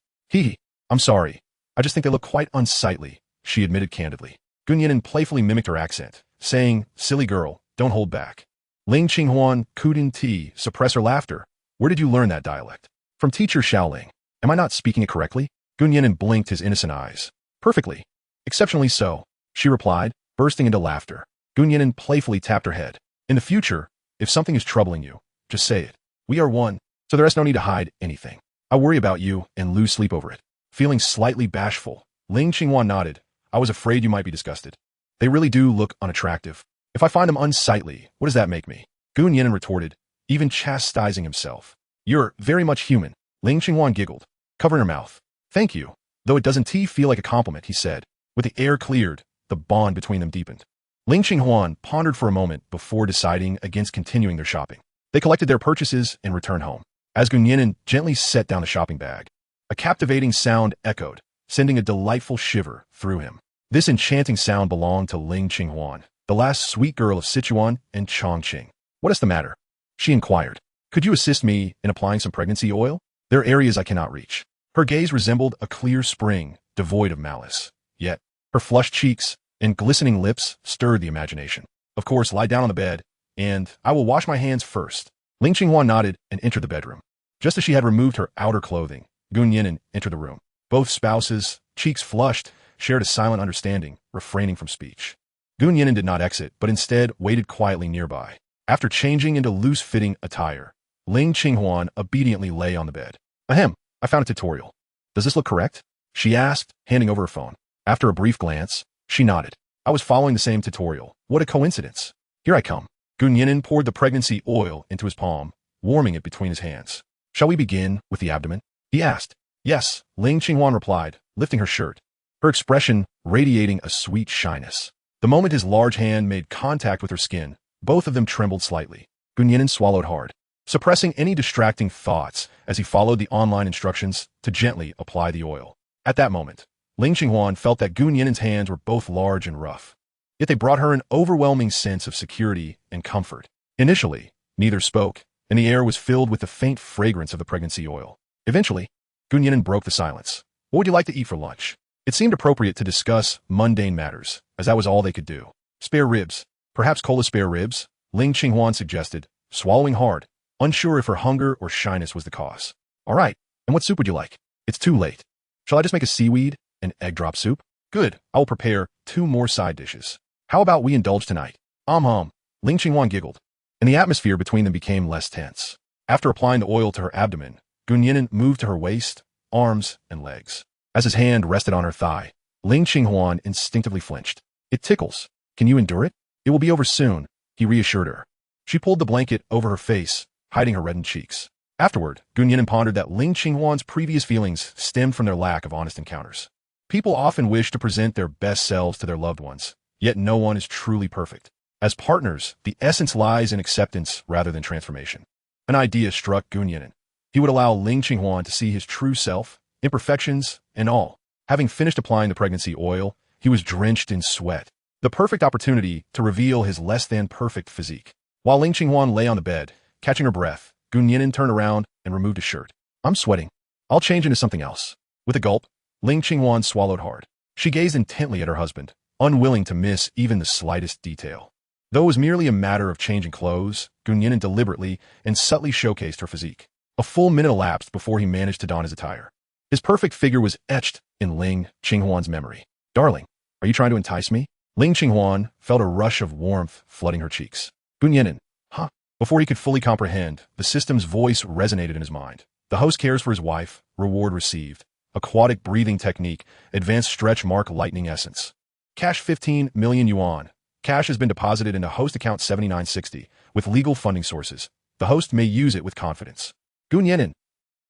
I'm sorry. I just think they look quite unsightly, she admitted candidly. Gu Nian'an playfully mimicked her accent, saying, Silly girl, don't hold back. Ling Qinghuan couldn't suppress her laughter. Where did you learn that dialect? From teacher Xiaoling. Am I not speaking it correctly? Gu Nian'an blinked his innocent eyes. Perfectly. Exceptionally so, she replied, bursting into laughter. Gu Nian'an playfully tapped her head. In the future, if something is troubling you, just say it. We are one. so the rest don't need to hide anything. I worry about you and lose sleep over it. Feeling slightly bashful, Ling Qinghuan nodded. I was afraid you might be disgusted. They really do look unattractive. If I find them unsightly, what does that make me? Gu Nian'an retorted, even chastising himself. You're very much human. Ling Qinghuan giggled, covering her mouth. Thank you. Though it doesn't feel like a compliment, he said. With the air cleared, the bond between them deepened. Ling Qinghuan pondered for a moment before deciding against continuing their shopping. They collected their purchases and returned home. As Gu Nian'an gently set down the shopping bag, a captivating sound echoed, sending a delightful shiver through him. This enchanting sound belonged to Ling Qinghuan, the last sweet girl of Sichuan and Chongqing. What is the matter? She inquired. Could you assist me in applying some pregnancy oil? There are areas I cannot reach. Her gaze resembled a clear spring, devoid of malice. Yet, her flushed cheeks and glistening lips stirred the imagination. Of course, lie down on the bed, and I will wash my hands first. Ling Qinghuan nodded and entered the bedroom. Just as she had removed her outer clothing, Gu Nian'an entered the room. Both spouses, cheeks flushed, shared a silent understanding, refraining from speech. Gu Nian'an did not exit, but instead waited quietly nearby. After changing into loose-fitting attire, Ling Qinghuan obediently lay on the bed. Ahem, I found a tutorial. Does this look correct? She asked, handing over her phone. After a brief glance, she nodded. I was following the same tutorial. What a coincidence. Here I come. Gu Nian'an poured the pregnancy oil into his palm, warming it between his hands. Shall we begin with the abdomen? He asked. Yes, Ling Qinghuan replied, lifting her shirt, her expression radiating a sweet shyness. The moment his large hand made contact with her skin, both of them trembled slightly. Gu Nian'an swallowed hard, suppressing any distracting thoughts as he followed the online instructions to gently apply the oil. At that moment, Ling Qinghuan felt that Gu Nian'an's hands were both large and rough. Yet they brought her an overwhelming sense of security and comfort. Initially, neither spoke, and the air was filled with the faint fragrance of the pregnancy oil. Eventually, Gu Nian'an broke the silence. What would you like to eat for lunch? It seemed appropriate to discuss mundane matters, as that was all they could do. Spare ribs. Perhaps cola spare ribs? Ling Qinghuan suggested, swallowing hard, unsure if her hunger or shyness was the cause. All right, and what soup would you like? It's too late. Shall I just make a seaweed and egg drop soup? Good, I will prepare 2 more side dishes. How about we indulge tonight? Ling Qinghuan giggled, and the atmosphere between them became less tense. After applying the oil to her abdomen, Gu Nian'an moved to her waist, arms, and legs. As his hand rested on her thigh, Ling Qinghuan instinctively flinched. It tickles. Can you endure it? It will be over soon, he reassured her. She pulled the blanket over her face, hiding her reddened cheeks. Afterward, Gu Nian'an pondered that Ling Qinghuan's previous feelings stemmed from their lack of honest encounters. People often wish to present their best selves to their loved ones, yet no one is truly perfect. As partners, the essence lies in acceptance rather than transformation. An idea struck Gu Nian'an. He would allow Ling Qinghuan to see his true self, imperfections, and all. Having finished applying the pregnancy oil, he was drenched in sweat. The perfect opportunity to reveal his less-than-perfect physique. While Ling Qinghuan lay on the bed, catching her breath, Gu Nian'an turned around and removed his shirt. I'm sweating. I'll change into something else. With a gulp, Ling Qinghuan swallowed hard. She gazed intently at her husband, unwilling to miss even the slightest detail. Though it was merely a matter of changing clothes, Gu Nian'an deliberately and subtly showcased her physique. A full minute elapsed before he managed to don his attire. His perfect figure was etched in Ling Qinghuan's memory. Darling, are you trying to entice me? Ling Qinghuan felt a rush of warmth flooding her cheeks. Gu Nian'an, huh? Before he could fully comprehend, the system's voice resonated in his mind. The host cares for his wife, reward received. Aquatic breathing technique, advanced stretch mark lightning essence. Cash 15 million yuan. Cash has been deposited into host account 7960 with legal funding sources. The host may use it with confidence. Gu Nian'an.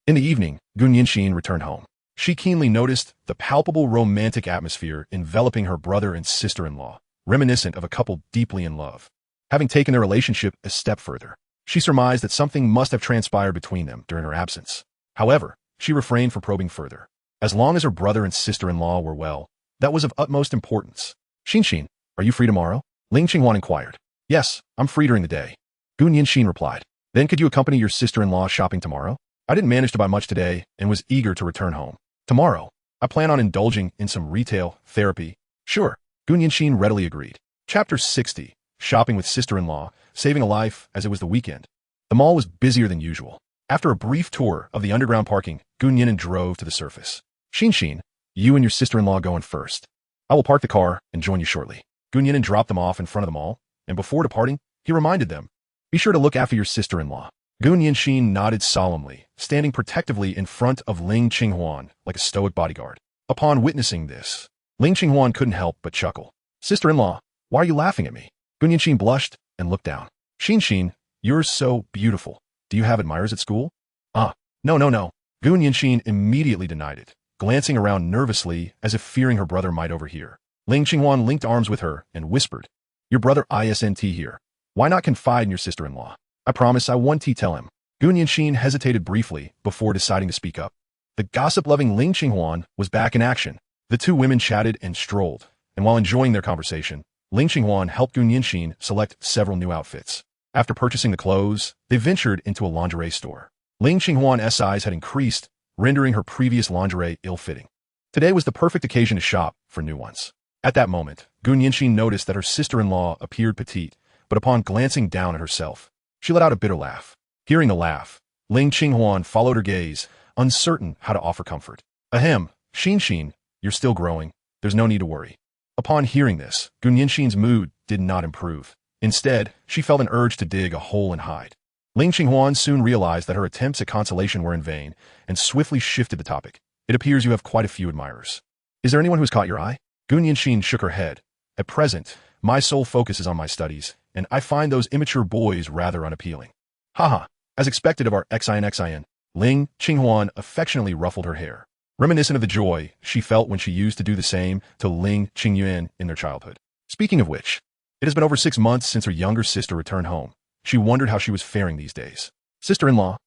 In the evening, Gu Nianxin returned home. She keenly noticed the palpable romantic atmosphere enveloping her brother and sister-in-law, reminiscent of a couple deeply in love. Having taken their relationship a step further, she surmised that something must have transpired between them during her absence. However, she refrained from probing further. As long as her brother and sister-in-law were well, that was of utmost importance. Xin, are you free tomorrow? Ling Qinghuan inquired. Yes, I'm free during the day. Gu Nianxin replied. Then could you accompany your sister-in-law shopping tomorrow? I didn't manage to buy much today and was eager to return home. Tomorrow, I plan on indulging in some retail therapy. Sure, Gu Nianxin readily agreed. Chapter 60. Shopping with sister-in-law, saving a life as it was the weekend. The mall was busier than usual. After a brief tour of the underground parking, Gu Nian'an drove to the surface. Xin, you and your sister-in-law go in first. I will park the car and join you shortly. Gu Nian'an dropped them off in front of the mall, and before departing, he reminded them, be sure to look after your sister-in-law. Gu Nianxin nodded solemnly, standing protectively in front of Ling Qinghuan like a stoic bodyguard. Upon witnessing this, Ling Qinghuan couldn't help but chuckle. Sister-in-law, why are you laughing at me? Gu Nianxin blushed and looked down. Xin, you're so beautiful. Do you have admirers at school? No. Gu Nianxin immediately denied it, glancing around nervously as if fearing her brother might overhear. Ling Qinghuan linked arms with her and whispered, your brother isn't here. Why not confide in your sister-in-law? I promise I won't tell him. Gu Nianxin hesitated briefly before deciding to speak up. The gossip-loving Ling Qinghuan was back in action. The two women chatted and strolled, and while enjoying their conversation, Ling Qinghuan helped Gu Nianxin select several new outfits. After purchasing the clothes, they ventured into a lingerie store. Ling Qinghuan's size had increased, rendering her previous lingerie ill-fitting. Today was the perfect occasion to shop for new ones. At that moment, Gu Nianxin noticed that her sister-in-law appeared petite, but upon glancing down at herself, she let out a bitter laugh. Hearing the laugh, Ling Qinghuan followed her gaze, uncertain how to offer comfort. Ahem, Xin, you're still growing. There's no need to worry. Upon hearing this, Gu Nianxin's mood did not improve. Instead, she felt an urge to dig a hole and hide. Ling Qinghuan soon realized that her attempts at consolation were in vain and swiftly shifted the topic. It appears you have quite a few admirers. Is there anyone who's caught your eye? Gu Nianxin shook her head. At present, my sole focus is on my studies, and I find those immature boys rather unappealing. Haha, as expected of our Xin. Ling Qinghuan affectionately ruffled her hair, reminiscent of the joy she felt when she used to do the same to Ling Qinghuan in their childhood. Speaking of which, it has been over 6 months since her younger sister returned home. She wondered how she was faring these days. Sister-in-law.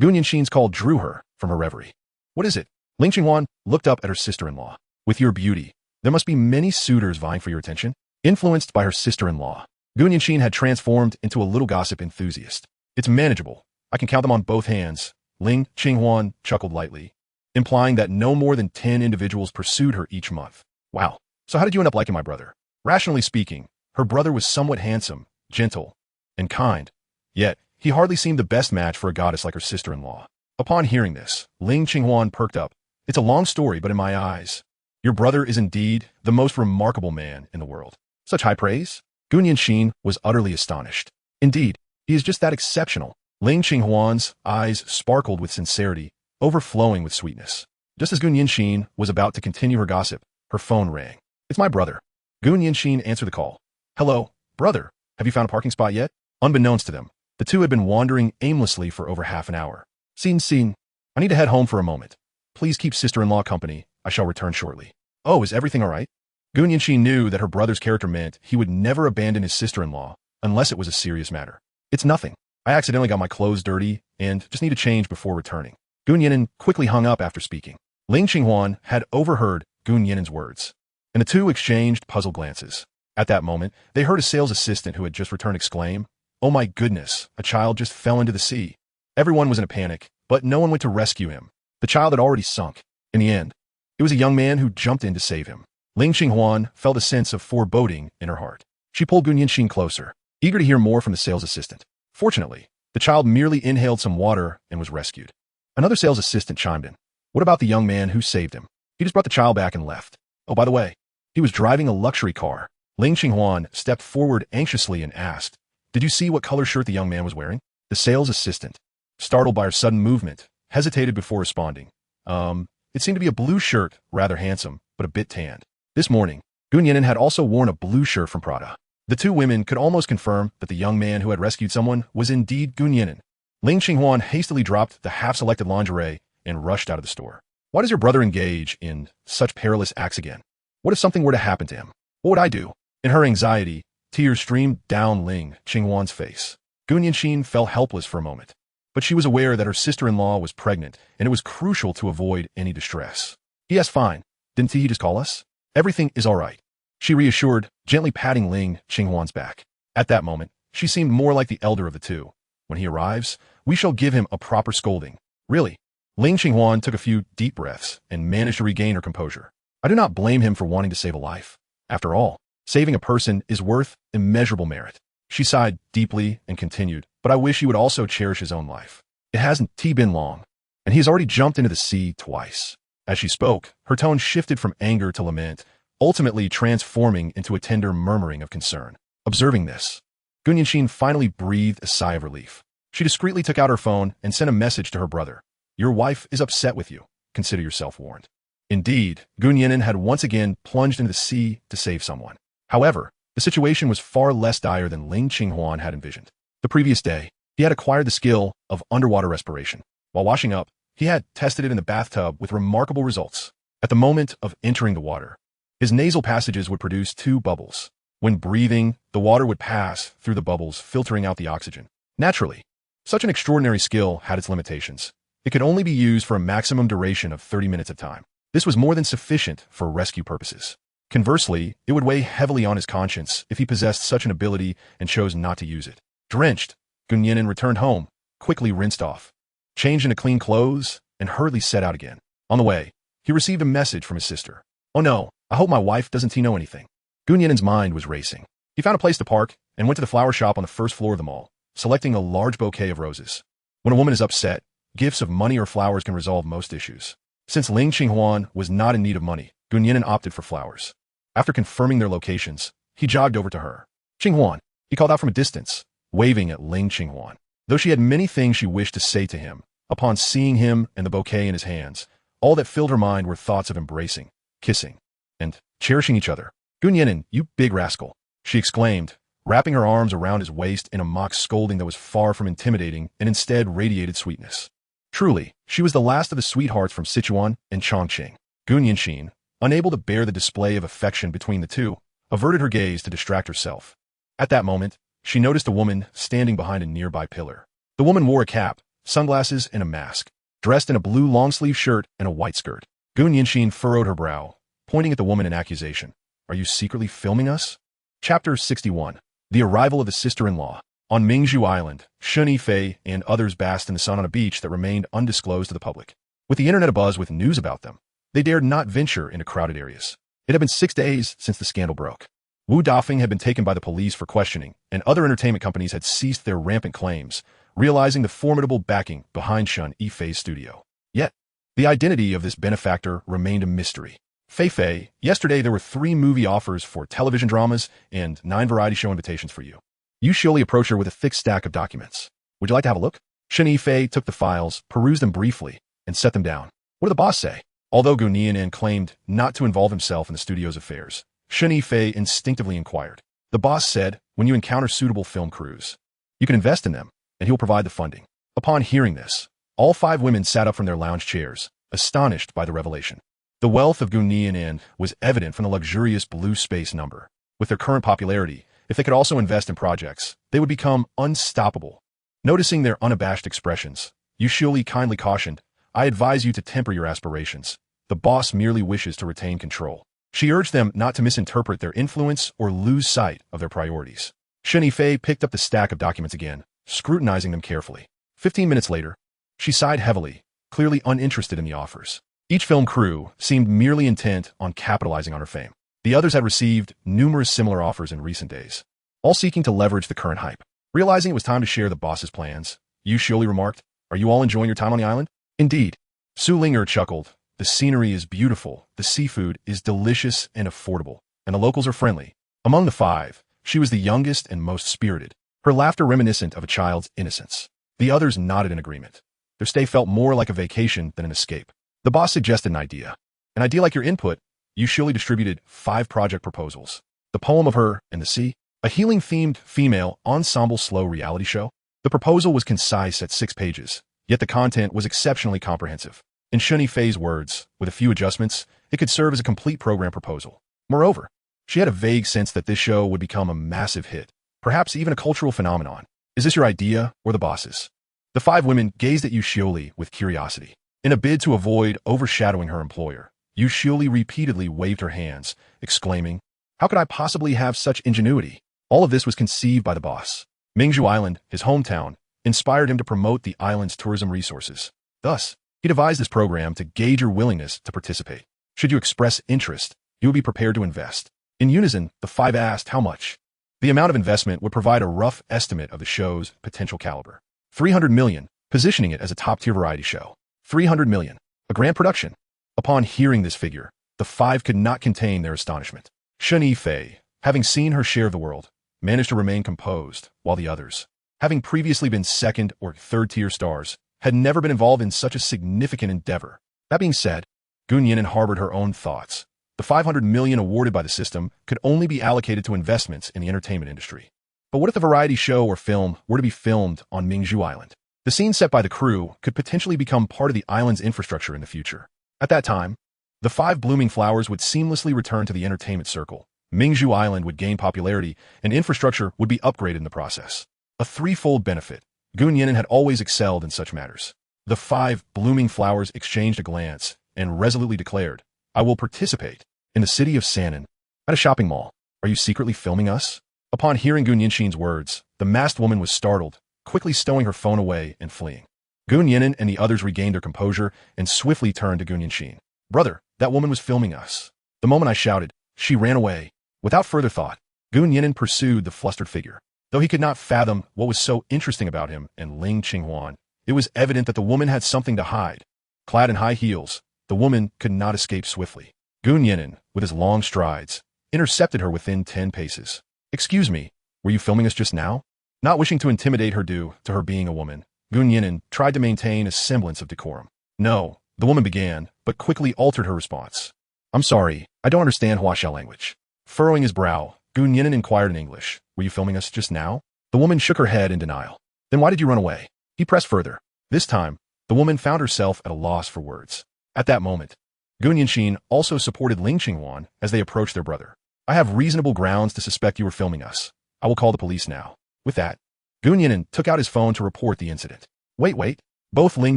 Gu Nianxin's call drew her from her reverie. What is it? Ling Qinghuan looked up at her sister-in-law. With your beauty, there must be many suitors vying for your attention. Influenced by her sister-in-law, Gu Nianxin had transformed into a little gossip enthusiast. It's manageable. I can count them on both hands. Ling Qinghuan chuckled lightly, implying that no more than 10 individuals pursued her each month. Wow. So how did you end up liking my brother? Rationally speaking, her brother was somewhat handsome, gentle, and kind, yet he hardly seemed the best match for a goddess like her sister-in-law. Upon hearing this, Ling Qinghuan perked up. It's a long story, but in my eyes, your brother is indeed the most remarkable man in the world. Such high praise? Gu Nianxin was utterly astonished. Indeed, he is just that exceptional. Ling Qinghuan's eyes sparkled with sincerity, overflowing with sweetness. Just as Gu Nianxin was about to continue her gossip, her phone rang. It's my brother. Gu Nianxin answered the call. Hello, brother. Have you found a parking spot yet? Unbeknownst to them, the two had been wandering aimlessly for over half an hour. Xin, I need to head home for a moment. Please keep sister-in-law company. I shall return shortly. Oh, is everything all right? Gu Nianxin knew that her brother's character meant he would never abandon his sister-in-law unless it was a serious matter. It's nothing. I accidentally got my clothes dirty and just need to change before returning. Gu Nian'an quickly hung up after speaking. Ling Qinghuan had overheard Gu Nian'an's words, and the two exchanged puzzled glances. At that moment, they heard a sales assistant who had just returned exclaim, "Oh my goodness, a child just fell into the sea." Everyone was in a panic, but no one went to rescue him. The child had already sunk. In the end, it was a young man who jumped in to save him. Ling Qinghuan felt a sense of foreboding in her heart. She pulled Gu Nianxin closer, eager to hear more from the sales assistant. Fortunately, the child merely inhaled some water and was rescued. Another sales assistant chimed in. What about the young man who saved him? He just brought the child back and left. Oh, by the way, he was driving a luxury car. Ling Qinghuan stepped forward anxiously and asked, "Did you see what color shirt the young man was wearing?" The sales assistant, startled by her sudden movement, hesitated before responding. It seemed to be a blue shirt, rather handsome, but a bit tanned. This morning, Gu Nian'an had also worn a blue shirt from Prada. The two women could almost confirm that the young man who had rescued someone was indeed Gu Nian'an. Ling Qinghuan hastily dropped the half-selected lingerie and rushed out of the store. Why does your brother engage in such perilous acts again? What if something were to happen to him? What would I do? In her anxiety, tears streamed down Ling Qinghuan's face. Gu Nianxin felt helpless for a moment, but she was aware that her sister-in-law was pregnant, and it was crucial to avoid any distress. Yes, fine. Didn't he just call us? Everything is all right, she reassured, gently patting Ling Qinghuan's back. At that moment, she seemed more like the elder of the two. When he arrives, we shall give him a proper scolding. Really? Ling Qinghuan took a few deep breaths and managed to regain her composure. I do not blame him for wanting to save a life. After all, saving a person is worth immeasurable merit. She sighed deeply and continued, but I wish he would also cherish his own life. It hasn't been long, and he has already jumped into the sea twice. As she spoke, her tone shifted from anger to lament, ultimately transforming into a tender murmuring of concern. Observing this, Gu Nianxin finally breathed a sigh of relief. She discreetly took out her phone and sent a message to her brother. Your wife is upset with you. Consider yourself warned. Indeed, Nian'an had once again plunged into the sea to save someone. However, the situation was far less dire than Ling Qinghuan had envisioned. The previous day, he had acquired the skill of underwater respiration. While washing up, he had tested it in the bathtub with remarkable results. At the moment of entering the water, his nasal passages would produce 2 bubbles. When breathing, the water would pass through the bubbles, filtering out the oxygen. Naturally, such an extraordinary skill had its limitations. It could only be used for a maximum duration of 30 minutes at a time. This was more than sufficient for rescue purposes. Conversely, it would weigh heavily on his conscience if he possessed such an ability and chose not to use it. Drenched, Nian'an returned home, quickly rinsed off, changed into clean clothes, and hurriedly set out again. On the way, he received a message from his sister. Oh no, I hope my wife doesn't know anything. Nian'an's mind was racing. He found a place to park and went to the flower shop on the first floor of the mall, selecting a large bouquet of roses. When a woman is upset, gifts of money or flowers can resolve most issues. Since Ling Qinghuan was not in need of money, Nian'an opted for flowers. After confirming their locations, he jogged over to her. Qinghuan, he called out from a distance, waving at Ling Qinghuan. Though she had many things she wished to say to him, upon seeing him and the bouquet in his hands, all that filled her mind were thoughts of embracing, kissing, and cherishing each other. Nian'an, you big rascal, she exclaimed, wrapping her arms around his waist in a mock scolding that was far from intimidating and instead radiated sweetness. Truly, she was the last of the sweethearts from Sichuan and Chongqing. Nian'an, unable to bear the display of affection between the two, averted her gaze to distract herself. At that moment, she noticed a woman standing behind a nearby pillar. The woman wore a cap, sunglasses, and a mask, dressed in a blue long-sleeve shirt and a white skirt. Nian'an furrowed her brow, pointing at the woman in accusation. Are you secretly filming us? Chapter 61. The Arrival of the Sister-in-Law. On Mingzhu Island, Shun Yifei and others basked in the sun on a beach that remained undisclosed to the public. With the internet abuzz with news about them, they dared not venture into crowded areas. It had been 6 days since the scandal broke. Wu Dafeng had been taken by the police for questioning, and other entertainment companies had ceased their rampant claims, realizing the formidable backing behind Shun Yifei's studio. Yet, the identity of this benefactor remained a mystery. Fei, yesterday there were 3 movie offers for television dramas and 9 variety show invitations for you. You surely approached her with a thick stack of documents. Would you like to have a look? Shun Yifei took the files, perused them briefly, and set them down. What did the boss say? Although Nian'an claimed not to involve himself in the studio's affairs, Shun Yifei instinctively inquired. The boss said, when you encounter suitable film crews, you can invest in them, and he'll provide the funding. Upon hearing this, all 5 women sat up from their lounge chairs, astonished by the revelation. The wealth of Nian'an was evident from the luxurious blue space number. With their current popularity, if they could also invest in projects, they would become unstoppable. Noticing their unabashed expressions, Yu Shuli kindly cautioned, I advise you to temper your aspirations. The boss merely wishes to retain control. She urged them not to misinterpret their influence or lose sight of their priorities. Shun Yifei picked up the stack of documents again, scrutinizing them carefully. 15 minutes later, she sighed heavily, clearly uninterested in the offers. Each film crew seemed merely intent on capitalizing on her fame. The others had received numerous similar offers in recent days, all seeking to leverage the current hype. Realizing it was time to share the boss's plans, Yu Shioli remarked, Are you all enjoying your time on the island? Indeed. Su Linger chuckled. The scenery is beautiful, the seafood is delicious and affordable, and the locals are friendly. Among the 5, she was the youngest and most spirited, her laughter reminiscent of a child's innocence. The others nodded in agreement. Their stay felt more like a vacation than an escape. The boss suggested an idea. An idea like your input. Yu Shioli distributed 5 project proposals. The Poem of Her and the Sea, a healing-themed female ensemble slow reality show. The proposal was concise at 6 pages, yet the content was exceptionally comprehensive. In Shun Yifei's words, with a few adjustments, it could serve as a complete program proposal. Moreover, she had a vague sense that this show would become a massive hit, perhaps even a cultural phenomenon. Is this your idea or the boss's? The 5 women gazed at Yu Shioli with curiosity. In a bid to avoid overshadowing her employer, Yu Shioli repeatedly waved her hands, exclaiming, How could I possibly have such ingenuity? All of this was conceived by the boss. Mingzhu Island, his hometown, inspired him to promote the island's tourism resources. Thus, he devised this program to gauge your willingness to participate. Should you express interest, you would be prepared to invest. In unison, the 5 asked how much. The amount of investment would provide a rough estimate of the show's potential caliber. 300 million, positioning it as a top-tier variety show. 300 million, a grand production. Upon hearing this figure, the 5 could not contain their astonishment. Shun Yifei, having seen her share of the world, managed to remain composed, while the others, having previously been second or third-tier stars, had never been involved in such a significant endeavor. That being said, Nian'an harbored her own thoughts. The 500 million awarded by the system could only be allocated to investments in the entertainment industry. But what if the variety show or film were to be filmed on Mingzhu Island? The scene set by the crew could potentially become part of the island's infrastructure in the future. At that time, the 5 blooming flowers would seamlessly return to the entertainment circle. Mingzhu Island would gain popularity, and infrastructure would be upgraded in the process. A threefold benefit. Nian'an had always excelled in such matters. The 5 blooming flowers exchanged a glance and resolutely declared, "I will participate." In the city of Nian'an, at a shopping mall. "Are you secretly filming us?" Upon hearing Nian'an's words, the masked woman was startled, quickly stowing her phone away and fleeing. Nian'an and the others regained their composure and swiftly turned to Nian'an. "Brother, that woman was filming us." The moment I shouted, she ran away. Without further thought, Nian'an pursued the flustered figure. Though he could not fathom what was so interesting about him and Ling Qinghuan, it was evident that the woman had something to hide. Clad in high heels, the woman could not escape swiftly. Nian'an, with his long strides, intercepted her within 10 paces. "Excuse me, were you filming us just now?" Not wishing to intimidate her due to her being a woman, Nian'an tried to maintain a semblance of decorum. "No," the woman began, but quickly altered her response. "I'm sorry, I don't understand Huaxiao language." Furrowing his brow, Nian'an inquired in English, "Were you filming us just now?" The woman shook her head in denial. "Then why did you run away?" He pressed further. This time, the woman found herself at a loss for words. At that moment, Nian'an also supported Ling Qinghuan as they approached their brother. "I have reasonable grounds to suspect you were filming us. I will call the police now." With that, Nian'an took out his phone to report the incident. Wait. Both Ling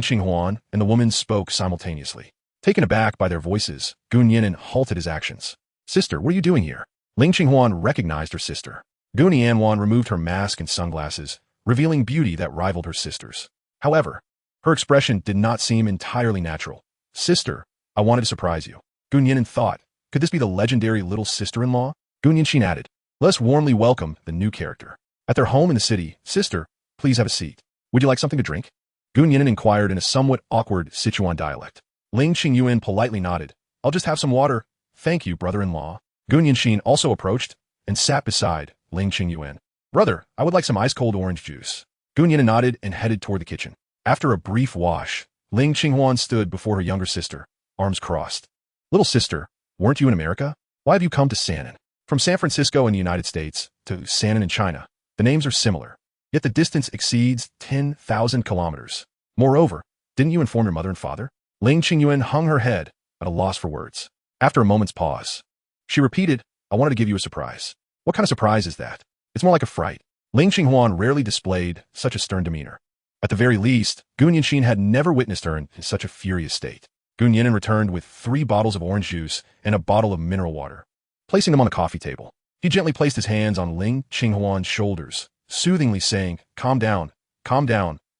Qinghuan and the woman spoke simultaneously. Taken aback by their voices, Nian'an halted his actions. "Sister, what are you doing here?" Ling Qinghuan recognized her sister. Nian'an removed her mask and sunglasses, revealing beauty that rivaled her sister's. However, her expression did not seem entirely natural. "Sister, I wanted to surprise you." Nian'an thought, could this be the legendary little sister-in-law? Nian'an added, "Let us warmly welcome the new character." At their home in the city, "Sister, please have a seat. Would you like something to drink?" Nian'an inquired in a somewhat awkward Sichuan dialect. Ling Qinghuan politely nodded. "I'll just have some water. Thank you, brother-in-law." Nian'an also approached and sat beside Ling Qinghuan. "Brother, I would like some ice-cold orange juice." Nian'an nodded and headed toward the kitchen. After a brief wash, Ling Qinghuan stood before her younger sister, arms crossed. "Little sister, weren't you in America? Why have you come to Nian'an?" From San Francisco in the United States to Nian'an in China, the names are similar, yet the distance exceeds 10,000 kilometers. Moreover, didn't you inform your mother and father? Ling Qinghuan hung her head at a loss for words. After a moment's pause, she repeated, "I wanted to give you a surprise." "What kind of surprise is that?" "It's more like a fright." Ling Qinghuan rarely displayed such a stern demeanor. At the very least, Nian'an had never witnessed her in such a furious state. Nian'an returned with 3 bottles of orange juice and a bottle of mineral water. Placing them on the coffee table, he gently placed his hands on Ling Qinghuan's shoulders, soothingly saying, calm down,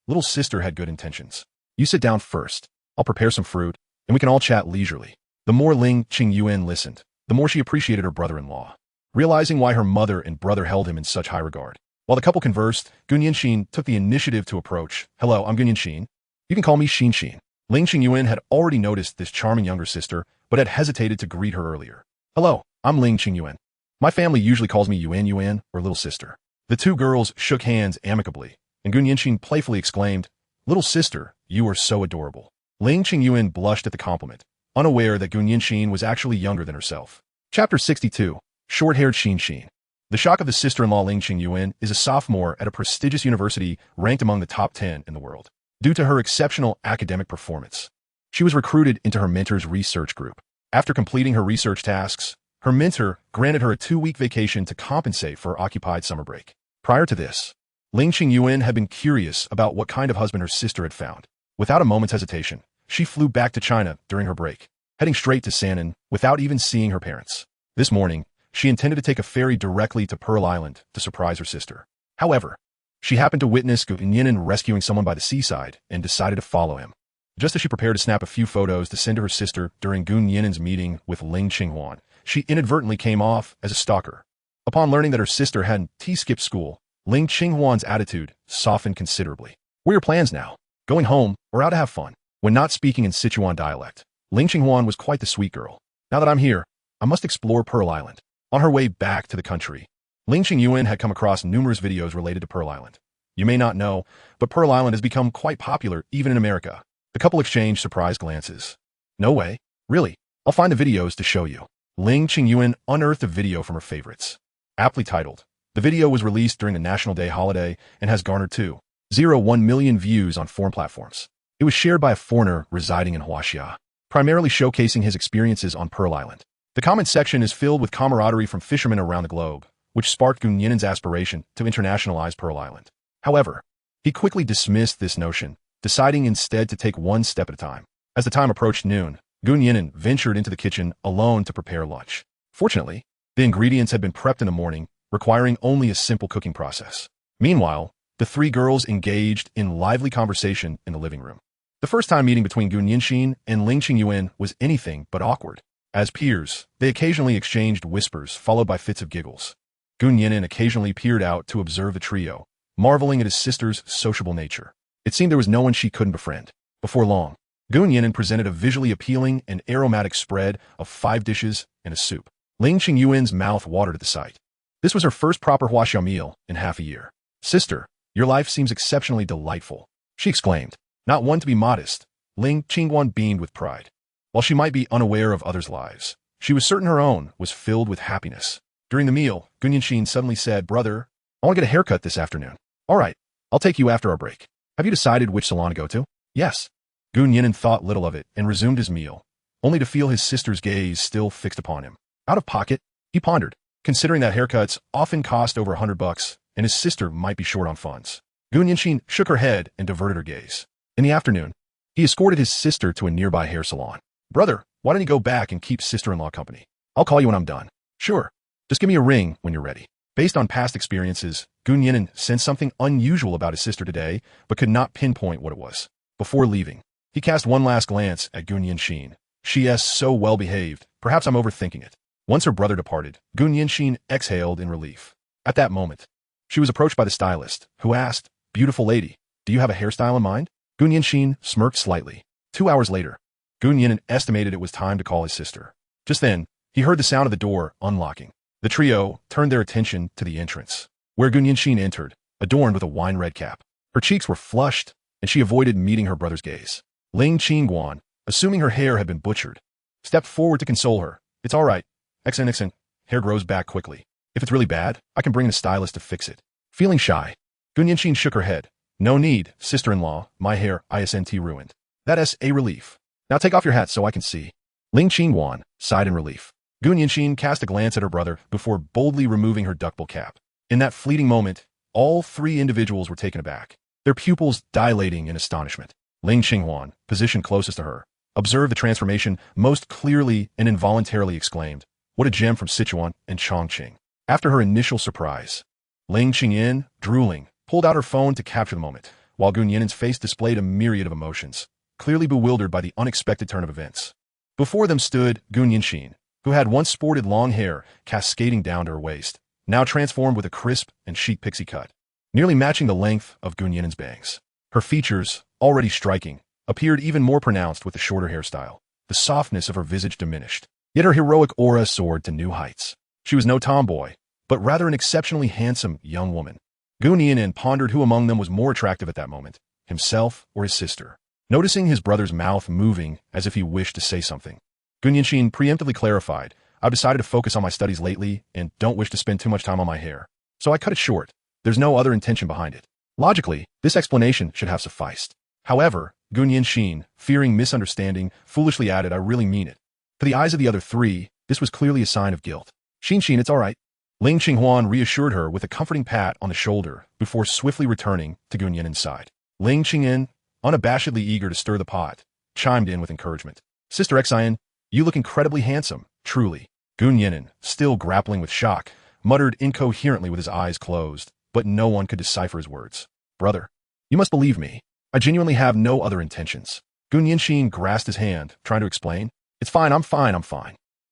little sister had good intentions. You sit down first. I'll prepare some fruit, and we can all chat leisurely." The more Ling Qinghuan listened, the more she appreciated her brother-in-law, realizing why her mother and brother held him in such high regard. While the couple conversed, Nian'an took the initiative to approach. "Hello, I'm Nian'an. You can call me Xin. Ling Qinghuan had already noticed this charming younger sister, but had hesitated to greet her earlier. "Hello, I'm Ling Qinghuan. My family usually calls me Yuan or little sister." The two girls shook hands amicably, and Nian'an playfully exclaimed, "Little sister, you are so adorable." Ling Qinghuan blushed at the compliment, unaware that Nian'an was actually younger than herself. Chapter 62. Short-haired Xin. The shock of the sister-in-law Ling Qinghuan is a sophomore at a prestigious university ranked among the top 10 in the world. Due to her exceptional academic performance, she was recruited into her mentor's research group. After completing her research tasks, her mentor granted her a 2-week vacation to compensate for her occupied summer break. Prior to this, Ling Qinghuan had been curious about what kind of husband her sister had found. Without a moment's hesitation, she flew back to China during her break, heading straight to Nian'an without even seeing her parents. This morning, she intended to take a ferry directly to Pearl Island to surprise her sister. However, she happened to witness Nian'an rescuing someone by the seaside and decided to follow him. Just as she prepared to snap a few photos to send to her sister during Nian'an's meeting with Ling Qinghuan, she inadvertently came off as a stalker. Upon learning that her sister hadn't skipped school, Ling Qinghuan's attitude softened considerably. "What are your plans now? Going home or out to have fun?" When not speaking in Sichuan dialect, Ling Qinghuan was quite the sweet girl. "Now that I'm here, I must explore Pearl Island." On her way back to the country, Ling Qinghuan had come across numerous videos related to Pearl Island. You may not know, but Pearl Island has become quite popular even in America. The couple exchanged surprised glances. No way. Really? I'll find the videos to show you. Ling Qinghuan unearthed a video from her favorites. Aptly titled, the video was released during the National Day holiday and has garnered 2.01 million views on foreign platforms. It was shared by a foreigner residing in Huaxia, primarily showcasing his experiences on Pearl Island. The comment section is filled with camaraderie from fishermen around the globe, which sparked Gun Nian'an's aspiration to internationalize Pearl Island. However, he quickly dismissed this notion, deciding instead to take one step at a time. As the time approached noon, Gun Nian'an ventured into the kitchen alone to prepare lunch. Fortunately, the ingredients had been prepped in the morning, requiring only a simple cooking process. Meanwhile, the three girls engaged in lively conversation in the living room. The first-time meeting between Gun Nian'an and Ling Qinghuan was anything but awkward. As peers, they occasionally exchanged whispers followed by fits of giggles. Gun Nian'an occasionally peered out to observe the trio, marveling at his sister's sociable nature. It seemed there was no one she couldn't befriend. Before long, Gun Nian'an presented a visually appealing and aromatic spread of 5 dishes and a soup. Ling Qinghuan's mouth watered at the sight. This was her first proper huaxiao meal in half a year. Sister, your life seems exceptionally delightful, she exclaimed. Not one to be modest, Ling Qinghuan beamed with pride. While she might be unaware of others' lives, she was certain her own was filled with happiness. During the meal, Gun Nian'an suddenly said, Brother, I want to get a haircut this afternoon. All right, I'll take you after our break. Have you decided which salon to go to? Yes. Gun Nian'an thought little of it and resumed his meal, only to feel his sister's gaze still fixed upon him. Out of pocket, he pondered, considering that haircuts often cost over $100 and his sister might be short on funds. Gun Nian'an shook her head and diverted her gaze. In the afternoon, he escorted his sister to a nearby hair salon. Brother, why don't you go back and keep sister-in-law company? I'll call you when I'm done. Sure. Just give me a ring when you're ready. Based on past experiences, Gun Nian'an sensed something unusual about his sister today, but could not pinpoint what it was. Before leaving, he cast one last glance at Gun Nian'an. She is so well-behaved. Perhaps I'm overthinking it. Once her brother departed, Gun Nian'an exhaled in relief. At that moment, she was approached by the stylist, who asked, Beautiful lady, do you have a hairstyle in mind? Gun Nian'an smirked slightly. 2 hours later, Gun Nian'an estimated it was time to call his sister. Just then, he heard the sound of the door unlocking. The trio turned their attention to the entrance, where Gun Nian'an entered, adorned with a wine-red cap. Her cheeks were flushed, and she avoided meeting her brother's gaze. Ling Qinghuan, assuming her hair had been butchered, stepped forward to console her. It's all right. XNXN, hair grows back quickly. If it's really bad, I can bring in a stylist to fix it. Feeling shy, Gun Nian'an shook her head. No need, sister-in-law, my hair isn't ruined. That's a relief. Now take off your hat so I can see. Ling Qinghuan sighed in relief. Gun Nian'an cast a glance at her brother before boldly removing her duckbill cap. In that fleeting moment, all three individuals were taken aback, their pupils dilating in astonishment. Ling Qinghuan, positioned closest to her, observed the transformation most clearly and involuntarily exclaimed, What a gem from Sichuan and Chongqing. After her initial surprise, Ling Qingyan, drooling, pulled out her phone to capture the moment, while Gun Nian'an's face displayed a myriad of emotions, clearly bewildered by the unexpected turn of events. Before them stood Gun Nian'an, who had once sported long hair cascading down to her waist, now transformed with a crisp and chic pixie cut, nearly matching the length of Gun Nian'an's bangs. Her features, already striking, appeared even more pronounced with the shorter hairstyle. The softness of her visage diminished, yet her heroic aura soared to new heights. She was no tomboy, but rather an exceptionally handsome young woman. Gun Nian'an pondered who among them was more attractive at that moment, himself or his sister. Noticing his brother's mouth moving as if he wished to say something, Gun Nian'an preemptively clarified, I've decided to focus on my studies lately and don't wish to spend too much time on my hair. So I cut it short. There's no other intention behind it. Logically, this explanation should have sufficed. However, Gun Nian'an, fearing misunderstanding, foolishly added, I really mean it. To the eyes of the other three, this was clearly a sign of guilt. Xin, it's all right. Ling Qinghuan reassured her with a comforting pat on the shoulder before swiftly returning to Gun Nian'an's side. Ling Qingyan, unabashedly eager to stir the pot, chimed in with encouragement. Sister Xian, you look incredibly handsome, truly. Gun Nian'an, still grappling with shock, muttered incoherently with his eyes closed, but no one could decipher his words. Brother, you must believe me. I genuinely have no other intentions. Gun Nian'an grasped his hand, trying to explain. It's fine, I'm fine.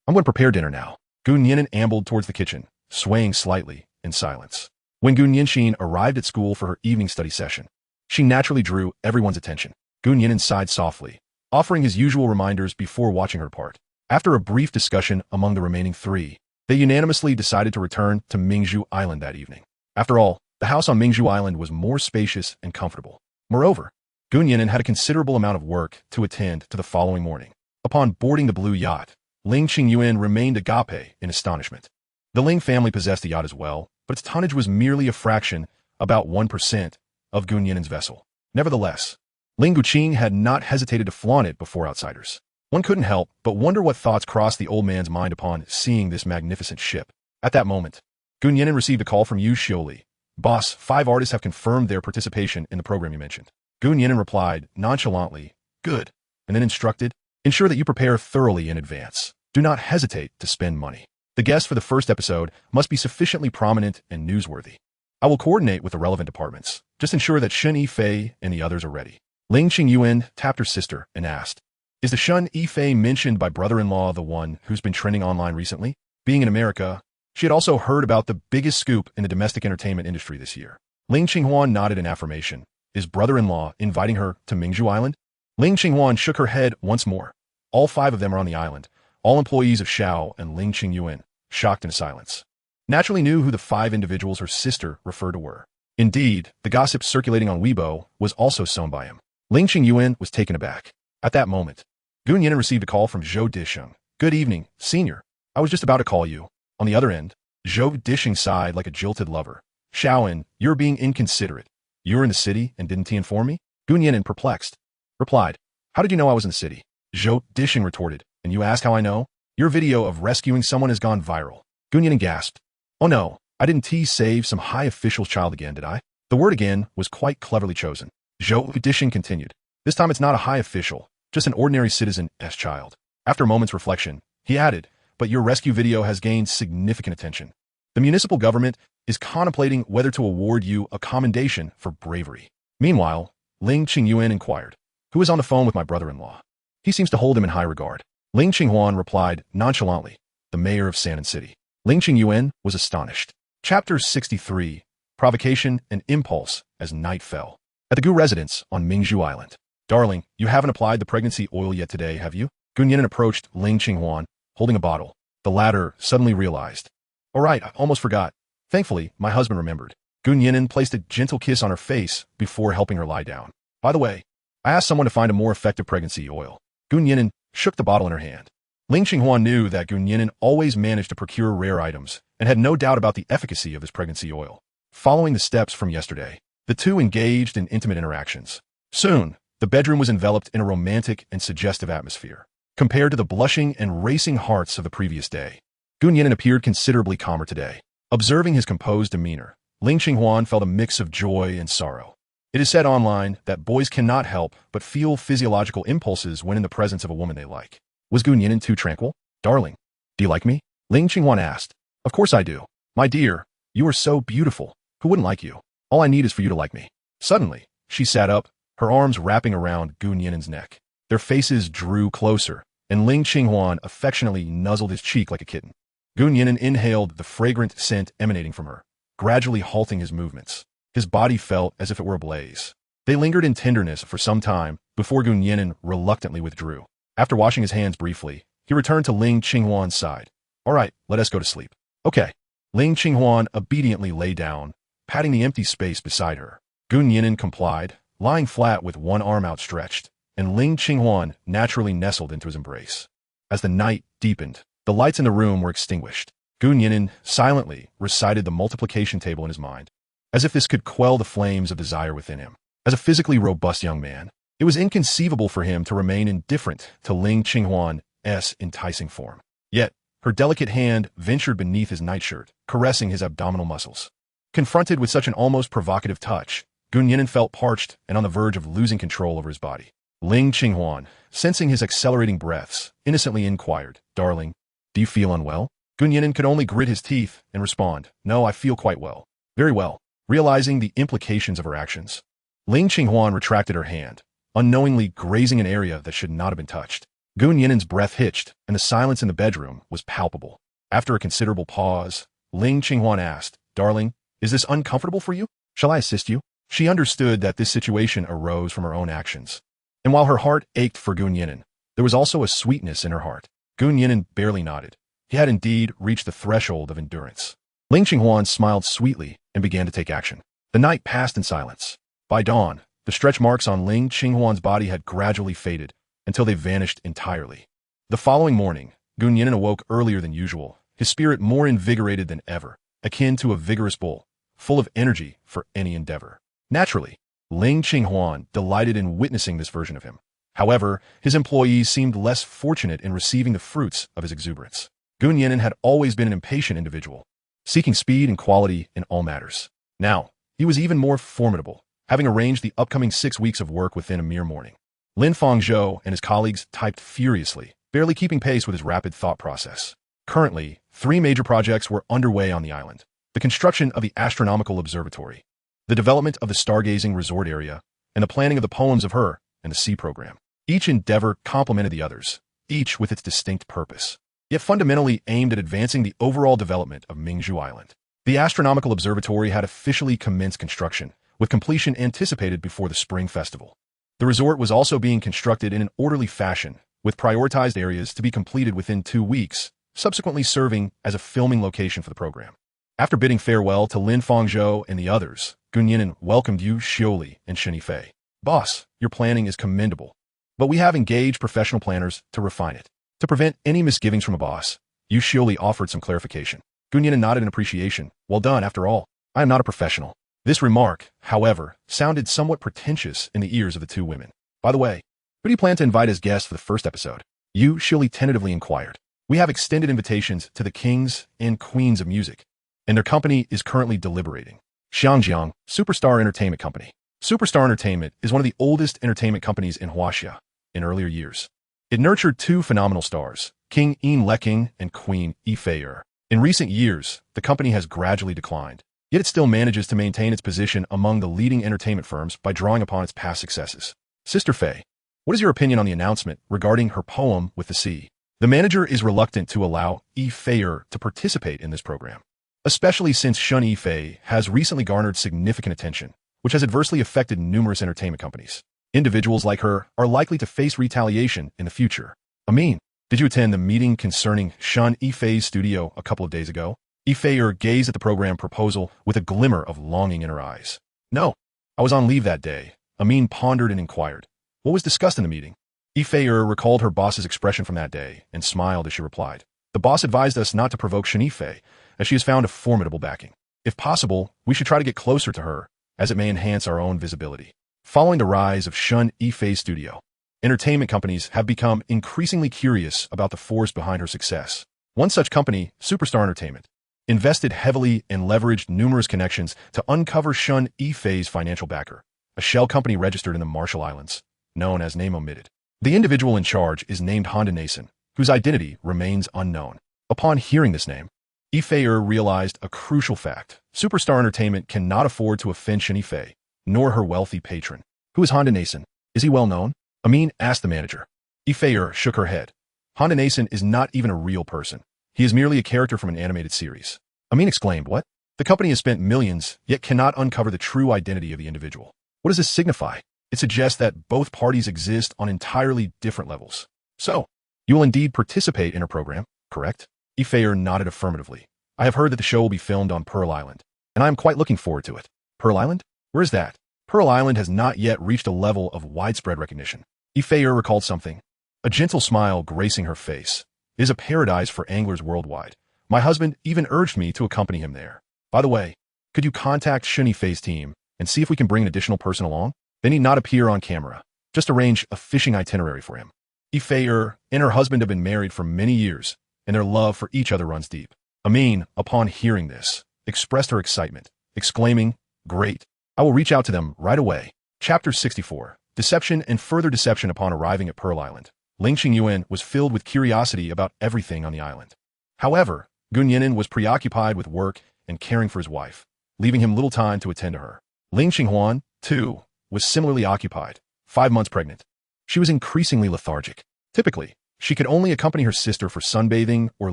I'm going to prepare dinner now. Gun Nian'an ambled towards the kitchen, swaying slightly in silence. When Gun Nian'an arrived at school for her evening study session, she naturally drew everyone's attention. Gun Nian'an sighed softly, offering his usual reminders before watching her depart. After a brief discussion among the remaining three, they unanimously decided to return to Mingzhu Island that evening. After all, The house on Mingzhu Island was more spacious and comfortable. Moreover, Gun Yinan had a considerable amount of work to attend to the following morning. Upon boarding the blue yacht, Ling Qinghuan remained agape in astonishment. The Ling family possessed a yacht as well, but its tonnage was merely a fraction, about 1%, of Gun Yinan's vessel. Nevertheless, Ling Guqing had not hesitated to flaunt it before outsiders. One couldn't help but wonder what thoughts crossed the old man's mind upon seeing this magnificent ship. At that moment, Gun Yinan received a call from Yu Xiuli. Boss, 5 artists have confirmed their participation in the program you mentioned. Gun Yinan replied nonchalantly, good, and then instructed, ensure that you prepare thoroughly in advance. Do not hesitate to spend money. The guests for the first episode must be sufficiently prominent and newsworthy. I will coordinate with the relevant departments. Just ensure that Shun Yifei and the others are ready. Ling Qinghuan tapped her sister and asked, is the Shun Yifei mentioned by brother-in-law the one who's been trending online recently? Being in America, she had also heard about the biggest scoop in the domestic entertainment industry this year. Ling Qinghuan nodded in affirmation. Is brother-in-law inviting her to Mingzhu Island? Ling Qinghuan shook her head once more. All 5 of them are on the island, all employees of Xiao and Ling Qingyuan, shocked into silence. Naturally knew who the 5 individuals her sister referred to were. Indeed, the gossip circulating on Weibo was also sown by him. Ling Qingyuan was taken aback. At that moment, Gun Yinan received a call from Zhou Disheng. Good evening, senior. I was just about to call you. On the other end, Zhou Disheng sighed like a jilted lover. Xiaoan, you're being inconsiderate. You were in the city and didn't he inform me? Gun Yinan, perplexed, replied, how did you know I was in the city? Zhou Disheng retorted, and you ask how I know? Your video of rescuing someone has gone viral. Gun Yinan gasped. Oh no, I didn't save some high official's child again, did I? The word again was quite cleverly chosen. Zhou Disheng continued. This time it's not a high official, just an ordinary citizen's child. After a moment's reflection, he added, but your rescue video has gained significant attention. The municipal government is contemplating whether to award you a commendation for bravery. Meanwhile, Ling Qinghuan inquired, who is on the phone with my brother-in-law? He seems to hold him in high regard. Ling Qinghuan replied nonchalantly, the mayor of San'an City. Ling Qingyuan was astonished. Chapter 63, Provocation and Impulse as Night Fell. At the Gu residence on Mingzhu Island. Darling, you haven't applied the pregnancy oil yet today, have you? Gun Yinan approached Ling Qinghuan, holding a bottle. The latter suddenly realized. All right, I almost forgot. Thankfully, my husband remembered. Gun Yinan placed a gentle kiss on her face before helping her lie down. By the way, I asked someone to find a more effective pregnancy oil. Gun Yinan shook the bottle in her hand. Ling Qinghuan knew that Gun Yinan always managed to procure rare items and had no doubt about the efficacy of his pregnancy oil. Following the steps from yesterday, the two engaged in intimate interactions. Soon, the bedroom was enveloped in a romantic and suggestive atmosphere. Compared to the blushing and racing hearts of the previous day, Gun Yinan appeared considerably calmer today. Observing his composed demeanor, Ling Qinghuan felt a mix of joy and sorrow. It is said online that boys cannot help but feel physiological impulses when in the presence of a woman they like. Was Gun Yinan too tranquil? Darling, do you like me? Ling Qinghuan asked. Of course I do. My dear, you are so beautiful. Who wouldn't like you? All I need is for you to like me. Suddenly, she sat up, her arms wrapping around Gun Yinan's neck. Their faces drew closer, and Ling Qinghuan affectionately nuzzled his cheek like a kitten. Gun Yinan inhaled the fragrant scent emanating from her, gradually halting his movements. His body felt as if it were ablaze. They lingered in tenderness for some time before Gun Yinan reluctantly withdrew. After washing his hands briefly, he returned to Ling Qinghuan's side. All right, let us go to sleep. Okay. Ling Qinghuan obediently lay down, patting the empty space beside her. Gun Yinan complied, lying flat with one arm outstretched, and Ling Qinghuan naturally nestled into his embrace. As the night deepened, the lights in the room were extinguished. Gun Yinan silently recited the multiplication table in his mind, as if this could quell the flames of desire within him. As a physically robust young man, it was inconceivable for him to remain indifferent to Ling Qinghuan's enticing form. Yet, her delicate hand ventured beneath his nightshirt, caressing his abdominal muscles. Confronted with such an almost provocative touch, Gun Yinan felt parched and on the verge of losing control over his body. Ling Qinghuan, sensing his accelerating breaths, innocently inquired, Darling, do you feel unwell? Gun Yinan could only grit his teeth and respond, No, I feel quite well. Very well. Realizing the implications of her actions, Ling Qinghuan retracted her hand, unknowingly grazing an area that should not have been touched. Gun Yinan's breath hitched, and the silence in the bedroom was palpable. After a considerable pause, Ling Qinghuan asked, Darling, is this uncomfortable for you? Shall I assist you? She understood that this situation arose from her own actions. And while her heart ached for Gun Yinan, there was also a sweetness in her heart. Gun Yinan barely nodded. He had indeed reached the threshold of endurance. Ling Qinghuan smiled sweetly and began to take action. The night passed in silence. By dawn, the stretch marks on Ling Qinghuan's body had gradually faded until they vanished entirely. The following morning, Nian'an awoke earlier than usual, his spirit more invigorated than ever, akin to a vigorous bull, full of energy for any endeavor. Naturally, Ling Qinghuan delighted in witnessing this version of him. However, his employees seemed less fortunate in receiving the fruits of his exuberance. Nian'an had always been an impatient individual, seeking speed and quality in all matters. Now, he was even more formidable, having arranged the upcoming 6 weeks of work within a mere morning. Lin Fangzhou and his colleagues typed furiously, barely keeping pace with his rapid thought process. Currently, 3 major projects were underway on the island: the construction of the astronomical observatory, the development of the stargazing resort area, and the planning of the Poems of Her and the Sea program. Each endeavor complemented the others, each with its distinct purpose, yet fundamentally aimed at advancing the overall development of Mingzhu Island. The astronomical observatory had officially commenced construction, with completion anticipated before the Spring Festival. The resort was also being constructed in an orderly fashion, with prioritized areas to be completed within 2 weeks, subsequently serving as a filming location for the program. After bidding farewell to Lin Fangzhou and the others, Nian'an welcomed Yu Xiuli and Shen Yifei. "Boss, your planning is commendable, but we have engaged professional planners to refine it. To prevent any misgivings from a boss," Yu Xiuli offered some clarification. Nian'an nodded in appreciation. "Well done, after all. I am not a professional." This remark, however, sounded somewhat pretentious in the ears of the 2 women. "By the way, who do you plan to invite as guests for the first episode?" Yu Xiuli tentatively inquired. "We have extended invitations to the kings and queens of music, and their company is currently deliberating." Xiangjiang, Superstar Entertainment Company. Superstar Entertainment is one of the oldest entertainment companies in Huaxia. In earlier years, it nurtured 2 phenomenal stars, King Yin Leking and Queen Yifei. In recent years, the company has gradually declined, yet it still manages to maintain its position among the leading entertainment firms by drawing upon its past successes. Sister Fei, what is your opinion on the announcement regarding her poem with the sea? The manager is reluctant to allow Yifei to participate in this program, especially since Shen Yifei has recently garnered significant attention, which has adversely affected numerous entertainment companies. Individuals like her are likely to face retaliation in the future. Amin, did you attend the meeting concerning Shen Yifei's studio a couple of days ago? Yifei gazed at the program proposal with a glimmer of longing in her eyes. "No, I was on leave that day." Amin pondered and inquired, "What was discussed in the meeting?" Yifei recalled her boss's expression from that day and smiled as she replied, "The boss advised us not to provoke Shen Yifei, as she has found a formidable backing. If possible, we should try to get closer to her, as it may enhance our own visibility." Following the rise of Shen Yifei's studio, entertainment companies have become increasingly curious about the force behind her success. One such company, Superstar Entertainment, invested heavily and leveraged numerous connections to uncover Shen Yifei's financial backer, a shell company registered in the Marshall Islands, known as Name Omitted. The individual in charge is named Honda Nason, whose identity remains unknown. Upon hearing this name, Yifei realized a crucial fact. Superstar Entertainment cannot afford to offend Shen Yifei, nor her wealthy patron. "Who is Honda Nason? Is he well known?" Amin asked the manager. Yifei shook her head. "Honda Nason is not even a real person. He is merely a character from an animated series." Amin exclaimed, "What? The company has spent millions, yet cannot uncover the true identity of the individual. What does this signify?" It suggests that both parties exist on entirely different levels. "So, you will indeed participate in her program, correct?" Yifei nodded affirmatively. "I have heard that the show will be filmed on Pearl Island, and I am quite looking forward to it." "Pearl Island? Where is that?" "Pearl Island has not yet reached a level of widespread recognition." Yifei recalled something, a gentle smile gracing her face. "It is a paradise for anglers worldwide. My husband even urged me to accompany him there. By the way, could you contact Shen Yifei's team and see if we can bring an additional person along? They need not appear on camera. Just arrange a fishing itinerary for him." Yifei and her husband have been married for many years, and their love for each other runs deep. Amin, upon hearing this, expressed her excitement, exclaiming, "Great! I will reach out to them right away." Chapter 64. Deception and further deception. Upon arriving at Pearl Island, Ling Qinghuan was filled with curiosity about everything on the island. However, Nian'an was preoccupied with work and caring for his wife, leaving him little time to attend to her. Ling Qinghuan, too, was similarly occupied, 5 months pregnant. She was increasingly lethargic. Typically, she could only accompany her sister for sunbathing or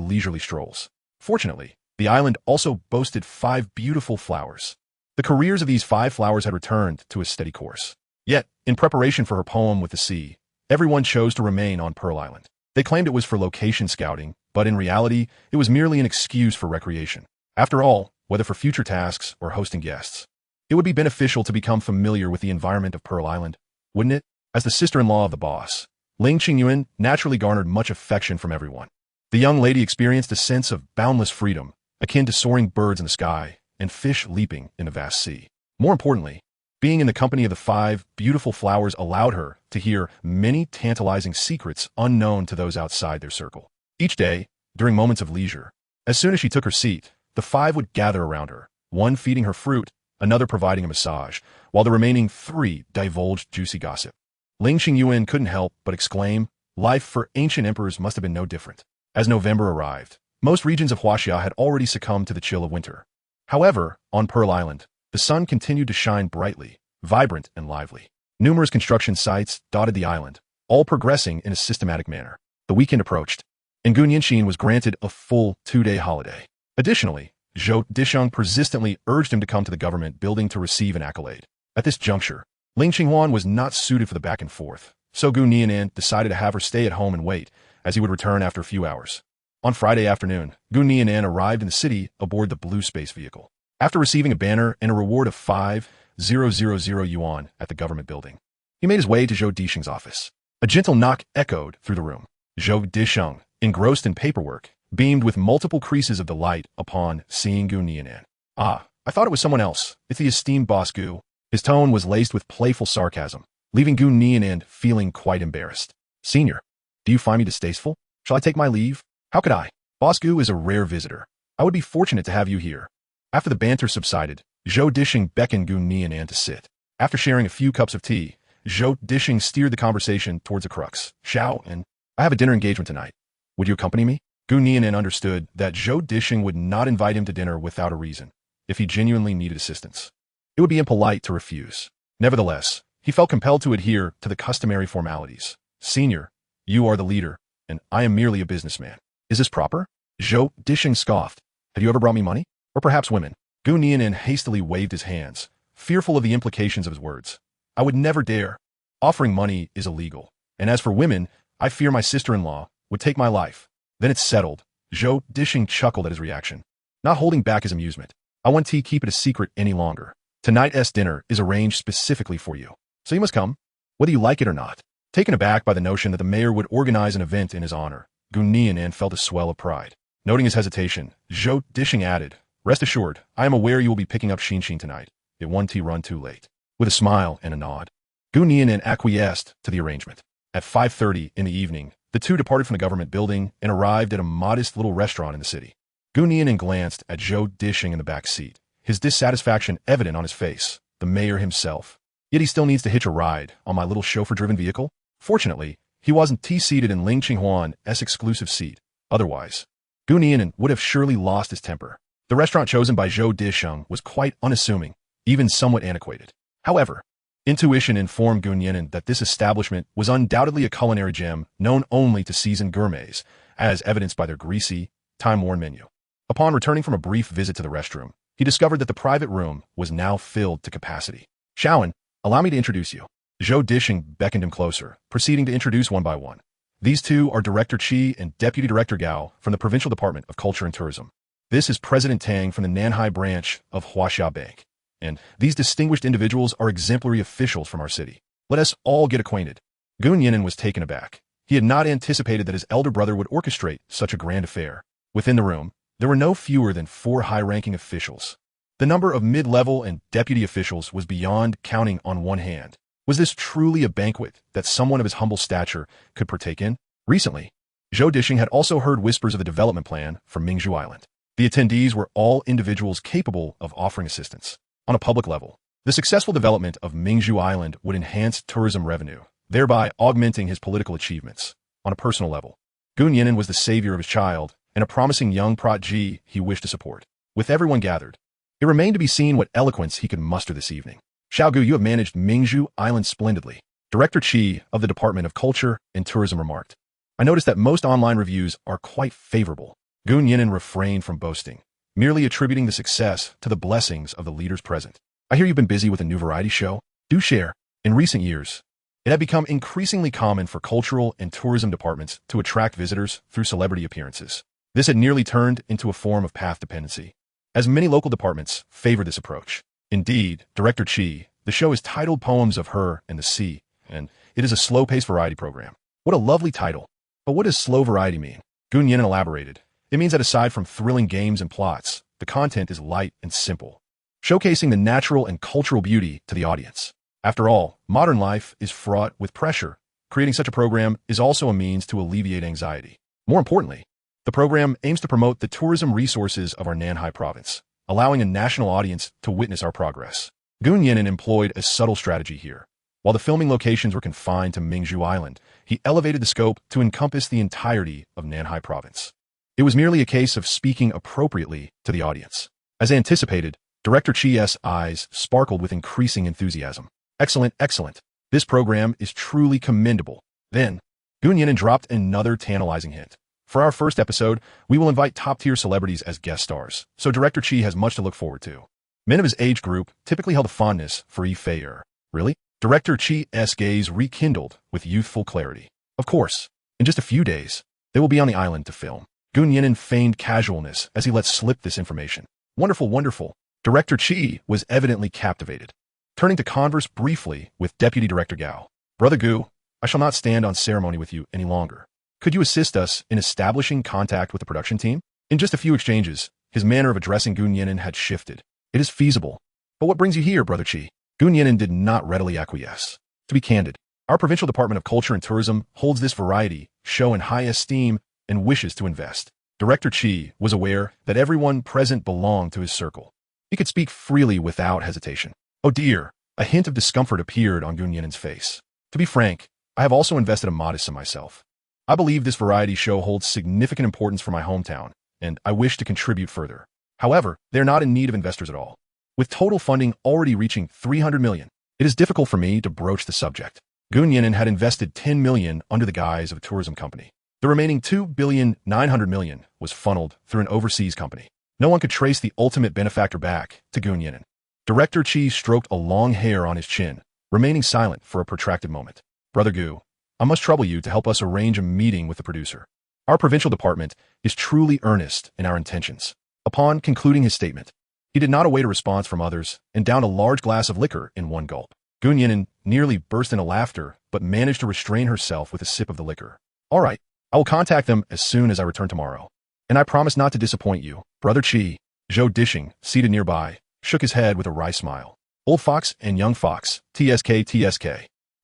leisurely strolls. Fortunately, the island also boasted 5 beautiful flowers. The careers of these 5 flowers had returned to a steady course. Yet, in preparation for her poem with the sea, everyone chose to remain on Pearl Island. They claimed it was for location scouting, but in reality, it was merely an excuse for recreation. After all, whether for future tasks or hosting guests, It would be beneficial to become familiar with the environment of Pearl Island, wouldn't it? As the sister-in-law of the boss, Ling Qinghuan naturally garnered much affection from everyone. The young lady experienced a sense of boundless freedom, akin to soaring birds in the sky and fish leaping in the vast sea. More importantly, being in the company of the 5 beautiful flowers allowed her to hear many tantalizing secrets unknown to those outside their circle. Each day, during moments of leisure, as soon as she took her seat, the 5 would gather around her, one feeding her fruit, another providing a massage, while the remaining 3 divulged juicy gossip. Ling Qinghuan couldn't help but exclaim, life for ancient emperors must have been no different. As November arrived, most regions of Huaxia had already succumbed to the chill of winter. However, on Pearl Island, the sun continued to shine brightly, vibrant and lively. Numerous construction sites dotted the island, all progressing in a systematic manner. The weekend approached, and Gu Nianxin was granted a full 2-day holiday. Additionally, Zhou Disheng persistently urged him to come to the government building to receive an accolade. At this juncture, Ling Qinghuan was not suited for the back and forth, so Gu Nian'an decided to have her stay at home and wait, as he would return after a few hours. On Friday afternoon, Gu Nian'an arrived in the city aboard the blue space vehicle. After receiving a banner and a reward of 5,000 yuan at the government building, he made his way to Zhou Disheng's office. A gentle knock echoed through the room. Zhou Disheng, engrossed in paperwork, beamed with multiple creases of delight upon seeing Gu Nian'an. Ah, I thought it was someone else. It's the esteemed boss Gu. His tone was laced with playful sarcasm, leaving Gu Nian'an feeling quite embarrassed. Senior, do you find me distasteful? Shall I take my leave? How could I? Boss Gu is a rare visitor. I would be fortunate to have you here. After the banter subsided, Zhou Disheng beckoned Gu Nian'an to sit. After sharing a few cups of tea, Zhou Disheng steered the conversation towards a crux. Xiao, and I have a dinner engagement tonight. Would you accompany me? Gu Nian'an understood that Zhou Disheng would not invite him to dinner without a reason, if he genuinely needed assistance. It would be impolite to refuse. Nevertheless, he felt compelled to adhere to the customary formalities. Senior, you are the leader, and I am merely a businessman. Is this proper? Zhou Disheng scoffed. Have you ever brought me money? Or perhaps women? Gu Nian'an hastily waved his hands, fearful of the implications of his words. I would never dare. Offering money is illegal, and as for women, I fear my sister-in-law would take my life. Then it's settled. Zhou Disheng chuckled at his reaction, not holding back his amusement. I won't keep it a secret any longer. Tonight's dinner is arranged specifically for you, so you must come, whether you like it or not. Taken aback by the notion that the mayor would organize an event in his honor, Gu Nian'an felt a swell of pride. Noting his hesitation, Zhou Disheng added, rest assured, I am aware you will be picking up Xinxin tonight. It won't run too late. With a smile and a nod, Gu Nian'an acquiesced to the arrangement. At 5:30 in the evening, the two departed from the government building and arrived at a modest little restaurant in the city. Gu Nian'an glanced at Zhou Disheng in the back seat, his dissatisfaction evident on his face, the mayor himself. Yet he still needs to hitch a ride on my little chauffeur-driven vehicle? Fortunately, he wasn't seated in Ling Qinghuan's exclusive seat. Otherwise, Gu Nian'an would have surely lost his temper. The restaurant chosen by Zhou Disheng was quite unassuming, even somewhat antiquated. However, intuition informed Gu Nian'an that this establishment was undoubtedly a culinary gem known only to seasoned gourmets, as evidenced by their greasy, time-worn menu. Upon returning from a brief visit to the restroom, he discovered that the private room was now filled to capacity. Xiaoan, allow me to introduce you. Zhou Disheng beckoned him closer, proceeding to introduce one by one. These two are Director Qi and Deputy Director Gao from the Provincial Department of Culture and Tourism. This is President Tang from the Nanhai branch of Huaxia Bank. And these distinguished individuals are exemplary officials from our city. Let us all get acquainted. Gu Nian'an was taken aback. He had not anticipated that his elder brother would orchestrate such a grand affair. Within the room, there were no fewer than 4 high-ranking officials. The number of mid-level and deputy officials was beyond counting on one hand. Was this truly a banquet that someone of his humble stature could partake in? Recently, Zhou Disheng had also heard whispers of the development plan for Mingzhu Island. The attendees were all individuals capable of offering assistance. On a public level, the successful development of Mingzhu Island would enhance tourism revenue, thereby augmenting his political achievements. On a personal level, Gu Nian'an was the savior of his child and a promising young protege he wished to support. With everyone gathered, it remained to be seen what eloquence he could muster this evening. Xiaogu, you have managed Mingzhu Island splendidly. Director Qi of the Department of Culture and Tourism remarked. I noticed that most online reviews are quite favorable. Gu Nian'an refrained from boasting, merely attributing the success to the blessings of the leaders present. I hear you've been busy with a new variety show. Do share. In recent years, it had become increasingly common for cultural and tourism departments to attract visitors through celebrity appearances. This had nearly turned into a form of path dependency, as many local departments favor this approach. Indeed, Director Chi, the show is titled Poems of Her and the Sea, and it is a slow-paced variety program. What a lovely title. But what does slow variety mean? Gun Yinan elaborated. It means that aside from thrilling games and plots, the content is light and simple, showcasing the natural and cultural beauty to the audience. After all, modern life is fraught with pressure. Creating such a program is also a means to alleviate anxiety. More importantly, the program aims to promote the tourism resources of our Nanhai province, allowing a national audience to witness our progress. Gun Yinan employed a subtle strategy here. While the filming locations were confined to Mingzhu Island, he elevated the scope to encompass the entirety of Nanhai province. It was merely a case of speaking appropriately to the audience. As anticipated, Director Chi's eyes sparkled with increasing enthusiasm. Excellent, excellent. This program is truly commendable. Then, Gun Yinan dropped another tantalizing hint. For our first episode, we will invite top-tier celebrities as guest stars, so Director Chi has much to look forward to. Men of his age group typically held a fondness for Yi Fei-er. Really? Director Chi's gaze rekindled with youthful clarity. Of course, in just a few days, they will be on the island to film. Gun Yinan feigned casualness as he let slip this information. Wonderful, wonderful. Director Chi was evidently captivated. Turning to converse briefly with Deputy Director Gao. Brother Gu, I shall not stand on ceremony with you any longer. Could you assist us in establishing contact with the production team? In just a few exchanges, his manner of addressing Gun Yinan had shifted. It is feasible. But what brings you here, Brother Chi? Gun Yinan did not readily acquiesce. To be candid, our Provincial Department of Culture and Tourism holds this variety show in high esteem and wishes to invest. Director Chi was aware that everyone present belonged to his circle. He could speak freely without hesitation. Oh dear, a hint of discomfort appeared on Gun Yinan's face. To be frank, I have also invested a modest sum myself. I believe this variety show holds significant importance for my hometown, and I wish to contribute further. However, they are not in need of investors at all. With total funding already reaching 300 million, it is difficult for me to broach the subject. Gun Yinan had invested 10 million under the guise of a tourism company. The remaining 2,900 million was funneled through an overseas company. No one could trace the ultimate benefactor back to Gun Yinan. Director Chi stroked a long hair on his chin, remaining silent for a protracted moment. Brother Gu, I must trouble you to help us arrange a meeting with the producer. Our provincial department is truly earnest in our intentions. Upon concluding his statement, he did not await a response from others and downed a large glass of liquor in one gulp. Gun Yinan nearly burst into laughter, but managed to restrain herself with a sip of the liquor. All right, I will contact them as soon as I return tomorrow. And I promise not to disappoint you. Brother Chi, Zhou Dishing, seated nearby, shook his head with a wry smile. Old Fox and Young Fox, TSK TSK.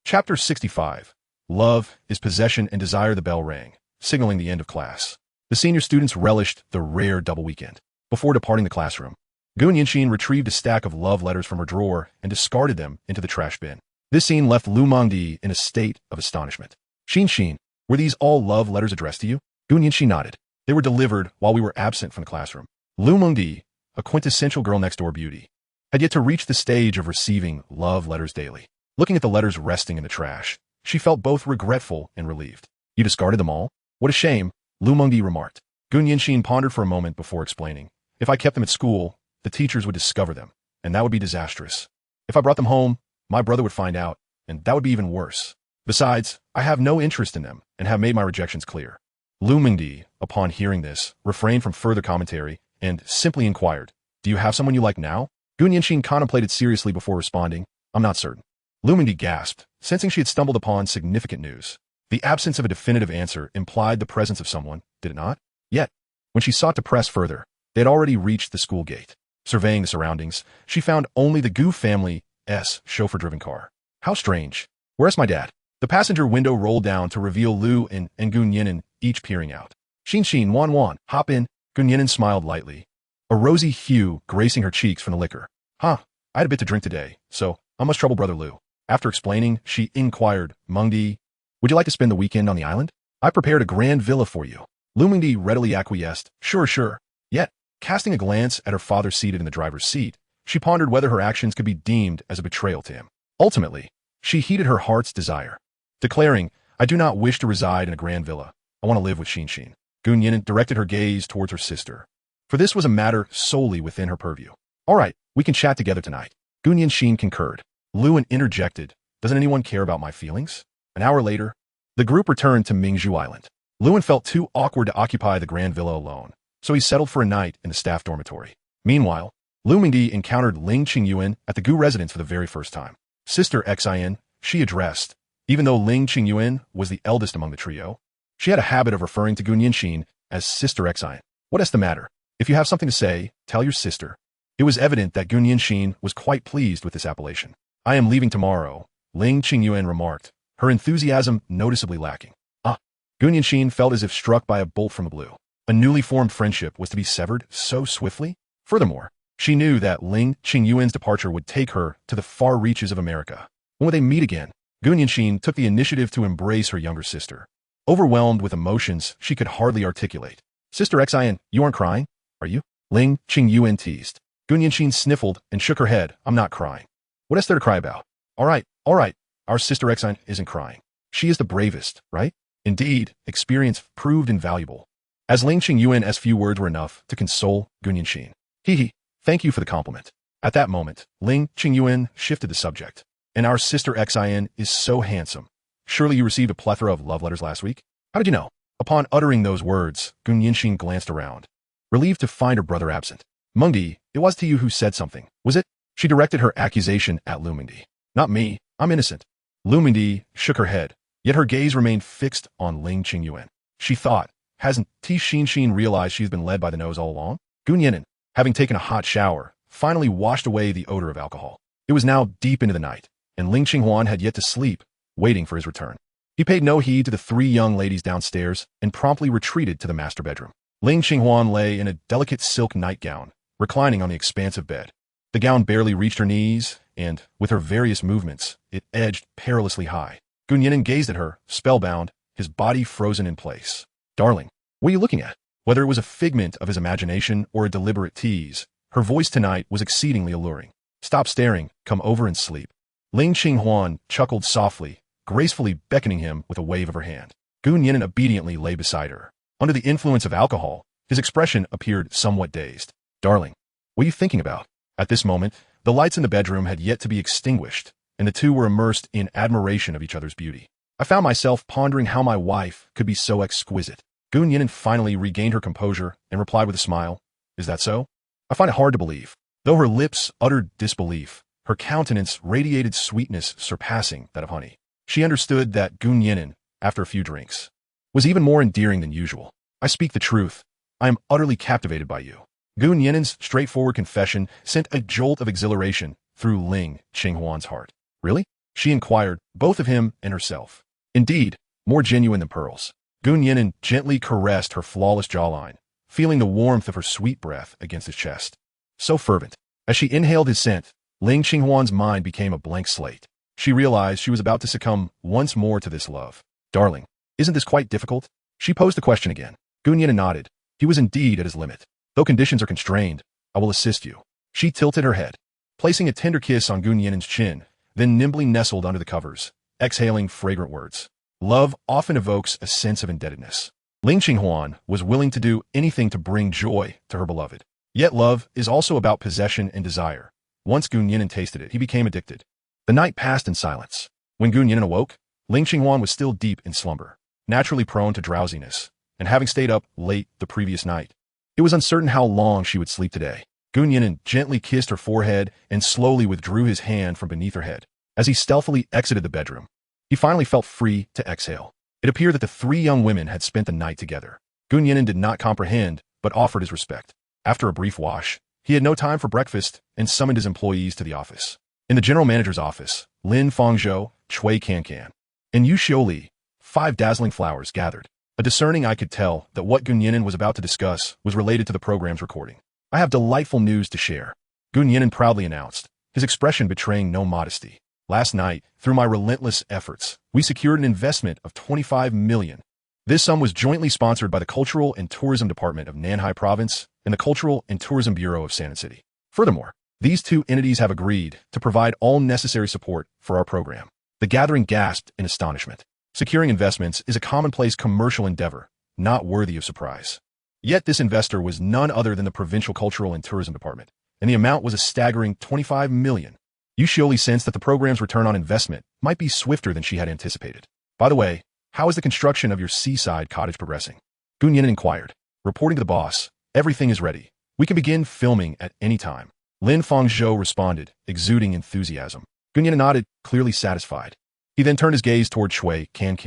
Chapter 65. Love is possession and desire. The bell rang, signaling the end of class. The senior students relished the rare double weekend. Before departing the classroom, Gun Yinshin retrieved a stack of love letters from her drawer and discarded them into the trash bin. This scene left Lu Mengdi in a state of astonishment. Xin, were these all love letters addressed to you? Gun Yinshin nodded. They were delivered while we were absent from the classroom. Lu Mengdi, a quintessential girl-next-door beauty, had yet to reach the stage of receiving love letters daily. Looking at the letters resting in the trash, she felt both regretful and relieved. You discarded them all? What a shame, Lu Mengdi remarked. Gun Yinshin pondered for a moment before explaining. If I kept them at school, the teachers would discover them, and that would be disastrous. If I brought them home, my brother would find out, and that would be even worse. Besides, I have no interest in them and have made my rejections clear. Lu Mengdi, upon hearing this, refrained from further commentary and simply inquired, do you have someone you like now? Gun Yinshin contemplated seriously before responding, I'm not certain. Lu Mengdi gasped, sensing she had stumbled upon significant news. The absence of a definitive answer implied the presence of someone, did it not? Yet, when she sought to press further, they had already reached the school gate. Surveying the surroundings, she found only the Gu family's chauffeur-driven car. How strange. Where's my dad? The passenger window rolled down to reveal Lu and Gun Yinan each peering out. Xin, Wan, hop in. Gun Yinan smiled lightly, a rosy hue gracing her cheeks from the liquor. I had a bit to drink today, so I must trouble Brother Lu. After explaining, she inquired, Mengdi, would you like to spend the weekend on the island? I prepared a grand villa for you. Lu Mengdi readily acquiesced, sure. Yet, casting a glance at her father seated in the driver's seat, she pondered whether her actions could be deemed as a betrayal to him. Ultimately, she heeded her heart's desire, declaring, I do not wish to reside in a grand villa. I want to live with Xin. Gun Yinan directed her gaze towards her sister, for this was a matter solely within her purview. All right, we can chat together tonight. Gun Yinshin concurred. Luan interjected, doesn't anyone care about my feelings? An hour later, the group returned to Mingzhu Island. Luan felt too awkward to occupy the grand villa alone, so he settled for a night in the staff dormitory. Meanwhile, Lu Mingdi encountered Ling Qinghuan at the Gu residence for the very first time. Sister Xin, she addressed. Even though Ling Qinghuan was the eldest among the trio, she had a habit of referring to Gu Nianxin as Sister Xin. What is the matter? If you have something to say, tell your sister. It was evident that Gu Nianxin was quite pleased with this appellation. I am leaving tomorrow, Ling Qinghuan remarked, her enthusiasm noticeably lacking. Gu Nianxin felt as if struck by a bolt from the blue. A newly formed friendship was to be severed so swiftly? Furthermore, she knew that Ling Qinghuan's departure would take her to the far reaches of America. When would they meet again? Gu Nianxin took the initiative to embrace her younger sister. Overwhelmed with emotions she could hardly articulate. Sister Xin, you aren't crying, are you? Ling Qinghuan teased. Gu Nianxin sniffled and shook her head. I'm not crying. What is there to cry about? All right, our sister Xin isn't crying. She is the bravest, right? Indeed, experience proved invaluable. As Ling Qinghuan's few words were enough to console Gu Nianxin. Thank you for the compliment. At that moment, Ling Qinghuan shifted the subject. And our sister Xin is so handsome. Surely you received a plethora of love letters last week? How did you know? Upon uttering those words, Gu Nianxin glanced around, relieved to find her brother absent. Mengdi, it was to you who said something, was it? She directed her accusation at Lu Mingdi. Not me, I'm innocent. Lu Mingdi shook her head, yet her gaze remained fixed on Ling Qinghuan. She thought, hasn't Xin realized she's been led by the nose all along? Gu Nian'an, having taken a hot shower, finally washed away the odor of alcohol. It was now deep into the night, and Ling Qinghuan had yet to sleep, waiting for his return. He paid no heed to the three young ladies downstairs and promptly retreated to the master bedroom. Ling Qinghuan lay in a delicate silk nightgown, reclining on the expansive bed. The gown barely reached her knees, and, with her various movements, it edged perilously high. Gu Nian'an gazed at her, spellbound, his body frozen in place. Darling, what are you looking at? Whether it was a figment of his imagination or a deliberate tease, her voice tonight was exceedingly alluring. Stop staring, come over and sleep. Ling Qinghuan chuckled softly, gracefully beckoning him with a wave of her hand. Gu Nian'an obediently lay beside her. Under the influence of alcohol, his expression appeared somewhat dazed. Darling, what are you thinking about? At this moment, the lights in the bedroom had yet to be extinguished, and the two were immersed in admiration of each other's beauty. I found myself pondering how my wife could be so exquisite. Gu Nian'an finally regained her composure and replied with a smile. Is that so? I find it hard to believe. Though her lips uttered disbelief, her countenance radiated sweetness surpassing that of honey. She understood that Gu Nian'an, after a few drinks, was even more endearing than usual. I speak the truth. I am utterly captivated by you. Gu Nian'an's straightforward confession sent a jolt of exhilaration through Ling Qinghuan's heart. Really? She inquired, both of him and herself. Indeed, more genuine than pearls. Gu Nian'an gently caressed her flawless jawline, feeling the warmth of her sweet breath against his chest. So fervent. As she inhaled his scent, Ling Qinghuan's mind became a blank slate. She realized she was about to succumb once more to this love. Darling, isn't this quite difficult? She posed the question again. Gu Nian'an nodded. He was indeed at his limit. Though conditions are constrained, I will assist you. She tilted her head, placing a tender kiss on Gu Nian'an's chin, then nimbly nestled under the covers, exhaling fragrant words. Love often evokes a sense of indebtedness. Ling Qinghuan was willing to do anything to bring joy to her beloved. Yet love is also about possession and desire. Once Gu Nian'an tasted it, he became addicted. The night passed in silence. When Gu Nian'an awoke, Ling Qinghuan was still deep in slumber, naturally prone to drowsiness, and having stayed up late the previous night. It was uncertain how long she would sleep today. Gu Nian'an gently kissed her forehead and slowly withdrew his hand from beneath her head. As he stealthily exited the bedroom, he finally felt free to exhale. It appeared that the three young women had spent the night together. Gu Nian'an did not comprehend, but offered his respect. After a brief wash, he had no time for breakfast and summoned his employees to the office. In the general manager's office, Lin Fangzhou, Cui Cancan, and Yu Xiuli, 5 dazzling flowers gathered. A discerning eye could tell that what Gu Nian'an was about to discuss was related to the program's recording. I have delightful news to share, Gu Nian'an proudly announced, his expression betraying no modesty. Last night, through my relentless efforts, we secured an investment of 25 million. This sum was jointly sponsored by the Cultural and Tourism Department of Nanhai Province and the Cultural and Tourism Bureau of Sanan City. Furthermore, these two entities have agreed to provide all necessary support for our program. The gathering gasped in astonishment. Securing investments is a commonplace commercial endeavor, not worthy of surprise. Yet this investor was none other than the Provincial Cultural and Tourism Department, and the amount was a staggering 25 million. Yu Xioli sensed that the program's return on investment might be swifter than she had anticipated. By the way, how is the construction of your seaside cottage progressing? Gu Nian'an inquired. Reporting to the boss, everything is ready. We can begin filming at any time. Lin Fangzhou responded, exuding enthusiasm. Gun Yinan nodded, clearly satisfied. He then turned his gaze toward Shui Can,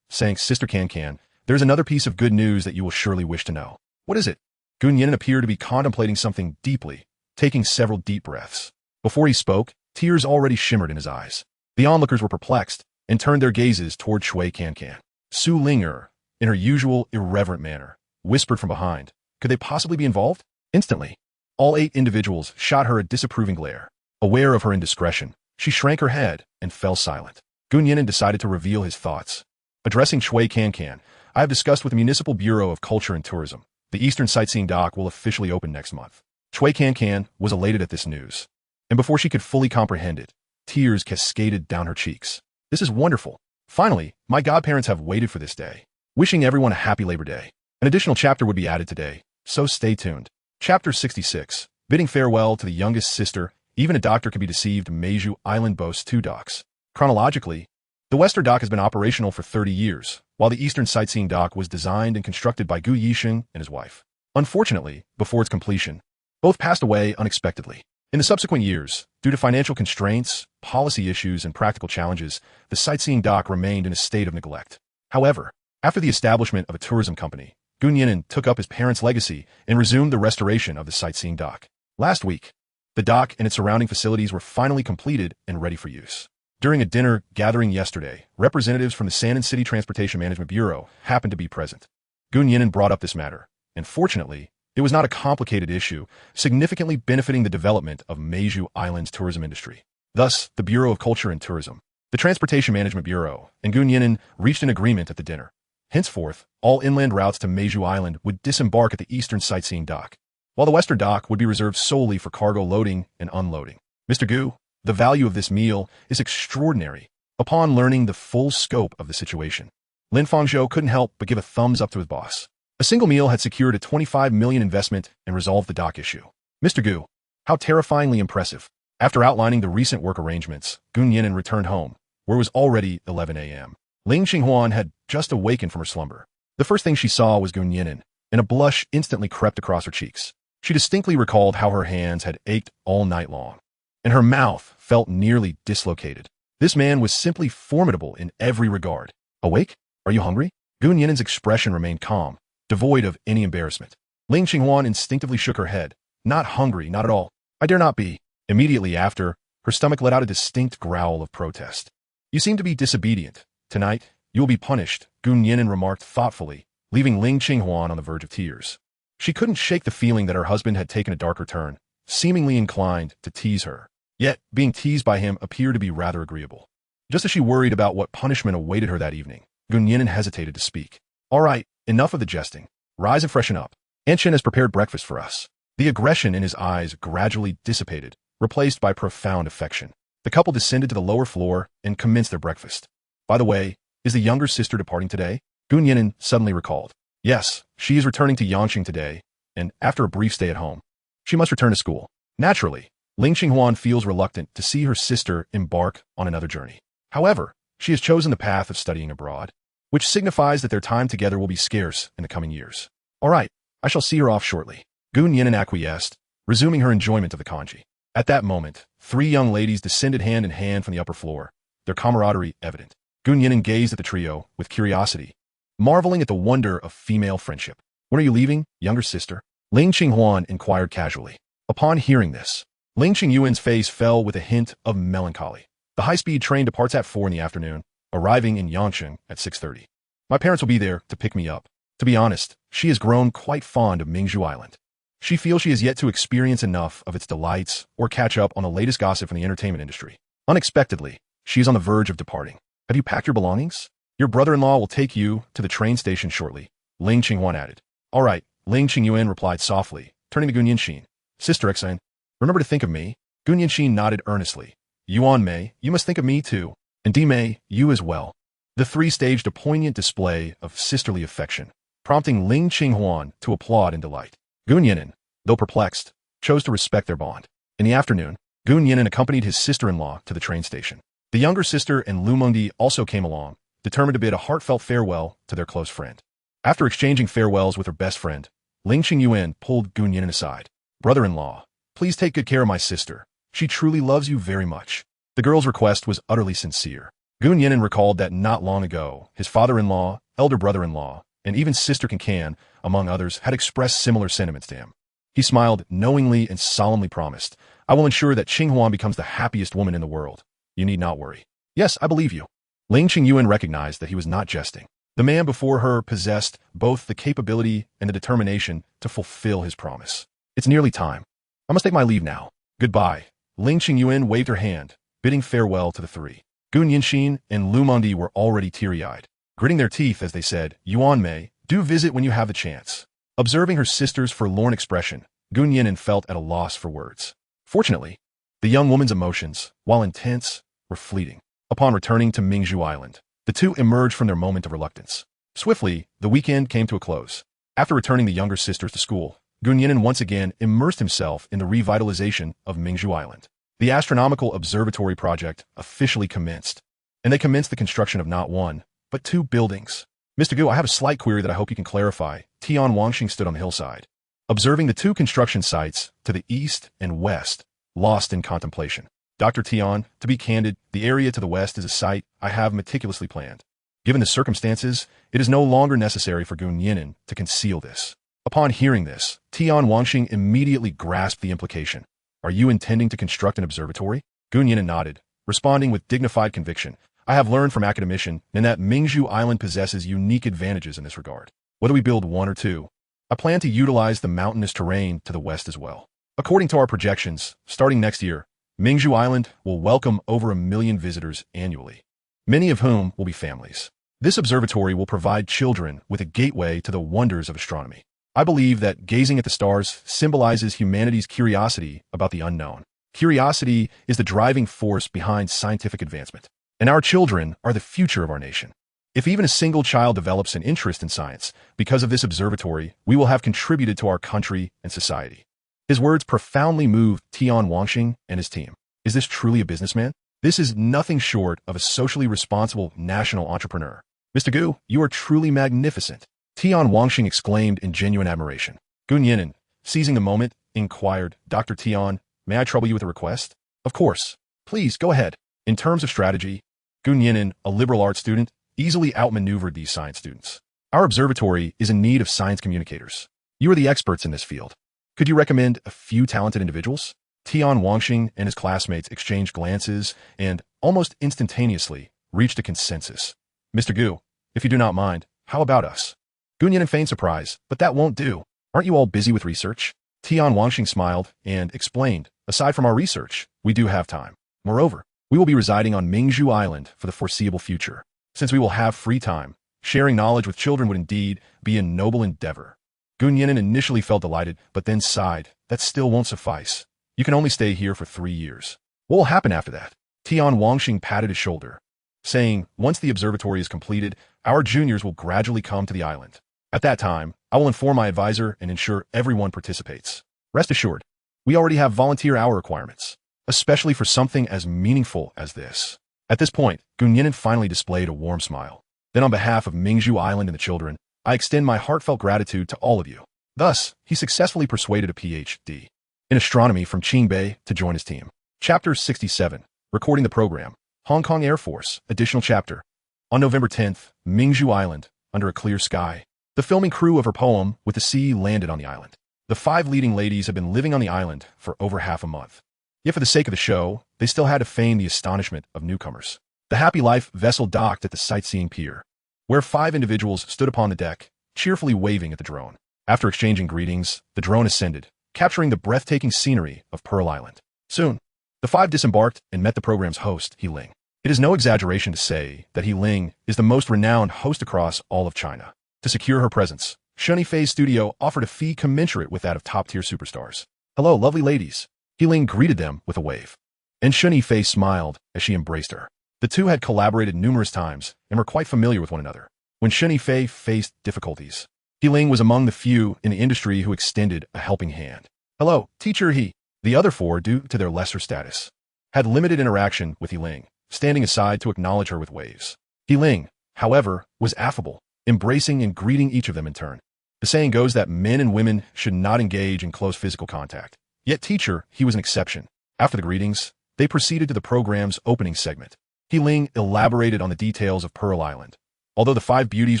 saying, Sister Can, there's another piece of good news that you will surely wish to know. What is it? Gun Yinan appeared to be contemplating something deeply, taking several deep breaths. Before he spoke, tears already shimmered in his eyes. The onlookers were perplexed and turned their gazes toward Shui Can. Su Ling, in her usual irreverent manner, whispered from behind, could they possibly be involved? Instantly, all 8 individuals shot her a disapproving glare. Aware of her indiscretion, she shrank her head and fell silent. Gun Yinan decided to reveal his thoughts. Addressing Shui Can, I have discussed with the Municipal Bureau of Culture and Tourism. The Eastern Sightseeing Dock will officially open next month. Shui Can was elated at this news. And before she could fully comprehend it, tears cascaded down her cheeks. This is wonderful. Finally, my godparents have waited for this day. Wishing everyone a happy Labor Day. An additional chapter would be added today, so stay tuned. Chapter 66. Bidding farewell to the youngest sister, even a doctor could be deceived. Meiju Island boasts 2 docks. Chronologically, the Western Dock has been operational for 30 years, while the Eastern Sightseeing Dock was designed and constructed by Gu Yixing and his wife. Unfortunately, before its completion, both passed away unexpectedly. In the subsequent years, due to financial constraints, policy issues, and practical challenges, the Sightseeing Dock remained in a state of neglect. However, after the establishment of a tourism company, Gun Yinan took up his parents' legacy and resumed the restoration of the Sightseeing Dock. Last week, the dock and its surrounding facilities were finally completed and ready for use. During a dinner gathering yesterday, representatives from the Nian'an City Transportation Management Bureau happened to be present. Gun Yinan brought up this matter, and fortunately, it was not a complicated issue, significantly benefiting the development of Meiju Island's tourism industry. Thus, the Bureau of Culture and Tourism, the Transportation Management Bureau, and Gun Yinan reached an agreement at the dinner. Henceforth, all inland routes to Meiju Island would disembark at the Eastern Sightseeing Dock, while the Western Dock would be reserved solely for cargo loading and unloading. Mr. Gu, the value of this meal is extraordinary. Upon learning the full scope of the situation, Lin Fangzhou couldn't help but give a thumbs up to his boss. A single meal had secured a 25 million investment and resolved the dock issue. Mr. Gu, how terrifyingly impressive. After outlining the recent work arrangements, Gun Yinan returned home, where it was already 11 a.m. Ling Qinghuan had just awakened from her slumber. The first thing she saw was Gun Yinan, and a blush instantly crept across her cheeks. She distinctly recalled how her hands had ached all night long, and her mouth felt nearly dislocated. This man was simply formidable in every regard. Awake? Are you hungry? Gun Yinan's expression remained calm, devoid of any embarrassment. Ling Qinghuan instinctively shook her head. Not hungry, not at all. I dare not be. Immediately after, her stomach let out a distinct growl of protest. You seem to be disobedient. Tonight, you will be punished, Gun Yinan remarked thoughtfully, leaving Ling Qinghuan on the verge of tears. She couldn't shake the feeling that her husband had taken a darker turn, seemingly inclined to tease her. Yet, being teased by him appeared to be rather agreeable. Just as she worried about what punishment awaited her that evening, Gun Yinan hesitated to speak. All right, enough of the jesting. Rise and freshen up. Anshin has prepared breakfast for us. The aggression in his eyes gradually dissipated, replaced by profound affection. The couple descended to the lower floor and commenced their breakfast. By the way, is the younger sister departing today? Gun Yinan suddenly recalled. Yes, she is returning to Yangqing today, and after a brief stay at home, she must return to school. Naturally, Ling Qinghuan feels reluctant to see her sister embark on another journey. However, she has chosen the path of studying abroad, which signifies that their time together will be scarce in the coming years. All right, I shall see her off shortly. Gun Yinan acquiesced, resuming her enjoyment of the kanji. At that moment, 3 young ladies descended hand in hand from the upper floor, their camaraderie evident. Gun Yinan gazed at the trio with curiosity, marveling at the wonder of female friendship. When are you leaving, younger sister? Ling Qinghuan inquired casually. Upon hearing this, Ling Qingyuan's face fell with a hint of melancholy. The high-speed train departs at 4 in the afternoon, arriving in Yangqing at 6:30. My parents will be there to pick me up. To be honest, she has grown quite fond of Meiju Island. She feels she has yet to experience enough of its delights or catch up on the latest gossip from the entertainment industry. Unexpectedly, she is on the verge of departing. Have you packed your belongings? Your brother-in-law will take you to the train station shortly, Ling Qinghuan added. All right, Ling Qingyuan replied softly, turning to Gun Yinshin. Sister Xan, remember to think of me. Gun Yinshin nodded earnestly. Yuan Mei, you must think of me too. And Di Mei, you as well. The 3 staged a poignant display of sisterly affection, prompting Ling Qinghuan to applaud in delight. Gun Yinan, though perplexed, chose to respect their bond. In the afternoon, Gun Yinan accompanied his sister-in-law to the train station. The younger sister and Lu Mengdi also came along, determined to bid a heartfelt farewell to their close friend. After exchanging farewells with her best friend, Ling Qingyuan pulled Gun Yinan aside. Brother-in-law, Please take good care of my sister. She truly loves you very much. The girl's request was utterly sincere. Gu Nian'an recalled that not long ago, his father-in-law, elder brother-in-law, and even sister Qinghuan, among others, had expressed similar sentiments to him. He smiled knowingly and solemnly promised, I will ensure that Qinghuan becomes the happiest woman in the world. You need not worry. Yes, I believe you. Ling Qinghuan recognized that he was not jesting. The man before her possessed both the capability and the determination to fulfill his promise. It's nearly time. I must take my leave now. Goodbye. Ling Qinghuan waved her hand, bidding farewell to the three. Gu Nianxin and Lu Mondi were already teary-eyed, gritting their teeth as they said, Yuan Mei, do visit when you have the chance. Observing her sister's forlorn expression, Gu Nian'an felt at a loss for words. Fortunately, the young woman's emotions, while intense, were fleeting. Upon returning to Mingzhu Island, the two emerged from their moment of reluctance. Swiftly, the weekend came to a close. After returning the younger sisters to school, Gu Nian'an once again immersed himself in the revitalization of Mingzhu Island. The astronomical observatory project officially commenced, and they commenced the construction of not one, but two buildings. Mr. Gu, I have a slight query that I hope you can clarify. Tian Wangxing stood on the hillside, observing the two construction sites to the east and west, lost in contemplation. Dr. Tian, to be candid, the area to the west is a site I have meticulously planned. Given the circumstances, it is no longer necessary for Gu Nian'an to conceal this. Upon hearing this, Tian Wangxing immediately grasped the implication. Are you intending to construct an observatory? Gu Nian'an nodded, responding with dignified conviction. I have learned from academician and that Mingzhu Island possesses unique advantages in this regard. Whether we build one or two, I plan to utilize the mountainous terrain to the west as well. According to our projections, starting next year, Mingzhu Island will welcome over 1 million visitors annually, many of whom will be families. This observatory will provide children with a gateway to the wonders of astronomy. I believe that gazing at the stars symbolizes humanity's curiosity about the unknown. Curiosity is the driving force behind scientific advancement, and our children are the future of our nation. If even a single child develops an interest in science because of this observatory, we will have contributed to our country and society. His words profoundly moved Tian Wangxing and his team. Is this truly a businessman? This is nothing short of a socially responsible national entrepreneur. Mr. Gu, you are truly magnificent. Tian Wangxing exclaimed in genuine admiration. Gu Nian'an, seizing the moment, inquired, Dr. Tian, may I trouble you with a request? Of course. Please, go ahead. In terms of strategy, Gu Nian'an, a liberal arts student, easily outmaneuvered these science students. Our observatory is in need of science communicators. You are the experts in this field. Could you recommend a few talented individuals? Tian Wangxing and his classmates exchanged glances and, almost instantaneously, reached a consensus. Mr. Gu, if you do not mind, how about us? Gu Nian'an feigned surprise, but that won't do. Aren't you all busy with research? Tian Wangxing smiled and explained, aside from our research, we do have time. Moreover, we will be residing on Mingzhu Island for the foreseeable future. Since we will have free time, sharing knowledge with children would indeed be a noble endeavor. Gu Nian'an initially felt delighted, but then sighed. That still won't suffice. You can only stay here for 3 years. What will happen after that? Tian Wangxing patted his shoulder, saying, once the observatory is completed, our juniors will gradually come to the island. At that time, I will inform my advisor and ensure everyone participates. Rest assured, we already have volunteer hour requirements, especially for something as meaningful as this. At this point, Gu Nian'an finally displayed a warm smile. Then on behalf of Mingzhu Island and the children, I extend my heartfelt gratitude to all of you. Thus, he successfully persuaded a Ph.D. in astronomy from Qingbei to join his team. Chapter 67, Recording the Program, Hong Kong Air Force, Additional Chapter. On November 10th, Mingzhu Island, under a clear sky. The filming crew of her poem, With the Sea, landed on the island. The 5 leading ladies had been living on the island for over half a month. Yet for the sake of the show, they still had to feign the astonishment of newcomers. The Happy Life vessel docked at the sightseeing pier, where 5 individuals stood upon the deck, cheerfully waving at the drone. After exchanging greetings, the drone ascended, capturing the breathtaking scenery of Pearl Island. Soon, the 5 disembarked and met the program's host, He Ling. It is no exaggeration to say that He Ling is the most renowned host across all of China. To secure her presence, Shunny Fei's studio offered a fee commensurate with that of top-tier superstars. Hello, lovely ladies. He Ling greeted them with a wave, and Shunny Fei smiled as she embraced her. The two had collaborated numerous times and were quite familiar with one another. When Shunny Fei faced difficulties, He Ling was among the few in the industry who extended a helping hand. Hello, teacher He. The other 4, due to their lesser status, had limited interaction with He Ling, standing aside to acknowledge her with waves. He Ling, however, was affable, embracing and greeting each of them in turn. The saying goes that men and women should not engage in close physical contact. Yet teacher, he was an exception. After the greetings, they proceeded to the program's opening segment. Ling elaborated on the details of Pearl Island. Although the five beauties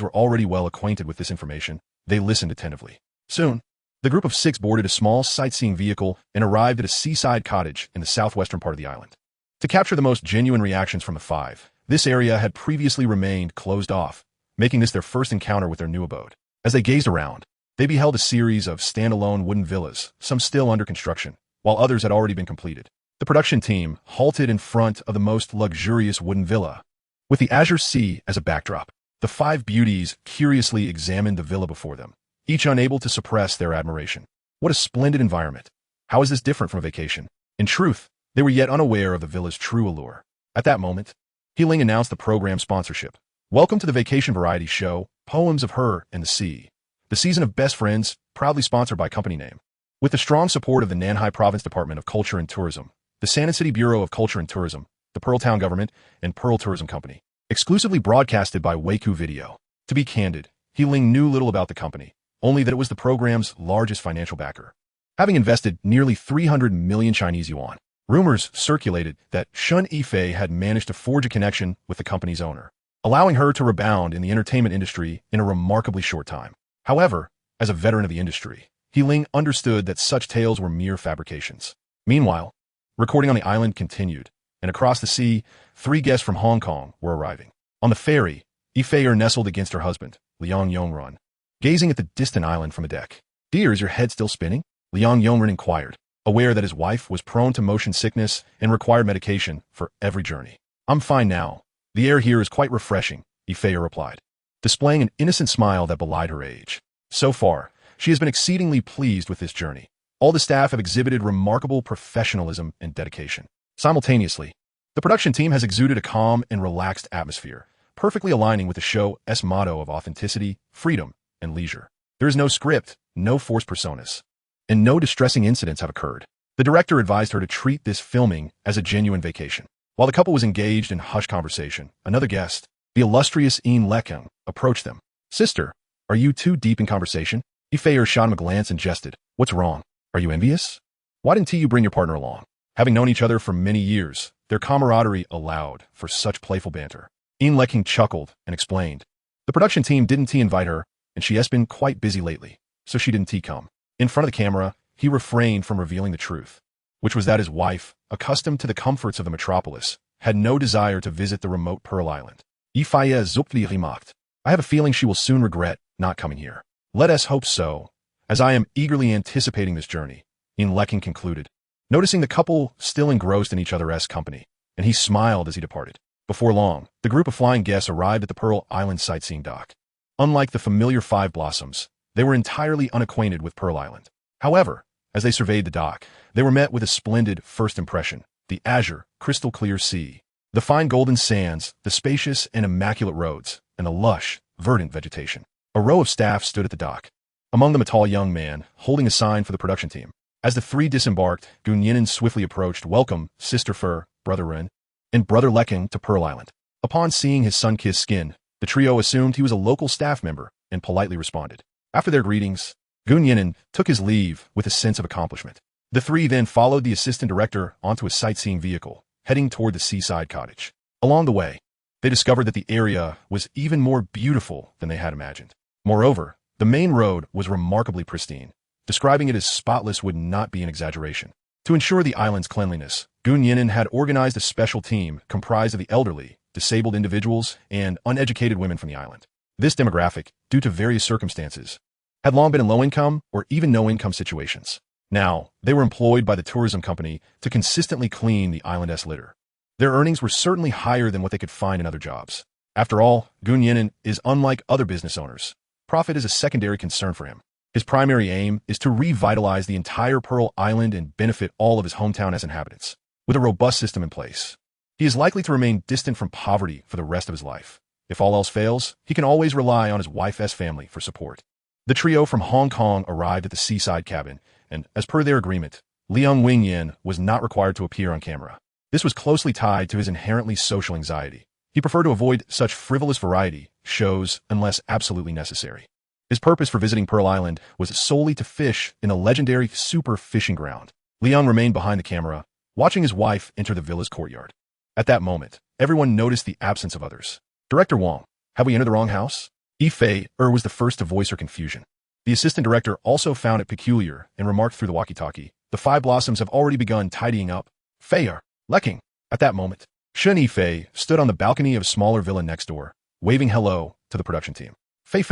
were already well acquainted with this information, they listened attentively. Soon, the group of six boarded a small sightseeing vehicle and arrived at a seaside cottage in the southwestern part of the island. To capture the most genuine reactions from the five, this area had previously remained closed off, making this their first encounter with their new abode. As they gazed around, they beheld a series of standalone wooden villas, some still under construction, while others had already been completed. The production team halted in front of the most luxurious wooden villa. With the azure sea as a backdrop, the five beauties curiously examined the villa before them, each unable to suppress their admiration. What a splendid environment! How is this different from a vacation? In truth, they were yet unaware of the villa's true allure. At that moment, Ling announced the program sponsorship. Welcome to the vacation variety show, Poems of Her and the Sea. The season of Best Friends, proudly sponsored by Accompanying. With the strong support of the Nian'an Province Department of Culture and Tourism, the Nian'an City Bureau of Culture and Tourism, the Pearl Town Government, and Pearl Tourism Company. Exclusively broadcasted by Weiku Video. To be candid, Ling knew little about the company, only that it was the program's largest financial backer. Having invested nearly 300 million Chinese yuan, rumors circulated that Shun Yifei had managed to forge a connection with the company's owner, allowing her to rebound in the entertainment industry in a remarkably short time. However, as a veteran of the industry, Ling understood that such tales were mere fabrications. Meanwhile, recording on the island continued, and across the sea, 3 guests from Hong Kong were arriving. On the ferry, Yifei nestled against her husband, Ling Qinghuan, gazing at the distant island from a deck. "Dear, is your head still spinning?" Ling Qinghuan inquired, aware that his wife was prone to motion sickness and required medication for every journey. "I'm fine now. The air here is quite refreshing," Yifei replied, displaying an innocent smile that belied her age. So far, she has been exceedingly pleased with this journey. All the staff have exhibited remarkable professionalism and dedication. Simultaneously, the production team has exuded a calm and relaxed atmosphere, perfectly aligning with the show's motto of authenticity, freedom, and leisure. There is no script, no forced personas, and no distressing incidents have occurred. The director advised her to treat this filming as a genuine vacation. While the couple was engaged in hushed conversation, another guest, the illustrious Ling Qinghuan, approached them. "Sister, are you too deep in conversation?" Yifei shot him a glance and jested. "What's wrong? Are you envious? Why didn't you bring your partner along?" Having known each other for many years, their camaraderie allowed for such playful banter. Ling Qinghuan chuckled and explained. The production team didn't invite her, and she has been quite busy lately, so she didn't come. In front of the camera, he refrained from revealing the truth, which was that his wife, accustomed to the comforts of the metropolis, had no desire to visit the remote Pearl Island. Yifei zupli remarked, "I have a feeling she will soon regret not coming here." "Let us hope so, as I am eagerly anticipating this journey," Ling Qinghuan concluded, noticing the couple still engrossed in each other's company, and he smiled as he departed. Before long, the group of flying guests arrived at the Pearl Island sightseeing dock. Unlike the familiar Five Blossoms, they were entirely unacquainted with Pearl Island. However, as they surveyed the dock, they were met with a splendid first impression: the azure, crystal-clear sea, the fine golden sands, the spacious and immaculate roads, and the lush, verdant vegetation. A row of staff stood at the dock. Among them a tall young man, holding a sign for the production team. As the three disembarked, Nian'an swiftly approached, "Welcome, Sister Fur, Brother Ren, and Brother Ling to Pearl Island." Upon seeing his sun-kissed skin, the trio assumed he was a local staff member and politely responded. After their greetings, Nian'an took his leave with a sense of accomplishment. The three then followed the assistant director onto a sightseeing vehicle, heading toward the seaside cottage. Along the way, they discovered that the area was even more beautiful than they had imagined. Moreover, the main road was remarkably pristine. Describing it as spotless would not be an exaggeration. To ensure the island's cleanliness, Nian'an had organized a special team comprised of the elderly, disabled individuals, and uneducated women from the island. This demographic, due to various circumstances, had long been in low-income or even no-income situations. Now, they were employed by the tourism company to consistently clean the island's litter. Their earnings were certainly higher than what they could find in other jobs. After all, Nian'an is unlike other business owners. Profit is a secondary concern for him. His primary aim is to revitalize the entire Pearl Island and benefit all of his hometown as inhabitants. With a robust system in place, he is likely to remain distant from poverty for the rest of his life. If all else fails, he can always rely on his wife's family for support. The trio from Hong Kong arrived at the seaside cabin, and as per their agreement, Ling Qinghuan was not required to appear on camera. This was closely tied to his inherently social anxiety. He preferred to avoid such frivolous variety shows unless absolutely necessary. His purpose for visiting Pearl Island was solely to fish in a legendary super fishing ground. Liang remained behind the camera, watching his wife enter the villa's courtyard. At that moment, everyone noticed the absence of others. Director Wang, have we entered the wrong house? Yifei was the first to voice her confusion. The assistant director also found it peculiar and remarked through the walkie-talkie, the five blossoms have already begun tidying up. Fei Lecking. At that moment, Shen Yifei stood on the balcony of a smaller villa next door, waving hello to the production team. Fei.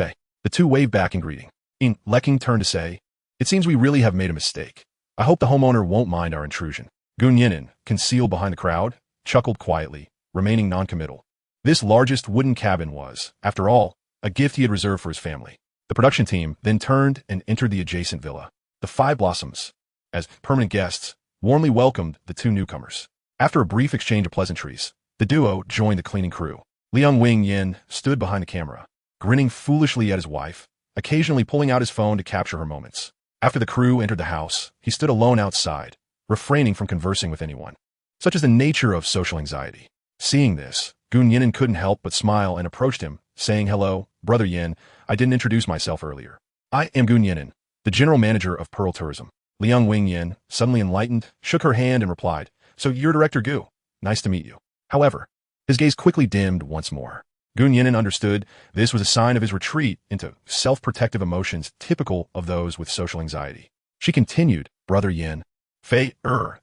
The two waved back in greeting. In Lecking turned to say, it seems we really have made a mistake. I hope the homeowner won't mind our intrusion. Nian'an, concealed behind the crowd, chuckled quietly, remaining non-committal. This largest wooden cabin was, after all, a gift he had reserved for his family. The production team then turned and entered the adjacent villa. The five blossoms, as permanent guests, warmly welcomed the two newcomers. After a brief exchange of pleasantries, the duo joined the cleaning crew. Liang Qinghuan stood behind the camera, grinning foolishly at his wife, occasionally pulling out his phone to capture her moments. After the crew entered the house, he stood alone outside, refraining from conversing with anyone. Such is the nature of social anxiety. Seeing this, Nian'an couldn't help but smile and approached him, saying, hello, Brother Yin, I didn't introduce myself earlier. I am Nian'an, the general manager of Pearl Tourism. Liang Qinghuan, suddenly enlightened, shook her hand and replied, so you're Director Gu. Nice to meet you. However, his gaze quickly dimmed once more. Nian'an understood this was a sign of his retreat into self-protective emotions typical of those with social anxiety. She continued, Brother Yin, Fei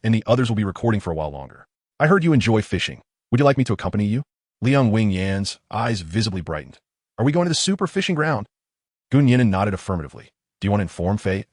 and the others will be recording for a while longer. I heard you enjoy fishing. Would you like me to accompany you? Liang Qinghuan's eyes visibly brightened. Are we going to the super fishing ground? Nian'an nodded affirmatively. Do you want to inform Fei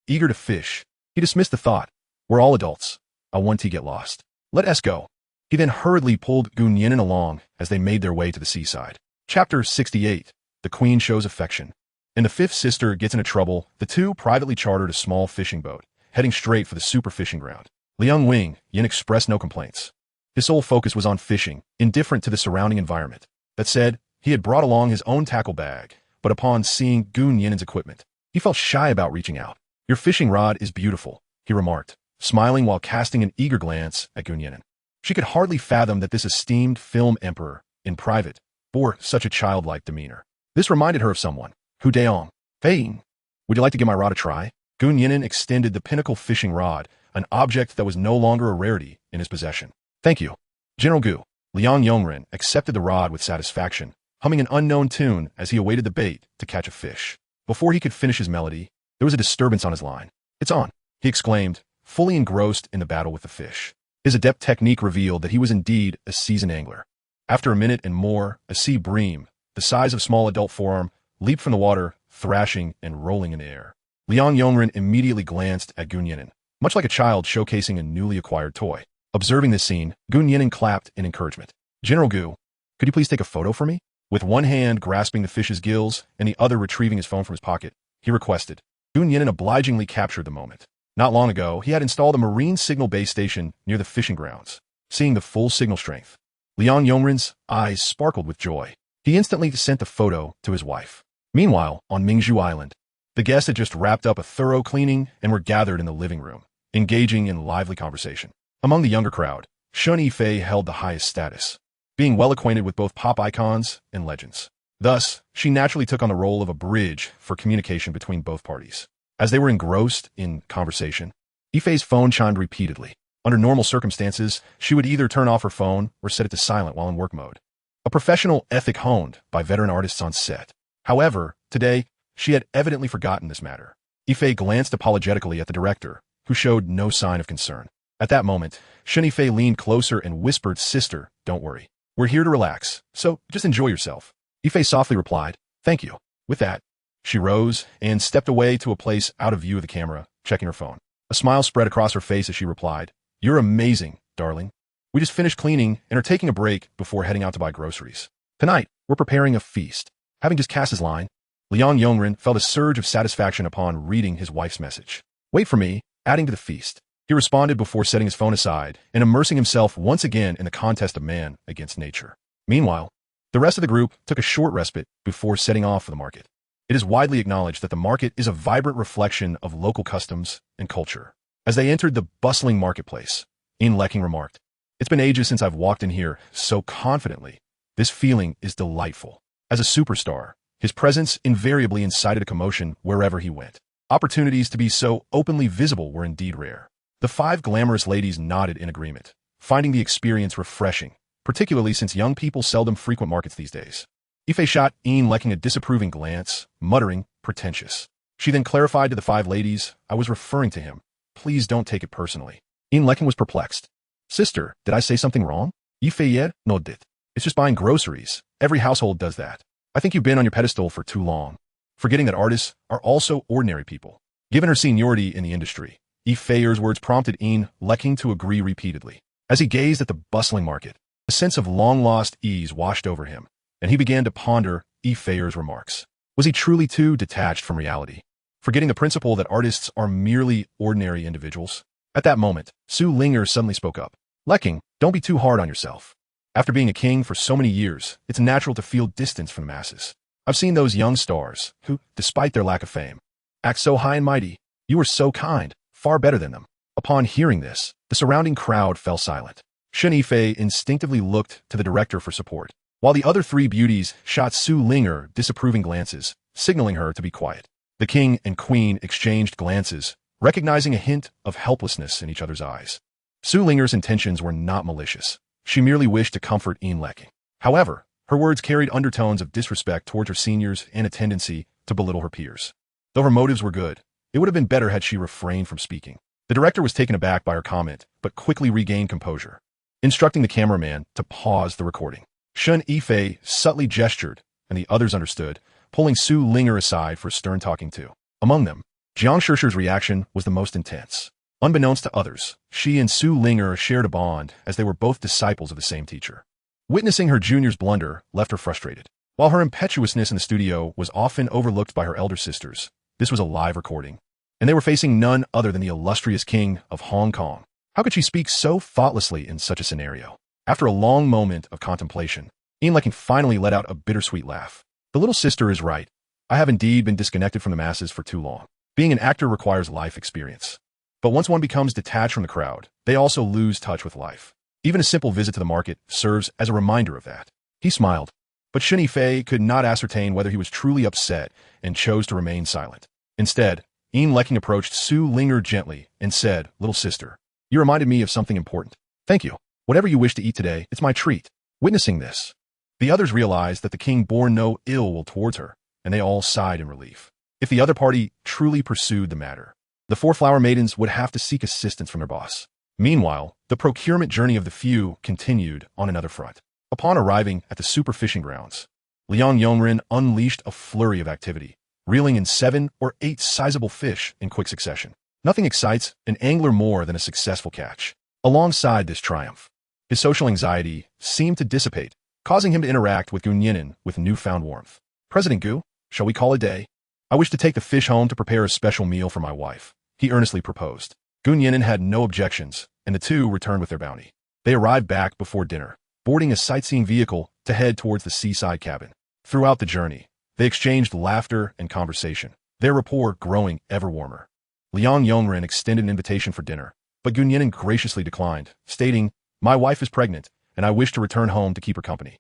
eager to fish? He dismissed the thought. We're all adults. I want to get lost. Let us go. He then hurriedly pulled Nian'an along as they made their way to the seaside. Chapter 68. The Queen Shows Affection. And the fifth sister gets into trouble, the two privately chartered a small fishing boat, heading straight for the super fishing ground. Liang Qinghuan expressed no complaints. His sole focus was on fishing, indifferent to the surrounding environment. That said, he had brought along his own tackle bag, but upon seeing Nian'an's equipment, he felt shy about reaching out. Your fishing rod is beautiful, he remarked, smiling while casting an eager glance at Nian'an. She could hardly fathom that this esteemed film emperor, in private, bore such a childlike demeanor. This reminded her of someone. Hu Daong. Fei, would you like to give my rod a try? Nian'an extended the pinnacle fishing rod, an object that was no longer a rarity in his possession. Thank you. General Gu. Liang Qinghuan accepted the rod with satisfaction, humming an unknown tune as he awaited the bait to catch a fish. Before he could finish his melody, there was a disturbance on his line. It's on, he exclaimed, fully engrossed in the battle with the fish. His adept technique revealed that he was indeed a seasoned angler. After a minute and more, a sea bream, the size of small adult forearm, leaped from the water, thrashing and rolling in the air. Liang Qinghuan immediately glanced at Nian'an, much like a child showcasing a newly acquired toy. Observing this scene, Nian'an clapped in encouragement. General Gu, could you please take a photo for me? With one hand grasping the fish's gills and the other retrieving his phone from his pocket, he requested. Nian'an obligingly captured the moment. Not long ago, he had installed a marine signal base station near the fishing grounds. Seeing the full signal strength, Liang Qinghuan's eyes sparkled with joy. He instantly sent the photo to his wife. Meanwhile, on Mingzhu Island, the guests had just wrapped up a thorough cleaning and were gathered in the living room, engaging in lively conversation. Among the younger crowd, Shen Yifei held the highest status, being well acquainted with both pop icons and legends. Thus, she naturally took on the role of a bridge for communication between both parties. As they were engrossed in conversation, Yifei's phone chimed repeatedly. Under normal circumstances, she would either turn off her phone or set it to silent while in work mode. A professional ethic honed by veteran artists on set. However, today, she had evidently forgotten this matter. Yifei glanced apologetically at the director, who showed no sign of concern. At that moment, Shen Yifei leaned closer and whispered, Sister, don't worry. We're here to relax, so just enjoy yourself. Yifei softly replied, Thank you. With that, she rose and stepped away to a place out of view of the camera, checking her phone. A smile spread across her face as she replied, You're amazing, darling. We just finished cleaning and are taking a break before heading out to buy groceries. Tonight, we're preparing a feast. Having just cast his line, Liang Qinghuan felt a surge of satisfaction upon reading his wife's message. Wait for me, adding to the feast. He responded before setting his phone aside and immersing himself once again in the contest of man against nature. Meanwhile, the rest of the group took a short respite before setting off for the market. It is widely acknowledged that the market is a vibrant reflection of local customs and culture. As they entered the bustling marketplace, Ian Lecking remarked, It's been ages since I've walked in here so confidently. This feeling is delightful. As a superstar, his presence invariably incited a commotion wherever he went. Opportunities to be so openly visible were indeed rare. The 5 glamorous ladies nodded in agreement, finding the experience refreshing, particularly since young people seldom frequent markets these days. Ife shot Lecking a disapproving glance, muttering, pretentious. She then clarified to the 5 ladies, I was referring to him. Please don't take it personally. Lecking was perplexed. Sister, did I say something wrong? Ife nodded. It's just buying groceries. Every household does that. I think you've been on your pedestal for too long, forgetting that artists are also ordinary people. Given her seniority in the industry, Ife's words prompted Lecking to agree repeatedly. As he gazed at the bustling market, a sense of long-lost ease washed over him, and he began to ponder Ife's remarks. Was he truly too detached from reality, forgetting the principle that artists are merely ordinary individuals? At that moment, Su Linger suddenly spoke up. Lecking, don't be too hard on yourself. After being a king for so many years, it's natural to feel distance from the masses. I've seen those young stars who, despite their lack of fame, act so high and mighty. You are so kind, far better than them. Upon hearing this, the surrounding crowd fell silent. Shen Yifei instinctively looked to the director for support, while the other 3 beauties shot Su Linger disapproving glances, signaling her to be quiet. The king and queen exchanged glances, recognizing a hint of helplessness in each other's eyes. Su Linger's intentions were not malicious. She merely wished to comfort Lecking. However, her words carried undertones of disrespect towards her seniors and a tendency to belittle her peers. Though her motives were good, it would have been better had she refrained from speaking. The director was taken aback by her comment, but quickly regained composure, instructing the cameraman to pause the recording. Shen Yifei subtly gestured, and the others understood, pulling Su Linger aside for a stern talking to. Among them, Jiang Shishi's reaction was the most intense. Unbeknownst to others, she and Su Linger shared a bond as they were both disciples of the same teacher. Witnessing her junior's blunder left her frustrated. While her impetuousness in the studio was often overlooked by her elder sisters, this was a live recording, and they were facing none other than the illustrious king of Hong Kong. How could she speak so thoughtlessly in such a scenario? After a long moment of contemplation, Lecking finally let out a bittersweet laugh. The little sister is right. I have indeed been disconnected from the masses for too long. Being an actor requires life experience. But once one becomes detached from the crowd, they also lose touch with life. Even a simple visit to the market serves as a reminder of that. He smiled, but Shen Yifei could not ascertain whether he was truly upset and chose to remain silent. Instead, Lecking approached Su Linger gently and said, Little sister, you reminded me of something important. Thank you. Whatever you wish to eat today, it's my treat. Witnessing this, the others realized that the king bore no ill will towards her, and they all sighed in relief. If the other party truly pursued the matter, the 4 flower maidens would have to seek assistance from their boss. Meanwhile, the procurement journey of the few continued on another front. Upon arriving at the super fishing grounds, Liang Yongren unleashed a flurry of activity, reeling in 7 or 8 sizable fish in quick succession. Nothing excites an angler more than a successful catch. Alongside this triumph, his social anxiety seemed to dissipate, causing him to interact with Gu Nian'an with newfound warmth. President Gu, shall we call it a day? I wish to take the fish home to prepare a special meal for my wife, he earnestly proposed. Gu Nian'an had no objections, and the 2 returned with their bounty. They arrived back before dinner, boarding a sightseeing vehicle to head towards the seaside cabin. Throughout the journey, they exchanged laughter and conversation, their rapport growing ever warmer. Liang Yongren extended an invitation for dinner, but Gu Nian'an graciously declined, stating, My wife is pregnant, and I wish to return home to keep her company.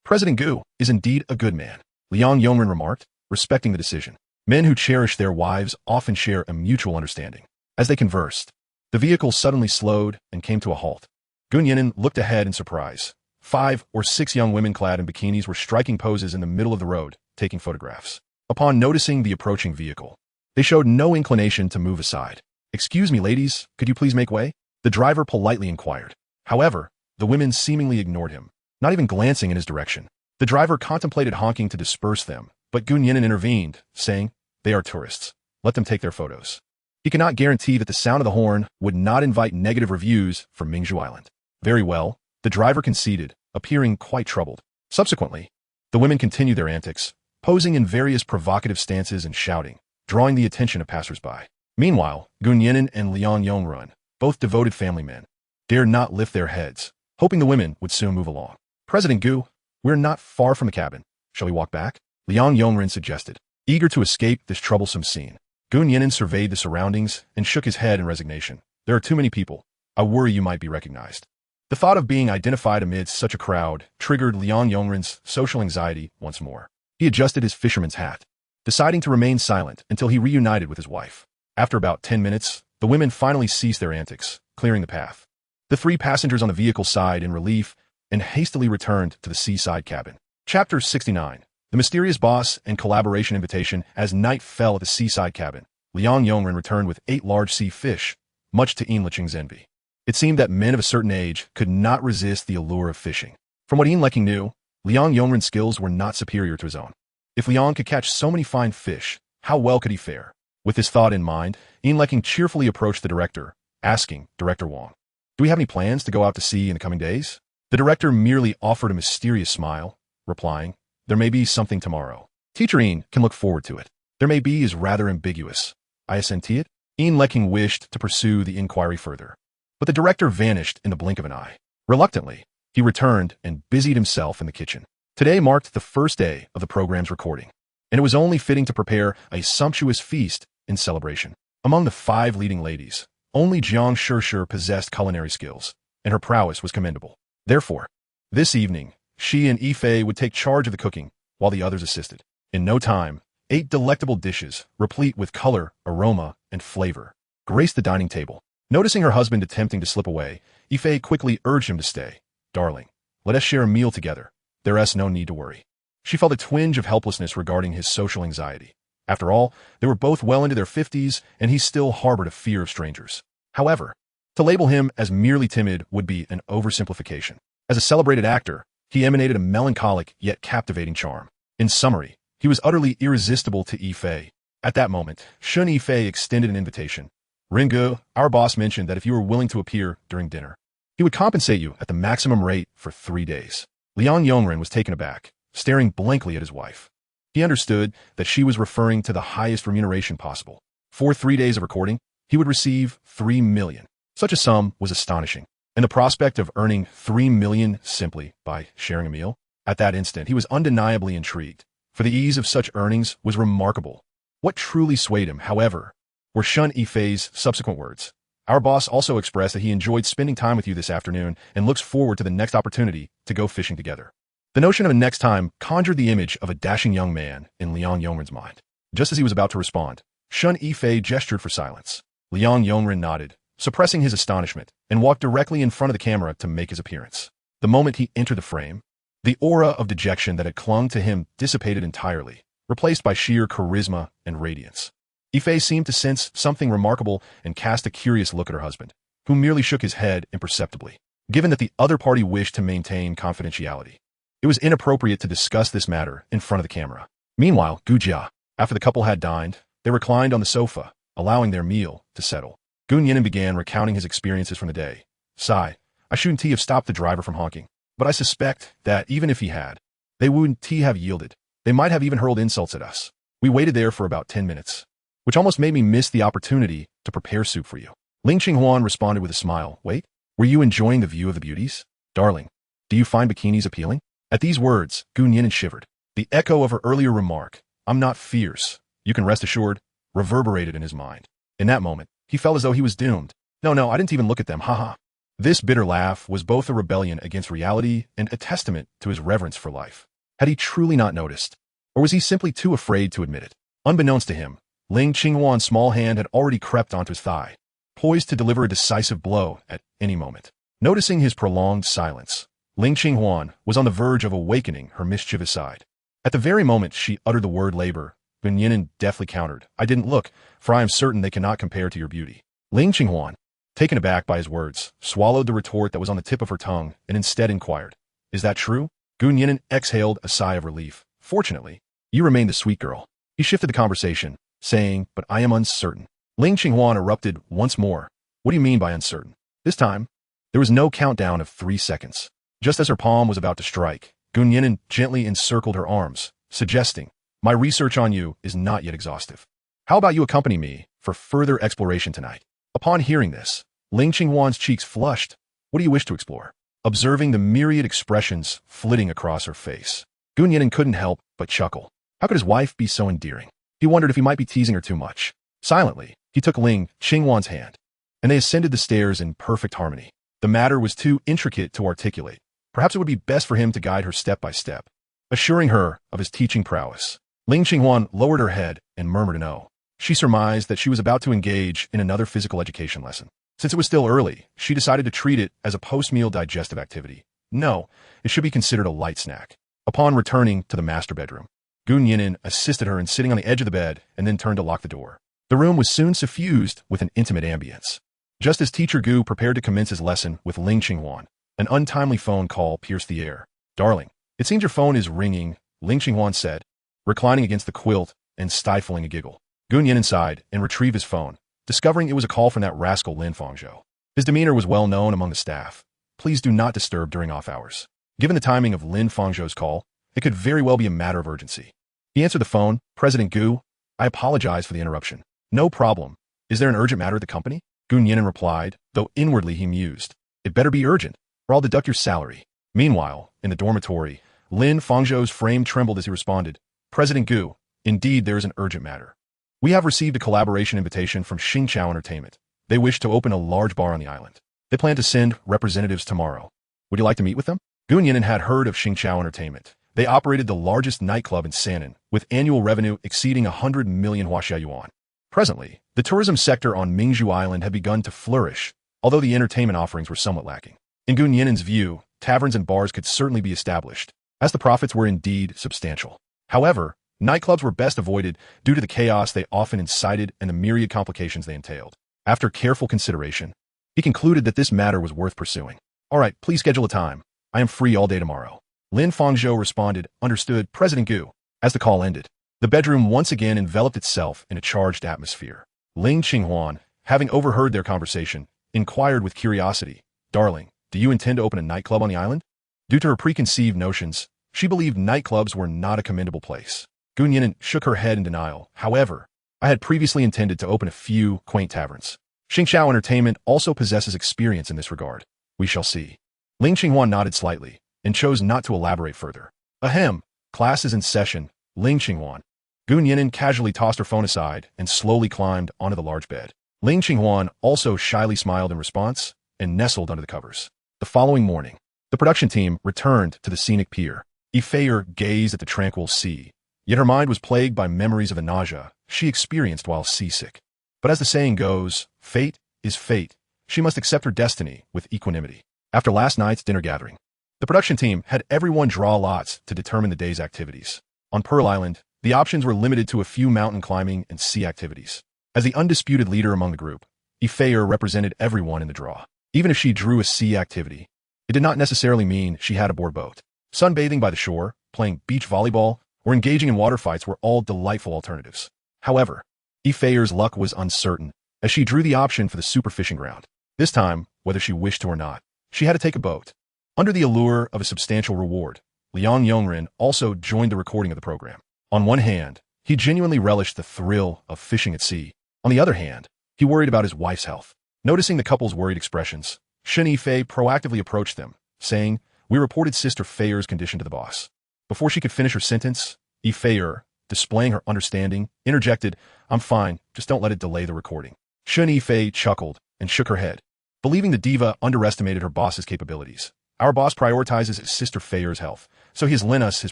President Gu is indeed a good man, Liang Yongren remarked, respecting the decision. Men who cherish their wives often share a mutual understanding. As they conversed, the vehicle suddenly slowed and came to a halt. Gu Nian'an looked ahead in surprise. 5 or 6 young women clad in bikinis were striking poses in the middle of the road, taking photographs. Upon noticing the approaching vehicle, they showed no inclination to move aside. Excuse me, ladies, could you please make way? The driver politely inquired. However, the women seemingly ignored him, not even glancing in his direction. The driver contemplated honking to disperse them, but Gu Nian'an intervened, saying, They are tourists. Let them take their photos. He cannot guarantee that the sound of the horn would not invite negative reviews from Mingzhu Island. Very well, the driver conceded, appearing quite troubled. Subsequently, the women continued their antics, posing in various provocative stances and shouting, drawing the attention of passers-by. Meanwhile, Gu Nian'an and Liang Yongren, both devoted family men, dared not lift their heads, hoping the women would soon move along. President Gu, we're not far from the cabin. Shall we walk back? Liang Yongren suggested, eager to escape this troublesome scene. Gu Nian'an surveyed the surroundings and shook his head in resignation. There are too many people. I worry you might be recognized. The thought of being identified amidst such a crowd triggered Liang Yongren's social anxiety once more. He adjusted his fisherman's hat, deciding to remain silent until he reunited with his wife. After about 10 minutes, the women finally ceased their antics, clearing the path. The three passengers on the vehicle sighed in relief and hastily returned to the seaside cabin. Chapter 69. The Mysterious Boss and Collaboration Invitation. As night fell at the seaside cabin, Ling Qinghuan returned with 8 large sea fish, much to Yin Qing's envy. It seemed that men of a certain age could not resist the allure of fishing. From what Yin Qing knew, Ling Qinghuan's skills were not superior to his own. If Liang could catch so many fine fish, how well could he fare? With this thought in mind, Yin Qing cheerfully approached the director, asking Director Wang, "Do we have any plans to go out to sea in the coming days?" The director merely offered a mysterious smile, replying, "There may be something tomorrow. Teacher Yin can look forward to it." "There may be" is rather ambiguous. I assenti it. Yin Qing wished to pursue the inquiry further, but the director vanished in the blink of an eye. Reluctantly, he returned and busied himself in the kitchen. Today marked the first day of the program's recording, and it was only fitting to prepare a sumptuous feast in celebration. Among the 5 leading ladies, only Jiang Shishir possessed culinary skills, and her prowess was commendable. Therefore, this evening, she and Yifei would take charge of the cooking, while the others assisted. In no time, 8 delectable dishes, replete with color, aroma, and flavor, graced the dining table. Noticing her husband attempting to slip away, Yifei quickly urged him to stay. "Darling, let us share a meal together. There is no need to worry." She felt a twinge of helplessness regarding his social anxiety. After all, they were both well into their 50s, and he still harbored a fear of strangers. However, to label him as merely timid would be an oversimplification. As a celebrated actor, he emanated a melancholic yet captivating charm. In summary, he was utterly irresistible to Yifei. At that moment, Shun Yifei extended an invitation. "Ringu, our boss mentioned that if you were willing to appear during dinner, he would compensate you at the maximum rate for 3 days. Ling Qinghuan was taken aback, staring blankly at his wife. He understood that she was referring to the highest remuneration possible. For 3 days of recording, he would receive 3 million. Such a sum was astonishing, and the prospect of earning 3 million simply by sharing a meal? At that instant, he was undeniably intrigued, for the ease of such earnings was remarkable. What truly swayed him, however, were Shun Yifei's subsequent words. "Our boss also expressed that he enjoyed spending time with you this afternoon and looks forward to the next opportunity to go fishing together." The notion of a next time conjured the image of a dashing young man in Ling Qinghuan's mind. Just as he was about to respond, Shun Yifei gestured for silence. Ling Qinghuan nodded, suppressing his astonishment, and walked directly in front of the camera to make his appearance. The moment he entered the frame, the aura of dejection that had clung to him dissipated entirely, replaced by sheer charisma and radiance. Yifei seemed to sense something remarkable and cast a curious look at her husband, who merely shook his head imperceptibly. Given that the other party wished to maintain confidentiality, it was inappropriate to discuss this matter in front of the camera. Meanwhile, Gujia, after the couple had dined, they reclined on the sofa, allowing their meal to settle. Nian'an began recounting his experiences from the day. "Sigh, I shouldn't have stopped the driver from honking, but I suspect that even if he had, they wouldn't have yielded. They might have even hurled insults at us. We waited there for about 10 minutes, which almost made me miss the opportunity to prepare soup for you." Ling Qinghuan responded with a smile. "Wait, were you enjoying the view of the beauties? Darling, do you find bikinis appealing?" At these words, Nian'an shivered. The echo of her earlier remark, "I'm not fierce, you can rest assured," reverberated in his mind. In that moment, he felt as though he was doomed. No, I didn't even look at them, haha. This bitter laugh was both a rebellion against reality and a testament to his reverence for life. Had he truly not noticed? Or was he simply too afraid to admit it? Unbeknownst to him, Ling Qinghuan's small hand had already crept onto his thigh, poised to deliver a decisive blow at any moment. Noticing his prolonged silence, Ling Qinghuan was on the verge of awakening her mischievous side. At the very moment she uttered the word labor, Nian'an deftly countered, "I didn't look, for I am certain they cannot compare to your beauty." Ling Qinghuan, taken aback by his words, swallowed the retort that was on the tip of her tongue and instead inquired, "Is that true?" Nian'an exhaled a sigh of relief. "Fortunately, you remain the sweet girl." He shifted the conversation, saying, "But I am uncertain." Ling Qinghuan erupted once more. "What do you mean by uncertain?" This time, there was no countdown of 3 seconds. Just as her palm was about to strike, Nian'an gently encircled her arms, suggesting, "My research on you is not yet exhaustive. How about you accompany me for further exploration tonight?" Upon hearing this, Ling Qinghuan's cheeks flushed. "What do you wish to explore?" Observing the myriad expressions flitting across her face, Nian'an couldn't help but chuckle. How could his wife be so endearing? He wondered if he might be teasing her too much. Silently, he took Ling Qinghuan's hand, and they ascended the stairs in perfect harmony. The matter was too intricate to articulate. Perhaps it would be best for him to guide her step by step. Assuring her of his teaching prowess, Ling Qinghuan lowered her head and murmured an "oh." She surmised that she was about to engage in another physical education lesson. Since it was still early, she decided to treat it as a post-meal digestive activity. No, it should be considered a light snack. Upon returning to the master bedroom, Gu Nian'an assisted her in sitting on the edge of the bed and then turned to lock the door. The room was soon suffused with an intimate ambience. Just as teacher Gu prepared to commence his lesson with Ling Qinghuan, an untimely phone call pierced the air. "Darling, it seems your phone is ringing," Ling Qinghuan said, reclining against the quilt and stifling a giggle. Gu Nian'an sighed and retrieved his phone, discovering it was a call from that rascal Lin Fangzhou. His demeanor was well known among the staff. Please do not disturb during off hours. Given the timing of Lin Fangzhou's call, it could very well be a matter of urgency. He answered the phone. "President Gu, I apologize for the interruption." "No problem. Is there an urgent matter at the company?" Gu Nian'an replied, though inwardly he mused. "It better be urgent, or I'll deduct your salary." Meanwhile, in the dormitory, Lin Fangzhou's frame trembled as he responded, "President Gu, indeed there is an urgent matter. We have received a collaboration invitation from Xingqiao Entertainment. They wish to open a large bar on the island. They plan to send representatives tomorrow. Would you like to meet with them?" Gu Nian'an had heard of Xingqiao Entertainment. They operated the largest nightclub in Nian'an, with annual revenue exceeding 100 million Huaxia yuan. Presently, the tourism sector on Mingzhu Island had begun to flourish, although the entertainment offerings were somewhat lacking. In Gu Nian'an's view, taverns and bars could certainly be established, as the profits were indeed substantial. However, nightclubs were best avoided due to the chaos they often incited and the myriad complications they entailed. After careful consideration, he concluded that this matter was worth pursuing. "All right, please schedule a time. I am free all day tomorrow." Lin Fangzhou responded, "Understood, President Gu." As the call ended, the bedroom once again enveloped itself in a charged atmosphere. Ling Qinghuan, having overheard their conversation, inquired with curiosity, "Darling, do you intend to open a nightclub on the island?" Due to her preconceived notions, she believed nightclubs were not a commendable place. Gu Nian'an shook her head in denial. "However, I had previously intended to open a few quaint taverns. Xingqiao Entertainment also possesses experience in this regard. We shall see." Ling Qinghuan nodded slightly and chose not to elaborate further. "Ahem, class is in session, Ling Qinghuan." Gu Nian'an casually tossed her phone aside and slowly climbed onto the large bed. Ling Qinghuan also shyly smiled in response and nestled under the covers. The following morning, the production team returned to the scenic pier. Ifeir gazed at the tranquil sea, yet her mind was plagued by memories of the nausea she experienced while seasick. But as the saying goes, fate is fate. She must accept her destiny with equanimity. After last night's dinner gathering, the production team had everyone draw lots to determine the day's activities. On Pearl Island, the options were limited to a few mountain climbing and sea activities. As the undisputed leader among the group, Ifeir represented everyone in the draw. Even if she drew a sea activity, it did not necessarily mean she had a board boat. Sunbathing by the shore, playing beach volleyball, or engaging in water fights were all delightful alternatives. However, Ifeir's luck was uncertain, as she drew the option for the super fishing ground. This time, whether she wished to or not, she had to take a boat. Under the allure of a substantial reward, Liang Yongren also joined the recording of the program. On one hand, he genuinely relished the thrill of fishing at sea. On the other hand, he worried about his wife's health. Noticing the couple's worried expressions, Shen Yifei proactively approached them, saying, "We reported Sister Feier's condition to the boss." Before she could finish her sentence, Yifei, displaying her understanding, interjected, "I'm fine, just don't let it delay the recording." Shen Yifei chuckled and shook her head, believing the diva underestimated her boss's capabilities. "Our boss prioritizes his Sister Feier's health, so he has lent us his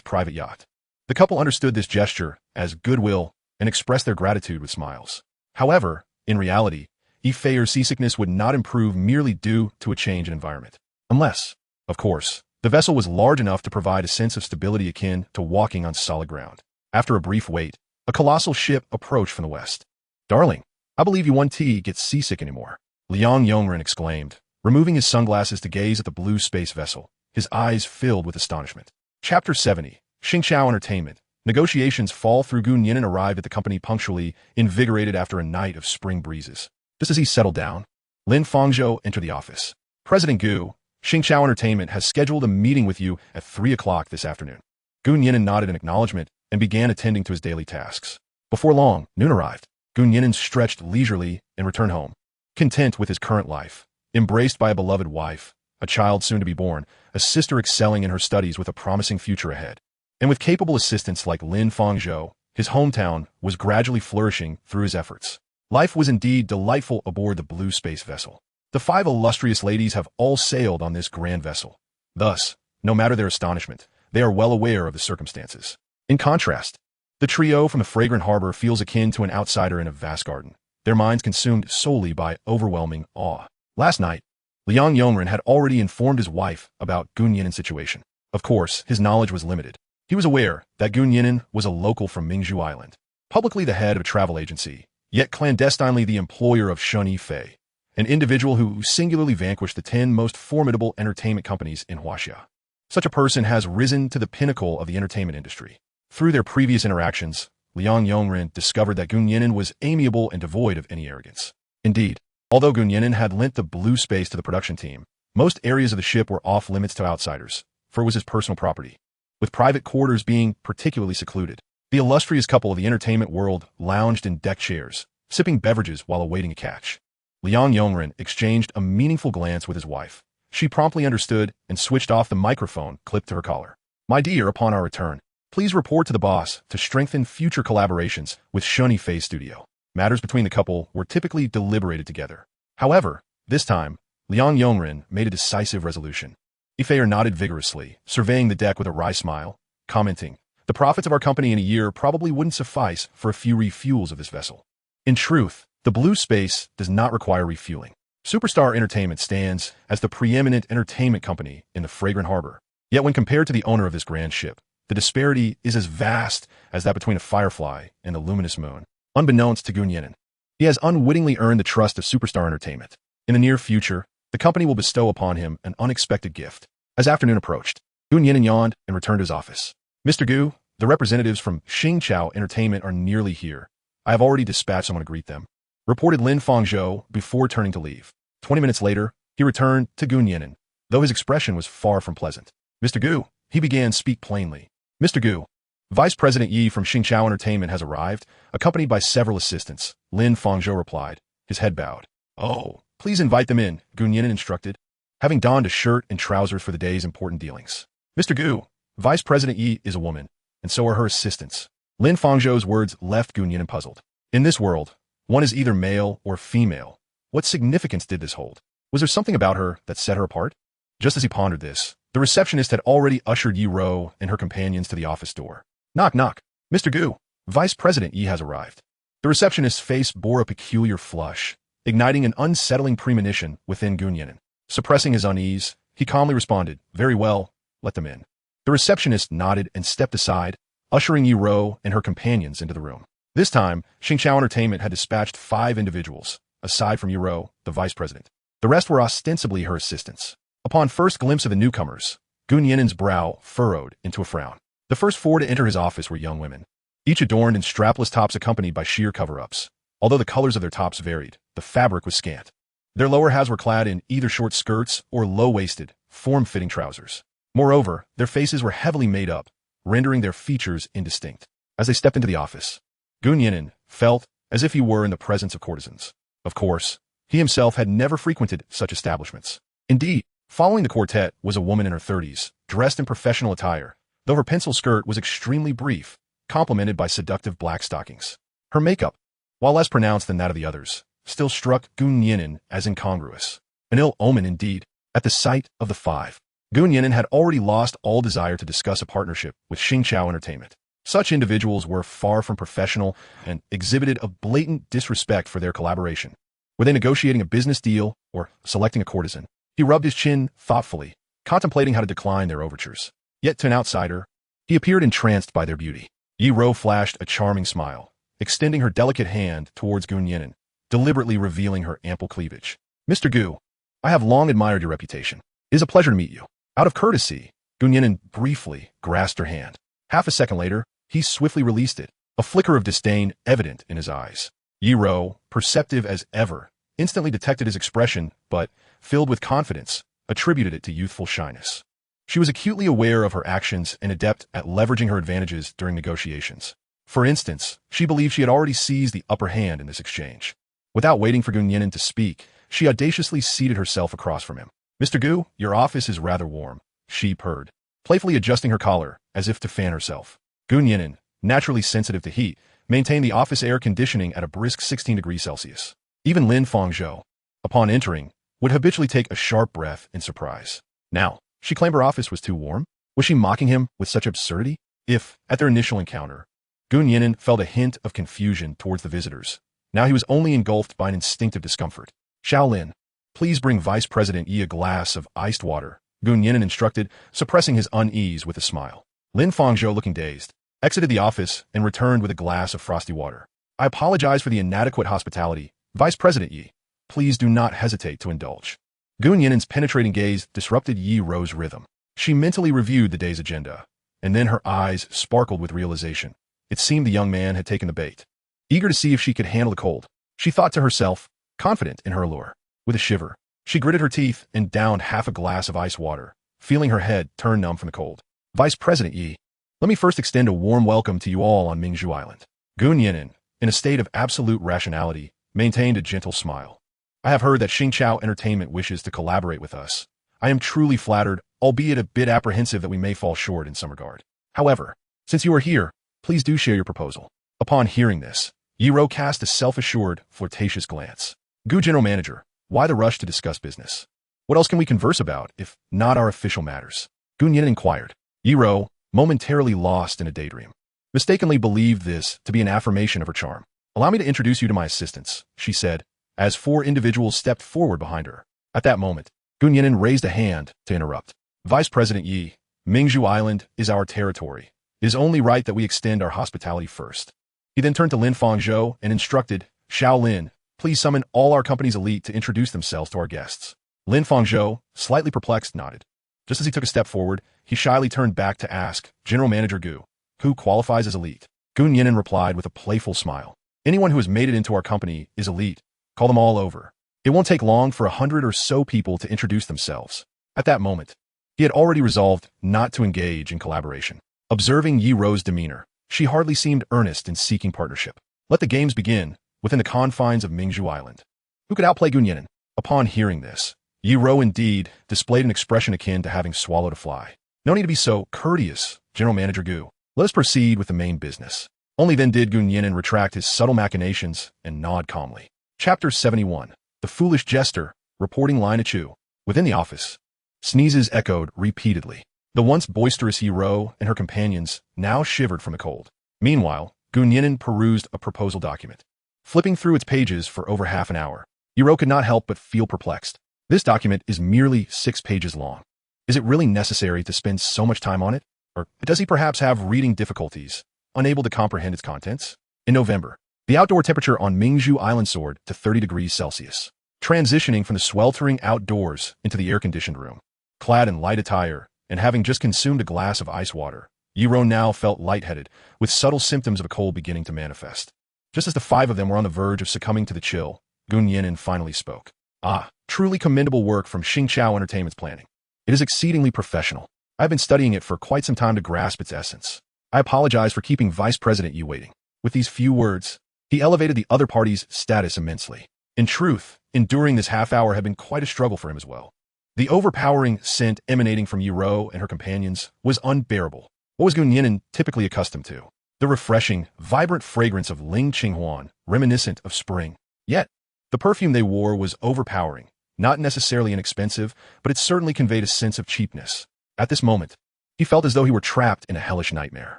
private yacht." The couple understood this gesture as goodwill and expressed their gratitude with smiles. However, in reality, Yifei's seasickness would not improve merely due to a change in environment. Unless, of course, the vessel was large enough to provide a sense of stability akin to walking on solid ground. After a brief wait, a colossal ship approached from the west. "Darling, I believe you 1T gets seasick anymore," Liang Yongren exclaimed, removing his sunglasses to gaze at the blue space vessel, his eyes filled with astonishment. Chapter 70, Xingqiao Entertainment. Negotiations fall through. Gu Nian'an arrived at the company punctually, invigorated after a night of spring breezes. Just as he settled down, Lin Fangzhou entered the office. "President Gu, Xingqiao Entertainment has scheduled a meeting with you at 3 o'clock this afternoon." Gu Nian'an nodded in acknowledgement and began attending to his daily tasks. Before long, noon arrived. Gu Nian'an stretched leisurely and returned home, content with his current life, embraced by a beloved wife, a child soon to be born, a sister excelling in her studies with a promising future ahead. And with capable assistants like Lin Fangzhou, his hometown was gradually flourishing through his efforts. Life was indeed delightful aboard the blue space vessel. The 5 illustrious ladies have all sailed on this grand vessel. Thus, no matter their astonishment, they are well aware of the circumstances. In contrast, The trio from the fragrant harbor feels akin to an outsider in a vast garden, their minds consumed solely by overwhelming awe. Last night, Ling Qinghuan had already informed his wife about Gun Yinan's situation. Of course, his knowledge was limited. He was aware that Gun Yinan was a local from Mingzhu Island, publicly the head of a travel agency, yet clandestinely the employer of Shun Yifei, an individual who singularly vanquished the 10 most formidable entertainment companies in Huaxia. Such a person has risen to the pinnacle of the entertainment industry. Through their previous interactions, Ling Qinghuan discovered that Gun Yinan was amiable and devoid of any arrogance. Indeed, although Gun Yinan had lent the blue space to the production team, most areas of the ship were off limits to outsiders, for it was his personal property. With private quarters being particularly secluded, the illustrious couple of the entertainment world lounged in deck chairs, sipping beverages while awaiting a catch. Ling Qinghuan exchanged a meaningful glance with his wife. She promptly understood and switched off the microphone clipped to her collar. "My dear, upon our return, please report to the boss to strengthen future collaborations with Shun Yifei Studio." Matters between the couple were typically deliberated together. However, this time, Ling Qinghuan made a decisive resolution. Yifei nodded vigorously, surveying the deck with a wry smile, commenting, "The profits of our company in a year probably wouldn't suffice for a few refuels of this vessel. In truth, the blue space does not require refueling. Superstar Entertainment stands as the preeminent entertainment company in the fragrant harbor. Yet when compared to the owner of this grand ship, the disparity is as vast as that between a firefly and the luminous moon." Unbeknownst to Gun Yinan, he has unwittingly earned the trust of Superstar Entertainment. In the near future, the company will bestow upon him an unexpected gift. As afternoon approached, Gun Yinan yawned and returned to his office. "Mr. Gu, the representatives from Xingqiao Entertainment are nearly here. I have already dispatched someone to greet them," reported Lin Fangzhou before turning to leave. 20 minutes later, he returned to Gun Yinan, though his expression was far from pleasant. "Mr. Gu," he began, "speak plainly." "Mr. Gu, Vice President Yi from Xingqiao Entertainment has arrived, accompanied by several assistants," Lin Fangzhou replied, his head bowed. "Oh, please invite them in," Gun Yinan instructed, having donned a shirt and trousers for the day's important dealings. "Mr. Gu, Vice President Yi is a woman, and so are her assistants." Lin Fangzhou's words left Gun Yinan puzzled. In this world, one is either male or female. What significance did this hold? Was there something about her that set her apart? Just as he pondered this, the receptionist had already ushered Yi Ro and her companions to the office door. "Knock, knock. Mr. Gu, Vice President Yi has arrived." The receptionist's face bore a peculiar flush, igniting an unsettling premonition within Gun Yinan. Suppressing his unease, he calmly responded, "Very well, let them in." The receptionist nodded and stepped aside, ushering Yi Ro and her companions into the room. This time, Xingqiao Entertainment had dispatched 5 individuals, aside from Yi Ro, the vice president. The rest were ostensibly her assistants. Upon first glimpse of the newcomers, Gun Yinan's brow furrowed into a frown. The first 4 to enter his office were young women, each adorned in strapless tops accompanied by sheer cover-ups. Although the colors of their tops varied, the fabric was scant. Their lower halves were clad in either short skirts or low-waisted, form-fitting trousers. Moreover, their faces were heavily made up, rendering their features indistinct. As they stepped into the office, Gun Yinan felt as if he were in the presence of courtesans. Of course, he himself had never frequented such establishments. Indeed, following the quartet was a woman in her 30s, dressed in professional attire, though her pencil skirt was extremely brief, complemented by seductive black stockings. Her makeup, while less pronounced than that of the others, still struck Gun Yinan as incongruous. An ill omen indeed. At the sight of the 5, Gun Yinan had already lost all desire to discuss a partnership with Xingqiao Entertainment. Such individuals were far from professional and exhibited a blatant disrespect for their collaboration. Were they negotiating a business deal or selecting a courtesan? He rubbed his chin thoughtfully, contemplating how to decline their overtures. Yet to an outsider, he appeared entranced by their beauty. Yi Ro flashed a charming smile, extending her delicate hand towards Gun Yinan, deliberately revealing her ample cleavage. "Mr. Gu, I have long admired your reputation. It is a pleasure to meet you." Out of courtesy, Gun Yinan briefly grasped her hand. Half a second later, he swiftly released it, a flicker of disdain evident in his eyes. Yi Ro, perceptive as ever, instantly detected his expression, but, filled with confidence, attributed it to youthful shyness. She was acutely aware of her actions and adept at leveraging her advantages during negotiations. For instance, she believed she had already seized the upper hand in this exchange. Without waiting for Gun Yinan to speak, she audaciously seated herself across from him. "Mr. Gu, your office is rather warm," she purred, playfully adjusting her collar as if to fan herself. Gun Yinan, naturally sensitive to heat, maintained the office air conditioning at a brisk 16 degrees Celsius. Even Lin Fangzhou, upon entering, would habitually take a sharp breath in surprise. Now, she claimed her office was too warm? Was she mocking him with such absurdity? If, at their initial encounter, Gu Nian'an felt a hint of confusion towards the visitors. Now he was only engulfed by an instinctive discomfort. Shaolin, please bring Vice President Yi a glass of iced water, Gu Nian'an instructed, suppressing his unease with a smile. Lin Fangzhou, looking dazed, exited the office and returned with a glass of frosty water. I apologize for the inadequate hospitality. Vice President Yi, please do not hesitate to indulge. Gu Nian'an's penetrating gaze disrupted Yi Ro's rhythm. She mentally reviewed the day's agenda, and then her eyes sparkled with realization. It seemed the young man had taken the bait. Eager to see if she could handle the cold, she thought to herself, confident in her allure. With a shiver, she gritted her teeth and downed half a glass of ice water, feeling her head turn numb from the cold. Vice President Yi, let me first extend a warm welcome to you all on Mingzhu Island. Gu Nian'an, in a state of absolute rationality, maintained a gentle smile. I have heard that Xingqiao Entertainment wishes to collaborate with us. I am truly flattered, albeit a bit apprehensive that we may fall short in some regard. However, since you are here, please do share your proposal. Upon hearing this, Yi Ro cast a self-assured, flirtatious glance. Gu General Manager, why the rush to discuss business? What else can we converse about, if not our official matters? Gu Nian'an inquired. Yi Ro, momentarily lost in a daydream, mistakenly believed this to be an affirmation of her charm. Allow me to introduce you to my assistants, she said, as 4 individuals stepped forward behind her. At that moment, Gu Nian'an raised a hand to interrupt. Vice President Yi, Mingzhu Island is our territory. It is only right that we extend our hospitality first. He then turned to Lin Fangzhou and instructed, Shaolin, please summon all our company's elite to introduce themselves to our guests. Lin Fangzhou, slightly perplexed, nodded. Just as he took a step forward, he shyly turned back to ask, General Manager Gu, who qualifies as elite? Gu Nian'an replied with a playful smile. Anyone who has made it into our company is elite. Call them all over. It won't take long for 100 or so people to introduce themselves. At that moment, he had already resolved not to engage in collaboration. Observing Yi Ro's demeanor, she hardly seemed earnest in seeking partnership. Let the games begin, within the confines of Mingzhu Island. Who could outplay Gu Nian'an? Upon hearing this, Yi Ro indeed displayed an expression akin to having swallowed a fly. No need to be so courteous, General Manager Gu. Let us proceed with the main business. Only then did Gu Nian'an retract his subtle machinations and nod calmly. Chapter 71. The Foolish Jester, reporting Lina Chu. Within the office, sneezes echoed repeatedly. The once boisterous Yi Ro and her companions now shivered from the cold. Meanwhile, Gu Nian'an perused a proposal document. Flipping through its pages for over half an hour, Yi Ro could not help but feel perplexed. This document is merely 6 pages long. Is it really necessary to spend so much time on it? Or does he perhaps have reading difficulties, unable to comprehend its contents? In November, the outdoor temperature on Mingzhu Island soared to 30 degrees Celsius. Transitioning from the sweltering outdoors into the air-conditioned room. Clad in light attire, and having just consumed a glass of ice water, Yi Ro now felt lightheaded, with subtle symptoms of a cold beginning to manifest. Just as the 5 of them were on the verge of succumbing to the chill, Gu Nian'an finally spoke. Ah, truly commendable work from Xingqiao Entertainment's planning. It is exceedingly professional. I've been studying it for quite some time to grasp its essence. I apologize for keeping Vice President Yi waiting. With these few words, he elevated the other party's status immensely. In truth, enduring this half hour had been quite a struggle for him as well. The overpowering scent emanating from Yi Ro and her companions was unbearable. What was Gu Nian'an typically accustomed to? The refreshing, vibrant fragrance of Ling Qinghuan, reminiscent of spring. Yet, the perfume they wore was overpowering, not necessarily inexpensive, but it certainly conveyed a sense of cheapness. At this moment, he felt as though he were trapped in a hellish nightmare.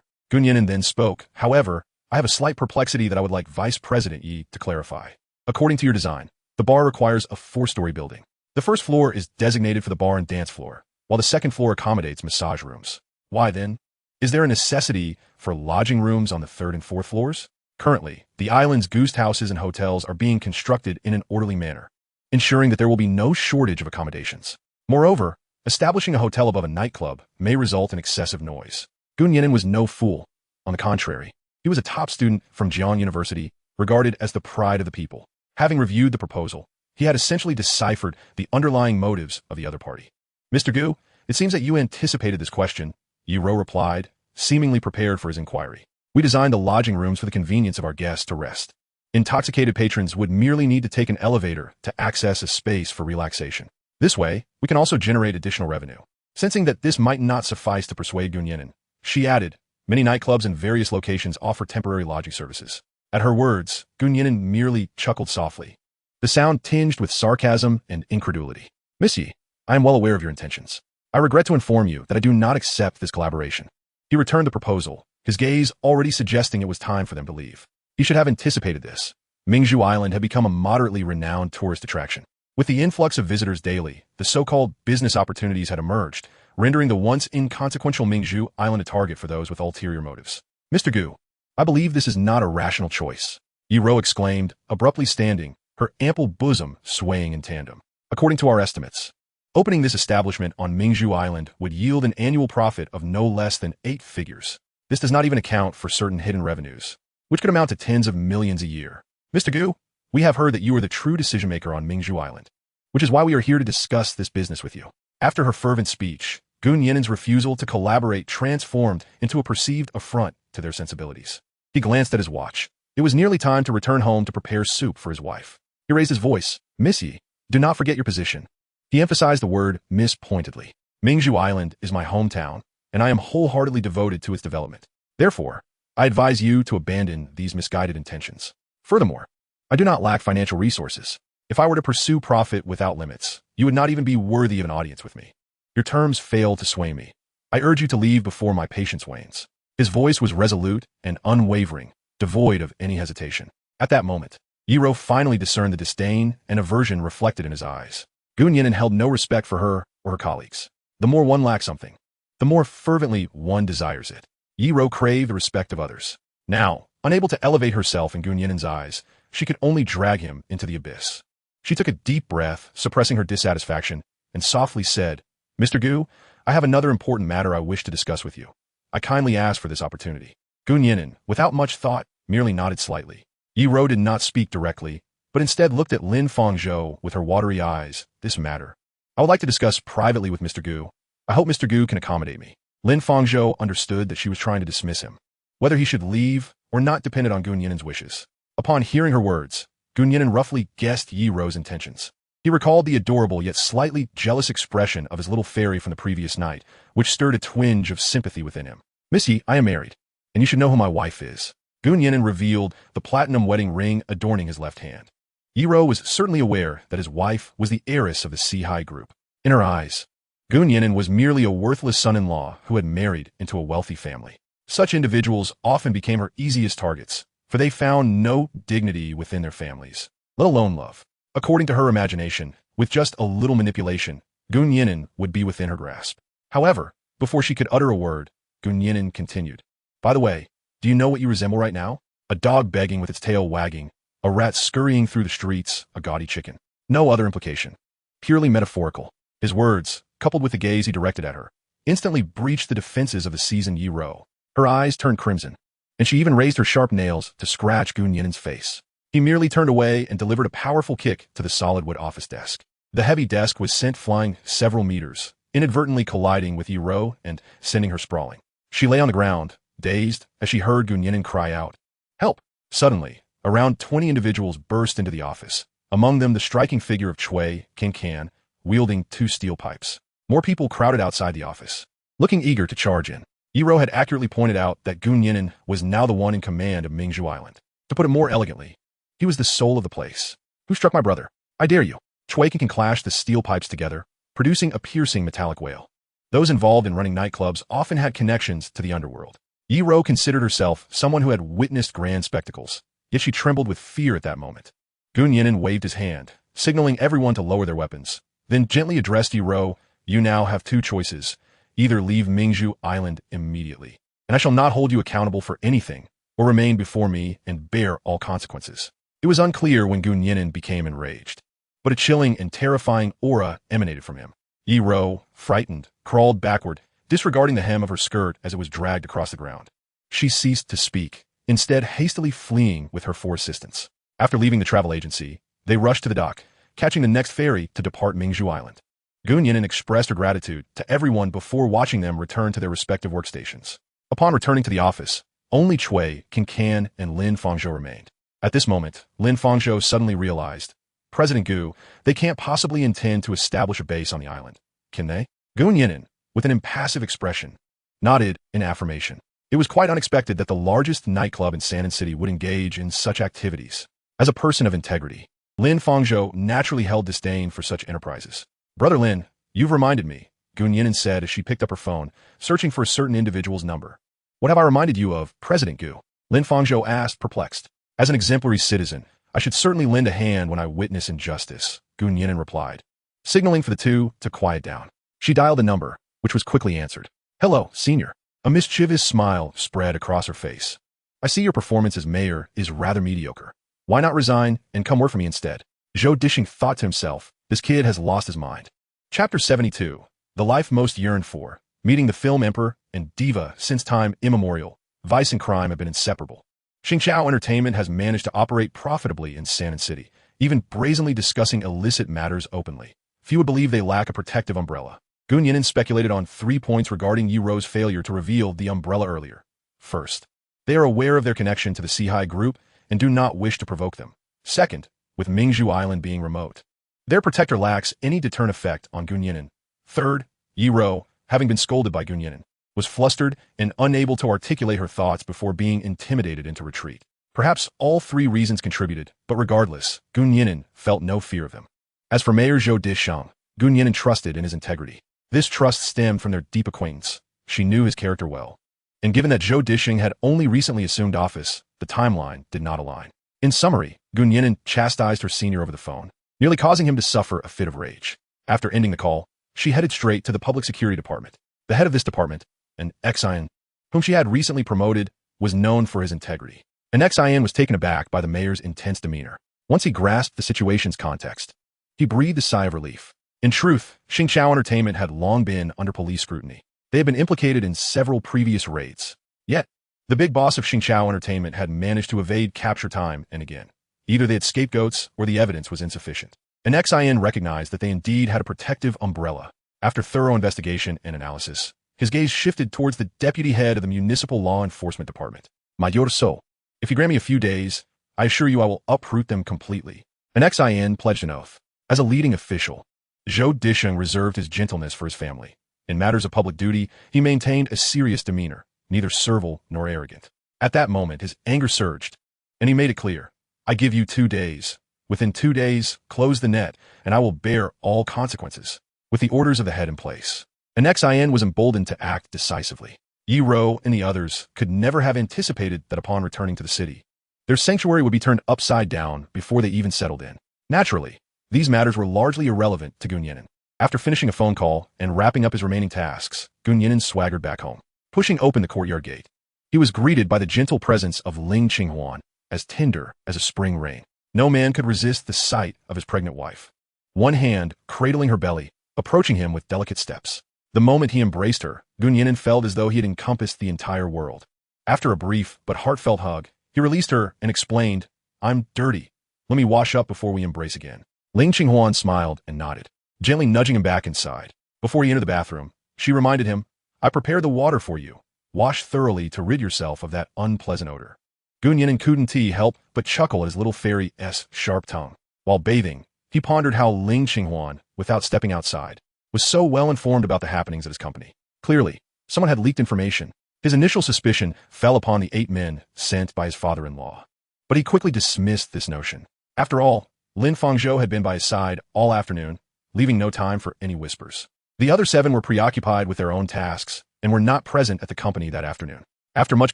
Gu Nian'an then spoke, however, I have a slight perplexity that I would like Vice President Yi to clarify. According to your design, the bar requires a 4-story building. The first floor is designated for the bar and dance floor, while the second floor accommodates massage rooms. Why then? Is there a necessity for lodging rooms on the 3rd and 4th floors? Currently, the island's guest houses and hotels are being constructed in an orderly manner, ensuring that there will be no shortage of accommodations. Moreover, establishing a hotel above a nightclub may result in excessive noise. Gu Nian'an was no fool. On the contrary, he was a top student from Jian University, regarded as the pride of the people. Having reviewed the proposal, he had essentially deciphered the underlying motives of the other party. Mr. Gu, it seems that you anticipated this question, Yi Ro replied, seemingly prepared for his inquiry. We designed the lodging rooms for the convenience of our guests to rest. Intoxicated patrons would merely need to take an elevator to access a space for relaxation. This way, we can also generate additional revenue. Sensing that this might not suffice to persuade Gu Nian'an, she added, many nightclubs in various locations offer temporary lodging services. At her words, Gu Nian'an merely chuckled softly, the sound tinged with sarcasm and incredulity. Miss Yi, I am well aware of your intentions. I regret to inform you that I do not accept this collaboration. He returned the proposal, his gaze already suggesting it was time for them to leave. He should have anticipated this. Mingzhu Island had become a moderately renowned tourist attraction. With the influx of visitors daily, the so-called business opportunities had emerged, rendering the once inconsequential Mingzhu Island a target for those with ulterior motives. Mr. Gu, I believe this is not a rational choice, Yi Ro exclaimed, abruptly standing, her ample bosom swaying in tandem. According to our estimates, opening this establishment on Mingzhu Island would yield an annual profit of no less than 8 figures. This does not even account for certain hidden revenues, which could amount to tens of millions a year. Mr. Gu, we have heard that you are the true decision-maker on Mingzhu Island, which is why we are here to discuss this business with you. After her fervent speech, Gu Nian'an's refusal to collaborate transformed into a perceived affront to their sensibilities. He glanced at his watch. It was nearly time to return home to prepare soup for his wife. He raised his voice. Miss Yi, do not forget your position. He emphasized the word miss pointedly. Mingzhu Island is my hometown, and I am wholeheartedly devoted to its development. Therefore, I advise you to abandon these misguided intentions. Furthermore, I do not lack financial resources. If I were to pursue profit without limits, you would not even be worthy of an audience with me. Your terms fail to sway me. I urge you to leave before my patience wanes. His voice was resolute and unwavering, devoid of any hesitation. At that moment, Yi Ro finally discerned the disdain and aversion reflected in his eyes. Gu Nian'an held no respect for her or her colleagues. The more one lacks something, the more fervently one desires it. Yi Ro craved the respect of others. Now, unable to elevate herself in Gu Nian'an's eyes, she could only drag him into the abyss. She took a deep breath, suppressing her dissatisfaction, and softly said, Mr. Gu, I have another important matter I wish to discuss with you. I kindly ask for this opportunity. Gu Nian'an, without much thought, merely nodded slightly. Yi Ro did not speak directly, but instead looked at Lin Fangzhou with her watery eyes. This matter I would like to discuss privately with Mr. Gu. I hope Mr. Gu can accommodate me. Lin Fangzhou understood that she was trying to dismiss him. Whether he should leave or not depended on Gu Nian'an's wishes. Upon hearing her words, Gu Nian'an roughly guessed Yi Ro's intentions. He recalled the adorable yet slightly jealous expression of his little fairy from the previous night, which stirred a twinge of sympathy within him. Miss Yi, I am married, and you should know who my wife is. Gu Nian'an revealed the platinum wedding ring adorning his left hand. Yi Ro was certainly aware that his wife was the heiress of the Si-Hai group. In her eyes, Gu Nian'an was merely a worthless son-in-law who had married into a wealthy family. Such individuals often became her easiest targets, for they found no dignity within their families, let alone love. According to her imagination, with just a little manipulation, Gu Nian'an would be within her grasp. However, before she could utter a word, Gu Nian'an continued. By the way, do you know what you resemble right now? A dog begging with its tail wagging, a rat scurrying through the streets, a gaudy chicken. No other implication. Purely metaphorical. His words, coupled with the gaze he directed at her, instantly breached the defenses of the seasoned Yi Ro. Her eyes turned crimson, and she even raised her sharp nails to scratch Gu Nian'an's face. He merely turned away and delivered a powerful kick to the solid wood office desk. The heavy desk was sent flying several meters, inadvertently colliding with Yi Ro and sending her sprawling. She lay on the ground, dazed, as she heard Gu Nian'an cry out, "Help!" Suddenly, around 20 individuals burst into the office, among them the striking figure of Cui Qinghuan, wielding 2 steel pipes. More people crowded outside the office, looking eager to charge in. Yi Ro had accurately pointed out that Gu Nian'an was now the one in command of Mingzhu Island. To put it more elegantly, he was the soul of the place. Who struck my brother? I dare you. Cui Qinghuan clashed the steel pipes together, producing a piercing metallic wail. Those involved in running nightclubs often had connections to the underworld. Yi Ro considered herself someone who had witnessed grand spectacles, yet she trembled with fear at that moment. Gu Nian'an waved his hand, signaling everyone to lower their weapons, then gently addressed Yi Ro, "You now have 2 choices. Either leave Mingzhu Island immediately, and I shall not hold you accountable for anything, or remain before me and bear all consequences." It was unclear when Gu Nian'an became enraged, but a chilling and terrifying aura emanated from him. Yi Ro, frightened, crawled backward, disregarding the hem of her skirt as it was dragged across the ground. She ceased to speak, instead hastily fleeing with her 4 assistants. After leaving the travel agency, they rushed to the dock, catching the next ferry to depart Mingzhu Island. Gu Nian'an expressed her gratitude to everyone before watching them return to their respective workstations. Upon returning to the office, only Cui Qinghuan and Lin Fangzhou remained. At this moment, Lin Fangzhou suddenly realized, President Gu, they can't possibly intend to establish a base on the island, can they? Gu Nian'an, with an impassive expression, nodded in affirmation. It was quite unexpected that the largest nightclub in San'an City would engage in such activities. As a person of integrity, Lin Fangzhou naturally held disdain for such enterprises. Brother Lin, you've reminded me, Gu Nian'an said as she picked up her phone, searching for a certain individual's number. What have I reminded you of, President Gu? Lin Fangzhou asked, perplexed. As an exemplary citizen, I should certainly lend a hand when I witness injustice, Gu Nian'an replied, signaling for the two to quiet down. She dialed a number, which was quickly answered. Hello, senior. A mischievous smile spread across her face. I see your performance as mayor is rather mediocre. Why not resign and come work for me instead? Zhou Dishing thought to himself, this kid has lost his mind. Chapter 72. The life most yearned for. Meeting the film emperor and diva since time immemorial. Vice and crime have been inseparable. Xingqiao Entertainment has managed to operate profitably in San'an City, even brazenly discussing illicit matters openly. Few would believe they lack a protective umbrella. Gu Nian'an speculated on 3 points regarding Yi Rou's failure to reveal the umbrella earlier. First, they are aware of their connection to the Sihai group and do not wish to provoke them. Second, with Mingzhu Island being remote, their protector lacks any deterrent effect on Gu Nian'an. Third, Yi Rou, having been scolded by Gu Nian'an, was flustered and unable to articulate her thoughts before being intimidated into retreat. Perhaps all 3 reasons contributed, but regardless, Gu Nian'an felt no fear of them. As for Mayor Zhou Dishang, Gu Nian'an trusted in his integrity. This trust stemmed from their deep acquaintance. She knew his character well. And given that Zhou Dishing had only recently assumed office, the timeline did not align. In summary, Gu Nian'an chastised her senior over the phone, nearly causing him to suffer a fit of rage. After ending the call, she headed straight to the Public Security Department. The head of this department, an ex-Nian'an, whom she had recently promoted, was known for his integrity. An ex-Nian'an was taken aback by the mayor's intense demeanor. Once he grasped the situation's context, he breathed a sigh of relief. In truth, Xingqiao Entertainment had long been under police scrutiny. They had been implicated in several previous raids. Yet, the big boss of Xingqiao Entertainment had managed to evade capture time and again. Either they had scapegoats or the evidence was insufficient. An ex-Nian'an recognized that they indeed had a protective umbrella. After thorough investigation and analysis, his gaze shifted towards the deputy head of the Municipal Law Enforcement Department. Mayor So, if you grant me a few days, I assure you I will uproot them completely. An ex-Nian'an pledged an oath. As a leading official, Zhou Disheng reserved his gentleness for his family. In matters of public duty, he maintained a serious demeanor, neither servile nor arrogant. At that moment, his anger surged, and he made it clear. I give you 2 days. Within 2 days, close the net, and I will bear all consequences. With the orders of the head in place, an ex-Nian'an was emboldened to act decisively. Yi Rou and the others could never have anticipated that upon returning to the city, their sanctuary would be turned upside down before they even settled in. Naturally, these matters were largely irrelevant to Gu Nian'an. After finishing a phone call and wrapping up his remaining tasks, Gu Nian'an swaggered back home. Pushing open the courtyard gate, he was greeted by the gentle presence of Ling Qinghuan, as tender as a spring rain. No man could resist the sight of his pregnant wife, one hand cradling her belly, approaching him with delicate steps. The moment he embraced her, Gu Nian'an felt as though he had encompassed the entire world. After a brief but heartfelt hug, he released her and explained, I'm dirty. Let me wash up before we embrace again. Ling Qinghuan smiled and nodded, gently nudging him back inside. Before he entered the bathroom, she reminded him, I prepared the water for you. Wash thoroughly to rid yourself of that unpleasant odor. Gu Nian'an couldn't help but chuckle at his little fairy's sharp tongue. While bathing, he pondered how Ling Qinghuan, without stepping outside, was so well informed about the happenings at his company. Clearly, someone had leaked information. His initial suspicion fell upon the 8 men sent by his father-in-law. But he quickly dismissed this notion. After all, Lin Fangzhou had been by his side all afternoon, leaving no time for any whispers. The other 7 were preoccupied with their own tasks and were not present at the company that afternoon. After much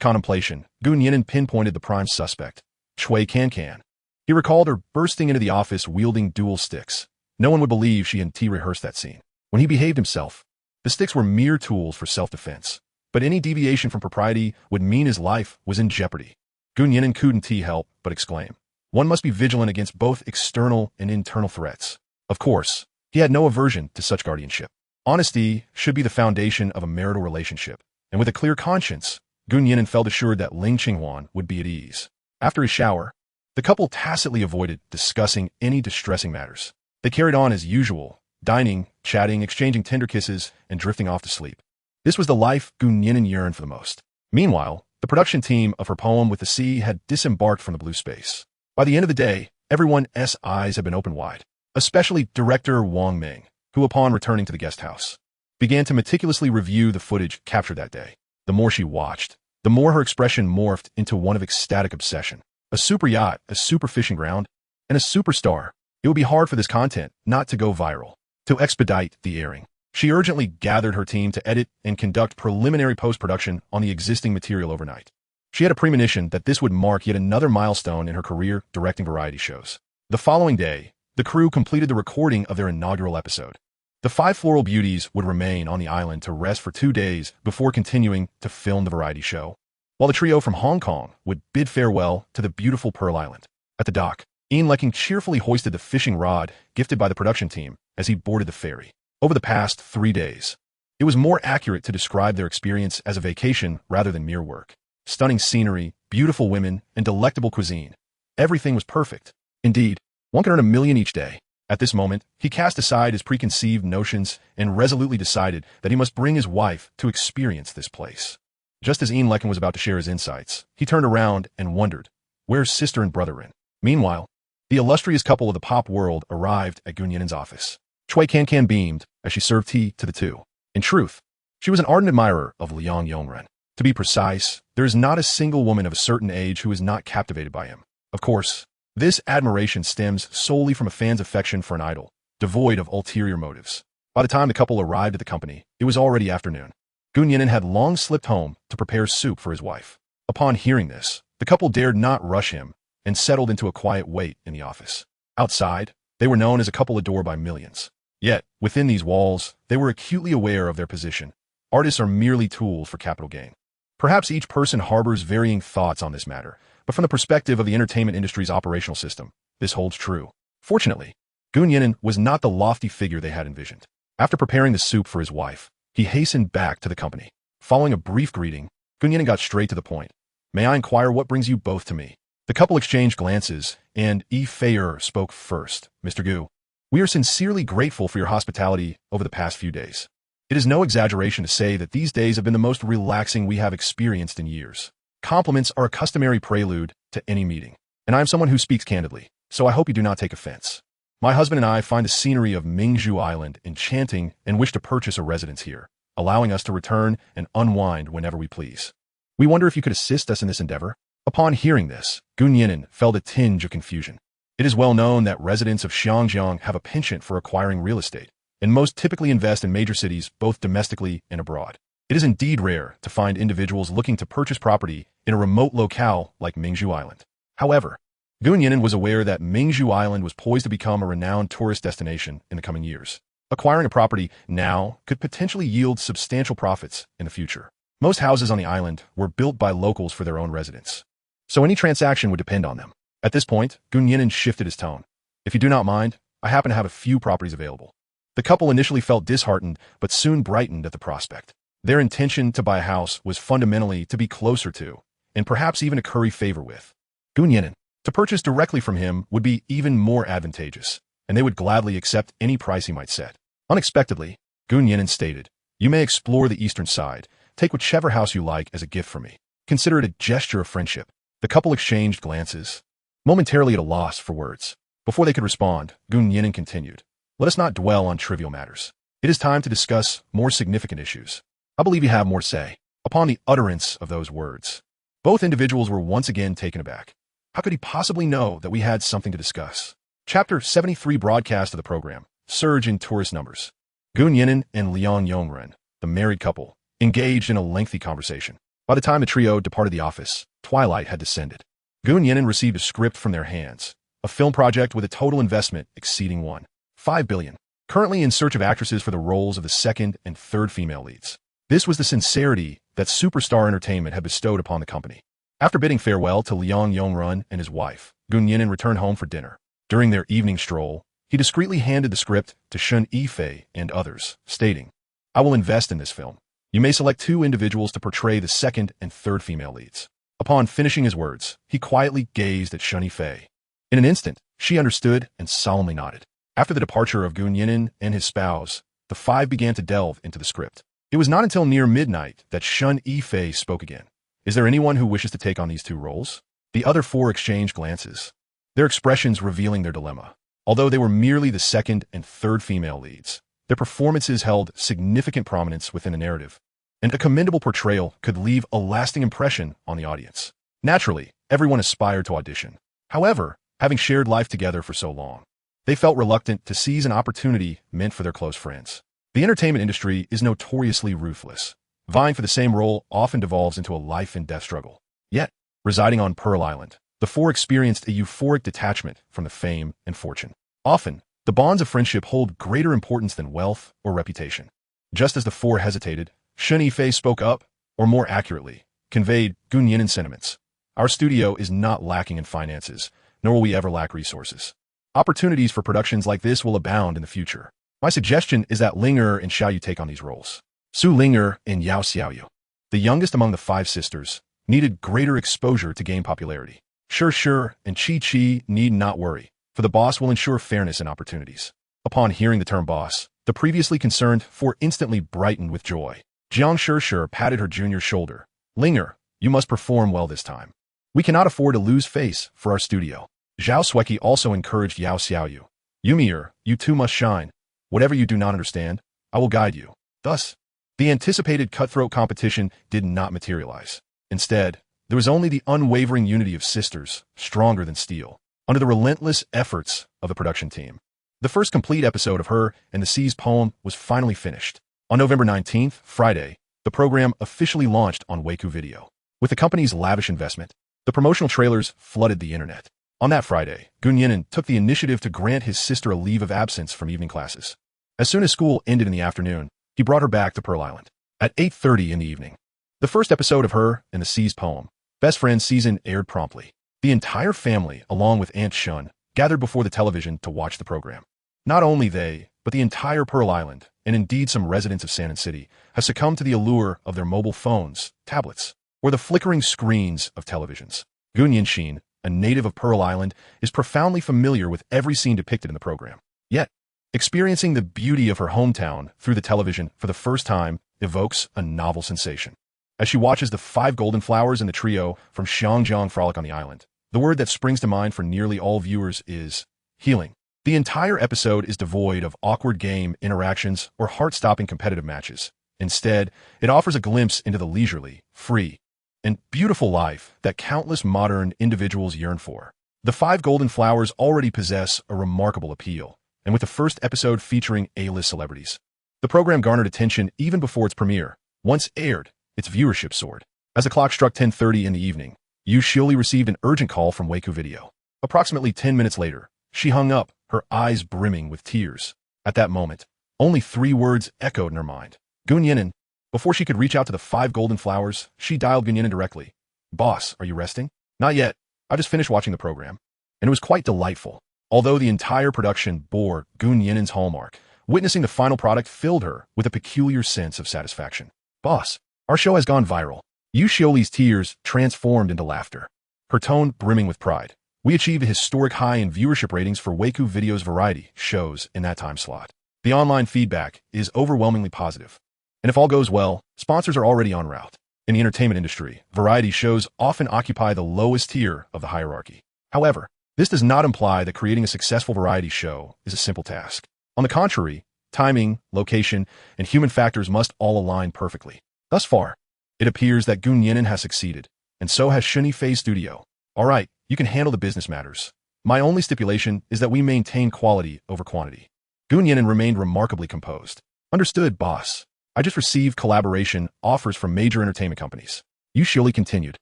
contemplation, Gu Nian'an pinpointed the prime suspect, Cui Cancan. He recalled her bursting into the office wielding dual sticks. No one would believe she had rehearsed that scene. When he behaved himself, the sticks were mere tools for self-defense, but any deviation from propriety would mean his life was in jeopardy. Gu Nian'an couldn't help but exclaim, one must be vigilant against both external and internal threats. Of course, he had no aversion to such guardianship. Honesty should be the foundation of a marital relationship, and with a clear conscience, Gu Nian'an felt assured that Ling Qinghuan would be at ease. After his shower, the couple tacitly avoided discussing any distressing matters. They carried on as usual, dining, chatting, exchanging tender kisses, and drifting off to sleep. This was the life Gu Nian'an yearned for the most. Meanwhile, the production team of her poem With the Sea had disembarked from the blue space. By the end of the day, everyone's eyes had been open wide, especially director Wang Ming, who upon returning to the guest house, began to meticulously review the footage captured that day. The more she watched, the more her expression morphed into one of ecstatic obsession. A super yacht, a super fishing ground, and a superstar. It would be hard for this content not to go viral. To expedite the airing, She urgently gathered her team to edit and conduct preliminary post-production on the existing material overnight. She had a premonition that this would mark yet another milestone in her career directing variety shows. The following day, the crew completed the recording of their inaugural episode. The 5 floral beauties would remain on the island to rest for 2 days before continuing to film the variety show, while the trio from Hong Kong would bid farewell to the beautiful Pearl Island. At the dock, Ian Lecking cheerfully hoisted the fishing rod gifted by the production team as he boarded the ferry. Over the past 3 days, it was more accurate to describe their experience as a vacation rather than mere work. Stunning scenery, beautiful women, and delectable cuisine. Everything was perfect. Indeed, one could earn $1 million each day. At this moment, he cast aside his preconceived notions and resolutely decided that he must bring his wife to experience this place. Just as Ian Lecking was about to share his insights, he turned around and wondered, where's sister and brother-in? Meanwhile, the illustrious couple of the pop world arrived at Gun Yinan's office. Cui Can beamed as she served tea to the two. In truth, she was an ardent admirer of Ling Qinghuan. To be precise, there is not a single woman of a certain age who is not captivated by him. Of course, this admiration stems solely from a fan's affection for an idol, devoid of ulterior motives. By the time the couple arrived at the company, it was already afternoon. Gun Yinan had long slipped home to prepare soup for his wife. Upon hearing this, the couple dared not rush him and settled into a quiet wait in the office. Outside, they were known as a couple adored by millions. Yet, within these walls, they were acutely aware of their position. Artists are merely tools for capital gain. Perhaps each person harbors varying thoughts on this matter, but from the perspective of the entertainment industry's operational system, this holds true. Fortunately, Gun Yinan was not the lofty figure they had envisioned. After preparing the soup for his wife, he hastened back to the company. Following a brief greeting, Gun Yinan got straight to the point. May I inquire what brings you both to me? The couple exchanged glances, and Yi Fei spoke first. Mr. Gu, we are sincerely grateful for your hospitality over the past few days. It is no exaggeration to say that these days have been the most relaxing we have experienced in years. Compliments are a customary prelude to any meeting, and I am someone who speaks candidly, so I hope you do not take offense. My husband and I find the scenery of Mingzhu Island enchanting and wish to purchase a residence here, allowing us to return and unwind whenever we please. We wonder if you could assist us in this endeavor. Upon hearing this, Gun Yinan felt a tinge of confusion. It is well known that residents of Xiangjiang have a penchant for acquiring real estate, and most typically invest in major cities both domestically and abroad. It is indeed rare to find individuals looking to purchase property in a remote locale like Mingzhu Island. However, Gun Yinan was aware that Mingzhu Island was poised to become a renowned tourist destination in the coming years. Acquiring a property now could potentially yield substantial profits in the future. Most houses on the island were built by locals for their own residents, so any transaction would depend on them. At this point, Gun Yinan shifted his tone. If you do not mind, I happen to have a few properties available. The couple initially felt disheartened, but soon brightened at the prospect. Their intention to buy a house was fundamentally to be closer to, and perhaps even to curry favor with, Gun Yinan. To purchase directly from him would be even more advantageous, and they would gladly accept any price he might set. Unexpectedly, Gun Yinan stated, "You may explore the eastern side. Take whichever house you like as a gift from me. Consider it a gesture of friendship." The couple exchanged glances, momentarily at a loss for words. Before they could respond, Gun Yinan continued, "Let us not dwell on trivial matters. It is time to discuss more significant issues. I believe you have more to say." Upon the utterance of those words, both individuals were once again taken aback. How could he possibly know that we had something to discuss? Chapter 73 broadcast of the program, surge in tourist numbers. Gun Yinan and Ling Qinghuan, the married couple, engaged in a lengthy conversation. By the time the trio departed the office, twilight had descended. Gun Yinan received a script from their hands, a film project with a total investment exceeding $1.5 billion, currently in search of actresses for the roles of the second and third female leads. This was the sincerity that Superstar Entertainment had bestowed upon the company. After bidding farewell to Ling Qinghuan and his wife, Gun Yinan returned home for dinner. During their evening stroll, he discreetly handed the script to Shun Yifei and others, stating, "I will invest in this film. You may select 2 individuals to portray the second and third female leads." Upon finishing his words, he quietly gazed at Shun Yifei. In an instant, she understood and solemnly nodded. After the departure of Gun Yinan and his spouse, the 5 began to delve into the script. It was not until near midnight that Shun Yifei spoke again. "Is there anyone who wishes to take on these 2 roles?" The other 4 exchanged glances, their expressions revealing their dilemma. Although they were merely the second and third female leads, their performances held significant prominence within the narrative, and a commendable portrayal could leave a lasting impression on the audience. Naturally, everyone aspired to audition. However, having shared life together for so long, they felt reluctant to seize an opportunity meant for their close friends. The entertainment industry is notoriously ruthless. Vying for the same role often devolves into a life-and-death struggle. Yet, residing on Pearl Island, the four experienced a euphoric detachment from the fame and fortune. Often, the bonds of friendship hold greater importance than wealth or reputation. Just as the four hesitated, Shen Yifei spoke up, or more accurately, conveyed Gu Nian'an's sentiments. Our studio is not lacking in finances, nor will we ever lack resources. Opportunities for productions like this will abound in the future. My suggestion is that Ling and Xiaoyu take on these roles. Su Ling and Yao Xiaoyu, the youngest among the five sisters, needed greater exposure to gain popularity. Sure, and Chi need not worry, for the boss will ensure fairness and opportunities. Upon hearing the term boss, the previously concerned four instantly brightened with joy. Jiang Sure patted her junior's shoulder. Linger, you must perform well this time. We cannot afford to lose face for our studio. Zhao Sueki also encouraged Yao Xiaoyu. Yumi, you too must shine. Whatever you do not understand, I will guide you. Thus, the anticipated cutthroat competition did not materialize. Instead, there was only the unwavering unity of sisters, stronger than steel, under the relentless efforts of the production team. The first complete episode of Her and the Sea's poem was finally finished. On November 19th, Friday, the program officially launched on Weiku Video. With the company's lavish investment, the promotional trailers flooded the internet. On that Friday, Gu Nian'an took the initiative to grant his sister a leave of absence from evening classes. As soon as school ended in the afternoon, he brought her back to Pearl Island. At 8:30 in the evening, the first episode of Her and the Sea's poem, Best Friend season, aired promptly. The entire family, along with Aunt Shun, gathered before the television to watch the program. Not only they, but the entire Pearl Island, and indeed some residents of Nian'an City, have succumbed to the allure of their mobile phones, tablets, or the flickering screens of televisions. Gu Nianxin, a native of Pearl Island, is profoundly familiar with every scene depicted in the program. Yet, experiencing the beauty of her hometown through the television for the first time evokes a novel sensation. As she watches the 5 golden flowers in the trio from Xiangjiang frolic on the island, the word that springs to mind for nearly all viewers is healing. The entire episode is devoid of awkward game interactions or heart-stopping competitive matches. Instead, it offers a glimpse into the leisurely, free, and beautiful life that countless modern individuals yearn for. The 5 golden flowers already possess a remarkable appeal, and with the first episode featuring A-list celebrities, the program garnered attention even before its premiere. Once aired, its viewership soared. As the clock struck 10:30 in the evening, Yu Xiuli received an urgent call from Weiku Video. Approximately 10 minutes later, she hung up, her eyes brimming with tears. At that moment, only 3 words echoed in her mind. Gu Nian'an. Before she could reach out to the 5 golden flowers, she dialed Gu Nian'an directly. Boss, are you resting? Not yet. I just finished watching the program. And it was quite delightful. Although the entire production bore Gu Nian'an's hallmark, witnessing the final product filled her with a peculiar sense of satisfaction. Boss, our show has gone viral. Yu Xioli's tears transformed into laughter, her tone brimming with pride. We achieved a historic high in viewership ratings for Weiku Video's variety shows in that time slot. The online feedback is overwhelmingly positive. And if all goes well, sponsors are already en route. In the entertainment industry, variety shows often occupy the lowest tier of the hierarchy. However, this does not imply that creating a successful variety show is a simple task. On the contrary, timing, location, and human factors must all align perfectly. Thus far, it appears that Gu Nian'an has succeeded, and so has Shen Yifei's studio. All right, you can handle the business matters. My only stipulation is that we maintain quality over quantity. Gu Nian'an remained remarkably composed. Understood, boss. I just received collaboration offers from major entertainment companies. Yu Xiuli continued.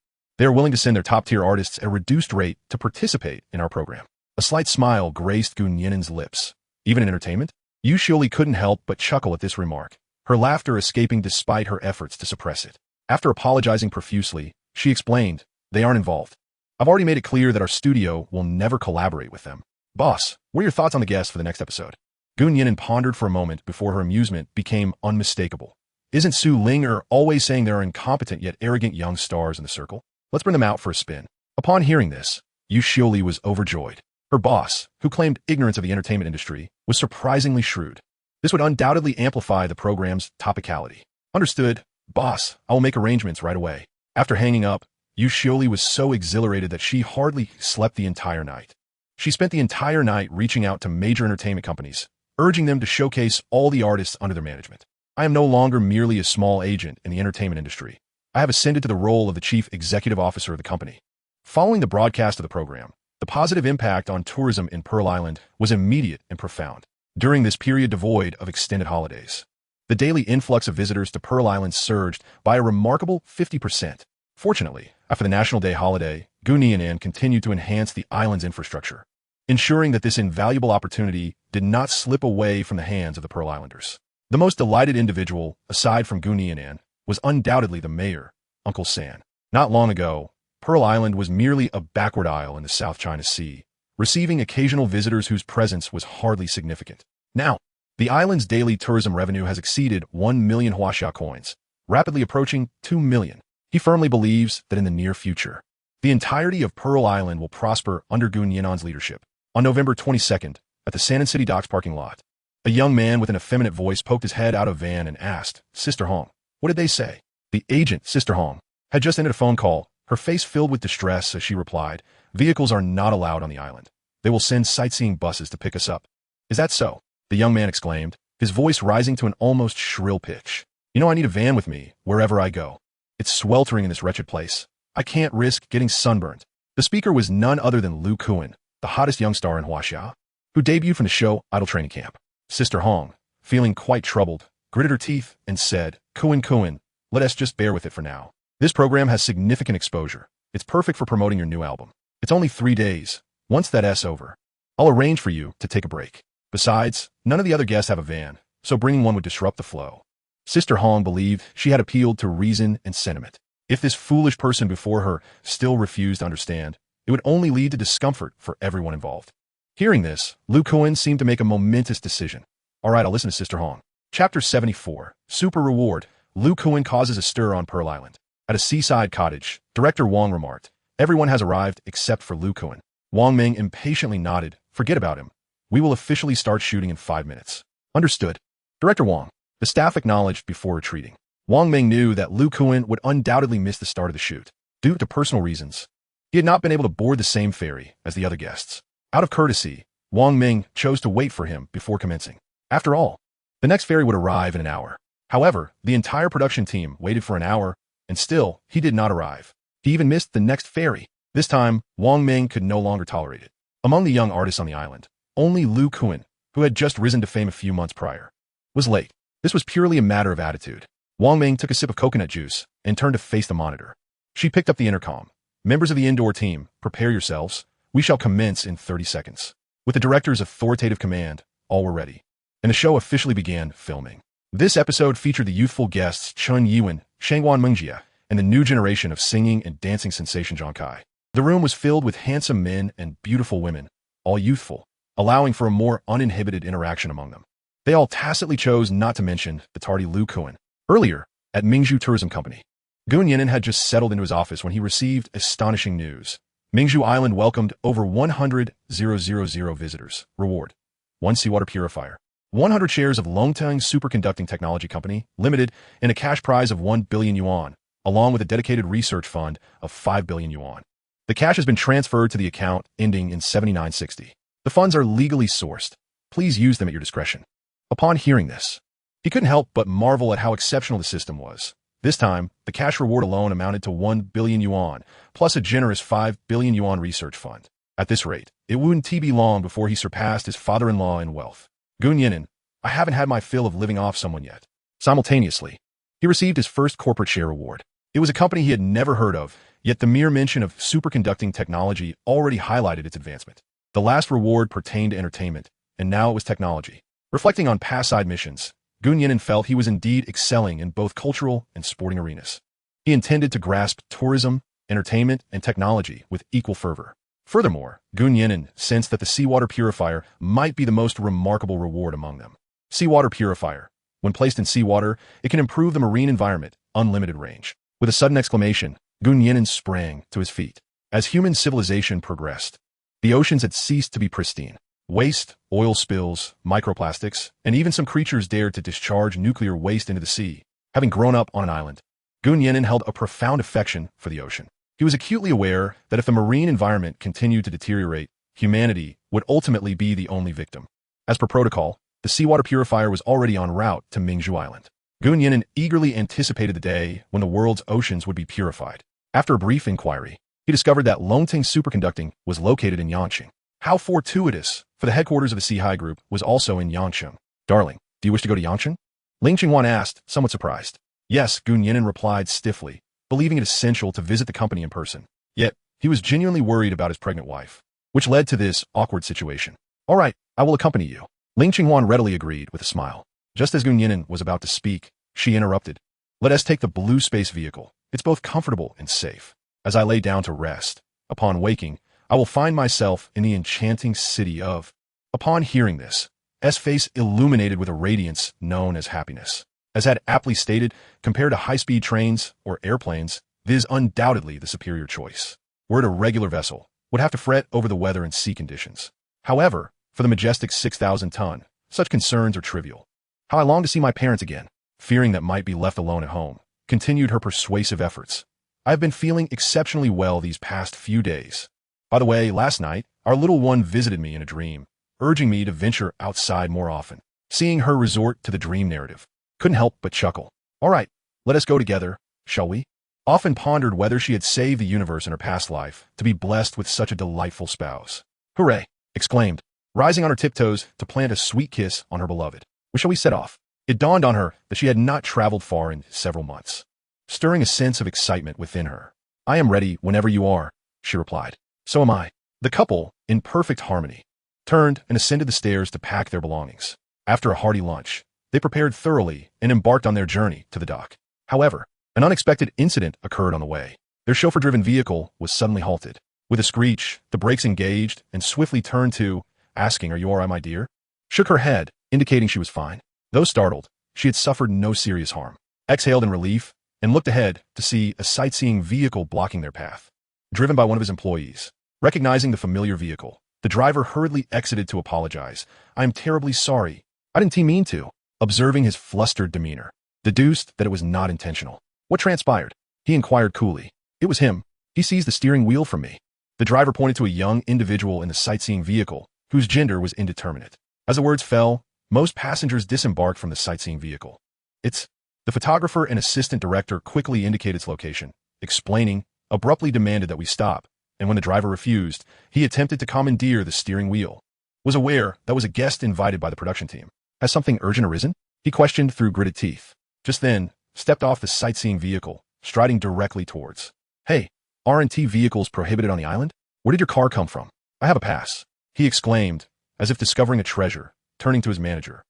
They are willing to send their top-tier artists at a reduced rate to participate in our program. A slight smile graced Gu Nian'an's lips. Even in entertainment? Yu Xiuli couldn't help but chuckle at this remark, her laughter escaping despite her efforts to suppress it. After apologizing profusely, she explained, they aren't involved. I've already made it clear that our studio will never collaborate with them. Boss, what are your thoughts on the guests for the next episode? Gu Nian'an pondered for a moment before her amusement became unmistakable. Isn't Su Ling always saying there are incompetent yet arrogant young stars in the circle? Let's bring them out for a spin. Upon hearing this, Yu Xiuli was overjoyed. Her boss, who claimed ignorance of the entertainment industry, was surprisingly shrewd. This would undoubtedly amplify the program's topicality. Understood. Boss, I will make arrangements right away. After hanging up, Yu Xiuli was so exhilarated that she hardly slept the entire night. She spent the entire night reaching out to major entertainment companies, urging them to showcase all the artists under their management. I am no longer merely a small agent in the entertainment industry. I have ascended to the role of the chief executive officer of the company. Following the broadcast of the program, the positive impact on tourism in Pearl Island was immediate and profound. During this period devoid of extended holidays, The daily influx of visitors to Pearl Island surged by a remarkable 50%. Fortunately, after the National Day holiday, Nian'an continued to enhance the island's infrastructure, ensuring that this invaluable opportunity did not slip away from the hands of the Pearl Islanders. The most delighted individual, aside from Nian'an, was undoubtedly the mayor, Uncle San. Not long ago, Pearl Island was merely a backward isle in the South China Sea, receiving occasional visitors whose presence was hardly significant. Now, the island's daily tourism revenue has exceeded 1 million Huaxia coins, rapidly approaching 2 million. He firmly believes that in the near future, the entirety of Pearl Island will prosper under Nian'an's leadership. On November 22nd, at the San'an City Docks parking lot, a young man with an effeminate voice poked his head out of a van and asked, "Sister Hong, what did they say?" The agent, Sister Hong, had just ended a phone call, her face filled with distress as she replied, "Vehicles are not allowed on the island. They will send sightseeing buses to pick us up." "Is that so?" the young man exclaimed, his voice rising to an almost shrill pitch. "You know I need a van with me, wherever I go. It's sweltering in this wretched place. I can't risk getting sunburned." The speaker was none other than Ling Qinghuan, the hottest young star in Huaxia, who debuted from the show Idol Training Camp. Sister Hong, feeling quite troubled, gritted her teeth and said, Qinghuan, let us just bear with it for now. This program has significant exposure. It's perfect for promoting your new album. It's only 3 days. Once that's over, I'll arrange for you to take a break. Besides, none of the other guests have a van, so bringing one would disrupt the flow." Sister Hong believed she had appealed to reason and sentiment. If this foolish person before her still refused to understand, it would only lead to discomfort for everyone involved. Hearing this, Ling Qinghuan seemed to make a momentous decision. "All right, I'll listen to Sister Hong." Chapter 74, Super Reward. Ling Qinghuan causes a stir on Pearl Island. At a seaside cottage, Director Wang remarked, "Everyone has arrived except for Ling Qinghuan." Wang Ming impatiently nodded, "Forget about him. We will officially start shooting in 5 minutes." "Understood." Director Wang. The staff acknowledged before retreating. Wang Ming knew that Ling Qinghuan would undoubtedly miss the start of the shoot. Due to personal reasons, he had not been able to board the same ferry as the other guests. Out of courtesy, Wang Ming chose to wait for him before commencing. After all, the next ferry would arrive in an hour. However, the entire production team waited for an hour, and still, he did not arrive. He even missed the next ferry. This time, Wang Ming could no longer tolerate it. Among the young artists on the island, only Ling Qinghuan, who had just risen to fame a few months prior, was late. This was purely a matter of attitude. Wang Ming took a sip of coconut juice and turned to face the monitor. She picked up the intercom. "Members of the indoor team, prepare yourselves. We shall commence in 30 seconds. With the director's authoritative command, all were ready. And the show officially began filming. This episode featured the youthful guests Chun Yiwen, Shangguan Mengjia, and the new generation of singing and dancing sensation Zhang Kai. The room was filled with handsome men and beautiful women, all youthful, allowing for a more uninhibited interaction among them. They all tacitly chose not to mention the tardy Ling Qinghuan. Earlier, at Mingzhu Tourism Company, Nian'an had just settled into his office when he received astonishing news. Mingzhu Island welcomed over 100,000 visitors. Reward: 1 seawater purifier, 100 shares of Longtang Superconducting Technology Company, Limited, and a cash prize of 1 billion yuan, along with a dedicated research fund of 5 billion yuan. The cash has been transferred to the account ending in 7960. The funds are legally sourced. Please use them at your discretion. Upon hearing this, he couldn't help but marvel at how exceptional the system was. This time, the cash reward alone amounted to 1 billion yuan, plus a generous 5 billion yuan research fund. At this rate, it wouldn't be long before he surpassed his father-in-law in wealth. Nian'an, I haven't had my fill of living off someone yet. Simultaneously, he received his first corporate share reward. It was a company he had never heard of, yet the mere mention of superconducting technology already highlighted its advancement. The last reward pertained to entertainment, and now it was technology. Reflecting on past side missions, Nian'an felt he was indeed excelling in both cultural and sporting arenas. He intended to grasp tourism, entertainment, and technology with equal fervor. Furthermore, Nian'an sensed that the seawater purifier might be the most remarkable reward among them. Seawater purifier. When placed in seawater, it can improve the marine environment, unlimited range. With a sudden exclamation, Nian'an sprang to his feet. As human civilization progressed, the oceans had ceased to be pristine. Waste, oil spills, microplastics, and even some creatures dared to discharge nuclear waste into the sea. Having grown up on an island, Nian'an held a profound affection for the ocean. He was acutely aware that if the marine environment continued to deteriorate, humanity would ultimately be the only victim. As per protocol, the seawater purifier was already en route to Mingzhu Island. Nian'an eagerly anticipated the day when the world's oceans would be purified. After a brief inquiry, he discovered that Longting Superconducting was located in Yanqing. How fortuitous, for the headquarters of the Sea High Group was also in Yanqing. Darling, do you wish to go to Yanqing? Ling Qinghuan asked, somewhat surprised. Yes, Gu Nian'an replied stiffly, believing it essential to visit the company in person. Yet, he was genuinely worried about his pregnant wife, which led to this awkward situation. All right, I will accompany you. Ling Qinghuan readily agreed with a smile. Just as Gu Nian'an was about to speak, she interrupted. Let us take the blue space vehicle. It's both comfortable and safe. As I lay down to rest, upon waking, I will find myself in the enchanting city of... Upon hearing this, S face illuminated with a radiance known as happiness. As had aptly stated, compared to high-speed trains or airplanes, this is undoubtedly the superior choice. Were it a regular vessel, would have to fret over the weather and sea conditions. However, for the majestic 6,000-ton, such concerns are trivial. How I long to see my parents again, fearing that might be left alone at home, continued her persuasive efforts. I have been feeling exceptionally well these past few days. By the way, last night, our little one visited me in a dream, urging me to venture outside more often. Seeing her resort to the dream narrative, couldn't help but chuckle. All right, let us go together, shall we? Often pondered whether she had saved the universe in her past life to be blessed with such a delightful spouse. Hooray! Exclaimed, rising on her tiptoes to plant a sweet kiss on her beloved. Where shall we set off? It dawned on her that she had not traveled far in several months, stirring a sense of excitement within her. I am ready whenever you are, she replied. So am I. The couple, in perfect harmony, turned and ascended the stairs to pack their belongings. After a hearty lunch, they prepared thoroughly and embarked on their journey to the dock. However, an unexpected incident occurred on the way. Their chauffeur-driven vehicle was suddenly halted. With a screech, the brakes engaged and swiftly turned to, asking, "Are you all right, my dear?" Shook her head, indicating she was fine. Though startled, she had suffered no serious harm. Exhaled in relief and looked ahead to see a sightseeing vehicle blocking their path, driven by one of his employees. Recognizing the familiar vehicle, the driver hurriedly exited to apologize. "I am terribly sorry. I didn't mean to." Observing his flustered demeanor, deduced that it was not intentional. What transpired? He inquired coolly. It was him. He seized the steering wheel from me. The driver pointed to a young individual in the sightseeing vehicle, whose gender was indeterminate. As the words fell, most passengers disembarked from the sightseeing vehicle. It's... The photographer and assistant director quickly indicated its location, explaining, abruptly demanded that we stop, and when the driver refused, he attempted to commandeer the steering wheel. Was aware that was a guest invited by the production team. Has something urgent arisen? He questioned through gritted teeth. Just then, stepped off the sightseeing vehicle, striding directly towards. "Hey, R&T vehicles prohibited on the island? Where did your car come from? I have a pass," he exclaimed, as if discovering a treasure, turning to his manager.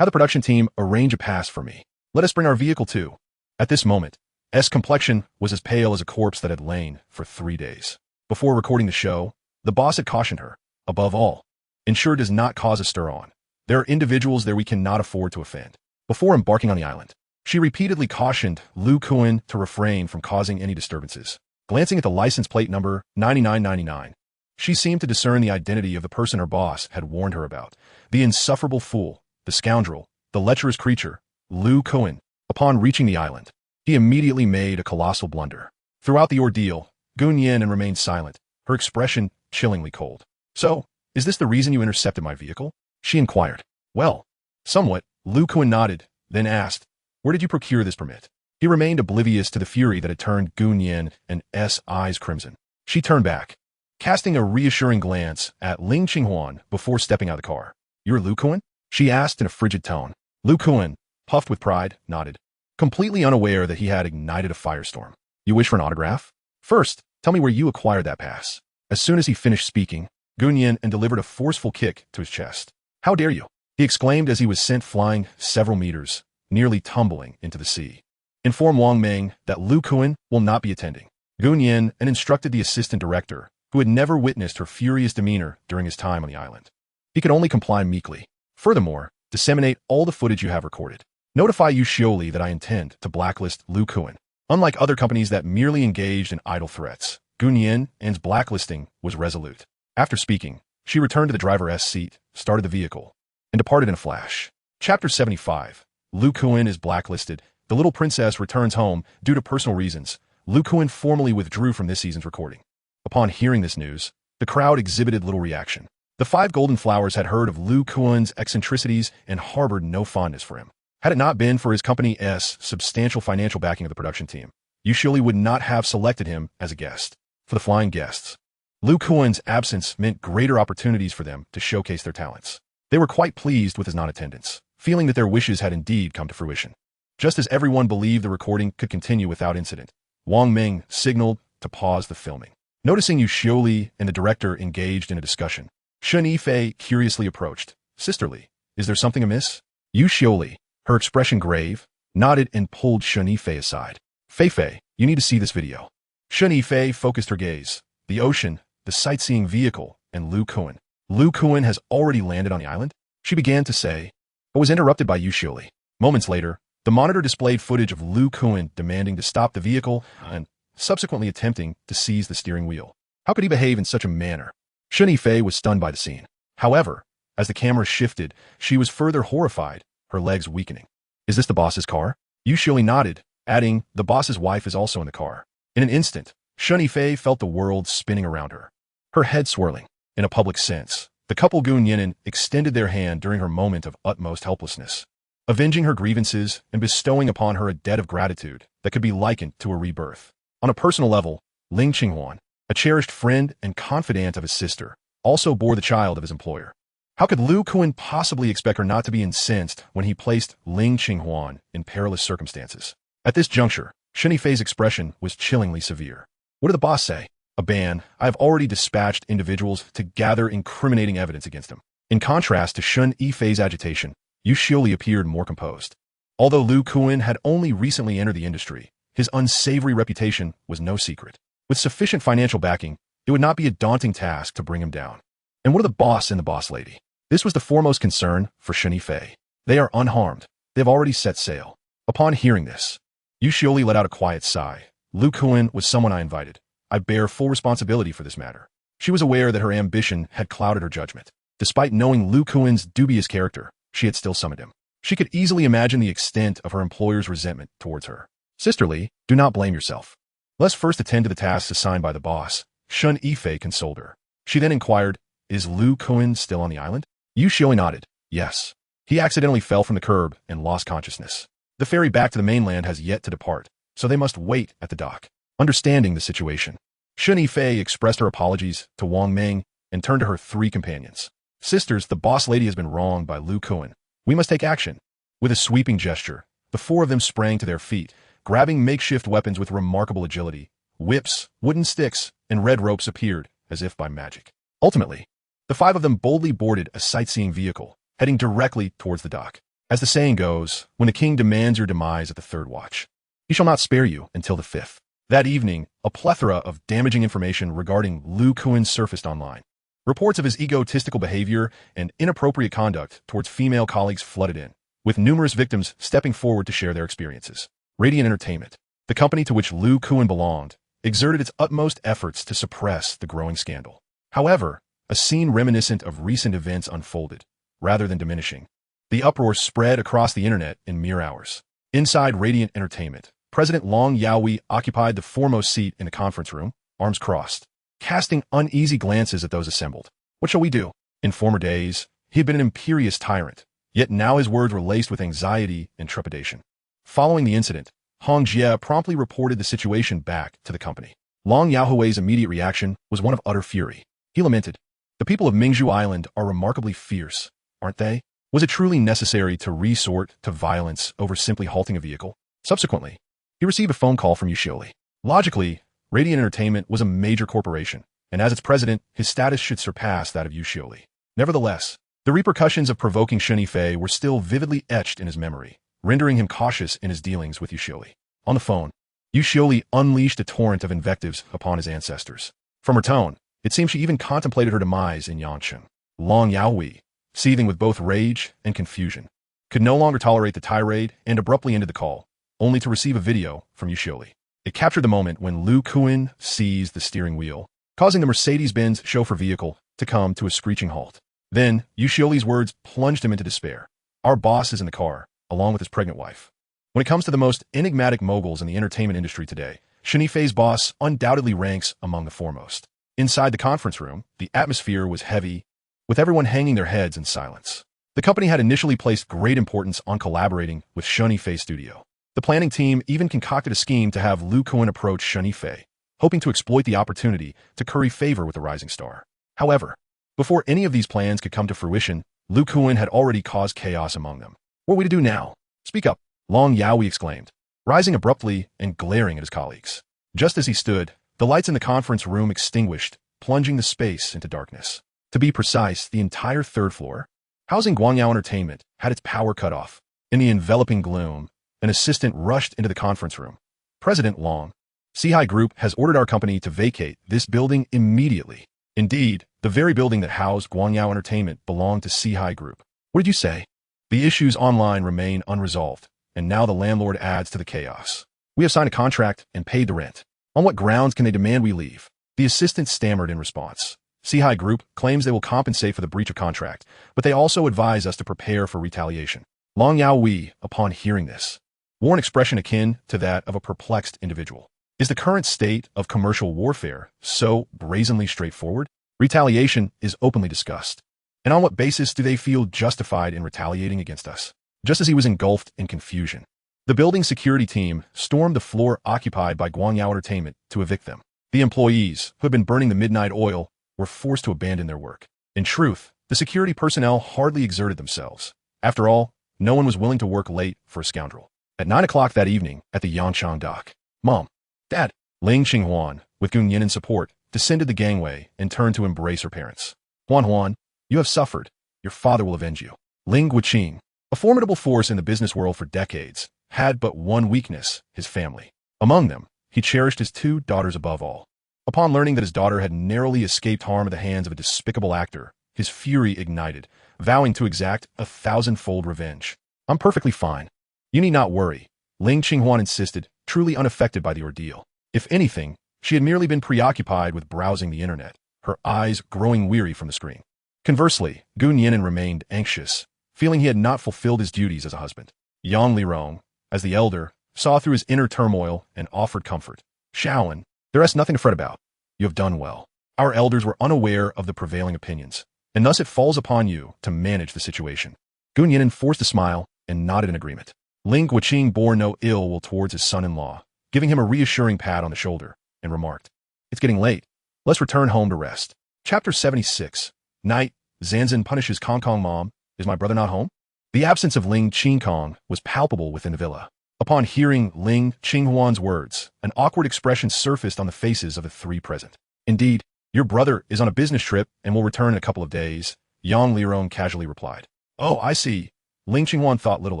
"Have the production team arrange a pass for me. Let us bring our vehicle too." At this moment, S' complexion was as pale as a corpse that had lain for 3 days. Before recording the show, the boss had cautioned her, above all, ensure does not cause a stir on. There are individuals there we cannot afford to offend. Before embarking on the island, she repeatedly cautioned Ling Qinghuan to refrain from causing any disturbances. Glancing at the license plate number 9999, she seemed to discern the identity of the person her boss had warned her about. The insufferable fool, the scoundrel, the lecherous creature, Ling Qinghuan. Upon reaching the island, he immediately made a colossal blunder. Throughout the ordeal, Gu Nian'an remained silent, her expression chillingly cold. "So, is this the reason you intercepted my vehicle?" she inquired. "Well, somewhat," Ling Qinghuan nodded, then asked, "Where did you procure this permit?" He remained oblivious to the fury that had turned Gu Nian'an's eyes crimson. She turned back, casting a reassuring glance at Ling Qinghuan before stepping out of the car. "You're Ling Qinghuan?" she asked in a frigid tone. Ling Qinghuan, puffed with pride, nodded, completely unaware that he had ignited a firestorm. "You wish for an autograph? First, tell me where you acquired that pass." As soon as he finished speaking, Gu Nian'an delivered a forceful kick to his chest. "How dare you!" he exclaimed as he was sent flying several meters, nearly tumbling into the sea. "Inform Wang Meng that Ling Qinghuan will not be attending." Gu Nian'an instructed the assistant director, who had never witnessed her furious demeanor during his time on the island. He could only comply meekly. "Furthermore, disseminate all the footage you have recorded. Notify Yu Xioli that I intend to blacklist Ling Qinghuan." Unlike other companies that merely engaged in idle threats, Gu Nian'an's blacklisting was resolute. After speaking, she returned to the driver's seat, started the vehicle, and departed in a flash. Chapter 75. Ling Qinghuan is blacklisted. The little princess returns home due to personal reasons. Ling Qinghuan formally withdrew from this season's recording. Upon hearing this news, the crowd exhibited little reaction. The 5 golden flowers had heard of Ling Qinghuan's eccentricities and harbored no fondness for him. Had it not been for his company's substantial financial backing of the production team, Yu Xioli would not have selected him as a guest. For the flying guests, Ling Qinghuan's absence meant greater opportunities for them to showcase their talents. They were quite pleased with his non-attendance. feeling that their wishes had indeed come to fruition. Just as everyone believed the recording could continue without incident, Wang Ming signaled to pause the filming. Noticing Yu Xiuli and the director engaged in a discussion, Shen Yifei curiously approached. Sisterly, is there something amiss? Yu Xiuli, her expression grave, nodded and pulled Shen Yifei aside. Fei, you need to see this video. Shen Yifei focused her gaze. The ocean, the sightseeing vehicle, and Ling Qinghuan. Ling Qinghuan has already landed on the island? She began to say, but was interrupted by Yu Xiuli. Moments later, the monitor displayed footage of Ling Qinghuan demanding to stop the vehicle and subsequently attempting to seize the steering wheel. How could he behave in such a manner? Shen Yifei was stunned by the scene. However, as the camera shifted, she was further horrified, her legs weakening. Is this the boss's car? Yu Xiuli nodded, adding, the boss's wife is also in the car. In an instant, Shen Yifei felt the world spinning around her, her head swirling. In a public sense, the couple Nian'an extended their hand during her moment of utmost helplessness, avenging her grievances and bestowing upon her a debt of gratitude that could be likened to a rebirth. On a personal level, Ling Qinghuan, a cherished friend and confidant of his sister, also bore the child of his employer. How could Ling Qinghuan possibly expect her not to be incensed when he placed Ling Qinghuan in perilous circumstances? At this juncture, Shen Yifei's expression was chillingly severe. What did the boss say? A ban. I have already dispatched individuals to gather incriminating evidence against him. In contrast to Shen Yifei's agitation, Yu Xiuli appeared more composed. Although Ling Qinghuan had only recently entered the industry, his unsavory reputation was no secret. With sufficient financial backing, it would not be a daunting task to bring him down. And what of the boss and the boss lady? This was the foremost concern for Shen Yifei. They are unharmed. They have already set sail. Upon hearing this, Yu Xiuli let out a quiet sigh. Ling Qinghuan was someone I invited. I bear full responsibility for this matter. She was aware that her ambition had clouded her judgment. Despite knowing Ling Qinghuan's dubious character, she had still summoned him. She could easily imagine the extent of her employer's resentment towards her. Sisterly, do not blame yourself. Let's first attend to the tasks assigned by the boss. Shen Yifei consoled her. She then inquired, is Ling Qinghuan still on the island? Yu Xiuli nodded. Yes. He accidentally fell from the curb and lost consciousness. The ferry back to the mainland has yet to depart, so they must wait at the dock. Understanding the situation, Shen Yifei expressed her apologies to Wang Ming and turned to her three companions. Sisters, the boss lady has been wronged by Ling Qinghuan. We must take action. With a sweeping gesture, the four of them sprang to their feet, grabbing makeshift weapons with remarkable agility. Whips, wooden sticks, and red ropes appeared, as if by magic. Ultimately, the five of them boldly boarded a sightseeing vehicle, heading directly towards the dock. As the saying goes, when the king demands your demise at the third watch, he shall not spare you until the fifth. That evening, a plethora of damaging information regarding Ling Qinghuan surfaced online. Reports of his egotistical behavior and inappropriate conduct towards female colleagues flooded in, with numerous victims stepping forward to share their experiences. Radiant Entertainment, the company to which Ling Qinghuan belonged, exerted its utmost efforts to suppress the growing scandal. However, a scene reminiscent of recent events unfolded, rather than diminishing. The uproar spread across the internet in mere hours. Inside Radiant Entertainment, President Long Yaoi occupied the foremost seat in the conference room, arms crossed, casting uneasy glances at those assembled. What shall we do? In former days, he had been an imperious tyrant, yet now his words were laced with anxiety and trepidation. Following the incident, Hong Jie promptly reported the situation back to the company. Long Yaohui's immediate reaction was one of utter fury. He lamented, the people of Mingzhu Island are remarkably fierce, aren't they? Was it truly necessary to resort to violence over simply halting a vehicle? Subsequently, he received a phone call from Yu Xiuli. Logically, Radiant Entertainment was a major corporation, and as its president, his status should surpass that of Yu Xiuli. Nevertheless, the repercussions of provoking Shen Yifei were still vividly etched in his memory, rendering him cautious in his dealings with Yu Xiuli. On the phone, Yu Xiuli unleashed a torrent of invectives upon his ancestors. From her tone, it seemed she even contemplated her demise in Yanshan. Long Yaoi, seething with both rage and confusion, could no longer tolerate the tirade and abruptly ended the call, only to receive a video from Yu Xiuli. It captured the moment when Ling Qinghuan seized the steering wheel, causing the Mercedes-Benz chauffeur vehicle to come to a screeching halt. Then, Yu Xiuli's words plunged him into despair. Our boss is in the car, along with his pregnant wife. When it comes to the most enigmatic moguls in the entertainment industry today, Shen Yifei's boss undoubtedly ranks among the foremost. Inside the conference room, the atmosphere was heavy, with everyone hanging their heads in silence. The company had initially placed great importance on collaborating with Shen Yifei's studio. The planning team even concocted a scheme to have Ling Qinghuan approach Shen Yifei, hoping to exploit the opportunity to curry favor with the rising star. However, before any of these plans could come to fruition, Ling Qinghuan had already caused chaos among them. What are we to do now? Speak up, Long Yaoi exclaimed, rising abruptly and glaring at his colleagues. Just as he stood, the lights in the conference room extinguished, plunging the space into darkness. To be precise, the entire third floor, housing Guangyao Entertainment, had its power cut off. In the enveloping gloom, an assistant rushed into the conference room. President Long, Sihai Group has ordered our company to vacate this building immediately. Indeed, the very building that housed Guangyao Entertainment belonged to Sihai Group. What did you say? The issues online remain unresolved, and now the landlord adds to the chaos. We have signed a contract and paid the rent. On what grounds can they demand we leave? The assistant stammered in response. Sihai Group claims they will compensate for the breach of contract, but they also advise us to prepare for retaliation. Long Yaoi, upon hearing this, wore an expression akin to that of a perplexed individual. Is the current state of commercial warfare so brazenly straightforward? Retaliation is openly discussed. And on what basis do they feel justified in retaliating against us? Just as he was engulfed in confusion, the building security team stormed the floor occupied by Guangyao Entertainment to evict them. The employees, who had been burning the midnight oil, were forced to abandon their work. In truth, the security personnel hardly exerted themselves. After all, no one was willing to work late for a scoundrel. At 9 o'clock that evening, at the Yangchang dock, Mom, Dad, Ling Qinghuan, with Nian'an support, descended the gangway and turned to embrace her parents. Huan, you have suffered. Your father will avenge you. Ling Qinghuan, a formidable force in the business world for decades, had but one weakness, his family. Among them, he cherished his 2 daughters above all. Upon learning that his daughter had narrowly escaped harm at the hands of a despicable actor, his fury ignited, vowing to exact 1,000-fold revenge. I'm perfectly fine. You need not worry, Ling Qinghuan insisted, truly unaffected by the ordeal. If anything, she had merely been preoccupied with browsing the internet, her eyes growing weary from the screen. Conversely, Gu Nian'an remained anxious, feeling he had not fulfilled his duties as a husband. Yang Lirong, as the elder, saw through his inner turmoil and offered comfort. Shaolin, there is nothing to fret about. You have done well. Our elders were unaware of the prevailing opinions, and thus it falls upon you to manage the situation. Gu Nian'an forced a smile and nodded in agreement. Ling Qinghuan bore no ill will towards his son-in-law, giving him a reassuring pat on the shoulder, and remarked, It's getting late. Let's return home to rest. Chapter 76. Night, Zanzan punishes Kong mom. Is my brother not home? The absence of Ling Qinghuan was palpable within the villa. Upon hearing Ling Qinghuan's words, an awkward expression surfaced on the faces of the 3 present. Indeed, your brother is on a business trip and will return in a couple of days, Yang Lirong casually replied. Oh, I see. Ling Qinghuan thought little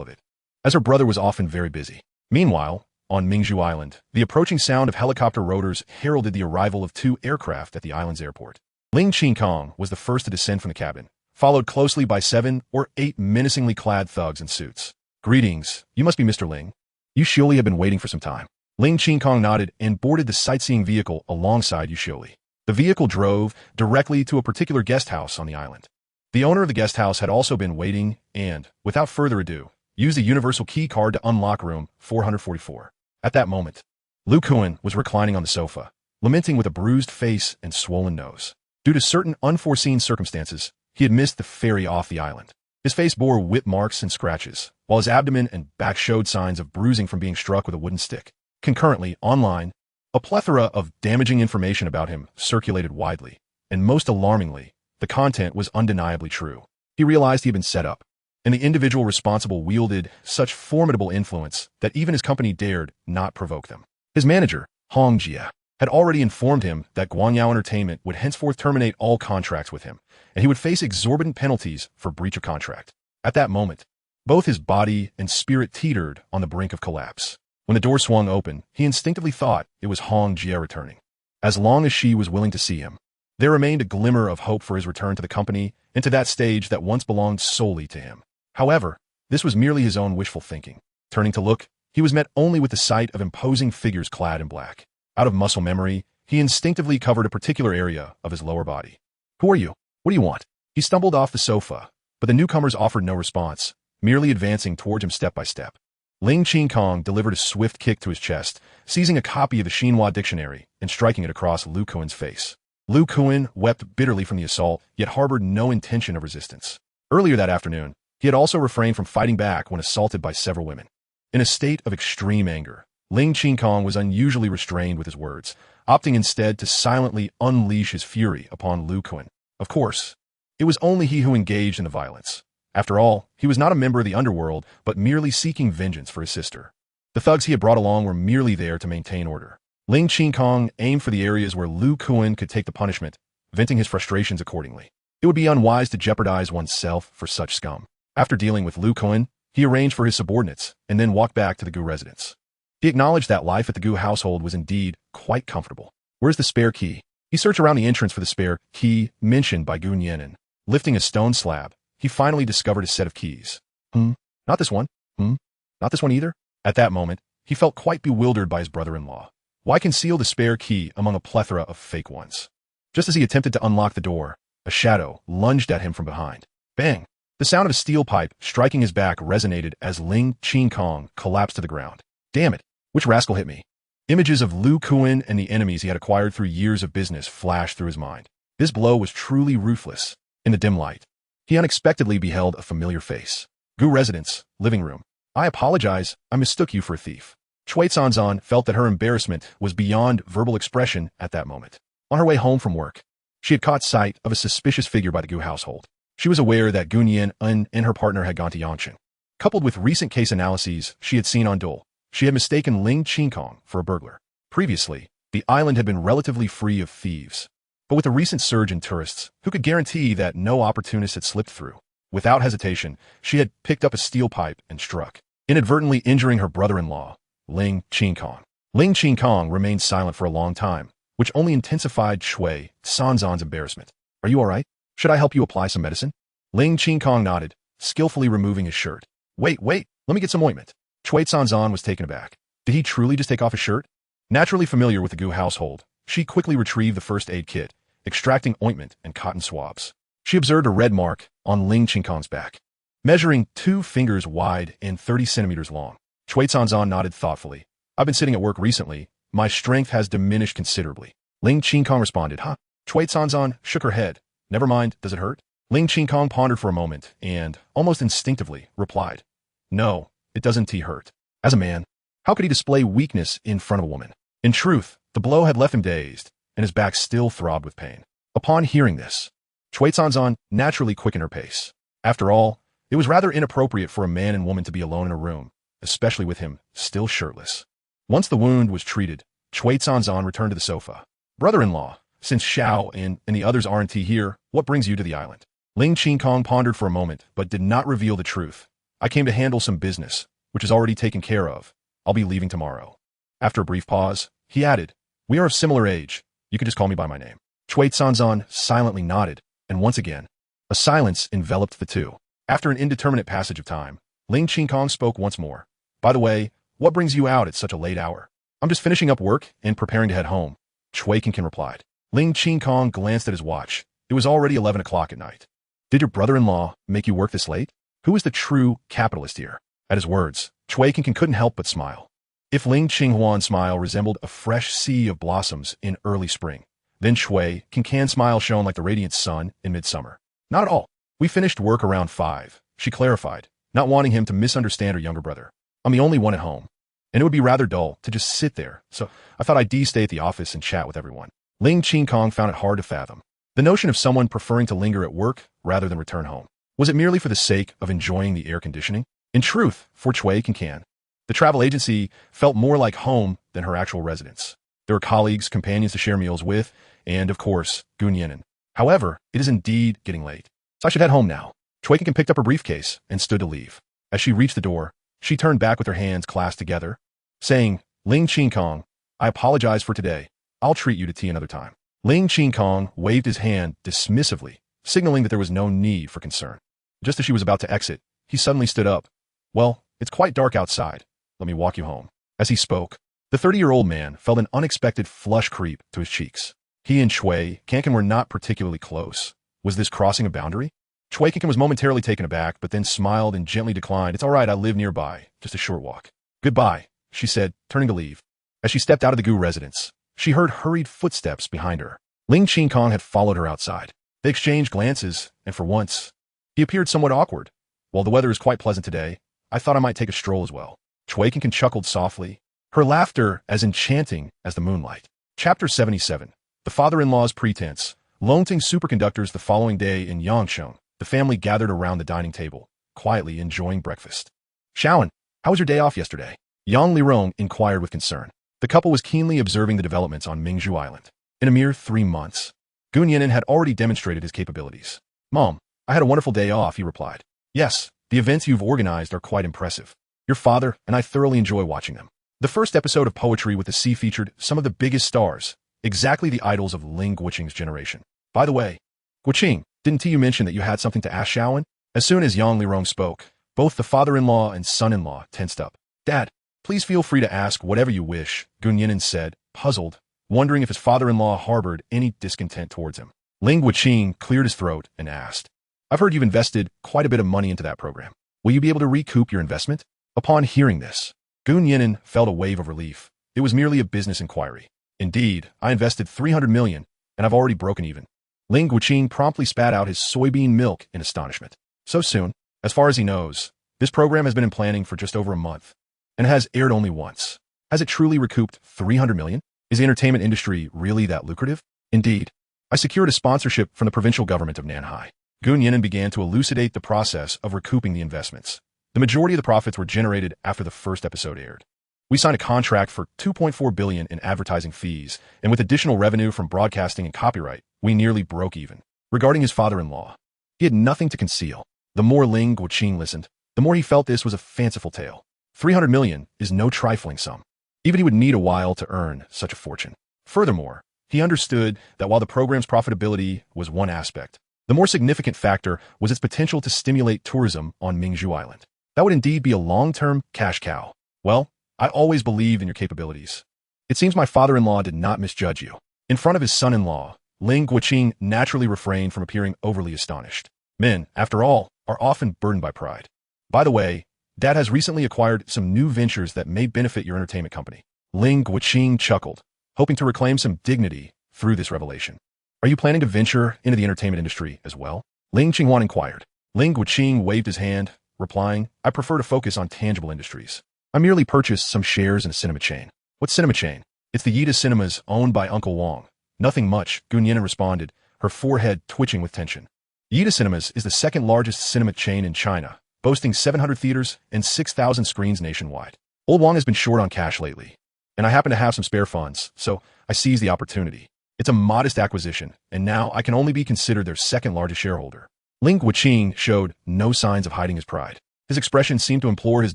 of it, as her brother was often very busy. Meanwhile, on Mingzhu Island, the approaching sound of helicopter rotors heralded the arrival of 2 aircraft at the island's airport. Ling Qinghuan was the first to descend from the cabin, followed closely by 7 or 8 menacingly clad thugs in suits. Greetings, you must be Mr. Ling. You surely have been waiting for some time. Ling Qinghuan nodded and boarded the sightseeing vehicle alongside Yushioli. The vehicle drove directly to a particular guest house on the island. The owner of the guest house had also been waiting and, without further ado, used a universal key card to unlock room 444. At that moment, Ling Qinghuan was reclining on the sofa, lamenting with a bruised face and swollen nose. Due to certain unforeseen circumstances, he had missed the ferry off the island. His face bore whip marks and scratches, while his abdomen and back showed signs of bruising from being struck with a wooden stick. Concurrently, online, a plethora of damaging information about him circulated widely, and most alarmingly, the content was undeniably true. He realized he had been set up, and the individual responsible wielded such formidable influence that even his company dared not provoke them. His manager, Hong Jia, had already informed him that Guangyao Entertainment would henceforth terminate all contracts with him, and he would face exorbitant penalties for breach of contract. At that moment, both his body and spirit teetered on the brink of collapse. When the door swung open, he instinctively thought it was Hong Jia returning. As long as she was willing to see him, there remained a glimmer of hope for his return to the company and to that stage that once belonged solely to him. However, this was merely his own wishful thinking. Turning to look, he was met only with the sight of imposing figures clad in black. Out of muscle memory, he instinctively covered a particular area of his lower body. Who are you? What do you want? He stumbled off the sofa, but the newcomers offered no response, merely advancing towards him step by step. Ling Qinghuan delivered a swift kick to his chest, seizing a copy of the Xinhua dictionary and striking it across Ling Qinghuan's face. Ling Qinghuan wept bitterly from the assault, yet harbored no intention of resistance. Earlier that afternoon, he had also refrained from fighting back when assaulted by several women. In a state of extreme anger, Ling Qinghuan was unusually restrained with his words, opting instead to silently unleash his fury upon Ling Qinghuan. Of course, it was only he who engaged in the violence. After all, he was not a member of the underworld, but merely seeking vengeance for his sister. The thugs he had brought along were merely there to maintain order. Ling Qinghuan aimed for the areas where Ling Qinghuan could take the punishment, venting his frustrations accordingly. It would be unwise to jeopardize oneself for such scum. After dealing with Ling Qinghuan, he arranged for his subordinates and then walked back to the Gu residence. He acknowledged that life at the Gu household was indeed quite comfortable. Where's the spare key? He searched around the entrance for the spare key mentioned by Gu Nian'an. Lifting a stone slab, he finally discovered a set of keys. Not this one. Not this one either. At that moment, he felt quite bewildered by his brother-in-law. Why conceal the spare key among a plethora of fake ones? Just as he attempted to unlock the door, a shadow lunged at him from behind. Bang! The sound of a steel pipe striking his back resonated as Ling Qinghuan collapsed to the ground. Damn it! Which rascal hit me? Images of Ling Qinghuan and the enemies he had acquired through years of business flashed through his mind. This blow was truly ruthless. In the dim light, he unexpectedly beheld a familiar face. Gu residence, living room. I apologize, I mistook you for a thief. Cui Sanzan felt that her embarrassment was beyond verbal expression at that moment. On her way home from work, she had caught sight of a suspicious figure by the Gu household. She was aware that Gu Nian'an and her partner had gone to Yangqing. Coupled with recent case analyses she had seen on Dole, she had mistaken Ling Qinghuan for a burglar. Previously, the island had been relatively free of thieves. But with the recent surge in tourists, who could guarantee that no opportunist had slipped through? Without hesitation, she had picked up a steel pipe and struck, inadvertently injuring her brother-in-law, Ling Qinghuan. Ling Qinghuan remained silent for a long time, which only intensified Cui Sanzan's embarrassment. Are you all right? Should I help you apply some medicine? Ling Qinghuan nodded, skillfully removing his shirt. Wait, let me get some ointment. Cui Sanzan was taken aback. Did he truly just take off his shirt? Naturally familiar with the Gu household, she quickly retrieved the first aid kit, extracting ointment and cotton swabs. She observed a red mark on Ling Qinghuan's back, measuring 2 fingers wide and 30 centimeters long. Cui Sanzan nodded thoughtfully. I've been sitting at work recently. My strength has diminished considerably. Ling Qinghuan responded, Huh? Cui Sanzan shook her head. Never mind, does it hurt? Ling Qinghuan pondered for a moment and, almost instinctively, replied, No, it doesn't hurt. As a man, how could he display weakness in front of a woman? In truth, the blow had left him dazed, and his back still throbbed with pain. Upon hearing this, Cui Sanzan naturally quickened her pace. After all, it was rather inappropriate for a man and woman to be alone in a room, especially with him still shirtless. Once the wound was treated, Cui Sanzan returned to the sofa. Brother-in-law, since Xiao and the others aren't here, what brings you to the island? Ling Qinghuan pondered for a moment, but did not reveal the truth. I came to handle some business, which is already taken care of. I'll be leaving tomorrow. After a brief pause, he added, We are of similar age. You can just call me by my name. Cui Sanzan silently nodded, and once again, a silence enveloped the two. After an indeterminate passage of time, Ling Qinghuan spoke once more. By the way, what brings you out at such a late hour? I'm just finishing up work and preparing to head home. Cui Qinghuan replied. Ling Qinghuan glanced at his watch. It was already 11 o'clock at night. Did your brother-in-law make you work this late? Who is the true capitalist here? At his words, Cui Qinghuan couldn't help but smile. If Ling Qinghuan's smile resembled a fresh sea of blossoms in early spring, then Cui Qinghuan's smile shone like the radiant sun in midsummer. Not at all. We finished work around 5, she clarified, not wanting him to misunderstand her younger brother. I'm the only one at home, and it would be rather dull to just sit there, so I thought I'd stay at the office and chat with everyone. Ling Qinghuan found it hard to fathom. The notion of someone preferring to linger at work rather than return home. Was it merely for the sake of enjoying the air conditioning? In truth, for Cui Qinghuan, the travel agency felt more like home than her actual residence. There were colleagues, companions to share meals with, and, of course, Gu Nian'an. However, it is indeed getting late, so I should head home now. Cui Qinghuan picked up her briefcase and stood to leave. As she reached the door, she turned back with her hands clasped together, saying, Ling Qinghuan, I apologize for today. I'll treat you to tea another time. Ling Qinghuan waved his hand dismissively, signaling that there was no need for concern. Just as she was about to exit, he suddenly stood up. Well, it's quite dark outside. Let me walk you home. As he spoke, the 30-year-old man felt an unexpected flush creep to his cheeks. He and Cui Qinghuan were not particularly close. Was this crossing a boundary? Cui Qinghuan was momentarily taken aback, but then smiled and gently declined. It's all right, I live nearby. Just a short walk. Goodbye, she said, turning to leave. As she stepped out of the Gu residence, she heard hurried footsteps behind her. Ling Qinghuan had followed her outside. They exchanged glances, and for once, he appeared somewhat awkward. While the weather is quite pleasant today, I thought I might take a stroll as well. Cui Qinghuan chuckled softly, her laughter as enchanting as the moonlight. Chapter 77. The father-in-law's pretense. Longting superconductors the following day in Yangsheng, the family gathered around the dining table, quietly enjoying breakfast. Xiaoan, how was your day off yesterday? Yang Lirong inquired with concern. The couple was keenly observing the developments on Mingzhu Island. In a mere 3 months, Gu Nian'an had already demonstrated his capabilities. Mom, I had a wonderful day off, he replied. Yes, the events you've organized are quite impressive. Your father and I thoroughly enjoy watching them. The first episode of Poetry with the Sea featured some of the biggest stars, exactly the idols of Ling Qinghuan's generation. By the way, Guqing, didn't you mention that you had something to ask Xiaoan? As soon as Yang Lirong spoke, both the father-in-law and son-in-law tensed up. Dad, please feel free to ask whatever you wish, Gu Nian'an said, puzzled, wondering if his father-in-law harbored any discontent towards him. Ling Qinghuan cleared his throat and asked, I've heard you've invested quite a bit of money into that program. Will you be able to recoup your investment? Upon hearing this, Gu Nian'an felt a wave of relief. It was merely a business inquiry. Indeed, I invested 300 million, and I've already broken even. Ling Qinghuan promptly spat out his soybean milk in astonishment. So soon, as far as he knows, this program has been in planning for just over a month, and has aired only once. Has it truly recouped 300 million? Is the entertainment industry really that lucrative? Indeed, I secured a sponsorship from the provincial government of Nian'an. Gu Nian'an began to elucidate the process of recouping the investments. The majority of the profits were generated after the first episode aired. We signed a contract for 2.4 billion in advertising fees, and with additional revenue from broadcasting and copyright, we nearly broke even. Regarding his father-in-law, he had nothing to conceal. The more Ling Qinghuan listened, the more he felt this was a fanciful tale. 300 million is no trifling sum. Even he would need a while to earn such a fortune. Furthermore, he understood that while the program's profitability was one aspect, the more significant factor was its potential to stimulate tourism on Mingzhu Island. That would indeed be a long-term cash cow. Well, I always believed in your capabilities. It seems my father-in-law did not misjudge you. In front of his son-in-law, Ling Qinghuan naturally refrained from appearing overly astonished. Men, after all, are often burdened by pride. By the way, Dad has recently acquired some new ventures that may benefit your entertainment company. Ling Qinghuan chuckled, hoping to reclaim some dignity through this revelation. Are you planning to venture into the entertainment industry as well? Ling Qinghuan inquired. Ling Qinghuan waved his hand, replying, I prefer to focus on tangible industries. I merely purchased some shares in a cinema chain. What cinema chain? It's the Yida Cinemas owned by Uncle Wong. Nothing much, Gu Nian'an responded, her forehead twitching with tension. Yida Cinemas is the second largest cinema chain in China, boasting 700 theaters and 6,000 screens nationwide. Old Wong has been short on cash lately, and I happen to have some spare funds, so I seized the opportunity. It's a modest acquisition, and now I can only be considered their second largest shareholder. Ling Qinghuan showed no signs of hiding his pride. His expression seemed to implore his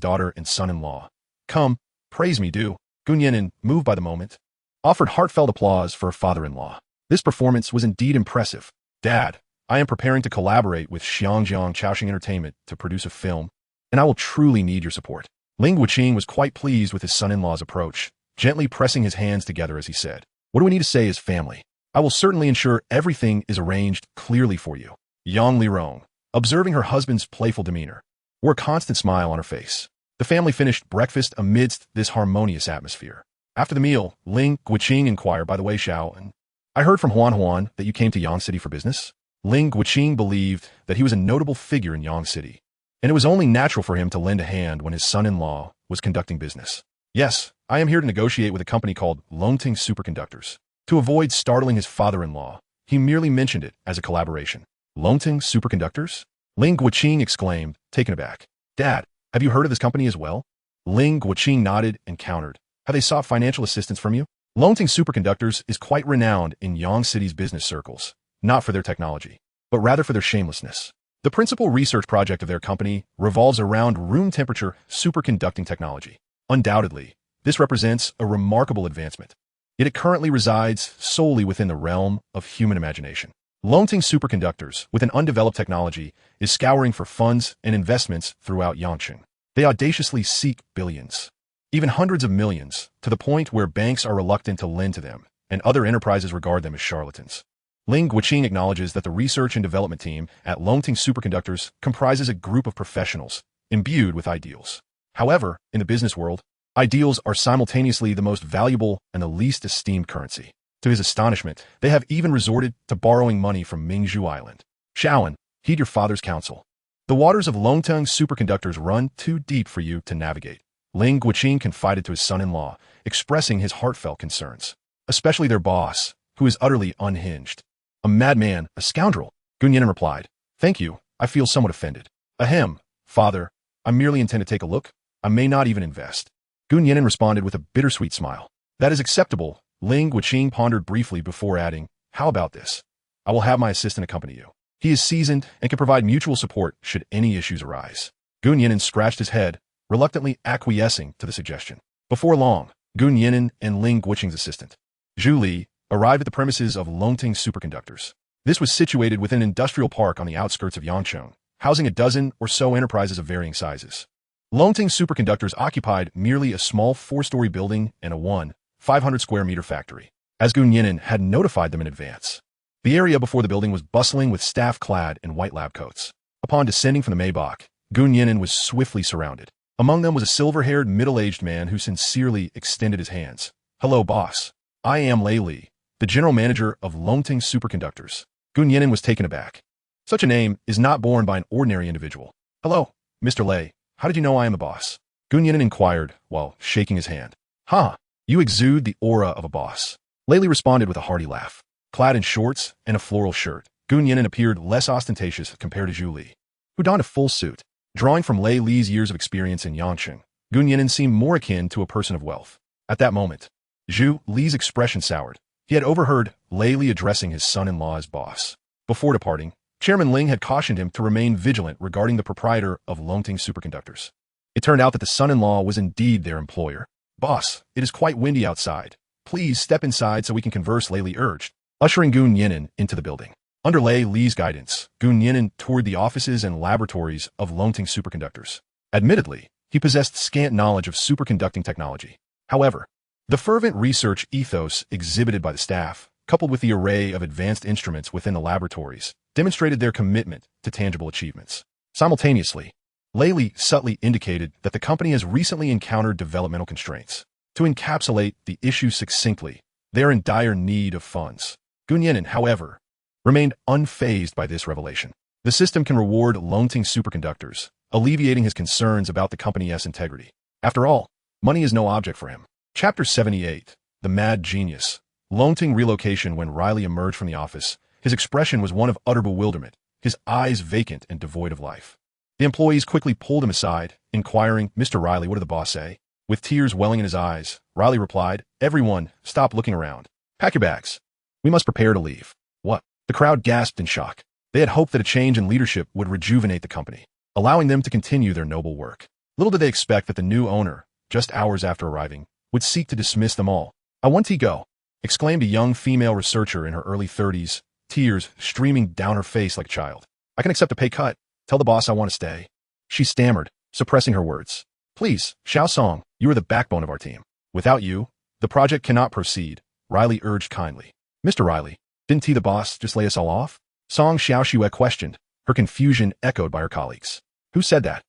daughter and son-in-law. Come, praise me, do. Gu Nian'an, moved by the moment, offered heartfelt applause for her father-in-law. This performance was indeed impressive. Dad, I am preparing to collaborate with Xiangjiang Chaoxing Entertainment to produce a film, and I will truly need your support. Ling Qinghuan was quite pleased with his son-in-law's approach, gently pressing his hands together as he said, What do we need to say as family? I will certainly ensure everything is arranged clearly for you. Yang Lirong, observing her husband's playful demeanor, wore a constant smile on her face. The family finished breakfast amidst this harmonious atmosphere. After the meal, Ling Qinghuan inquired, By the way, Xiao, I heard from Huan that you came to Yang City for business. Ling Qinghuan believed that he was a notable figure in Yang City, and it was only natural for him to lend a hand when his son-in-law was conducting business. Yes, I am here to negotiate with a company called Longting Superconductors. To avoid startling his father-in-law, he merely mentioned it as a collaboration. Longting Superconductors? Ling Qinghuan exclaimed, taken aback. Dad, have you heard of this company as well? Ling Qinghuan nodded and countered. Have they sought financial assistance from you? Longting Superconductors is quite renowned in Yang City's business circles, not for their technology, but rather for their shamelessness. The principal research project of their company revolves around room-temperature superconducting technology. Undoubtedly, this represents a remarkable advancement. Yet it currently resides solely within the realm of human imagination. Longting Superconductors, with an undeveloped technology, is scouring for funds and investments throughout Yangqing. They audaciously seek billions, even hundreds of millions, to the point where banks are reluctant to lend to them, and other enterprises regard them as charlatans. Ling Qinghuan acknowledges that the research and development team at Longting Superconductors comprises a group of professionals imbued with ideals. However, in the business world, ideals are simultaneously the most valuable and the least esteemed currency. To his astonishment, they have even resorted to borrowing money from Mingzhu Island. Xiaoan, heed your father's counsel. The waters of Longting Superconductors run too deep for you to navigate. Ling Qinghuan confided to his son-in-law, expressing his heartfelt concerns. Especially their boss, who is utterly unhinged. A madman, a scoundrel, Gu Nian'an replied. Thank you, I feel somewhat offended. Ahem, Father, I merely intend to take a look. I may not even invest. Gu Nian'an responded with a bittersweet smile. That is acceptable. Ling Qinghuan pondered briefly before adding, how about this? I will have my assistant accompany you. He is seasoned and can provide mutual support should any issues arise. Gu Nian'an scratched his head, reluctantly acquiescing to the suggestion. Before long, Gu Nian'an and Ling Qinghuan's assistant, Zhu Li, arrived at the premises of Longting Superconductors. This was situated within an industrial park on the outskirts of Yangcheng, housing a dozen or so enterprises of varying sizes. Longting Superconductors occupied merely a small 4-story building and a 500 square meter factory, as Gu Nian'an had notified them in advance. The area before the building was bustling with staff clad in white lab coats. Upon descending from the Maybach, Gu Nian'an was swiftly surrounded. Among them was a silver-haired, middle-aged man who sincerely extended his hands. Hello, boss. I am Lei Li, the general manager of Longting Superconductors. Gu Nian'an was taken aback. Such a name is not borne by an ordinary individual. Hello, Mr. Lei. How did you know I am the boss? Gu Nian'an inquired while shaking his hand. Ha! You exude the aura of a boss. Lei Li responded with a hearty laugh. Clad in shorts and a floral shirt, Gu Nian'an appeared less ostentatious compared to Zhu Li, who donned a full suit. Drawing from Lei Li's years of experience in Yangcheng, Gu Nian'an seemed more akin to a person of wealth. At that moment, Zhu Li's expression soured. He had overheard Lei Li addressing his son-in-law as boss. Before departing, Chairman Ling had cautioned him to remain vigilant regarding the proprietor of Longting Superconductors. It turned out that the son-in-law was indeed their employer. Boss, it is quite windy outside. Please step inside so we can converse, Lei Li urged, ushering Gu Nian'an into the building. Under Lei Li's guidance, Gu Nian'an toured the offices and laboratories of Longting Superconductors. Admittedly, he possessed scant knowledge of superconducting technology. However, the fervent research ethos exhibited by the staff, coupled with the array of advanced instruments within the laboratories, demonstrated their commitment to tangible achievements. Simultaneously, Lei Li subtly indicated that the company has recently encountered developmental constraints. To encapsulate the issue succinctly, they are in dire need of funds. Gu Nian'an, however, remained unfazed by this revelation. The system can reward Longting Superconductors, alleviating his concerns about the company's integrity. After all, money is no object for him. Chapter 78, The Mad Genius. Longting relocation. When Riley emerged from the office, his expression was one of utter bewilderment, his eyes vacant and devoid of life. The employees quickly pulled him aside, inquiring, Mr. Riley, what did the boss say? With tears welling in his eyes, Riley replied, everyone, stop looking around. Pack your bags. We must prepare to leave. What? The crowd gasped in shock. They had hoped that a change in leadership would rejuvenate the company, allowing them to continue their noble work. Little did they expect that the new owner, just hours after arriving, would seek to dismiss them all. I want to go, exclaimed a young female researcher in her early 30s, tears streaming down her face like a child. I can accept a pay cut. Tell the boss I want to stay. She stammered, suppressing her words. Please, Xiao Song, you are the backbone of our team. Without you, the project cannot proceed, Riley urged kindly. Mr. Riley, didn't he, the boss, just lay us all off? Song Xiaoxue questioned, her confusion echoed by her colleagues. Who said that?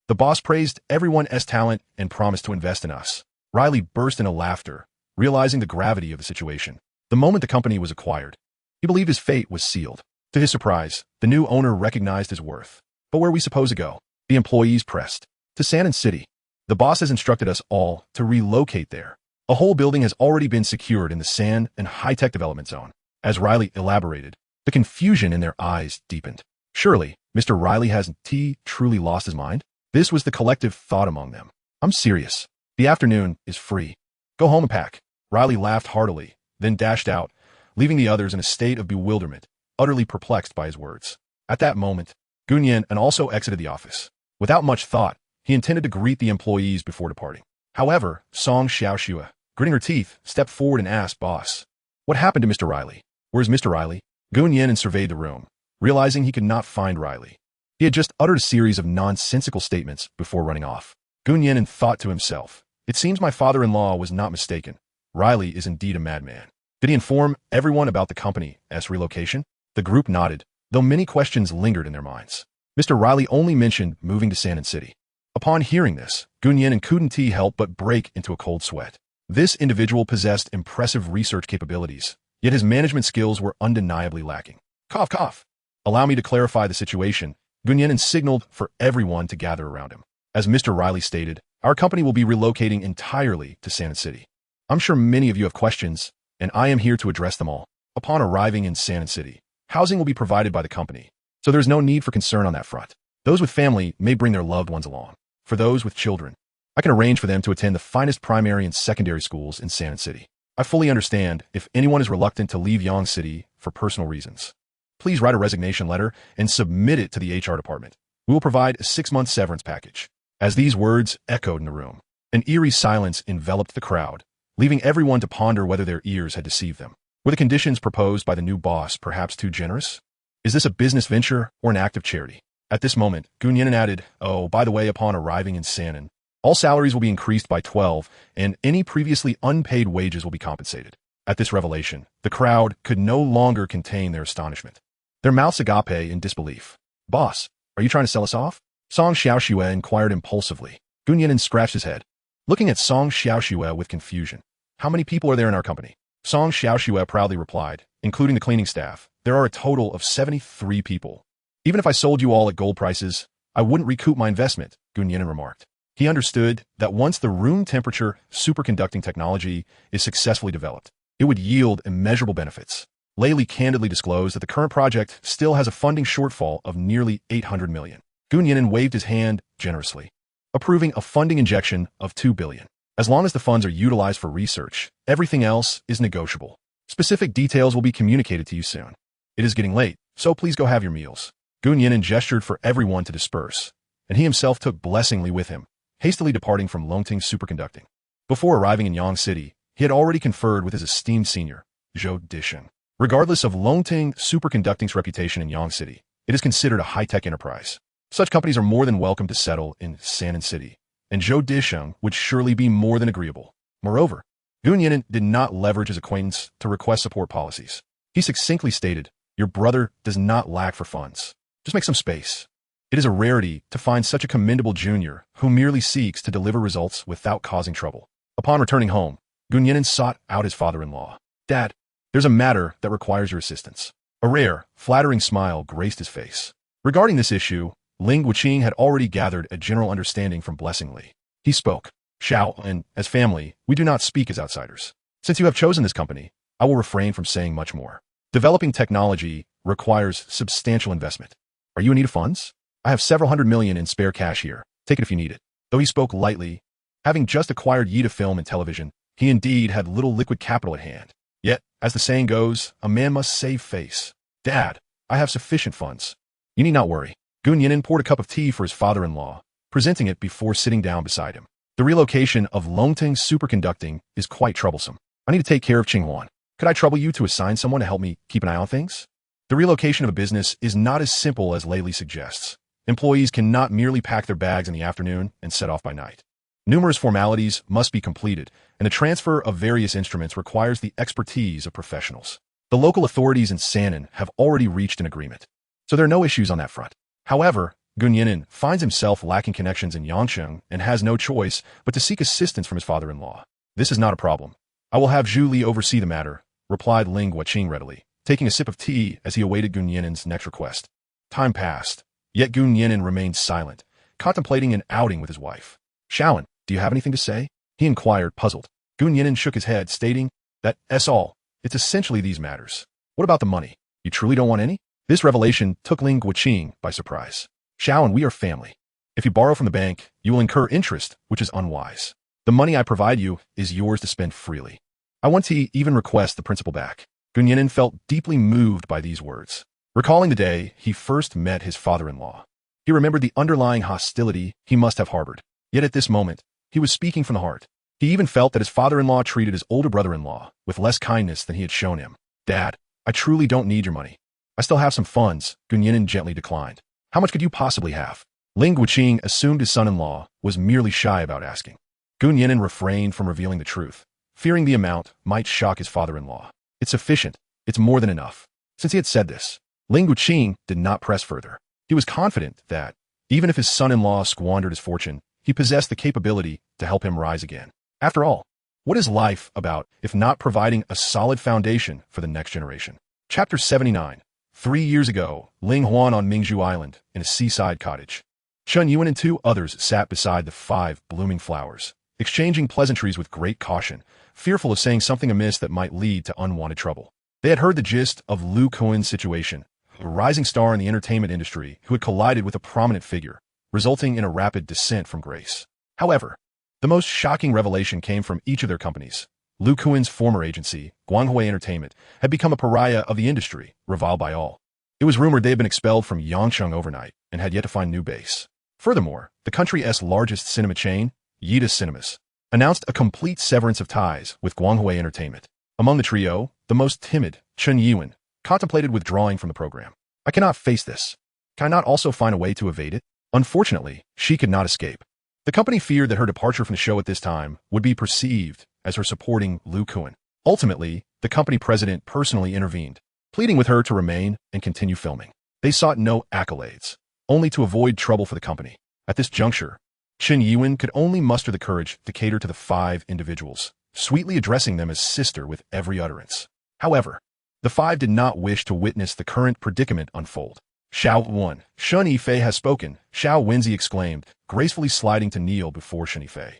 The boss praised everyone's talent and promised to invest in us. Riley burst into laughter, realizing the gravity of the situation. The moment the company was acquired, he believed his fate was sealed. To his surprise, the new owner recognized his worth. But where are we supposed to go? The employees pressed. To Nian'an City. The boss has instructed us all to relocate there. A whole building has already been secured in the Sand and High-Tech Development Zone. As Riley elaborated, the confusion in their eyes deepened. Surely, Mr. Riley hasn't truly lost his mind? This was the collective thought among them. I'm serious. The afternoon is free. Go home and pack. Riley laughed heartily, then dashed out, leaving the others in a state of bewilderment, utterly perplexed by his words. At that moment, Gu Nian'an also exited the office. Without much thought, he intended to greet the employees before departing. However, Song Xiaoxue, gritting her teeth, stepped forward and asked, Boss, what happened to Mr. Riley? Where's Mr. Riley? Gu Nian'an surveyed the room, realizing he could not find Riley. He had just uttered a series of nonsensical statements before running off. Gu Nian'an thought to himself, it seems my father-in-law was not mistaken. Riley is indeed a madman. Did he inform everyone about the company's relocation? The group nodded, though many questions lingered in their minds. Mr. Riley only mentioned moving to Nian'an City. Upon hearing this, Gu Nian'an couldn't help but break into a cold sweat. This individual possessed impressive research capabilities, yet his management skills were undeniably lacking. Cough, cough. Allow me to clarify the situation. Gu Nian'an signaled for everyone to gather around him. As Mr. Riley stated, our company will be relocating entirely to Nian'an City. I'm sure many of you have questions, and I am here to address them all. Upon arriving in Nian'an City, housing will be provided by the company, so there's no need for concern on that front. Those with family may bring their loved ones along. For those with children, I can arrange for them to attend the finest primary and secondary schools in Nian'an City. I fully understand if anyone is reluctant to leave Yang City for personal reasons. Please write a resignation letter and submit it to the HR department. We will provide a 6-month severance package. As these words echoed in the room, an eerie silence enveloped the crowd, leaving everyone to ponder whether their ears had deceived them. Were the conditions proposed by the new boss perhaps too generous? Is this a business venture or an act of charity? At this moment, Nian'an added, "Oh, by the way, upon arriving in Nian'an, all salaries will be increased by 12, and any previously unpaid wages will be compensated." At this revelation, the crowd could no longer contain their astonishment. Their mouths agape in disbelief. "Boss, are you trying to sell us off?" Song Xiaoxue inquired impulsively. Nian'an scratched his head, looking at Song Xiaoxue with confusion. "How many people are there in our company?" Song Xiaoxue proudly replied, "Including the cleaning staff, there are a total of 73 people. Even if I sold you all at gold prices, I wouldn't recoup my investment," Nian'an remarked. He understood that once the room temperature superconducting technology is successfully developed, it would yield immeasurable benefits. Lei candidly disclosed that the current project still has a funding shortfall of nearly 800 million. Nian'an waved his hand generously, approving a funding injection of 2 billion. As long as the funds are utilized for research, everything else is negotiable. Specific details will be communicated to you soon. It is getting late, so please go have your meals. Nian'an gestured for everyone to disperse, and he himself took blessingly with him, hastily departing from Longting Superconducting. Before arriving in Yang City, he had already conferred with his esteemed senior, Zhou Disheng. Regardless of Longting Superconducting's reputation in Yang City, it is considered a high-tech enterprise. Such companies are more than welcome to settle in Nian'an City, and Zhou Disheng would surely be more than agreeable. Moreover, Nian'an did not leverage his acquaintance to request support policies. He succinctly stated, "Your brother does not lack for funds. Just make some space." It is a rarity to find such a commendable junior who merely seeks to deliver results without causing trouble. Upon returning home, Nian'an sought out his father-in-law. "Dad, there's a matter that requires your assistance." A rare, flattering smile graced his face. Regarding this issue, Ling Qinghuan had already gathered a general understanding from Blessing Li. He spoke, "Xiao, and as family, we do not speak as outsiders. Since you have chosen this company, I will refrain from saying much more. Developing technology requires substantial investment. Are you in need of funds? I have several hundred million in spare cash here. Take it if you need it." Though he spoke lightly, having just acquired Yida Film and Television, he indeed had little liquid capital at hand. Yet, as the saying goes, a man must save face. "Dad, I have sufficient funds. You need not worry." Nian'an poured a cup of tea for his father-in-law, presenting it before sitting down beside him. "The relocation of Longting Superconducting is quite troublesome. I need to take care of Qinghuan. Could I trouble you to assign someone to help me keep an eye on things?" The relocation of a business is not as simple as Lei suggests. Employees cannot merely pack their bags in the afternoon and set off by night. Numerous formalities must be completed, and the transfer of various instruments requires the expertise of professionals. The local authorities in Nian'an have already reached an agreement, so there are no issues on that front. However, Nian'an finds himself lacking connections in Yangcheng and has no choice but to seek assistance from his father-in-law. "This is not a problem. I will have Zhu Li oversee the matter," replied Ling Qinghuan readily, taking a sip of tea as he awaited Nian'an's next request. Time passed, yet Nian'an remained silent, contemplating an outing with his wife. "Xiaoan, do you have anything to say?" he inquired, puzzled. Nian'an shook his head, stating, "That's all. It's essentially these matters. What about the money? You truly don't want any?" This revelation took Ling Qinghuan by surprise. "Xiaoan, we are family. If you borrow from the bank, you will incur interest, which is unwise. The money I provide you is yours to spend freely. I want to even request the principal back." Nian'an felt deeply moved by these words. Recalling the day he first met his father-in-law, he remembered the underlying hostility he must have harbored. Yet at this moment, he was speaking from the heart. He even felt that his father-in-law treated his older brother-in-law with less kindness than he had shown him. "Dad, I truly don't need your money. I still have some funds," Nian'an gently declined. "How much could you possibly have?" Ling Qinghuan assumed his son-in-law was merely shy about asking. Nian'an refrained from revealing the truth, fearing the amount might shock his father-in-law. "It's sufficient. It's more than enough." Since he had said this, Ling Qinghuan did not press further. He was confident that, even if his son-in-law squandered his fortune, he possessed the capability to help him rise again. After all, what is life about if not providing a solid foundation for the next generation? Chapter 79. 3 years ago, Ling Huan on Mingzhu Island, in a seaside cottage. Chen Yuan and 2 others sat beside the 5 blooming flowers, exchanging pleasantries with great caution, fearful of saying something amiss that might lead to unwanted trouble. They had heard the gist of Lu Kuan's situation, a rising star in the entertainment industry who had collided with a prominent figure, resulting in a rapid descent from grace. However, the most shocking revelation came from each of their companies. Ling Qinghuan's former agency, Guanghui Entertainment, had become a pariah of the industry, reviled by all. It was rumored they had been expelled from Yangcheng overnight and had yet to find new base. Furthermore, the country's largest cinema chain, Yida Cinemas, announced a complete severance of ties with Guanghui Entertainment. Among the trio, the most timid, Qinghuan, contemplated withdrawing from the program. I cannot face this. Can I not also find a way to evade it? Unfortunately, she could not escape. The company feared that her departure from the show at this time would be perceived as her supporting Ling Qinghuan. Ultimately, the company president personally intervened, pleading with her to remain and continue filming. They sought no accolades, only to avoid trouble for the company. At this juncture, Qinghuan could only muster the courage to cater to the 5 individuals, sweetly addressing them as sister with every utterance. However, the 5 did not wish to witness the current predicament unfold. Xiao 1. Shun Yifei has spoken, Xiao Wenzi exclaimed, gracefully sliding to kneel before Shun Yifei.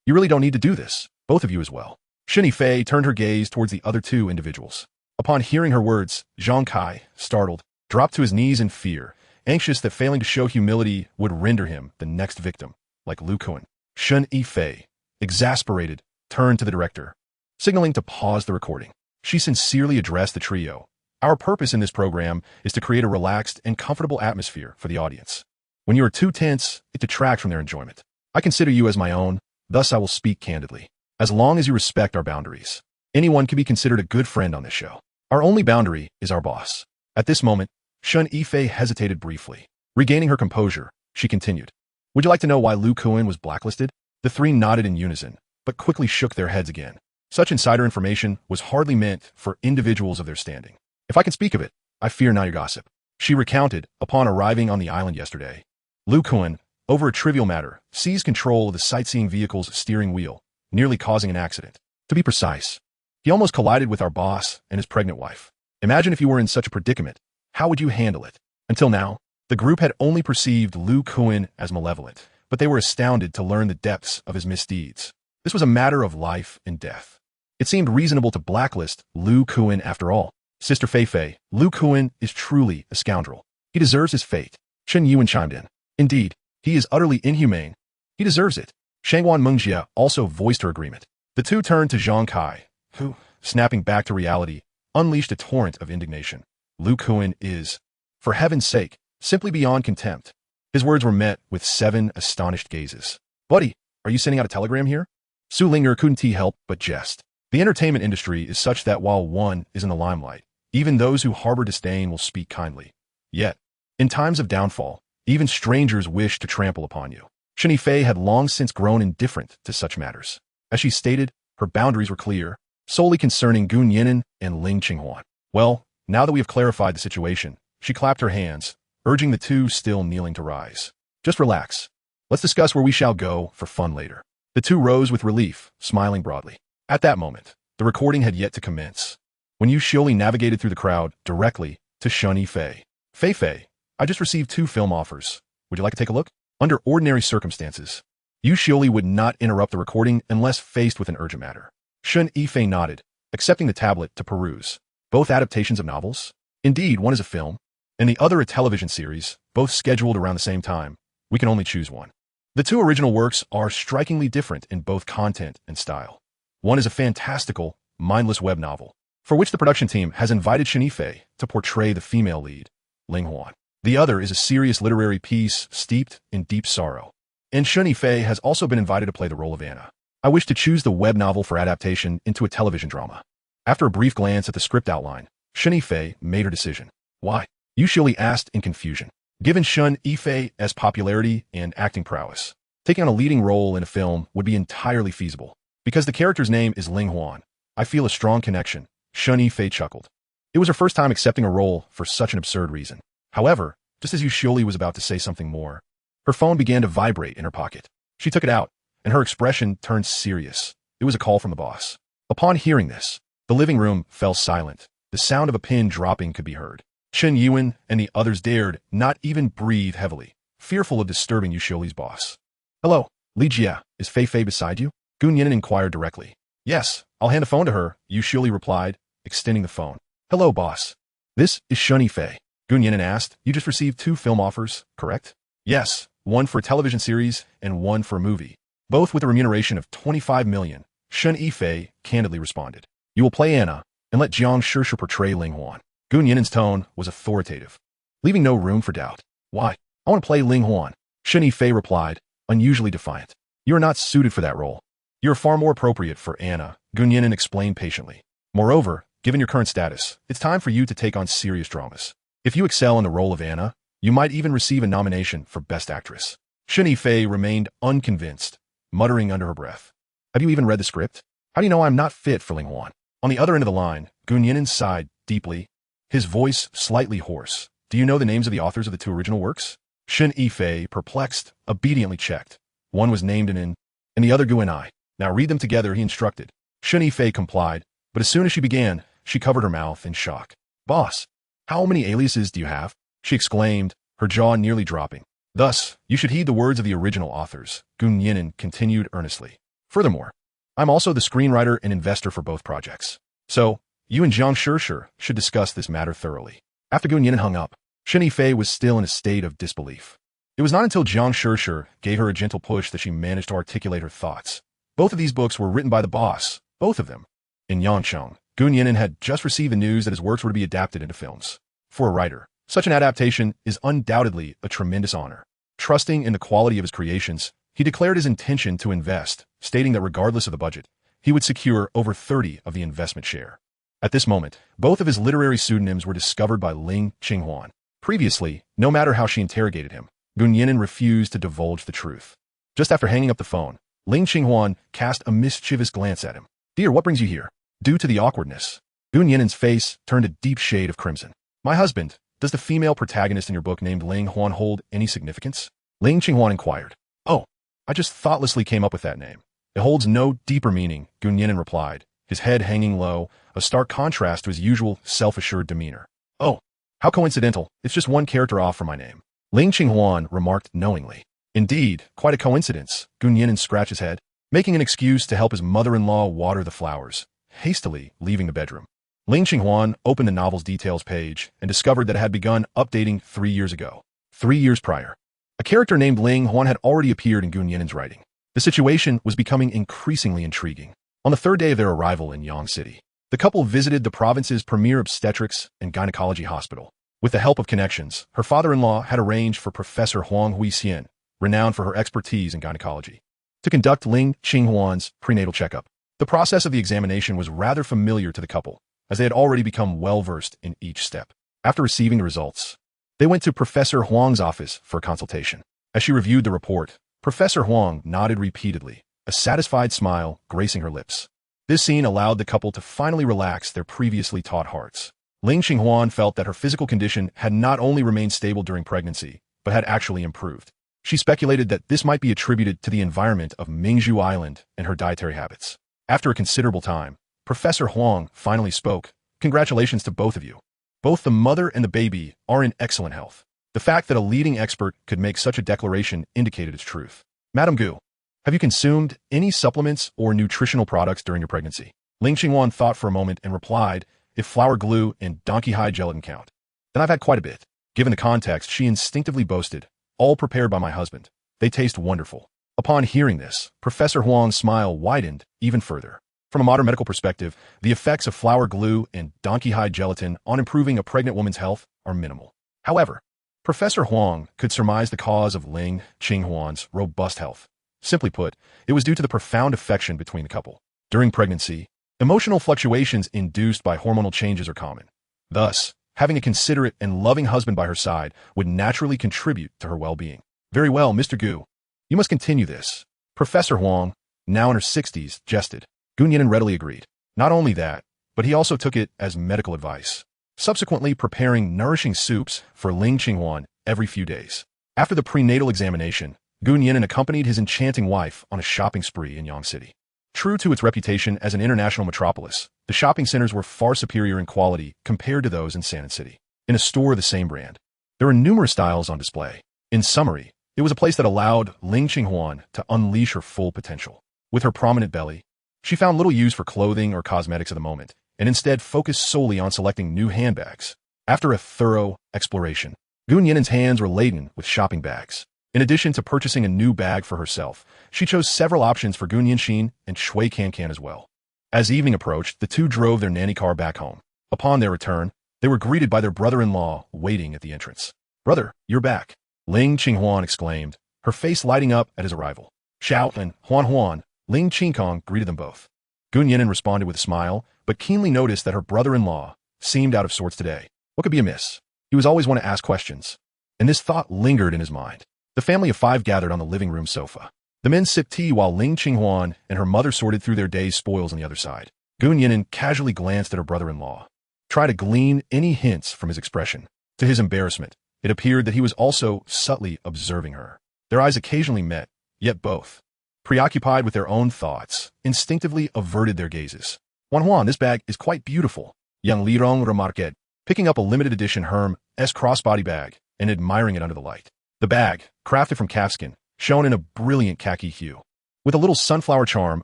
You really don't need to do this, both of you as well. Shun Yifei turned her gaze towards the other 2 individuals. Upon hearing her words, Zhang Kai, startled, dropped to his knees in fear, anxious that failing to show humility would render him the next victim, like Ling Qinghuan. Shun Yifei, exasperated, turned to the director, signaling to pause the recording. She sincerely addressed the trio. Our purpose in this program is to create a relaxed and comfortable atmosphere for the audience. When you are too tense, it detracts from their enjoyment. I consider you as my own, thus I will speak candidly. As long as you respect our boundaries, anyone can be considered a good friend on this show. Our only boundary is our boss. At this moment, Shun Yifei hesitated briefly. Regaining her composure, she continued. Would you like to know why Ling Qinghuan was blacklisted? The 3 nodded in unison, but quickly shook their heads again. Such insider information was hardly meant for individuals of their standing. If I can speak of it, I fear not your gossip. She recounted upon arriving on the island yesterday. Ling Qinghuan, over a trivial matter, seized control of the sightseeing vehicle's steering wheel, nearly causing an accident. To be precise, he almost collided with our boss and his pregnant wife. Imagine if you were in such a predicament. How would you handle it? Until now, the group had only perceived Ling Qinghuan as malevolent, but they were astounded to learn the depths of his misdeeds. This was a matter of life and death. It seemed reasonable to blacklist Ling Qinghuan after all. Sister Fei, Ling Qinghuan is truly a scoundrel. He deserves his fate. Qinghuan chimed in. Indeed, he is utterly inhumane. He deserves it. Shangwan Mengjie also voiced her agreement. The 2 turned to Zhang Kai, who, snapping back to reality, unleashed a torrent of indignation. Ling Qinghuan is, for heaven's sake, simply beyond contempt. His words were met with 7 astonished gazes. Buddy, are you sending out a telegram here? Su Linger couldn't help but jest. The entertainment industry is such that while one is in the limelight, even those who harbor disdain will speak kindly. Yet, in times of downfall, even strangers wish to trample upon you. Shun Yifei had long since grown indifferent to such matters. As she stated, her boundaries were clear, solely concerning Nian'an and Ling Qinghuan. Well, now that we have clarified the situation, she clapped her hands, urging the 2 still kneeling to rise. Just relax. Let's discuss where we shall go for fun later. The 2 rose with relief, smiling broadly. At that moment, the recording had yet to commence, when Yu Xioli navigated through the crowd directly to Shun Yifei. Fei, I just received 2 film offers. Would you like to take a look? Under ordinary circumstances, Yu Xioli would not interrupt the recording unless faced with an urgent matter. Shun Yifei nodded, accepting the tablet to peruse. Both adaptations of novels? Indeed, one is a film, and the other a television series, both scheduled around the same time. We can only choose one. The 2 original works are strikingly different in both content and style. One is a fantastical, mindless web novel, for which the production team has invited Shun Yifei to portray the female lead, Ling Qinghuan. The other is a serious literary piece steeped in deep sorrow, and Shun Yifei has also been invited to play the role of Anna. I wish to choose the web novel for adaptation into a television drama. After a brief glance at the script outline, Shun Yifei made her decision. Why? Yu Xioli asked in confusion. Given Shun Yifei's popularity and acting prowess, taking on a leading role in a film would be entirely feasible. Because the character's name is Ling Qinghuan, I feel a strong connection. Shun Yifei chuckled. It was her first time accepting a role for such an absurd reason. However, just as Yu Xioli was about to say something more, her phone began to vibrate in her pocket. She took it out, and her expression turned serious. It was a call from the boss. Upon hearing this, the living room fell silent. The sound of a pin dropping could be heard. Qinghuan and the others dared not even breathe heavily, fearful of disturbing Yu Xioli's boss. Hello, Li Jia, is Fei beside you? Nian'an inquired directly. Yes, I'll hand the phone to her, Yu Xioli replied, extending the phone. Hello, boss. This is Shun Yifei. Gu Nian'an asked. You just received 2 film offers, correct? Yes, one for a television series and one for a movie, both with a remuneration of 25 million. Shen Yifei candidly responded. You will play Anna and let Jiang Shishi portray Ling Huan. Gu Nian'an's tone was authoritative, leaving no room for doubt. Why? I want to play Ling Huan. Shen Yifei replied, unusually defiant. You are not suited for that role. You are far more appropriate for Anna, Gu Nian'an explained patiently. Moreover, given your current status, it's time for you to take on serious dramas. If you excel in the role of Anna, you might even receive a nomination for Best Actress. Shen Yifei remained unconvinced, muttering under her breath. Have you even read the script? How do you know I'm not fit for Ling Huan? On the other end of the line, Gu Nian'an sighed deeply, his voice slightly hoarse. Do you know the names of the authors of the 2 original works? Shen Yifei, perplexed, obediently checked. One was named and the other Gu and I. Now read them together, he instructed. Shen Yifei complied, but as soon as she began, she covered her mouth in shock. Boss, how many aliases do you have? She exclaimed, her jaw nearly dropping. Thus, you should heed the words of the original authors, Gu Nian'an continued earnestly. Furthermore, I'm also the screenwriter and investor for both projects. So, you and Jiang Shishi should discuss this matter thoroughly. After Gu Nian'an hung up, Shen Yifei was still in a state of disbelief. It was not until Jiang Shishi gave her a gentle push that she managed to articulate her thoughts. Both of these books were written by the boss, both of them. In Yancheng, Gu Nian'an had just received the news that his works were to be adapted into films. For a writer, such an adaptation is undoubtedly a tremendous honor. Trusting in the quality of his creations, he declared his intention to invest, stating that regardless of the budget, he would secure over 30 of the investment share. At this moment, both of his literary pseudonyms were discovered by Ling Qinghuan. Previously, no matter how she interrogated him, Gu Nian'an refused to divulge the truth. Just after hanging up the phone, Ling Qinghuan cast a mischievous glance at him. Dear, what brings you here? Due to the awkwardness, Gu Nian'an's face turned a deep shade of crimson. My husband, does the female protagonist in your book named Ling Huan hold any significance? Ling Qinghuan inquired. Oh, I just thoughtlessly came up with that name. It holds no deeper meaning, Gu Nian'an replied, his head hanging low, a stark contrast to his usual self-assured demeanor. Oh, how coincidental, it's just one character off from my name. Ling Qinghuan remarked knowingly. Indeed, quite a coincidence, Gu Nian'an scratched his head, making an excuse to help his mother-in-law water the flowers, hastily leaving the bedroom. Ling Qinghuan opened the novel's details page and discovered that it had begun updating 3 years ago. 3 years prior, a character named Ling Huan had already appeared in Gu Nian'an's writing. The situation was becoming increasingly intriguing. On the 3rd day of their arrival in Yang City, the couple visited the province's premier obstetrics and gynecology hospital. With the help of connections, her father-in-law had arranged for Professor Huang Huixian, renowned for her expertise in gynecology, to conduct Ling Qinghuan's prenatal checkup. The process of the examination was rather familiar to the couple, as they had already become well-versed in each step. After receiving the results, they went to Professor Huang's office for a consultation. As she reviewed the report, Professor Huang nodded repeatedly, a satisfied smile gracing her lips. This scene allowed the couple to finally relax their previously taut hearts. Ling Qinghuan felt that her physical condition had not only remained stable during pregnancy, but had actually improved. She speculated that this might be attributed to the environment of Mingzhu Island and her dietary habits. After a considerable time, Professor Huang finally spoke. Congratulations to both of you. Both the mother and the baby are in excellent health. The fact that a leading expert could make such a declaration indicated its truth. Madam Gu, have you consumed any supplements or nutritional products during your pregnancy? Ling Qinghuan thought for a moment and replied, if flour glue and donkey hide gelatin count, then I've had quite a bit. Given the context, she instinctively boasted, all prepared by my husband. They taste wonderful. Upon hearing this, Professor Huang's smile widened even further. From a modern medical perspective, the effects of flour glue and donkey hide gelatin on improving a pregnant woman's health are minimal. However, Professor Huang could surmise the cause of Ling Qinghuan's robust health. Simply put, it was due to the profound affection between the couple. During pregnancy, emotional fluctuations induced by hormonal changes are common. Thus, having a considerate and loving husband by her side would naturally contribute to her well-being. Very well, Mr. Gu. You must continue this. Professor Huang, now in her 60s, jested. Gu Nian'an readily agreed. Not only that, but he also took it as medical advice, subsequently preparing nourishing soups for Ling Qinghuan every few days. After the prenatal examination, Gu Nian'an accompanied his enchanting wife on a shopping spree in Yang City. True to its reputation as an international metropolis, the shopping centers were far superior in quality compared to those in Nian'an City. In a store of the same brand, there were numerous styles on display. In summary, it was a place that allowed Ling Qinghuan to unleash her full potential. With her prominent belly, she found little use for clothing or cosmetics at the moment, and instead focused solely on selecting new handbags, After a thorough exploration, Gun Yinen's hands were laden with shopping bags. In addition to purchasing a new bag for herself, she chose several options for Gun Yinxin and Shui Cancan as well. As evening approached, the two drove their nanny car back home. Upon their return, they were greeted by their brother-in-law waiting at the entrance. "Brother, you're back," Ling Qinghuan exclaimed, her face lighting up at his arrival. Xiao and Huan, Ling Qingkong greeted them both. Gun Yinan responded with a smile, but keenly noticed that her brother-in-law seemed out of sorts today. What could be amiss? He was always one to ask questions, and this thought lingered in his mind. The family of five gathered on the living room sofa. The men sipped tea while Ling Qinghuan and her mother sorted through their day's spoils on the other side. Gun Yinan casually glanced at her brother-in-law, tried to glean any hints from his expression. To his embarrassment, it appeared that he was also subtly observing her. Their eyes occasionally met, yet both, preoccupied with their own thoughts, instinctively averted their gazes. Huan, this bag is quite beautiful, young Lirong remarqued, picking up a limited edition Hermes crossbody bag and admiring it under the light. The bag, crafted from calfskin, shone in a brilliant khaki hue, with a little sunflower charm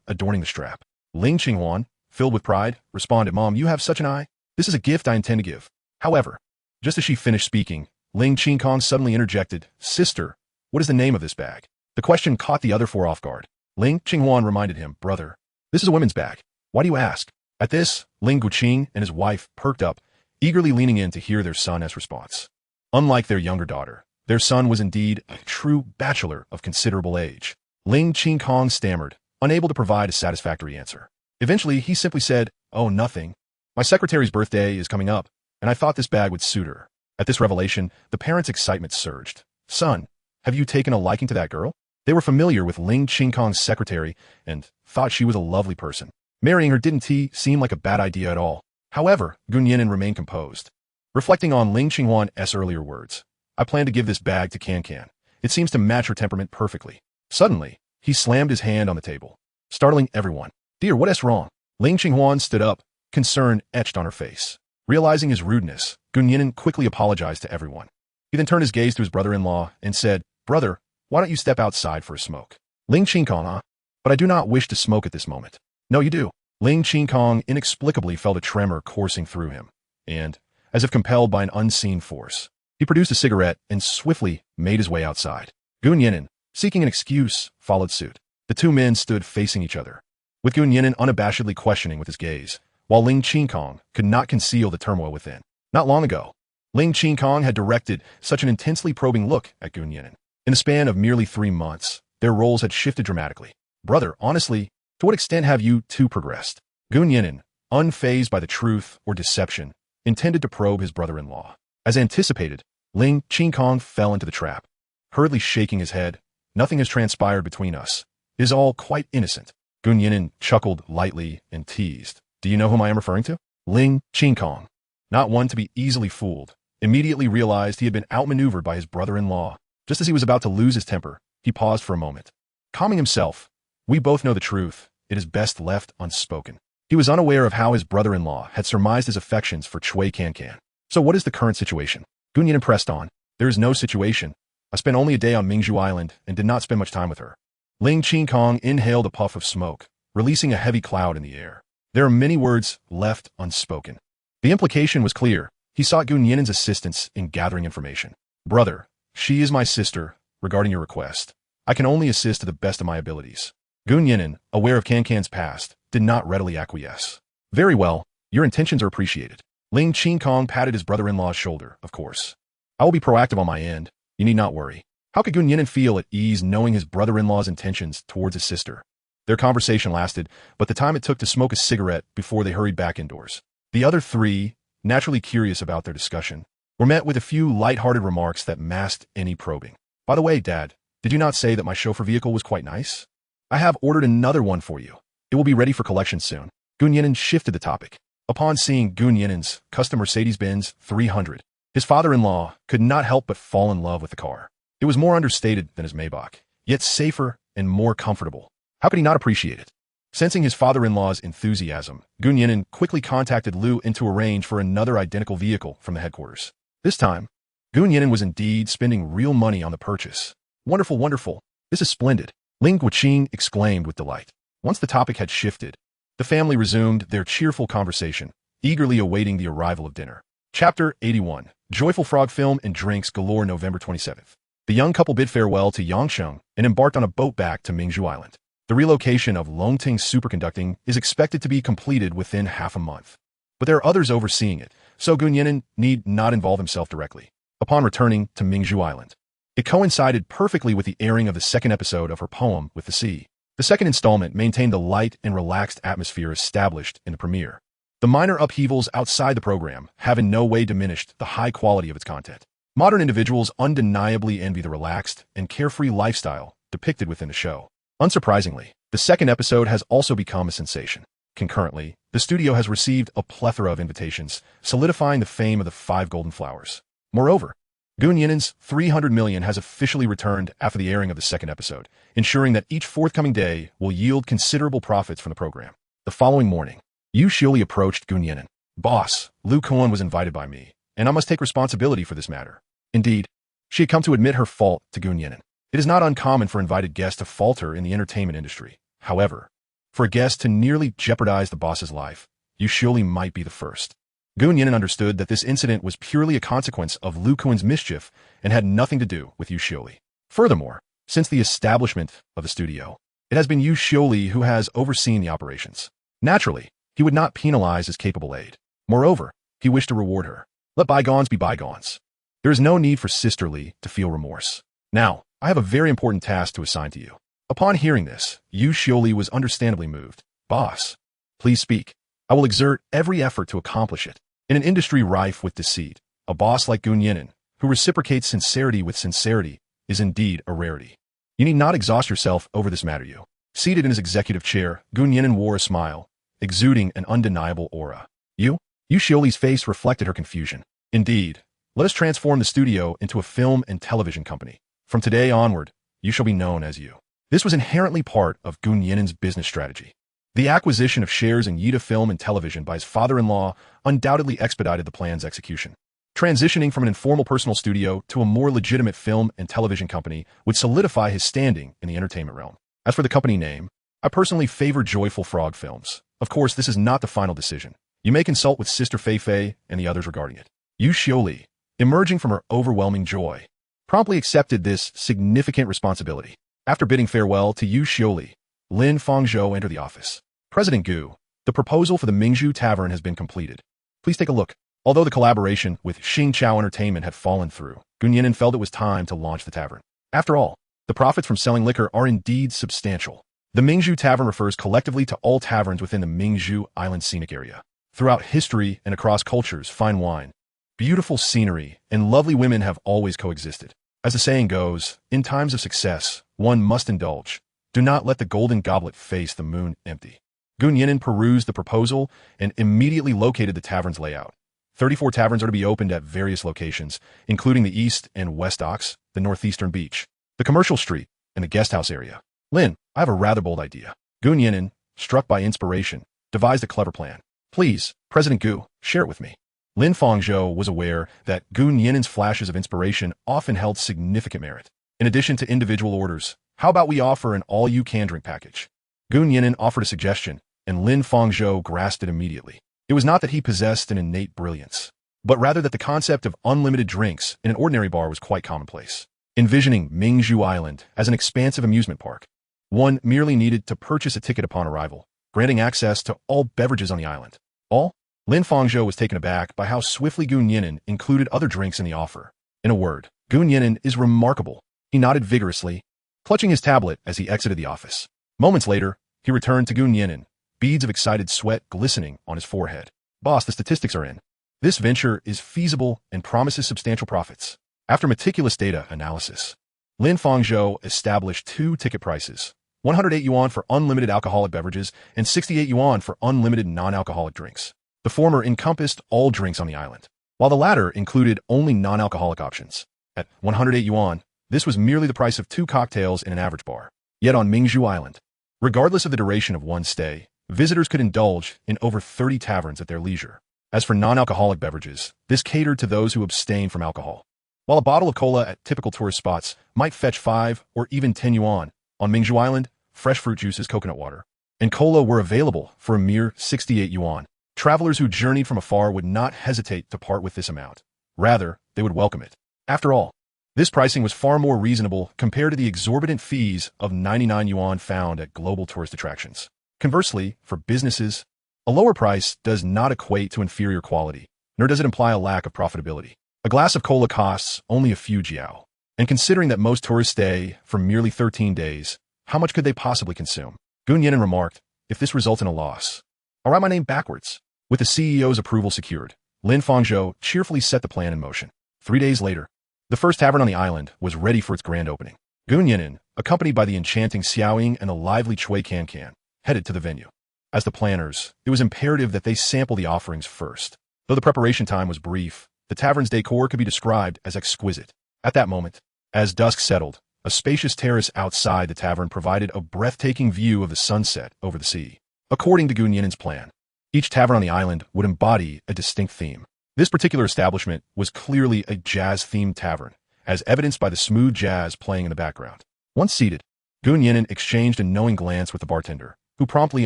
adorning the strap. Ling Qinghuan, filled with pride, responded, "Mom, you have such an eye. This is a gift I intend to give." However, just as she finished speaking, Ling Qingkong suddenly interjected, "Sister, what is the name of this bag?" The question caught the other four off guard. Ling Qinghuan reminded him, "Brother, this is a women's bag. Why do you ask?" At this, Ling Guqing and his wife perked up, eagerly leaning in to hear their son's response. Unlike their younger daughter, their son was indeed a true bachelor of considerable age. Ling Qingkong stammered, unable to provide a satisfactory answer. Eventually, he simply said, "Oh, nothing. My secretary's birthday is coming up, and I thought this bag would suit her." At this revelation, the parents' excitement surged. "Son, have you taken a liking to that girl?" They were familiar with Ling Qingkong's secretary and thought she was a lovely person. Marrying her didn't seem like a bad idea at all. However, Gun Yinan remained composed. Reflecting on Ling Qinghuan's earlier words, "I plan to give this bag to Cancan. It seems to match her temperament perfectly." Suddenly, he slammed his hand on the table, startling everyone. "Dear, what is wrong?" Ling Qinghuan stood up, concern etched on her face. Realizing his rudeness, Gun Yinan quickly apologized to everyone. He then turned his gaze to his brother-in-law and said, "Brother, why don't you step outside for a smoke?" Ling Qingkong, "But I do not wish to smoke at this moment." "No, you do." Ling Qingkong inexplicably felt a tremor coursing through him, and, as if compelled by an unseen force, he produced a cigarette and swiftly made his way outside. Gun Yinan, seeking an excuse, followed suit. The two men stood facing each other, with Gun Yinan unabashedly questioning with his gaze, while Ling Qingkong could not conceal the turmoil within. Not long ago, Ling Qingkong had directed such an intensely probing look at Gun Yinan. In the span of merely 3 months, their roles had shifted dramatically. "Brother, honestly, to what extent have you two progressed?" Gun Yinan, unfazed by the truth or deception, intended to probe his brother-in-law. As anticipated, Ling Qingkong fell into the trap, hurriedly shaking his head. "Nothing has transpired between us. It is all quite innocent." Gun Yinan chuckled lightly and teased, "Do you know whom I am referring to?" Ling Qingkong, not one to be easily fooled, immediately realized he had been outmaneuvered by his brother-in-law. Just as he was about to lose his temper, he paused for a moment. Calming himself, "We both know the truth. It is best left unspoken." He was unaware of how his brother-in-law had surmised his affections for Shui Cancan. "So what is the current situation?" Gun Yinan pressed on. "There is no situation. I spent only a day on Mingzhu Island and did not spend much time with her." Ling Qingkong inhaled a puff of smoke, releasing a heavy cloud in the air. There are many words left unspoken. The implication was clear. He sought Gun Yinan's assistance in gathering information. "Brother, she is my sister. Regarding your request, I can only assist to the best of my abilities." Gun Yinan, aware of Cancan's past, did not readily acquiesce. "Very well, your intentions are appreciated." Ling Qingkong patted his brother-in-law's shoulder, "Of course. I will be proactive on my end. You need not worry." How could Gun Yinan feel at ease knowing his brother-in-law's intentions towards his sister? Their conversation lasted, but the time it took to smoke a cigarette before they hurried back indoors. The other three, naturally curious about their discussion, were met with a few light-hearted remarks that masked any probing. "By the way, Dad, did you not say that my chauffeur vehicle was quite nice? I have ordered another one for you. It will be ready for collection soon." Gun Yinan shifted the topic. Upon seeing Gun Yinan's custom Mercedes-Benz 300, his father-in-law could not help but fall in love with the car. It was more understated than his Maybach, yet safer and more comfortable. How could he not appreciate it? Sensing his father-in-law's enthusiasm, Gun Yinan quickly contacted Liu to arrange for another identical vehicle from the headquarters. This time, Gun Yinan was indeed spending real money on the purchase. "Wonderful, wonderful. This is splendid," Ling Guqing exclaimed with delight. Once the topic had shifted, the family resumed their cheerful conversation, eagerly awaiting the arrival of dinner. Chapter 81. Joyful Frog Film and Drinks Galore. November 27th. The young couple bid farewell to Yangsheng and embarked on a boat back to Mingzhu Island. The relocation of Longting superconducting is expected to be completed within half a month. But there are others overseeing it, so Nian'an need not involve himself directly. Upon returning to Mingzhu Island, it coincided perfectly with the airing of the second episode of her poem With the Sea. The second installment maintained the light and relaxed atmosphere established in the premiere. The minor upheavals outside the program have in no way diminished the high quality of its content. Modern individuals undeniably envy the relaxed and carefree lifestyle depicted within the show. Unsurprisingly, the second episode has also become a sensation. Concurrently, the studio has received a plethora of invitations, solidifying the fame of the 5 golden flowers. Moreover, Nian'an's 300 million has officially returned after the airing of the second episode, ensuring that each forthcoming day will yield considerable profits from the program. The following morning, Yu Xiuli approached Nian'an. Boss, Ling Qinghuan was invited by me, and I must take responsibility for this matter. Indeed, she had come to admit her fault to Nian'an. It is not uncommon for invited guests to falter in the entertainment industry. However, for a guest to nearly jeopardize the boss's life, Yu Xiuli might be the first. Nian'an understood that this incident was purely a consequence of Ling Qinghuan's mischief and had nothing to do with Yu Xiuli. Furthermore, since the establishment of the studio, it has been Yu Xiuli who has overseen the operations. Naturally, he would not penalize his capable aide. Moreover, he wished to reward her. Let bygones be bygones. There is no need for Sister Li to feel remorse. Now, I have a very important task to assign to you. Upon hearing this, Yu Xiuli was understandably moved. Boss, please speak. I will exert every effort to accomplish it. In an industry rife with deceit, a boss like Nian'an, who reciprocates sincerity with sincerity, is indeed a rarity. You need not exhaust yourself over this matter. You. Seated in his executive chair, Nian'an wore a smile, exuding an undeniable aura. Yu Xiuli's face reflected her confusion. Indeed, let us transform the studio into a film and television company. From today onward, you shall be known as Yu. This was inherently part of Nian'an's business strategy. The acquisition of shares in Yida Film and Television by his father-in-law undoubtedly expedited the plan's execution. Transitioning from an informal personal studio to a more legitimate film and television company would solidify his standing in the entertainment realm. As for the company name, I personally favor Joyful Frog Films. Of course, this is not the final decision. You may consult with Sister Fei Fei and the others regarding it. Yu Xiuli, emerging from her overwhelming joy, promptly accepted this significant responsibility. After bidding farewell to Yu Xiuli, Lin Fangzhou entered the office. President Gu, the proposal for the Mingzhu Tavern has been completed. Please take a look. Although the collaboration with Xingqiao Entertainment had fallen through, Nian'an felt it was time to launch the tavern. After all, the profits from selling liquor are indeed substantial. The Mingzhu Tavern refers collectively to all taverns within the Mingzhu Island scenic area. Throughout history and across cultures, fine wine, beautiful scenery, and lovely women have always coexisted. As the saying goes, in times of success, one must indulge. Do not let the golden goblet face the moon empty. Nian'an perused the proposal and immediately located the tavern's layout. 34 taverns are to be opened at various locations, including the East and West Docks, the Northeastern Beach, the Commercial Street, and the Guest House area. Lin, I have a rather bold idea. Nian'an, struck by inspiration, devised a clever plan. Please, President Gu, share it with me. Lin Fangzhou was aware that Nian'an's flashes of inspiration often held significant merit. In addition to individual orders, how about we offer an all-you-can-drink package? Nian'an offered a suggestion, and Lin Fangzhou grasped it immediately. It was not that he possessed an innate brilliance, but rather that the concept of unlimited drinks in an ordinary bar was quite commonplace. Envisioning Mingzhu Island as an expansive amusement park, one merely needed to purchase a ticket upon arrival, granting access to all beverages on the island. All? Lin Fangzhou was taken aback by how swiftly Nian'an included other drinks in the offer. In a word, Nian'an is remarkable. He nodded vigorously, clutching his tablet as he exited the office. Moments later, he returned to Nian'an, beads of excited sweat glistening on his forehead. Boss, the statistics are in. This venture is feasible and promises substantial profits. After meticulous data analysis, Lin Fangzhou established 2 ticket prices, 108 yuan for unlimited alcoholic beverages and 68 yuan for unlimited non-alcoholic drinks. The former encompassed all drinks on the island, while the latter included only non-alcoholic options. At 108 yuan, this was merely the price of 2 cocktails in an average bar. Yet on Mingzhu Island, regardless of the duration of one's stay, visitors could indulge in over 30 taverns at their leisure. As for non-alcoholic beverages, this catered to those who abstain from alcohol. While a bottle of cola at typical tourist spots might fetch 5 or even 10 yuan, on Mingzhu Island, fresh fruit juices, coconut water, and cola were available for a mere 68 yuan. Travelers who journeyed from afar would not hesitate to part with this amount. Rather, they would welcome it. After all, this pricing was far more reasonable compared to the exorbitant fees of 99 yuan found at global tourist attractions. Conversely, for businesses, a lower price does not equate to inferior quality, nor does it imply a lack of profitability. A glass of cola costs only a few jiao. And considering that most tourists stay for merely 13 days, how much could they possibly consume? Nian'an remarked, if this results in a loss, I'll write my name backwards. With the CEO's approval secured, Lin Fangzhou cheerfully set the plan in motion. 3 days later, the first tavern on the island was ready for its grand opening. Nian'an, accompanied by the enchanting Xiaoying and the lively Cui Cancan, headed to the venue. As the planners, it was imperative that they sample the offerings first. Though the preparation time was brief, the tavern's decor could be described as exquisite. At that moment, as dusk settled, a spacious terrace outside the tavern provided a breathtaking view of the sunset over the sea. According to Nian'an's plan, each tavern on the island would embody a distinct theme. This particular establishment was clearly a jazz-themed tavern, as evidenced by the smooth jazz playing in the background. Once seated, Nian'an exchanged a knowing glance with the bartender, who promptly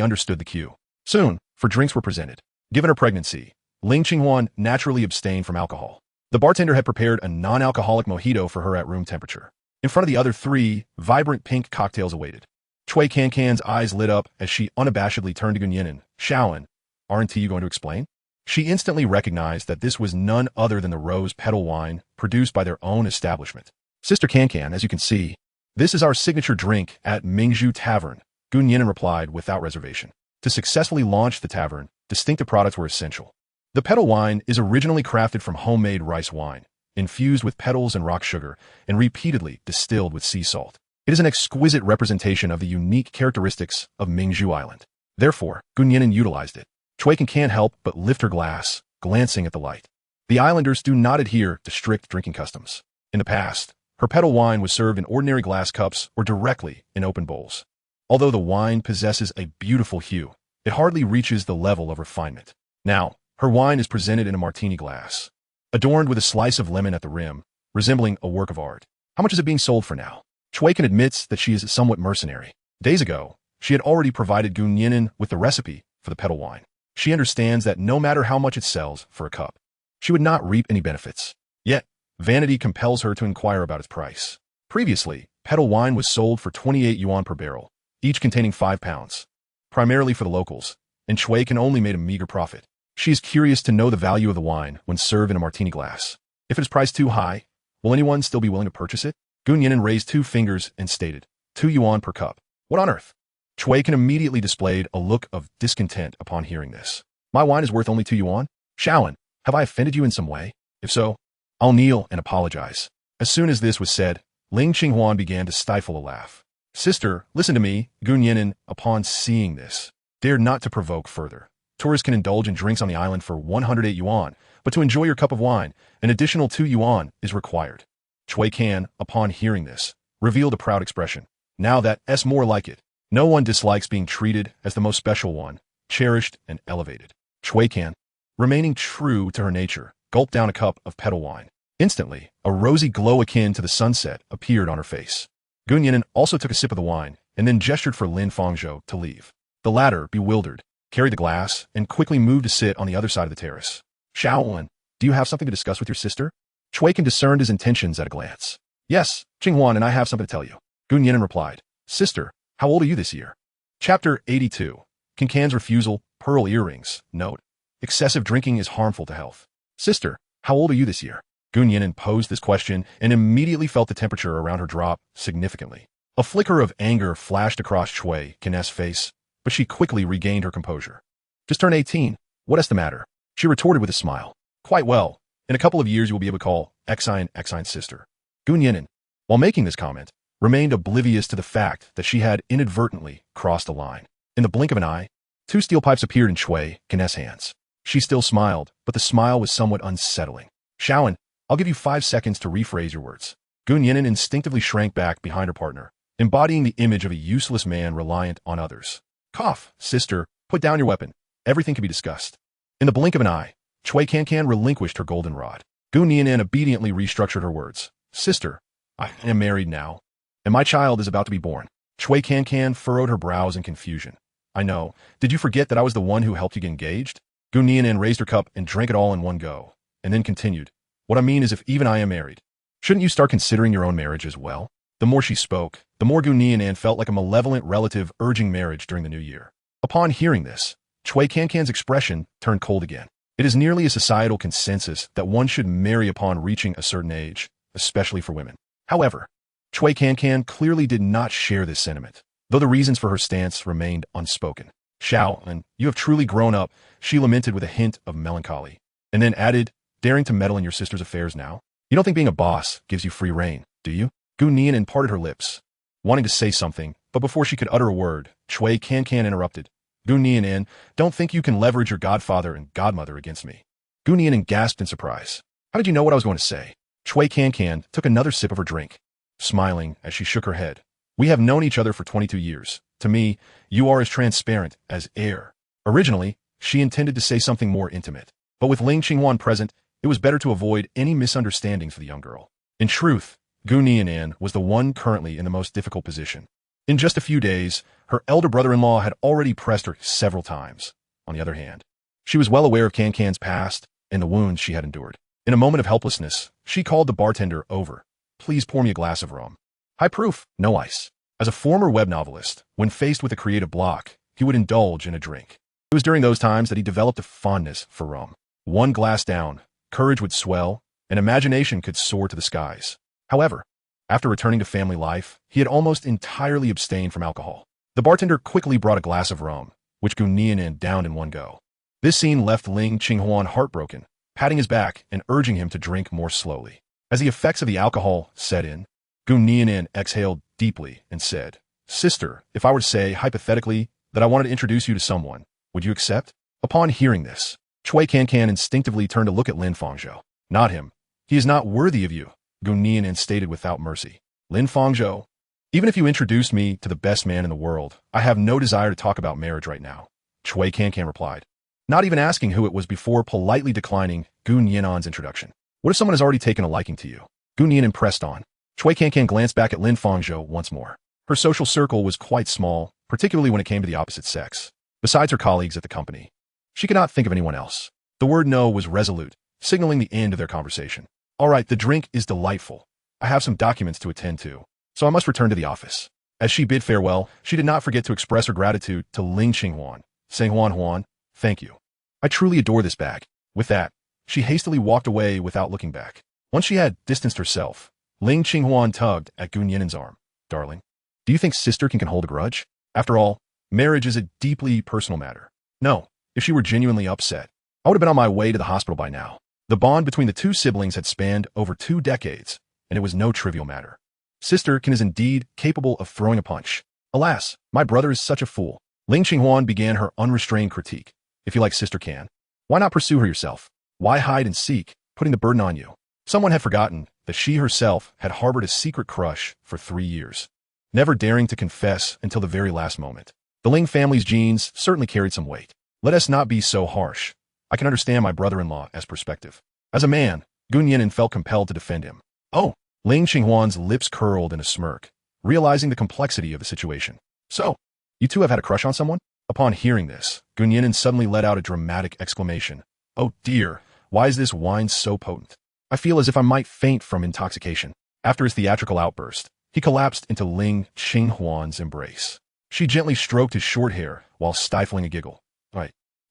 understood the cue. Soon, for drinks were presented. Given her pregnancy, Ling Qinghuan naturally abstained from alcohol. The bartender had prepared a non-alcoholic mojito for her at room temperature. In front of the other 3, vibrant pink cocktails awaited. Cui Cancan's eyes lit up as she unabashedly turned to Nian'an. Shaolin, aren't you going to explain? She instantly recognized that this was none other than the rose petal wine produced by their own establishment. Sister Cancan, as you can see, this is our signature drink at Mingzhu Tavern, Nian'an replied without reservation. To successfully launch the tavern, distinctive products were essential. The petal wine is originally crafted from homemade rice wine, infused with petals and rock sugar, and repeatedly distilled with sea salt. It is an exquisite representation of the unique characteristics of Mingzhu Island. Therefore, Nian'an utilized it. Cui can't help but lift her glass, glancing at the light. The islanders do not adhere to strict drinking customs. In the past, her petal wine was served in ordinary glass cups or directly in open bowls. Although the wine possesses a beautiful hue, it hardly reaches the level of refinement. Now, her wine is presented in a martini glass, adorned with a slice of lemon at the rim, resembling a work of art. How much is it being sold for now? Cui Can admits that she is somewhat mercenary. Days ago, she had already provided Nian'an with the recipe for the petal wine. She understands that no matter how much it sells for a cup, she would not reap any benefits. Yet, vanity compels her to inquire about its price. Previously, petal wine was sold for 28 yuan per barrel, each containing 5 pounds, primarily for the locals, and Cui Can only made a meager profit. She is curious to know the value of the wine when served in a martini glass. If it is priced too high, will anyone still be willing to purchase it? Nian'an raised 2 fingers and stated, 2 yuan per cup. What on earth? Cui Can immediately displayed a look of discontent upon hearing this. My wine is worth only 2 yuan? Shaolin, have I offended you in some way? If so, I'll kneel and apologize. As soon as this was said, Ling Qinghuan began to stifle a laugh. Sister, listen to me. Nian'an, upon seeing this, dared not to provoke further. Tourists can indulge in drinks on the island for 108 yuan, but to enjoy your cup of wine, an additional 2 yuan is required. Cui Can, upon hearing this, revealed a proud expression. Now that's more like it. No one dislikes being treated as the most special one, cherished and elevated. Cui Can, remaining true to her nature, gulped down a cup of petal wine. Instantly, a rosy glow akin to the sunset appeared on her face. Nian'an also took a sip of the wine and then gestured for Lin Fangzhou to leave. The latter, bewildered, carried the glass and quickly moved to sit on the other side of the terrace. Shaolin, do you have something to discuss with your sister? Cui Can discerned his intentions at a glance. Yes, Qinghuan and I have something to tell you. Nian'an replied. Sister, how old are you this year? Chapter 82. Cancan's refusal, pearl earrings. Note, excessive drinking is harmful to health. Sister, how old are you this year? Nian'an posed this question and immediately felt the temperature around her drop significantly. A flicker of anger flashed across Cui Can's face, but she quickly regained her composure. Just turned 18. What is the matter? She retorted with a smile. Quite well. In a couple of years you will be able to call Xine sister. Nian'an, while making this comment, remained oblivious to the fact that she had inadvertently crossed a line. In the blink of an eye, 2 steel pipes appeared in Cui Can's hands. She still smiled, but the smile was somewhat unsettling. Shaolin, I'll give you 5 seconds to rephrase your words. Nian'an instinctively shrank back behind her partner, embodying the image of a useless man reliant on others. Cough, sister, put down your weapon. Everything can be discussed. In the blink of an eye, Cui Can relinquished her goldenrod. Nian'an obediently restructured her words. Sister, I am married now, and my child is about to be born. Cui Can furrowed her brows in confusion. I know. Did you forget that I was the one who helped you get engaged? Gu Nian'an raised her cup and drank it all in one go, and then continued, "What I mean is if even I am married, shouldn't you start considering your own marriage as well?" The more she spoke, the more Gu Nian'an felt like a malevolent relative urging marriage during the new year. Upon hearing this, Cui Cancan's expression turned cold again. It is nearly a societal consensus that one should marry upon reaching a certain age, especially for women. However, Cui Cancan clearly did not share this sentiment, though the reasons for her stance remained unspoken. "Xiao, and you have truly grown up," she lamented with a hint of melancholy, and then added, "daring to meddle in your sister's affairs now? You don't think being a boss gives you free reign, do you?" Gu Nian'an parted her lips, wanting to say something, but before she could utter a word, Cui Cancan interrupted. "Gu Nian'an, don't think you can leverage your godfather and godmother against me." Gu Nian'an gasped in surprise. "How did you know what I was going to say?" Cui Cancan took another sip of her drink, smiling as she shook her head. "We have known each other for 22 years. To me, you are as transparent as air." Originally, she intended to say something more intimate, but with Ling Qinghuan present, it was better to avoid any misunderstandings for the young girl. In truth, Gu Nian'an was the one currently in the most difficult position. In just a few days, her elder brother-in-law had already pressed her several times. On the other hand, she was well aware of Cancan's past and the wounds she had endured. In a moment of helplessness, she called the bartender over. "Please pour me a glass of rum. High proof, no ice." As a former web novelist, when faced with a creative block, he would indulge in a drink. It was during those times that he developed a fondness for rum. One glass down, courage would swell, and imagination could soar to the skies. However, after returning to family life, he had almost entirely abstained from alcohol. The bartender quickly brought a glass of rum, which Gu Nian'an downed in one go. This scene left Ling Qinghuan heartbroken, patting his back and urging him to drink more slowly. As the effects of the alcohol set in, Gu Nian'an exhaled deeply and said, "Sister, if I were to say, hypothetically, that I wanted to introduce you to someone, would you accept?" Upon hearing this, Cui Cancan instinctively turned to look at Lin Fangzhou. "Not him. He is not worthy of you," Gu Nian'an stated without mercy. "Lin Fangzhou, even if you introduced me to the best man in the world, I have no desire to talk about marriage right now," Cui Cancan replied, not even asking who it was before politely declining Gu Nian'an's introduction. "What if someone has already taken a liking to you?" Gu Nian'an pressed on. Cui Cancan glanced back at Lin Fangzhou once more. Her social circle was quite small, particularly when it came to the opposite sex. Besides her colleagues at the company, she could not think of anyone else. The word no was resolute, signaling the end of their conversation. "All right, the drink is delightful. I have some documents to attend to, so I must return to the office." As she bid farewell, she did not forget to express her gratitude to Ling Qinghuan, saying, "Huan, thank you. I truly adore this bag." With that, she hastily walked away without looking back. Once she had distanced herself, Ling Qinghuan tugged at Gu Nian'an's arm. "Darling, do you think sister can hold a grudge? After all, marriage is a deeply personal matter." No, if she were genuinely upset, I would have been on my way to the hospital by now. The bond between the two siblings had spanned over 2 decades, and it was no trivial matter. Sister is indeed capable of throwing a punch. Alas, my brother is such a fool. Ling Qinghuan began her unrestrained critique. "If you like sister Can, why not pursue her yourself? Why hide and seek, putting the burden on you?" Someone had forgotten that she herself had harbored a secret crush for 3 years, never daring to confess until the very last moment. The Ling family's genes certainly carried some weight. Let us not be so harsh. I can understand my brother-in-law as perspective. As a man, Gu Nian'an felt compelled to defend him. "Oh," Ling Qinghuan's lips curled in a smirk, realizing the complexity of the situation. "So, you two have had a crush on someone?" Upon hearing this, Gu Nian'an suddenly let out a dramatic exclamation. "Oh dear, why is this wine so potent? I feel as if I might faint from intoxication." After his theatrical outburst, he collapsed into Ling Qinghuan's embrace. She gently stroked his short hair while stifling a giggle.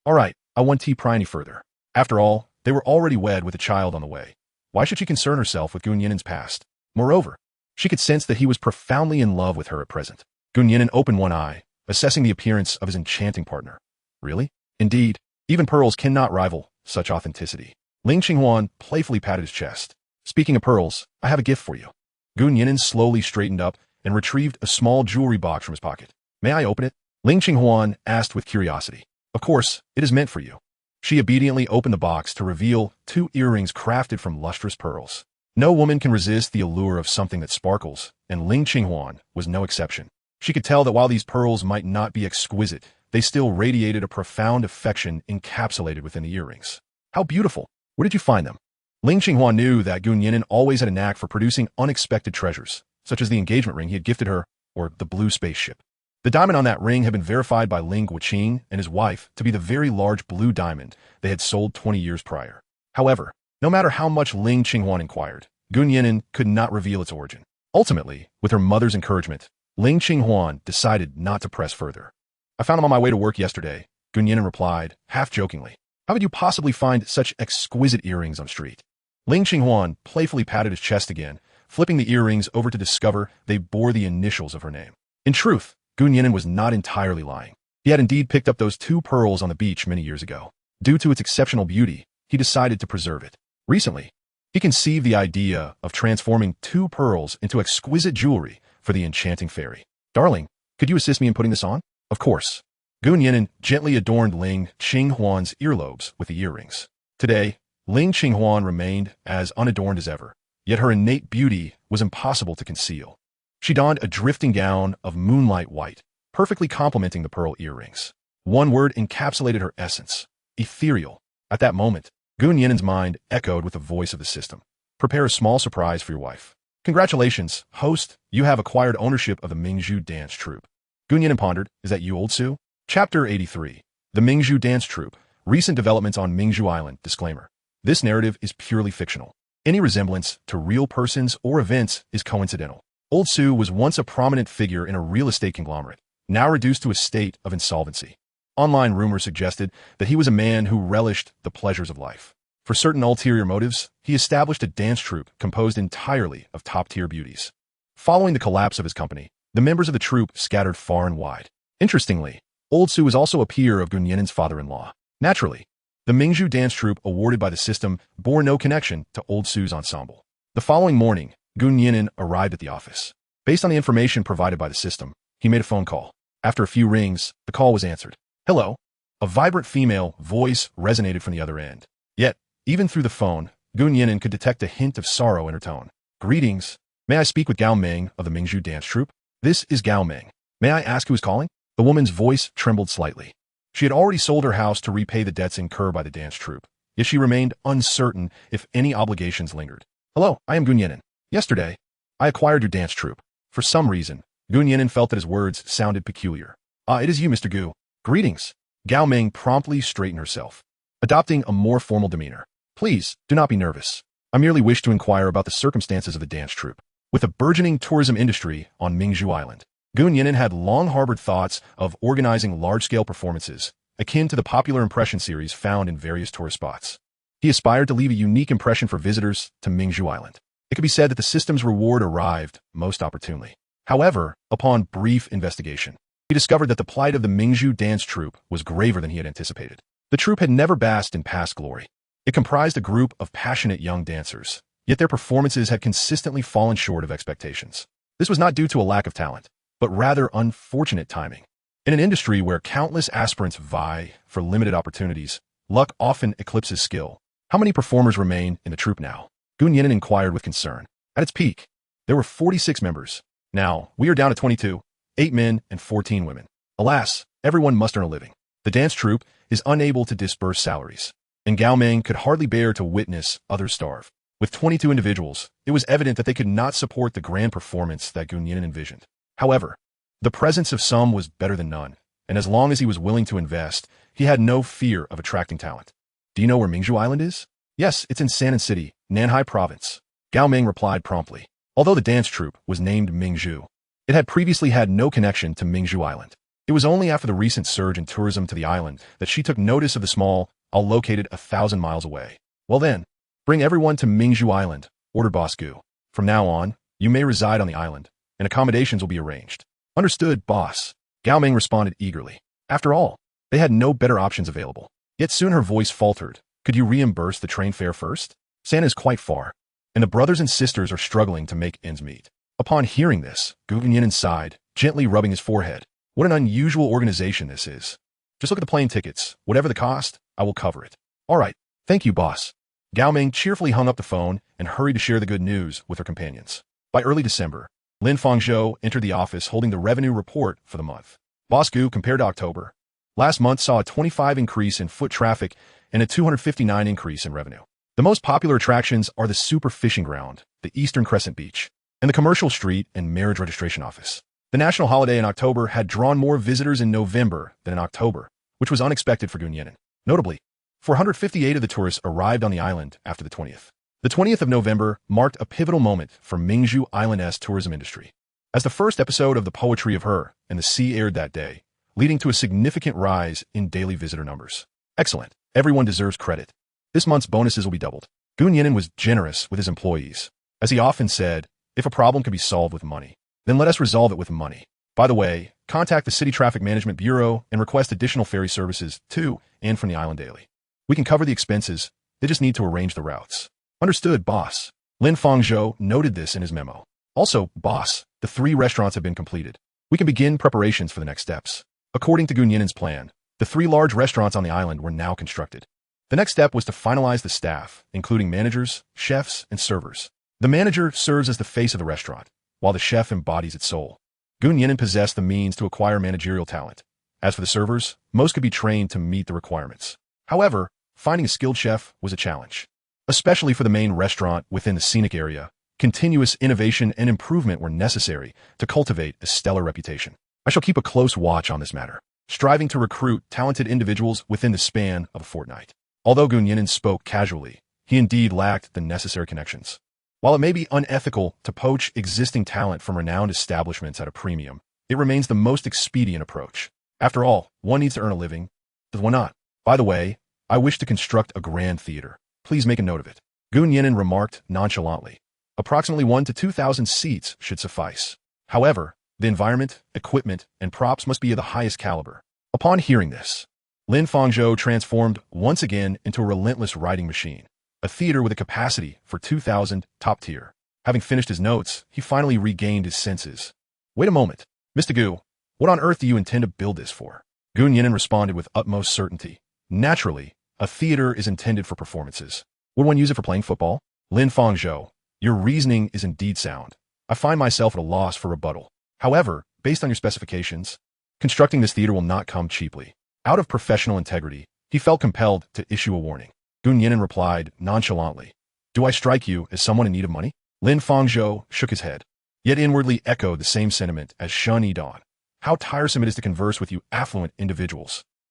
All right, I won't pry any further. After all, they were already wed with a child on the way. Why should she concern herself with Gu Nian'an's past? Moreover, she could sense that he was profoundly in love with her at present. Gu Nian'an opened one eye, assessing the appearance of his enchanting partner. Really? Indeed, even pearls cannot rival such authenticity. Ling Qinghuan playfully patted his chest. "Speaking of pearls, I have a gift for you." Gu Nian'an slowly straightened up and retrieved a small jewelry box from his pocket. "May I open it?" Ling Qinghuan asked with curiosity. "Of course, it is meant for you." She obediently opened the box to reveal 2 earrings crafted from lustrous pearls. No woman can resist the allure of something that sparkles, and Ling Qinghuan was no exception. She could tell that while these pearls might not be exquisite, they still radiated a profound affection encapsulated within the earrings. "How beautiful! Where did you find them?" Ling Qinghuan knew that Gu Nian'an always had a knack for producing unexpected treasures, such as the engagement ring he had gifted her, or the blue spaceship. The diamond on that ring had been verified by Ling Qinghuan and his wife to be the very large blue diamond they had sold 20 years prior. However, no matter how much Ling Qinghuan inquired, Nian'an could not reveal its origin. Ultimately, with her mother's encouragement, Ling Qinghuan decided not to press further. "I found them on my way to work yesterday," Nian'an replied, half-jokingly. "How could you possibly find such exquisite earrings on the street?" Ling Qinghuan playfully patted his chest again, flipping the earrings over to discover they bore the initials of her name. In truth, Nian'an was not entirely lying. He had indeed picked up those 2 pearls on the beach many years ago. Due to its exceptional beauty, he decided to preserve it. Recently, he conceived the idea of transforming 2 pearls into exquisite jewelry for the enchanting fairy. "Darling, could you assist me in putting this on?" "Of course." Nian'an gently adorned Ling Qinghuan's earlobes with the earrings. Today, Ling Qinghuan remained as unadorned as ever, yet her innate beauty was impossible to conceal. She donned a drifting gown of moonlight white, perfectly complementing the pearl earrings. One word encapsulated her essence: ethereal. At that moment, Nian'an's mind echoed with the voice of the system. "Prepare a small surprise for your wife. Congratulations, host, you have acquired ownership of the Mingzhu dance troupe." Nian'an pondered, "Is that you, Old Su?" Chapter 83. The Mingzhu Dance Troupe. Recent developments on Mingzhu Island. Disclaimer. This narrative is purely fictional. Any resemblance to real persons or events is coincidental. Old Su was once a prominent figure in a real estate conglomerate, now reduced to a state of insolvency. Online rumors suggested that he was a man who relished the pleasures of life. For certain ulterior motives, he established a dance troupe composed entirely of top-tier beauties. Following the collapse of his company, the members of the troupe scattered far and wide. Interestingly, Old Su was also a peer of Nian'an's father-in-law. Naturally, the Mingzhu dance troupe awarded by the system bore no connection to Old Su's ensemble. The following morning, Nian'an arrived at the office. Based on the information provided by the system, he made a phone call. After a few rings, the call was answered. "Hello." A vibrant female voice resonated from the other end. Yet, even through the phone, Nian'an could detect a hint of sorrow in her tone. "Greetings. May I speak with Gao Meng of the Mingzhu dance troupe?" "This is Gao Meng. May I ask who is calling?" The woman's voice trembled slightly. She had already sold her house to repay the debts incurred by the dance troupe, yet she remained uncertain if any obligations lingered. "Hello, I am Nian'an. Yesterday, I acquired your dance troupe." For some reason, Nian'an felt that his words sounded peculiar. "Ah, it is you, Mr. Gu. Greetings." Gao Meng promptly straightened herself, adopting a more formal demeanor. "Please, do not be nervous. I merely wish to inquire about the circumstances of the dance troupe." With a burgeoning tourism industry on Mingzhu Island, Nian'an had long harbored thoughts of organizing large-scale performances, akin to the popular impression series found in various tourist spots. He aspired to leave a unique impression for visitors to Mingzhu Island. It could be said that the system's reward arrived most opportunely. However, upon brief investigation, he discovered that the plight of the Mingzhu dance troupe was graver than he had anticipated. The troupe had never basked in past glory. It comprised a group of passionate young dancers, yet their performances had consistently fallen short of expectations. This was not due to a lack of talent, but rather unfortunate timing. In an industry where countless aspirants vie for limited opportunities, luck often eclipses skill. How many performers remain in the troupe now? Nian'an inquired with concern. At its peak, there were 46 members. Now, we are down to 22, 8 men and 14 women. Alas, everyone must earn a living. The dance troupe is unable to disburse salaries, and Gao Meng could hardly bear to witness others starve. With 22 individuals, it was evident that they could not support the grand performance that Nian'an envisioned. However, the presence of some was better than none, and as long as he was willing to invest, he had no fear of attracting talent. "Do you know where Mingzhu Island is?" "Yes, it's in Nian'an City, Nanhai Province." Gao Meng replied promptly. Although the dance troupe was named Mingzhu, it had previously had no connection to Mingzhu Island. It was only after the recent surge in tourism to the island that she took notice of the small isle located 1,000 miles away. "Well then, bring everyone to Mingzhu Island," ordered Boss Gu. "From now on, you may reside on the island, and accommodations will be arranged." "Understood, boss." Gao Meng responded eagerly. After all, they had no better options available. Yet soon her voice faltered. "Could you reimburse the train fare first? Santa is quite far, and the brothers and sisters are struggling to make ends meet." Upon hearing this, Nian'an sighed, gently rubbing his forehead. "What an unusual organization this is. Just look at the plane tickets. Whatever the cost, I will cover it." "All right, thank you, boss." Gao Meng cheerfully hung up the phone and hurried to share the good news with her companions. By early December, Lin Fangzhou entered the office holding the revenue report for the month. "Boss Gu, compared to October, last month saw a 25 increase in foot traffic and a 259 increase in revenue. The most popular attractions are the super fishing ground, the Eastern Crescent Beach, and the commercial street and marriage registration office. The national holiday in October had drawn more visitors in November than in October, which was unexpected for Nian'an. Notably, 458 of the tourists arrived on the island after the 20th. The 20th of November marked a pivotal moment for Mingzhu Island's tourism industry, as the first episode of The Poetry of Her and the Sea aired that day, leading to a significant rise in daily visitor numbers. Excellent. Everyone deserves credit. This month's bonuses will be doubled. Nian'an was generous with his employees. As he often said, if a problem can be solved with money, then let us resolve it with money. By the way, contact the City Traffic Management Bureau and request additional ferry services to and from the island daily. We can cover the expenses, they just need to arrange the routes. Understood, boss. Lin Fangzhou noted this in his memo. Also, boss, the 3 restaurants have been completed. We can begin preparations for the next steps. According to Nian'an's plan, the 3 large restaurants on the island were now constructed. The next step was to finalize the staff, including managers, chefs, and servers. The manager serves as the face of the restaurant, while the chef embodies its soul. Nian'an possessed the means to acquire managerial talent. As for the servers, most could be trained to meet the requirements. However, finding a skilled chef was a challenge. Especially for the main restaurant within the scenic area, continuous innovation and improvement were necessary to cultivate a stellar reputation. I shall keep a close watch on this matter, striving to recruit talented individuals within the span of a fortnight. Although Nian'an spoke casually, he indeed lacked the necessary connections. While it may be unethical to poach existing talent from renowned establishments at a premium, it remains the most expedient approach. After all, one needs to earn a living, does one not? By the way, I wish to construct a grand theater. Please make a note of it. Nian'an remarked nonchalantly. Approximately 1,000 to 2,000 seats should suffice. However, the environment, equipment, and props must be of the highest caliber. Upon hearing this, Lin Fangzhou transformed once again into a relentless writing machine, a theater with a capacity for 2,000 top tier. Having finished his notes, he finally regained his senses. Wait a moment, Mr. Gu, what on earth do you intend to build this for? Nian'an responded with utmost certainty. Naturally, a theater is intended for performances. Would one use it for playing football? Lin Fangzhou, your reasoning is indeed sound. I find myself at a loss for rebuttal. However, based on your specifications, constructing this theater will not come cheaply. Out of professional integrity, he felt compelled to issue a warning. Nian'an replied nonchalantly, Do I strike you as someone in need of money? Lin Fangzhou shook his head, yet inwardly echoed the same sentiment as Shun Yidong. How tiresome it is to converse with you affluent individuals.